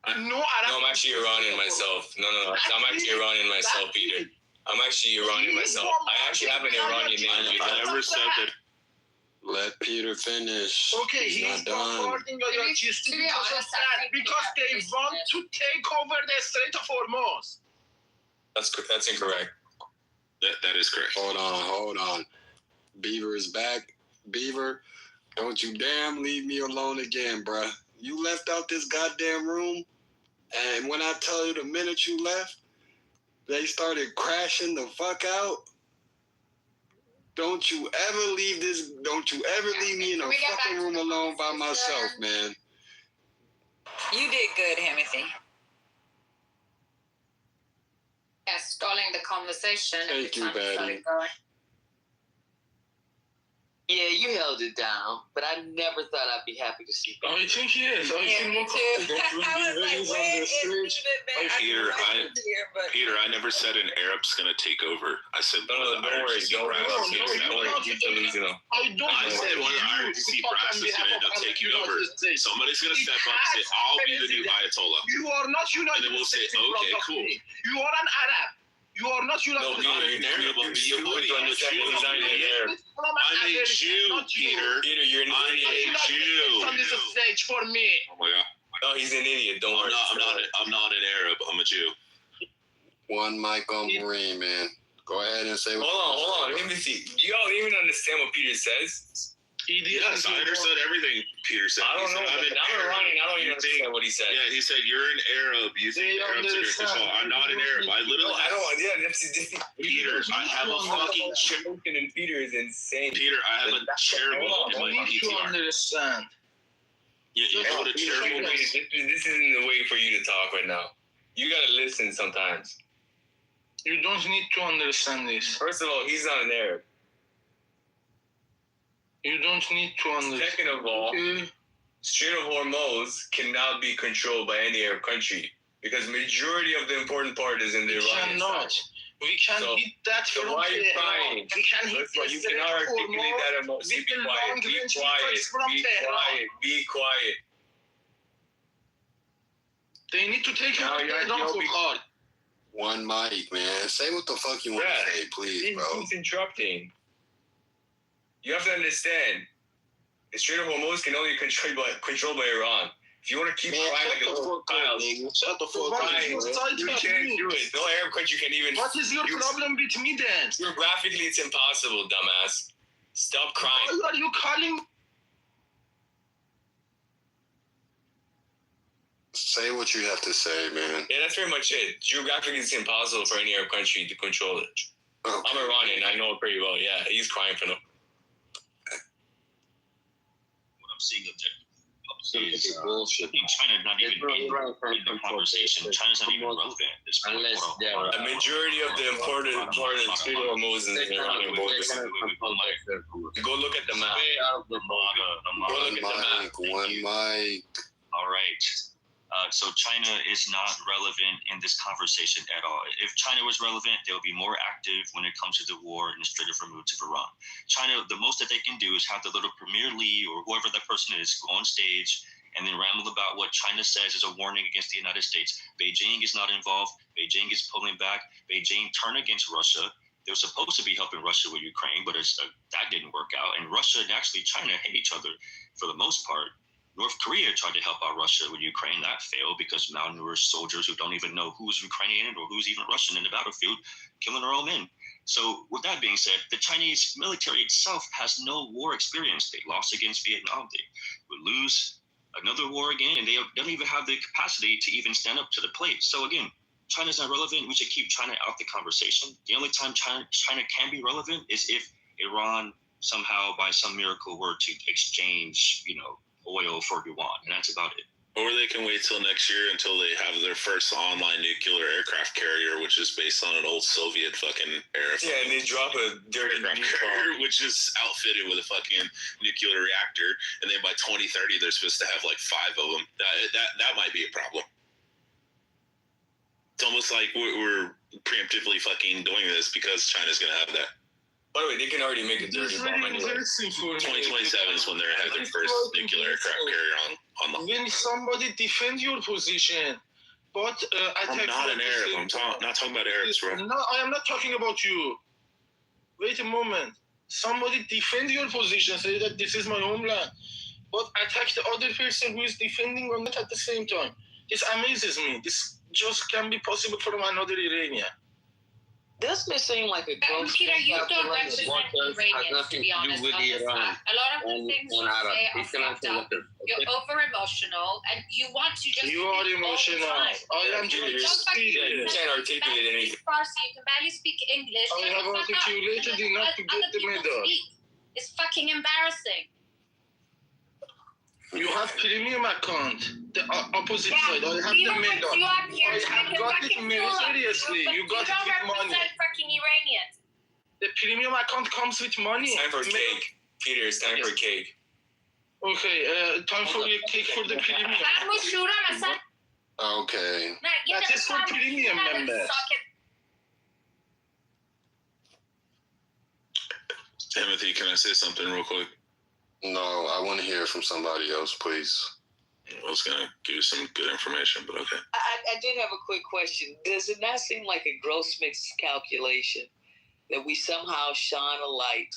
No, I'm actually Iranian myself. No. I'm actually Iranian myself, Peter. I'm actually Iranian myself. I actually have an Iranian name. I never said that. Let Peter finish. Okay, he's supporting your just because they want to take over the Strait of Hormuz. That's incorrect. That is correct. Hold on. Beaver is back. Beaver, don't you damn leave me alone again, bruh. You left out this goddamn room, and when I tell you the minute you left, they started crashing the fuck out. Don't you ever leave me in a fucking room alone by myself, man. You did good, Timothy. Yeah, stalling the conversation. Thank you, Betty. Yeah, you held it down, but I never thought I'd be happy to see you. I think he is. Me too. I was like, when is Peter, I never said an Arab's going to take over. I said don't worry. I said one of the IRGC brass is going to end up taking over. Somebody's going to step up and say, I'll be the new Ayatollah. You are not United. And then we'll say, okay, cool. You are an Arab. You are not United. No, you're an Arab. I'm a Jew. I'm a Jew, Peter. Peter, you're an idiot. Jew. On this stage for me. Oh my God. No, he's an idiot. Don't worry. I'm not an Arab. I'm a Jew. One mic on Marine, man. Go ahead and say. Hold on. Let me see. You don't even understand what Peter says. Yes, I understood everything Peter said. I don't know. I'm Iranian. I don't even understand what he said. Yeah, he said you're an Arab. You think Arabs are your control. I'm not an Arab. I literally. I don't. Yeah, Peter, I have a fucking chair. And Peter is insane. Peter, I have a chairboat in my PTR. Understand. Yeah, you know what a chairboat is? This isn't the way for you to talk right now. You gotta listen sometimes. You don't need to understand this. First of all, he's not an Arab. You don't need to understand. Second of all, Strait of Hormuz cannot be controlled by any Arab country because majority of the important part is in the Iranian side. We can hit that from why are you crying? We can hit the you cannot articulate that emotion. Be quiet. They need to take it. One mic, man. Say what the fuck you want to say, please, bro. He's interrupting. You have to understand, the Strait of Hormuz can only be controlled by Iran. If you want to keep crying like a little child, shut the fuck up. You can't do it. No Arab country can even. What is your problem with me then? Geographically, it's impossible, dumbass. Stop crying. Why are you calling? Say what you have to say, man. Yeah, that's pretty much it. Geographically, it's impossible for any Arab country to control it. Okay. I'm Iranian. I know it pretty well. Yeah, he's crying for no. Seeing is bullshit. China not even in the conversation. China's not even relevant. The majority of the important part of the Strait of Hormuz is the Iranian borders. Go look at the map. Go look at the map. One mic. All right. So China is not relevant in this conversation at all. If China was relevant, they would be more active when it comes to the war in the Strait of Hormuz of Iran. China, the most that they can do is have the little Premier Li or whoever that person is go on stage and then ramble about what China says is a warning against the United States. Beijing is not involved. Beijing is pulling back. Beijing turned against Russia. They were supposed to be helping Russia with Ukraine, but that didn't work out. And Russia and actually China hate each other for the most part. North Korea tried to help out Russia with Ukraine. That failed because malnourished soldiers who don't even know who's Ukrainian or who's even Russian in the battlefield, killing their own men. So with that being said, the Chinese military itself has no war experience. They lost against Vietnam. They would lose another war again, and they don't even have the capacity to even stand up to the plate. So again, China's not relevant, we should keep China out the conversation. The only time China can be relevant is if Iran somehow, by some miracle, were to exchange, oil for yuan, and that's about it. Or they can wait till next year until they have their first online nuclear aircraft carrier, which is based on an old Soviet fucking era. Yeah, and they drop a dirty aircraft carrier, which is outfitted with a fucking nuclear reactor, and then by 2030 they're supposed to have like 5 of them. That might be a problem. It's almost like we're preemptively fucking doing this because China's gonna have that. By the way, they can already make a dirty bomb anyway. 2027 is when they're have their first nuclear aircraft carrier on the. When somebody defend your position, but I'm not an Arab. I'm not talking about Arabs, bro. No, I am not talking about you. Wait a moment. Somebody defend your position, say that this is my homeland, but attack the other person who is defending on it at the same time. This amazes me. This just can be possible from another Iranian. Doesn't it seem like a gross Peter, you don't represent Iranians, to be honest. On this stuff. A lot of the things you say are fucked up. You're over emotional, and you want to just. You are emotional. I am just You can't articulate anything. Farsi, you can barely speak English. I have articulated enough to get the medal. It's fucking embarrassing. You have premium account. The opposite side. I have the medal. I have got it seriously. You got it with money. Fucking Iranians. The premium account comes with money. It's time for cake. Peter, it's time for cake. Okay, time for your cake for the premium. Okay. That is for premium members. Timothy, can I say something real quick? No, I want to hear from somebody else, please. I was going to give you some good information, but okay. I did have a quick question. Does it not seem like a gross miscalculation that we somehow shine a light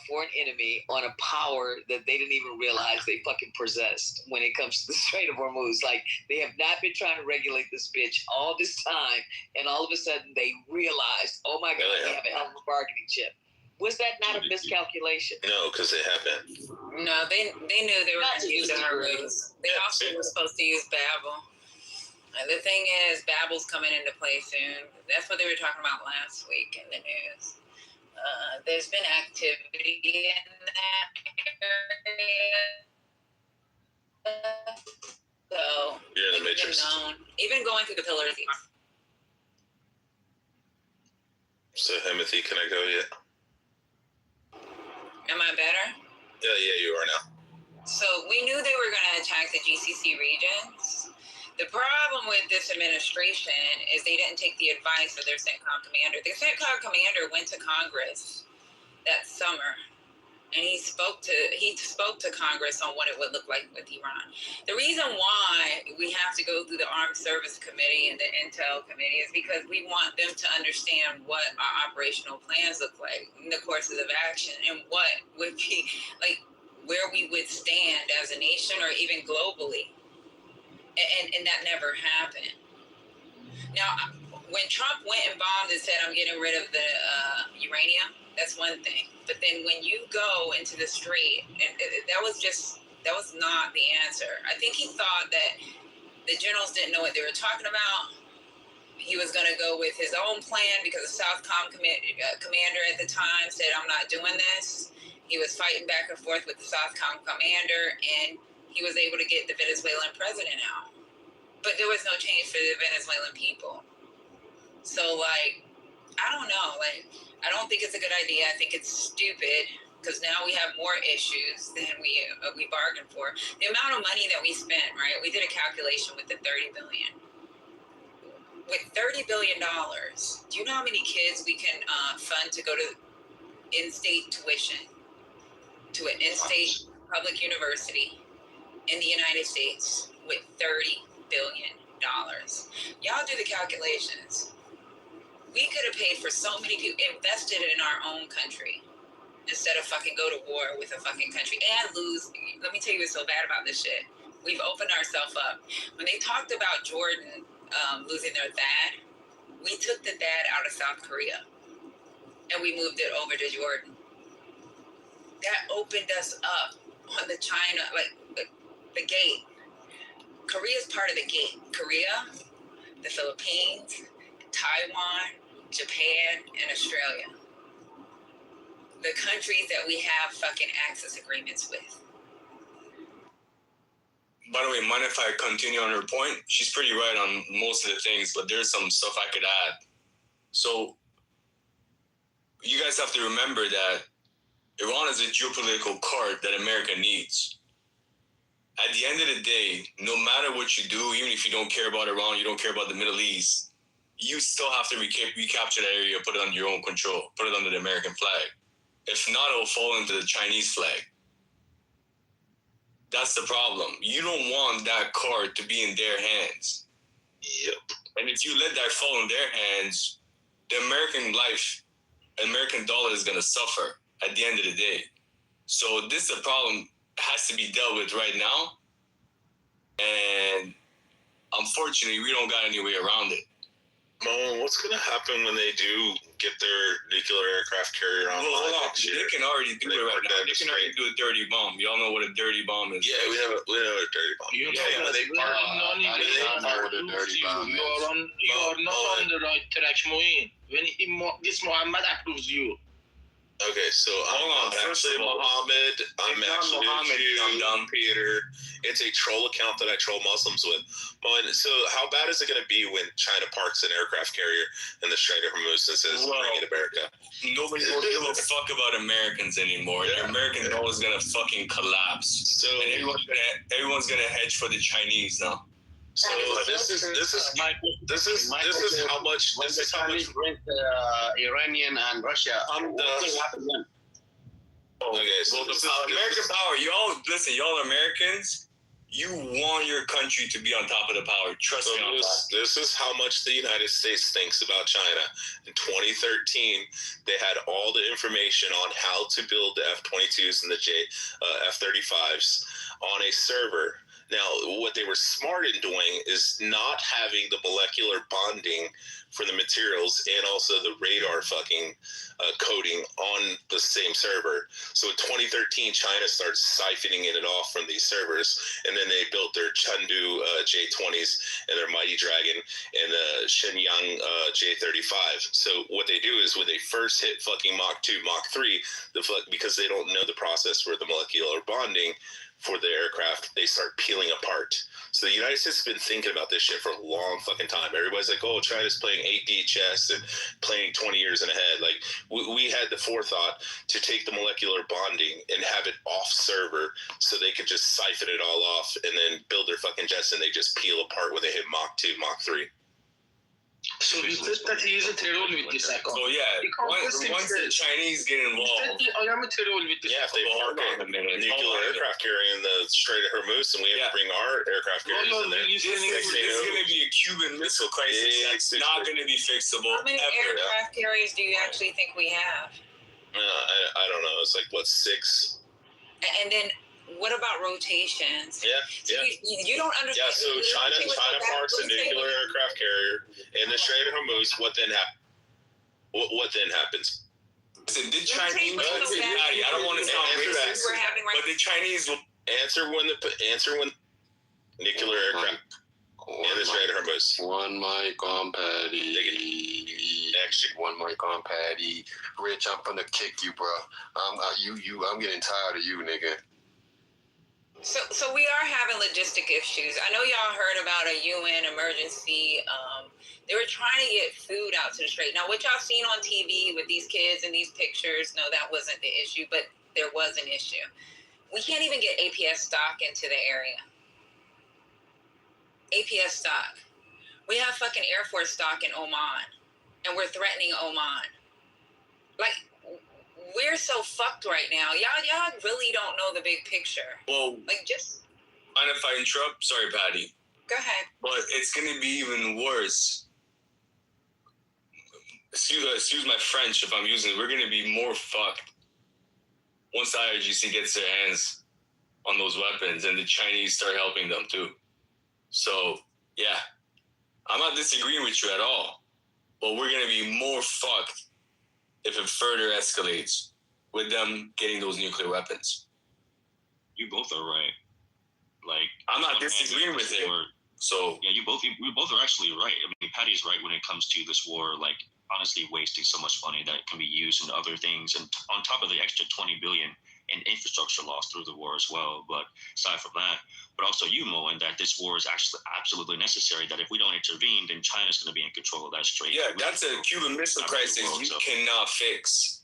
for an enemy on a power that they didn't even realize they fucking possessed when it comes to the Strait of Hormuz? Like, they have not been trying to regulate this bitch all this time, and all of a sudden they realized, oh my God, they have a hell of a bargaining chip. Was that not a miscalculation? No, because they haven't. No, they knew they were going to use Hormuz. They also were supposed to use Babel. The thing is, Babel's coming into play soon. That's what they were talking about last week in the news. There's been activity in that area. So, you're in the Matrix. Even going through the pillars. So, Timothy, can I go yet? Am I better? Yeah, you are now. So we knew they were going to attack the GCC regions. The problem with this administration is they didn't take the advice of their CENTCOM commander. The CENTCOM commander went to Congress that summer, and he spoke to Congress on what it would look like with Iran. The reason why we have to go through the Armed Service Committee and the Intel Committee is because we want them to understand what our operational plans look like in the courses of action and what would be like where we would stand as a nation or even globally. And that never happened. Now, when Trump went and bombed and said, I'm getting rid of the uranium, that's one thing. But then when you go into the street, and that was not the answer. I think he thought that the generals didn't know what they were talking about. He was going to go with his own plan because the Southcom commander at the time said, I'm not doing this. He was fighting back and forth with the Southcom commander, and he was able to get the Venezuelan president out. But there was no change for the Venezuelan people. So, I don't know. I don't think it's a good idea. I think it's stupid because now we have more issues than we bargained for. The amount of money that we spent, right? We did a calculation with the $30 billion. With $30 billion, do you know how many kids we can fund to go to in-state tuition to an in-state public university in the United States with $30 billion? Y'all do the calculations. We could have paid for so many people, invested in our own country instead of fucking go to war with a fucking country and lose. Let me tell you what's so bad about this shit. We've opened ourselves up. When they talked about Jordan losing their THAAD, we took the THAAD out of South Korea and we moved it over to Jordan. That opened us up on the China, the gate. Korea is part of the gate. Korea, the Philippines, Taiwan, Japan, and Australia. The countries that we have fucking access agreements with. By the way, mind if I continue on her point? She's pretty right on most of the things, but there's some stuff I could add. So, you guys have to remember that Iran is a geopolitical card that America needs. At the end of the day, no matter what you do, even if you don't care about Iran, you don't care about the Middle East, you still have to recapture that area, put it under your own control, put it under the American flag. If not, it will fall into the Chinese flag. That's the problem. You don't want that card to be in their hands. Yep. And if you let that fall in their hands, the American life, American dollar is going to suffer at the end of the day. So this is a problem has to be dealt with right now. And unfortunately, we don't got any way around it. Mo, what's going to happen when they do get their nuclear aircraft carrier online? Well, hold on. They can already do it right now. They can already do a dirty bomb. Y'all know what a dirty bomb is. Yeah, we know what a dirty bomb is. You are not on the right track, Moeen. When this Muhammad approves you. Okay, so I'm actually Muhammad. I'm actually a Jew, Peter. It's a troll account that I troll Muslims with. So how bad is it going to be when China parks an aircraft carrier in the Strait of Hormuz and says, bring it to America? Nobody will give a fuck about Americans anymore. The American dollar is going to fucking collapse. So and everyone's going to hedge for the Chinese now. So this is how much went Iranian and Russia. What happened then? Okay, so American power. Y'all listen. Y'all Americans. You want your country to be on top of the power. Trust me on that. This is how much the United States thinks about China. In 2013, they had all the information on how to build the F-22s and the F-35s on a server. Now, what they were smart in doing is not having the molecular bonding for the materials and also the radar fucking coding on the same server. So in 2013, China starts siphoning it off from these servers, and then they built their Chengdu J-20s and their Mighty Dragon and the Shenyang J-35. So what they do is when they first hit fucking Mach 2, Mach 3, because they don't know the process for the molecular bonding for the aircraft, they start peeling apart. So the United States has been thinking about this shit for a long fucking time. Everybody's like, oh, China's playing 8D chess and playing 20 years in ahead. Like, we had the forethought to take the molecular bonding and have it off server so they could just siphon it all off and then build their fucking jets, and they just peel apart when they hit Mach 2, Mach 3. So he said that he isn't a role with this account. So yeah, once the Chinese get involved, I am a role with this. Yeah, if they park a nuclear aircraft carrier in the Strait of Hormuz, and we have to bring our aircraft carriers in there. This is going to be a Cuban Missile Crisis that's not going to be fixable. How many aircraft carriers do you actually think we have? I don't know. It's like, what, 6? And then what about rotations? Yeah, so you don't understand. Yeah, so China parks a nuclear aircraft carrier in the Strait of Hormuz. What then happens? What then happens? Listen, the Chinese. I don't want to sound racist, but the Chinese will answer when nuclear aircraft in the Strait of Hormuz. One mic on Patty. One mic on Patty. Rich, I'm gonna kick you, bro. I'm getting tired of you, nigga. So we are having logistic issues. I know y'all heard about a UN emergency. They were trying to get food out to the strait. Now, what y'all seen on TV with these kids and these pictures, no, that wasn't the issue, but there was an issue. We can't even get APS stock into the area. APS stock. We have fucking Air Force stock in Oman, and we're threatening Oman. Like, we're so fucked right now. Y'all really don't know the big picture. Well, like, just mind if I interrupt? Sorry, Patty. Go ahead. But it's gonna be even worse. Excuse my French if I'm using it. We're gonna be more fucked once the IRGC gets their hands on those weapons and the Chinese start helping them too. So yeah, I'm not disagreeing with you at all, but we're gonna be more fucked if it further escalates with them getting those nuclear weapons. You both are right. Like, I'm not disagreeing with it. So yeah, we both are actually right. I mean, Patty's right when it comes to this war. Like, honestly, wasting so much money that can be used in other things, and on top of the extra $20 billion in infrastructure loss through the war as well. But aside from that, but also you, Mo, and that this war is actually absolutely necessary. That if we don't intervene, then China's going to be in control of that strait. Yeah, that's a Cuban Missile Crisis you cannot fix.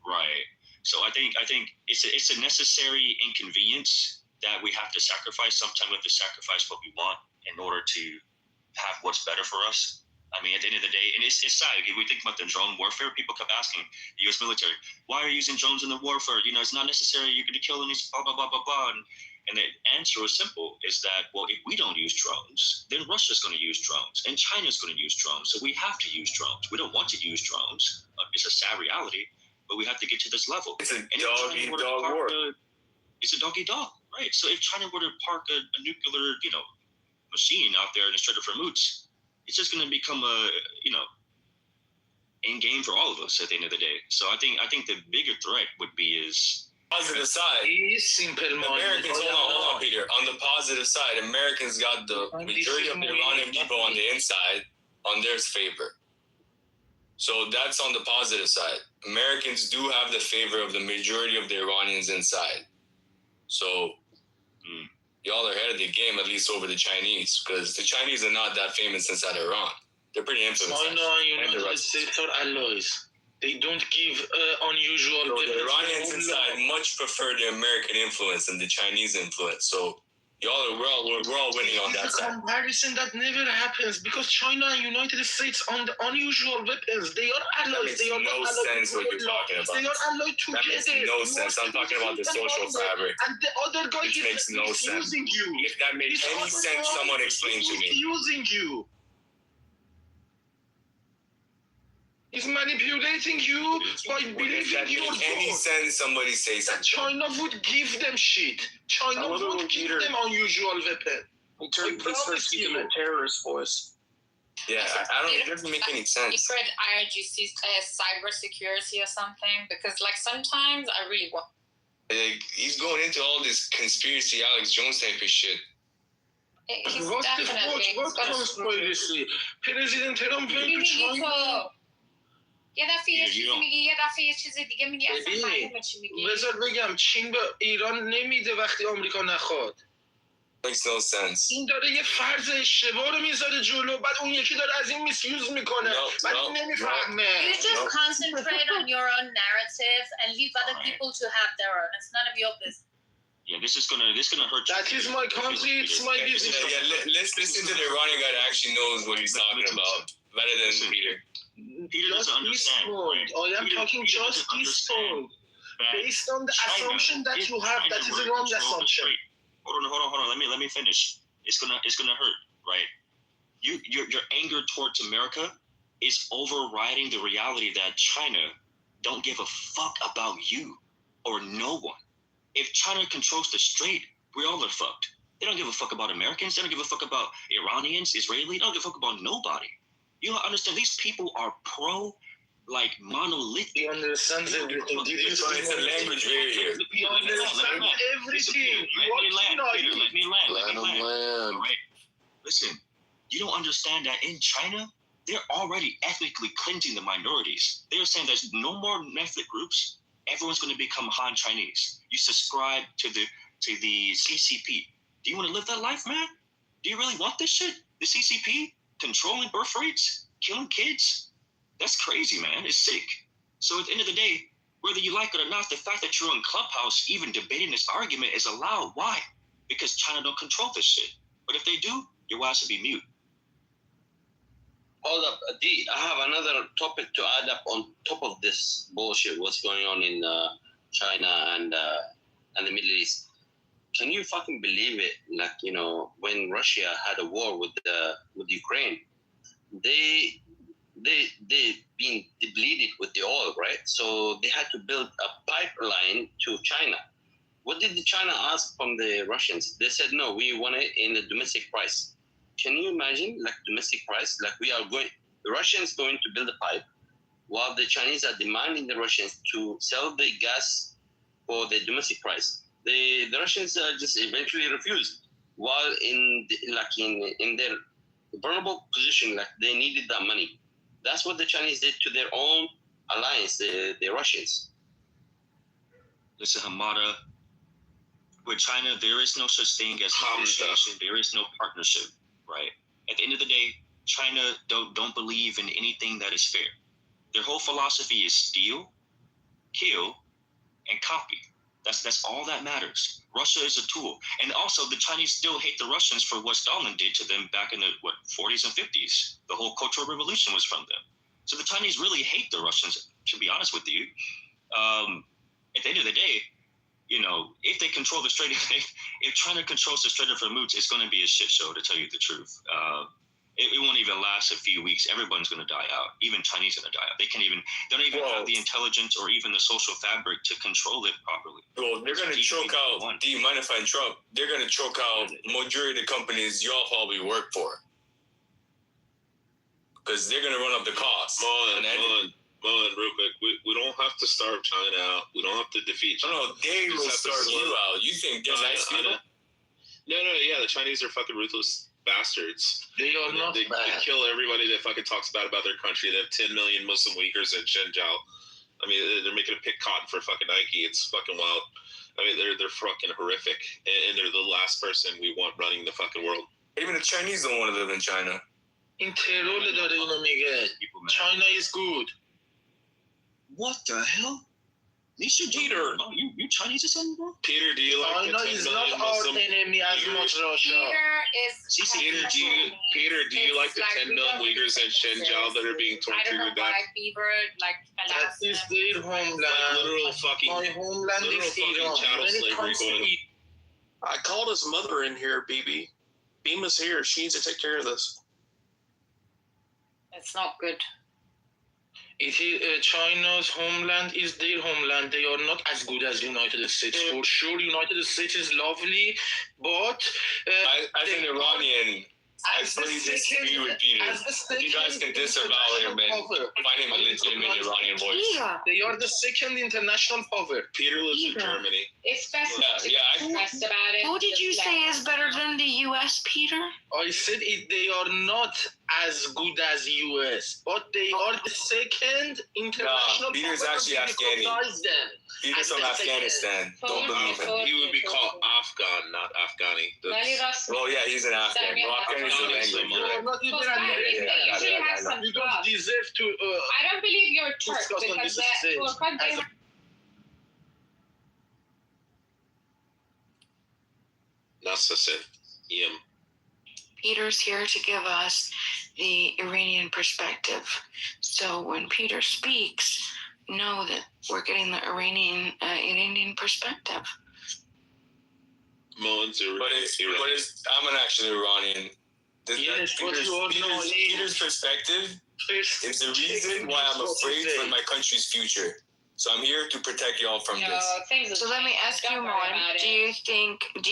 Right. So I think it's a necessary inconvenience that we have to sacrifice. Sometimes we have to sacrifice what we want in order to have what's better for us. I mean, at the end of the day, and it's sad. If we think about the drone warfare, people kept asking the U.S. military, why are you using drones in the warfare? You know, it's not necessary. You're going to kill them, blah, blah, blah, blah, blah. And the answer is simple, is that, well, if we don't use drones, then Russia's going to use drones, and China's going to use drones. So we have to use drones. We don't want to use drones. It's a sad reality, but we have to get to this level. It's a dog-eat-dog war. It's a dog-eat-dog, right? So if China were to park a nuclear, machine out there in the Strait of Hormuz, it's just going to become a, end game for all of us at the end of the day. So I think the bigger threat would be is positive side. Americans, hold on, Peter. On the positive side, Americans got the majority of the Iranian people on the inside on their favor. So that's on the positive side. Americans do have the favor of the majority of the Iranians inside. So y'all are ahead of the game, at least over the Chinese, because the Chinese are not that famous inside Iran. They're pretty infamous. China and United States are allies. They don't give unusual. So the Iranians inside much prefer the American influence than the Chinese influence. So we're all winning on that side. It's a comparison that never happens because China and United States on the unusual weapons. They are allies. That makes no sense what you're talking about. They are allied together. That makes no sense. I'm talking about the social fabric. And the other guy makes no sense. Using you. If that makes any sense, someone explain to me. Using you. He's manipulating you by believing you. If any sense, somebody say something. That China would give them shit. China would give them unusual weapon. He turned this first to a terrorist force. Yeah, I don't. It doesn't make any sense. Secret IRGC cyber security or something, because sometimes I really want. He's going into all this conspiracy Alex Jones type of shit. What conspiracy? President Trump went to China. یه دفعه یه چیزی میگی یه دفعه یه چیز دیگه میگی اصلا معلومه چی میگی. بذار بگم چین به ایران نمیده وقتی آمریکا نخواد. Makes no sense. این داره یه فرض اشتباه رو میذاره جلو بعد اون یکی داره از این میسیوز میکنه بعد این نمیفهمه. You just concentrate on your own narrative and leave other people to have their own. It's none of your business. Yeah, this is gonna hurt you. That is my country. It's my business. Yeah, let's listen to the Iranian guy that actually knows what he's talking about better than Peter. Peter doesn't understand. I am talking just this point. Based on the assumption that you have, that is a wrong assumption. Hold on. Let me finish. It's gonna hurt, right? Your anger towards America is overriding the reality that China don't give a fuck about you or no one. If China controls the strait, we all are fucked. They don't give a fuck about Americans. They don't give a fuck about Iranians, Israelis. They don't give a fuck about nobody. You don't understand. These people are monolithic. He understands everything. It's a language barrier. He understands everything. Let me land. All right. Listen, you don't understand that in China, they're already ethnically cleansing the minorities. They're saying there's no more ethnic groups. Everyone's going to become Han Chinese. You subscribe to the CCP. Do you want to live that life, man? Do you really want this shit? The CCP? Controlling birth rates, killing kids, that's crazy, man. It's sick. So at the end of the day, whether you like it or not, the fact that you're on Clubhouse even debating this argument is allowed. Why? Because China don't control this shit. But if they do, your ass will be mute. Hold up, D, I have another topic to add up on top of this bullshit, what's going on in China and the Middle East. Can you fucking believe it? When Russia had a war with Ukraine, they been depleted with the oil, right? So they had to build a pipeline to China. What did China ask from the Russians? They said, no, we want it in a domestic price. Can you imagine, domestic price? The Russians going to build a pipe while the Chinese are demanding the Russians to sell the gas for the domestic price. The Russians just eventually refused. while in their vulnerable position, like they needed that money. That's what the Chinese did to their own alliance, the Russians. Listen, Hamada, with China, there is no such thing as negotiation. There is no partnership, right? At the end of the day, China don't believe in anything that is fair. Their whole philosophy is steal, kill, and copy. That's all that matters. Russia is a tool. And also, the Chinese still hate the Russians for what Stalin did to them back in the 40s and 50s. The whole Cultural Revolution was from them. So the Chinese really hate the Russians, to be honest with you. At the end of the day, if they control the Strait, if China controls the Strait of Hormuz, it's going to be a shit show, to tell you the truth. It won't even last a few weeks. Everyone's going to die out. Even Chinese are going to die out. They don't even have the intelligence or even the social fabric to control it properly. Well, they're going to choke out, do you mind if I interrupt? They're going to choke out majority of the companies y'all probably work for. Because they're going to run up the cost. Mullen, real quick. We don't have to starve China out. We don't have to defeat China. No, they will starve you out. You think they're nice people? No, yeah, the Chinese are fucking ruthless bastards. They are not they kill everybody that fucking talks bad about their country. They have 10 million Muslim Uyghurs in Xinjiang. I mean, they're making a pick cotton for fucking Nike. It's fucking wild. I mean, they're fucking horrific, and they're the last person we want running the fucking world. Even the Chinese don't want to live in China. این ترول داره اینو میگه. China is good. What the hell? Peter, you Chinese or something, bro? Peter, do you like China is not our enemy as much Russia. Peter, do you like the 10 million Uyghurs in Xinjiang that are being tortured to death? That is their homeland. Literal fucking, my homeland is Iran. Chattel slavery going on. I called his mother in here, BB. Bima's here. She needs to take care of this. It's not good. It is China's homeland is their homeland. They are not as good as United States. For sure, United States is lovely, but as an Iranian, I fully disagree with Peter. You guys can disavow him and find him a legitimate Iranian voice. Yeah. They are the second international power. Peter lives in Germany. It's best stressed about it. Who did you say is better than the U.S., Peter? I said they are not as good as U.S., but they are the second international power. Peter's actually Afghani. Peter's from Afghanistan. Don't believe him. He would be called Afghan, not Afghani. Well, yeah, he's an Afghan. Well, Afghan is the language. You don't deserve to. I don't believe you're Turk because Peter's here to give us the Iranian perspective. So when Peter speaks, know that we're getting the Iranian perspective. Mullen's I'm an actual Iranian. Peter's perspective is the reason why I'm afraid for my country's future. So I'm here to protect y'all from this. So let me ask you, Moen, do you think that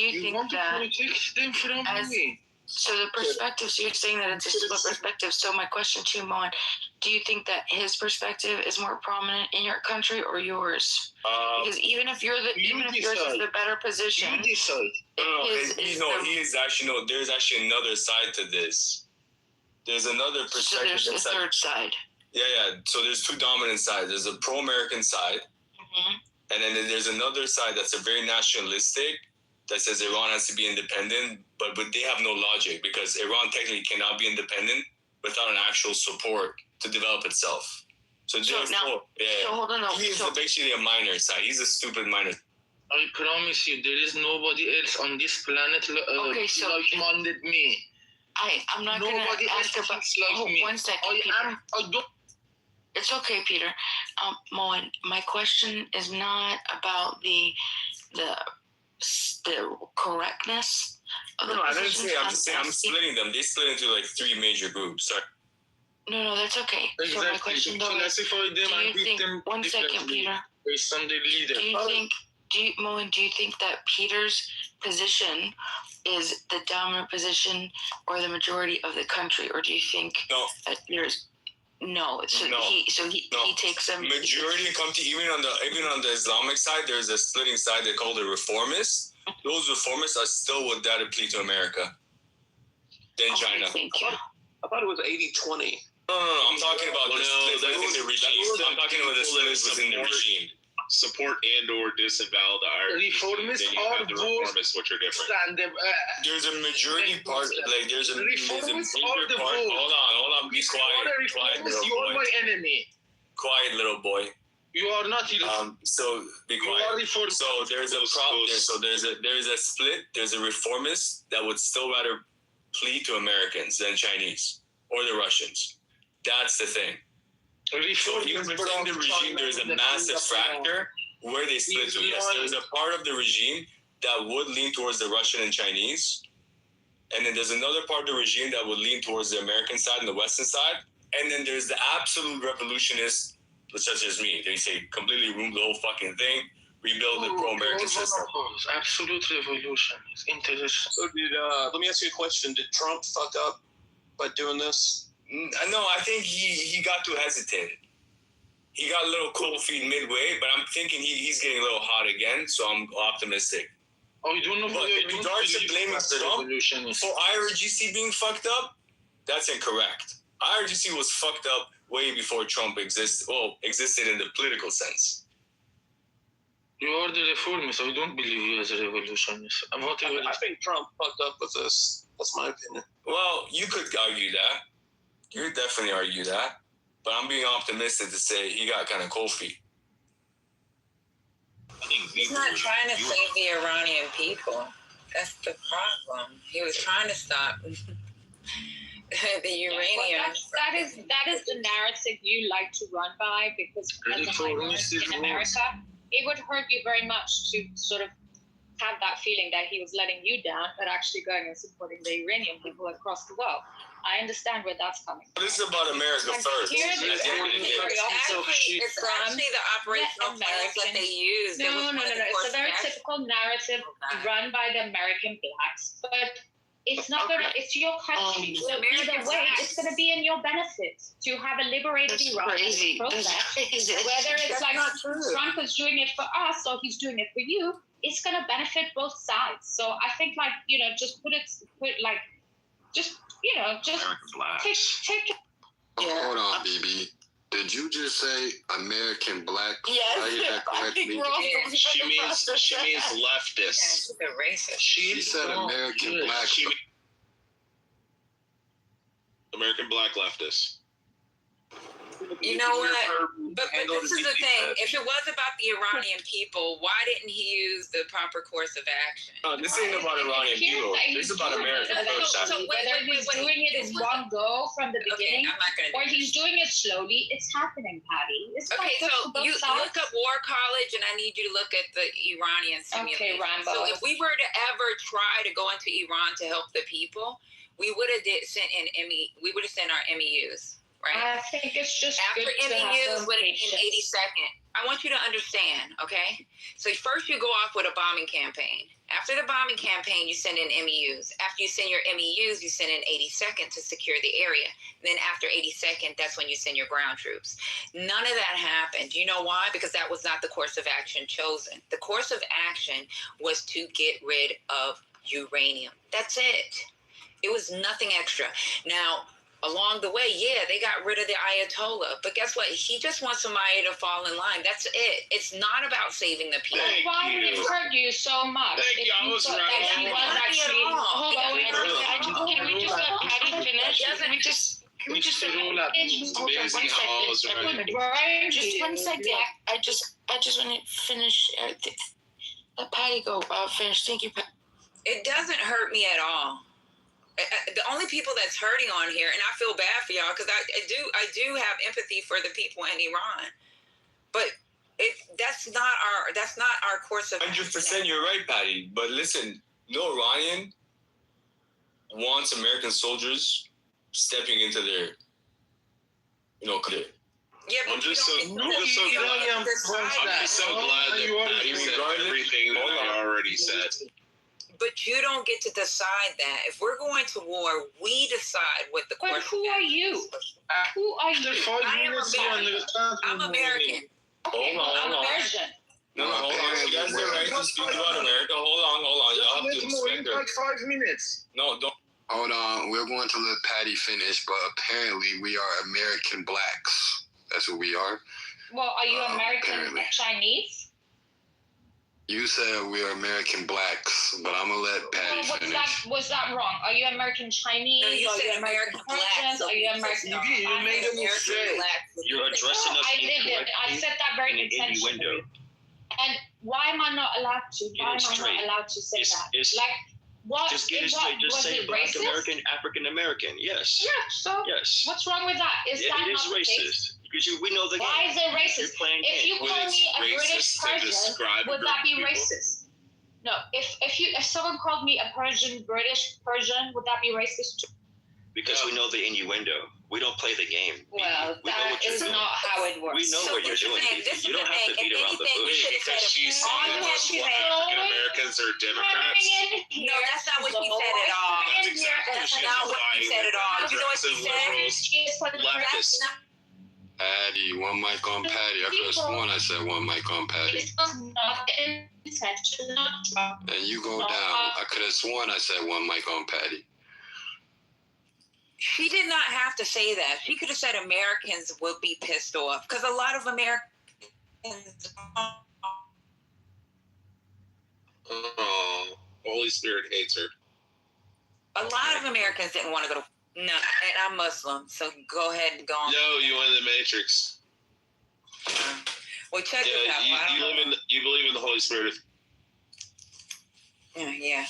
so the perspective, so you're saying that it's a split perspective. So my question to you, Moen, do you think that his perspective is more prominent in your country or yours? Because even if yours is the better position, he is actually there's actually another side to this. There's another perspective. So there's the third side. Yeah. So there's two dominant sides. There's a pro-American side, and then there's another side that's a very nationalistic, that says Iran has to be independent, but they have no logic because Iran technically cannot be independent without an actual support to develop itself. So hold on. He's basically a minor side. He's a stupid minor. I promise you, there is nobody else on this planet like-minded me. I'm not going to ask about like me. 1 second, Peter. It's okay, Peter. Moen, my question is not about the correctness of the I didn't say. I'm just saying I'm splitting them. They split into like 3 major groups. Sorry. No, that's okay. Exactly. So my question though is, do you think? 1 second, Peter. Based on the leader. Do you think that Peter's position is the dominant position or the majority of the country, or do you think that yours? No, he takes them. Majority come to even on the Islamic side. There's a splitting side they call the reformists, those reformists are still would that apply to America than China. I thought it was 80-20. No, I'm talking about the split within the regime. I'm talking about the split within the regime. Support and or disavow the IRGC. Reformists are the reformists, which are different. There's a majority part, like there's a major part. Hold on, be quiet, little you are boy. my enemy. Quiet, little boy. You are not. So be quiet. So there's a problem. So there's a split. There's a reformist that would still rather plead to Americans than Chinese or the Russians. That's the thing. So even within the regime, there's a massive fracture where they split to. Yes, there's a part of the regime that would lean towards the Russian and Chinese, and then there's another part of the regime that would lean towards the American side and the Western side, and then there's the absolute revolutionists, such as me. They say completely ruin the whole fucking thing, rebuild the pro-American system. Absolute revolution is interesting. So let me ask you a question. Did Trump fuck up by doing this? No, I think he got too hesitant. He got a little cold feet midway, but I'm thinking he's getting a little hot again, so I'm optimistic. Oh, you don't know. But in regards to blaming Trump for IRGC being fucked up, that's incorrect. IRGC was fucked up way before Trump existed in the political sense. You are the reformist. I don't believe you as a revolutionist. I think Trump fucked up with this. That's my opinion. Well, you could argue that. You could definitely argue that. But I'm being optimistic to say he got kind of cold feet. He's not trying to save the Iranian people. That's the problem. He was trying to stop the uranium. That is the narrative you like to run by, because as a minority in America, it would hurt you very much to sort of have that feeling that he was letting you down, but actually going and supporting the Iranian people across the world. I understand where that's coming from. This is about America first. It's actually the operational plans that they use. No. It's a very typical narrative run by the American blacks, but it's not gonna. It's your country. So either way, it's gonna be in your benefit to have a liberated Iran process. Whether it's like Trump is doing it for us or he's doing it for you, it's gonna benefit both sides. So I think, like, just take. Hold on, BB. Did you just say American black? Yes. Did I hear that correctly? She means leftist. Yeah, racist. She said American black. American black leftist. You know what? But this is the thing. If it was about the Iranian people, why didn't he use the proper course of action? No, this ain't about Iranian people. This is about America first. So whether he's doing it in one go from the beginning, or he's doing it slowly, it's happening, Patty. Okay, so you look up War College, and I need you to look at the Iranian simulation. Okay, Rambo. So if we were to ever try to go into Iran to help the people, we would have sent our MEUs. Right? I think it's just after good MEUs in 82nd. I want you to understand, okay? So first you go off with a bombing campaign. After the bombing campaign, you send in MEUs. After you send your MEUs, you send in 82nd to secure the area. Then after 82nd, that's when you send your ground troops. None of that happened. You know why? Because that was not the course of action chosen. The course of action was to get rid of uranium. That's it. It was nothing extra. Now, along the way, they got rid of the Ayatollah. But guess what? He just wants somebody to fall in line. That's it. It's not about saving the people. Why would it hurt you so much? Thank you. I was right. Can we just let Patty finish? Can we just amazing how I was right. Just 1 second. I just want to finish. Let Patty go. Finish. Thank you, Patty. It doesn't hurt me at all. The only people that's hurting on here, and I feel bad for y'all because I do have empathy for the people in Iran, but that's not our course of 100%. You're right, Patty. But listen, no Iranian wants American soldiers stepping into their, career. Yeah, but I'm just so glad that Patty said everything that I already said. But you don't get to decide that. If we're going to war, we decide what the course. But who are you? Who are you? I'm American. Hold on. American. No, hold on. You guys are right to speak about America. Hold on. Y'all have to respect her. Like 5 minutes. No, don't. Hold on. We're going to let Patty finish, but apparently we are American blacks. That's what we are. Well, are you American apparently. Chinese? You said we are American blacks, but I'm gonna let Patty finish. Was that wrong? Are you American Chinese? No, you said American blacks. Are you American? You made a mistake. You're addressing us I didn't. I said that very intentionally. And why am I not allowed to? Why am I not allowed to say that? Like, what? Just get it straight. Just say Black racist? American, African American. Yes. Yeah. So. Yes. What's wrong with that? Is that it is not the racist? case? Because we know the game. Why is it racist? If you Well, call it's me a British racist to Persian, describe a would group that be of people. racist? No. If someone called me a British Persian, would that be racist too? Because we know the innuendo. We don't play the game. Well, that is not how it works. We know what you're doing. You don't have to beat around the bush. Because she's saying that African Americans are Democrats. No, that's not what she said at all. That's exactly what That's she not was what she said at all. You know what she said? Leftists. Patty, one mic on Patty. I could have sworn I said one mic on Patty. It's not intentional. And you go down. I could have sworn I said one mic on Patty. She did not have to say that. She could have said Americans will be pissed off because a lot of Americans. Oh, Holy Spirit hates her. A lot of Americans didn't want to go to. No, and I'm Muslim, so go ahead and go on. Yo, you in the Matrix. Well, check this out. You believe in the Holy Spirit. Yeah.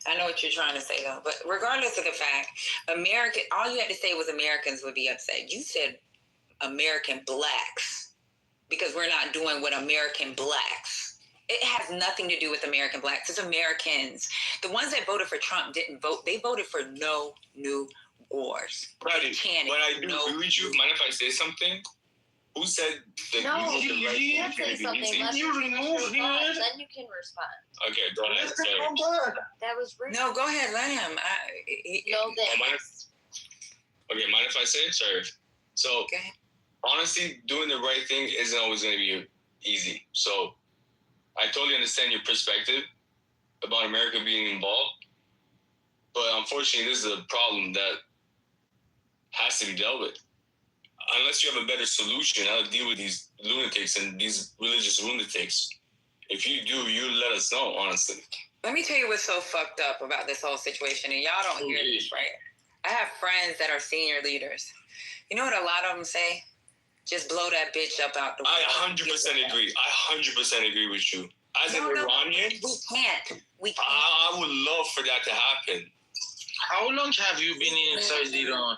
I know what you're trying to say, though. But regardless of the fact, all you had to say was Americans would be upset. You said American blacks because we're not doing what American blacks. It has nothing to do with American blacks. It's Americans. The ones that voted for Trump didn't vote. They voted for no new wars. Right. When I agree with you, mind if I say something? Who said that No, you you can't say something. Then you can respond. Okay, go ahead. Sorry. That was rude. No, go ahead. Let him. Okay, mind if I say? Sorry. So, honestly, doing the right thing isn't always going to be easy. So, I totally understand your perspective about America being involved. But unfortunately, this is a problem that has to be dealt with. Unless you have a better solution how to deal with these lunatics and these religious lunatics. If you do, you let us know, honestly. Let me tell you what's so fucked up about this whole situation, and y'all don't hear this, right? I have friends that are senior leaders. You know what a lot of them say? Just blow that bitch up out the window. I 100% agree. I 100% agree with you. As an Iranian, we can't. I would love for that to happen. How long have you been inside Iran?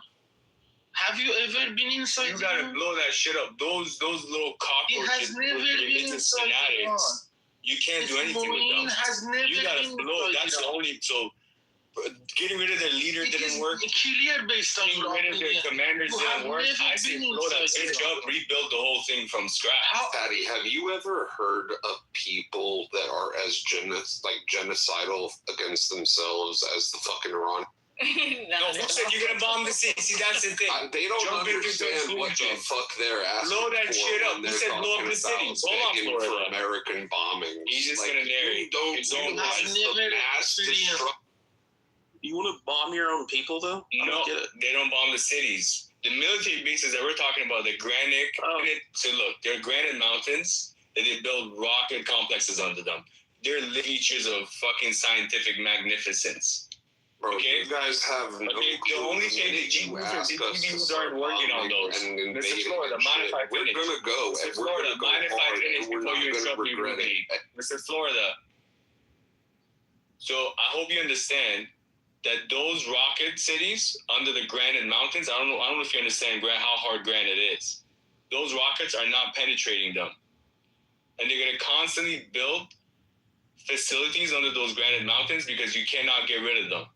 Have you ever been inside Iran? You gotta blow that shit up. Those little cockroaches. It has never been inside Iran. You can't do anything with them. Has never you gotta been blow. That's the only. So getting rid of their leader didn't work. Clear based on getting rid of their commanders didn't work. I say blow that bitch up, rebuild the whole thing from scratch. Patty, have you ever heard of people that are as genocidal against themselves as the fucking Iran? No, who said you're gonna bomb the city? See, that's the thing. They don't understand what the fuck they're asking blow that shit up. Who said blow up the city? Hold on, Florida. For American bombing. He's just gonna narrate. Don't realize the mass destruction. You want to bomb your own people, though? No, they don't bomb the cities. The military bases that we're talking about, the granite. So look, they're granite mountains that they build rocket complexes under them. They're features of fucking scientific magnificence. Bro, okay? You guys have no clue. The only thing that you aren't working on those. Mr. Florida, mind if I finish? We're gonna go. Mr. Florida, mind if I finish before you interrupt me rudely? Mr. Florida. So I hope you understand that those rocket cities under the granite mountains, I don't know if you understand how hard granite is. Those rockets are not penetrating them. And they're gonna constantly build facilities under those granite mountains because you cannot get rid of them.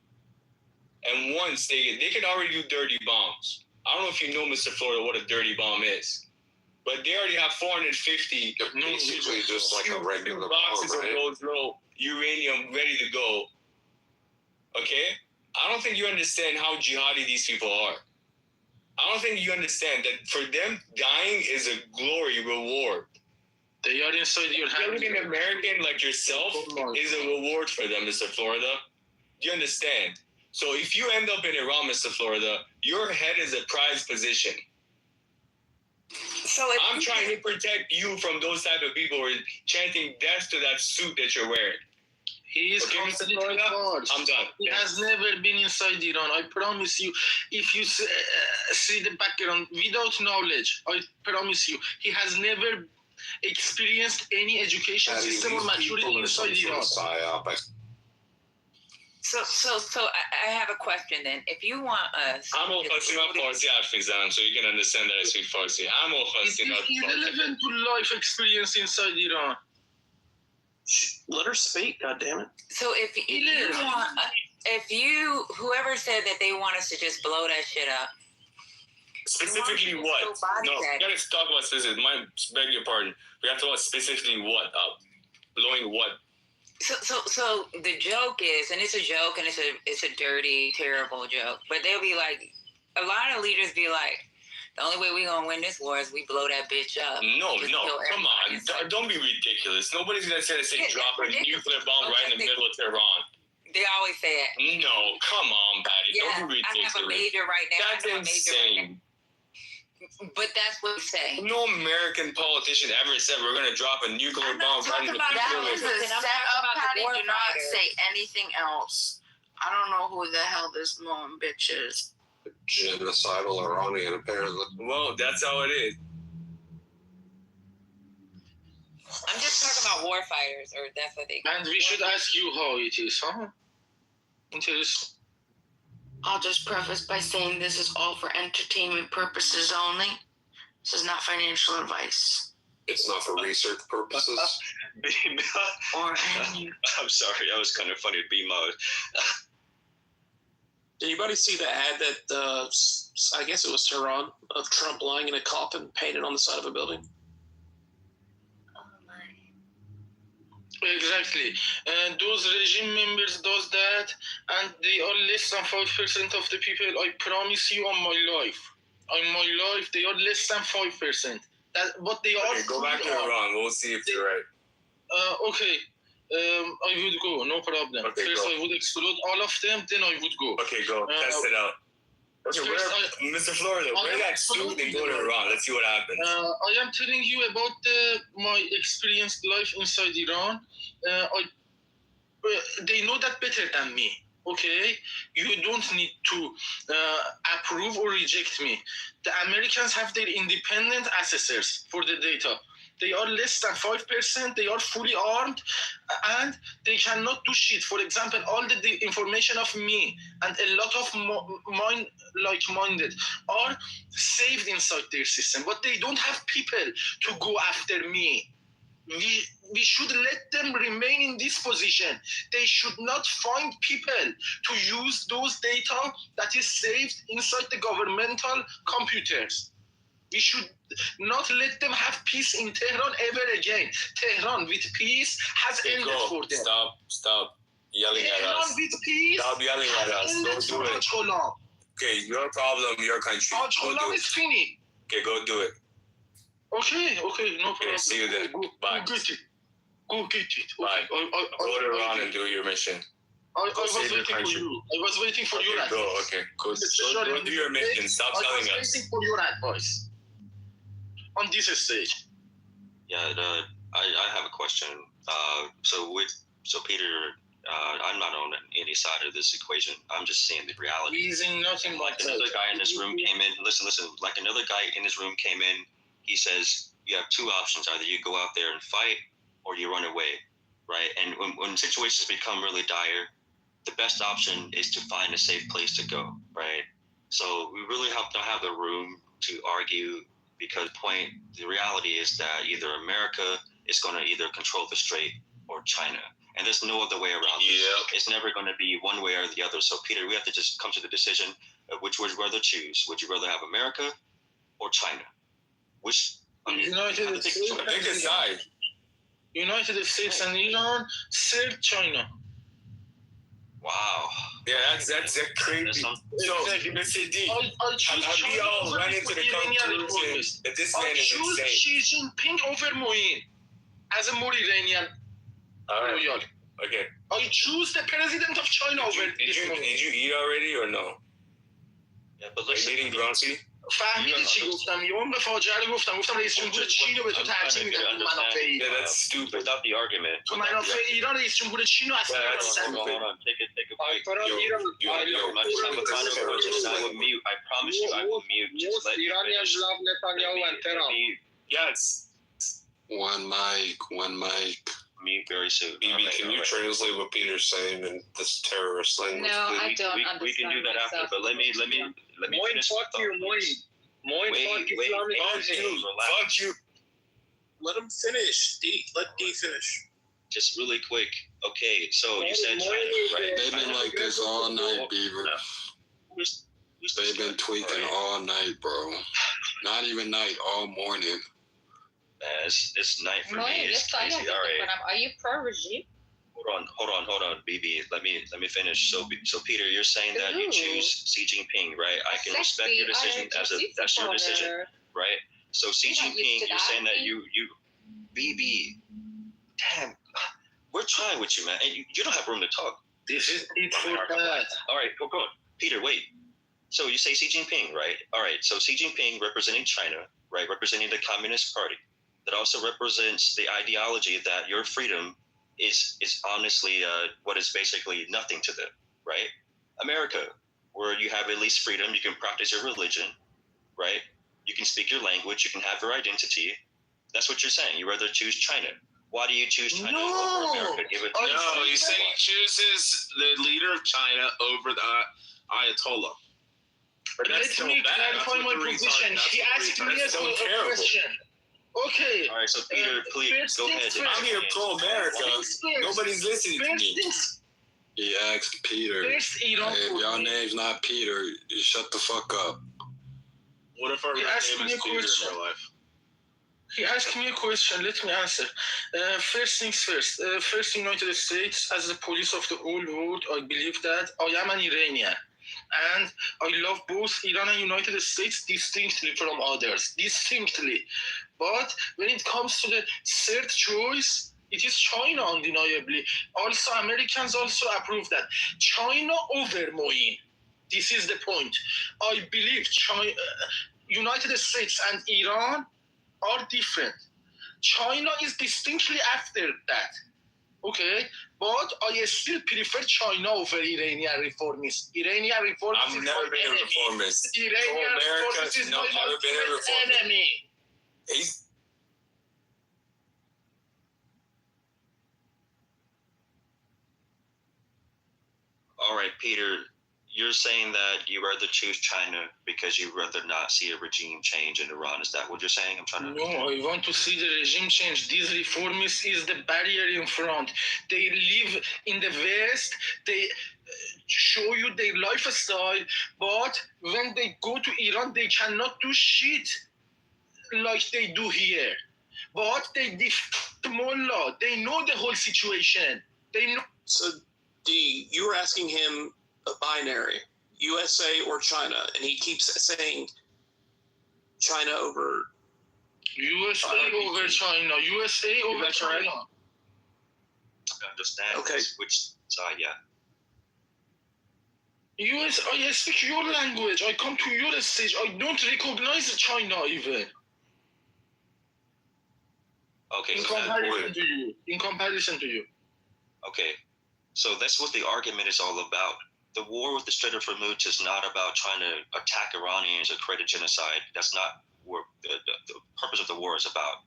And once they can already do dirty bombs. I don't know if you know, Mr. Florida, what a dirty bomb is. But they already have 450 basically just like a regular boxes bomb, right? of those little uranium ready to go. Okay? I don't think you understand how jihadi these people are. I don't think you understand that for them, dying is a glory reward. They are inside your hand. Killing an American like yourself is a reward for them, Mr. Florida. Do you understand? So if you end up in Iran, Mr. Florida, your head is a prized position. So I'm trying to protect you from those type of people who are chanting death to that suit that you're wearing. He is completely false. I'm done. He has never been inside Iran. I promise you. If you see the background without knowledge, I promise you, he has never experienced any education system or maturity inside Iran. So I have a question then. If you want us, I'm all Farsi, not Farsi Afizan, so you can understand that I speak Farsi. I'm all Farsi, not Farsi. It's irrelevant to life experience inside Iran. Let her speak, goddammit. So if you want, whoever said that they want us to just blow that shit up. Specifically what? No, we gotta talk about specific. Beg your pardon. We have to talk about specifically what up. Blowing what? So the joke is, and it's a joke, and it's a dirty, terrible joke. But they'll be like, a lot of leaders be like, the only way we gonna win this war is we blow that bitch up. No, come on, don't be ridiculous. Nobody's gonna say drop a nuclear bomb right in the middle of Tehran. They always say it. No, come on, Patty. Yeah, don't be ridiculous. I have a major right now. That's insane. But that's what we say. No American politician ever said we're going to drop a nuclear bomb right in the middle. That was a setup, Patty. Do not say anything else. I don't know who the hell this lone bitch is. Genocidal Iranian, apparently. Well, that's how it is. I'm just talking about war fighters, or that's what they. And we should ask you how it is, huh? Interesting. I'll just preface by saying this is all for entertainment purposes only. This is not financial advice. It's not for research purposes. Or any. I'm sorry, that was kind of funny. B-mode. Did anybody see the ad that, I guess it was Tehran, of Trump lying in a coffin painted on the side of a building? Exactly. And those regime members does that, and they are less than 5% of the people. I promise you on my life. On my life, they are less than 5%. But they are. Okay, go back to Iran. We'll see if you're right. Okay. I would go. No problem. Okay, first, go. I would explode all of them. Then I would go. Okay, go. Test it out. Okay, Mr. Florida, wear that suit and go to Iran. Let's see what happens. I am telling you about my experienced life inside Iran. They know that better than me. Okay, you don't need to approve or reject me. The Americans have their independent assessors for the data. They are less than 5%. They are fully armed, and they cannot do shit. For example, all the information of me and a lot of like-minded are saved inside their system, but they don't have people to go after me. We should let them remain in this position. They should not find people to use those data that is saved inside the governmental computers. We should not let them have peace in Tehran ever again. Tehran with peace has ended for them. Stop yelling at us. Tehran with peace. Stop yelling at us. Don't do it. Okay, your problem, your country. Go do it. Is finished. Okay, go do it. Okay, no problem. Okay, see you then. Bye. Go get it. Bye. Go to Iran and do your mission. I was waiting for you. Go, okay. Go do your mission. Stop telling us. I was waiting for your advice. On this stage. Yeah, I have a question. So Peter, I'm not on any side of this equation. I'm just seeing the reality. Using nothing like another guy in this room came in. Listen. Like another guy in this room came in. He says you have two options: either you go out there and fight, or you run away, right? And when situations become really dire, the best option is to find a safe place to go, right? So we really have to have the room to argue. Because the reality is that either America is going to either control the strait or China. And there's no other way around this. It's never going to be one way or the other. So, Peter, we have to just come to the decision of which would you rather choose. Would you rather have America or China? United States and Iran serve China. Wow. Yeah, that's crazy. So, Mr. D, have we all run into the conclusion that this man is insane? I choose Xi Jinping over Moin. as a more Iranian loyal. Okay. I choose the president of China over Did you eat already or no? Yeah, but listen. Eating grumpy? فهمیدی چی گفتم؟ یه به فاجعه رو گفتم رئیس جمهور چین رو به تو ترجیح میدم تو منافع ایران. Yeah, that's stupid. Without the argument. تو منافع ایران رئیس جمهور چین رو اصلا Hold on. Take a break. I promise you, I will mute. Just let me finish. Yes. One mic. Mute very soon. BB, can you translate what Peter's saying in this terrorist language? No, I don't understand. We can do that after, but let me finish. Fuck you. Let him finish. Let D finish. Just really quick. Okay, so you said China, right? They've been like this all night, Beaver. They've been tweaking all night, bro. Not even night, all morning. It's night for me. It's crazy. All right. Are you pro-regime? Hold on, BB. Let me finish. So Peter, you're saying that you choose Xi Jinping, right? I can respect your decision that's your decision, right? So Xi Jinping, you're saying that you BB. Damn, we're trying with you, man. And you don't have room to talk. This is it for that. All right, go on. Peter, wait. So you say Xi Jinping, right? All right. So Xi Jinping representing China, right? Representing the Communist Party. That also represents the ideology that your freedom is honestly what is basically nothing to them, right? America, where you have at least freedom, you can practice your religion, right? You can speak your language, you can have your identity. That's what you're saying. You rather choose China. Why do you choose China over America? No, he's saying he chooses the leader of China over the Ayatollah. But let me clarify my position. He asked me a question. Okay. All right, so Peter, please go ahead. I'm here pro-America. Nobody's listening to me. He asked Peter. If your name's not Peter, shut the fuck up. What if our name is Peter in real life? He asked me a question. Let me answer. First things first. First, United States, as the police of the whole world, I believe that I am an Iranian. And I love both Iran and United States distinctly from others. Distinctly. But when it comes to the third choice, it is China undeniably. Also, Americans also approve that. China over Moin. This is the point. I believe United States and Iran are different. China is distinctly after that. Okay, but I still prefer China over Iranian reformists. Iranian reformists. I've never been a reformist. Iranian reformists is my enemy. All right, Peter, you're saying that you rather choose China because you rather not see a regime change in Iran. Is that what you're saying? I'm trying to. No, I want to see the regime change. These reformists is the barrier in front. They live in the West. They show you their lifestyle, but when they go to Iran, they cannot do shit like they do here. But they defend Mullah. They know the whole situation. They know. So, D, you were asking him a binary, USA or China, and he keeps saying China over USA over China. USA over China. I understand. Okay. Which side, yeah. I speak your language. I come to your stage. I don't recognize China even. Okay. In comparison to you. Okay. So that's what the argument is all about. The war with the Strait of Hormuz is not about trying to attack Iranians or create a genocide. That's not what the purpose of the war is about.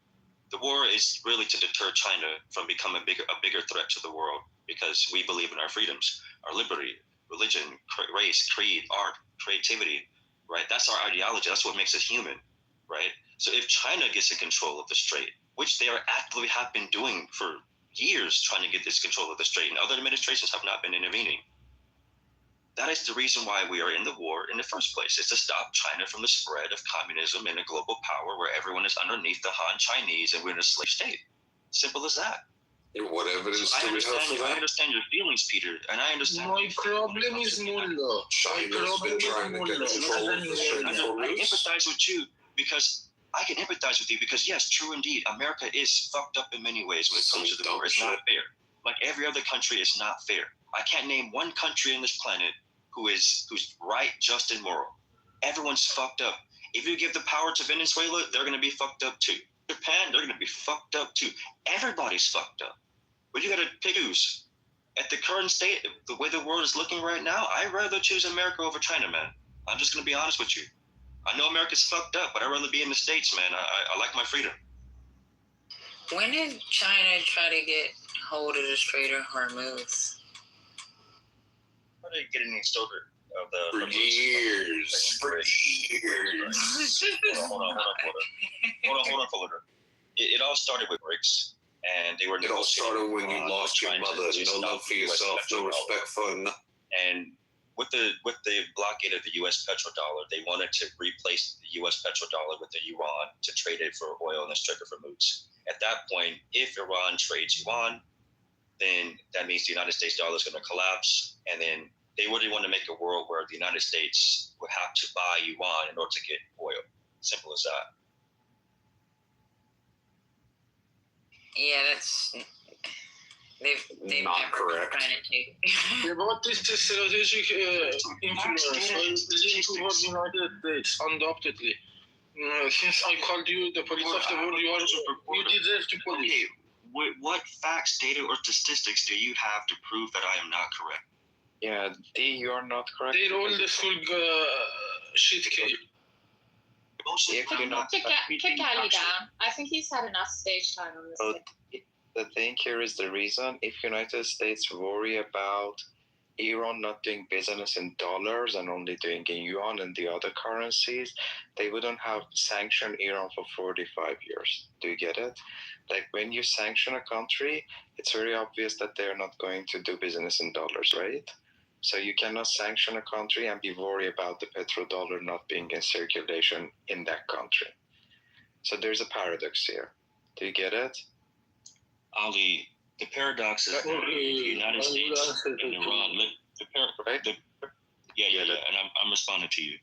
The war is really to deter China from becoming a bigger threat to the world because we believe in our freedoms, our liberty, religion, race, creed, art, creativity, right? That's our ideology. That's what makes us human, right? So if China gets in control of the Strait, which they actively have been doing for years, trying to get this control of the Strait, and other administrations have not been intervening, that is the reason why we are in the war in the first place. It's to stop China from the spread of communism and a global power where everyone is underneath the Han Chinese and we're in a slave state. Simple as that. And what evidence do we have for that? I understand your feelings, Peter, and I understand. My problem is Mullah. China's been trying to get control of the Strait of Hormuz. I empathize with you because I can empathize with you because yes, true indeed, America is fucked up in many ways when it comes to the war. It's not fair. Like every other country is not fair. I can't name one country on this planet who's right, just, and moral. Everyone's fucked up. If you give the power to Venezuela, they're going to be fucked up too. Japan, they're going to be fucked up too. Everybody's fucked up. But you got to pick who's. At the current state, the way the world is looking right now, I'd rather choose America over China, man. I'm just going to be honest with you. I know America's fucked up, but I'd rather be in the States, man. I like my freedom. When did China try to get hold of the Strait of Hormuz? How did they get any stoker of the... For years. Hold on, Fuller. It all started with BRICS. And they were. It all started when you lost your mother. No love for yourself, no respect for nothing. And with the blockade of the U.S. petrodollar, they wanted to replace the U.S. petrodollar with the yuan to trade it for oil in the Strait of Hormuz. At that point, if Iran trades yuan, then that means the United States dollar is going to collapse, and then they really want to make a world where the United States would have to buy yuan in order to get oil. Simple as that. Yeah, that's they've not never correct. been trying to take. About this strategic influence linked towards the United States, undoubtedly. Since I called you the police of the world, you deserve to police. Okay, what facts, data, or statistics do you have to prove that I am not correct? Yeah, you are not correct. They're all the full shit cake. Kick Ali down. I think he's had enough stage time on this. So the thing here is the reason if United States worry about Iran not doing business in dollars and only doing in yuan and the other currencies, they wouldn't have sanctioned Iran for 45 years. Do you get it? Like when you sanction a country, it's very obvious that they're not going to do business in dollars, right? So you cannot sanction a country and be worried about the petrodollar not being in circulation in that country. So there's a paradox here. Do you get it? Ali, the paradox is that the United States and Iran. And I'm responding to you.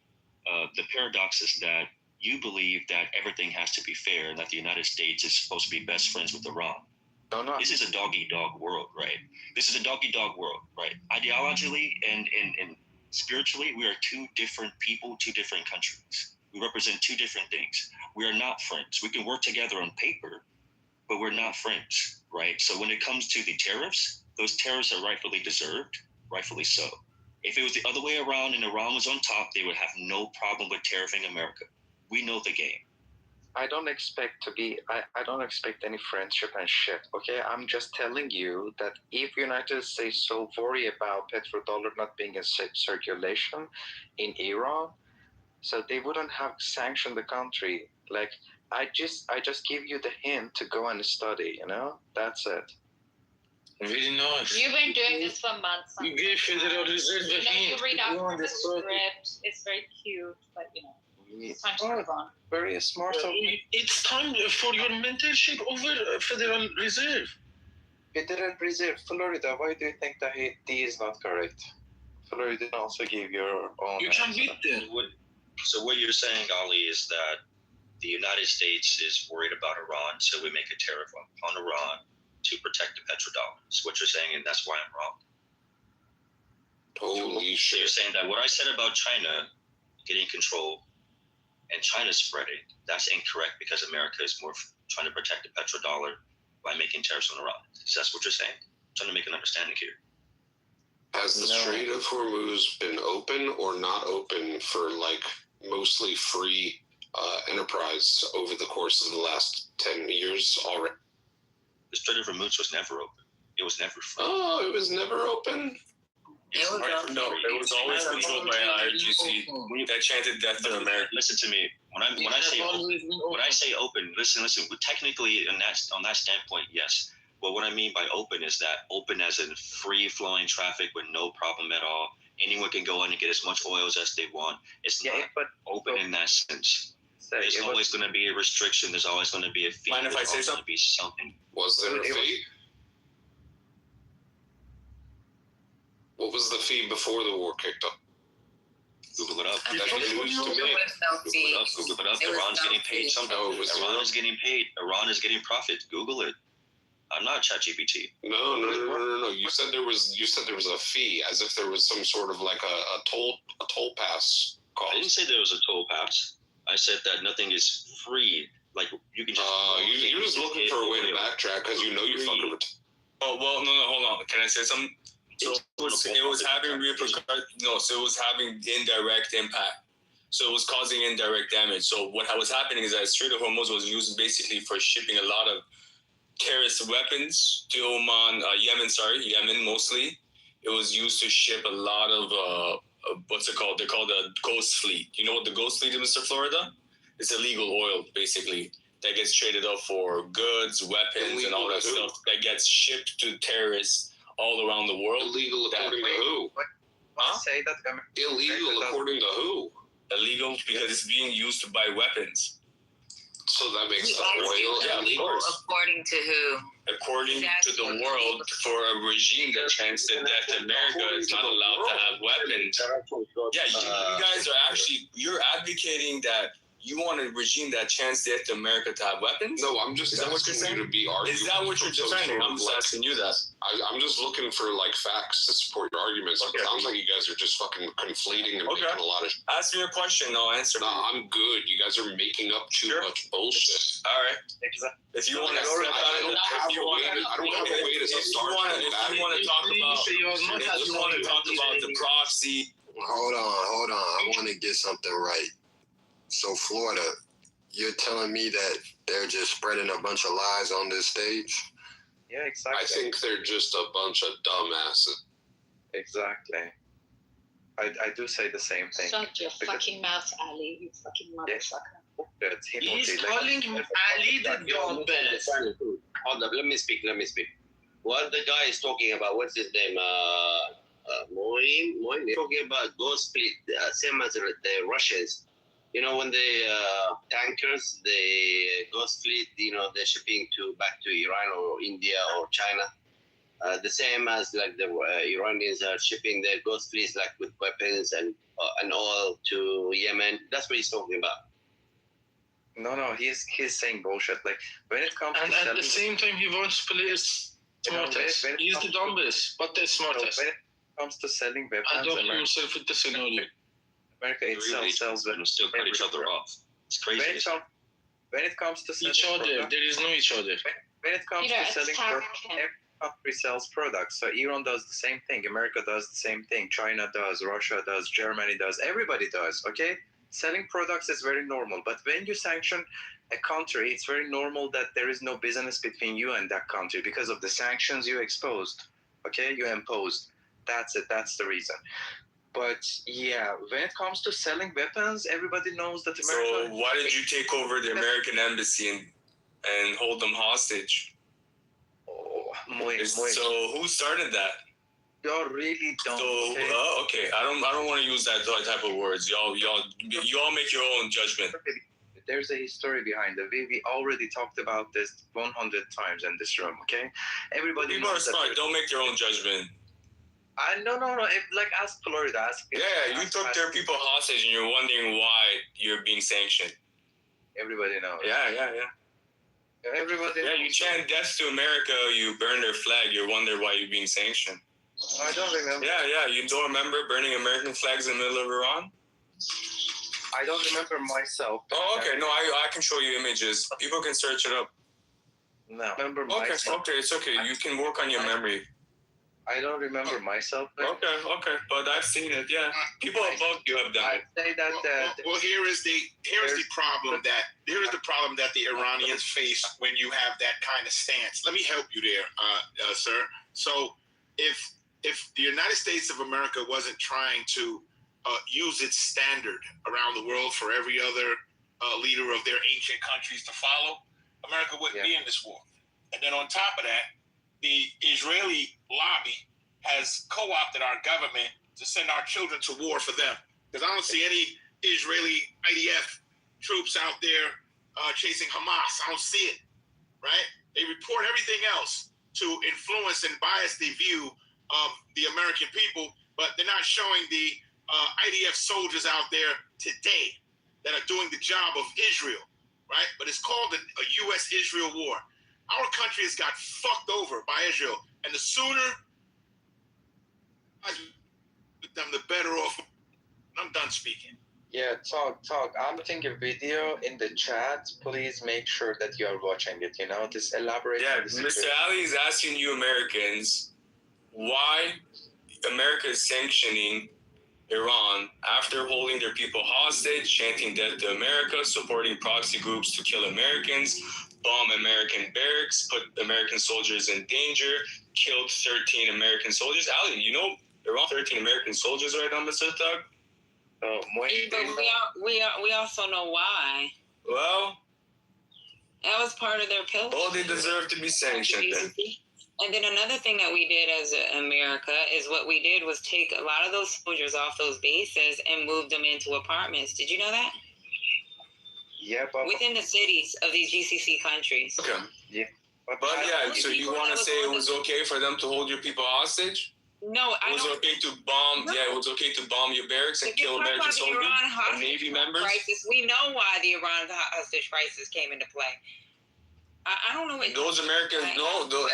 The paradox is that you believe that everything has to be fair and that the United States is supposed to be best friends with Iran. No. This is a dog-eat-dog world, right? This is a dog-eat-dog world, right? Ideologically and spiritually, we are two different people, two different countries. We represent two different things. We are not friends. We can work together on paper, but we're not friends, right? So when it comes to the tariffs, those tariffs are rightfully deserved, rightfully so. If it was the other way around and Iran was on top, they would have no problem with tariffing America. We know the game. I don't expect any friendship and shit, okay? I'm just telling you that if United States so worry about petrodollar not being in circulation in Iran, so they wouldn't have sanctioned the country. Like, I just give you the hint to go and study, That's it. Really nice. You've been doing this for months. You gave Federal Reserve a hint. You read out the script. It's very cute, but it's time to move on. Very smart of you. It's time for your mentorship over Federal Reserve. Federal Reserve, Florida. Why do you think that D is not correct? Florida also gave your own. You can beat them. So what you're saying, Ali, is that the United States is worried about Iran, so we make a tariff on Iran to protect the petrodollar. That's what you're saying, and that's why I'm wrong. Holy shit. So you're saying that what I said about China getting control and China spreading, that's incorrect because America is more trying to protect the petrodollar by making tariffs on Iran. So that's what you're saying? I'm trying to make an understanding here. Has the Strait of Hormuz been open or not open for mostly free enterprise over the course of the last 10 years already? The Strait of Hormuz was never open. It was never free. Oh, it was never open? No, it was always controlled by IRGC that chanted death to America. Listen to me. When I say open, listen. Technically, on that standpoint, yes. But what I mean by open is that open as in free-flowing traffic with no problem at all. Anyone can go in and get as much oil as they want. It's not open in that sense. There's always going to be a restriction. There's always going to be a fee. Mind if I say something? Going to be something. Was there a fee? What was the fee before the war kicked off? Google it up. That's news to me. Google it up. Iran's getting paid somehow. Iran is getting paid. Iran is getting profit. Google it. I'm not ChatGPT. No. You said there was a fee, as if there was some sort of like a toll pass cost. I didn't say there was a toll pass. I said that nothing is free. Like you can just. You're just looking for a way to backtrack because you know you're fucking with. Oh well, no, hold on. Can I say something? So it was having repercussions. No, so it was having indirect impact. So it was causing indirect damage. So what was happening is that Strait of Hormuz was used basically for shipping a lot of terrorist weapons to Oman, Yemen mostly. It was used to ship a lot of what's it called? They're called a ghost fleet. You know what the ghost fleet is, Mr. Florida? It's illegal oil, basically, that gets traded up for goods, weapons, and all that stuff that gets shipped to terrorists all around the world. Illegal according to who? Say that. Illegal according to who? Illegal because it's being used to buy weapons. So that makes the oil illegal. According to who? According to the world, for a regime that chants to death America is not allowed to have weapons. Yeah, you guys are actually, you're advocating that you want a regime that chants death to America to have weapons? No, I'm just asking you to be arguing. Is that what you're defending? I'm just asking you that. I'm just looking for like facts to support your arguments. Okay. It sounds like you guys are just fucking conflating and making a lot of. Ask me a question, I'll answer. No, I'm good. You guys are making up too much bullshit. All right. If you want to, I don't have a way to start. If you want to talk about the proxy. Hold on. I want to get something right. So Florida, you're telling me that they're just spreading a bunch of lies on this stage? Yeah, exactly. I think they're just a bunch of dumbasses. Exactly. I do say the same thing. Shut your fucking mouth, Ali. You fucking motherfucker. He's calling Ali the dumbass. Hold up, let me speak. What the guy is talking about, what's his name? Moin. Talking about ghost fleet, same as the Russians. You know, when the tankers, the ghost fleet, they're shipping back to Iran or India or China. The same as like the Iranians are shipping their ghost fleets like with weapons and oil to Yemen. That's what he's talking about. No, he's saying bullshit. Like when it comes to at the same time he wants to play his smartest. He's the dumbest, but the smartest. When it comes to selling weapons, adopt yourself with the scenario. America itself sells weapons. Still cut each other off. It's crazy. When it comes to selling each other, there is no each other. When it comes to selling products, every country sells products. So Iran does the same thing. America does the same thing. China does. Russia does. Germany does. Everybody does. Okay? Selling products is very normal. But when you sanction a country, it's very normal that there is no business between you and that country because of the sanctions you exposed. Okay? You imposed. That's it. That's the reason. But yeah, when it comes to selling weapons, everybody knows that America. So why did you take over the American embassy and hold them hostage? So who started that? Y'all really don't. So okay, I don't want to use that type of words. Y'all make your own judgment. There's a history behind it. We already talked about this 100 times in this room. Okay, everybody. People are smart. Don't make your own judgment. No. Ask Florida. You took their people hostage, and you're wondering why you're being sanctioned. Everybody knows. Yeah. Everybody. Yeah, you chant death to America. You burn their flag. You wonder why you're being sanctioned. I don't remember. Yeah. You don't remember burning American flags in the middle of Iran? I don't remember myself. Oh, okay. No, I can show you images. People can search it up. No. Remember myself. Okay, it's okay. You can work on your memory. I don't remember myself. Okay, but I've seen it. Yeah, people above you have done it. Say that. Well, here is the problem that the Iranians face when you have that kind of stance. Let me help you there, sir. So, if the United States of America wasn't trying to use its standard around the world for every other leader of their ancient countries to follow, America wouldn't be in this war. And then on top of that, the Israeli lobby has co-opted our government to send our children to war for them. Because I don't see any Israeli IDF troops out there chasing Hamas. I don't see it, right? They report everything else to influence and bias the view of the American people, but they're not showing the IDF soldiers out there today that are doing the job of Israel, right? But it's called a U.S.-Israel war. Our country has got fucked over by Israel, and the sooner with them, the better off. I'm done speaking. Yeah, talk. I'm putting a video in the chat. Please make sure that you are watching it. Just elaborate. Yeah, Mr. Ali is asking you Americans why America is sanctioning Iran after holding their people hostage, chanting death to America, supporting proxy groups to kill Americans, bomb American barracks, put American soldiers in danger, killed 13 American soldiers. Ali, Iran 13 American soldiers right now, Mr. Thug? But we also know why. Well, that was part of their pillar. Well, they deserve to be sanctioned then. And then another thing that we did as America is what we did was take a lot of those soldiers off those bases and move them into apartments. Did you know that? Yeah, but within the cities of these GCC countries. Okay. Yeah. But yeah, so you want to say it was okay for them to hold your people hostage? No, it was okay to bomb. No. Yeah, it was okay to bomb your barracks and kill American soldiers and Navy members. Crisis, we know why the Iran hostage crisis came into play. I don't know what those Americans. No, the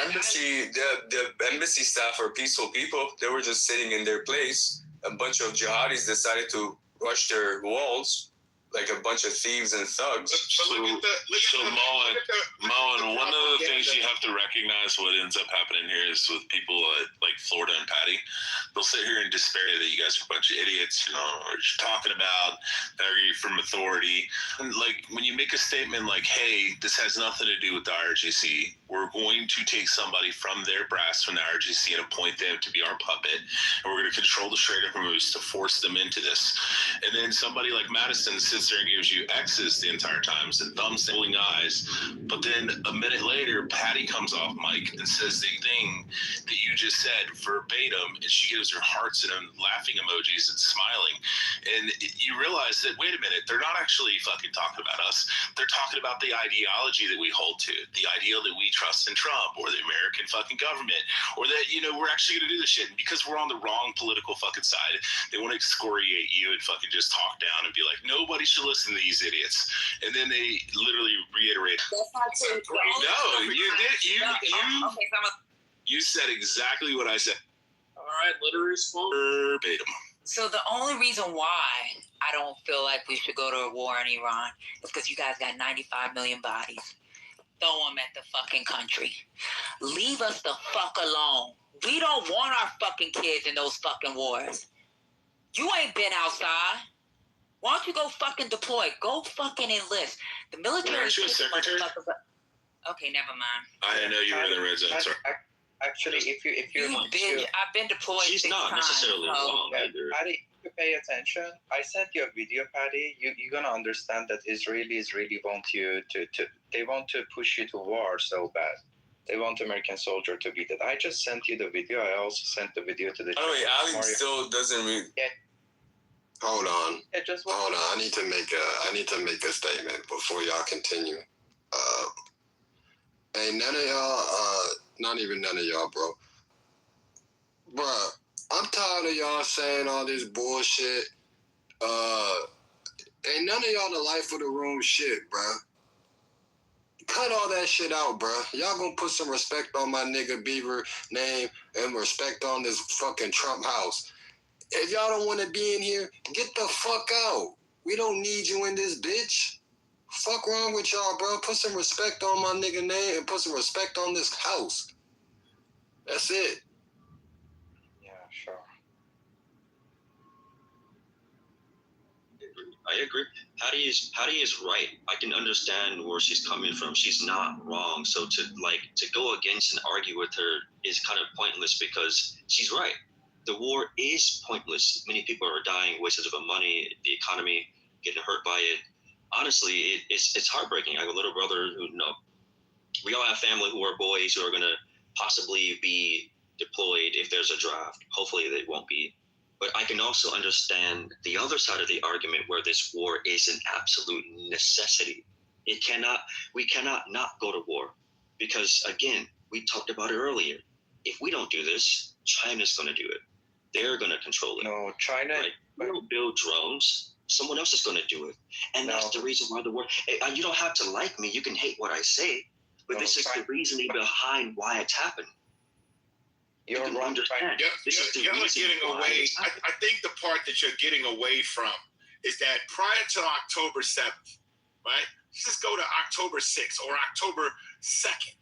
embassy staff are peaceful people. They were just sitting in their place. A bunch of jihadis decided to rush their walls, like a bunch of thieves and thugs. So Moen, one of the things you have to recognize what ends up happening here is with people like Florida and Patty, they'll sit here and despair that you guys are a bunch of idiots, or you're talking about that you're from authority. And like when you make a statement like, hey, this has nothing to do with the IRGC, we're going to take somebody from their brass from the IRGC and appoint them to be our puppet, and we're going to control the Strait of Hormuz to force them into this. And then somebody like Madison sits there and gives you X's the entire time and thumbs and rolling eyes. But then a minute later, Patty comes off mic and says the thing that you just said verbatim, and she gives her hearts and laughing emojis and smiling. And you realize that, wait a minute, they're not actually fucking talking about us. They're talking about the ideology that we hold to, the ideal that we trust in Trump or the American fucking government, or that, we're actually going to do this shit. And because we're on the wrong political fucking side, they want to excoriate you and fucking just talk down and be like, nobody should listen to these idiots. And then they literally reiterate. That's not true. No, you did. You said exactly what I said. All right, let her respond. Verbatim. So the only reason why I don't feel like we should go to a war in Iran is because you guys got 95 million bodies. Throw them at the fucking country. Leave us the fuck alone. We don't want our fucking kids in those fucking wars. You ain't been outside. Why don't you go fucking deploy? Go fucking enlist. The military. Aren't you a secretary? Okay, never mind. I didn't know you were in the red zone. Sorry. Actually, if you're I've been deployed. She's not necessarily wrong either. Patty, if you pay attention, I sent you a video, Patty. You're gonna understand that Israelis really want you to they want to push you to war so bad. They want American soldier to be dead. I just sent you the video. I also sent the video to the. Oh wait, Ali still doesn't read. Yeah. Hold on. Yeah, hold on. I need to make a statement before y'all continue. Ain't none of y'all. Not even none of y'all, bro. Bruh, I'm tired of y'all saying all this bullshit. Ain't none of y'all the life of the room shit, bruh. Cut all that shit out, bruh. Y'all gonna put some respect on my nigga Beaver name and respect on this fucking Trump house. If y'all don't want to be in here, get the fuck out. We don't need you in this bitch. Fuck wrong with y'all, bro? Put some respect on my nigga name and put some respect on this house. That's it. Yeah, sure. I agree. Patty is right. I can understand where she's coming from. She's not wrong. So to go against and argue with her is kind of pointless because she's right. The war is pointless. Many people are dying, wasted of money, the economy, getting hurt by it. Honestly, it's heartbreaking. I have a little brother who, we all have family who are boys who are going to possibly be deployed if there's a draft. Hopefully they won't be. But I can also understand the other side of the argument where this war is an absolute necessity. We cannot not go to war because, again, we talked about it earlier. If we don't do this, China's going to do it. they're going to control it. No, China. Right? We don't build drones. Someone else is going to do it. And that's the reason why the world. You don't have to like me. You can hate what I say. But this is the reasoning behind why it's happened. You're wrong. You're getting away. I think the part that you're getting away from is that prior to October 7th, right? Let's just go to October 6th or October 2nd,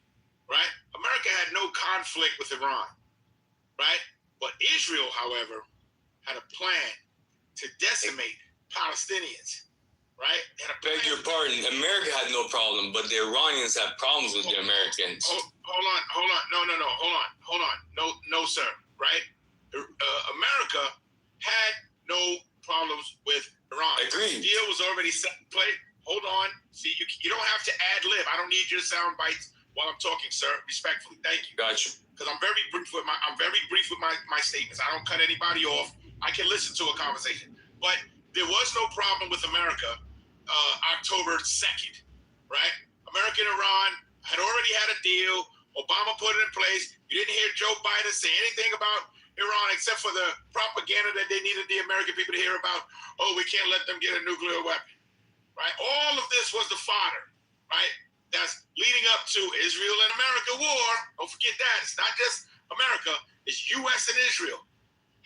right? America had no conflict with Iran, right? But Israel, however, had a plan to decimate Palestinians, right? Beg your pardon. America had no problem, but the Iranians had problems with the Americans. Hold on. Hold on. No, sir, right? America had no problems with Iran. Agreed. The deal was already set in place. Hold on. See, you don't have to ad-lib. I don't need your sound bites while I'm talking, sir. Respectfully. Thank you. Gotcha. Because I'm very brief with my statements. I don't cut anybody off. I can listen to a conversation. But there was no problem with America October 2nd, right? America and Iran had already had a deal. Obama put it in place. You didn't hear Joe Biden say anything about Iran except for the propaganda that they needed the American people to hear about. Oh, we can't let them get a nuclear weapon, right? All of this was the fodder, right? That's leading up to Israel and America war. Don't forget that. It's not just America. It's U.S. and Israel.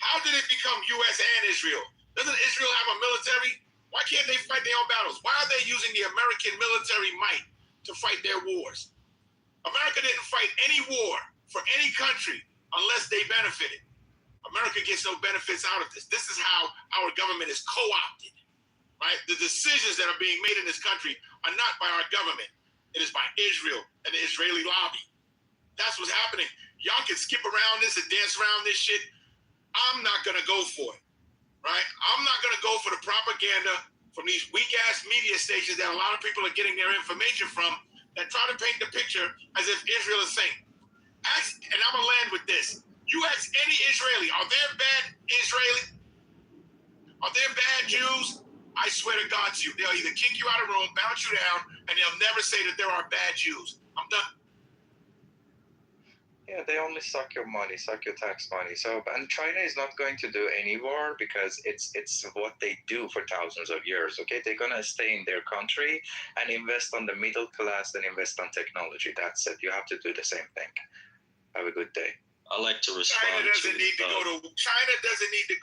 How did it become U.S. and Israel? Doesn't Israel have a military? Why can't they fight their own battles? Why are they using the American military might to fight their wars? America didn't fight any war for any country unless they benefited. America gets no benefits out of this. This is how our government is co-opted, right? The decisions that are being made in this country are not by our government. It is by Israel and the Israeli lobby. That's what's happening. Y'all can skip around this and dance around this shit. I'm not going to go for it, right? I'm not going to go for the propaganda from these weak-ass media stations that a lot of people are getting their information from that try to paint the picture as if Israel is saint. And I'm going to land with this. You ask any Israeli, are there bad Israeli? Are there bad Jews? I swear to God to you, they'll either kick you out of the room, bounce you down, and they'll never say that there are bad Jews. I'm done. Yeah, they only suck your money, suck your tax money. So, and China is not going to do any war because it's what they do for thousands of years. Okay, they're gonna stay in their country and invest on the middle class and invest on technology. That's it. You have to do the same thing. Have a good day. I like to respond. China doesn't need to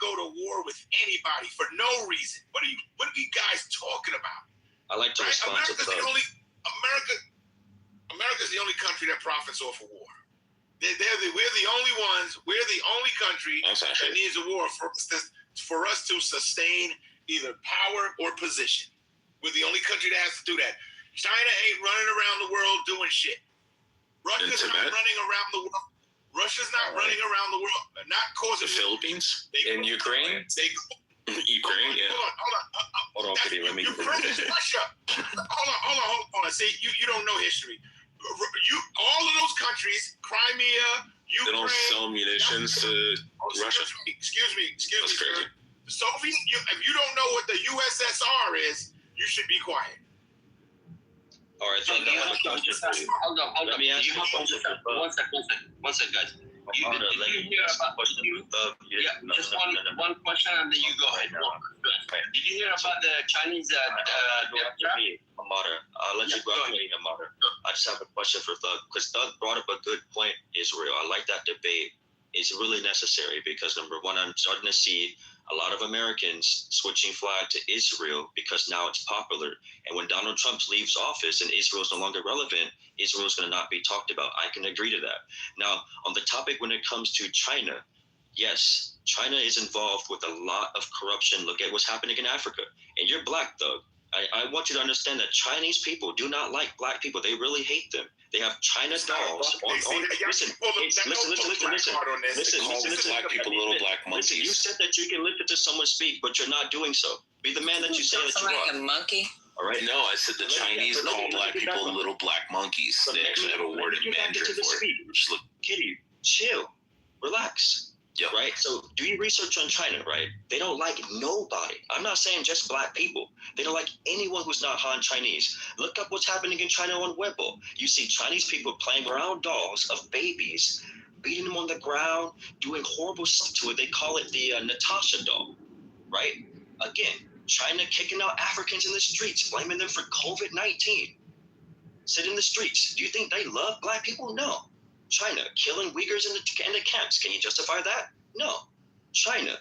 go to war with anybody for no reason. What are you guys talking about? I like to respond to America's the only country that profits off of war. We're the only ones. We're the only country that needs a war for us to sustain either power or position. We're the only country that has to do that. China ain't running around the world doing shit. Russia's not running around the world. Russia's not running around the world, not causing the Philippines in Ukraine. Ukraine, yeah. Hold on, Kitty. Let me. Ukraine is Russia. Hold on. See, you don't know history. All of those countries, Crimea, Ukraine. They don't sell munitions to Russia. Excuse me, sir. The Soviet. If you don't know what the USSR is, you should be quiet. All right, so I have a question for you. Hold on. Let me ask you a question. One second, guys. Did you hear about just one question and then you go ahead. Did you hear about the Chinese? Amada, I'll let you go ahead, Amada. I just have a question for Thug because Thug brought up a good point. Israel, I like that debate. It's really necessary because number one, I'm starting to see a lot of Americans switching flag to Israel because now it's popular. And when Donald Trump leaves office and Israel is no longer relevant, Israel is going to not be talked about. I can agree to that. Now, on the topic when it comes to China, yes, China is involved with a lot of corruption. Look at what's happening in Africa. And you're black, Thug. I want you to understand that Chinese people do not like black people. They really hate them. They have China dolls. Listen. Black people, little black monkeys. Listen, you said that you can listen to someone speak, but you're not doing so. Be the man that you say that you are. A monkey? All right. No, I said the Chinese call black people little black monkeys. They actually have a word in Mandarin for it. Just look. Kitty, chill. Relax. Yep. Right? So do your research on China, right? They don't like nobody. I'm not saying just black people. They don't like anyone who's not Han Chinese. Look up what's happening in China on Weibo. You see Chinese people playing around dolls of babies beating them on the ground, doing horrible stuff to it. They call it the Natasha doll, right? Again, China kicking out Africans in the streets, blaming them for COVID-19. Sit in the streets. Do you think they love black people? No. China killing Uyghurs in the camps. Can you justify that? No. China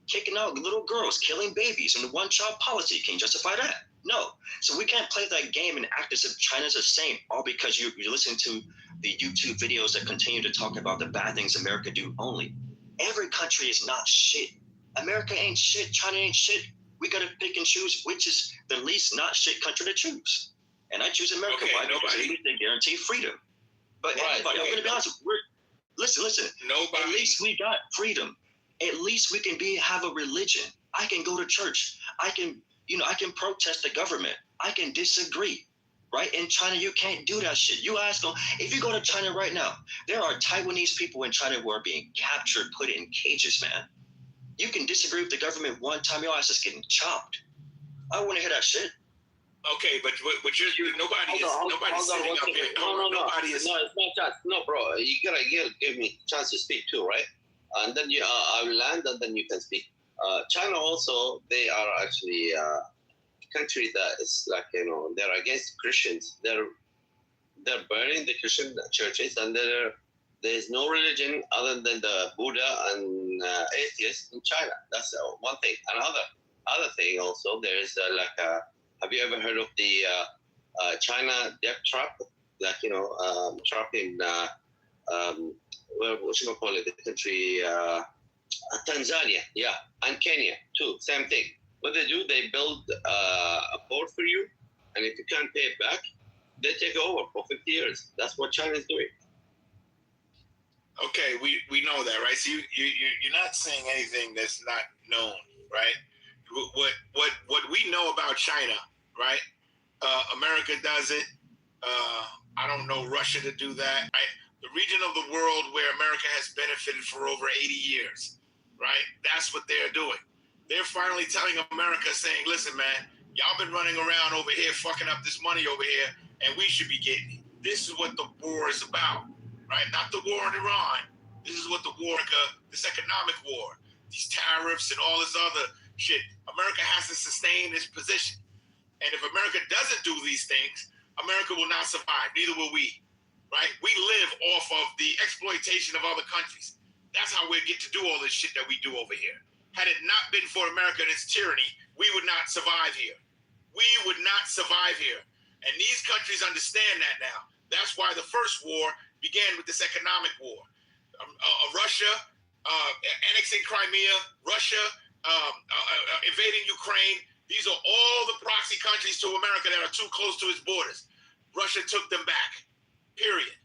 kicking out little girls, killing babies, and the one-child policy. Can you justify that? No. So we can't play that game and act as if China's a saint, all because you're listening to the YouTube videos that continue to talk about the bad things America do only. Every country is not shit. America ain't shit. China ain't shit. We got to pick and choose which is the least not shit country to choose. And I choose America. Why? Because they guarantee freedom. But everybody, I'm going to be honest. Listen. Nobody. At least we got freedom. At least we can have a religion. I can go to church. I can protest the government. I can disagree. Right? In China, you can't do that shit. You ask them, if you go to China right now, there are Taiwanese people in China who are being captured, put in cages, man. You can disagree with the government one time, your ass is getting chopped. I want to hear that shit. Okay, but nobody is sitting up here. Nobody is. No, it's not chance. No, bro, you gotta give me a chance to speak too, right? And then I will land, and then you can speak. China also, they are actually a country that is like, they're against Christians. They're burning the Christian churches, and there's no religion other than the Buddha and atheists in China. That's one thing. Another thing also, there is have you ever heard of the China death trap? Like, trap in, what should I call it, the country, Tanzania, yeah, and Kenya too, same thing. What they do, they build a port for you, and if you can't pay it back, they take over for 50 years. That's what China is doing. Okay, we know that, right? So you're not saying anything that's not known, right? What we know about China, right? America does it. I don't know Russia to do that. Right? The region of the world where America has benefited for over 80 years, right? That's what they're doing. They're finally telling America, saying, listen, man, y'all been running around over here, fucking up this money over here, and we should be getting it. This is what the war is about, right? Not the war in Iran. This is what this economic war, these tariffs and all this other shit. America has to sustain its position. And if America doesn't do these things, America will not survive. Neither will we, right? We live off of the exploitation of other countries. That's how we get to do all this shit that we do over here. Had it not been for America and its tyranny, we would not survive here. We would not survive here. And these countries understand that now. That's why the first war began with this economic war. Russia annexing Crimea, Russia invading Ukraine. These are all the proxy countries to America that are too close to its borders. Russia took them back, period.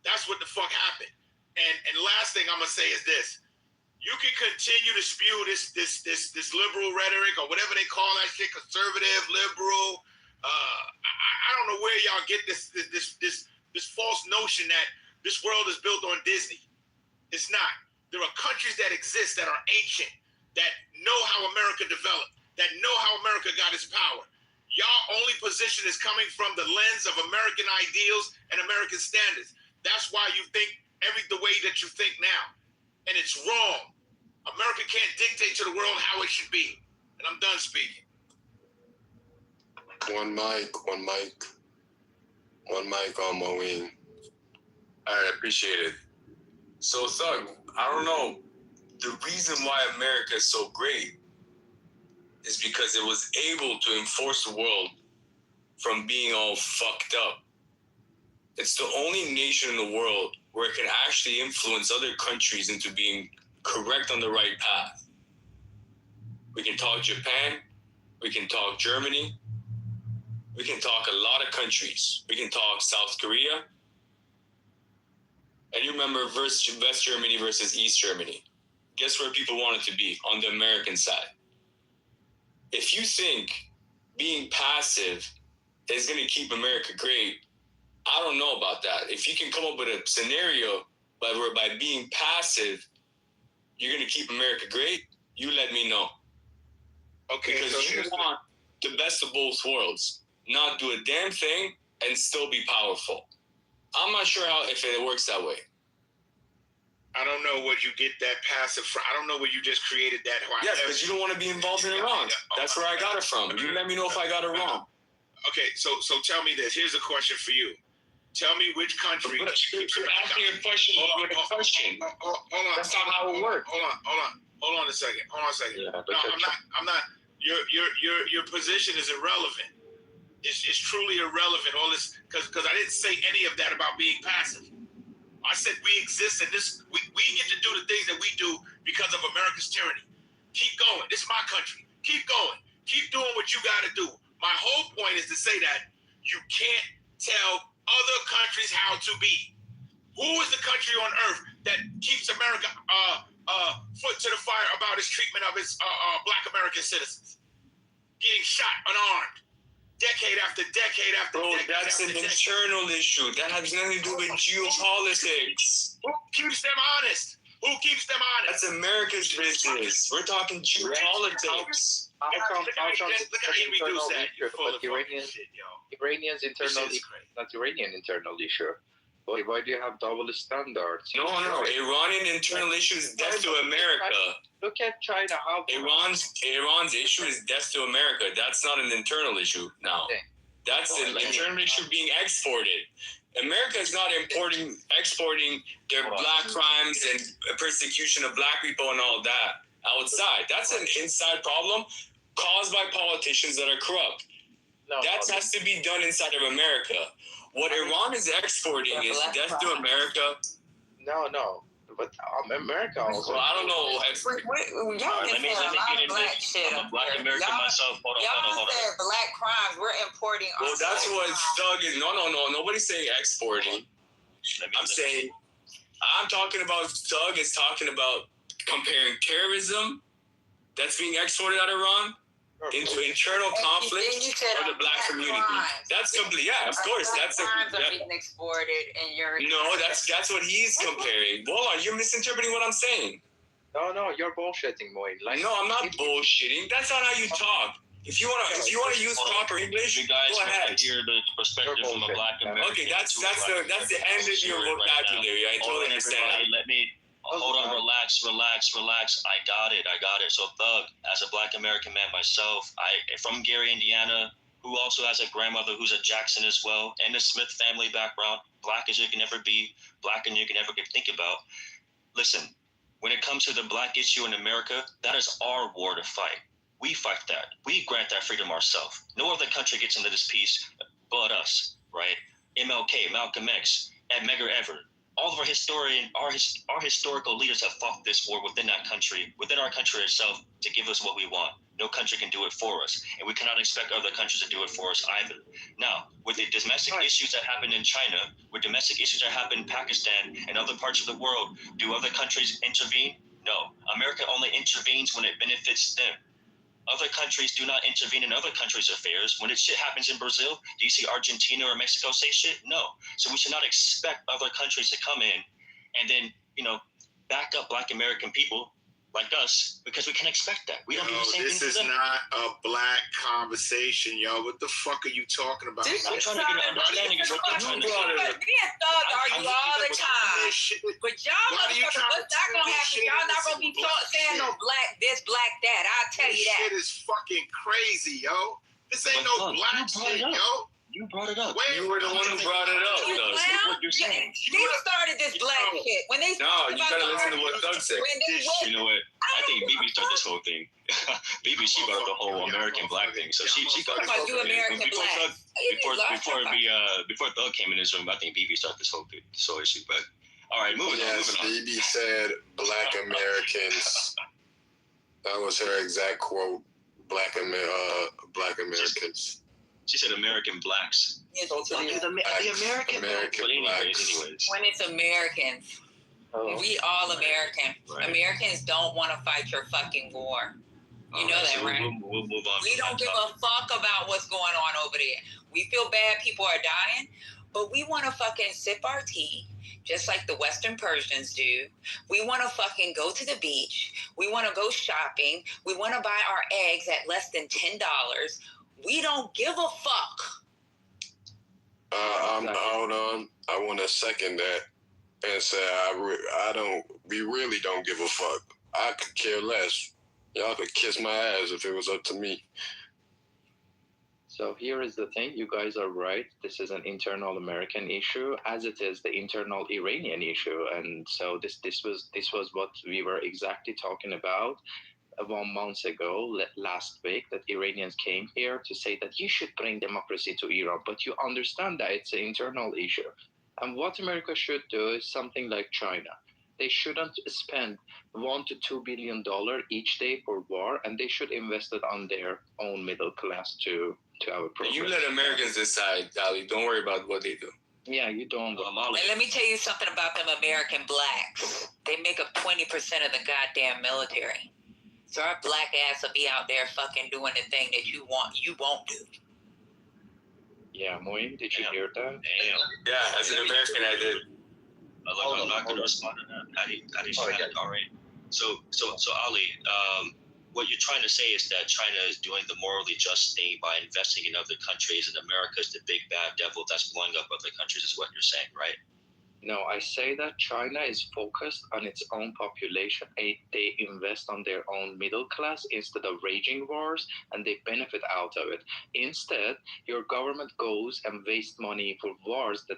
That's what the fuck happened. And last thing I'm going to say is this. You can continue to spew this liberal rhetoric or whatever they call that shit, conservative, liberal. I don't know where y'all get this false notion that this world is built on Disney. It's not. There are countries that exist that are ancient, that know how America developed, that know how America got its power. Y'all only position is coming from the lens of American ideals and American standards. That's why you think the way that you think now. And it's wrong. America can't dictate to the world how it should be. And I'm done speaking. One mic on Moeen. I appreciate it. So, Thug, I don't know. The reason why America is so great is because it was able to enforce the world from being all fucked up. It's the only nation in the world where it can actually influence other countries into being correct on the right path. We can talk Japan. We can talk Germany. We can talk a lot of countries. We can talk South Korea. And you remember West Germany versus East Germany. Guess where people wanted to be? On the American side. If you think being passive is going to keep America great, I don't know about that. If you can come up with a scenario where by being passive, you're going to keep America great, you let me know. Okay. Because so you want the best of both worlds. Not do a damn thing and still be powerful. I'm not sure if it works that way. I don't know where you get that passive from. I don't know where you just created that. Yeah, because you don't want to be involved in it wrong. That's where I got it from. You let me know if I got it wrong. Okay, so tell me this. Here's a question for you. Tell me which country. You're asking a question with a question. Hold on. That's not how it works. Hold on a second. Yeah, no, I'm not. Your position is irrelevant. It's truly irrelevant. All this because I didn't say any of that about being passive. I said we exist and this we get to do the things that we do because of America's tyranny. Keep going. This is my country. Keep going. Keep doing what you got to do. My whole point is to say that you can't tell other countries how to be. Who is the country on earth that keeps America foot to the fire about its treatment of its Black American citizens? Getting shot unarmed. Decade after decade after decade. Bro, that's an internal issue. That has nothing to do with geopolitics. Who keeps them honest? Who keeps them honest? That's America's business. We're talking geopolitics. How come Iranians internally, not Iranian internal issue? Why do you have double standards? No. Iranian internal issue is death to America. Look at China. How Iran's issue is death to America. That's not an internal issue now. That's an internal issue being exported. America is not exporting their black crimes and persecution of black people and all that outside. That's an inside problem caused by politicians that are corrupt. That has to be done inside of America. What Iran is exporting is death to America. No. But America also. Well, I don't know. Y'all let me a lot get of in black this. shit. I'm a black American myself. Hold on. Said black crimes. We're importing. Well, that's what thug is. No. Nobody's saying exporting. I'm talking about thug is talking about comparing terrorism that's being exported out of Iran into internal conflict for the black community. That's complete. Yeah, of course. That's crimes are being exported, and you're that's what he's comparing. Hold on, you're misinterpreting what I'm saying. No, you're bullshitting, Moin. No, I'm not bullshitting. That's not how you talk. If you wanna use proper English, you guys go ahead. Hear the perspective from a black American. Okay, that's the end of your vocabulary. I totally understand. Let me. Hold on, relax. I got it. So, Thug, as a black American man myself, from Gary, Indiana, who also has a grandmother who's a Jackson as well, and a Smith family background, black as you can ever be, black and you can ever think about. Listen, when it comes to the black issue in America, that is our war to fight. We fight that. We grant that freedom ourselves. No other country gets into this peace but us, right? MLK, Malcolm X, Ed Medgar Evers. All of our historical leaders have fought this war within that country, within our country itself, to give us what we want. No country can do it for us, and we cannot expect other countries to do it for us either. Now, with the domestic issues that happen in China, with domestic issues that happen in Pakistan and other parts of the world, do other countries intervene? No. America only intervenes when it benefits them. Other countries do not intervene in other countries' affairs. When shit happens in Brazil, do you see Argentina or Mexico say shit? No. So we should not expect other countries to come in and then, back up black American people like us, because we can expect that. We don't do the same thing to them. This is not a black conversation, yo. What the fuck are you talking about? I'm trying to get an understanding of what you're trying to say. Me and Thug argue all the time. But y'all motherfuckers, what's not going to happen? Y'all not going to be saying no black this, black that. I'll tell you that. This shit is fucking crazy, yo. This ain't no black shit, yo. You brought it up. You were the one who brought it up. What you're saying. They started this black shit. When they you gotta listen to what Thug said. You know what? I think BB started this whole thing. BB, she brought up the whole American black thing. So she got it. You American black. Before Thug came in his room, I think BB started this whole issue. But all right, moving on. BB said black Americans. That was her exact quote. Black Americans. She said American blacks. The American blacks. When it's Americans, we all American. Right. Americans don't want to fight your fucking war. You know that, right? We'll move on. We don't give a fuck about what's going on over there. We feel bad people are dying, but we want to fucking sip our tea, just like the Western Persians do. We want to fucking go to the beach. We want to go shopping. We want to buy our eggs at less than $10. We don't give a fuck. Hold on. I want to second that. and say, we really don't give a fuck. I could care less. Y'all could kiss my ass if it was up to me. So here is the thing, you guys are right. This is an internal American issue, as it is the internal Iranian issue. And so this was what we were exactly talking about 1 month ago, last week, that Iranians came here to say that you should bring democracy to Iran, but you understand that it's an internal issue. And what America should do is something like China. They shouldn't spend $1 to $2 billion each day for war, and they should invest it on their own middle class to have a progress. You let Americans decide, Ali. Don't worry about what they do. Yeah, you don't. And let me tell you something about them American blacks. They make up 20% of the goddamn military. So our black ass will be out there fucking doing the thing that you won't do. Yeah, Moin, did you hear that? Damn. Yeah, as an American, I did. I'm not going to respond to that. All right. So Ali, what you're trying to say is that China is doing the morally just thing by investing in other countries, and America is the big bad devil that's blowing up other countries, is what you're saying, right? No, I say that China is focused on its own population. They invest on their own middle class instead of waging wars, and they benefit out of it. Instead, your government goes and wastes money for wars that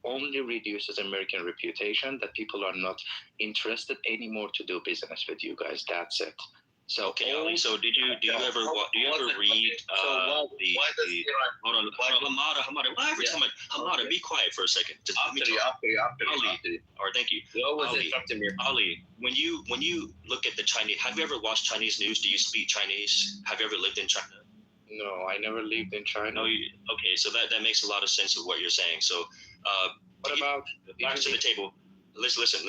only reduces American reputation, that people are not interested anymore to do business with you guys. That's it. So okay, Ali. So do you ever read hold on, Hamada, be quiet for a second. Just Ali. Or thank you. Ali, when you look at the Chinese, have you ever watched Chinese news? Do you speak Chinese? Have you ever lived in China? No, I never lived in China. No, okay, so that makes a lot of sense of what you're saying. So what about back to the table? Listen.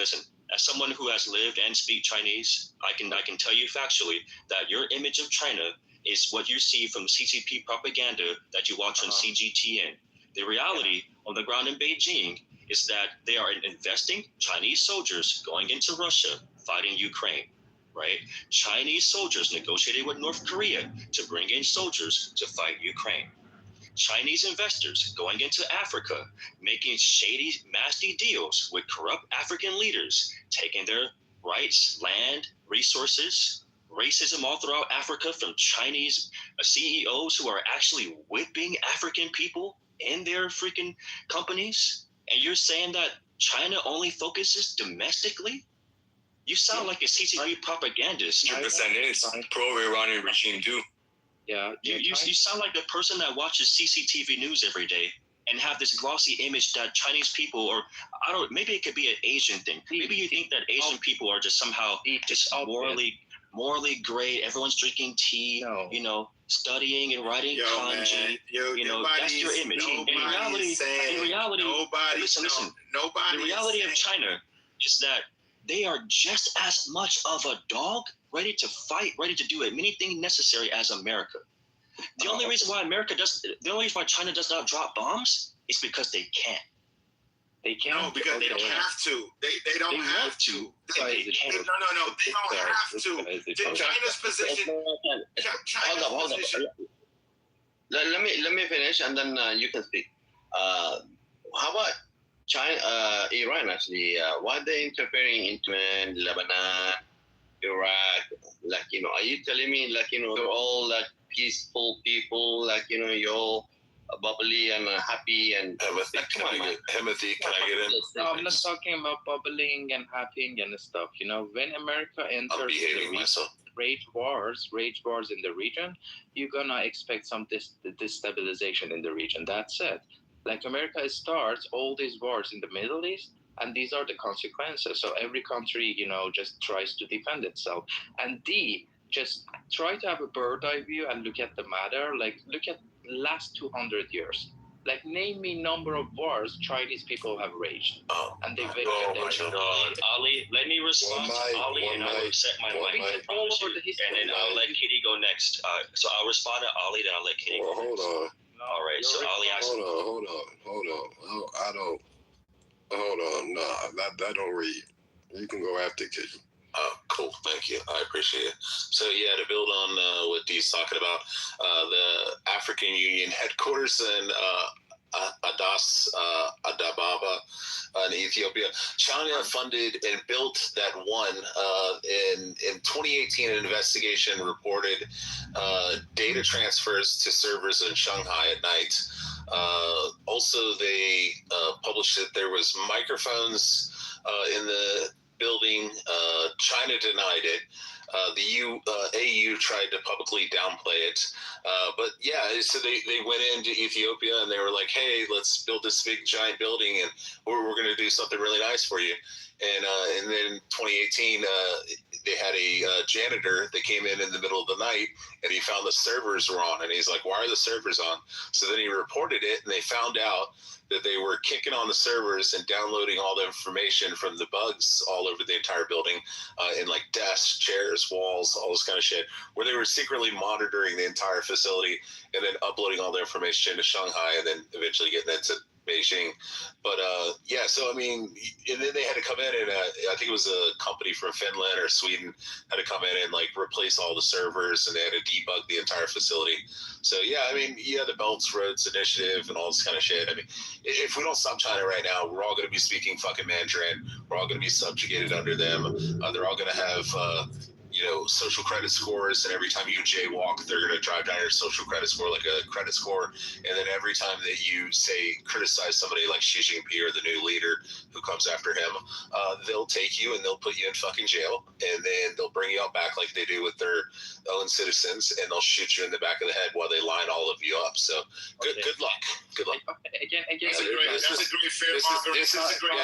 As someone who has lived and speak Chinese, I can tell you factually that your image of China is what you see from CCP propaganda that you watch on CGTN. The reality on the ground in Beijing is that they are investing Chinese soldiers going into Russia, fighting Ukraine, right? Chinese soldiers negotiated with North Korea to bring in soldiers to fight Ukraine. Chinese investors going into Africa, making shady, nasty deals with corrupt African leaders, taking their rights, land, resources, racism all throughout Africa from Chinese CEOs who are actually whipping African people in their freaking companies. And you're saying that China only focuses domestically? You sound like a CCP propagandist. 100% is pro-Iranian regime too. Yeah, you sound like the person that watches CCTV news every day and have this glossy image that Chinese people, or maybe it could be an Asian thing. Maybe you think that Asian people are just somehow just morally great. Everyone's drinking tea, studying and writing kanji. That's your image. In reality, listen. The reality of China is that they are just as much of a dog, ready to fight, ready to do anything necessary as America. The only reason why China does not drop bombs is because they can't. They can't. No, because they don't have to. They don't have to. No. They don't have to. China's position. Hold up. Let me finish, and then you can speak. How about China, Iran actually? Why are they interfering into Lebanon, Iraq? Are you telling me they're all peaceful people? You're all bubbly and happy and Timothy, can I get in? No, I'm not talking about bubbling and happy and stuff. When America enters rage wars in the region, you're gonna expect some destabilization in the region. That's it. America starts all these wars in the Middle East, and these are the consequences. So every country, just tries to defend itself, and just try to have a bird eye view and look at the matter. Look at last 200 years. Name me number of wars Chinese people have waged. And they Ali, let me respond to Ali, and I will set my mic. And then I'll let Kitty go next. So I'll respond to Ali, then I'll let Kitty go next. Hold on. All right, so Ali asked. Hold on. Hold on. No, that don't read. You can go after Kitty. Cool, thank you. I appreciate it. So yeah, to build on what Dee's talking about, the African Union headquarters in Addis Ababa in Ethiopia. China funded and built that one. In 2018, an investigation reported data transfers to servers in Shanghai at night. Also, they published that there was microphones in the building. China denied it. The AU tried to publicly downplay it. But yeah, so they went into Ethiopia and they were like, hey, let's build this big giant building and we're going to do something really nice for you. And then 2018, they had a janitor that came in the middle of the night and he found the servers were on. And he's like, why are the servers on? So then he reported it and they found out that they were kicking on the servers and downloading all the information from the bugs all over the entire building in like desks, chairs, walls, all this kind of shit, where they were secretly monitoring the entire facility and then uploading all the information to Shanghai and then eventually getting it to Beijing. But yeah, so I mean, and then they had to come in and I think it was a company from Finland or Sweden had to come in and like replace all the servers and they had to debug the entire facility. So yeah, I mean, yeah, the Belt and Roads Initiative and all this kind of shit. I mean, if we don't stop China right now, we're all going to be speaking fucking Mandarin. We're all going to be subjugated under them. They're all going to have social credit scores, and every time you jaywalk, they're going to drive down your social credit score like a credit score. And then every time that you criticize somebody like Xi Jinping or the new leader who comes after him, they'll take you and they'll put you in fucking jail, and then they'll bring you out back like they do with their own citizens, and they'll shoot you in the back of the head while they line all of you up. So good luck. Good luck. Again, that's a great fear-mongering tactic.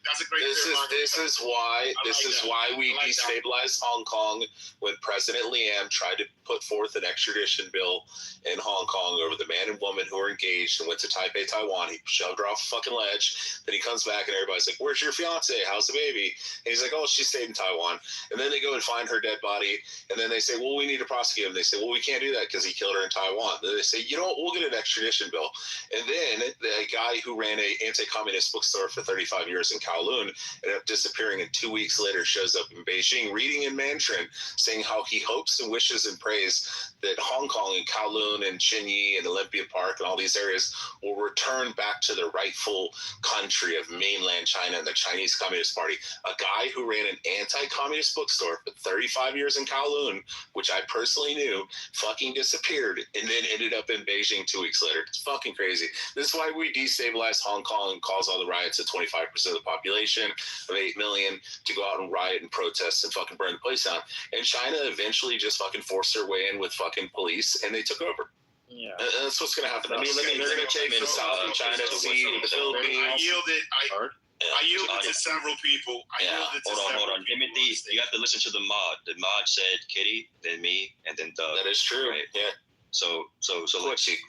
That's a great fear-mongering. This is why we destabilized Hong Kong when President Liam tried to put forth an extradition bill in Hong Kong over the man and woman who were engaged and went to Taipei, Taiwan. He shoved her off a fucking ledge. Then he comes back and everybody's like, where's your fiance? How's the baby? And he's like, oh, she stayed in Taiwan. And then they go and find her dead body. And then they say, well, we need to prosecute him. They say, well, we can't do that because he killed her in Taiwan. Then they say, we'll get an extradition bill. And then the guy who ran a anti-communist bookstore for 35 years in Kowloon ended up disappearing, and 2 weeks later shows up in Beijing reading in Mandarin saying how he hopes and wishes and prays that Hong Kong and Kowloon and Chinyi and Olympia Park and all these areas will return back to the rightful country of mainland China and the Chinese Communist Party. A guy who ran an anti-communist bookstore for 35 years in Kowloon, which I personally knew, fucking disappeared and then ended up in Beijing 2 weeks later. It's fucking crazy. This is why we destabilized Hong Kong and caused all the riots at 25% of the population of 8 million to go out and riot and protest and fucking burn the place down. And China eventually just fucking forced their way in with fucking police and they took over. Yeah, and that's what's going to happen. They're going to take the south of China to see the Philippines. I yielded to several people. Hold on. Timothy, you have to listen to the mod. The mod said Kitty, then me, and then Doug. That is true. Right? Yeah. So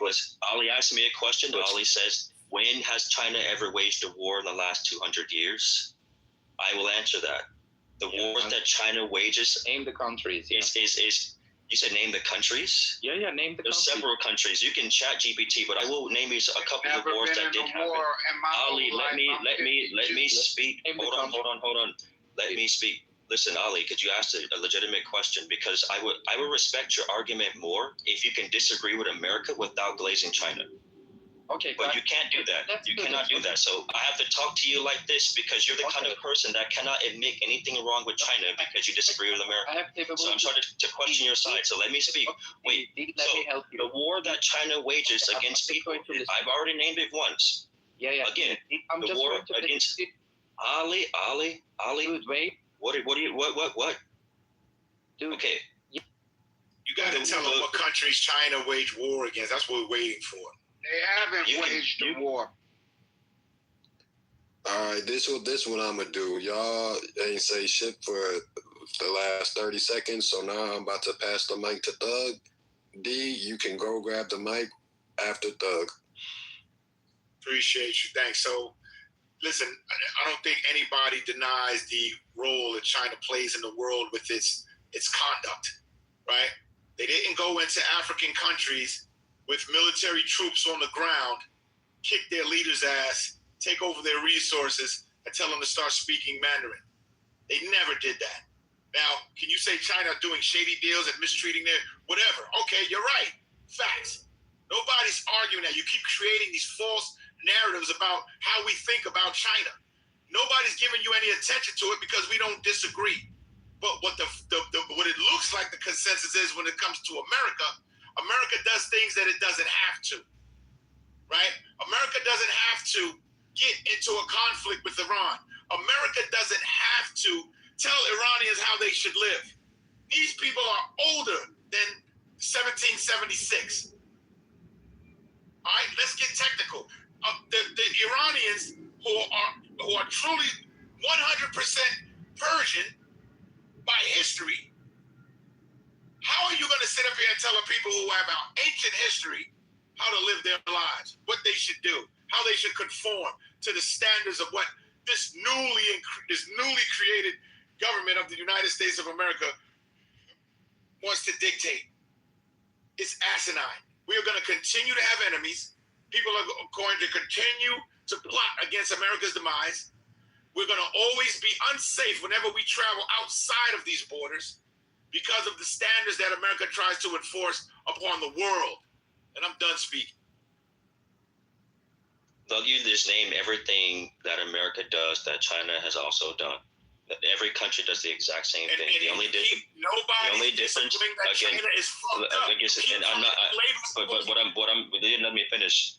let's Ali asked me a question. Ali says, when has China ever waged a war in the last 200 years? I will answer that. The wars that China wages. Name the countries. Is you said name the countries? Yeah, name the There's countries. several countries. You can chat GPT, but I will name you a couple of wars that did happen. Ali, let me speak. Hold on. Let me speak. Listen, Ali, could you ask a legitimate question? Because I would respect your argument more if you can disagree with America without glazing China. Okay, but you can't do that. You cannot do that. So I have to talk to you like this because you're the kind of person that cannot admit anything wrong with China because you disagree with America. So I'm starting to question your side. So let me speak. Wait. So the war that China wages against people, I've already named it once. Yeah. Again, the war against Ali. Dude, wait. What? Dude. Okay. You got to tell them what countries China waged war against. That's what we're waiting for. They haven't waged a war. All right, this one I'm gonna do. Y'all ain't say shit for the last 30 seconds, so now I'm about to pass the mic to Thug. D, you can go grab the mic after Thug. Appreciate you. Thanks. So, listen, I don't think anybody denies the role that China plays in the world with its conduct, right? They didn't go into African countries with military troops on the ground, kick their leaders' ass, take over their resources, and tell them to start speaking Mandarin. They never did that. Now, can you say China doing shady deals and mistreating their whatever? Okay, you're right. Facts. Nobody's arguing that. You keep creating these false narratives about how we think about China. Nobody's giving you any attention to it because we don't disagree. But what what it looks like the consensus is when it comes to America, America does things that it doesn't have to, right? America doesn't have to get into a conflict with Iran. America doesn't have to tell Iranians how they should live. These people are older than 1776. All right, let's get technical. The Iranians who are truly 100% Persian by history, how are you going to sit up here and tell the people who have our ancient history how to live their lives, what they should do, how they should conform to the standards of what this newly created government of the United States of America wants to dictate? It's asinine. We are going to continue to have enemies. People are going to continue to plot against America's demise. We're going to always be unsafe whenever we travel outside of these borders because of the standards that America tries to enforce upon the world. And I'm done speaking. They'll you just name everything that America does that China has also done. Every country does the exact same thing. The only difference, again, and I'm not. Let me finish.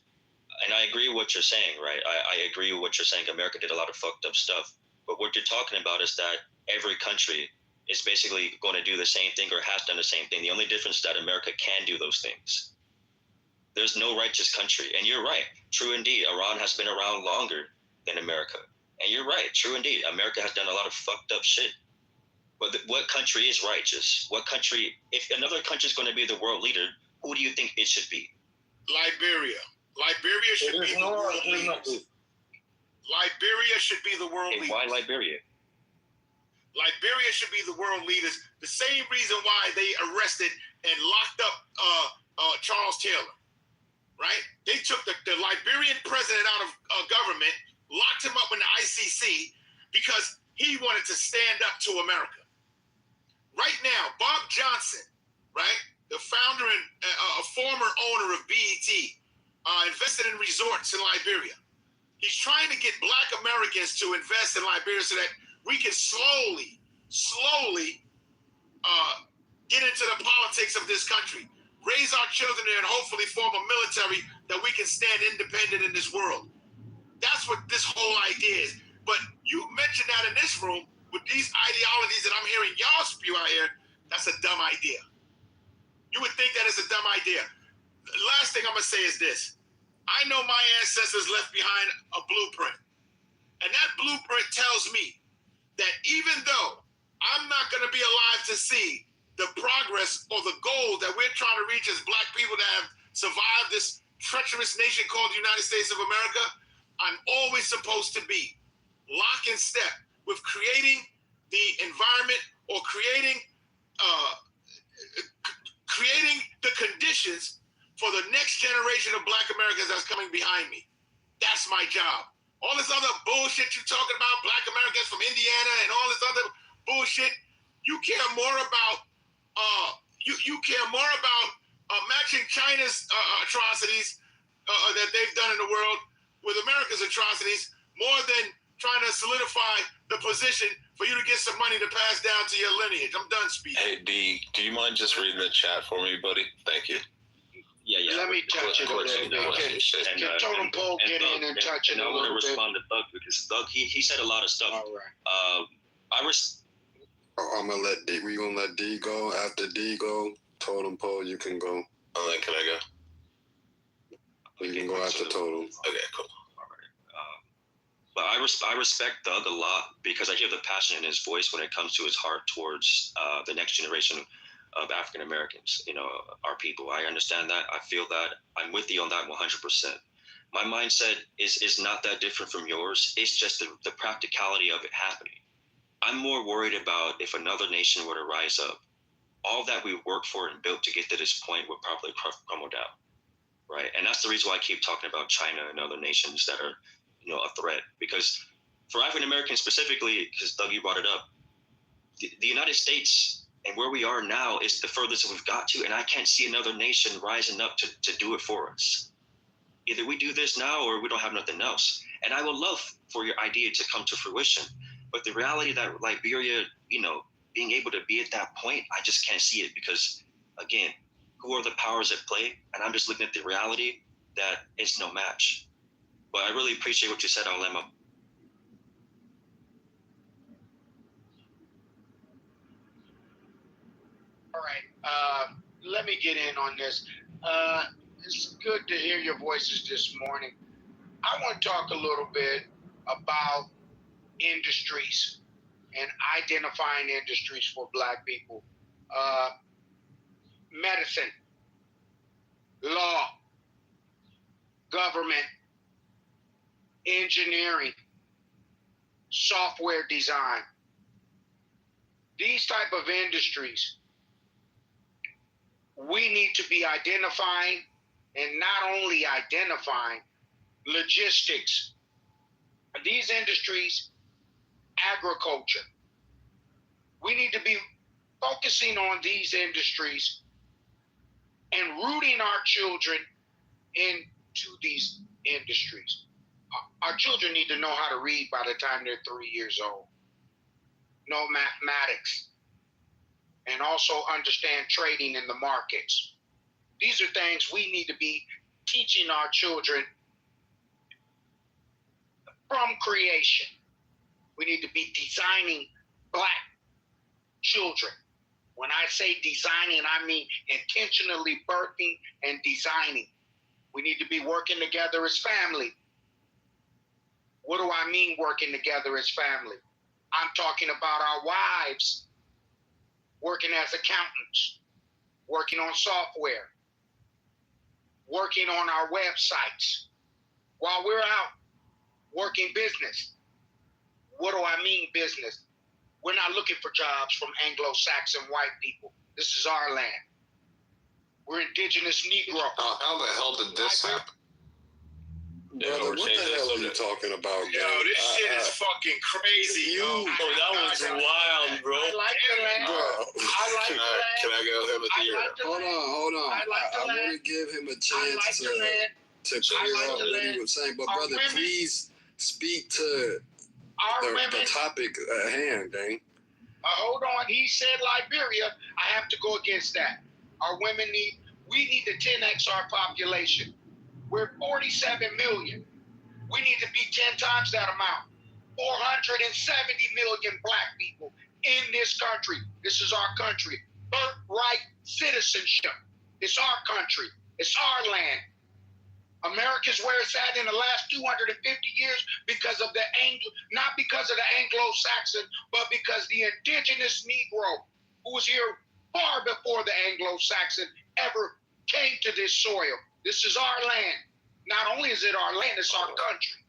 And I agree with what you're saying, right? I agree with what you're saying. America did a lot of fucked up stuff. But what you're talking about is that every country is basically going to do the same thing or has done the same thing. The only difference is that America can do those things. There's no righteous country. And you're right. True indeed. Iran has been around longer than America. And you're right. True indeed. America has done a lot of fucked up shit. But what country is righteous? What country, if another country is going to be the world leader, who do you think it should be? Liberia. Liberia should be the world leaders. Liberia should be the world leaders. Why Liberia? Liberia should be the world leaders. The same reason why they arrested and locked up Charles Taylor, right? They took the Liberian president out of government, locked him up in the ICC because he wanted to stand up to America. Right now, Bob Johnson, right, the founder and a former owner of BET, invested in resorts in Liberia. He's trying to get Black Americans to invest in Liberia so that we can slowly get into the politics of this country, raise our children there, and hopefully form a military that we can stand independent in this world. That's what this whole idea is. But you mentioned that in this room with these ideologies that I'm hearing y'all spew out here, that's a dumb idea. You would think that is a dumb idea. The last thing I'm going to say is this. I know my ancestors left behind a blueprint. And that blueprint tells me that even though I'm not going to be alive to see the progress or the goal that we're trying to reach as Black people that have survived this treacherous nation called the United States of America, I'm always supposed to be lock in step with creating the environment or creating the conditions for the next generation of Black Americans that's coming behind me. That's my job. All this other bullshit you're talking about, Black Americans from Indiana and all this other bullshit, you care more about matching China's atrocities that they've done in the world with America's atrocities more than trying to solidify the position for you to get some money to pass down to your lineage. I'm done speaking. Hey, D, do you mind just reading the chat for me, buddy? Thank you. Yeah. Let me touch it a little bit. Can Totem Pole get in and touch it a little bit? I want to respond to Doug because Doug, he said a lot of stuff. All right. I'm gonna let D. We gonna let D go. After D go, Totem Pole, you can go. Oh, then can I go? You can go after Totem. Okay, cool. All right. But I respect Doug a lot because I hear the passion in his voice when it comes to his heart towards the next generation of African Americans, our people. I understand that. I feel that. I'm with you on that 100%. My mindset is not that different from yours. It's just the practicality of it happening. I'm more worried about if another nation were to rise up, all that we worked for and built to get to this point would probably crumble down, right? And that's the reason why I keep talking about China and other nations that are, a threat. Because for African Americans specifically, because Doug, you brought it up, the United States And where we are now is the furthest that we've got to, and I can't see another nation rising up to do it for us. Either we do this now or we don't have nothing else. And I would love for your idea to come to fruition. But the reality that Liberia, being able to be at that point, I just can't see it because, again, who are the powers at play? And I'm just looking at the reality that it's no match. But I really appreciate what you said, Olema. All right. Let me get in on this. It's good to hear your voices this morning. I want to talk a little bit about industries and identifying industries for Black people. Medicine, law, government, engineering, software design. These type of industries, we need to be identifying, and not only identifying, logistics. These industries, agriculture. We need to be focusing on these industries and rooting our children into these industries. Our children need to know how to read by the time they're 3 years old, know mathematics, and also understand trading in the markets. These are things we need to be teaching our children from creation. We need to be designing Black children. When I say designing, I mean intentionally birthing and designing. We need to be working together as family. What do I mean working together as family? I'm talking about our wives working as accountants, working on software, working on our websites, while we're out working business. What do I mean business? We're not looking for jobs from Anglo-Saxon white people. This is our land. We're indigenous Negro. How the hell did this happen? Brother, what the hell are you talking about, Yo, this shit is fucking crazy, yo. That was wild, bro. I like the land. Can I go him with you? Hold on. I want to give him a chance to clear up what he was saying. But brother, please speak to the topic at hand, dang. Hold on. He said Liberia. I have to go against that. Our women we need to 10x our population. We're 47 million. We need to be 10 times that amount. 470 million Black people in this country. This is our country. Birthright citizenship. It's our country. It's our land. America's where it's at in the last 250 years because of not because of the Anglo-Saxon, but because the indigenous Negro, who was here far before the Anglo-Saxon ever came to this soil. This is our land. Not only is it our land, it's our country.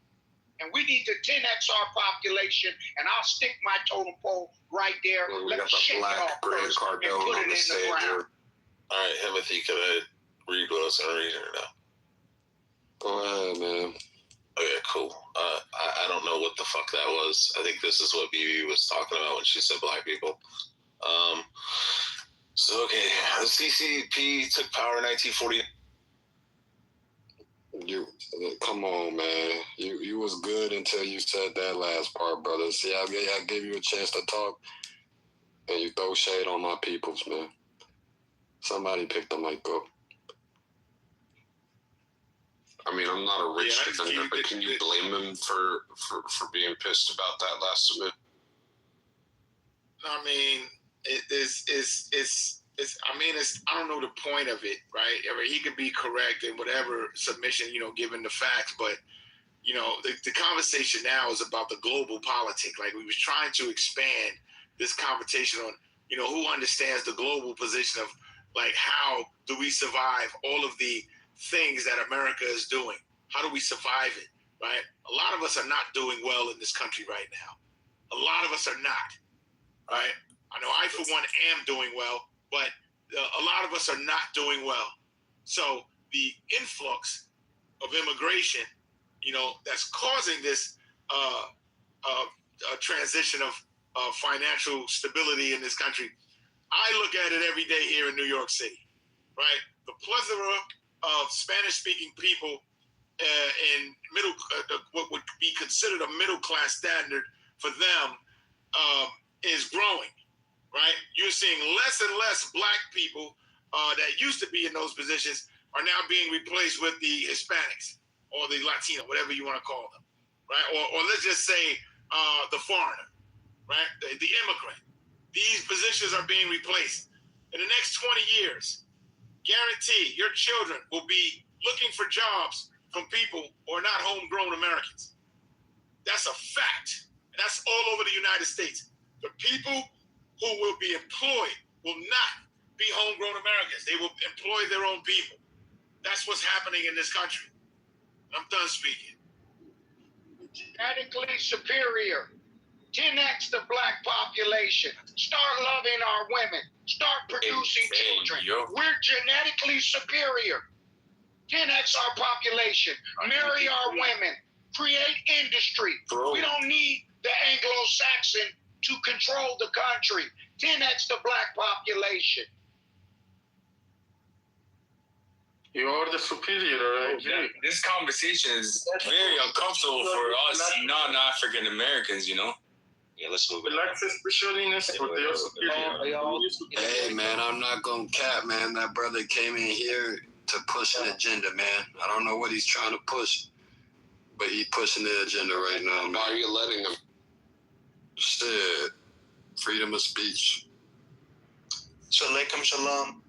And we need to 10x our population, and I'll stick my totem pole right there. Well, we Let got me shake it Black off Grant first and Cardone put on it the in the stage ground. here. All right, Timothy, can I read what I was going to read here now? Go ahead, man. Okay, cool. I don't know what the fuck that was. I think this is what BB was talking about when she said Black people. So, okay, the CCP took power in 1940. Come on, man. You was good until you said that last part, brother. See, I gave you a chance to talk, and you throw shade on my peoples, man. Somebody pick the mic up. I mean, I'm not a rich defender, but can you blame him for being pissed about that last event? I mean, I don't know the point of it, right? I mean, he could be correct in whatever submission, given the facts, but, the conversation now is about the global politic. Like, we was trying to expand this conversation on, who understands the global position of, like, how do we survive all of the things that America is doing? How do we survive it, right? A lot of us are not doing well in this country right now. A lot of us are not, right? I know I, for one, am doing well, but a lot of us are not doing well. So the influx of immigration, that's causing this transition of financial stability in this country, I look at it every day here in New York City, right? The plethora of Spanish-speaking people in what would be considered a middle-class standard for them is growing, right? You're seeing less and less black people that used to be in those positions are now being replaced with the Hispanics or the Latino, whatever you want to call them, right? Or let's just say the foreigner, right? The immigrant. These positions are being replaced. In the next 20 years, guarantee your children will be looking for jobs from people who are not homegrown Americans. That's a fact. And that's all over the United States. The people who will be employed will not be homegrown Americans. They will employ their own people. That's what's happening in this country. I'm done speaking. Genetically superior. 10x the black population. Start loving our women. Start producing children. We're genetically superior. 10x our population. Marry our women. Create industry. We don't need the Anglo-Saxon to control the country. 10x the black population. You are the superior, I agree. This conversation is very uncomfortable for us non-African Americans, you know? Yeah, let's move it. Hey, man, I'm not going to cap, man. That brother came in here to push an agenda, man. I don't know what he's trying to push, but he's pushing the agenda right now, man. Why are you letting him? Shit. Freedom of speech. Shalaikum shalom.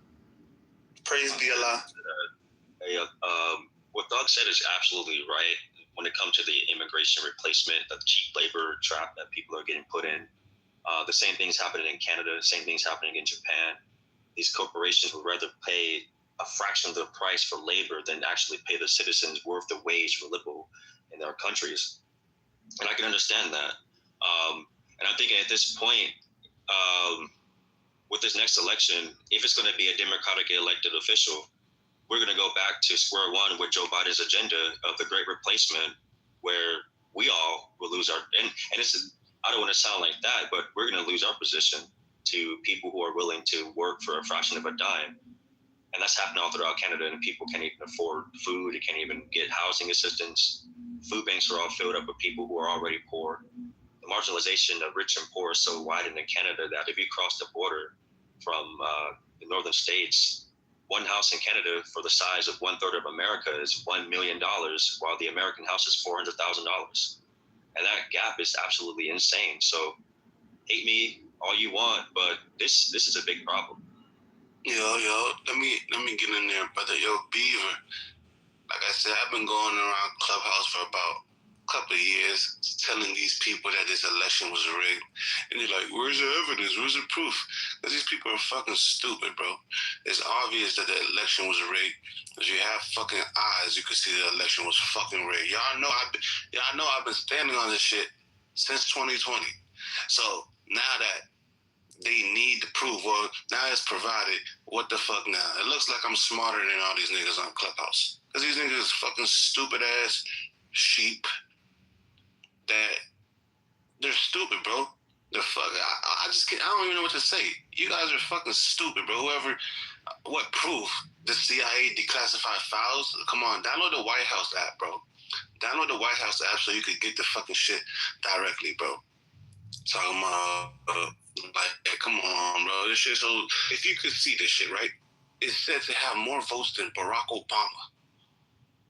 Praise be Allah. Hey, what Doug said is absolutely right. When it comes to the immigration replacement, the cheap labor trap that people are getting put in, the same thing's happening in Canada, the same thing's happening in Japan. These corporations would rather pay a fraction of the price for labor than actually pay the citizens worth the wage for livable in their countries. And I can understand that. And I'm thinking at this point, with this next election, if it's going to be a democratically elected official, we're going to go back to square one with Joe Biden's agenda of the great replacement, where we all will lose our, and it's, I don't want to sound like that, but we're going to lose our position to people who are willing to work for a fraction of a dime. And that's happening all throughout Canada, and people can't even afford food. They can't even get housing assistance. Food banks are all filled up with people who are already poor. The marginalization of rich and poor is so widened in Canada that if you cross the border from the northern states, one house in Canada for the size of 1/3 of America is $1 million, while the American house is $400,000. And that gap is absolutely insane. So hate me all you want, but this is a big problem. Yo, let me get in there, brother. Yo, Beaver, like I said, I've been going around Clubhouse for about a couple of years telling these people that this election was rigged. And they're like, where's the evidence? Where's the proof? Because these people are fucking stupid, bro. It's obvious that the election was rigged. If you have fucking eyes, you can see the election was fucking rigged. Y'all know I've been standing on this shit since 2020. So now that they need to prove, well, now it's provided, what the fuck now? It looks like I'm smarter than all these niggas on Clubhouse. Because these niggas fucking stupid ass sheep that they're stupid, bro. The fuck, I just can't, I don't even know what to say. You guys are fucking stupid, bro. Whoever, what proof? The CIA declassified files? Come on, download the White House app, bro. Download the White House app so you could get the fucking shit directly, bro. Talking about, like, come on, bro. This shit, so if you could see this shit, right? It's said to have more votes than Barack Obama.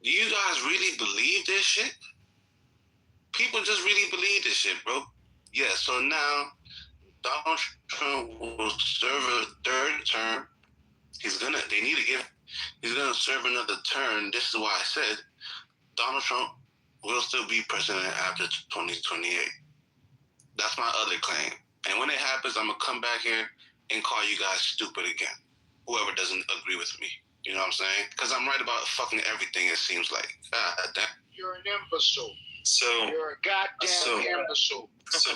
Do you guys really believe this shit? People just really believe this shit, bro. Yeah, so now Donald Trump will serve a third term. He's gonna serve another term. This is why I said Donald Trump will still be president after 2028. That's my other claim. And when it happens, I'm gonna come back here and call you guys stupid again. Whoever doesn't agree with me. You know what I'm saying? Because I'm right about fucking everything, it seems like. God damn. You're an imbecile. So you're a goddamn imbecile. So I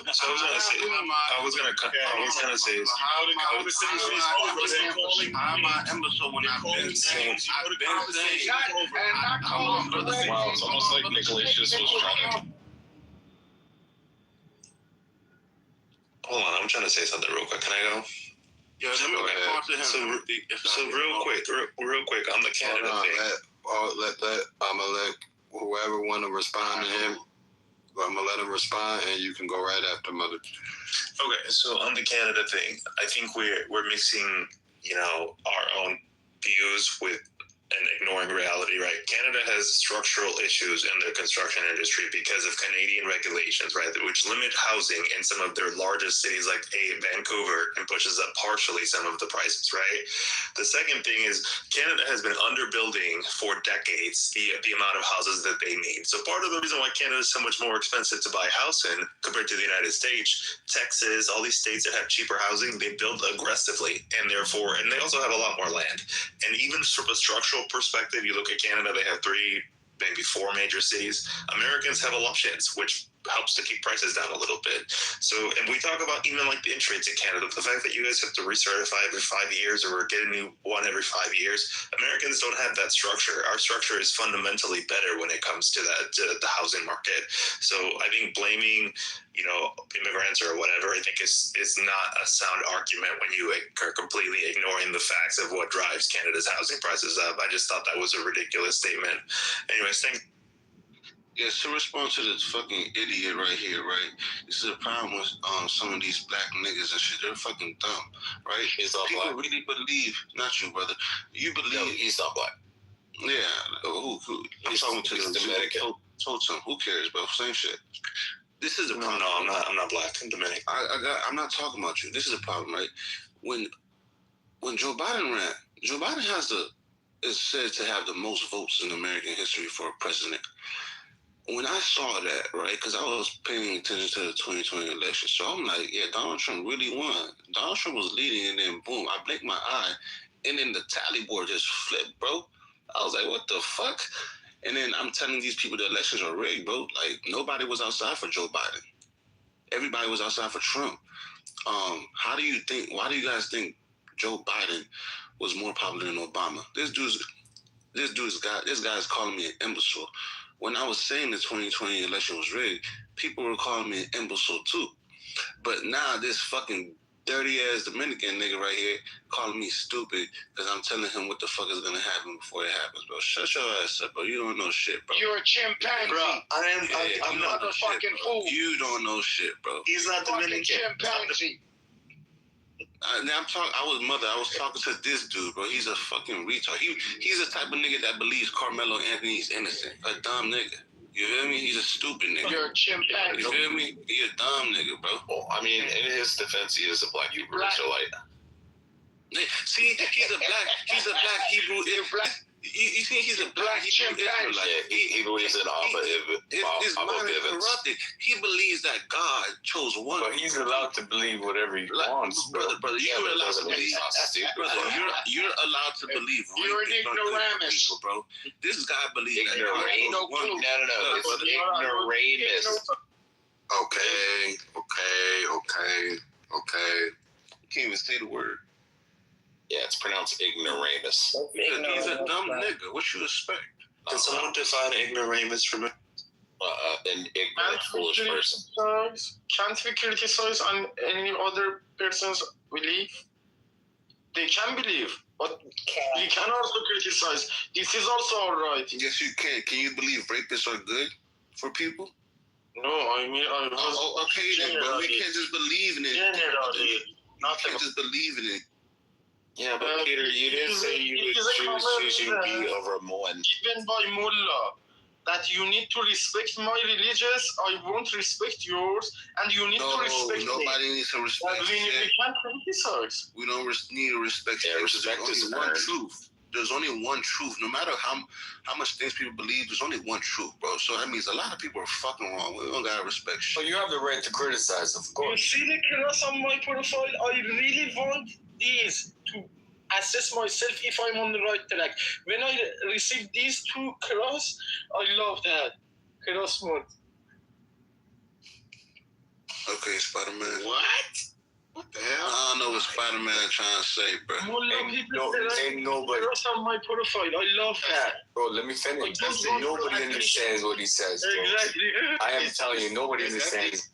was gonna say this. How the conversation is over. They're calling I'm an imbecile when I've been saying. Wow, it's almost like Nicholas just was drunk. Hold on, I'm trying to say something real quick. Can I go? Yo, let me talk to him. So real quick on the Canada thing. I'm gonna let whoever want to respond to him. I'm gonna let him respond, and you can go right after Mother. Okay, so on the Canada thing, I think we're mixing, our own views with and ignoring reality, right? Canada has structural issues in their construction industry because of Canadian regulations, right, which limit housing in some of their largest cities like Vancouver and pushes up partially some of the prices, right? The second thing is Canada has been underbuilding for decades the amount of houses that they need. So part of the reason why Canada is so much more expensive to buy a house in compared to the United States, Texas, all these states that have cheaper housing, they build aggressively, and they also have a lot more land. And even from a structural perspective, you look at Canada, they have 3, maybe 4 major cities. Americans have a lot of shits, which helps to keep prices down a little bit. So, and we talk about even like the interest rates in Canada, the fact that you guys have to recertify every 5 years or get a new one every 5 years. Americans don't have that structure. Our structure is fundamentally better when it comes to that, to the housing market. So I think blaming, immigrants or whatever, I think is not a sound argument when you are completely ignoring the facts of what drives Canada's housing prices up. I just thought that was a ridiculous statement. Anyways, Yeah, to respond to this fucking idiot right here, right? This is a problem with some of these black niggas and shit. They're fucking dumb, right? He's not People black. really believe, not you, brother. You believe. No, he's not black. Yeah, who I'm talking to he's the Dominican. Told some. Who cares, bro? Same shit. This is a problem. No, I'm not black. I'm Dominican. I'm not talking about you. This is a problem, right? When Joe Biden ran, Joe Biden is said to have the most votes in American history for a president. When I saw that, right, because I was paying attention to the 2020 election, so I'm like, yeah, Donald Trump really won. Donald Trump was leading, and then boom, I blinked my eye, and then the tally board just flipped, bro. I was like, what the fuck? And then I'm telling these people the elections are rigged, bro. Like, nobody was outside for Joe Biden. Everybody was outside for Trump. Why do you guys think Joe Biden was more popular than Obama? This guy's calling me an imbecile. When I was saying the 2020 election was rigged, people were calling me an imbecile too. But now this fucking dirty ass Dominican nigga right here calling me stupid because I'm telling him what the fuck is gonna happen before it happens, bro. Shut your ass up, bro. You don't know shit, bro. You're a chimpanzee. Bro, I'm not a fucking fool. You don't know shit, bro. He's not Dominican. Chimpanzee. I was talking to this dude, bro. He's a fucking retard. He's the type of nigga that believes Carmelo Anthony's innocent. A dumb nigga. You feel me? He's a stupid nigga. You're a chimpanzee. You feel me? He a dumb nigga, bro. Well, I mean, in his defense, he is a black Hebrew Israelite. See, he's a black Hebrew Israelite. You see, he's a black Hebrew Israelite. Yeah, he believes in his mind is corrupted. He believes that God chose one. But he's allowed to believe whatever he wants, brother. You're allowed to believe. You're allowed to believe. You're an ignoramus, bro. This guy believes that God chose no one. No, it's ignoramus. Okay. You can't even say the word. Yeah, it's pronounced ignoramus. He's a dumb nigga. What you expect? Can someone define ignoramus for me? An ignorant, foolish person. Can't we criticize on any other person's belief? They can believe, but we can also criticize. This is also alright. Yes, you can. Can you believe rapists are good for people? No, I mean, okay then, but we can't just believe in it. Generally, not can't just believe in it. Yeah, but Peter, you didn't say you would choose UB over Moen. Given by Mullah, that you need to respect my religious, I won't respect yours, and you need to respect me. Nobody needs to respect we can't criticize. We don't need to respect you. Respect is one truth. There's only one truth. No matter how much things people believe, there's only one truth, bro. So that means a lot of people are fucking wrong. We don't gotta respect shit. Well, you have the right to criticize, of course. You see the cross on my profile? I really want these to assess myself if I'm on the right track. When I receive these 2 cross, I love that. Cross mode. Okay, Spider-Man. What the hell? I don't know what Spider-Man trying to say, bro. Ain't nobody. Cross on my profile. I love that. Bro, let me finish. Nobody understands what he says, bro. Exactly. I am telling you, nobody understands.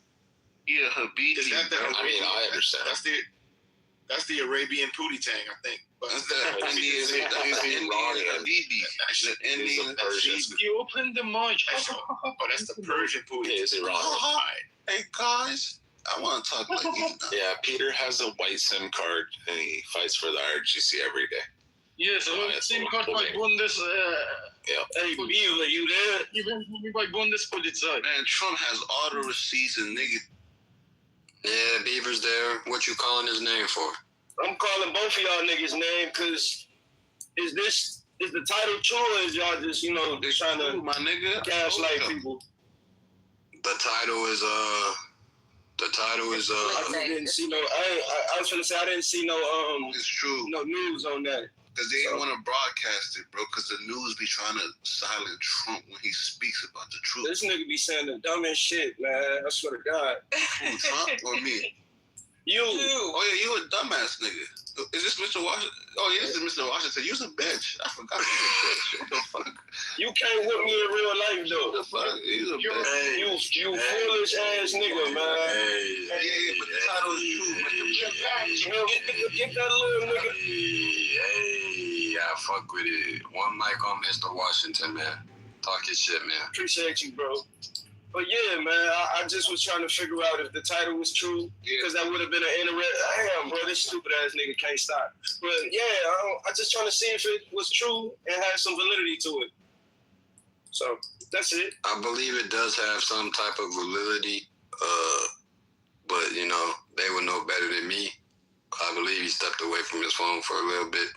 Yeah, Habibi. I mean, I understand. That's the Arabian Pootie Tang, I think. But That's the Indian You open the mic. That's the Persian Pootie. Is Iran? Hey guys, I want to talk like you. Yeah, Peter has a white SIM card and he fights for the RGC every day. Yes, SIM card by Bundes. Hey, Beaver, you there? You by Bundespolizei. Man, Trump has all the receipts and nigga. Yeah, Beaver's there. What you calling his name for? I'm calling both of y'all niggas' name because is the title true or is y'all just, they're trying to my nigga gaslight people? The title is I didn't see no. I was gonna say I didn't see no. It's true. No news on that. Because they didn't want to broadcast it, bro. Because the news be trying to silence Trump when he speaks about the truth. This nigga be saying the dumbest shit, man. I swear to God. Who, Trump or me? You. Oh yeah, you a dumbass nigga. Is this Mr. Washington? Oh yeah, this is Mr. Washington. You's a bitch. I forgot you a bitch. What the fuck? You can't whip me in real life though. What the fuck? You's a bitch. You foolish ass nigga, man. Yeah, but the title is true. Get that little nigga. Hey, I fuck with it. One mic on Mr. Washington, man. Talk your shit, man. Appreciate you, bro. But yeah, man, I just was trying to figure out if the title was true, because that would have been an interesting. Damn, bro, this stupid ass nigga can't stop. But yeah, I just trying to see if it was true and had some validity to it. So that's it. I believe it does have some type of validity, but they would know better than me. I believe he stepped away from his phone for a little bit.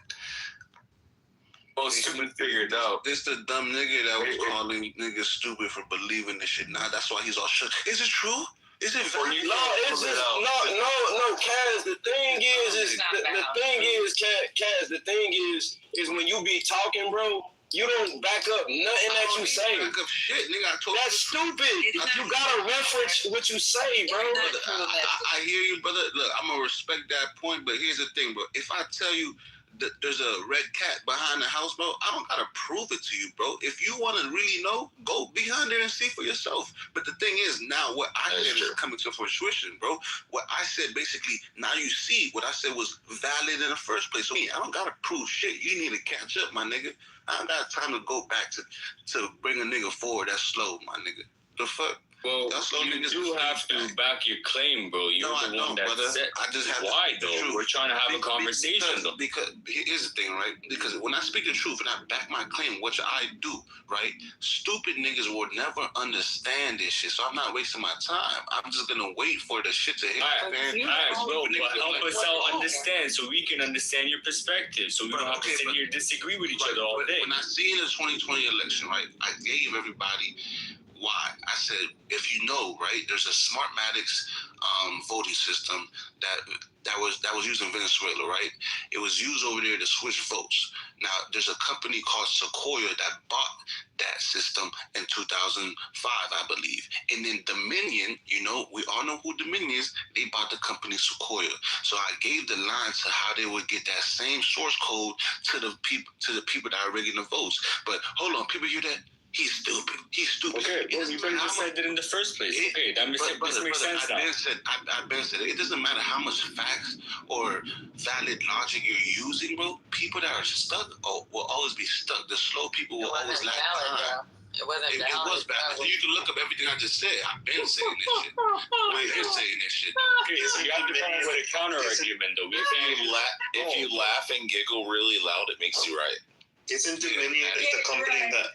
Most stupid figured out. This the dumb nigga that was calling niggas stupid for believing this shit. Nah, that's why he's all shook. Is it true? Is it valid? No, it's just no, Kaz. The thing is the thing is, Kaz. The thing is when you be talking, bro, you don't back up nothing that you say. Back up shit, nigga. I told That's stupid. You gotta reference what you say, bro. I hear you, brother. Look, I'm gonna respect that point, but here's the thing, bro. If I tell you that there's a red cat behind the house, bro, I don't gotta prove it to you, bro. If you want to really know, go behind there and see for yourself. But the thing is, now what I said is coming to fruition, bro. What I said basically, now you see what I said was valid in the first place. So I don't gotta prove shit. You need to catch up, my nigga. I don't got time to go back to bring a nigga forward. That's slow, my nigga. The fuck? Well, you do have to back your claim, bro. You're the one that said. I just have why, though? We're trying to have a conversation, though. Because here's the thing, right? Because when I speak the truth and I back my claim, which I do, right? Stupid niggas will never understand this shit, so I'm not wasting my time. I'm just gonna wait for the shit to hit. All right, bro, but help us out understand so we can understand your perspective, so we don't have to sit here and disagree with each other all day. When I see in the 2020 election, right, I gave everybody why. I said, if you know, right, there's a Smartmatics voting system that was used in Venezuela, right? It was used over there to switch votes. Now, there's a company called Sequoia that bought that system in 2005, I believe. And then Dominion, we all know who Dominion is. They bought the company Sequoia. So I gave the line to how they would get that same source code to the people that are rigging the votes. But hold on, people hear that? He's stupid. Okay, well, you just said that in the first place. Okay, that makes sense now. I've been said it doesn't matter how much facts or valid logic you're using, bro. People that are stuck will always be stuck. The slow people will always lack time. It wasn't It was bad. You can look up everything I just said. I've been saying this shit. Okay, so you have to come up with a counter argument, though. If you laugh and giggle really loud, it makes you right. Isn't Dominion the company that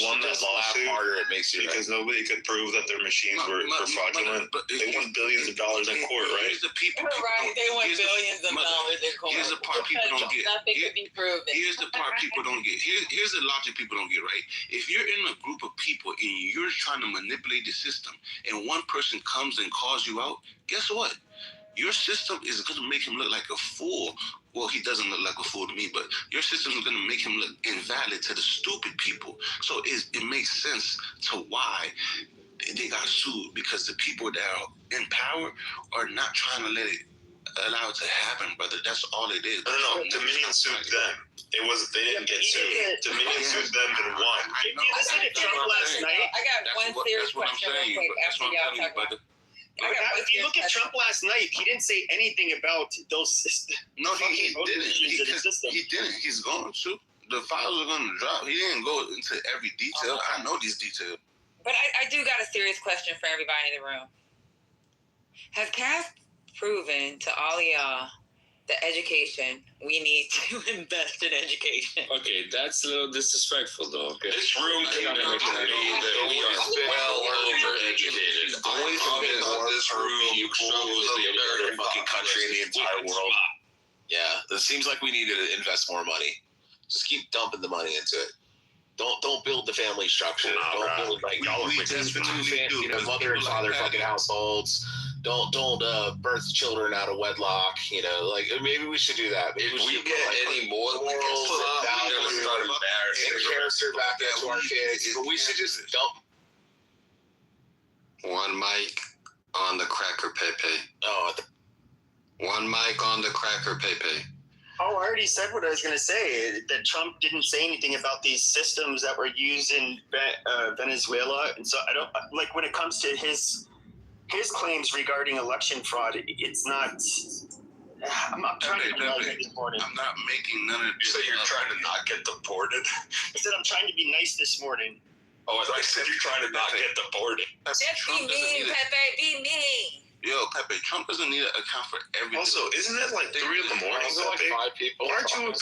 won that lawsuit harder? It makes you because nobody could prove that their machines were fraudulent. They won billions of dollars in court, right? The people, right? They won billions of dollars in court. Here's the part people don't get. Nothing could be proven. Here's the part people don't get. Here's the logic people don't get. Right? If you're in a group of people and you're trying to manipulate the system, and one person comes and calls you out, guess what? Your system is going to make him look like a fool. Well, he doesn't look like a fool to me, but your system is going to make him look invalid to the stupid people. So it makes sense to why they got sued, because the people that are in power are not trying to allow it to happen, brother. That's all it is. No. Dominion sued them. It wasn't. They didn't get sued. Dominion sued them and won. Did you listen to Trump last night? I got one serious question real quick after y'all talk about. If you look at Trump last night, he didn't say anything about those. No, he didn't. He didn't. He's going to. The files are going to drop. He didn't go into every detail. I know these details. But I do got a serious question for everybody in the room. Has Cass proven to all of y'all the education we need to invest in education? Okay, that's a little disrespectful, though. Okay? This room cannot make that we are well overeducated. Always been on this room shows the American fucking country and the entire world. Yeah, it seems like we need to invest more money. Just keep dumping the money into it. Don't build the family structure. Don't build like y'all are mother and father fucking households. Don't birth children out of wedlock. Like maybe we should do that. Maybe if we get any more morals and values and character back into our kids, but we should just dump. One mic on the cracker Pepe. One mic on the cracker Pepe. Oh, I already said what I was going to say. That Trump didn't say anything about these systems that were used in Venezuela, and so I don't like when it comes to his claims regarding election fraud. It's not. I'm trying to be nice this morning. I'm not making none of this. So you're trying to not get deported? I said I'm trying to be nice this morning. Oh, I said you're trying to not get deported. Just be mean, Pepe. Be mean. Yo, Pepe, Trump doesn't need to account for everything. Also, isn't it like 3 in the morning? Is it like 5 people? Aren't you?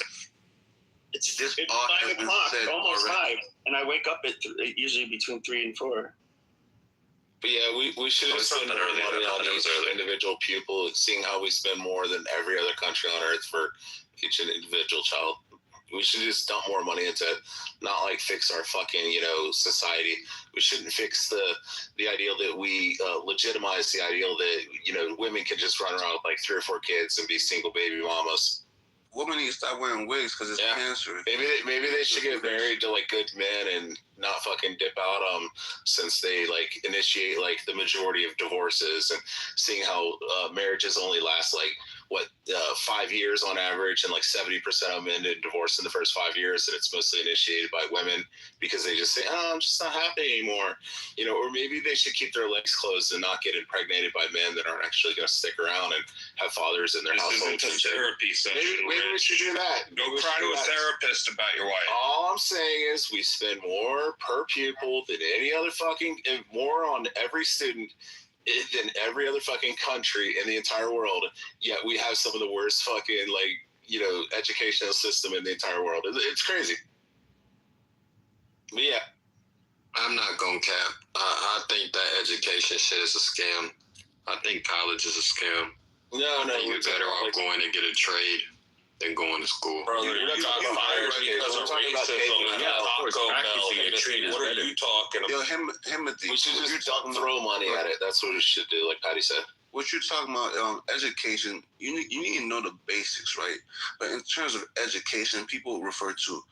It's 5 o'clock, almost 5, and I wake up at usually between 3 and 4. But yeah, we should have spent more money on these individual pupils, seeing how we spend more than every other country on earth for each individual child. We should just dump more money into it, not like fix our fucking, society. We shouldn't fix the ideal that we legitimize the ideal that, women can just run around with like 3 or 4 kids and be single baby mamas. Women need to stop wearing wigs because it's cancer. Maybe they should get married to like good men and not fucking dip out since they like initiate like the majority of divorces, and seeing how marriages only last like 5 years on average, and like 70% of men get divorced in the first 5 years, and it's mostly initiated by women because they just say, "Oh, I'm just not happy anymore," or maybe they should keep their legs closed and not get impregnated by men that aren't actually going to stick around and have fathers in their households. This isn't a therapy session. Maybe we should do that. Go cry to a therapist about your wife. All I'm saying is we spend more per pupil than any other more on every student than every other fucking country in the entire world. Yet we have some of the worst fucking educational system in the entire world. It's crazy. But yeah, I'm not gonna cap. I think that education shit is a scam. I think college is a scam. No, you're better off going to get a trade than going to school. Brother, you're not talking about higher education. We're talking about racism. What are you talking about? Yo, Himothy. We should just throw money at it. That's what we should do, like Patty said. What you're talking about, education, you need to know the basics, right? But in terms of education, people refer to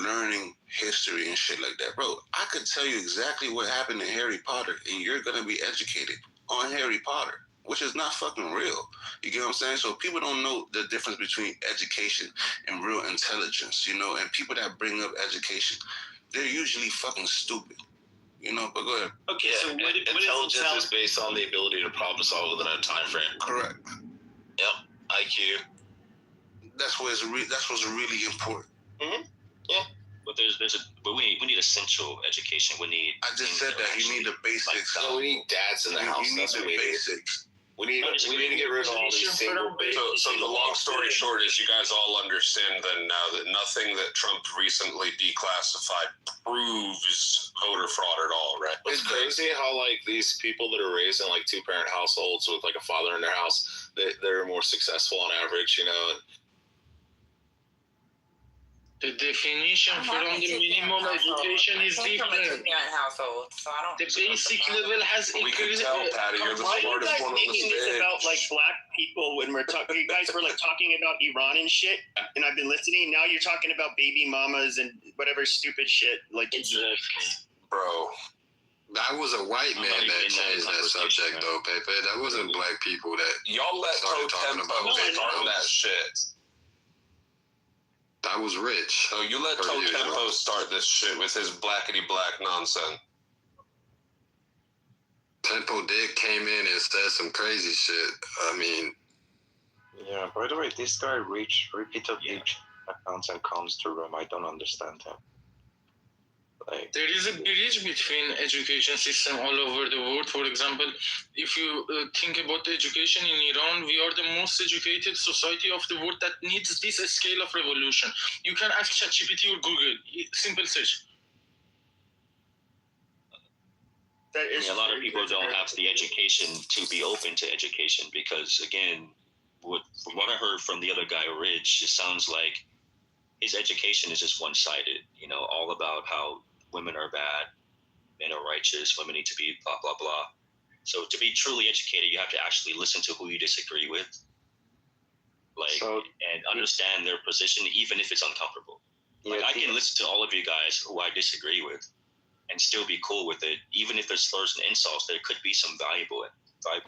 learning history and shit like that. Bro, I could tell you exactly what happened in Harry Potter, and you're going to be educated on Harry Potter, which is not fucking real. You get what I'm saying? So people don't know the difference between education and real intelligence, and people that bring up education, they're usually fucking stupid, but go ahead. Okay, so what intelligence is based on the ability to problem solve within a time frame. Correct. Yep, IQ. That's what's really important. Mm-hmm. Yeah. But we need essential education. We need. I just said that you need the basics. We need dads in the house. You need the basics. We need to get rid of all these single babies. So the long story short is you guys all understand then now that nothing that Trump recently declassified proves voter fraud at all, right? It's crazy how like these people that are raised in like 2-parent households with like a father in their house, they're more successful on average, The definition for the minimum education is different. The basic level has increased. We can tell, Patty, you're the smartest one on the stage. This about like black people when we're talking. You guys were like talking about Iran and shit, and I've been listening. Now you're talking about baby mamas and whatever stupid shit. Like, bro. That was a white man that changed that subject, though, Pepe. That wasn't black people that y'all let talking about that shit. That was rich. So you let Toe Tempo start this shit with his blackity black nonsense. Simple Dick came in and said some crazy shit. I mean, yeah. By the way, this guy repeatedly accounts and comes to room. I don't understand him. Like, there is a bridge between education system all over the world. For example, if you think about education in Iran, we are the most educated society of the world that needs this scale of revolution. You can ask ChatGPT or Google, simple search. That is a lot of people don't have the education to be open to education because, again, from what I heard from the other guy, Rich, it sounds like his education is just one-sided, all about how women are bad, men are righteous, women need to be blah, blah, blah. So to be truly educated, you have to actually listen to who you disagree with, and understand their position, even if it's uncomfortable. I can listen to all of you guys who I disagree with and still be cool with it, even if there's slurs and insults. There could be some valuable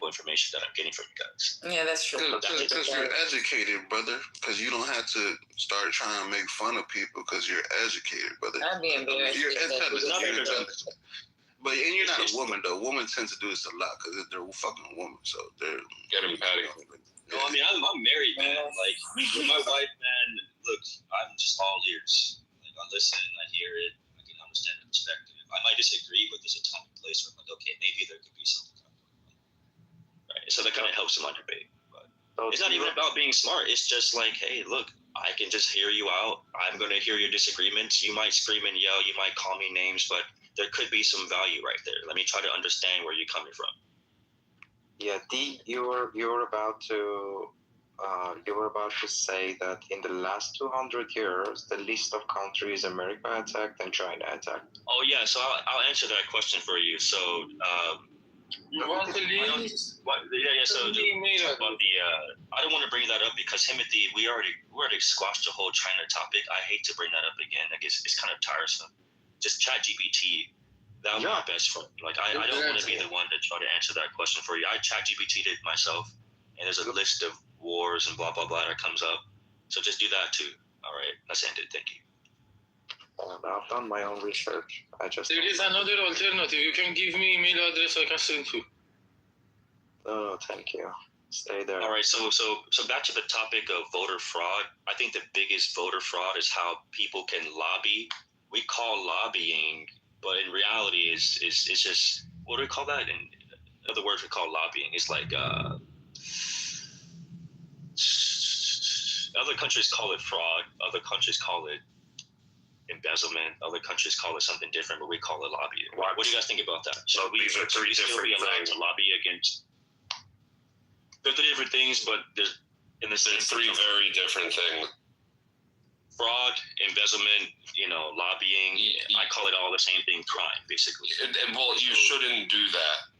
information that I'm getting from you guys. Yeah, that's true. Because you're educated, brother. Because you don't have to start trying to make fun of people because you're educated, brother. I'd be embarrassed. You're intelligent. But you're not a woman, though. Women tend to do this a lot because they're a fucking woman. So they're getting patty. No, I mean, I'm married, man. Like, with my wife, man, look, I'm just all ears. I listen, I hear it, I can understand the perspective. I might disagree, but there's a time and place where I'm like, okay, maybe there could be something. Right? So that kind of helps in my debate. But it's not even about being smart. It's just like, hey, look, I can just hear you out. I'm going to hear your disagreements. You might scream and yell. You might call me names, but there could be some value right there. Let me try to understand where you're coming from. Yeah, you were about to say that in the last 200 years, the list of countries America attacked and China attacked. Oh yeah, so I'll answer that question for you. So you want to leave? So about I don't want to bring that up because Timothy, we already squashed the whole China topic. I hate to bring that up again. I guess it's kind of tiresome. Just ChatGPT. That was my best friend. Like I don't want to be the one to try to answer that question for you. I ChatGPT'd it myself, and there's a list of wars and blah blah blah that comes up. So just do that too. All right, let's end it. Thank you. I've done my own research. There is another alternative. You can give me email address. I can send to. Oh, thank you. Stay there. All right. So back to the topic of voter fraud. I think the biggest voter fraud is how people can lobby. We call lobbying, but in reality, it's just, what do we call that? In other words, we call lobbying. It's like other countries call it fraud. Other countries call it embezzlement. Other countries call it something different, but we call it lobbying. What do you guys think about that? So these are three different things. To lobby against. They're three different things, but there's three very different things. Fraud, embezzlement, lobbying. I call it all the same thing, crime, basically. And you shouldn't do that.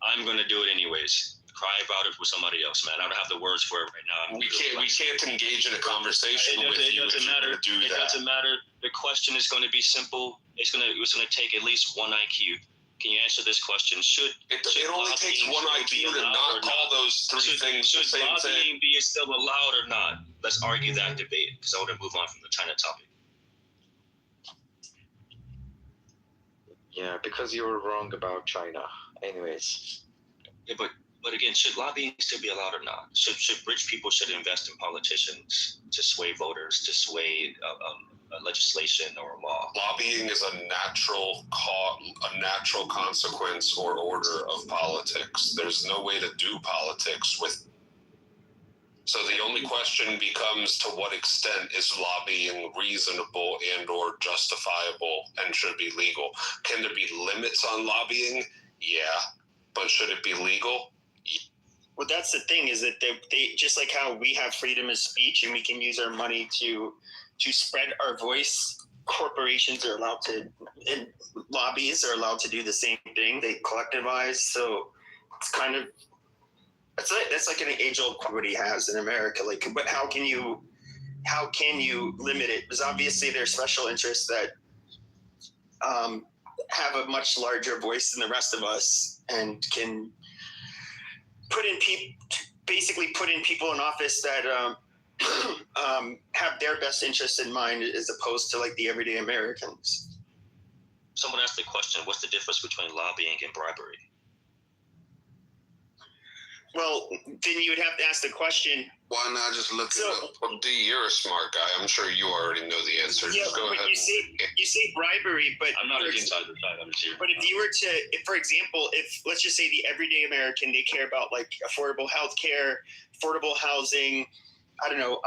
I'm going to do it anyways. Cry about it with somebody else, man. I don't have the words for it right now. We can't engage in a conversation with you. It doesn't matter. It doesn't matter. The question is going to be simple. It's going to take at least one IQ. Can you answer this question? It only takes one IQ to not call those three things the same thing. Should lobbying be still allowed or not? Let's argue that debate because I want to move on from the China topic. Yeah, because you were wrong about China. Anyways. Yeah, but again, should lobbying still be allowed or not? Should rich people should invest in politicians to sway voters, to sway legislation or law? Lobbying is a natural consequence or order of politics. There's no way to do politics with. So the only question becomes, to what extent is lobbying reasonable and or justifiable and should be legal? Can there be limits on lobbying? Yeah. But should it be legal? Well, that's the thing, is that they just like how we have freedom of speech and we can use our money to spread our voice. Corporations are allowed to, and lobbies are allowed to do the same thing. They collectivize. So it's kind of, that's like an age-old problem he has in America. Like, but how can you limit it? Because obviously there's special interests that have a much larger voice than the rest of us and can basically put in people in office that have their best interests in mind as opposed to like the everyday Americans. Someone asked the question, what's the difference between lobbying and bribery? Well, then you would have to ask the question. Why not just look it up? Well, D, you're a smart guy. I'm sure you already know the answer. Yeah, Just go but ahead. you say bribery, but I'm not against either side. I'm just here. But if you were to, for example, if let's just say the everyday American, they care about like affordable health care, affordable housing, I don't know,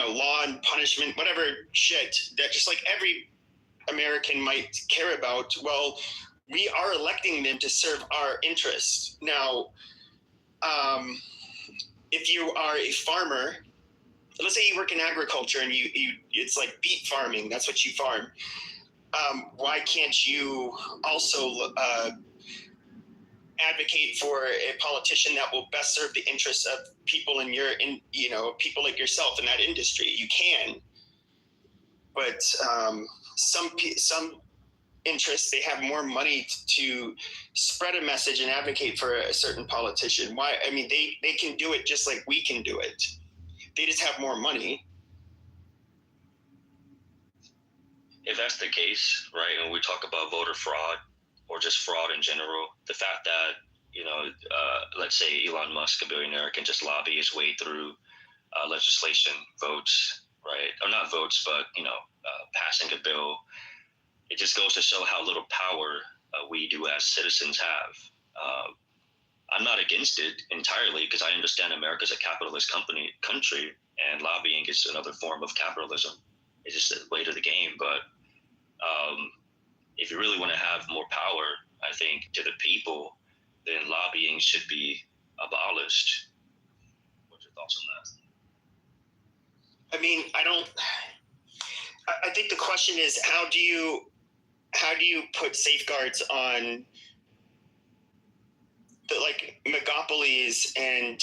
law and punishment, whatever shit that just like every American might care about. Well, we are electing them to serve our interests. Now, if you are a farmer, let's say you work in agriculture and you it's like beet farming, that's what you farm. Why can't you also advocate for a politician that will best serve the interests of people people like yourself in that industry? You can, but some interests, they have more money to spread a message and advocate for a certain politician. Why? I mean, they can do it just like we can do it. They just have more money. If that's the case, right, and we talk about voter fraud or just fraud in general, the fact that, let's say Elon Musk, a billionaire, can just lobby his way through legislation, votes, right? Or not votes, but, passing a bill. It just goes to show how little power we do as citizens have. I'm not against it entirely because I understand America's a capitalist country, and lobbying is another form of capitalism. It's just a way to the game. But if you really want to have more power, I think, to the people, then lobbying should be abolished. What's your thoughts on that? I mean, I think the question is, how do you put safeguards on the like megapolies and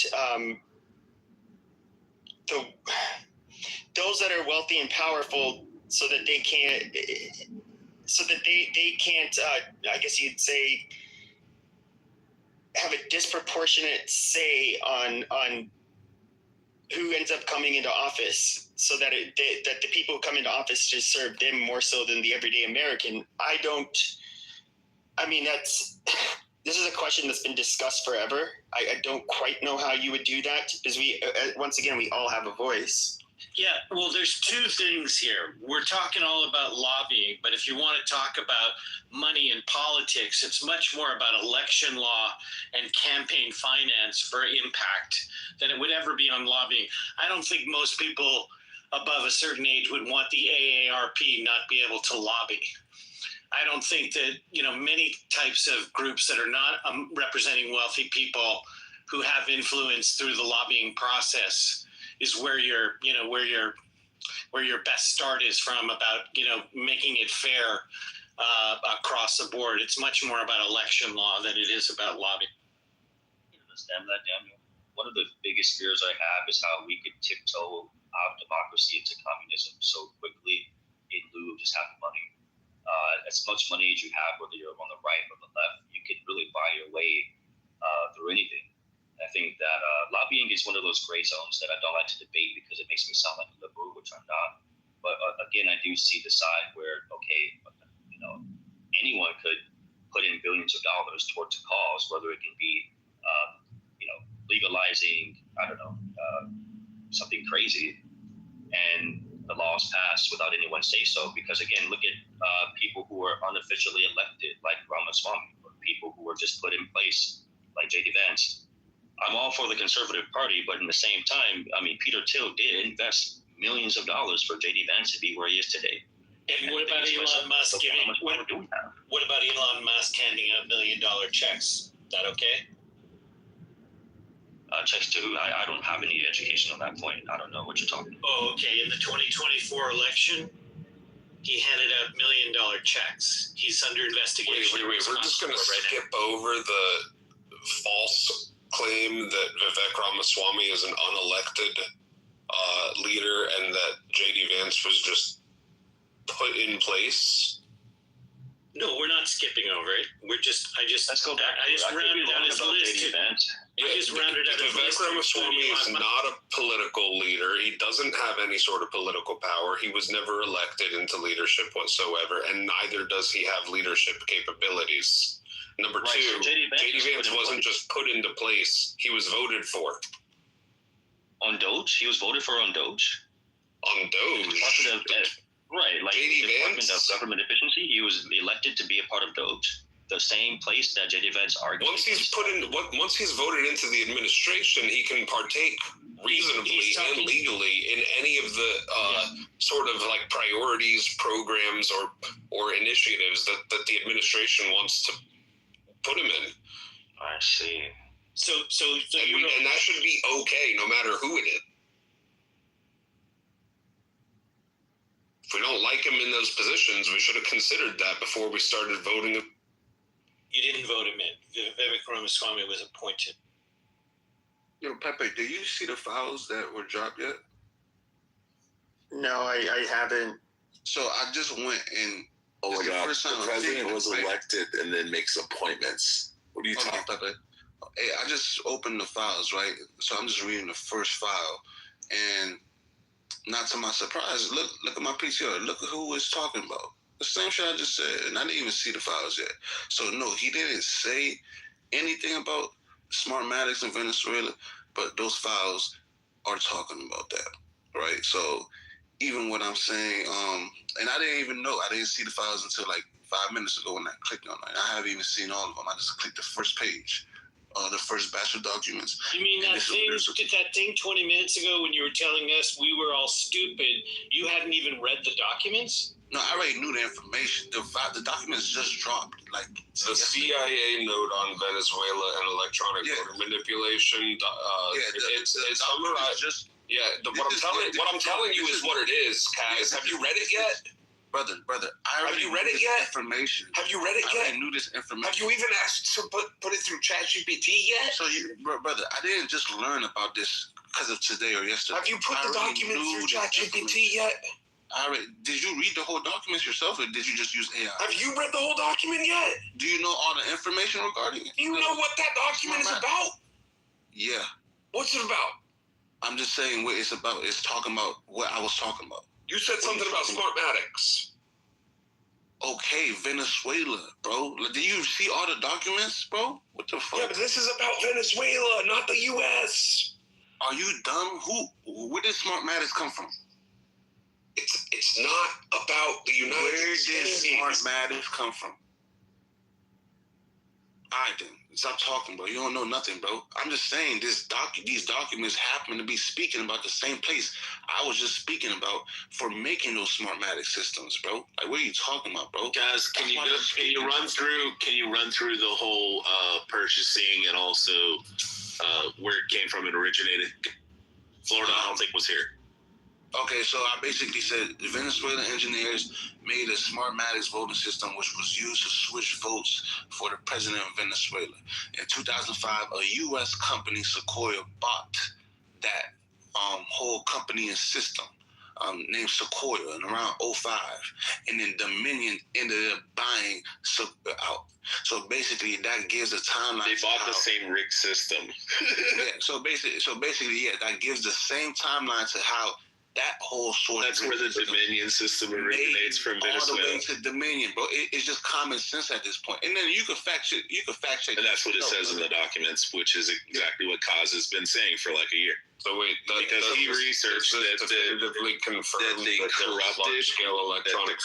those that are wealthy and powerful, so that they can't, I guess you'd say, have a disproportionate say on who ends up coming into office, so that that the people who come into office just serve them more so than the everyday American. This is a question that's been discussed forever. I don't quite know how you would do that, because once again, we all have a voice. Yeah, well, there's two things here. We're talking all about lobbying, but if you want to talk about money and politics, it's much more about election law and campaign finance for impact than it would ever be on lobbying. I don't think most people above a certain age would want the AARP not be able to lobby. I don't think that, many types of groups that are not representing wealthy people who have influence through the lobbying process is where your best start is from about, making it fair across the board. It's much more about election law than it is about lobbying. I understand that, Daniel. One of the biggest fears I have is how we could tiptoe out of democracy into communism so quickly in lieu of just having money. As much money as you have, whether you're on the right or the left, you can really buy your way through anything. I think that lobbying is one of those gray zones that I don't like to debate because it makes me sound like a liberal, which I'm not. But again, I do see the side where, anyone could put in billions of dollars towards a cause, whether it can be, legalizing, something crazy, and the laws passed without anyone say so. Because again, look at people who are unofficially elected, like Ramaswamy, or people who were just put in place, like J.D. Vance. I'm all for the Conservative Party, but in the same time, Peter Thiel did invest millions of dollars for J.D. Vance to be where he is today. And what about Elon Musk what about Elon Musk handing out $1 million checks? Is that okay? Checks to who? I don't have any education on that point. I don't know what you're talking about. Oh, okay. In the 2024 election, he handed out $1 million checks. He's under investigation. Wait. We're just going to skip over the false claim that Vivek Ramaswamy is an unelected leader and that J.D. Vance was just put in place. No, we're not skipping over it. Let's go back. I just rounded out his list. Vivek Ramaswamy is not a political leader. He doesn't have any sort of political power. He was never elected into leadership whatsoever, and neither does he have leadership capabilities. Number Right, two, so JD Vance wasn't just put into place; he was voted for. On Doge, he was voted for on Doge. On Doge, right? Like JD Department Vance? of Government Efficiency, he was elected to be a part of Doge, the same place that JD Vance argued. Once he's voted into the administration, he can partake reasonably and legally in any of the sort of like priorities, programs, or initiatives that the administration wants to put him in. I see. So and that should be okay, no matter who it is. If we don't like him in those positions, we should have considered that before we started voting him. You didn't vote him in. Vivek Ramaswamy was appointed. Yo, Pepe, do you see the files that were dropped yet? No, I haven't. So I just went and. Oh my God! The president was elected and then makes appointments. What are you talking about? Pepe? Hey, I just opened the files, right? So I'm just reading the first file, and not to my surprise, look at my PTR. Look at who it's talking about. The same shit I just said, and I didn't even see the files yet. So no, he didn't say anything about Smartmatics in Venezuela, but those files are talking about that, right? So even what I'm saying, and I didn't even know, I didn't see the files until like 5 minutes ago when I clicked on it. I haven't even seen all of them. I just clicked the first page, the first batch of documents. You mean that thing 20 minutes ago when you were telling us we were all stupid? You hadn't even read the documents? No, I already knew the information. The documents just dropped. Like the CIA note on Venezuela and electronic voter manipulation. It's summarized. What I'm telling you is what it is, Kaz. Have you read it yet? Brother, have you read it yet? Information. Have you read it yet? I knew this information. Have you even asked to put it through ChatGPT yet? So, brother, I didn't just learn about this because of today or yesterday. Have you put the document through ChatGPT yet? Did you read the whole documents yourself, or did you just use AI? Have you read the whole document yet? Do you know all the information regarding it? Do you know what that document is about? Yeah. What's it about? I'm just saying what it's about. It's talking about what I was talking about. You said something about Smartmatics. Okay, Venezuela, bro. Did you see all the documents, bro? What the fuck? Yeah, but this is about Venezuela, not the U.S. Are you dumb? Where did Smartmatics come from? It's not about the United States. Where did Smartmatics come from? All right, then. Stop talking, bro. You don't know nothing, bro. I'm just saying these documents happen to be speaking about the same place I was just speaking about for making those Smartmatics systems, bro. Like, what are you talking about, bro? Guys, can you run through the whole purchasing and also where it came from and originated? Florida, I don't think was here. Okay, so I basically said the Venezuelan engineers made a Smartmatics voting system which was used to switch votes for the president of Venezuela. In 2005, a U.S. company, Sequoia, bought that whole company and system named Sequoia in around 2005. And then Dominion ended up buying Sequoia out. So basically, that gives a timeline. They bought the same rig system. Yeah, so basically, yeah, that gives the same timeline to how that whole sort. That's where the Dominion system originates from Venezuela. All the way to Dominion, bro. It's just common sense at this point. And then you can fact check. And that's what it says in the documents, which is exactly what Kaz has been saying for like a year. So wait, because he researched that definitively confirmed the corrupted electronic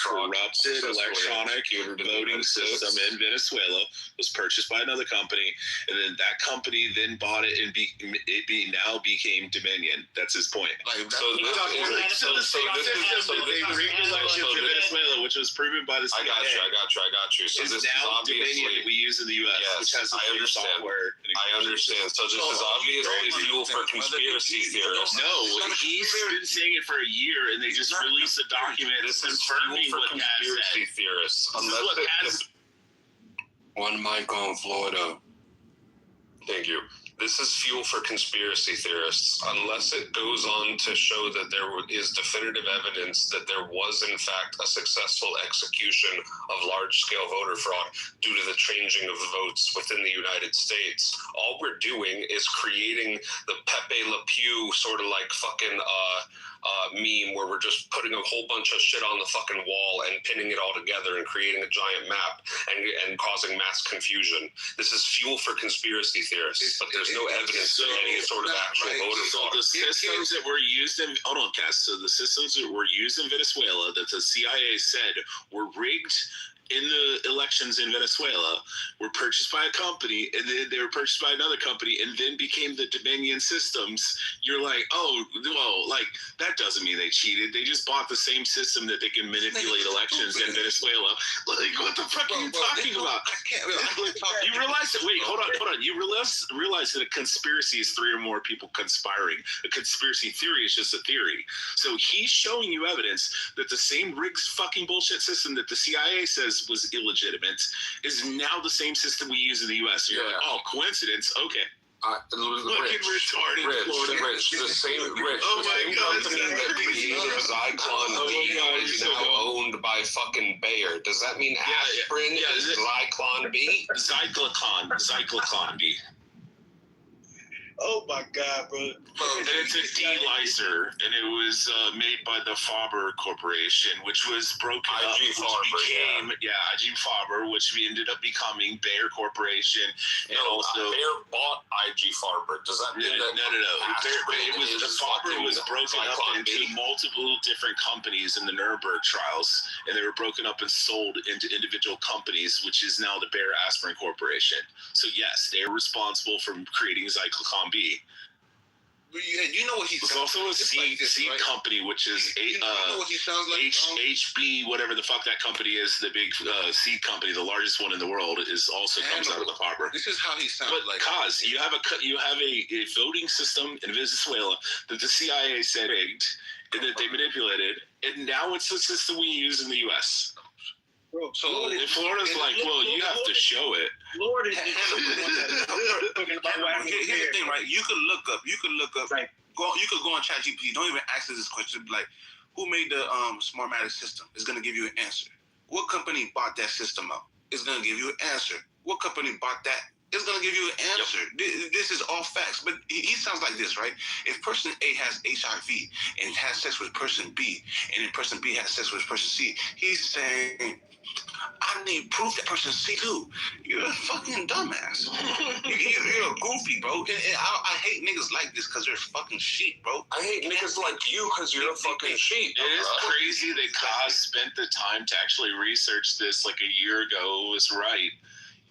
voting system in Venezuela was purchased by another company, and then that company then bought it and now became Dominion. That's his point. Venezuela, which was proven by the CIA. I got you. So this is Dominion that we use in the U.S., which has the same software. I understand. So this is obviously fuel for conspiracy theorists. No, he's been saying it for a year, and they just released a document confirming what conspiracy theorists. One mic on Florida. Thank you. This is fuel for conspiracy theorists, unless it goes on to show that there is definitive evidence that there was, in fact, a successful execution of large-scale voter fraud due to the changing of votes within the United States. All we're doing is creating the Pepe Le Pew sort of like fucking meme where we're just putting a whole bunch of shit on the fucking wall and pinning it all together and creating a giant map and causing mass confusion. This is fuel for conspiracy theorists, but there's no evidence of any sort of actual voter fraud. So the systems that were used in So the systems that were used in Venezuela that the CIA said were rigged in the elections in Venezuela were purchased by a company, and then they were purchased by another company, and then became the Dominion systems. You're like, oh, well, like, that doesn't mean they cheated. They just bought the same system that they can manipulate elections in Venezuela. Like, what the fuck are you talking about? You realize that, wait, hold on. You realize that a conspiracy is three or more people conspiring. A conspiracy theory is just a theory. So he's showing you evidence that the same rigged fucking bullshit system that the CIA says was illegitimate is now the same system we use in the U.S. So you're like, oh, coincidence? Okay. Rich, the same company that created Zyklon B is now owned by fucking Bayer. Does that mean aspirin is Zyklon B? Zyklon B. Oh my God, bro! And it's a D-lyser, and it was made by the Faber Corporation, which was broken up. IG Faber, which ended up becoming Bayer Corporation, and also Bayer bought IG Farber. Does that mean that? No. Faber was broken up into multiple different companies in the Nuremberg trials, and they were broken up and sold into individual companies, which is now the Bayer Aspirin Corporation. So yes, they are responsible for creating Zyklon B. You know what he sounds like? There's also a seed company, which is HB, whatever the fuck that company is, the big seed company, the largest one in the world, is also comes out of the Faber. This is how he sounds like. Kaz, you have a voting system in Venezuela that the CIA said rigged, and that they manipulated, and now it's the system we use in the U.S. Bro, so Florida's like, well, you have to show it. Florida is here's the thing, right? You could look up. You could go on ChatGPT. Don't even ask this question. Like, who made the Smartmatic system? It's gonna give you an answer. What company bought that system up? It's gonna give you an answer. What company bought that? It's gonna give you an answer. Yep. This is all facts. But he sounds like this, right? If person A has HIV and has sex with person B, and then person B has sex with person C, he's saying, I need proof that person C too. You're a fucking dumbass. You're a goofy, bro. And I hate niggas like this because they're fucking sheep, bro. I hate niggas like you because you're a fucking sheep. It is crazy that Kaz spent the time to actually research this like a year ago. It was right.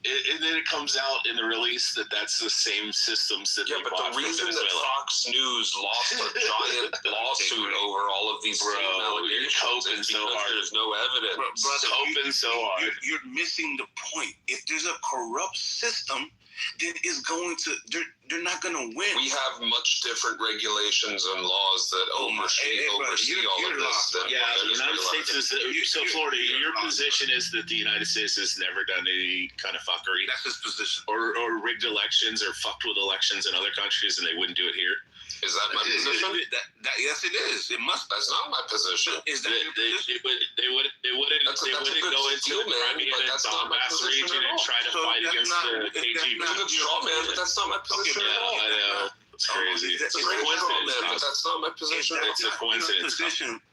And then it comes out in the release that that's the same systems that they bought from Venezuela. The reason that Fox News lost a giant lawsuit over all of these allegations is because there's no evidence. Hoping so hard. You're missing the point. If there's a corrupt system, then it's going to, they're not going to win. We have much different regulations and laws that oversee all of this. The United States is, so Florida, your position is that the United States has never done any kind of fuckery. That's his position. Or rigged elections or fucked with elections in other countries and they wouldn't do it here. Is that my position? Yes, it is. It must. That's not my position. Is that they wouldn't go into the Crimea and Donbass region and try to fight against the KGB. It's a good straw man, but that's not my position at all. I know. It's crazy. It's a coincidence, but that's not my position. It's a coincidence.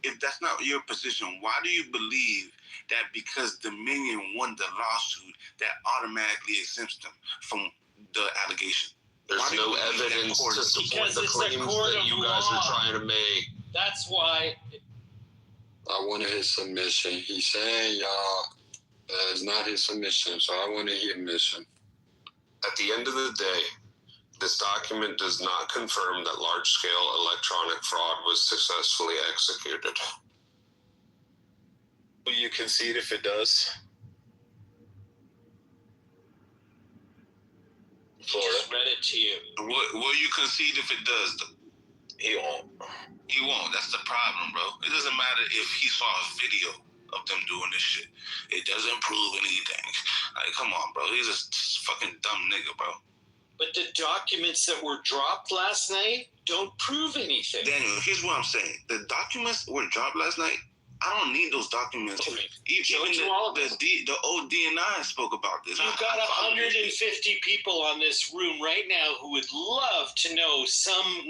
If that's not your position, why do you believe that because Dominion won the lawsuit that automatically exempts them from the allegation? There's no evidence to support the claims that you guys are trying to make. That's why. I wanted his submission. He's saying, that is not his submission, so I want to hear submission. At the end of the day, this document does not confirm that large-scale electronic fraud was successfully executed. Will you concede if it does? Florida. Just read it to you. Will you concede if it does? He won't. He won't. That's the problem, bro. It doesn't matter if he saw a video of them doing this shit. It doesn't prove anything. Like, come on, bro. He's a fucking dumb nigga, bro. But the documents that were dropped last night don't prove anything. Daniel, here's what I'm saying. The documents were dropped last night. I don't need those documents. Even the old DNI spoke about this. You've got 150 people on this room right now who would love to know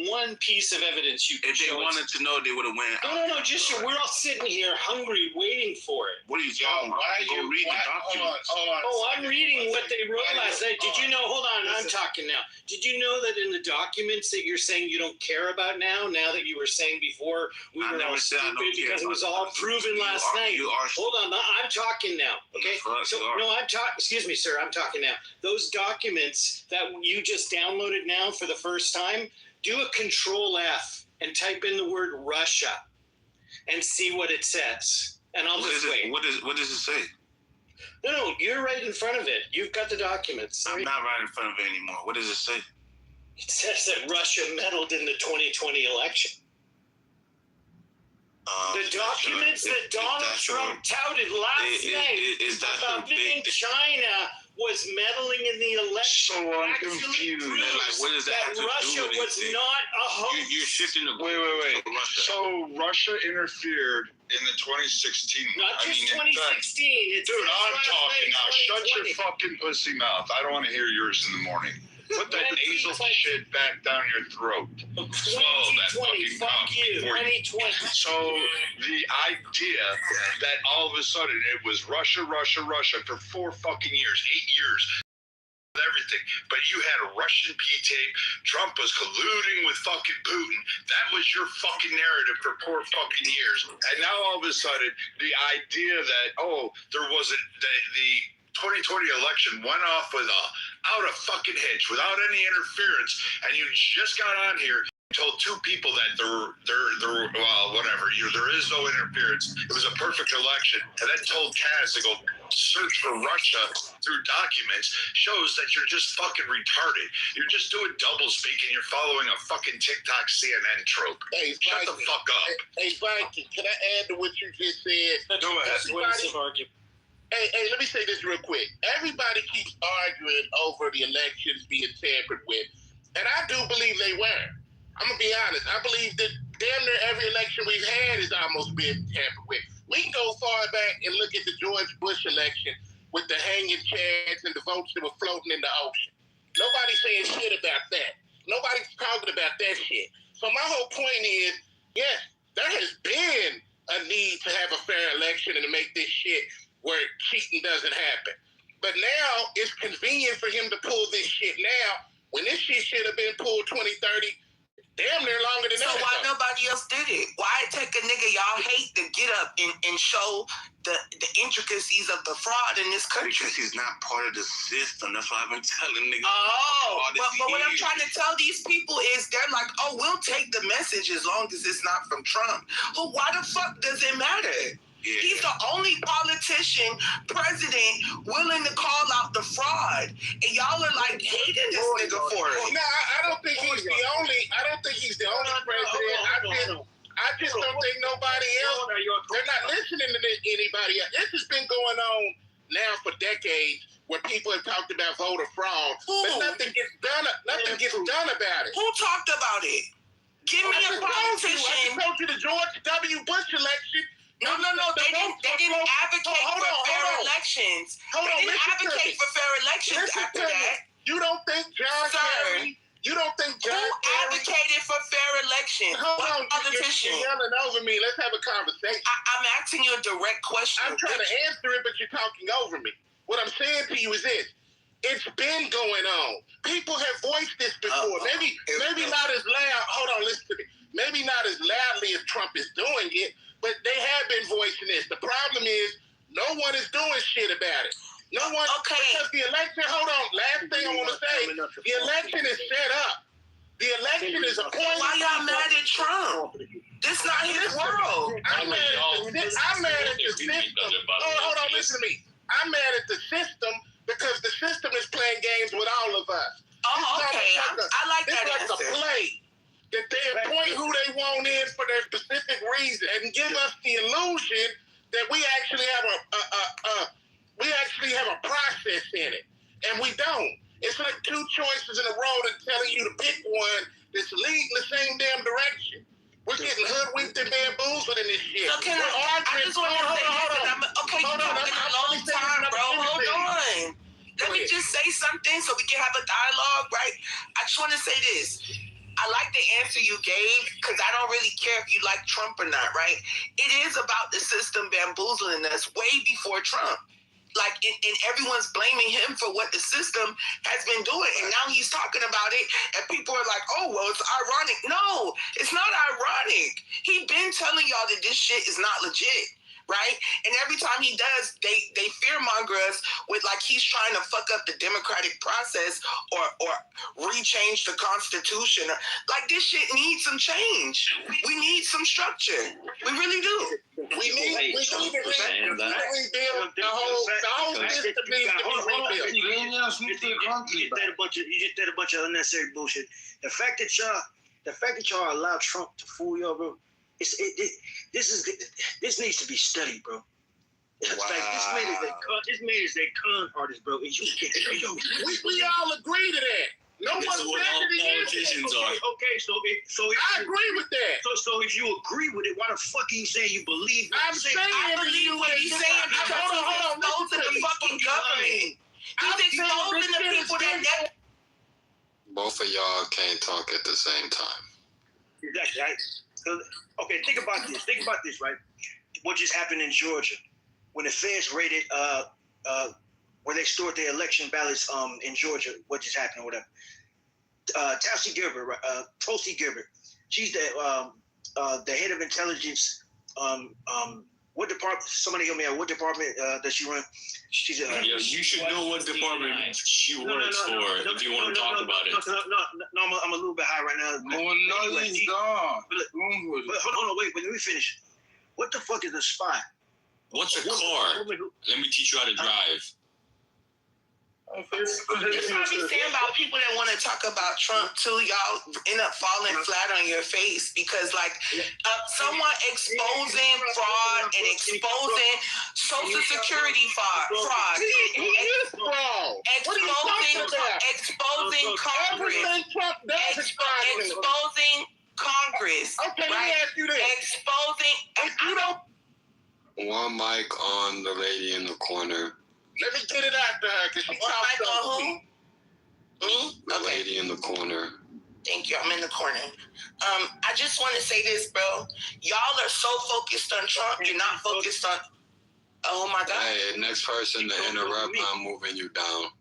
one piece of evidence you can show. If they wanted to know, they would have went. No. Just we're all sitting here hungry, waiting for it. What are you talking about? Why you read the documents? Hold on. Oh, I'm reading what they wrote last night. Did you know? Hold on, I'm talking now. Did you know that in the documents that you're saying you don't care about now that you were saying before we were all stupid because it was all proven last night? Hold on, I'm talking now. Okay. I'm talking. Excuse me, sir. I'm talking now. Those documents that you just downloaded now for the first time, do a Control F and type in the word Russia, and see what it says. And I'll just wait. What does it say? No, you're right in front of it. You've got the documents. I'm not right in front of it anymore. What does it say? It says that Russia meddled in the 2020 election. The documents that Donald Trump touted last night about thinking China was meddling in the election. So I'm confused. What does that have to Russia do with was anything? not a host. You're shifting the Wait. So Russia interfered in the 2016. Not just 2016. Dude, I'm talking now. Shut your fucking pussy mouth. I don't want to hear yours in the morning. Put that nasal shit back down your throat. Swallow that fucking cock before you. So the idea that all of a sudden it was Russia for 4 fucking years, 8 years, everything, but you had a Russian P-tape, Trump was colluding with fucking Putin. That was your fucking narrative for 4 fucking years. And now all of a sudden, the idea that, there wasn't the 2020 election went off without a fucking hitch, without any interference, and you just got on here and told 2 people that there is no interference. It was a perfect election, and then told Kaz to go search for Russia through documents shows that you're just fucking retarded. You're just doing double speak and you're following a fucking TikTok CNN trope. Hey, shut the fuck up. Hey, Viking, can I add to what you just said? Go ahead. Hey, let me say this real quick. Everybody keeps arguing over the elections being tampered with, and I do believe they were. I'm going to be honest. I believe that damn near every election we've had has almost been tampered with. We can go far back and look at the George Bush election with the hanging chads and the votes that were floating in the ocean. Nobody's saying shit about that. Nobody's talking about that shit. So my whole point is, yes, there has been a need to have a fair election and to make this shit where cheating doesn't happen. But now it's convenient for him to pull this shit now when this shit should have been pulled 2030. Damn near longer than that. So why nobody else did it? Why take a nigga y'all hate to get up and show the intricacies of the fraud in this country? Because he's not part of the system. That's why I've been telling niggas. But what I'm trying to tell these people is they're like, we'll take the message as long as it's not from Trump. Well, why the fuck does it matter? Yeah. He's the only politician, president, willing to call out the fraud, and y'all are like hating this nigga for it. No, I don't think he's the only. I don't think he's the only president. I just don't think nobody else. They're not listening to anybody else. This has been going on now for decades, where people have talked about voter fraud, but nothing gets done. Nothing gets done about it. Who talked about it? Give me a politician. I told you the George W. Bush election. No. They didn't advocate for fair elections. They didn't advocate for fair elections after that. You don't think John Kerry? You don't think John Kerry? Who advocated for fair elections? Hold on, you're yelling over me. Let's have a conversation. I'm asking you a direct question. I'm trying to answer it, but you're talking over me. What I'm saying to you is this. It's been going on. People have voiced this before. Maybe not as loud. Hold on, listen to me. Maybe not as loudly as Trump is doing it, but they have been voicing this. The problem is no one is doing shit about it. No one. Okay. Because the election, hold on, last thing I want to say, the election is set up. The election is appointed. Why y'all mad at Trump? This not his world. I'm mad at the system. Hold on, listen to me. I'm mad at the system because the system is playing games with all of us. Okay. I like that answer. It's like a play. That they appoint who they want in for their specific reason and give us the illusion that we actually have a process in it, and we don't. It's like 2 choices in a row and telling you to pick one that's leading the same damn direction. We're getting hoodwinked and bamboozled in this shit. So I just want to say this. Okay, you're talking a long time, bro. Hold on. Let me just say something so we can have a dialogue, right? I just want to say this. I like the answer you gave because I don't really care if you like Trump or not, right? It is about the system bamboozling us way before Trump. Like, and everyone's blaming him for what the system has been doing. And now he's talking about it, and people are like, oh, well, it's ironic. No, it's not ironic. He's been telling y'all that this shit is not legit, right? And every time he does, they fearmonger us with, like, he's trying to fuck up the democratic process or rechange the Constitution. Like, this shit needs some change. We need some structure. We really do. We need to rebuild the whole system needs to be rebuilt. You just did a bunch of unnecessary bullshit. The fact that y'all allow Trump to fool y'all, bro, this needs to be studied, bro. Wow. This man is a con artist, bro. And we all agree to that. No one said that he is. Okay, so I agree with that. So if you agree with it, why the fuck are you saying you believe? I believe what he's saying because he's exposing the fucking government. He's exposing the people that. Both of y'all can't talk at the same time. Exactly. Right? So, okay, think about this, right? What just happened in Georgia when the feds raided where they stored their election ballots in Georgia? What just happened or whatever? Tulsi Gabbard, she's the head of intelligence. What department? Somebody help me out. What department does she run? She's you should know what department she works for if you want to talk about it. No, I'm a little bit high right now. No, he's gone. Hold on, wait, let me finish. What the fuck is a spy? What's a car? Let me teach you how to drive. It's probably saying about people that want to talk about Trump too. Y'all end up falling flat on your face because, like, someone exposing fraud and exposing Social Security fraud, exposing Congress, exposing Congress. Okay, let me ask you this. Exposing. One mic on the lady in the corner. Let me get it after her because she talked on who? The lady in the corner. Thank you. I'm in the corner. I just want to say this, bro. Y'all are so focused on Trump. You're not focused on. Oh my God. Hey, next person to interrupt, I'm moving you down.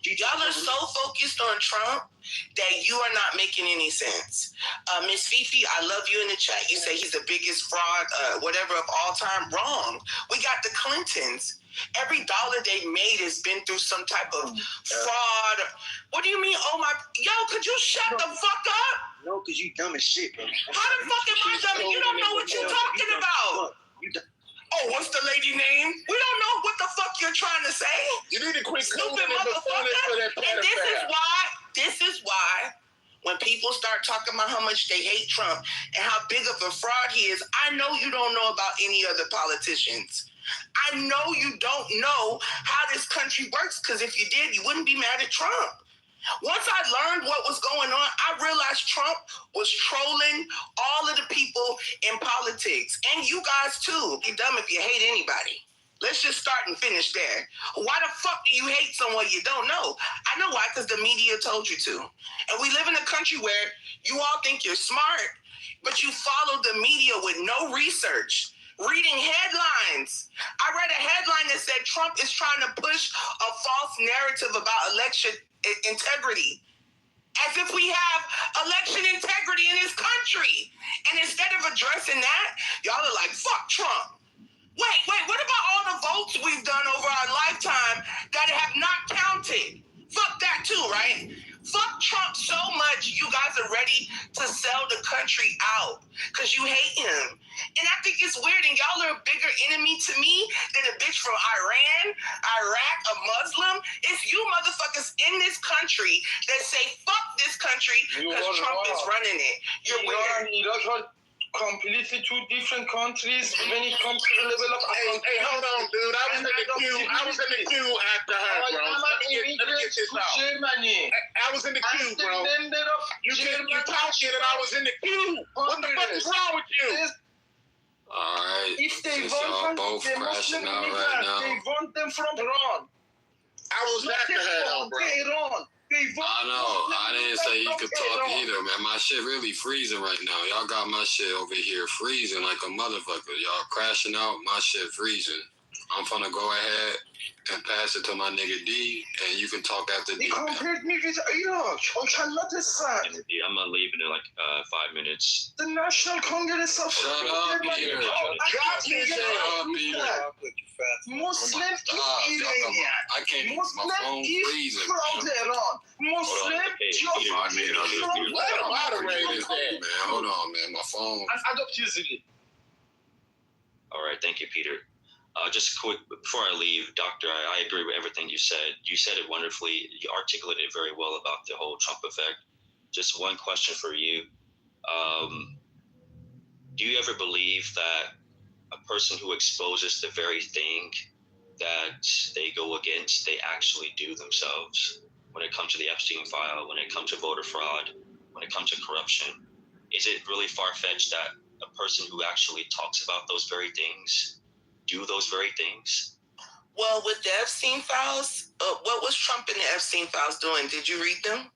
Y'all are so focused on Trump that you are not making any sense. Miss Fifi, I love you in the chat. You say he's the biggest fraud, whatever of all time. Wrong. We got the Clintons. Every dollar they made has been through some type of fraud. What do you mean? Oh my, yo, could you shut the fuck up? No, because you dumb as shit, bro. How the fuck am I dumb? You don't know what you're talking about. Oh, what's the lady name? We don't know what the fuck you're trying to say. You need to quit stupid motherfucker. And this is why when people start talking about how much they hate Trump and how big of a fraud he is, I know you don't know about any other politicians. I know you don't know how this country works because if you did, you wouldn't be mad at Trump. Once I learned what was going on, I realized Trump was trolling all of the people in politics. And you guys too. You're dumb if you hate anybody. Let's just start and finish there. Why the fuck do you hate someone you don't know? I know why, because the media told you to. And we live in a country where you all think you're smart, but you follow the media with no research. Reading headlines. I read a headline that said Trump is trying to push a false narrative about election integrity. As if we have election integrity in this country. And instead of addressing that, y'all are like, fuck Trump. Wait, what about all the votes we've done over our lifetime that have not counted? Fuck that too, right? Fuck Trump so much, you guys are ready to sell the country out because you hate him. And I think it's weird, and y'all are a bigger enemy to me than a bitch from Iran, Iraq, a Muslim. It's you motherfuckers in this country that say fuck this country because Trump is running it. You're weird. completely two different countries when it comes to the level of. Hey, hold on, dude. I was in the queue after her, bro. Let me get this out. Germany. I was in the queue, bro. You talk shit and I was in the queue. What the fuck is wrong with you? Alright, If they since y'all want both the crashing Muslim out right immigrants, now. they want them from Iran. I was after her, though, bro. Iran. I know. I didn't say you could talk either, man. My shit really freezing right now. Y'all got my shit over here freezing like a motherfucker. Y'all crashing out, my shit freezing. I'm finna go ahead and pass it to my nigga D, and you can talk after D. They compared me with Iraq. I cannot stand. I'm gonna leave in like 5 minutes. The National Congress of Shut up, Peter. Muslim is Iranian. I can't. Muslim My phone is freezing. from Iran. Muslim just from Where the moderators at? Man, hold on, man. My phone. Adopt easily. All right, thank you, Peter. Just quick, before I leave, Doctor, I agree with everything you said. You said it wonderfully. You articulated it very well about the whole Trump effect. Just one question for you. Do you ever believe that a person who exposes the very thing that they go against, they actually do themselves? When it comes to the Epstein file, when it comes to voter fraud, when it comes to corruption, is it really far-fetched that a person who actually talks about those very things do those very things? Well, with the Epstein files, what was Trump and the Epstein files doing? Did you read them?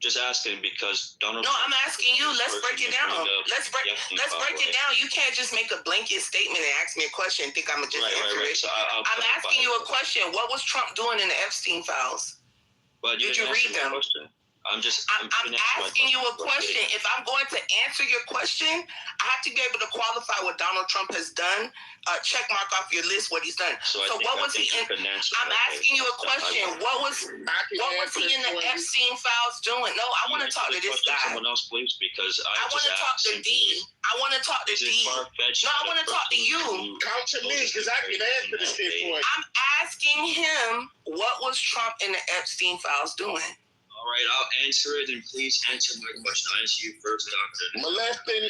Just asking because Donald. No, I'm asking you. Let's break it down. Let's break it down. You can't just make a blanket statement and ask me a question and think I'm gonna just answer it. So I'm asking you a question. What was Trump doing in the Epstein files? But Did you read them? I'm asking you a question. If I'm going to answer your question, I have to be able to qualify what Donald Trump has done. Check mark off your list what he's done. So what was he in? I'm asking you a question. What was he in the Epstein files doing? No, I want to talk to this guy. Someone else, please, because I want to talk to D. I want to talk to D. No, I want to talk to you. Come to me, because I can answer this shit for you. I'm asking him what was Trump in the Epstein files doing. All right, I'll answer it, and please answer my question. I'll answer you first, Doctor. Molesting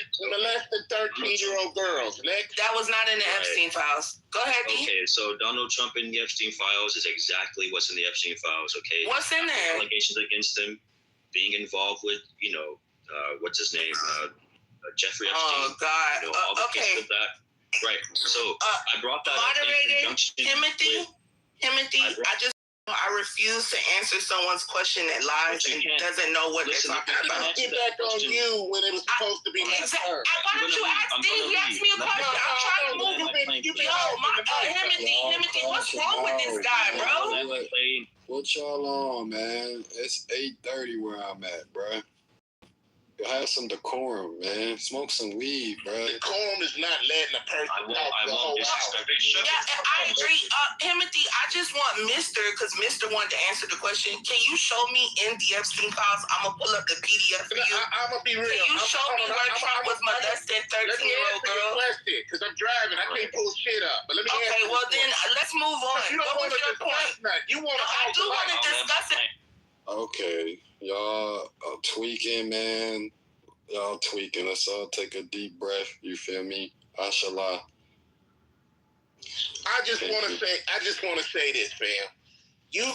13-year-old girls. Next. That was not in the Epstein files. Go ahead, D. Okay, so Donald Trump in the Epstein files is exactly what's in the Epstein files, okay? What's in there? Allegations against him, being involved with, what's his name? Jeffrey Epstein. Oh, God. All the cases of that. Right, so I brought that up in conjunction Timothy, I refuse to answer someone's question that lies and doesn't know what they're talking about. Get back on you when it was supposed to be my turn. Why don't you ask D? He asked me a question. I'm trying to move him. Timothy, what's wrong with this guy, bro? What y'all on, man? It's 8:30 where I'm at, bro. You have some decorum, man. Smoke some weed, bro. Decorum is not letting a person I won't disrespect you. Yeah, I agree. Timothy, I just want Mr. because Mr. wanted to answer the question. Can you show me in the Epstein files? I'm going to pull up the PDF for you. I'm going to be real. Can you show me where Trump was molesting 13-year-old girls? Question, because I'm driving. I can't pull shit up. But let me okay, well then, let's move on. What was your point? I do want to discuss it. Okay, y'all are tweaking, man. Y'all tweaking. Let's all take a deep breath. You feel me? Ashallah. I just want to say this, fam. You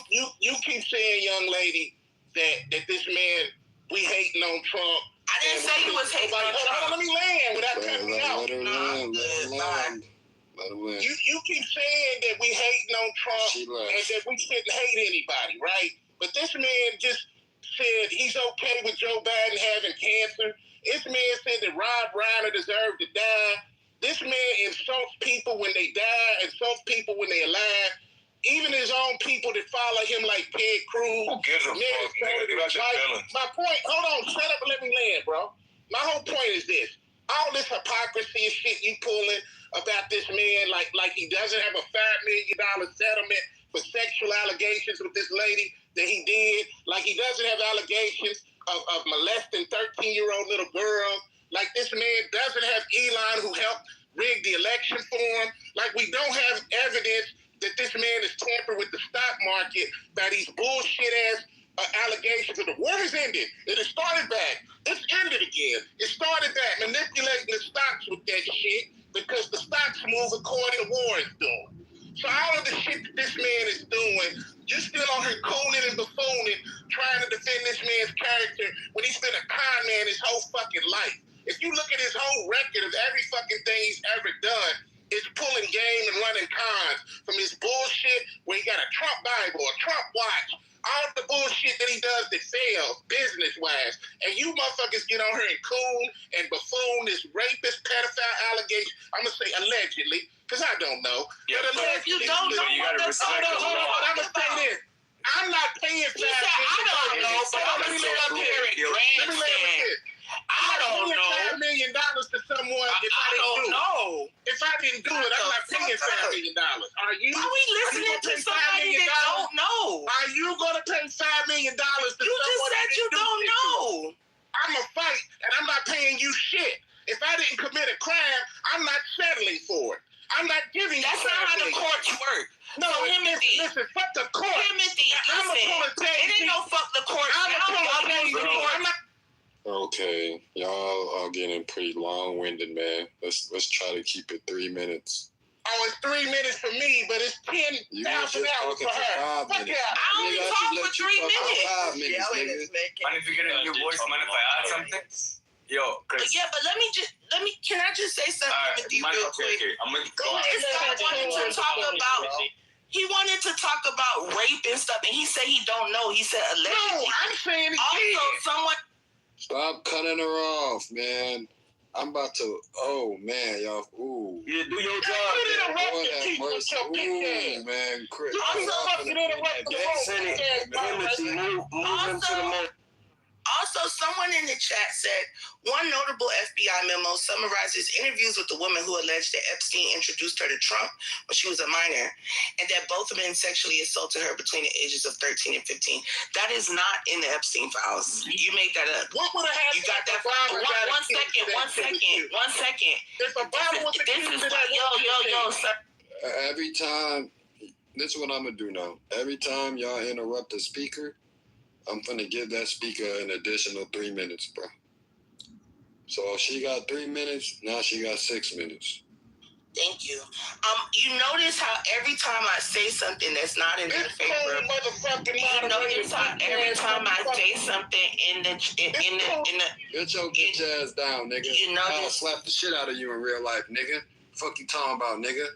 keep saying, young lady, that this man, we hating on Trump. I didn't say you was hating on Trump. Let me land without cutting me out. Let her land. You keep saying that we hating on Trump and that we shouldn't hate anybody, right? But this man just said he's okay with Joe Biden having cancer. This man said that Rob Reiner deserved to die. This man insults people when they die, insults people when they're alive. Even his own people that follow him like Ted Cruz. Who gives a fuck, nigga? Get out your feelings. My point, hold on, shut up and let me land, bro. My whole point is this. All this hypocrisy and shit you pulling about this man like he doesn't have a $5 million settlement for sexual allegations with this lady that he did, like he doesn't have allegations of molesting 13-year-old little girls, like this man doesn't have Elon who helped rig the election for him, like we don't have evidence that this man is tampered with the stock market by these bullshit-ass allegations. And the war has ended. It has started back. It's trended again. It started that manipulating the stocks with that shit because the stocks move according to Warren's doing. So all of the shit that this man is doing, you're still on here cooning and buffooning, trying to defend this man's character when he's been a con man his whole fucking life. If you look at his whole record of every fucking thing he's ever done, it's pulling game and running cons from his bullshit where he got a Trump Bible, a Trump watch, all the bullshit that he does that fails business-wise. And you motherfuckers get on here and coon and buffoon this rapist, pedophile allegation. I'm going to say allegedly, because I don't know. Yeah, but if you don't know what the fuck hold on, I'm going to say this. I'm not paying $5 million. I don't know, but I'm going to sit up here and grandstand. I don't know. $5 million to someone if I didn't do it. If I didn't do it, I'm not paying $5 million. Are you? Why are we listening to somebody that don't know? Are you going to pay $5 million to someone? You just said you don't know. I'm a fight, and I'm not paying you shit. If I didn't commit a crime, I'm not settling for it. I'm not giving you. That's not how the courts work. No, listen, fuck the court. Timothy, listen. It ain't no fuck the court. Okay, y'all are getting pretty long-winded, man. Let's try to keep it 3 minutes. Oh, it's 3 minutes for me, but it's 10,000 hours for her. Fuck yeah. I only talk for 3 minutes. 5 minutes, nigga. Mind if you get a new voice? Mind if I add something? Yo, Chris. Yeah, but can I just say something with you real quick? I'm gonna go on. This guy wanted to talk about. He wanted to talk about rape and stuff, and he said he don't know. He said allegedly. No, I'm saying also someone. Stop cutting her off, man. I'm about to. Oh man, y'all. Ooh. Yeah, do your job. Ooh, man, Chris. Also, someone in the chat said one notable FBI memo summarizes interviews with the woman who alleged that Epstein introduced her to Trump when she was a minor, and that both men sexually assaulted her between the ages of 13 and 15. That is not in the Epstein files. You made that up. What would have happened? You got that? One second. If Obama was yo, sir. Every time, this is what I'm gonna do now. Every time y'all interrupt the speaker, I'm finna give that speaker an additional 3 minutes, bro. So if she got 3 minutes, now she got 6 minutes. Thank you. You notice how every time I say something that's not in their favor, you notice how every time I say something in the get your bitch ass down, nigga. You know I'll slap the shit out of you in real life, nigga. Fuck you talking about, nigga.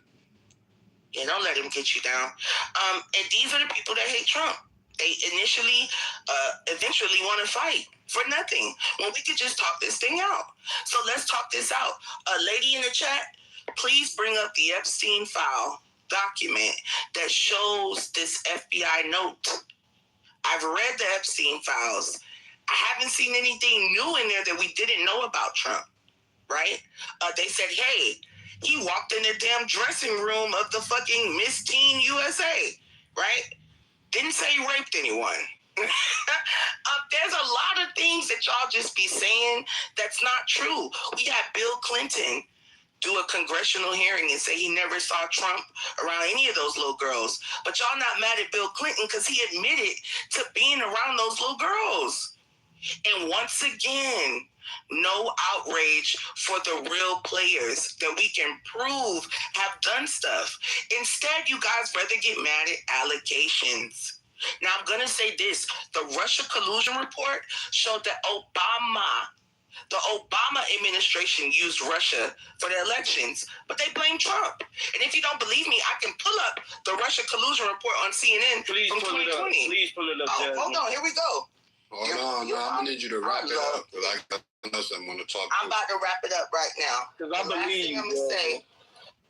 Yeah, don't let him get you down. And these are the people that hate Trump. They eventually want to fight for nothing when we could just talk this thing out. So let's talk this out. Lady in the chat, please bring up the Epstein file document that shows this FBI note. I've read the Epstein files. I haven't seen anything new in there that we didn't know about Trump, right? They said, hey, he walked in the damn dressing room of the fucking Miss Teen USA, right? Didn't say he raped anyone. There's a lot of things that y'all just be saying that's not true. We had Bill Clinton do a congressional hearing and say he never saw Trump around any of those little girls. But y'all not mad at Bill Clinton because he admitted to being around those little girls. And once again, no outrage for the real players that we can prove have done stuff. Instead, you guys rather get mad at allegations. Now, I'm going to say this. The Russia collusion report showed that the Obama administration used Russia for the elections, but they blame Trump. And if you don't believe me, I can pull up the Russia collusion report on CNN from 2020. Please pull it up. Hold on, here we go. Hold on, I'm going to need you to wrap it up. Like, I want to talk. I'm about to wrap it up right now. Because I believe you. I'm going to say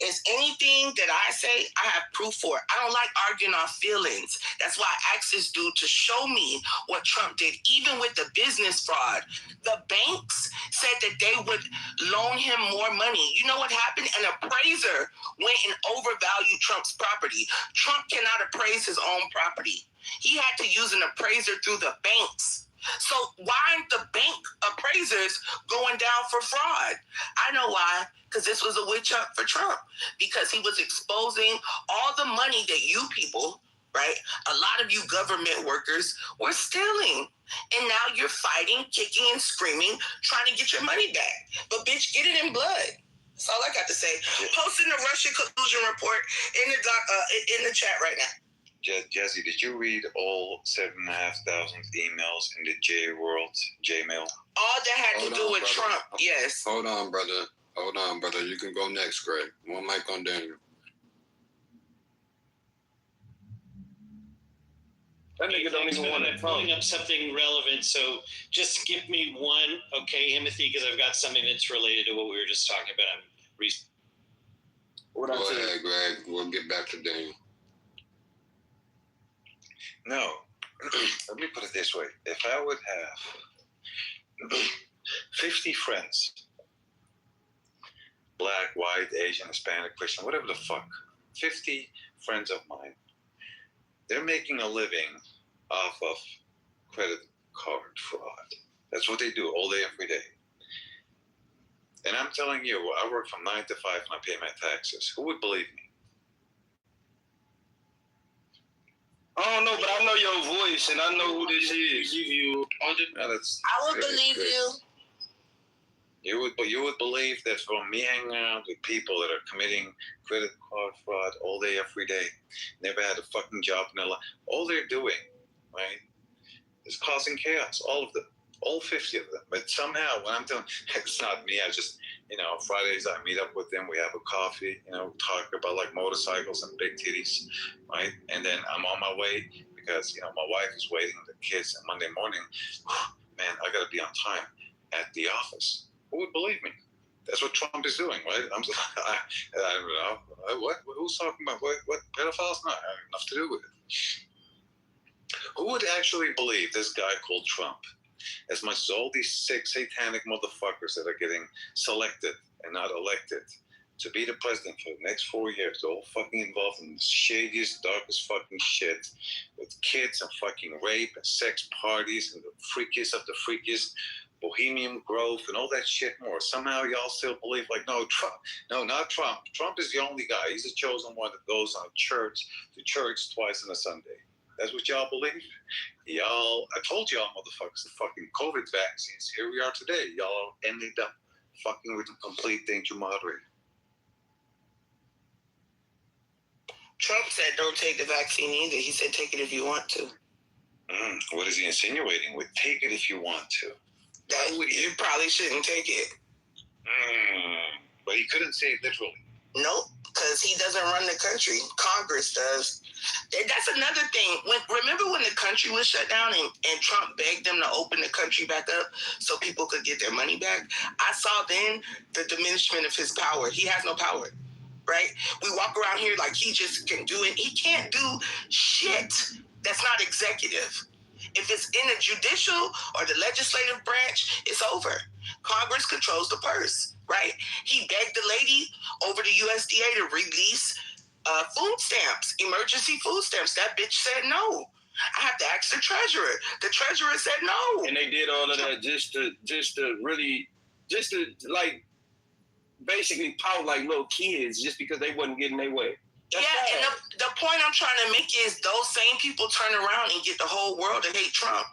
is anything that I say, I have proof for. I don't like arguing off feelings. That's why I asked this dude to show me what Trump did, even with the business fraud. The banks said that they would loan him more money. You know what happened? An appraiser went and overvalued Trump's property. Trump cannot appraise his own property. He had to use an appraiser through the banks. So why aren't the bank appraisers going down for fraud? I know why. Because this was a witch hunt for Trump. Because he was exposing all the money that you people, right? A lot of you government workers were stealing. And now you're fighting, kicking and screaming, trying to get your money back. But bitch, get it in blood. That's all I got to say. Posting the Russia collusion report in the chat right now. Jesse, did you read all 7,500 emails in the J-Mail? All that had to do with brother. Trump, yes. Hold on, brother. You can go next, Greg. One mic on Daniel. That nigga don't even want to pulling up something relevant, so just give me one, okay, Timothy, because I've got something that's related to what we were just talking about. Go ahead, Greg. We'll get back to Daniel. No. Let me put it this way. If I would have 50 friends, black, white, Asian, Hispanic, Christian, whatever the fuck, 50 friends of mine, they're making a living off of credit card fraud. That's what they do all day, every day. And I'm telling you, I work from 9 to 5 and I pay my taxes. Who would believe me? I don't know, but I know your voice and I know who this is. I would believe you. You would believe that from me hanging out with people that are committing credit card fraud all day, every day, never had a fucking job in their life. All they're doing, right, is causing chaos. All of them, all 50 of them. But somehow, when I'm telling, it's not me. I just, Fridays I meet up with them. We have a coffee. Talk about like motorcycles and big titties, right? And then I'm on my way because my wife is waiting the kids. And Monday morning, man, I got to be on time at the office. Who would believe me? That's what Trump is doing, right? I don't know. What? Who's talking about what pedophiles? No, I have enough to do with it. Who would actually believe this guy called Trump, as much as all these sick, satanic motherfuckers that are getting selected and not elected to be the president for the next 4 years, they're all fucking involved in the shadiest, darkest fucking shit with kids and fucking rape and sex parties and the freakiest of the freakiest, Bohemian Grove and all that shit more. Somehow y'all still believe no, Trump. No, not Trump. Trump is the only guy. He's the chosen one that goes to church twice on a Sunday. That's what y'all believe? Y'all, I told y'all motherfuckers, the fucking COVID vaccines, here we are today. Y'all ended up fucking with the complete danger moderator. Trump said don't take the vaccine either. He said take it if you want to. What is he insinuating with take it if you want to? You probably shouldn't take it. But he couldn't say it literally. Nope, because he doesn't run the country. Congress does. That's another thing. Remember when the country was shut down and Trump begged them to open the country back up so people could get their money back? I saw then the diminishment of his power. He has no power, right? We walk around here like he just can do it. He can't do shit that's not executive. If it's in the judicial or the legislative branch, it's over. Congress controls the purse, right? He begged the lady over the USDA to release food stamps, emergency food stamps. That bitch said no. I have to ask the treasurer. The treasurer said no. And they did all of that just to basically pout like little kids just because they wasn't getting their way. And the point I'm trying to make is those same people turn around and get the whole world to hate Trump,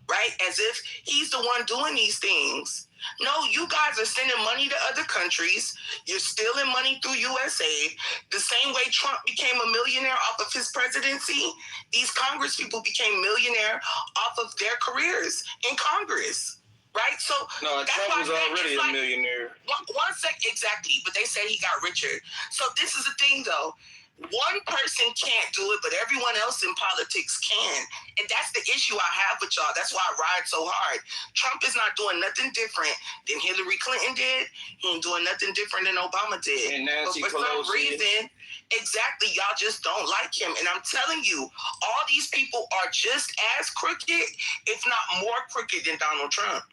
right? As if he's the one doing these things. No, you guys are sending money to other countries. You're stealing money through USAID. The same way Trump became a millionaire off of his presidency, these Congress people became millionaire off of their careers in Congress. Right? So no, Trump was already a millionaire. One sec, exactly. But they said he got richer. So this is the thing, though. One person can't do it, but everyone else in politics can. And that's the issue I have with y'all. That's why I ride so hard. Trump is not doing nothing different than Hillary Clinton did. He ain't doing nothing different than Obama did. And Nancy but for Pelosi. some reason, exactly, y'all just don't like him. And I'm telling you, all these people are just as crooked, if not more crooked than Donald Trump.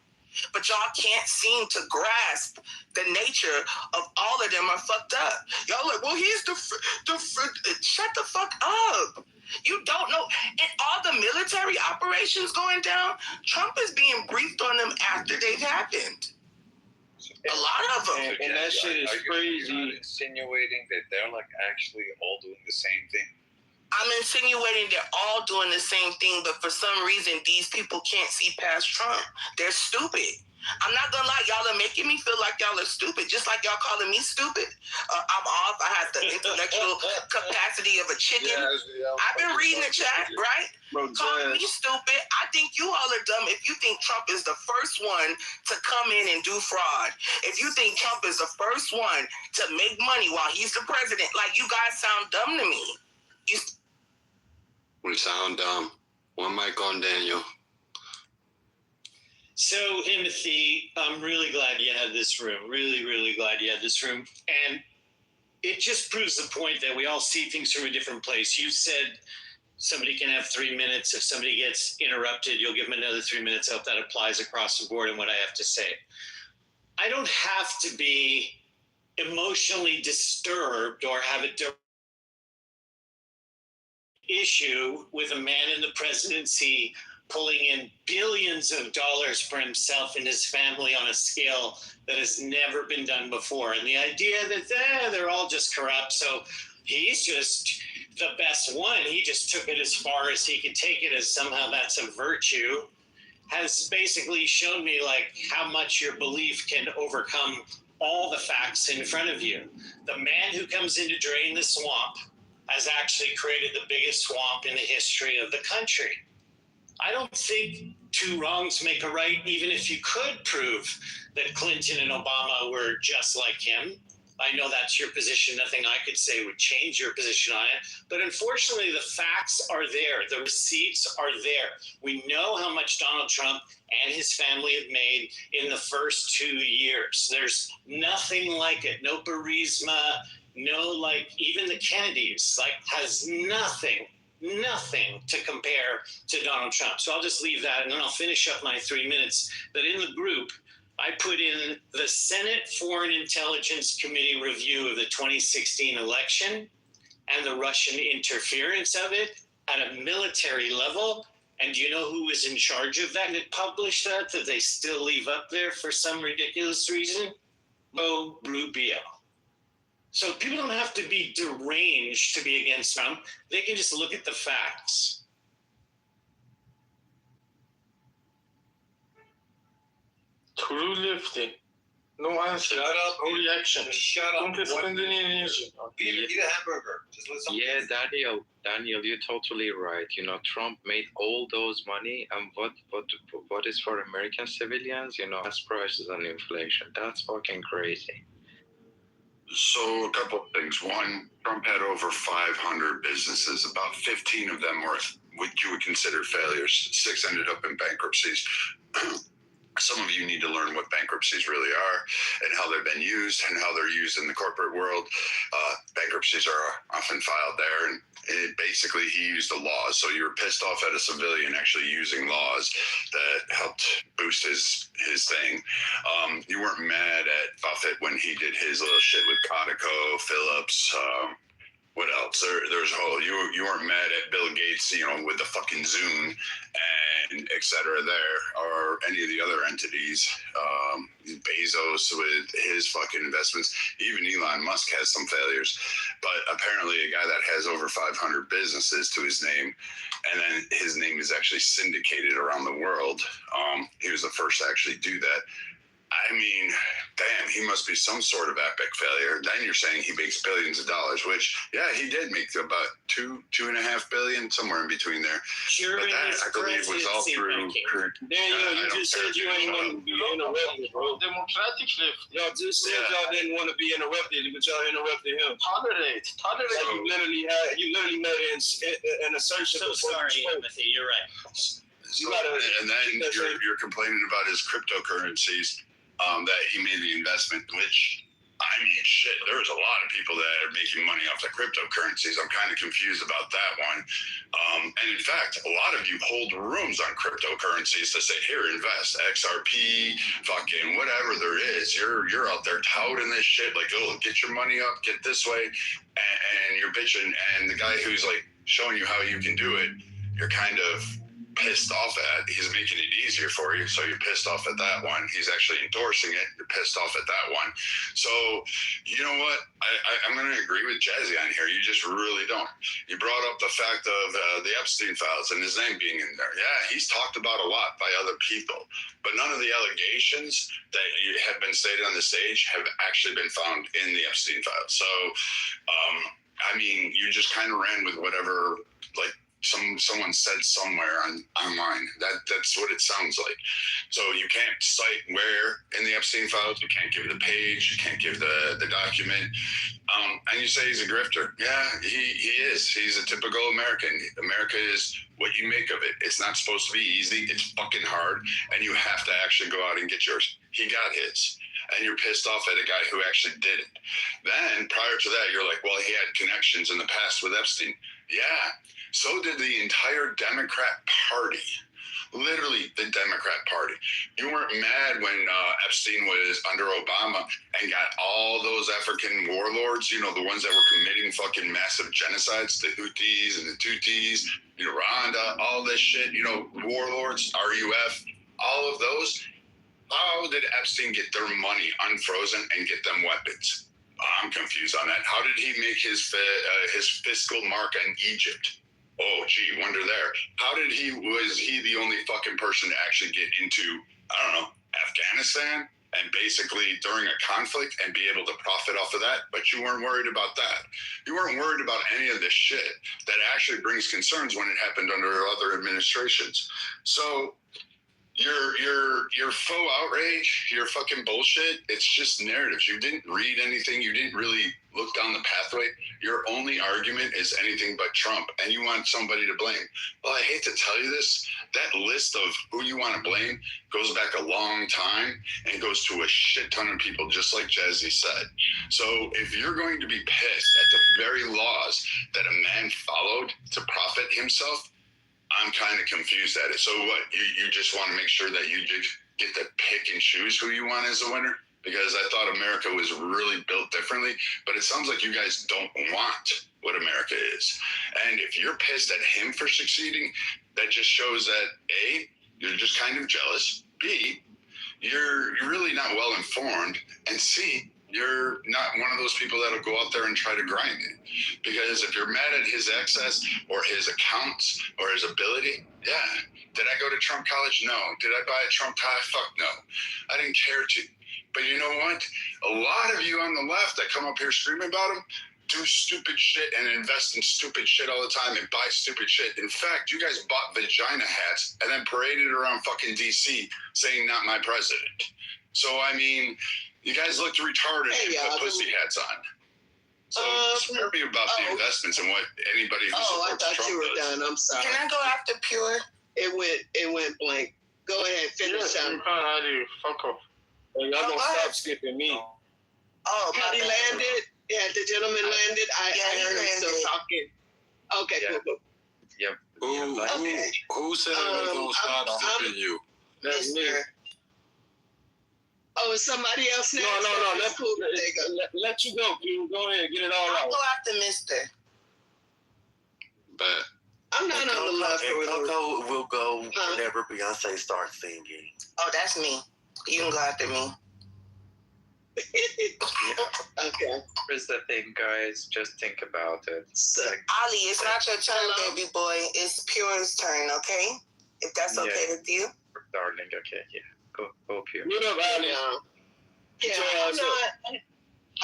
But y'all can't seem to grasp the nature of all of them are fucked up. Y'all like, well, he's shut the fuck up. You don't know. And all the military operations going down, Trump is being briefed on them after they've happened. A lot of them. And that shit is crazy. Insinuating that they're like actually all doing the same thing. I'm insinuating they're all doing the same thing, but for some reason, these people can't see past Trump. They're stupid. I'm not gonna lie, y'all are making me feel like y'all are stupid, just like y'all calling me stupid. I'm off. I have the intellectual capacity of a chicken. I've been reading the chat, right? Calling me stupid. I think you all are dumb if you think Trump is the first one to come in and do fraud. If you think Trump is the first one to make money while he's the president, like, you guys sound dumb to me. We sound dumb. One mic on Daniel. So, Timothy, I'm really glad you had this room. Really, really glad you had this room. And it just proves the point that we all see things from a different place. You said somebody can have 3 minutes. If somebody gets interrupted, you'll give them another 3 minutes. I hope that applies across the board in what I have to say. I don't have to be emotionally disturbed or have a issue with a man in the presidency pulling in billions of dollars for himself and his family on a scale that has never been done before. And the idea that they're all just corrupt, so he's just the best one. He just took it as far as he could take it, as somehow that's a virtue, has basically shown me like how much your belief can overcome all the facts in front of you. The man who comes in to drain the swamp has actually created the biggest swamp in the history of the country. I don't think two wrongs make a right, even if you could prove that Clinton and Obama were just like him. I know that's your position. Nothing I could say would change your position on it. But unfortunately, the facts are there. The receipts are there. We know how much Donald Trump and his family have made in the first 2 years. There's nothing like it. No Burisma, no, like, even the Kennedys, like, has nothing to compare to Donald Trump. So I'll just leave that, and then I'll finish up my 3 minutes. But in the group, I put in the Senate Foreign Intelligence Committee review of the 2016 election and the Russian interference of it at a military level. And do you know who was in charge of that and it published that they still leave up there for some ridiculous reason? Mo Rubio. So people don't have to be deranged to be against Trump. They can just look at the facts. True lifting. No answer. Shut up. No reaction. Shut up. Don't spend any energy. Eat a hamburger. Just let something. Yeah, Daniel, you're totally right. You know, Trump made all those money, and what is for American civilians? You know, gas prices and inflation. That's fucking crazy. So a couple of things. One, Trump had over 500 businesses. About 15 of them were what you would consider failures. 6 ended up in bankruptcies. Some of you need to learn what bankruptcies really are and how they've been used and how they're used in the corporate world. Bankruptcies are often filed there, and basically he used the laws. So you were pissed off at a civilian actually using laws that helped boost his thing. You weren't mad at Buffett when he did his little shit with Conoco, Phillips, what else? There's you weren't mad at Bill Gates, you know, with the fucking Zoom and et cetera there, or any of the other entities. Bezos with his fucking investments. Even Elon Musk has some failures, but apparently a guy that has over 500 businesses to his name, and then his name is actually syndicated around the world. He was the first to actually do that. I mean, damn, he must be some sort of epic failure. Then you're saying he makes billions of dollars, which, yeah, he did make about $2.5 billion, somewhere in between there. Sure, but that, I believe, was all through. Daniel, you just said you ain't want to be interrupted, bro. Democratic left. Y'all just said y'all didn't want to be interrupted, but y'all interrupted him. Tolerate. So, you literally made an assertion. So sorry, Timothy. You're right. And then you're complaining about his cryptocurrencies. That he made the investment, which, I mean, shit, there's a lot of people that are making money off the cryptocurrencies. I'm kind of confused about that one. And in fact, a lot of you hold rooms on cryptocurrencies to say, here, invest, XRP, fucking whatever there is. You're out there touting this shit, like, oh, get your money up, get this way, and you're bitching. And the guy who's like showing you how you can do it, you're kind of pissed off at. He's making it easier for you, so you're pissed off at that one. He's actually endorsing it. You're pissed off at that one. So, you know what? I'm going to agree with Jazzy on here. You just really don't. You brought up the fact of the Epstein files and his name being in there. Yeah, he's talked about a lot by other people, but none of the allegations that have been stated on the stage have actually been found in the Epstein files. So, I mean, you just kind of ran with whatever, like, someone said somewhere online. That's what it sounds like. So you can't cite where in the Epstein files. You can't give the page. You can't give the document. And you say he's a grifter. Yeah, he is. He's a typical American. America is what you make of it. It's not supposed to be easy. It's fucking hard, and you have to actually go out and get yours. He got his, and you're pissed off at a guy who actually did it. Then prior to that, you're like, well, he had connections in the past with Epstein. Yeah, so did the entire Democrat Party. Literally the Democrat Party. You weren't mad when Epstein was under Obama and got all those African warlords, you know, the ones that were committing fucking massive genocides, the Houthis and the Tutsis, you know, Rwanda, all this shit, you know, warlords, RUF, all of those. How did Epstein get their money unfrozen and get them weapons? I'm confused on that. How did he make his fiscal mark in Egypt? Oh, gee, wonder there. How did was he the only fucking person to actually get into, I don't know, Afghanistan and basically during a conflict and be able to profit off of that? But you weren't worried about that. You weren't worried about any of this shit that actually brings concerns when it happened under other administrations. So your faux outrage, your fucking bullshit, it's just narratives. You didn't read anything. You didn't really look down the pathway. Your only argument is anything but Trump, and you want somebody to blame. Well, I hate to tell you this, that list of who you want to blame goes back a long time and goes to a shit ton of people, just like Jazzy said. So if you're going to be pissed at the very laws that a man followed to profit himself, I'm kind of confused at it. So what, you just want to make sure that you just get to pick and choose who you want as a winner? Because I thought America was really built differently, but it sounds like you guys don't want what America is. And if you're pissed at him for succeeding, that just shows that A, you're just kind of jealous, B, you're really not well informed, and C, you're not one of those people that'll go out there and try to grind it. Because if you're mad at his access or his accounts or his ability, yeah. Did I go to Trump College? No. Did I buy a Trump tie? Fuck no. I didn't care to. But you know what? A lot of you on the left that come up here screaming about him do stupid shit and invest in stupid shit all the time and buy stupid shit. In fact, you guys bought vagina hats and then paraded around fucking DC saying not my president. So, I mean, you guys looked retarded and put pussy hats on. So spare me about the investments and what anybody who supports I thought Trump you were does. done. I'm sorry. Can I go after Pure? It went blank. Go ahead, finish up. Fuck off. Y'all don't stop skipping me. Oh, had he landed? Yeah, the gentleman landed. I heard him still talking. Okay, cool. Yep. Who said I was gonna stop skipping you? That's me. Oh, is somebody else next? No. Let you go. You go ahead. Get it all out. I'll go after Mister. But I'm not on the left. Coco will go whenever Beyonce starts singing. Oh, that's me. You can go after me. Okay. Here's the thing, guys. Just think about it. Ali, it's not your turn, baby boy. It's Pure's turn, okay? If that's okay with you. Darling, okay, yeah. Go Pure. What up, Ali? Yeah,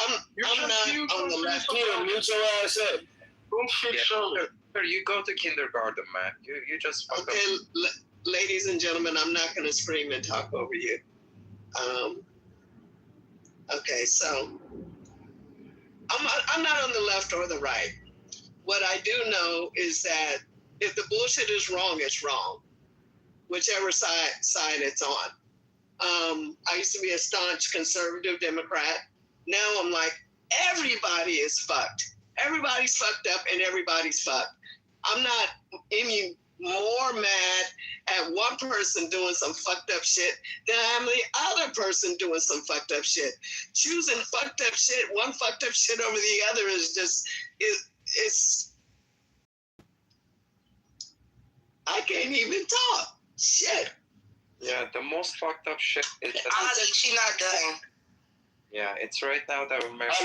I'm not on the left. Mute your ass up. Don't fix You go to kindergarten, man. You just fuck okay, ladies and gentlemen, I'm not going to scream and talk over you. Okay, so I'm not on the left or the right. What I do know is that if the bullshit is wrong, it's wrong, whichever side it's on. I used to be a staunch conservative Democrat. Now I'm like, everybody is fucked. Everybody's fucked up and everybody's fucked. I'm not any more mad at one person doing some fucked up shit than I am the other person doing some fucked up shit. Choosing fucked up shit, one fucked up shit over the other is just, it's I can't even talk. Shit. Yeah, the most fucked up shit is that. Ali, she not done. Yeah, it's right now that America.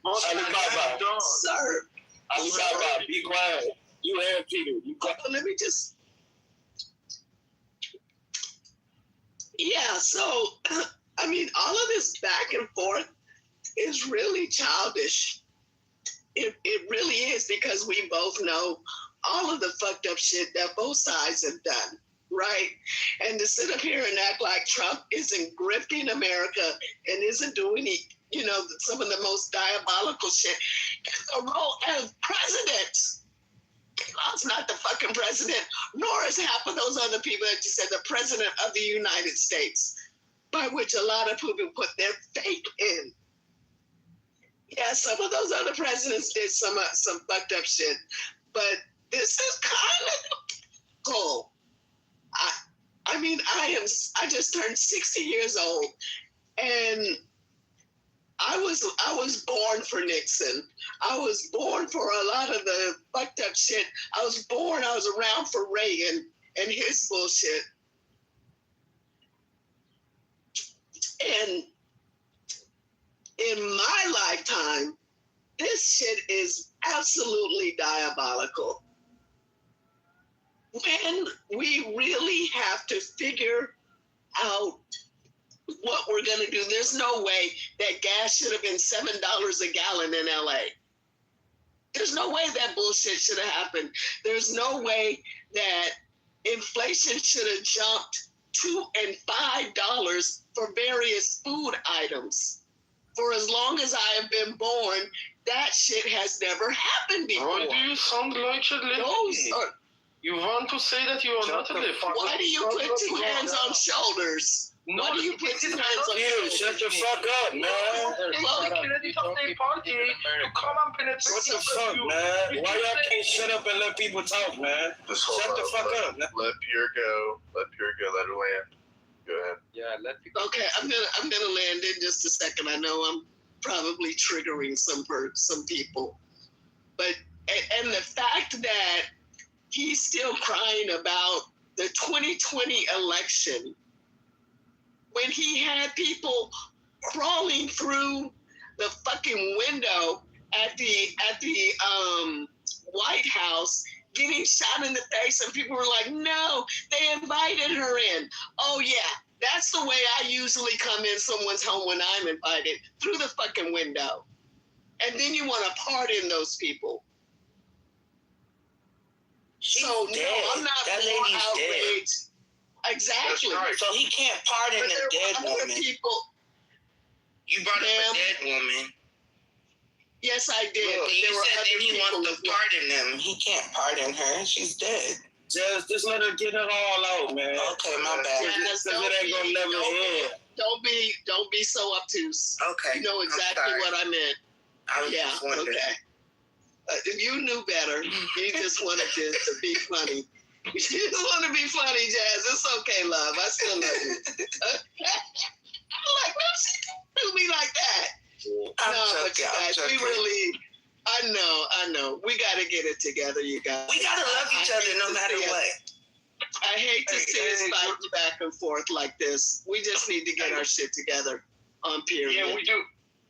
Alibaba. Sir. Alibaba, be quiet. You have Peter. Let me just. Yeah, so, I mean, all of this back and forth is really childish. It really is, because we both know all of the fucked up shit that both sides have done, right? And to sit up here and act like Trump isn't grifting America and isn't doing, some of the most diabolical shit, is the role as president. Trump's not the fucking president, nor is half of those other people that you said the president of the United States, by which a lot of people put their faith in. Yeah, some of those other presidents did some fucked up shit, but this is kind of cool. I mean, I just turned 60 years old, and I was born for Nixon. I was born for a lot of the fucked up shit. I was around for Reagan and his bullshit. And in my lifetime, this shit is absolutely diabolical. When we really have to figure out what we're going to do, there's no way that gas should have been $7 a gallon in LA. There's no way that bullshit should have happened. There's no way that inflation should have jumped $2 and $5 for various food items. For as long as I have been born, that shit has never happened before. Why do you sound like a lefty? You want to say that you are not a lefty? Why do you put two hands on shoulders? Why do you put two hands on shoulders? Shut the fuck up, man. Well, the candidate of the party to come and penetrate. What the fuck, man? Why y'all can't shut up and let people talk, man? Shut the fuck up. Let Pierre go. Let her land. Go ahead. Yeah, let people. Okay, I'm gonna land in just a second. I know I'm probably triggering some people, but and the fact that he's still crying about the 2020 election when he had people crawling through the fucking window at the White House, getting shot in the face, and people were like, no, they invited her in. Oh yeah, that's the way I usually come in someone's home when I'm invited, through the fucking window. And then you want to pardon those people. She's so dead. No, I'm not that more lady's outraged. Dead. Exactly. Right. So he can't pardon but a dead woman. People, you brought up a dead woman. Yes, I did. Look, you said that he wants to pardon them. He can't pardon her. She's dead. Just let her get it all out, man. Okay, my bad. Because it ain't gonna never end. Don't be so obtuse. Okay. You know exactly what I meant. I was wondering. Okay. You knew better. You just wanted to be funny. You just want to be funny, Jazz. It's okay, love. I still love you. I'm like, no, she don't do me like that. But you guys, we really, I know. We got to get it together, you guys. We got to love each other no matter what. I hate to see us fight back and forth like this. We just need to get our shit together on period. Yeah, we do.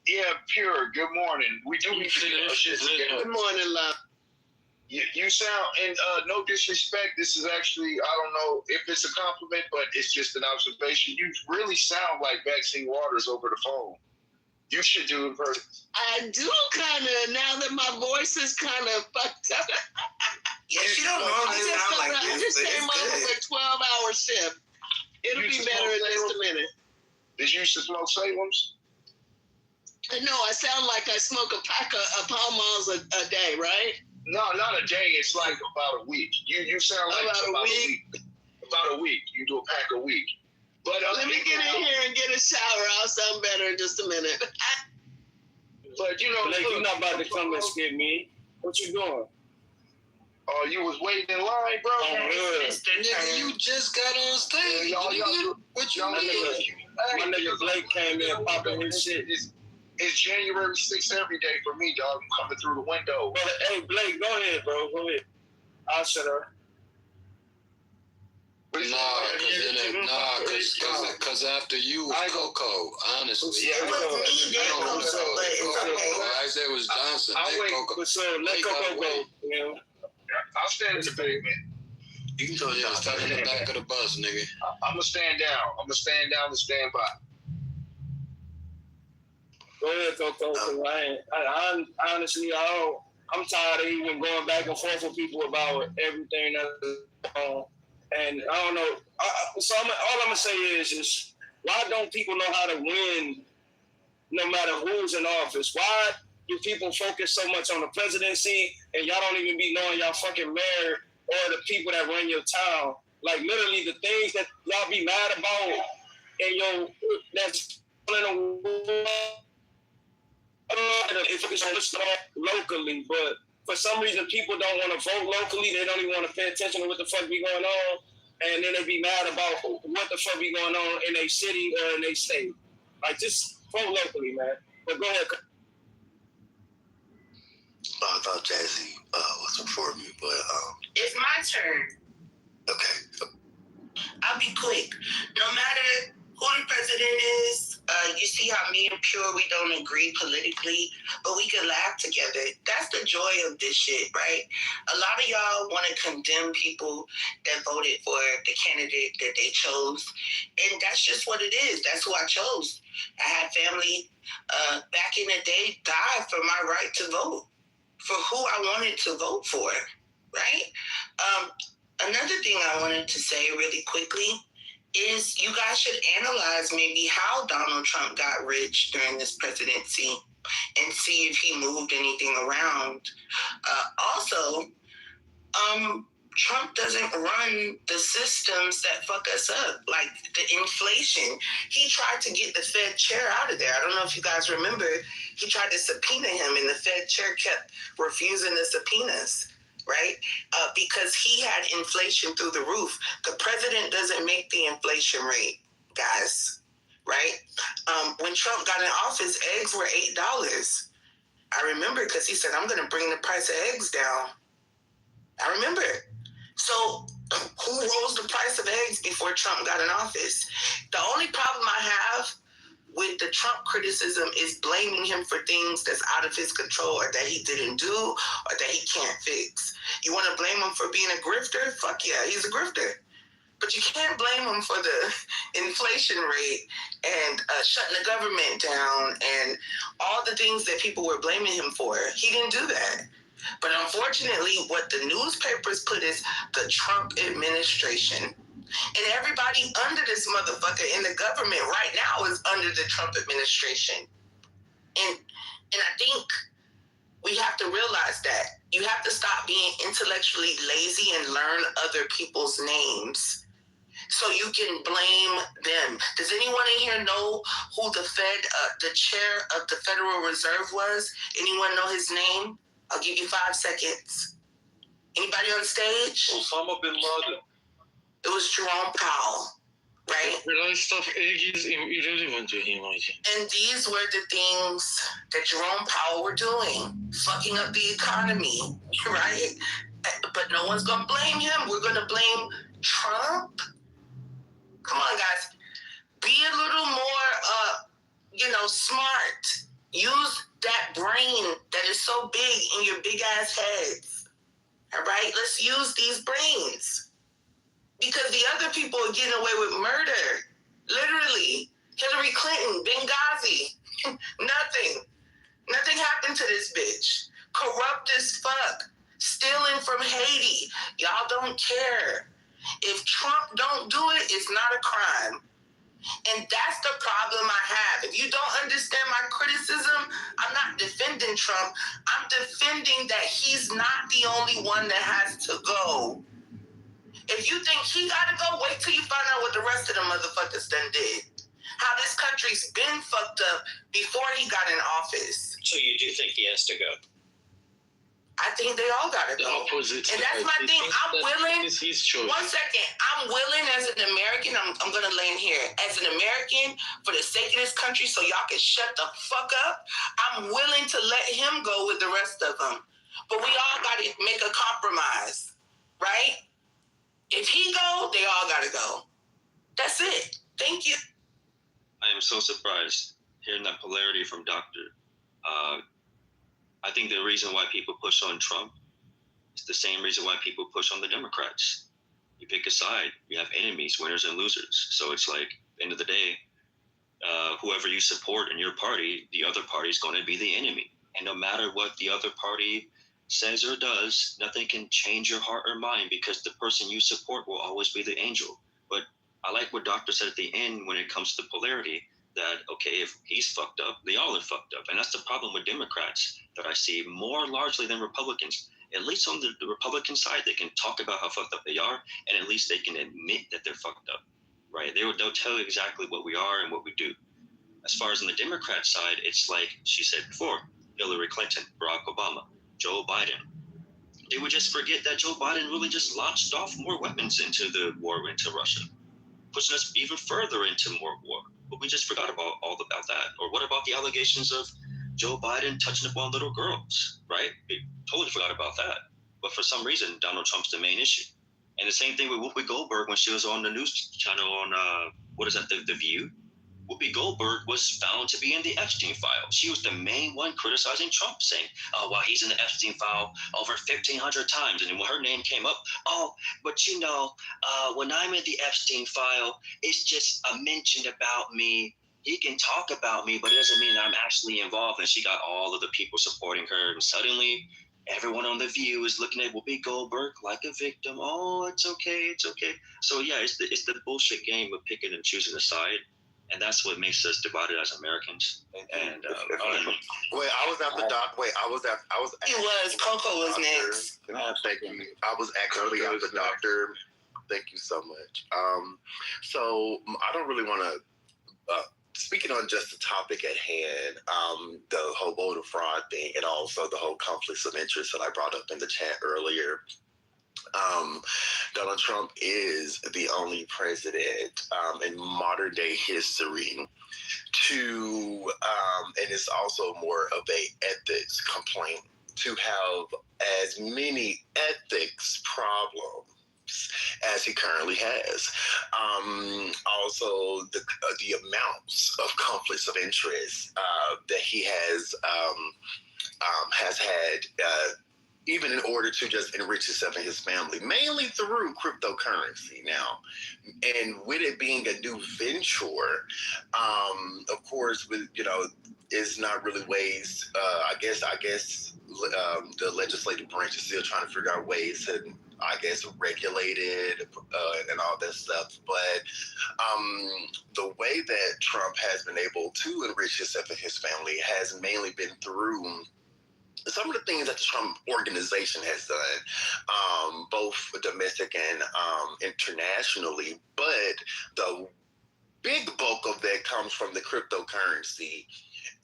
Yeah, Pure, good morning. We do need to get our shit together. Good morning, love. You sound, and no disrespect, this is actually, I don't know if it's a compliment, but it's just an observation. You really sound like Maxine Waters over the phone. You should do it first. I do kind of, now that my voice is kind of fucked up. Yeah, she don't normally sound like this. I just came up with a 12-hour shift. It'll be better in just a minute. Did you used to smoke Salem's? No, I sound like I smoke a pack of Pall Malls a day, right? No, not a day. It's like about a week. You sound like about a week. About a week. You do a pack a week. But let me get in here and get a shower. I'll sound better in just a minute. But you know, Blake, you're not about to come and skip me. What you doing? Oh, you was waiting in line, bro. Nigga, you just got on stage. What you mean? My nigga Blake came in popping his shit. It's January 6th every day for me, dog. I'm coming through the window. Hey, Blake, go ahead, bro. Go ahead. I'll shut her. Cause after you was Coco, honestly. It was me, then Coco, but it's okay. I said it was Johnson. I'll wait. Coco. So let Coco go. You know? I'll stand in the pavement. You can tell you stand in the back of the bus, nigga. I'm gonna stand down. I'm gonna stand down and stand by. Go ahead, Coco. I honestly, I'm tired of even going back and forth with people about everything that's on. And I don't know. All I'm gonna say is why don't people know how to win, no matter who's in office? Why do people focus so much on the presidency and y'all don't even be knowing y'all fucking mayor or the people that run your town? Like literally the things that y'all be mad about and that's it focus on stuff locally, but for some reason people don't want to vote locally. They don't even want to pay attention to what the fuck be going on, and then they be mad about what the fuck be going on in a city or in a state. Like just vote locally, man. But go ahead. I thought Jazzy was before me, but it's my turn. Okay. I'll be quick. No matter who the president is, you see how me and Pure, we don't agree politically, but we can laugh together. That's the joy of this shit, right? A lot of y'all want to condemn people that voted for the candidate that they chose, and that's just what it is. That's who I chose. I had family back in the day die for my right to vote, for who I wanted to vote for, right? Another thing I wanted to say really quickly is you guys should analyze maybe how Donald Trump got rich during this presidency and see if he moved anything around. Also, Trump doesn't run the systems that fuck us up, like the inflation. He tried to get the Fed chair out of there. I don't know if you guys remember. He tried to subpoena him, and the Fed chair kept refusing the subpoenas, right? Because he had inflation through the roof. The president doesn't make the inflation rate, guys, right? When Trump got in office, eggs were $8. I remember because he said, I'm going to bring the price of eggs down. I remember. So who rose the price of eggs before Trump got in office? The only problem I have with the Trump criticism is blaming him for things that's out of his control or that he didn't do or that he can't fix. You want to blame him for being a grifter? Fuck yeah, he's a grifter. But you can't blame him for the inflation rate and shutting the government down and all the things that people were blaming him for. He didn't do that. But unfortunately, what the newspapers put is the Trump administration. And everybody under this motherfucker in the government right now is under the Trump administration. And I think we have to realize that. You have to stop being intellectually lazy and learn other people's names so you can blame them. Does anyone in here know who the chair of the Federal Reserve was? Anyone know his name? I'll give you 5 seconds. Anybody on stage? Osama bin Laden. It was Jerome Powell, right? The rest of egg is irrelevant to him, I think. And these were the things that Jerome Powell were doing, fucking up the economy, right? But no one's going to blame him. We're going to blame Trump. Come on, guys. Be a little more, smart. Use that brain that is so big in your big-ass heads, all right? Let's use these brains. Because the other people are getting away with murder. Literally. Hillary Clinton, Benghazi. Nothing happened to this bitch. Corrupt as fuck. Stealing from Haiti. Y'all don't care. If Trump don't do it, it's not a crime. And that's the problem I have. If you don't understand my criticism, I'm not defending Trump. I'm defending that he's not the only one that has to go. If you think he gotta go, wait till you find out what the rest of the motherfuckers done did. How this country's been fucked up before he got in office. So you do think he has to go? I think they all gotta go. Opposite. And that's my thing. I'm willing. It's his choice. 1 second. I'm willing as an American. I'm gonna land here. As an American, for the sake of this country, so y'all can shut the fuck up, I'm willing to let him go with the rest of them. But we all gotta make a compromise, right? If he go, they all gotta go. That's it. Thank you. I am so surprised hearing that polarity from Doctor. I think the reason why people push on Trump is the same reason why people push on the Democrats. You pick a side, you have enemies, winners and losers. So it's like, at the end of the day, whoever you support in your party, the other party is going to be the enemy. And no matter what the other party says or does, nothing can change your heart or mind because the person you support will always be the angel. But I like what Doctor said at the end when it comes to polarity, that, okay, if he's fucked up, they all are fucked up. And that's the problem with Democrats that I see more largely than Republicans. At least on the Republican side, they can talk about how fucked up they are, and at least they can admit that they're fucked up, right? They'll tell you exactly what we are and what we do. As far as on the Democrat side, it's like she said before, Hillary Clinton, Barack Obama, Joe Biden. They would just forget that Joe Biden really just launched off more weapons into the war into Russia, pushing us even further into more war. But we just forgot about that. Or what about the allegations of Joe Biden touching upon little girls, right? We totally forgot about that. But for some reason, Donald Trump's the main issue. And the same thing with Whoopi Goldberg when she was on the news channel on, The View. Whoopi Goldberg was found to be in the Epstein file. She was the main one criticizing Trump, saying, oh, well, he's in the Epstein file over 1,500 times. And then when her name came up, but when I'm in the Epstein file, it's just a mention about me. He can talk about me, but it doesn't mean I'm actually involved. And she got all of the people supporting her. And suddenly, everyone on The View is looking at Whoopi Goldberg like a victim. Oh, it's okay, it's okay. So yeah, it's the bullshit game of picking and choosing a side. And that's what makes us divided as Americans. And wait, I was after Doc. Wait, I was. It was Coco was next. Thank you. I was actually after Doctor. Thank you so much. So I don't really want to. Speaking on just the topic at hand, the whole voter fraud thing, and also the whole conflicts of interest that I brought up in the chat earlier. Donald Trump is the only president in modern day history to, and it's also more of a ethics complaint, to have as many ethics problems as he currently has. Also, the amounts of conflicts of interest that he has had. Even in order to just enrich himself and his family, mainly through cryptocurrency now. And with it being a new venture, of course, with, it's not really ways, I guess the legislative branch is still trying to figure out ways to, regulate it and all that stuff. But the way that Trump has been able to enrich himself and his family has mainly been through some of the things that the Trump organization has done, both domestic and internationally, but the big bulk of that comes from the cryptocurrency.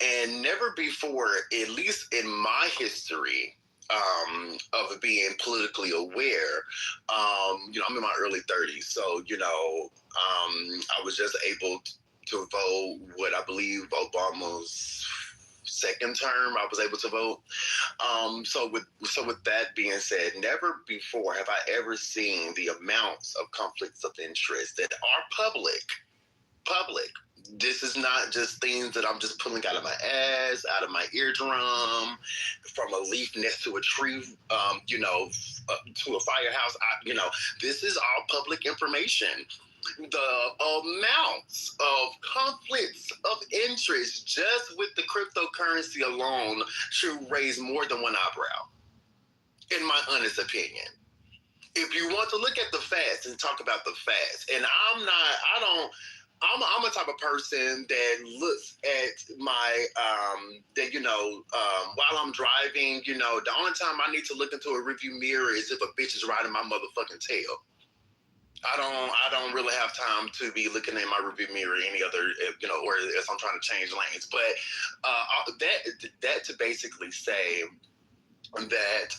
And never before, at least in my history of being politically aware, I'm in my early 30s, so, I was just able to vote what I believe Obama's second term. I was able to vote. So with that being said, never before have I ever seen the amounts of conflicts of interest that are public. This is not just things that I'm just pulling out of my ass, out of my eardrum, from a leaf next to a tree, to a firehouse. This is all public information. The amounts of conflicts of interest just with the cryptocurrency alone should raise more than one eyebrow, in my honest opinion. If you want to look at the facts and talk about the facts, and I'm a type of person that looks at my, while I'm driving, the only time I need to look into a rearview mirror is if a bitch is riding my motherfucking tail. I don't really have time to be looking in my rearview mirror any other, or if I'm trying to change lanes. But that to basically say that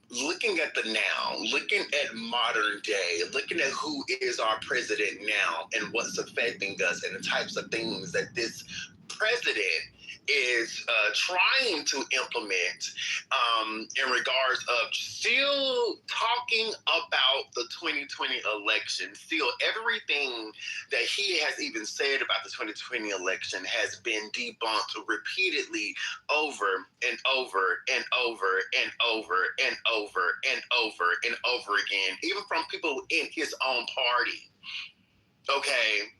looking at the now, looking at modern day, looking at who is our president now and what's affecting us and the types of things that this president is trying to implement in regards of still talking about the 2020 election. Still, everything that he has even said about the 2020 election has been debunked repeatedly over and over and over and over and over and over and over again, even from people in his own party. Okay.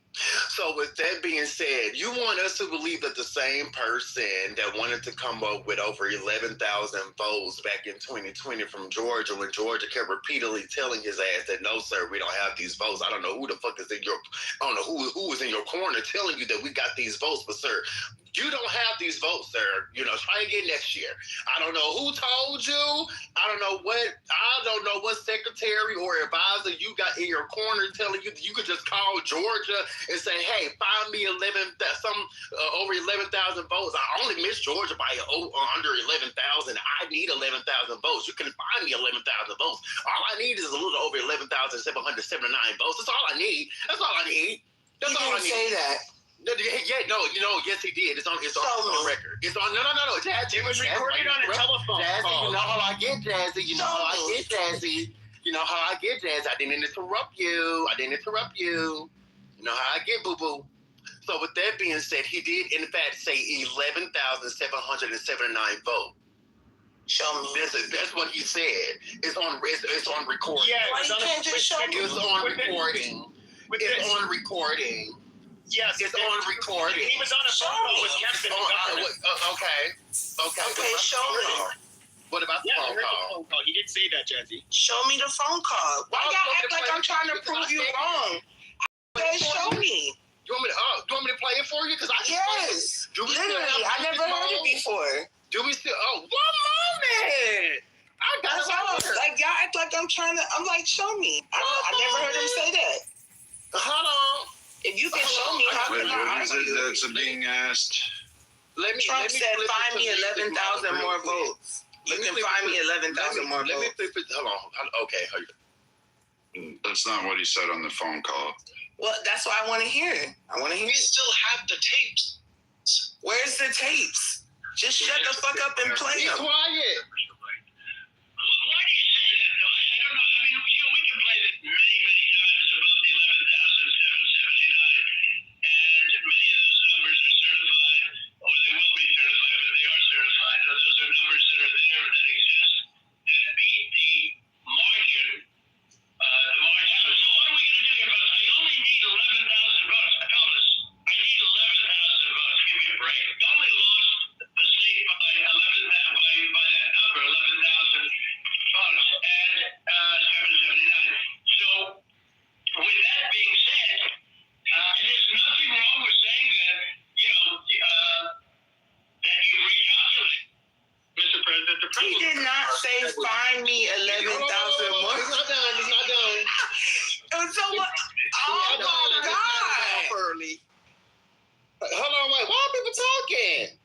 So with that being said, you want us to believe that the same person that wanted to come up with over 11,000 votes back in 2020 from Georgia, when Georgia kept repeatedly telling his ass that no, sir, we don't have these votes. I don't know who the fuck is in your, I don't know who was in your corner telling you that we got these votes, but sir, you don't have these votes, sir. You know, try again next year. I don't know who told you. I don't know what secretary or advisor you got in your corner telling you that you could just call Georgia and say, hey, find me over 11,000 votes. I only missed Georgia by under 11,000. I need 11,000 votes. You can find me 11,000 votes. All I need is a little over 11,779 votes. That's all I need. That's all I need. That's all I need. Say that. Yeah, no, yes, he did. It's on record. It's on. No. Jazzy, it was recorded on a telephone. Jazzy, you know how I get, Jazzy. You know how I get, Jazzy. You know how I get, Jazzy. I didn't interrupt you. You know how I get, boo boo. So with that being said, he did in fact say 11,779 votes. Show me. That's what he said. It's on recording. Yeah, why you can't just show me? It's on recording. It's on recording. Yes, it's on recording. He was on a phone call with Kempton. Okay, show me. What about the phone call? He did say that, Jazzy. Show me the phone call. Why y'all act like I'm trying to prove you wrong? Show me. You want me to play it for you? Yes. Literally, I never heard it before. Do we still? Oh, 1 moment. I got it. Like y'all act like I'm like, show me. I never heard him say that. Hold on. If you can show me, how can I? What is it that's being asked? Trump said, "Find me 11,000 more votes." You can find me 11,000 more votes. Let me flip it. Hold on. Okay. That's not what he said on the phone call. Well, that's what I want to hear. We still have the tapes. Where's the tapes? Just shut the fuck up and play them. Be quiet. Why do you say that, though? I don't know. I mean, we can play it many, many times above the 11,779, and many of those numbers are certified, or they will be certified, but they are certified. So those are numbers that are there that exist that beat the margin. So what are we going to do here, folks? I only need 11,000 votes. Fellas, I need 11,000 votes. Give me a break. You only lost the state by 11,000 by that number, 11,000 votes, and 779. So, with that being said, there's nothing wrong with saying that, that you recalculate. Mr. President, the He did not say find me 11,000 more. He's not done. So what? Oh my God! Early. Hold on, wait. Why are people talking?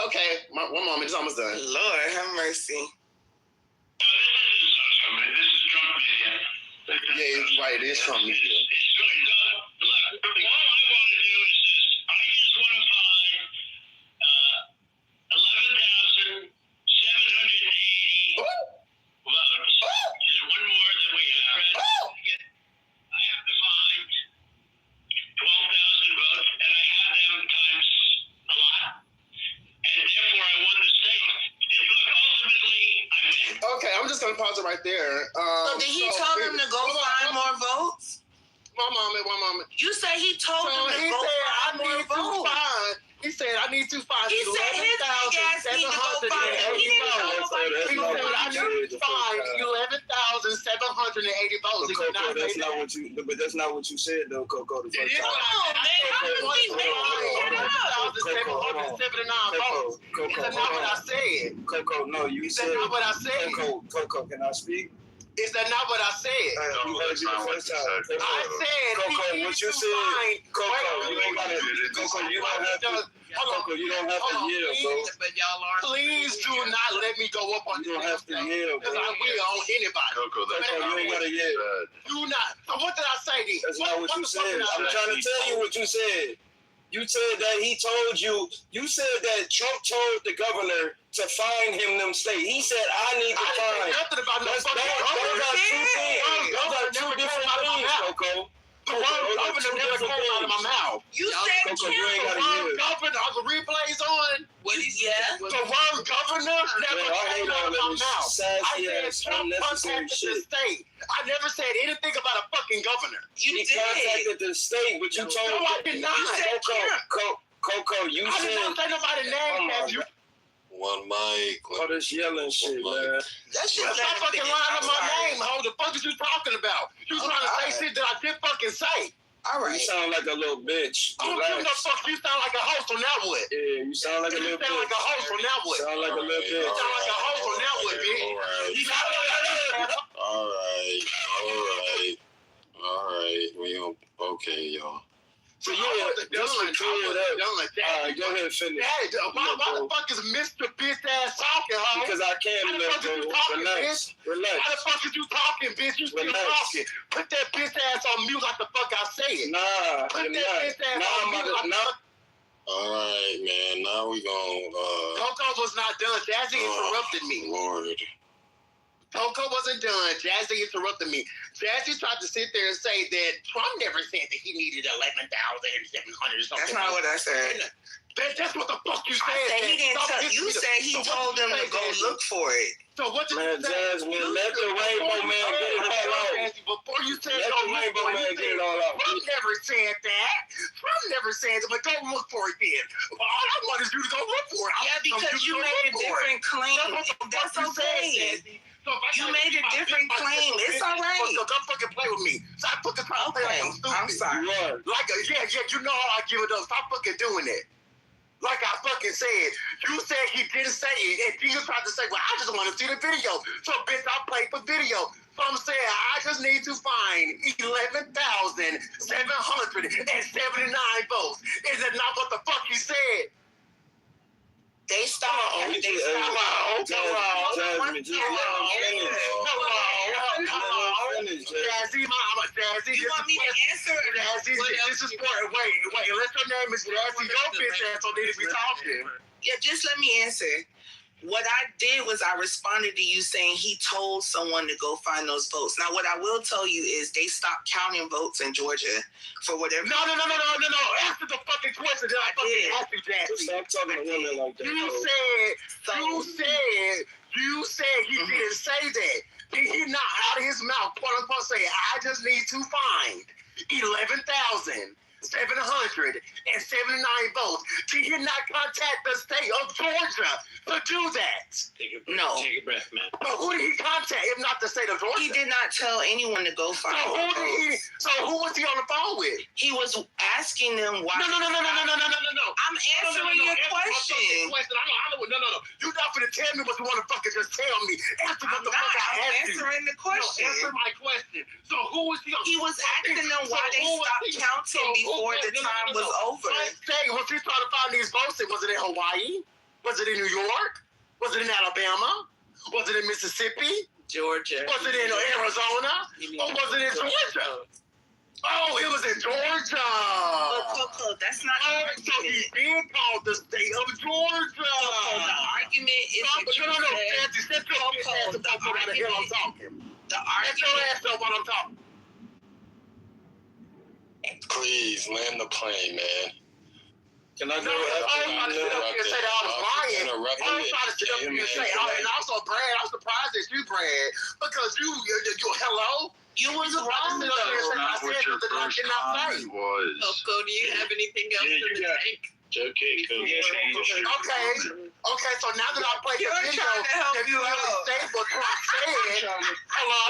Okay, 1 moment. It's almost done. Lord have mercy. This isn't social media. This is Trump media. Yeah, it's right. It is Trump media. It's really not. Look, all I want to do is this. I just want to find 11,780 votes. Just one more than we have. I have to find 12,000 votes, and I have them times a lot. And therefore, I won the state. Look, ultimately, I win. Okay, I'm just gonna pause it right there. So did he tell them to go find more votes? One moment. You say he told them to go find more votes. He said I need to find. He said his big ass need to go find them. He didn't tell nobody to go I need to find 11,780 votes. Coco, that's not what you. But that's not what you said, though, Coco. The first time. Coco, That's not what I said. Coco, no, you said. That's not what I said. Coco, can I speak? Is that not what I said? You heard you the first time. I said, Coco, what you said. Coco, you don't have to. Coco, you don't have to yell, bro. Please do not let me go up on you. You don't have to yell, bro. Because I will on anybody. Coco, you ain't gotta yell. Do not. So what did I say then? That's not what you said. I'm trying to tell you what you said. You said that he told you. You said that Trump told the governor to find him them states. He said, "I need to find." Nothing about no fucking Those are two things. Those are two different things, Coco. The word governor never came out of my mouth. You said Coco, you ain't got the word governor. Are the replays on? Yeah. The word governor never came out of my mouth. I said Trump contacted the state. I never said anything about a fucking governor. He contacted the state, but you told. No, I did not. You said Coco, you I said. did not say nobody's name. You One mic. All this yelling shit, man. That shit. stop fucking lying on my name, ho. The fuck is you talking about? You trying to say shit that I didn't fucking say. All right. You sound like a little bitch. I don't give no fuck. You sound like a host on that one. Yeah, you sound like a little bitch. You sound like a host on that one. Sound like a little bitch. You sound like a host on that one, bitch. All right. We on. Okay, y'all. So yeah, just to clear it up. All right, go ahead and finish. Hey, why the fuck is Mr. Bitch ass talking, ho? Because I can't let go. Relax. Why the fuck is you talking, bitch? You still talking. Put that bitch ass on mute like the fuck I said. Nah, Put that bitch ass on mute like the fuck. All right, man. Now we gonna. Coco was not done. Jazzy interrupted me. Lord. Coco wasn't done. Jazzy interrupted me. Jazzy tried to sit there and say that Trump never said that he needed 11,700 or something. That's not what I said. That's what the fuck you said. I said he didn't tell you. Said he told them to go look for it. So what did you say? Jasmine, let the Rainbow Man get it all out. Before you said let the Rainbow Man get it all out. Trump never said that. Trump never said it, but go look for it then. All I want is you to go look for it. Yeah, because you made a different claim. That's okay. You made a different claim. It's all right. So don't fucking play with me. Stop fucking trying to play like I'm stupid. I'm sorry. Like, yeah, you know how I give it up. Stop fucking doing it. Like I fucking said, you said he didn't say it, and you tried to say, well, I just want to see the video. So, bitch, I played for video. So I'm saying I just need to find 11,779 votes. Is it not what the fuck he said? They stopped. Jasmine, just let him finish. Jazzy, Jazzy, you want me to answer? Jazzy, this is important. Wait, unless your name is Jazzy, your bitch ass don't need to be talking. Yeah, just let me answer. What I did was I responded to you saying he told someone to go find those votes. Now, what I will tell you is they stopped counting votes in Georgia for whatever. No. Answer the fucking question that I fucking asked you, Jazzy. Stop talking to women like that. You said he didn't say that. He not out of his mouth, quote unquote, say, I just need to find 11,779 votes. Did he not contact the state of Georgia to do that? Take a breath. No. Take a breath, man. But who did he contact if not the state of Georgia? He did not tell anyone to go find votes. So who was he on the phone with? He was asking them why. No. I'm answering your question. No. You're not going to tell me what you want to fucking just tell me. Answer what the fuck I asked you. I'm answering the question. No, answer my question. So who was he on? He was asking them why they stopped counting before the time was over. Was he trying to find these votes? Was it in Hawaii? Was it in New York? Was it in Alabama? Was it in Mississippi? Georgia. Was it in Arizona? Or was it in Georgia? Oh, it was in Georgia. Coco, that's not the argument. So he did call the state of Georgia. Coco, the argument is No, Fancy, set your ass up while the hell I'm talking. Set your ass up while I'm talking. Please land the plane, man. Can I go? I was trying to sit up here and say that I was lying. I was trying to sit up here and say, and also Brad, I'm surprised that you, Brad, because you hello? You was wrong. Not what your first comment was. Coco, do you have anything else in the tank? It's okay, Coco. Okay, so now that I played the video, help you out. Hello?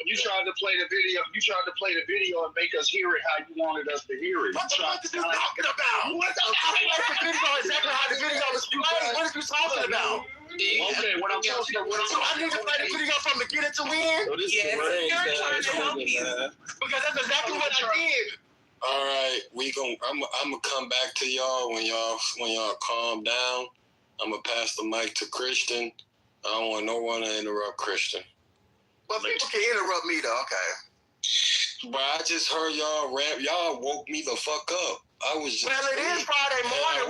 You tried to play the video. You tried to play the video and make us hear it how you wanted us to hear it. What the fuck is you talking about? I played the video exactly how the video was played. What are you talking about? Okay, what I'm talking about. So I need to play the video from beginning to end? Yes, you're trying to help you. Because that's exactly what I did. All right, I'm gonna come back to y'all when y'all calm down. I'm gonna pass the mic to Christian. I don't want no one to interrupt Christian. Well, people can interrupt me though. Okay. But I just heard y'all rap. Y'all woke me the fuck up. I was just Well, it is Friday morning.